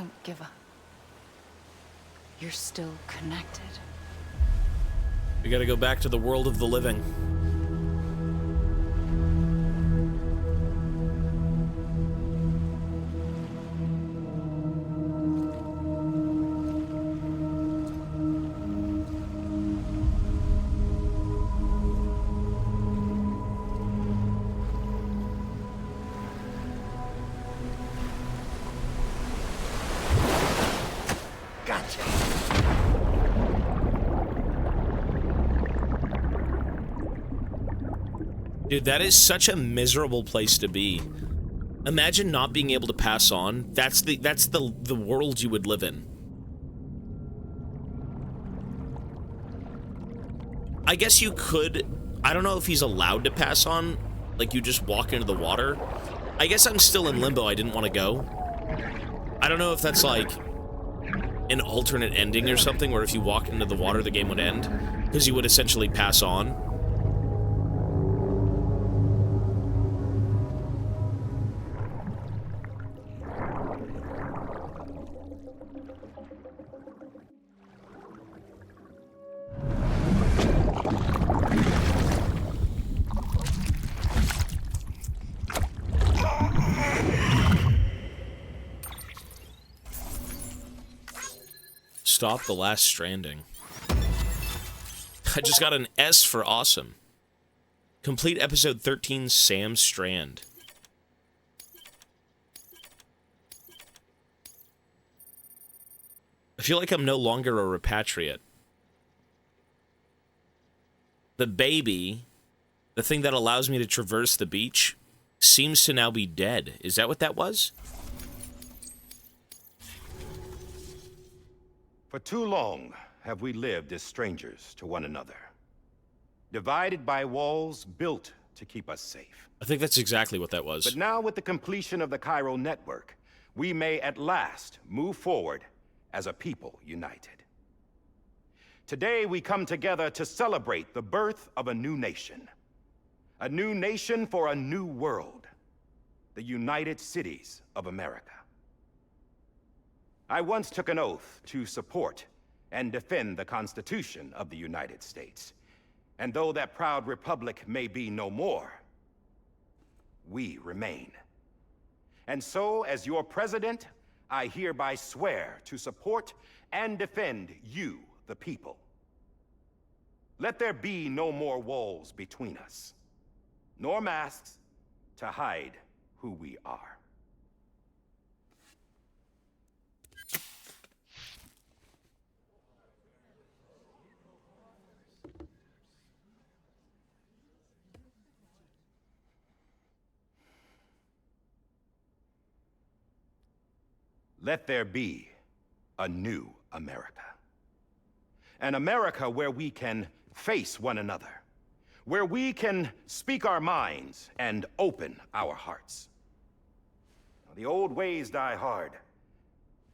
Don't give up. You're still connected. We gotta go back to the world of the living. Gotcha. Dude, that is such a miserable place to be. Imagine not being able to pass on. That's the world you would live in. I guess you could. I don't know if he's allowed to pass on. Like, you just walk into the water. I guess I'm still in limbo. I didn't want to go. I don't know if that's like an alternate ending or something, where if you walked into the water, the game would end, because you would essentially pass on. Stop the last Stranding. I just got an S for awesome. Complete episode 13, Sam Strand. I feel like I'm no longer a repatriate. The baby, the thing that allows me to traverse the beach, seems to now be dead. Is that what that was? For too long have we lived as strangers to one another, divided by walls built to keep us safe. I think that's exactly what that was. But now, with the completion of the Cairo network, we may at last move forward as a people united. Today, we come together to celebrate the birth of a new nation for a new world, the United Cities of America. I once took an oath to support and defend the Constitution of the United States. And though that proud republic may be no more, we remain. And so, as your president, I hereby swear to support and defend you, the people. Let there be no more walls between us, nor masks to hide who we are. Let there be a new America. An America where we can face one another, where we can speak our minds and open our hearts. The old ways die hard,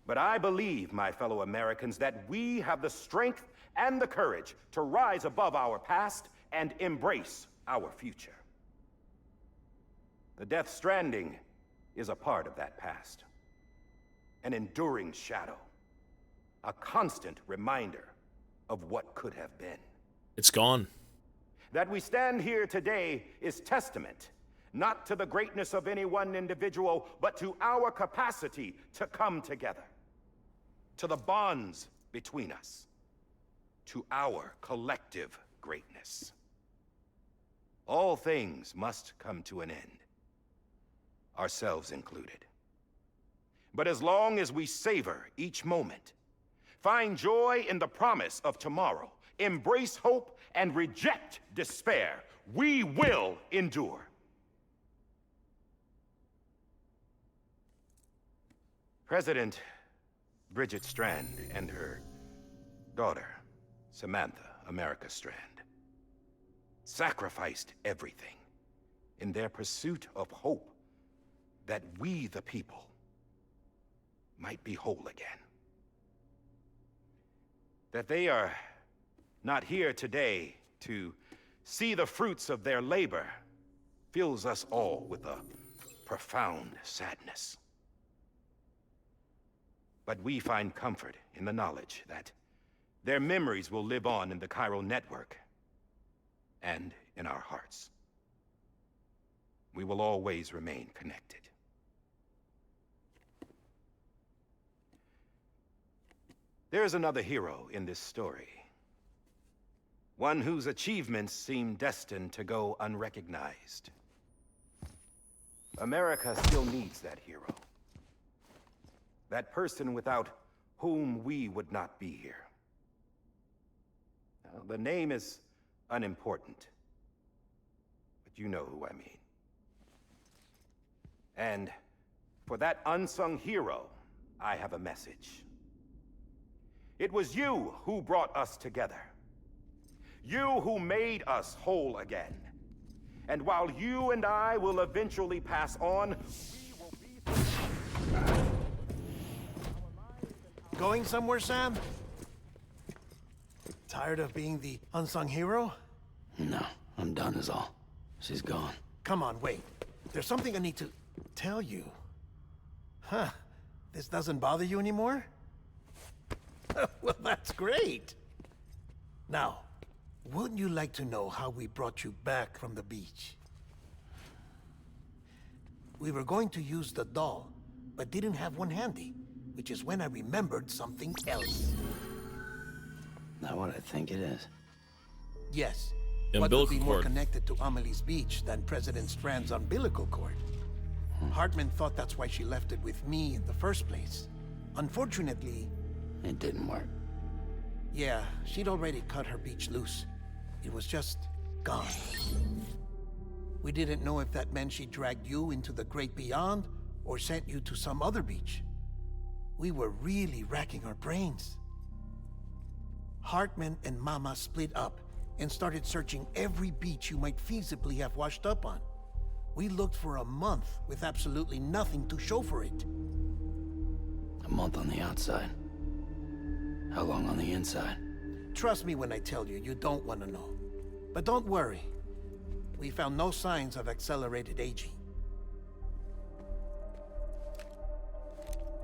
but I believe, my fellow Americans, that we have the strength and the courage to rise above our past and embrace our future. The Death Stranding is a part of that past. An enduring shadow, a constant reminder of what could have been. It's gone. That we stand here today is testament, not to the greatness of any one individual, but to our capacity to come together, to the bonds between us, to our collective greatness. All things must come to an end, ourselves included. But as long as we savor each moment, find joy in the promise of tomorrow, embrace hope, and reject despair, we will endure. President Bridget Strand and her daughter, Samantha America Strand, sacrificed everything in their pursuit of hope that we, the people, might be whole again. That they are not here today to see the fruits of their labor fills us all with a profound sadness. But we find comfort in the knowledge that their memories will live on in the chiral network and in our hearts. We will always remain connected. There's another hero in this story. One whose achievements seem destined to go unrecognized. America still needs that hero. That person without whom we would not be here. Now, the name is unimportant, but you know who I mean. And for that unsung hero, I have a message. It was you who brought us together. You who made us whole again. And while you and I will eventually pass on, Going somewhere, Sam? Tired of being the unsung hero? No, I'm done is all. She's gone. Come on, wait. There's something I need to tell you. Huh. This doesn't bother you anymore? Well, that's great. Now, wouldn't you like to know how we brought you back from the beach? We were going to use the doll, but didn't have one handy, which is when I remembered something else. Not what I think it is. Yes. The What would umbilical be more cord. connected to Amelie's beach than President Strand's umbilical cord? Hartman thought that's why she left it with me in the first place. Unfortunately... It didn't work. Yeah, she'd already cut her beach loose. It was just gone. We didn't know if that meant she dragged you into the great beyond or sent you to some other beach. We were really racking our brains. Hartman and Mama split up and started searching every beach you might feasibly have washed up on. We looked for a month with absolutely nothing to show for it. A month on the outside. How long on the inside? Trust me when I tell you, you don't want to know. But don't worry. We found no signs of accelerated aging.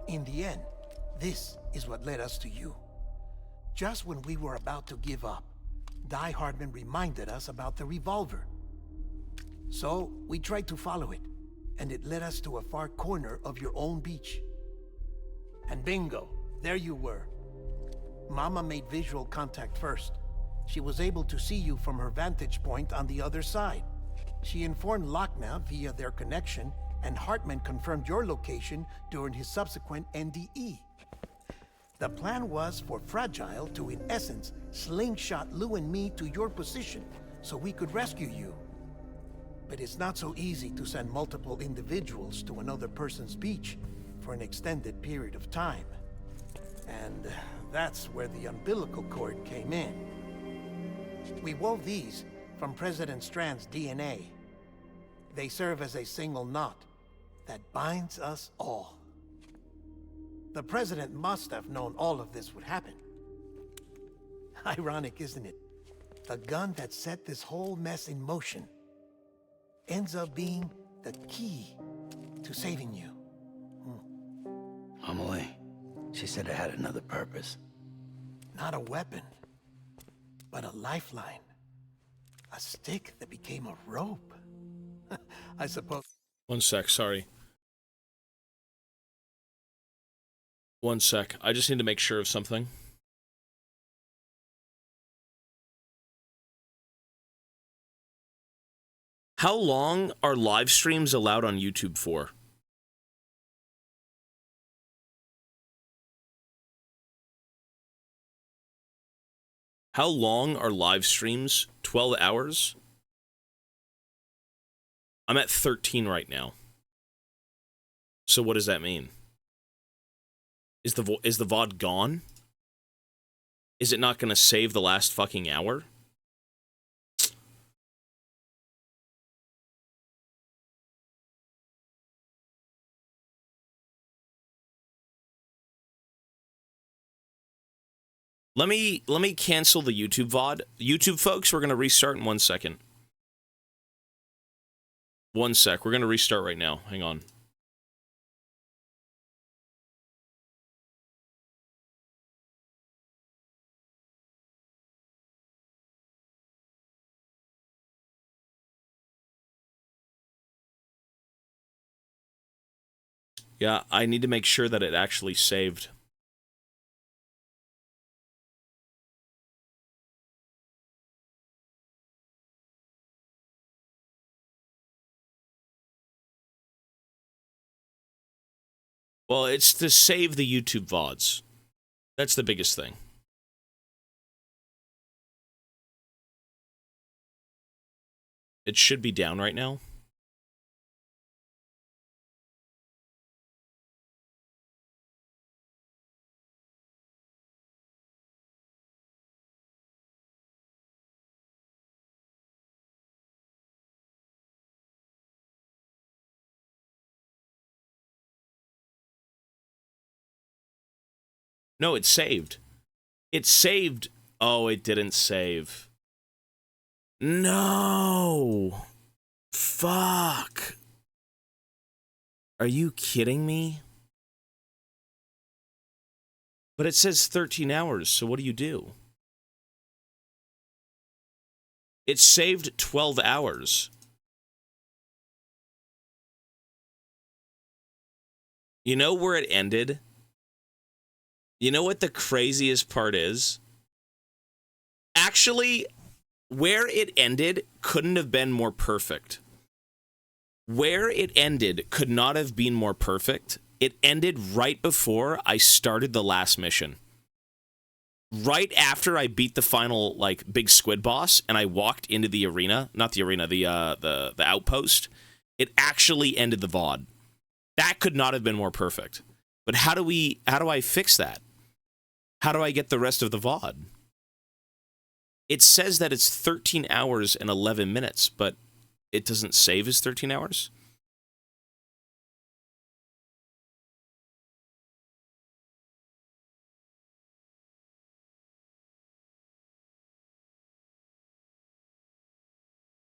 In the end, this is what led us to you. Just when we were about to give up, Die Hardman reminded us about the revolver. So, we tried to follow it, and it led us to a far corner of your own beach. And bingo, there you were. Mama made visual contact first. She was able to see you from her vantage point on the other side. She informed Lochna via their connection, and Hartman confirmed your location during his subsequent NDE. The plan was for Fragile to, in essence, slingshot Lou and me to your position so we could rescue you. But it's not so easy to send multiple individuals to another person's beach for an extended period of time. And that's where the umbilical cord came in. We wove these from President Strand's DNA. They serve as a single knot that binds us all. The President must have known all of this would happen. Ironic, isn't it? The gun that set this whole mess in motion ends up being the key to saving you. Amelie, she said it had another purpose. Not a weapon, but a lifeline. A stick that became a rope. I suppose. One sec, sorry. One sec. I just need to make sure of something. How long are live streams allowed on YouTube for? How long are live streams? 12 hours? I'm at 13 right now. So what does that mean? Is the VOD gone? Is it not going to save the last fucking hour? Let me cancel the YouTube VOD. YouTube folks, we're going to restart in 1 second. 1 sec. We're going to restart right now. Hang on. Yeah, I need to make sure that it actually saved. Well, it's to save the YouTube VODs. That's the biggest thing. It should be down right now. No, it's saved. It saved. Oh, it didn't save. No. Fuck. Are you kidding me? But it says 13 hours, so what do you do? It saved 12 hours. You know where it ended? You know what the craziest part is? Actually, where it ended couldn't have been more perfect. Where it ended could not have been more perfect. It ended right before I started the last mission. Right after I beat the final, like, big squid boss, and I walked into the arena, not the arena, the outpost, it actually ended the VOD. That could not have been more perfect. But how do I fix that? How do I get the rest of the VOD? It says that it's 13 hours and 11 minutes, but it doesn't save as 13 hours?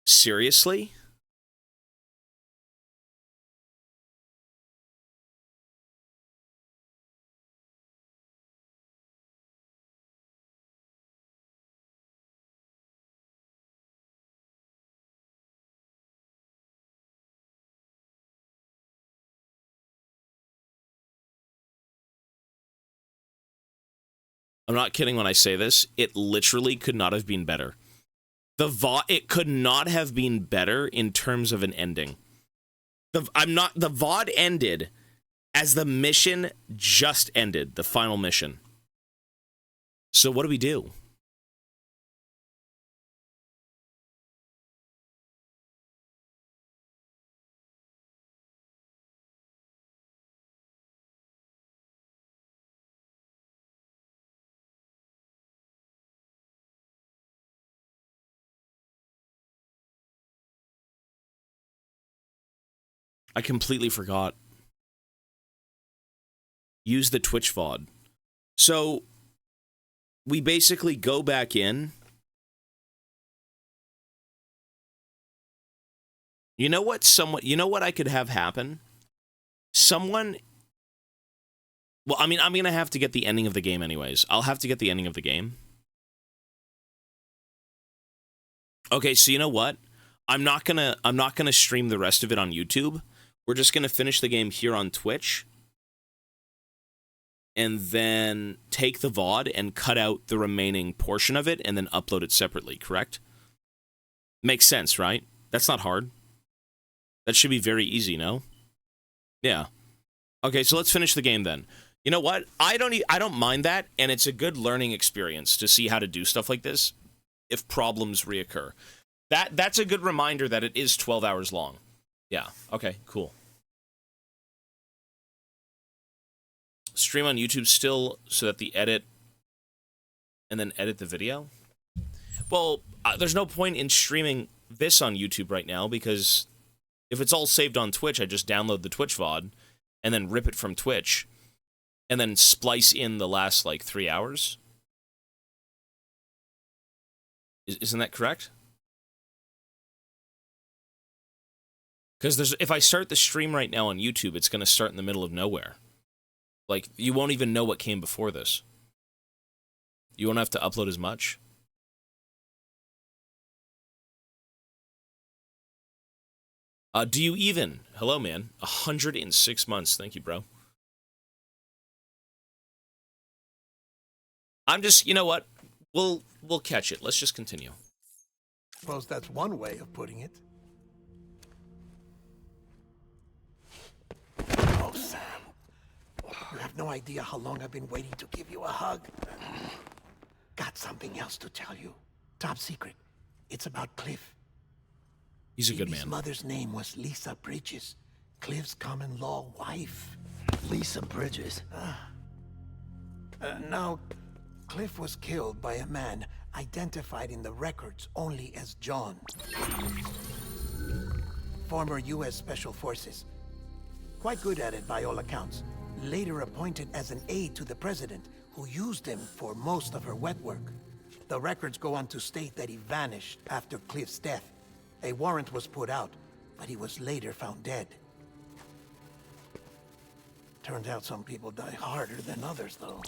Seriously? I'm not kidding when I say this. It literally could not have been better. It could not have been better in terms of an ending. The VOD ended as the mission just ended, the final mission. So what do we do? I completely forgot. Use the Twitch VOD. So we basically go back in. You know what I could have happen? Someone, well, I mean, I'm going to have to get the ending of the game anyways. I'll have to get the ending of the game. Okay, so you know what? I'm not going to stream the rest of it on YouTube. We're just going to finish the game here on Twitch. And then take the VOD and cut out the remaining portion of it and then upload it separately, correct? Makes sense, right? That's not hard. That should be very easy, no? Yeah. Okay, so let's finish the game then. You know what? I don't mind that, and it's a good learning experience to see how to do stuff like this if problems reoccur. That's a good reminder that it is 12 hours long. Yeah. Okay, cool. Stream on YouTube still so that the edit and then edit the video? Well, there's no point in streaming this on YouTube right now because if it's all saved on Twitch, I just download the Twitch VOD and then rip it from Twitch and then splice in the last, like, 3 hours. Isn't that correct? Because if I start the stream right now on YouTube, it's going to start in the middle of nowhere. Like, you won't even know what came before this. You won't have to upload as much. Do you even? Hello, man. 106 months. Thank you, bro. I'm just, you know what? We'll catch it. Let's just continue. Suppose that's one way of putting it. Oh, Sam. You have no idea how long I've been waiting to give you a hug. Got something else to tell you. Top secret. It's about Cliff. He's a good His man. mother's name was Lisa Bridges, Cliff's common-law wife. Lisa Bridges? Now, Cliff was killed by a man identified in the records only as John. Former U.S. Special Forces. Quite good at it by all accounts. Later appointed as an aide to the president, who used him for most of her wet work. The records go on to state that he vanished after Cliff's death. A warrant was put out, but he was later found dead. Turns out some people die harder than others, though.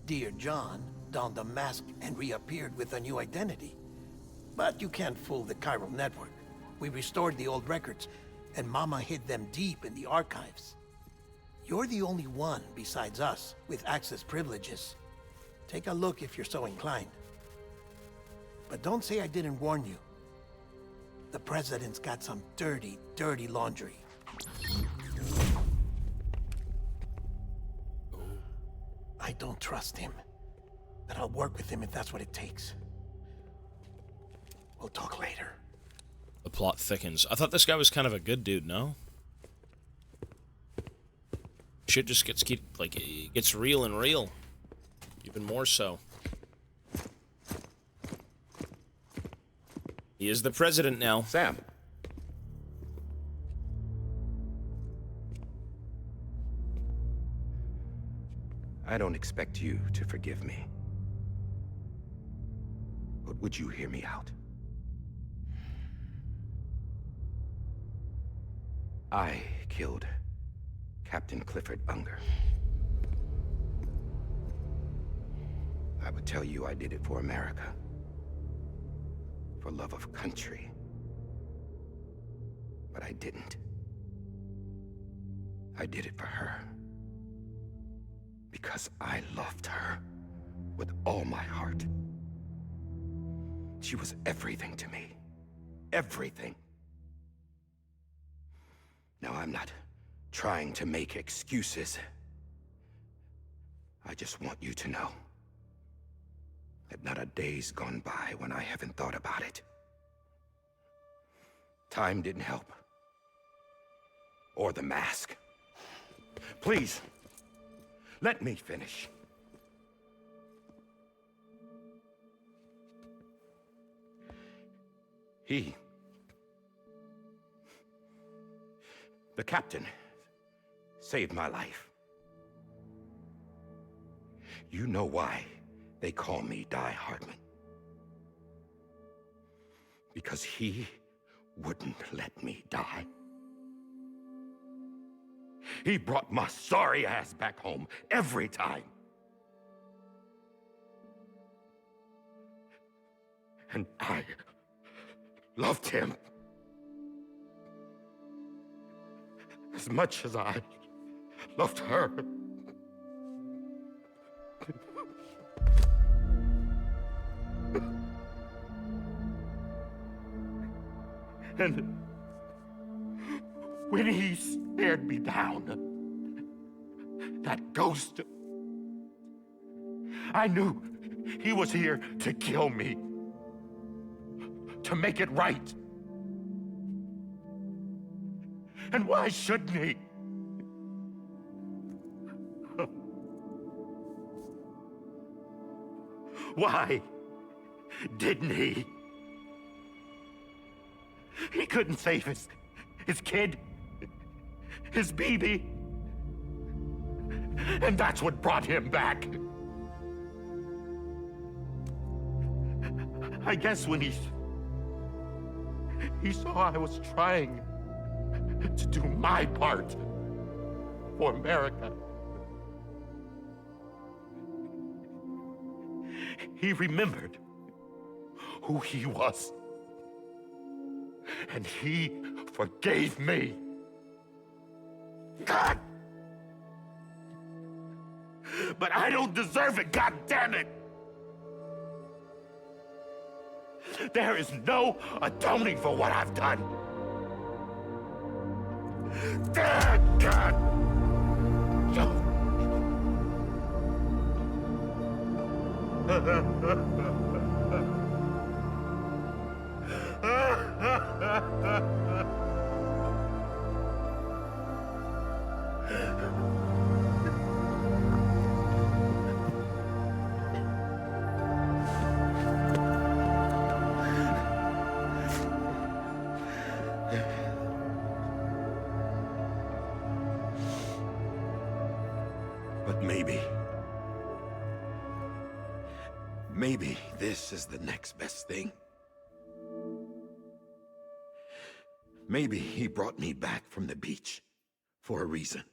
Dear John donned a mask and reappeared with a new identity. But you can't fool the chiral network. We restored the old records, and Mama hid them deep in the archives. You're the only one besides us with access privileges. Take a look if you're so inclined. But don't say I didn't warn you. The president's got some dirty, dirty laundry. I don't trust him, but I'll work with him if that's what it takes. We'll talk later. The plot thickens. I thought this guy was kind of a good dude, no? Shit just it gets real and real. Even more so. He is the president now. Sam. I don't expect you to forgive me. But would you hear me out? I killed Captain Clifford Unger. I would tell you I did it for America. For love of country. But I didn't. I did it for her. Because I loved her with all my heart. She was everything to me. Everything. Now, I'm not trying to make excuses. I just want you to know that not a day's gone by when I haven't thought about it. Time didn't help. Or the mask. Please, let me finish. The captain, saved my life. You know why they call me Die Hardman. Because he wouldn't let me die. He brought my sorry ass back home every time. And I loved him as much as I loved her. And when he stared me down, that ghost, I knew he was here to kill me, to make it right. And why shouldn't he? Why didn't he? He couldn't save his kid, his baby. And that's what brought him back. I guess when he saw I was trying to do my part for America, he remembered who he was. And he forgave me. God! But I don't deserve it, God damn it! There is no atoning for what I've done. Damn, God! But maybe this is the next best thing. Maybe he brought me back from the beach for a reason.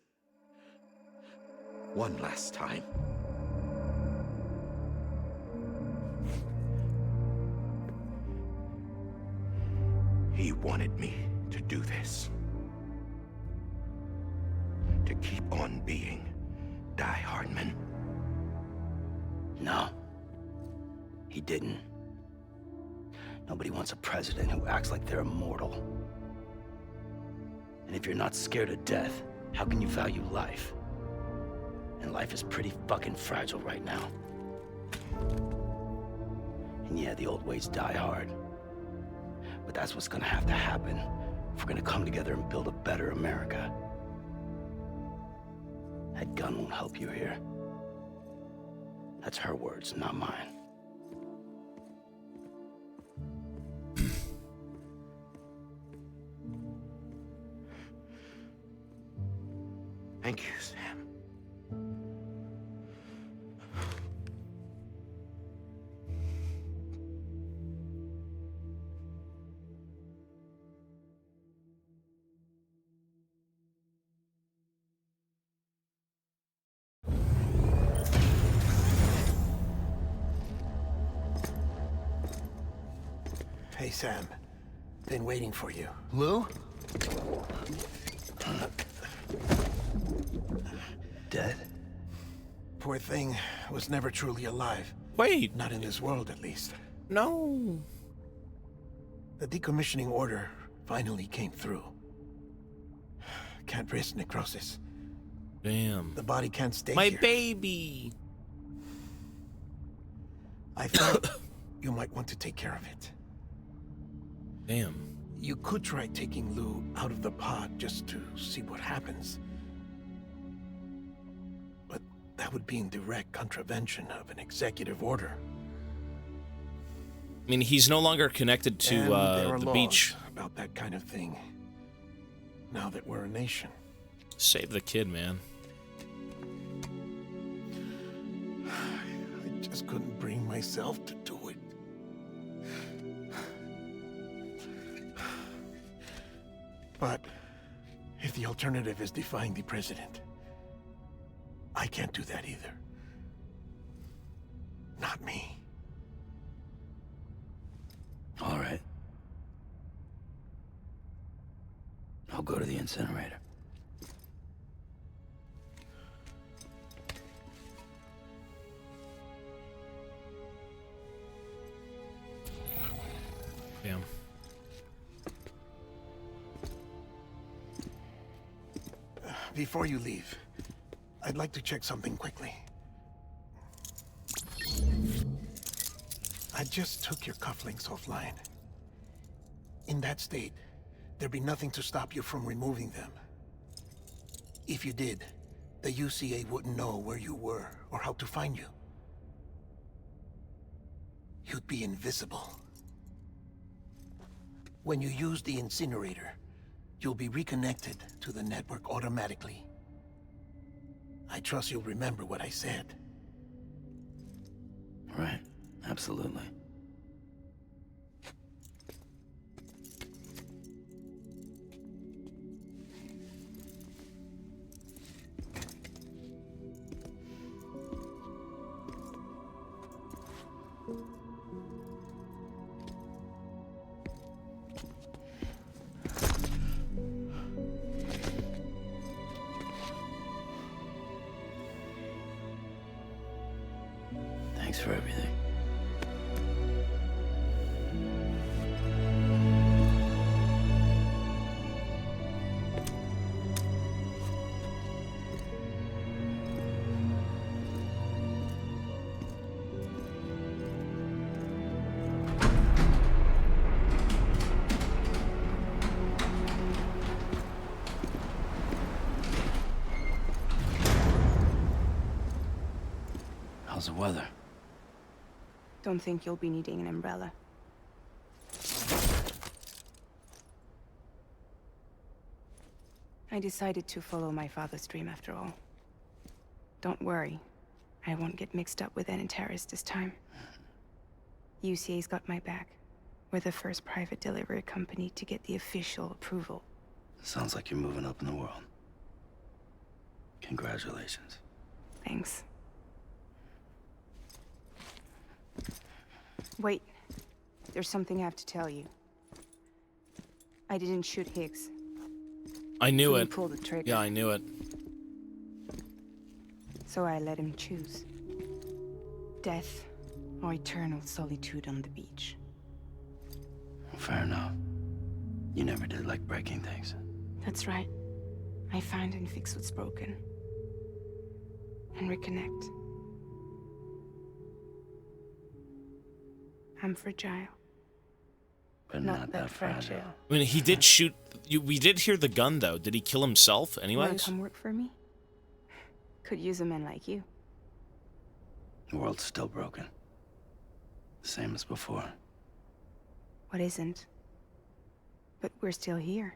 One last time. He wanted me to do this. To keep on being Die Hardman. No. He didn't. Nobody wants a president who acts like they're immortal. And if you're not scared of death, how can you value life? And life is pretty fucking fragile right now. And yeah, the old ways die hard. But that's what's gonna have to happen if we're gonna come together and build a better America. That gun won't help you here. That's her words, not mine. Thank you, Sam. Hey, Sam. Been waiting for you. Lou? Dead? Poor thing was never truly alive. Wait. Not in this world, at least. No. The decommissioning order finally came through. Can't risk necrosis. Damn. The body can't stay My here. baby. I thought you might want to take care of it. Damn. You could try taking Lou out of the pod just to see what happens. But that would be in direct contravention of an executive order. I mean, he's no longer connected to And there are the laws beach. about that kind of thing. Now that we're a nation. Save the kid, man. I just couldn't bring myself to do it. But if the alternative is defying the president, I can't do that either. Not me. All right. I'll go to the incinerator. Damn. Before you leave, I'd like to check something quickly. I just took your cufflinks offline. In that state, there'd be nothing to stop you from removing them. If you did, the UCA wouldn't know where you were or how to find you. You'd be invisible. When you use the incinerator, you'll be reconnected to the network automatically. I trust you'll remember what I said. Right. Absolutely. Thanks for everything. How's the weather? Don't think you'll be needing an umbrella. I decided to follow my father's dream after all. Don't worry. I won't get mixed up with any terrorists this time. UCA's got my back. We're the first private delivery company to get the official approval. Sounds like you're moving up in the world. Congratulations. Thanks. Wait. There's something I have to tell you. I didn't shoot Higgs. I knew Couldn't it. pull the trigger. Yeah, I knew it. So I let him choose. Death or eternal solitude on the beach. Fair enough. You never did like breaking things. That's right. I find and fix what's broken. And reconnect. I'm fragile. But not that fragile. I mean, he did shoot. We did hear the gun, though. Did he kill himself, Wanna anyways? come work for me? Could use a man like you. The world's still broken. The same as before. What isn't? But we're still here.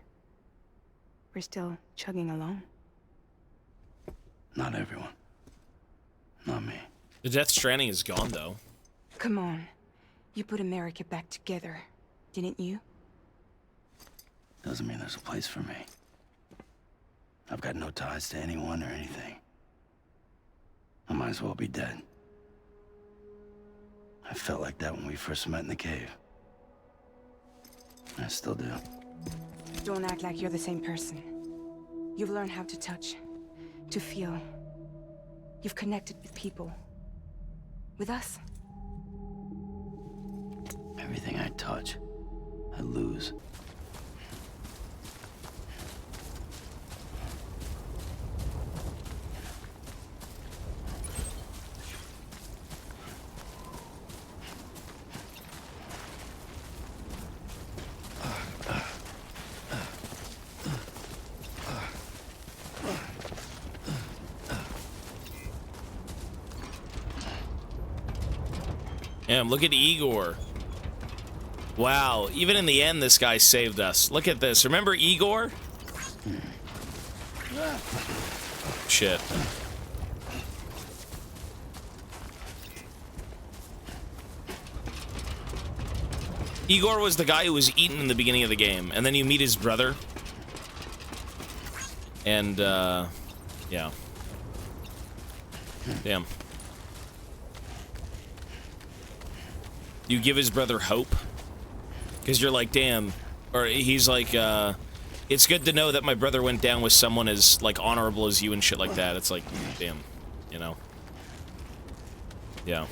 We're still chugging along. Not everyone. Not me. The Death Stranding is gone, though. Come on. You put America back together, didn't you? Doesn't mean there's a place for me. I've got no ties to anyone or anything. I might as well be dead. I felt like that when we first met in the cave. I still do. Don't act like you're the same person. You've learned how to touch, to feel. You've connected with people. With us. Everything I touch, I lose. Damn, look at Igor. Wow, even in the end, this guy saved us. Look at this. Remember Igor? Shit. Igor was the guy who was eaten in the beginning of the game, and then you meet his brother. And, yeah. Damn. You give his brother hope. Because you're like, damn. Or he's like, it's good to know that my brother went down with someone as, like, honorable as you and shit like that. It's like, damn. You know? Yeah.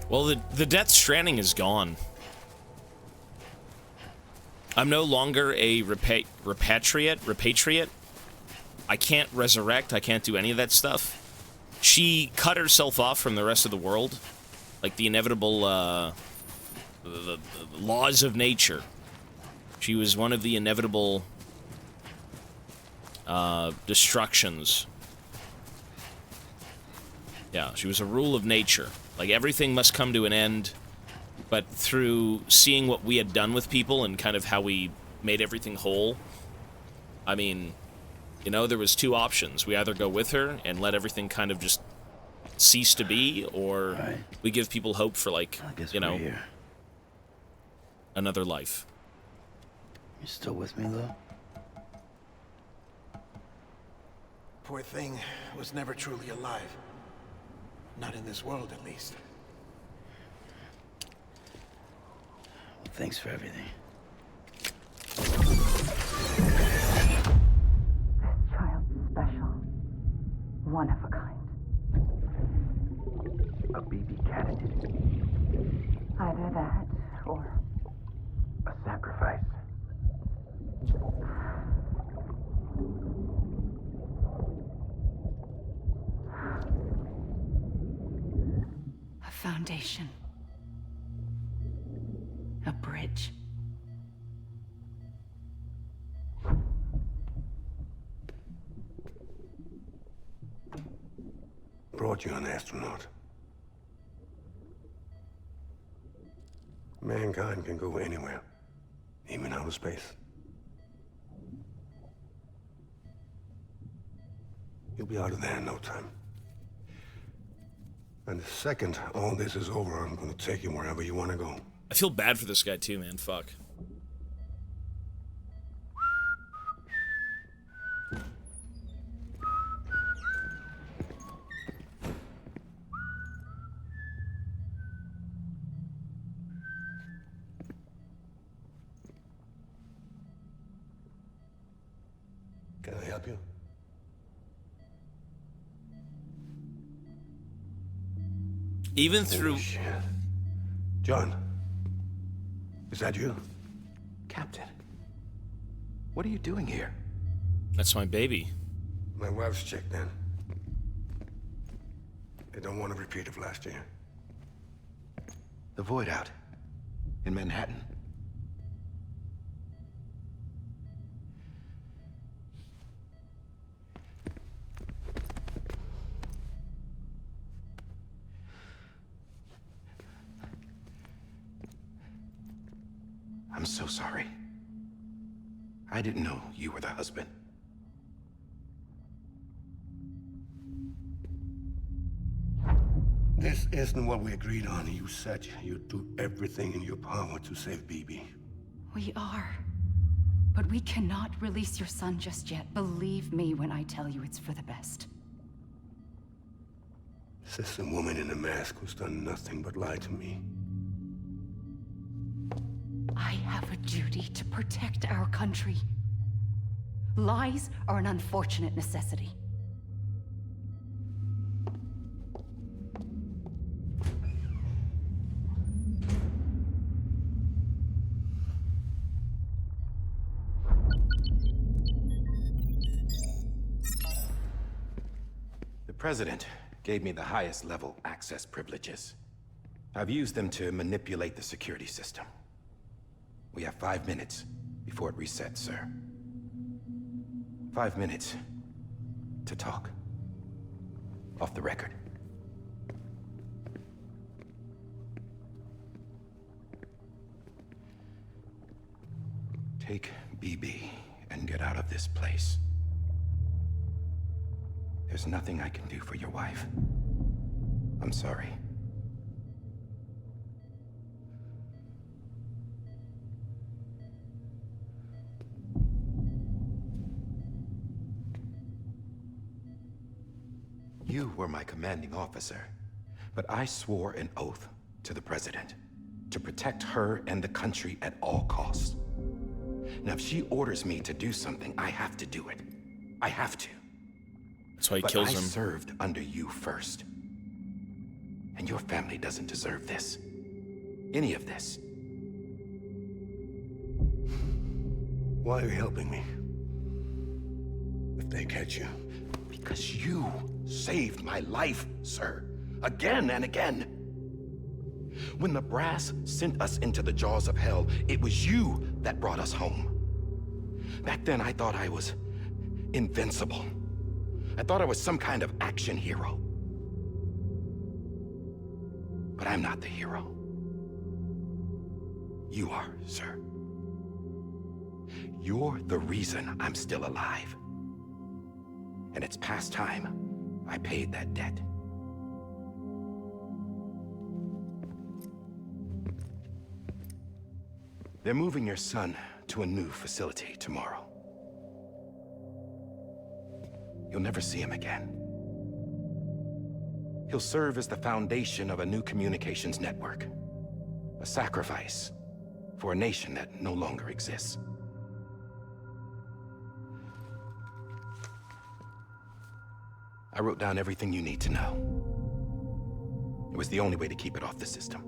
Well, the Death Stranding is gone. I'm no longer a repatriate. I can't resurrect. I can't do any of that stuff. She cut herself off from the rest of the world. Like the inevitable, the laws of nature. She was one of the inevitable, destructions. Yeah, she was a rule of nature. Like, everything must come to an end. But through seeing what we had done with people and kind of how we made everything whole, I mean, you know, there was two options. We either go with her and let everything kind of just cease to be, or we give people hope for, like, you know, another life. You still with me, though? Poor thing was never truly alive. Not in this world, at least. Thanks for everything. foundation. A bridge. Brought you an astronaut. Mankind can go anywhere, even outer space. You'll be out of there in no time. And the second all this is over, I'm gonna take you wherever you want to go. I feel bad for this guy too, man. Fuck. Can I help you? Even through... Oh, shit. John, is that you? Captain, what are you doing here? That's my baby. My wife's checked in. They don't want a repeat of last year. The void out in Manhattan. I'm so sorry. I didn't know you were the husband. This isn't what we agreed on. You said you'd do everything in your power to save BB. We are. But we cannot release your son just yet. Believe me when I tell you it's for the best. This is a woman in a mask who's done nothing but lie to me. I have a duty to protect our country. Lies are an unfortunate necessity. The President gave me the highest level access privileges. I've used them to manipulate the security system. We have 5 minutes before it resets, sir. 5 minutes to talk. Off the record. Take BB and get out of this place. There's nothing I can do for your wife. I'm sorry. You were my commanding officer, but I swore an oath to the President to protect her and the country at all costs. Now, if she orders me to do something, I have to do it. I have to. That's why he but kills I him. served under you first. And your family doesn't deserve this. Any of this. Why are you helping me? If they catch you. Because you saved my life, sir. Again and again. When the brass sent us into the jaws of hell, it was you that brought us home. Back then, I thought I was invincible. I thought I was some kind of action hero. But I'm not the hero. You are, sir. You're the reason I'm still alive. And it's past time I paid that debt. They're moving your son to a new facility tomorrow. You'll never see him again. He'll serve as the foundation of a new communications network. A sacrifice for a nation that no longer exists. I wrote down everything you need to know. It was the only way to keep it off the system.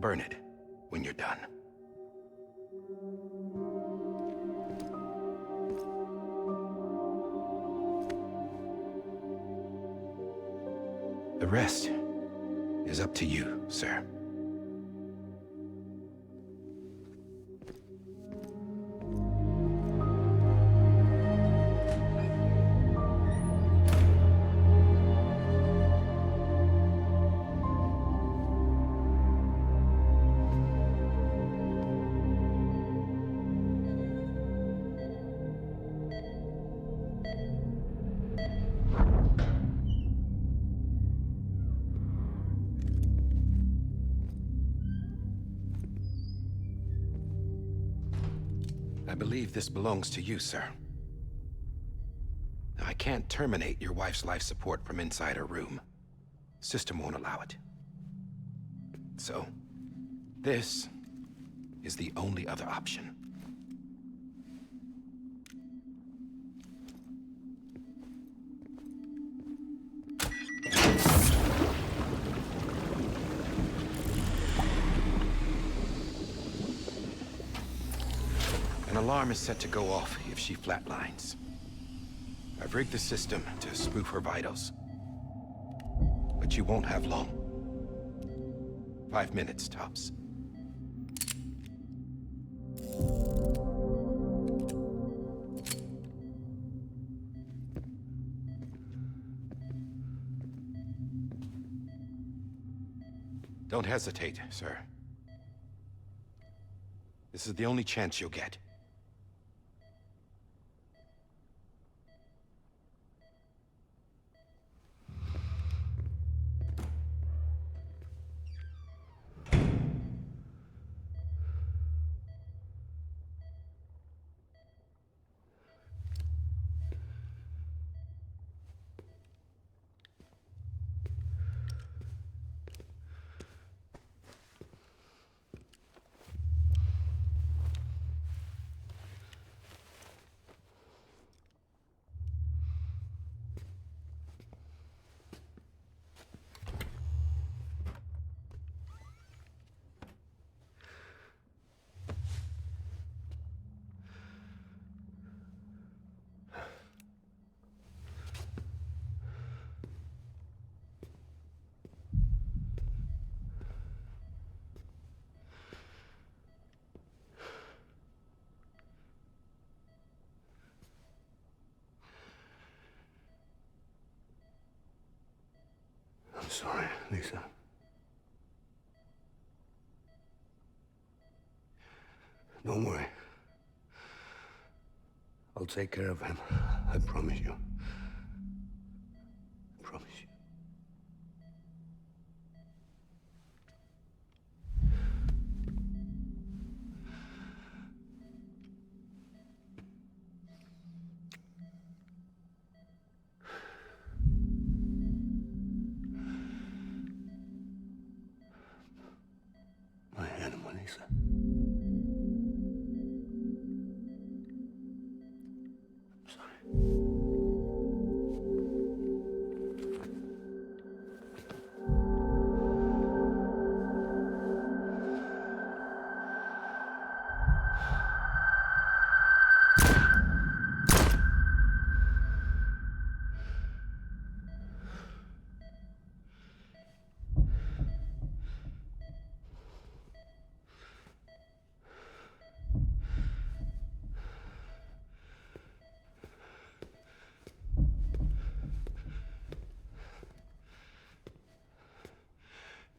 Burn it when you're done. rest is up to you, sir. I believe this belongs to you, sir. I can't terminate your wife's life support from inside her room. System won't allow it. So, this is the only other option. An alarm is set to go off if she flatlines. I've rigged the system to spoof her vitals. But you won't have long. 5 minutes, tops. Don't hesitate, sir. This is the only chance you'll get. I'm sorry, Lisa. Don't worry. I'll take care of him. I promise you. I promise you. My animal, Lisa.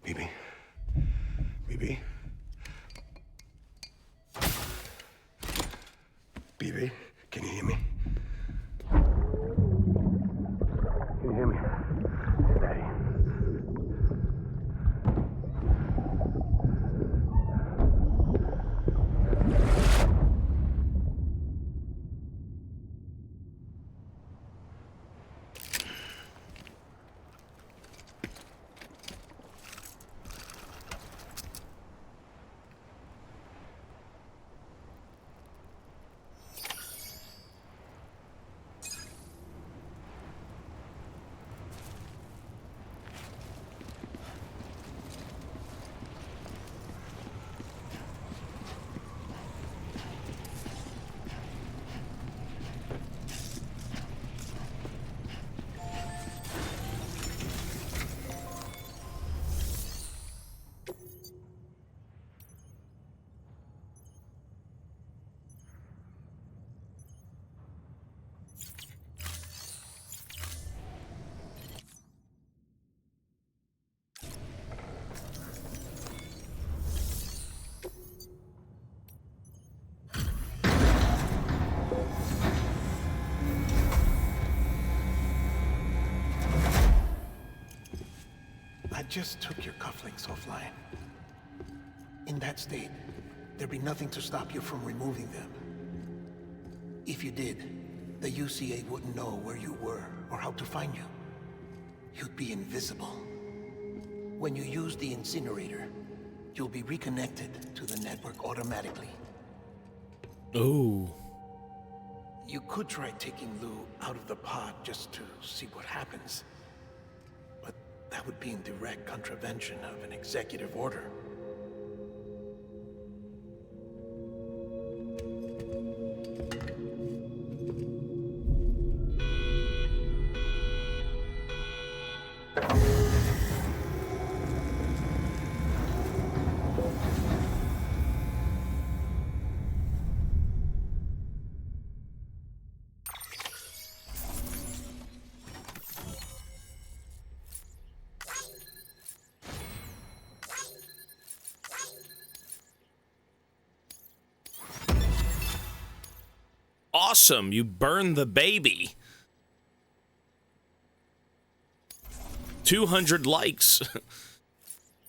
Bibi. Bibi. Bibi, can you hear me? Can you hear me? Daddy. just took your cufflinks offline. In that state, there'd be nothing to stop you from removing them. If you did, the UCA wouldn't know where you were or how to find you. You'd be invisible. When you use the incinerator, you'll be reconnected to the network automatically. Oh. You could try taking Lou out of the pod just to see what happens. But that would be in direct contravention of an executive order. Awesome, you burned the baby. 200 likes.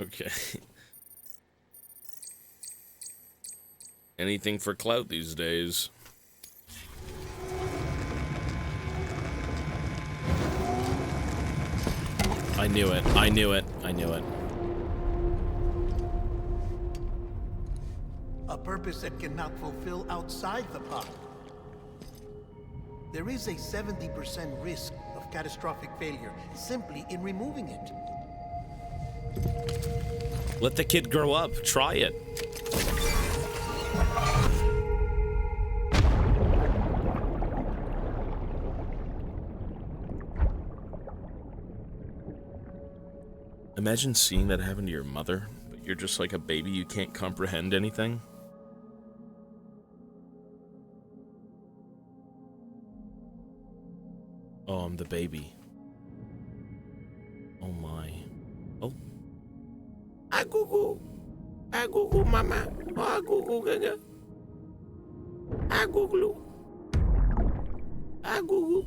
Okay. Anything for clout these days. I knew it. I knew it. I knew it. A purpose that cannot fulfill outside the pod. There is a 70% risk of catastrophic failure simply in removing it. Let the kid grow up. Try it. Imagine seeing that happen to your mother, but you're just like a baby, you can't comprehend anything. Oh, I'm the baby. Oh my. Oh. Agugu. Agugu mama. Oh, agugu gaga. Aguglu. Agugu.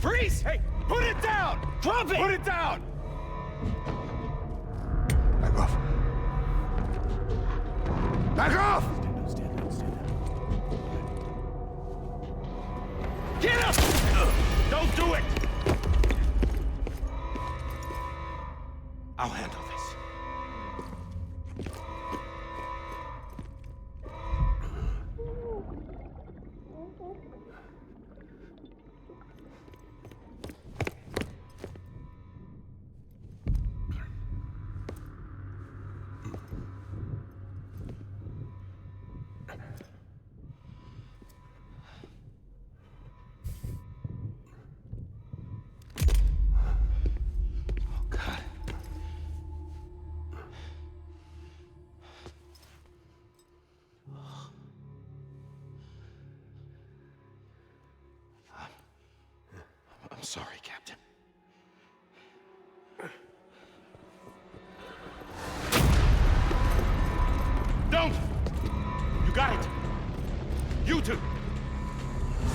Freeze! Hey, put it down! Drop it! Put it down! Back off. Back off! Get up! Don't do it! I'll handle this. sorry, Captain. Don't! You got it! You two!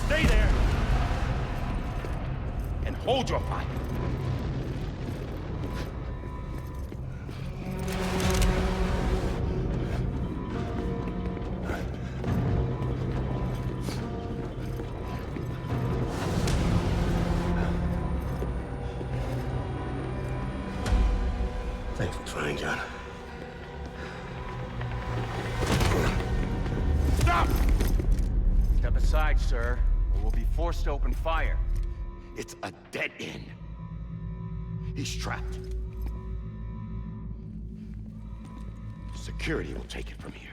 Stay there! And hold your fire! Thanks for trying, John. Stop! Step aside, sir, or we'll be forced to open fire. It's a dead end. He's trapped. Security will take it from here.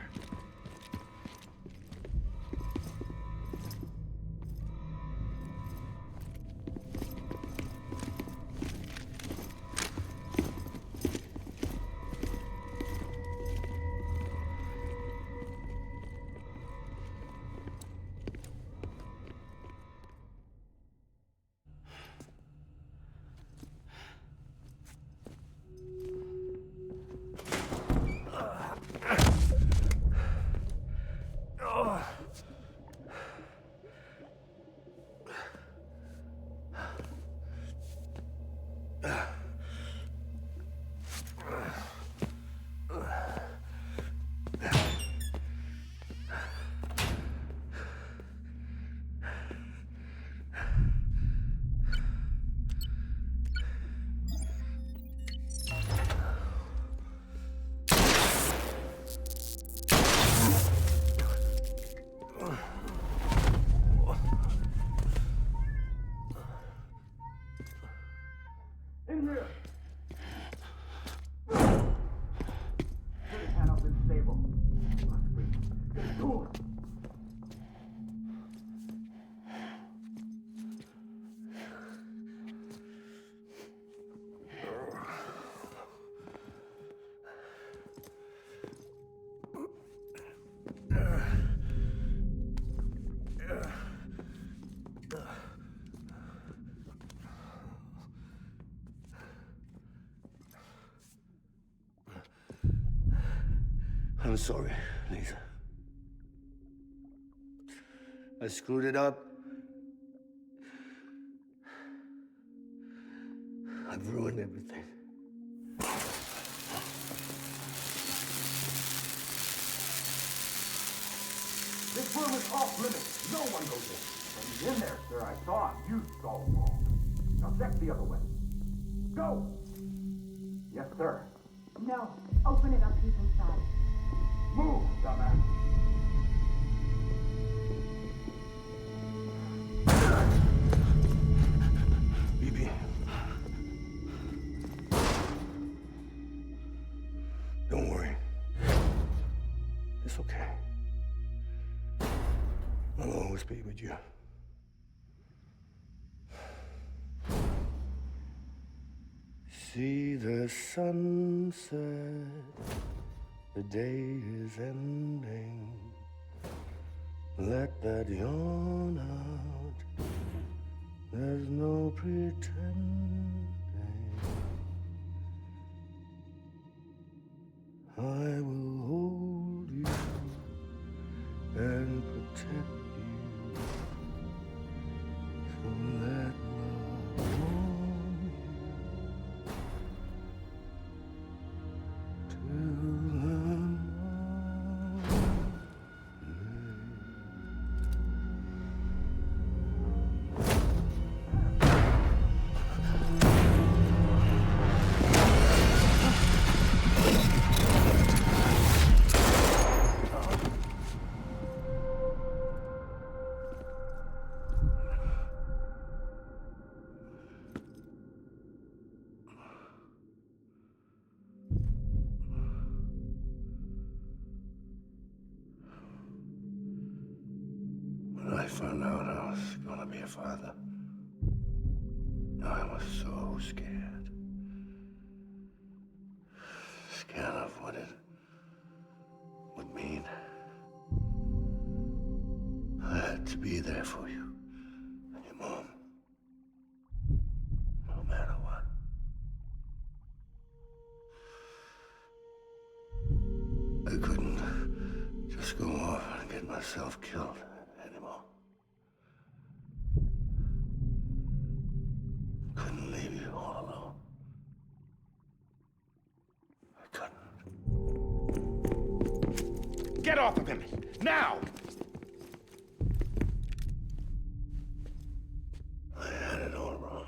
In here! Put his hand up in the stable. Get to him! I'm sorry, Lisa. I screwed it up. I've ruined everything. This room is off limits. No one goes in. When he's in there, sir, I saw him. You saw him all. Now check the other way. Go! Yes, sir. No. Open it up. He's inside. Move, dumbass. BB. Don't worry. It's okay. I'll always be with you. See the sunset. The day is ending. Let that yawn out. There's no pretending. I will hold you and protect you. So let love warm you till the When I found out I was gonna be a father, I was so scared. Scared of what it would mean. I had to be there for you and your mom. just go off and get myself killed anymore. Couldn't leave you all alone. I couldn't. Get off of him! Now! I had it all wrong.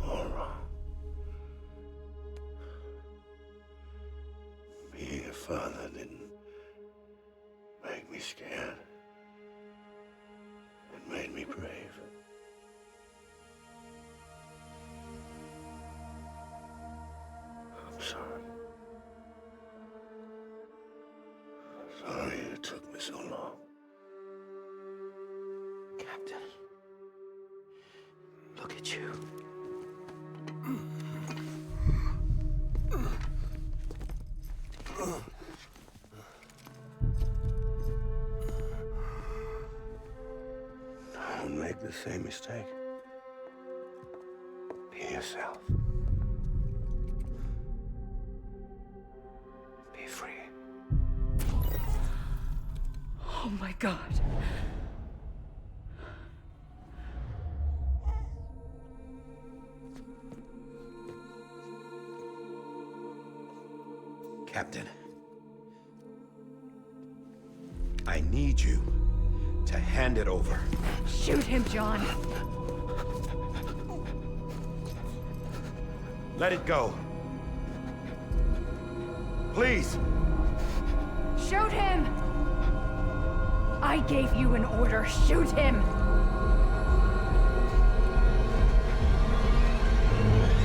All wrong. Being a father didn't make me scared. It made me brave. I'm sorry. Sorry it took me so long. Captain, look at you. Don't make the same mistake. Be yourself. Be free. Oh my God. Captain, I need you to hand it over. Shoot him, John. Let it go. Please. Shoot him! I gave you an order. Shoot him!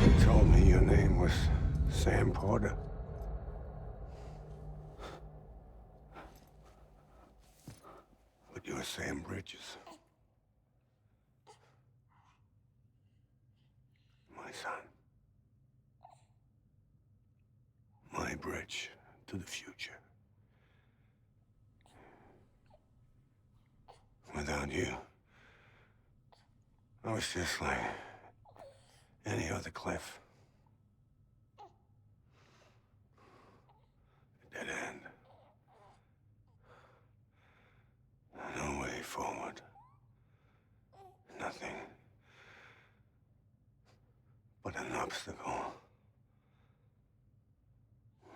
You told me your name was Sam Porter. But you're Sam Bridges. My son. My bridge to the future. Without you, I was just like any other Cliff. A dead end. No way forward. Nothing but an obstacle.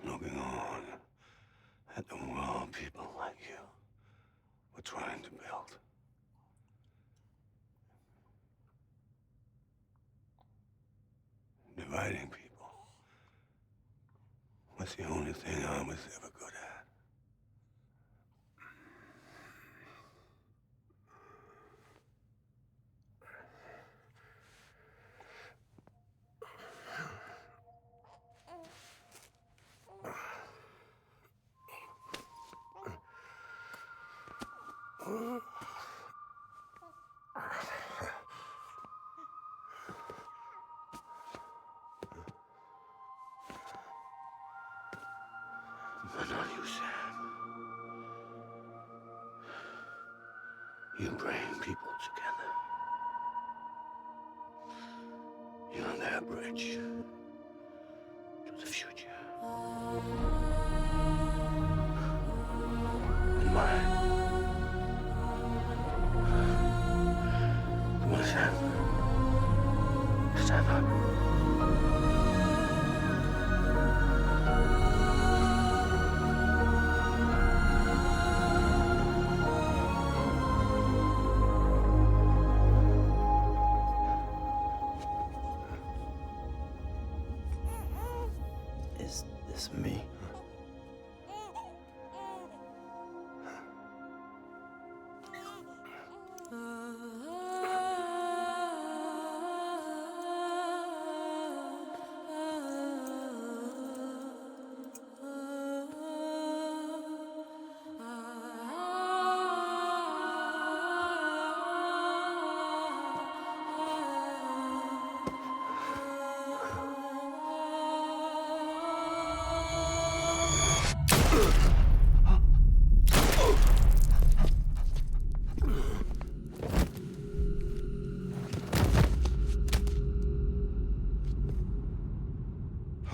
Looking on at the world people like you were trying to build. Dividing people was the only thing I was ever good at. But not you, Sam. You bring people together. You're their bridge to the future. And mine. Come on, Sam. Stand up. Is this me?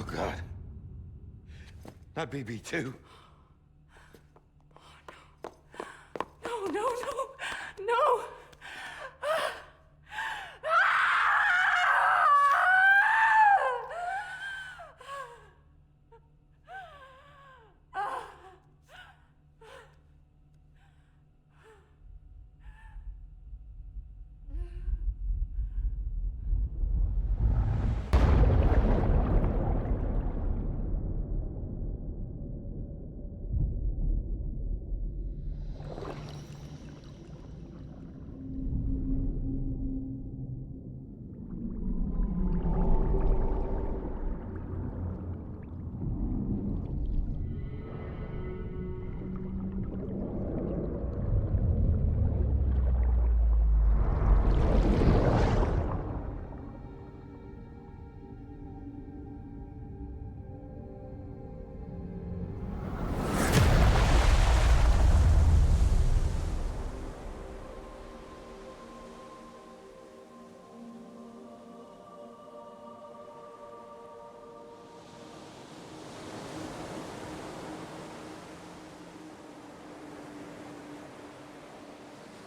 Oh, God. Not BB2.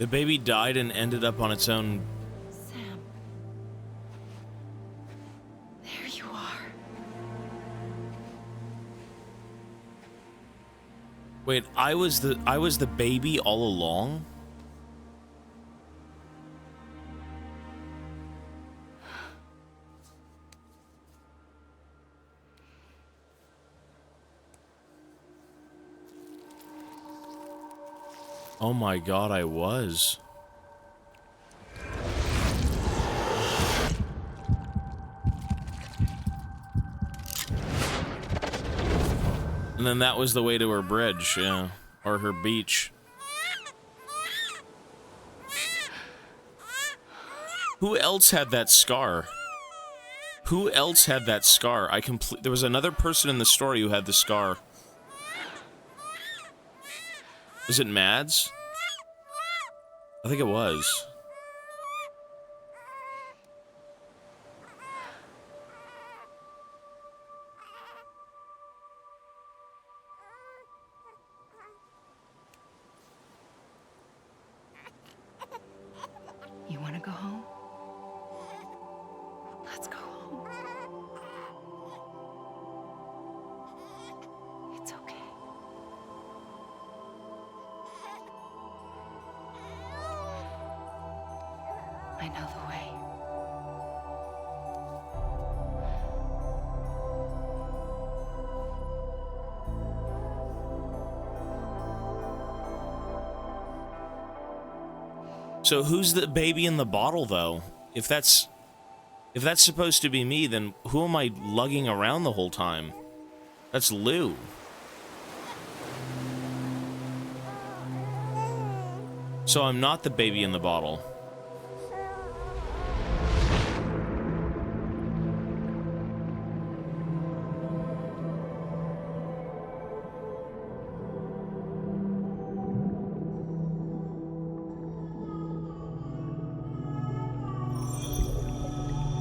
The baby died and ended up on its own. Sam. There you are. Wait, I was the baby all along? Oh my god, I was. And then that was the way to her bridge, yeah. Or her beach. Who else had that scar? Who else had that scar? There was another person in the story who had the scar. Was it Mads? I think it was. You want to go home? Let's go home. It's okay. I know the way. So who's the baby in the bottle, though? If that's supposed to be me, then who am I lugging around the whole time? That's Lou. So I'm not the baby in the bottle.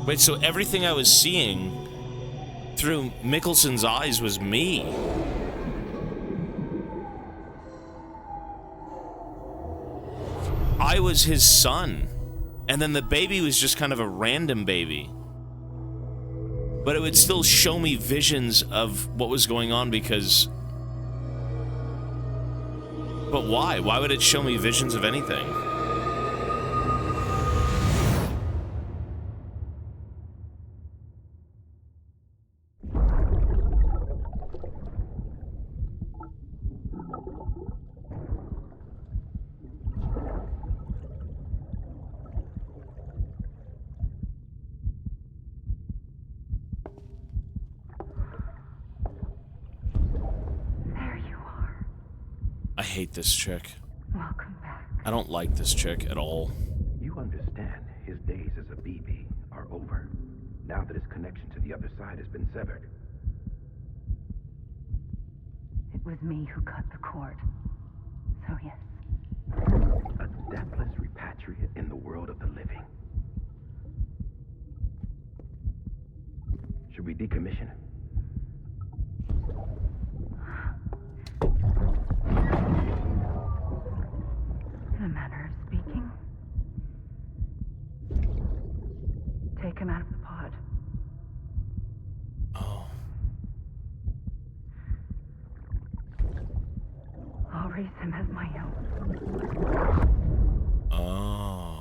Wait, so everything I was seeing through Mickelson's eyes was me. I was his son. And then the baby was just kind of a random baby. But it would still show me visions of what was going on because... But why? Why would it show me visions of anything? I hate this chick. Welcome back. I don't like this chick at all. You understand his days as a BB are over, now that his connection to the other side has been severed. It was me who cut the cord. So yes. A deathless repatriate in the world of the living. Should we decommission him? In a manner of speaking. Take him out of the pod. Oh. I'll raise him as my own. Oh.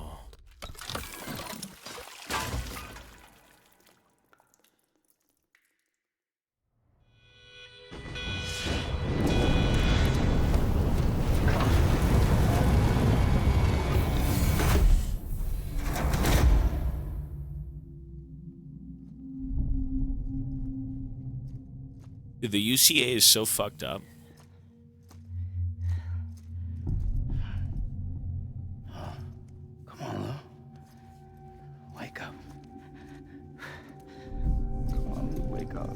Dude, the UCA is so fucked up. Come on, Lou. Wake up. Come on, Lou, wake up.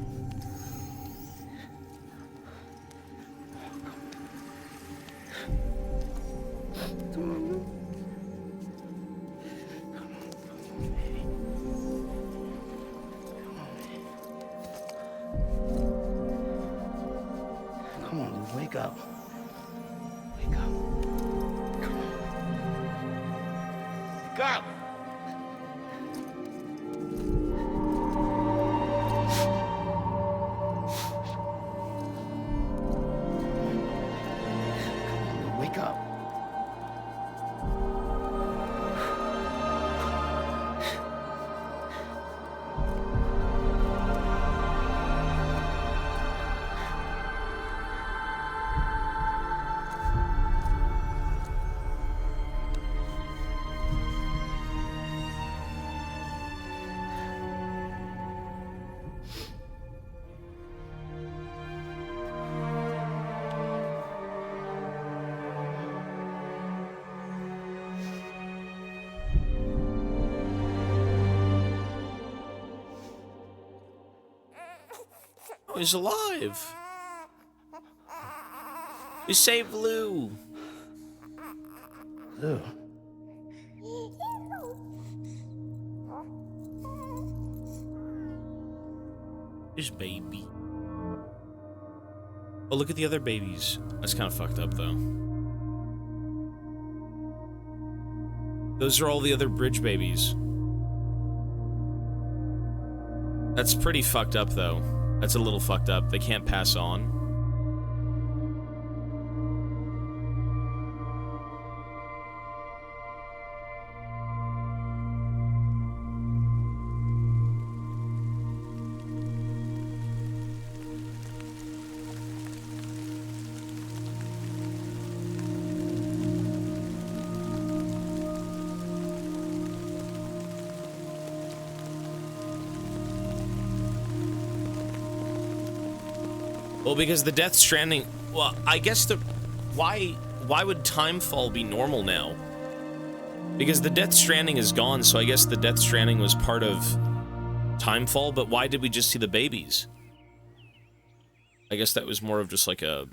Come on, Lou. Come on, Lou, wake up. Wake up. Come on. up! Wake up. Oh, he's alive. You saved Lou. Lou. His baby. Oh, look at the other babies. That's kind of fucked up, though. Those are all the other bridge babies. That's pretty fucked up, though. That's a little fucked up. They can't pass on. Well, because the Death Stranding... Well, I guess the... Why would Timefall be normal now? Because the Death Stranding is gone, so I guess the Death Stranding was part of Timefall, but why did we just see the babies? I guess that was more of just like a...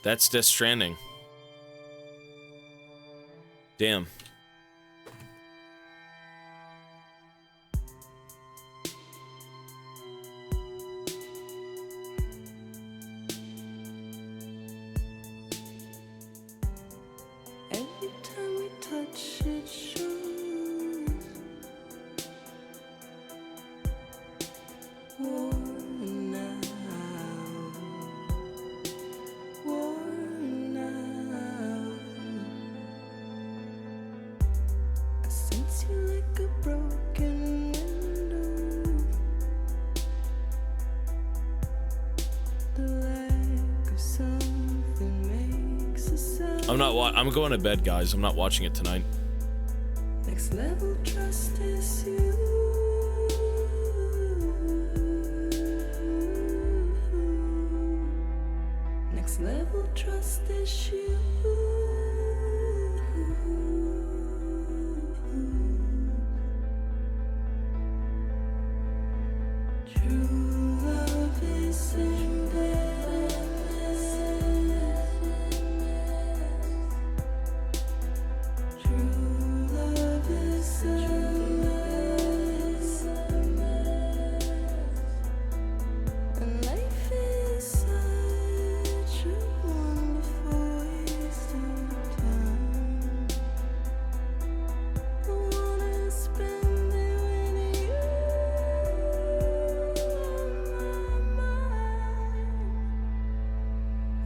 That's Death Stranding. Damn. Every time we touch it shows. Worn out. Worn out. I sense you like a broken window. The lack of something makes a sound. I'm going to bed, guys. I'm not watching it tonight. Next level trust is you. Next level trust is you. True love is embedded. True love is and life is such a wonderful waste of time. I wanna spend it with you on my mind.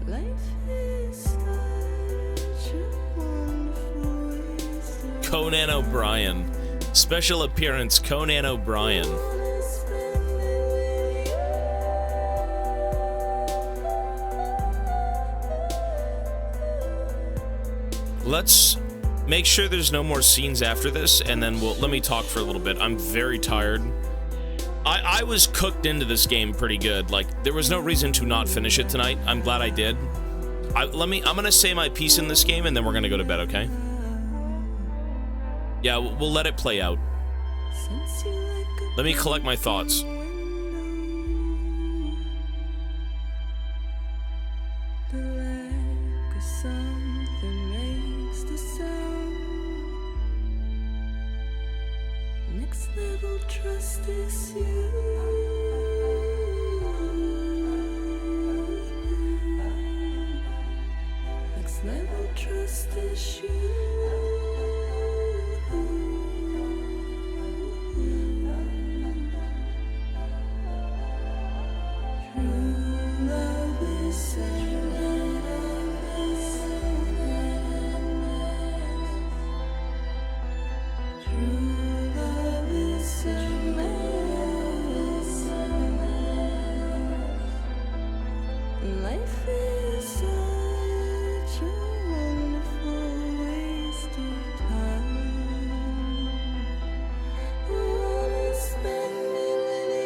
Life is such a wonderful waste of Conan O'Brien. Special appearance, Conan O'Brien. Let's make sure there's no more scenes after this, and then let me talk for a little bit. I'm very tired. I was cooked into this game pretty good. Like, there was no reason to not finish it tonight. I'm glad I did. I'm gonna say my piece in this game, and then we're gonna go to bed, okay? Yeah, we'll let it play out. Let me collect my thoughts. the lack of something makes the sound. Next level Life is such a wonderful waste of time. I wanna spend it with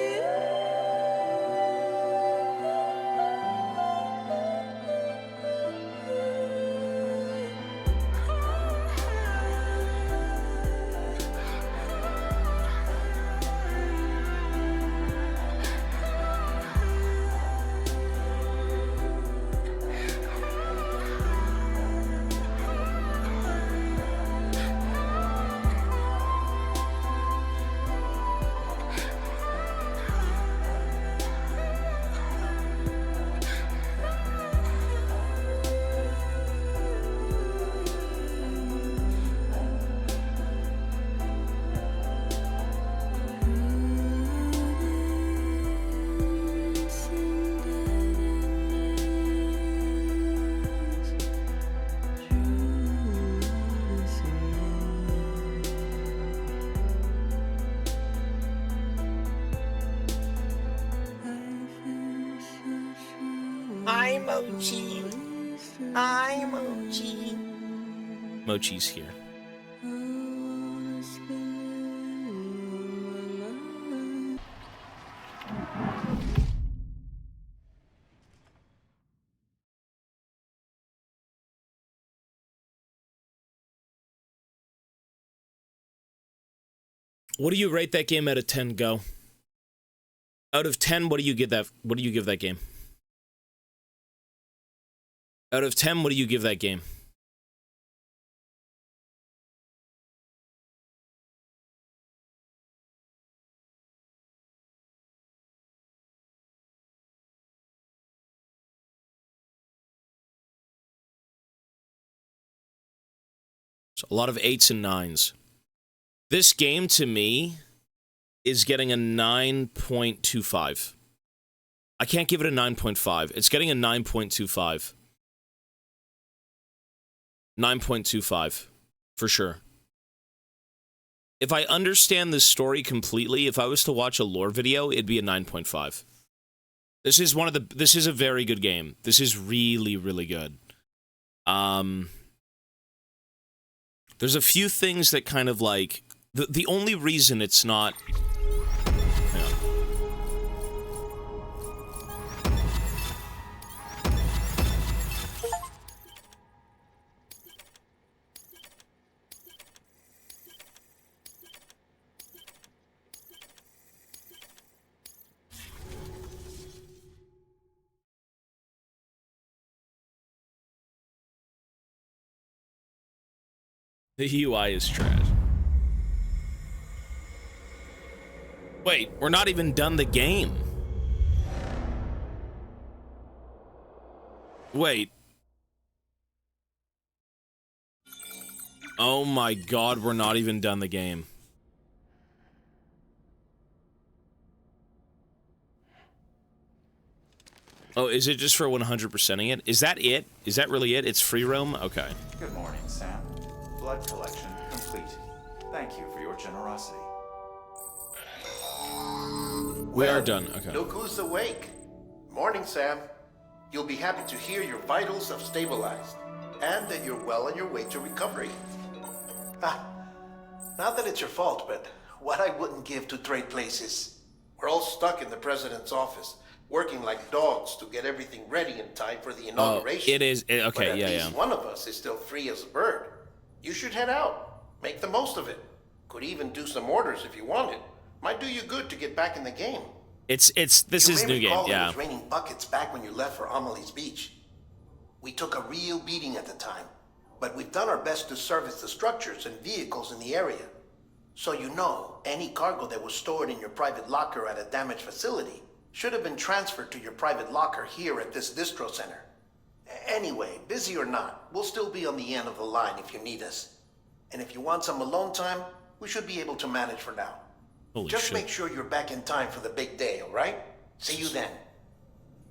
Hi, Mochi. Hi, Mochi. Mochi's here. What do you rate that game out of 10? Go. Out of 10, what do you give that? What do you give that game? Out of 10, what do you give that game? So a lot of 8s and 9s. This game, to me, is getting a 9.25. I can't give it a 9.5. It's getting a 9.25. 9.25. For sure. If I understand this story completely, if I was to watch a lore video, it'd be a 9.5. This is a very good game. This is really, really good. There's a few things that kind of like... The only reason it's not... The UI is trash. Wait, we're not even done the game. Wait. Oh my god, we're not even done the game. Oh, is it just for 100%ing it? Is that it? Is that really it? It's free roam? Okay. Good morning, Sam. Blood collection complete. Thank you for your generosity. We are done. Okay. Look who's awake. Morning, Sam. You'll be happy to hear your vitals have stabilized, and that you're well on your way to recovery. Not that it's your fault, but what I wouldn't give to trade places. We're all stuck in the president's office, working like dogs to get everything ready in time for the inauguration. Oh, it is. Okay, but at yeah, least yeah. one of us is still free as a bird. You should head out. Make the most of it. Could even do some orders if you wanted. Might do you good to get back in the game. This is new game, yeah. It was raining buckets back when you left for Amelie's Beach. We took a real beating at the time, but we've done our best to service the structures and vehicles in the area. So you know, any cargo that was stored in your private locker at a damaged facility should have been transferred to your private locker here at this distro center. Anyway, busy or not, we'll still be on the end of the line if you need us. And if you want some alone time, we should be able to manage for now. Holy Just shit. make sure you're back in time for the big day, all right? See you then.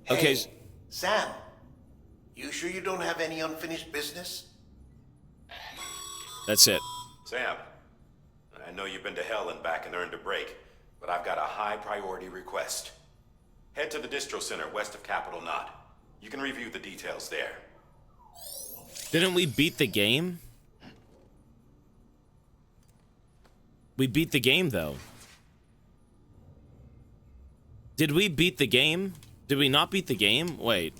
Okay. Hey, Sam, you sure you don't have any unfinished business? That's it. Sam, I know you've been to hell and back and earned a break, but I've got a high priority request. Head to the distro center west of Capitol Knot. You can review the details there. Didn't we beat the game? We beat the game, though. Did we beat the game? Did we not beat the game? Wait.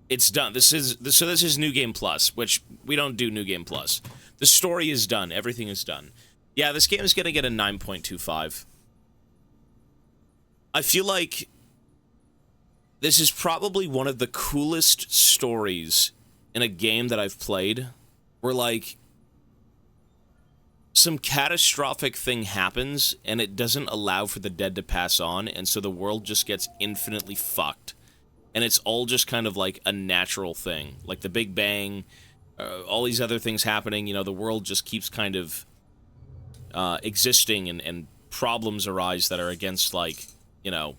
It's done. This is New Game Plus, which we don't do New Game Plus. The story is done. Everything is done. Yeah, this game is going to get a 9.25. I feel like this is probably one of the coolest stories in a game that I've played, where, like, some catastrophic thing happens, and it doesn't allow for the dead to pass on, and so the world just gets infinitely fucked. And it's all just kind of like a natural thing. Like the Big Bang, all these other things happening, you know, the world just keeps kind of existing, and problems arise that are against, like, you know,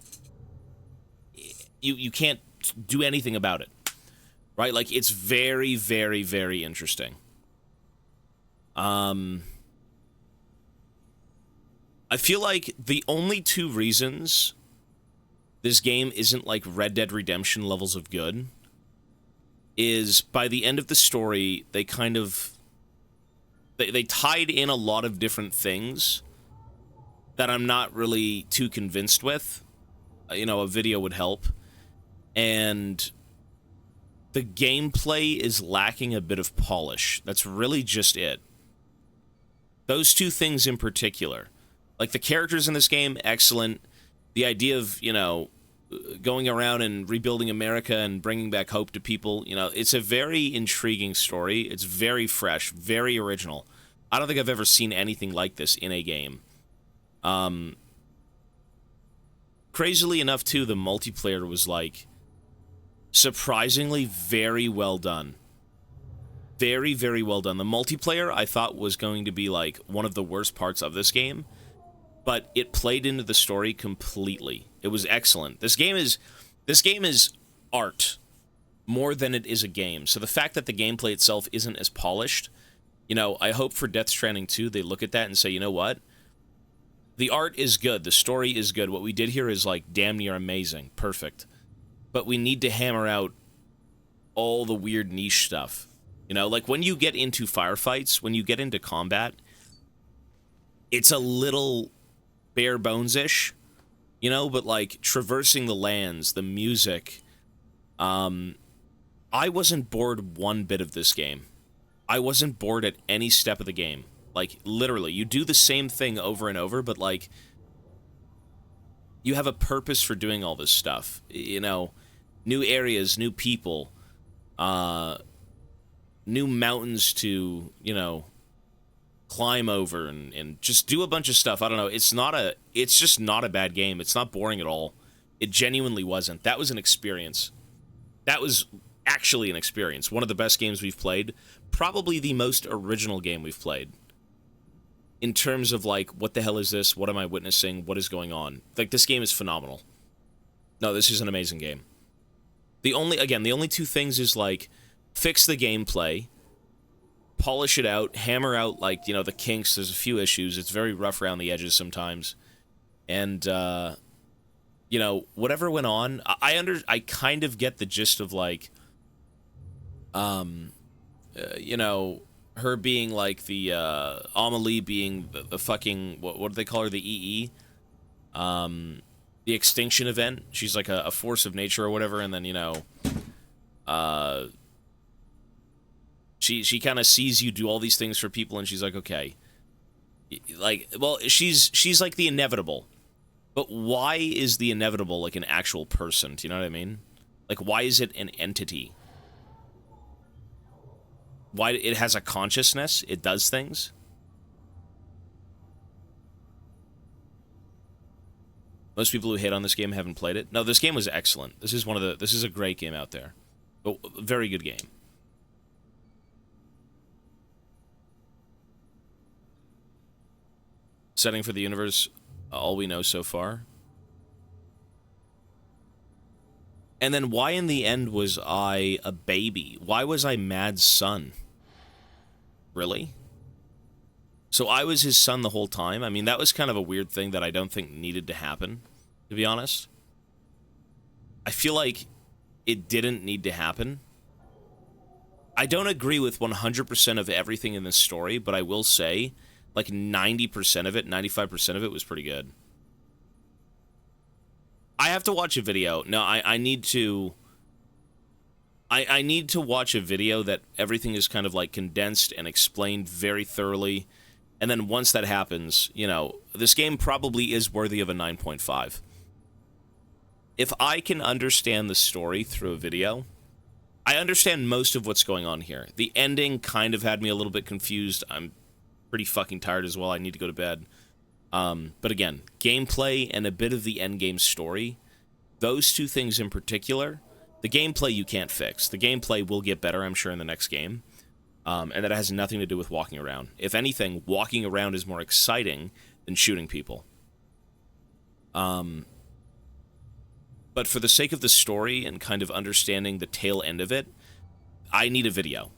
you can't do anything about it. Right? Like, it's very, very, very interesting. I feel like the only two reasons this game isn't like Red Dead Redemption levels of good is by the end of the story, they kind of... They tied in a lot of different things that I'm not really too convinced with. You know, a video would help. And the gameplay is lacking a bit of polish. That's really just it. Those two things in particular. Like, the characters in this game, excellent. The idea of, you know, going around and rebuilding America and bringing back hope to people, you know, it's a very intriguing story. It's very fresh, very original. I don't think I've ever seen anything like this in a game. Crazily enough, too, the multiplayer was, like, surprisingly very well done. Very, very well done. The multiplayer, I thought, was going to be, like, one of the worst parts of this game, but it played into the story completely. It was excellent. This game is art more than it is a game. So the fact that the gameplay itself isn't as polished, you know, I hope for Death Stranding 2 they look at that and say, you know what? The art is good. The story is good. What we did here is, like, damn near amazing. Perfect. But we need to hammer out all the weird niche stuff. You know, like, when you get into firefights, when you get into combat, it's a little bare bones-ish, you know, but, like, traversing the lands, the music, I wasn't bored one bit of this game. I wasn't bored at any step of the game. Like, literally, you do the same thing over and over, but, like, you have a purpose for doing all this stuff, you know, new areas, new people, new mountains to, you know, climb over and just do a bunch of stuff. I don't know. It's just not a bad game. It's not boring at all. It genuinely wasn't. That was an experience. That was actually an experience. One of the best games we've played. Probably the most original game we've played. In terms of, like, what the hell is this? What am I witnessing? What is going on? Like, this game is phenomenal. No, this is an amazing game. The only two things is, like, fix the gameplay, polish it out, hammer out, like, you know, the kinks. There's a few issues. It's very rough around the edges sometimes. And, you know, whatever went on, I kind of get the gist of, like, you know, her being, like, the, Amelie being the fucking, what do they call her, the EE? The extinction event. She's, like, a force of nature or whatever, and then, you know, she kind of sees you do all these things for people, and she's like, okay. Like, well, she's like the inevitable. But why is the inevitable, like, an actual person? Do you know what I mean? Like, why is it an entity? Why it has a consciousness? It does things? Most people who hate on this game haven't played it. No, this game was excellent. This is a great game out there. A very good game. Setting for the universe, all we know so far. And then why in the end was I a baby? Why was I Mad's son? Really? So I was his son the whole time? I mean, that was kind of a weird thing that I don't think needed to happen. to be honest. I feel like it didn't need to happen. I don't agree with 100% of everything in this story, but I will say, like 90% of it, 95% of it was pretty good. I have to watch a video. No, I need to... I need to watch a video that everything is kind of like condensed and explained very thoroughly. And then once that happens, you know, this game probably is worthy of a 9.5. If I can understand the story through a video, I understand most of what's going on here. The ending kind of had me a little bit confused. I'm pretty fucking tired as well. I need to go to bed. But again, gameplay and a bit of the endgame story, those two things in particular, the gameplay you can't fix. The gameplay will get better, I'm sure, in the next game. And that has nothing to do with walking around. If anything, walking around is more exciting than shooting people. But for the sake of the story and kind of understanding the tail end of it, I need a video.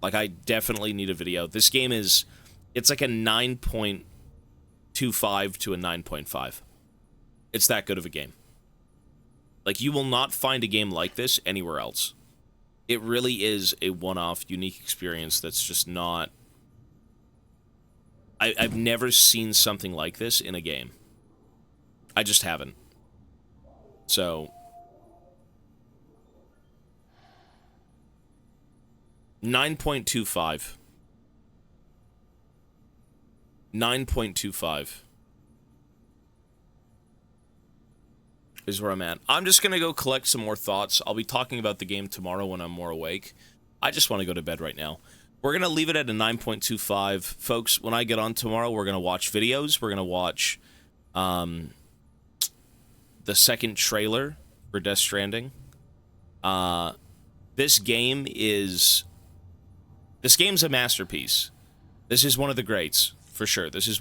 Like, I definitely need a video. This game is... It's like a 9.25 to a 9.5. It's that good of a game. Like, you will not find a game like this anywhere else. It really is a one-off, unique experience that's just not... I've never seen something like this in a game. I just haven't. So... 9.25. 9.25 is where I'm at. I'm just going to go collect some more thoughts. I'll be talking about the game tomorrow when I'm more awake. I just want to go to bed right now. We're going to leave it at a 9.25. Folks, when I get on tomorrow, we're going to watch videos. We're going to watch the second trailer for Death Stranding. This game's a masterpiece. This is one of the greats. For sure. This is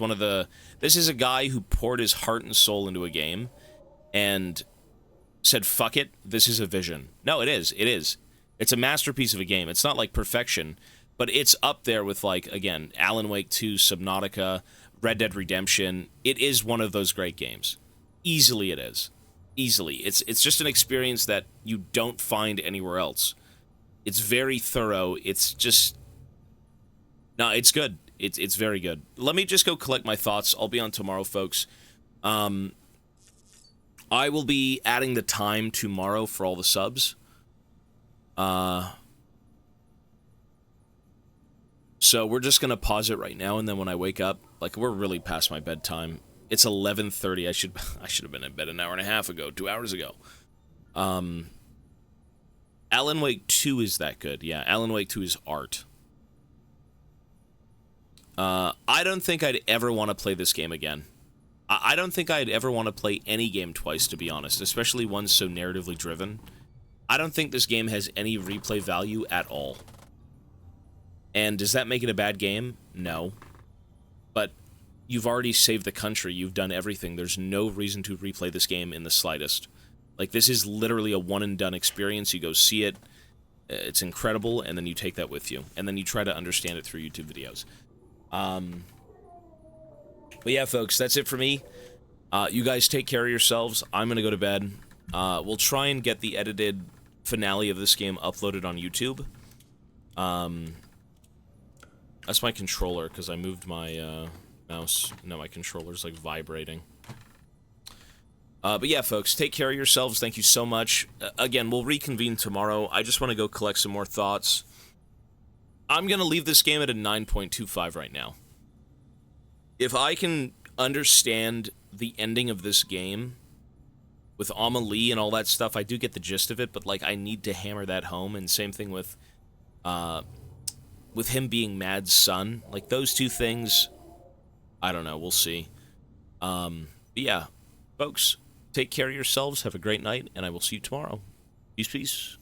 a guy who poured his heart and soul into a game and said, fuck it, this is a vision. No, it is. It is. It's a masterpiece of a game. It's not like perfection, but it's up there with, like, again, Alan Wake 2, Subnautica, Red Dead Redemption. It is one of those great games. Easily it is. Easily. It's just an experience that you don't find anywhere else. It's very thorough. It's just... No, it's good. It's very good. Let me just go collect my thoughts. I'll be on tomorrow, folks. I will be adding the time tomorrow for all the subs. So we're just going to pause it right now, and then when I wake up, like, we're really past my bedtime. It's 11:30. I should have been in bed an hour and a half ago, 2 hours ago. Alan Wake 2 is that good. Yeah, Alan Wake 2 is art. I don't think I'd ever want to play this game again. I don't think I'd ever want to play any game twice, to be honest, especially one so narratively driven. I don't think this game has any replay value at all. And does that make it a bad game? No. But you've already saved the country. You've done everything. There's no reason to replay this game in the slightest. Like, this is literally a one-and-done experience. You go see it. It's incredible, and then you take that with you. And then you try to understand it through YouTube videos. But yeah, folks, that's it for me. You guys take care of yourselves. I'm gonna go to bed. We'll try and get the edited finale of this game uploaded on YouTube. That's my controller, because I moved my mouse. No, my controller's, like, vibrating. But yeah, folks, take care of yourselves. Thank you so much. Again, we'll reconvene tomorrow. I just want to go collect some more thoughts. I'm going to leave this game at a 9.25 right now. If I can understand the ending of this game with Amelie and all that stuff, I do get the gist of it, but, like, I need to hammer that home, and same thing with him being Mad's son. Like, those two things, I don't know, we'll see. But yeah, folks, take care of yourselves, have a great night, and I will see you tomorrow. Peace, peace.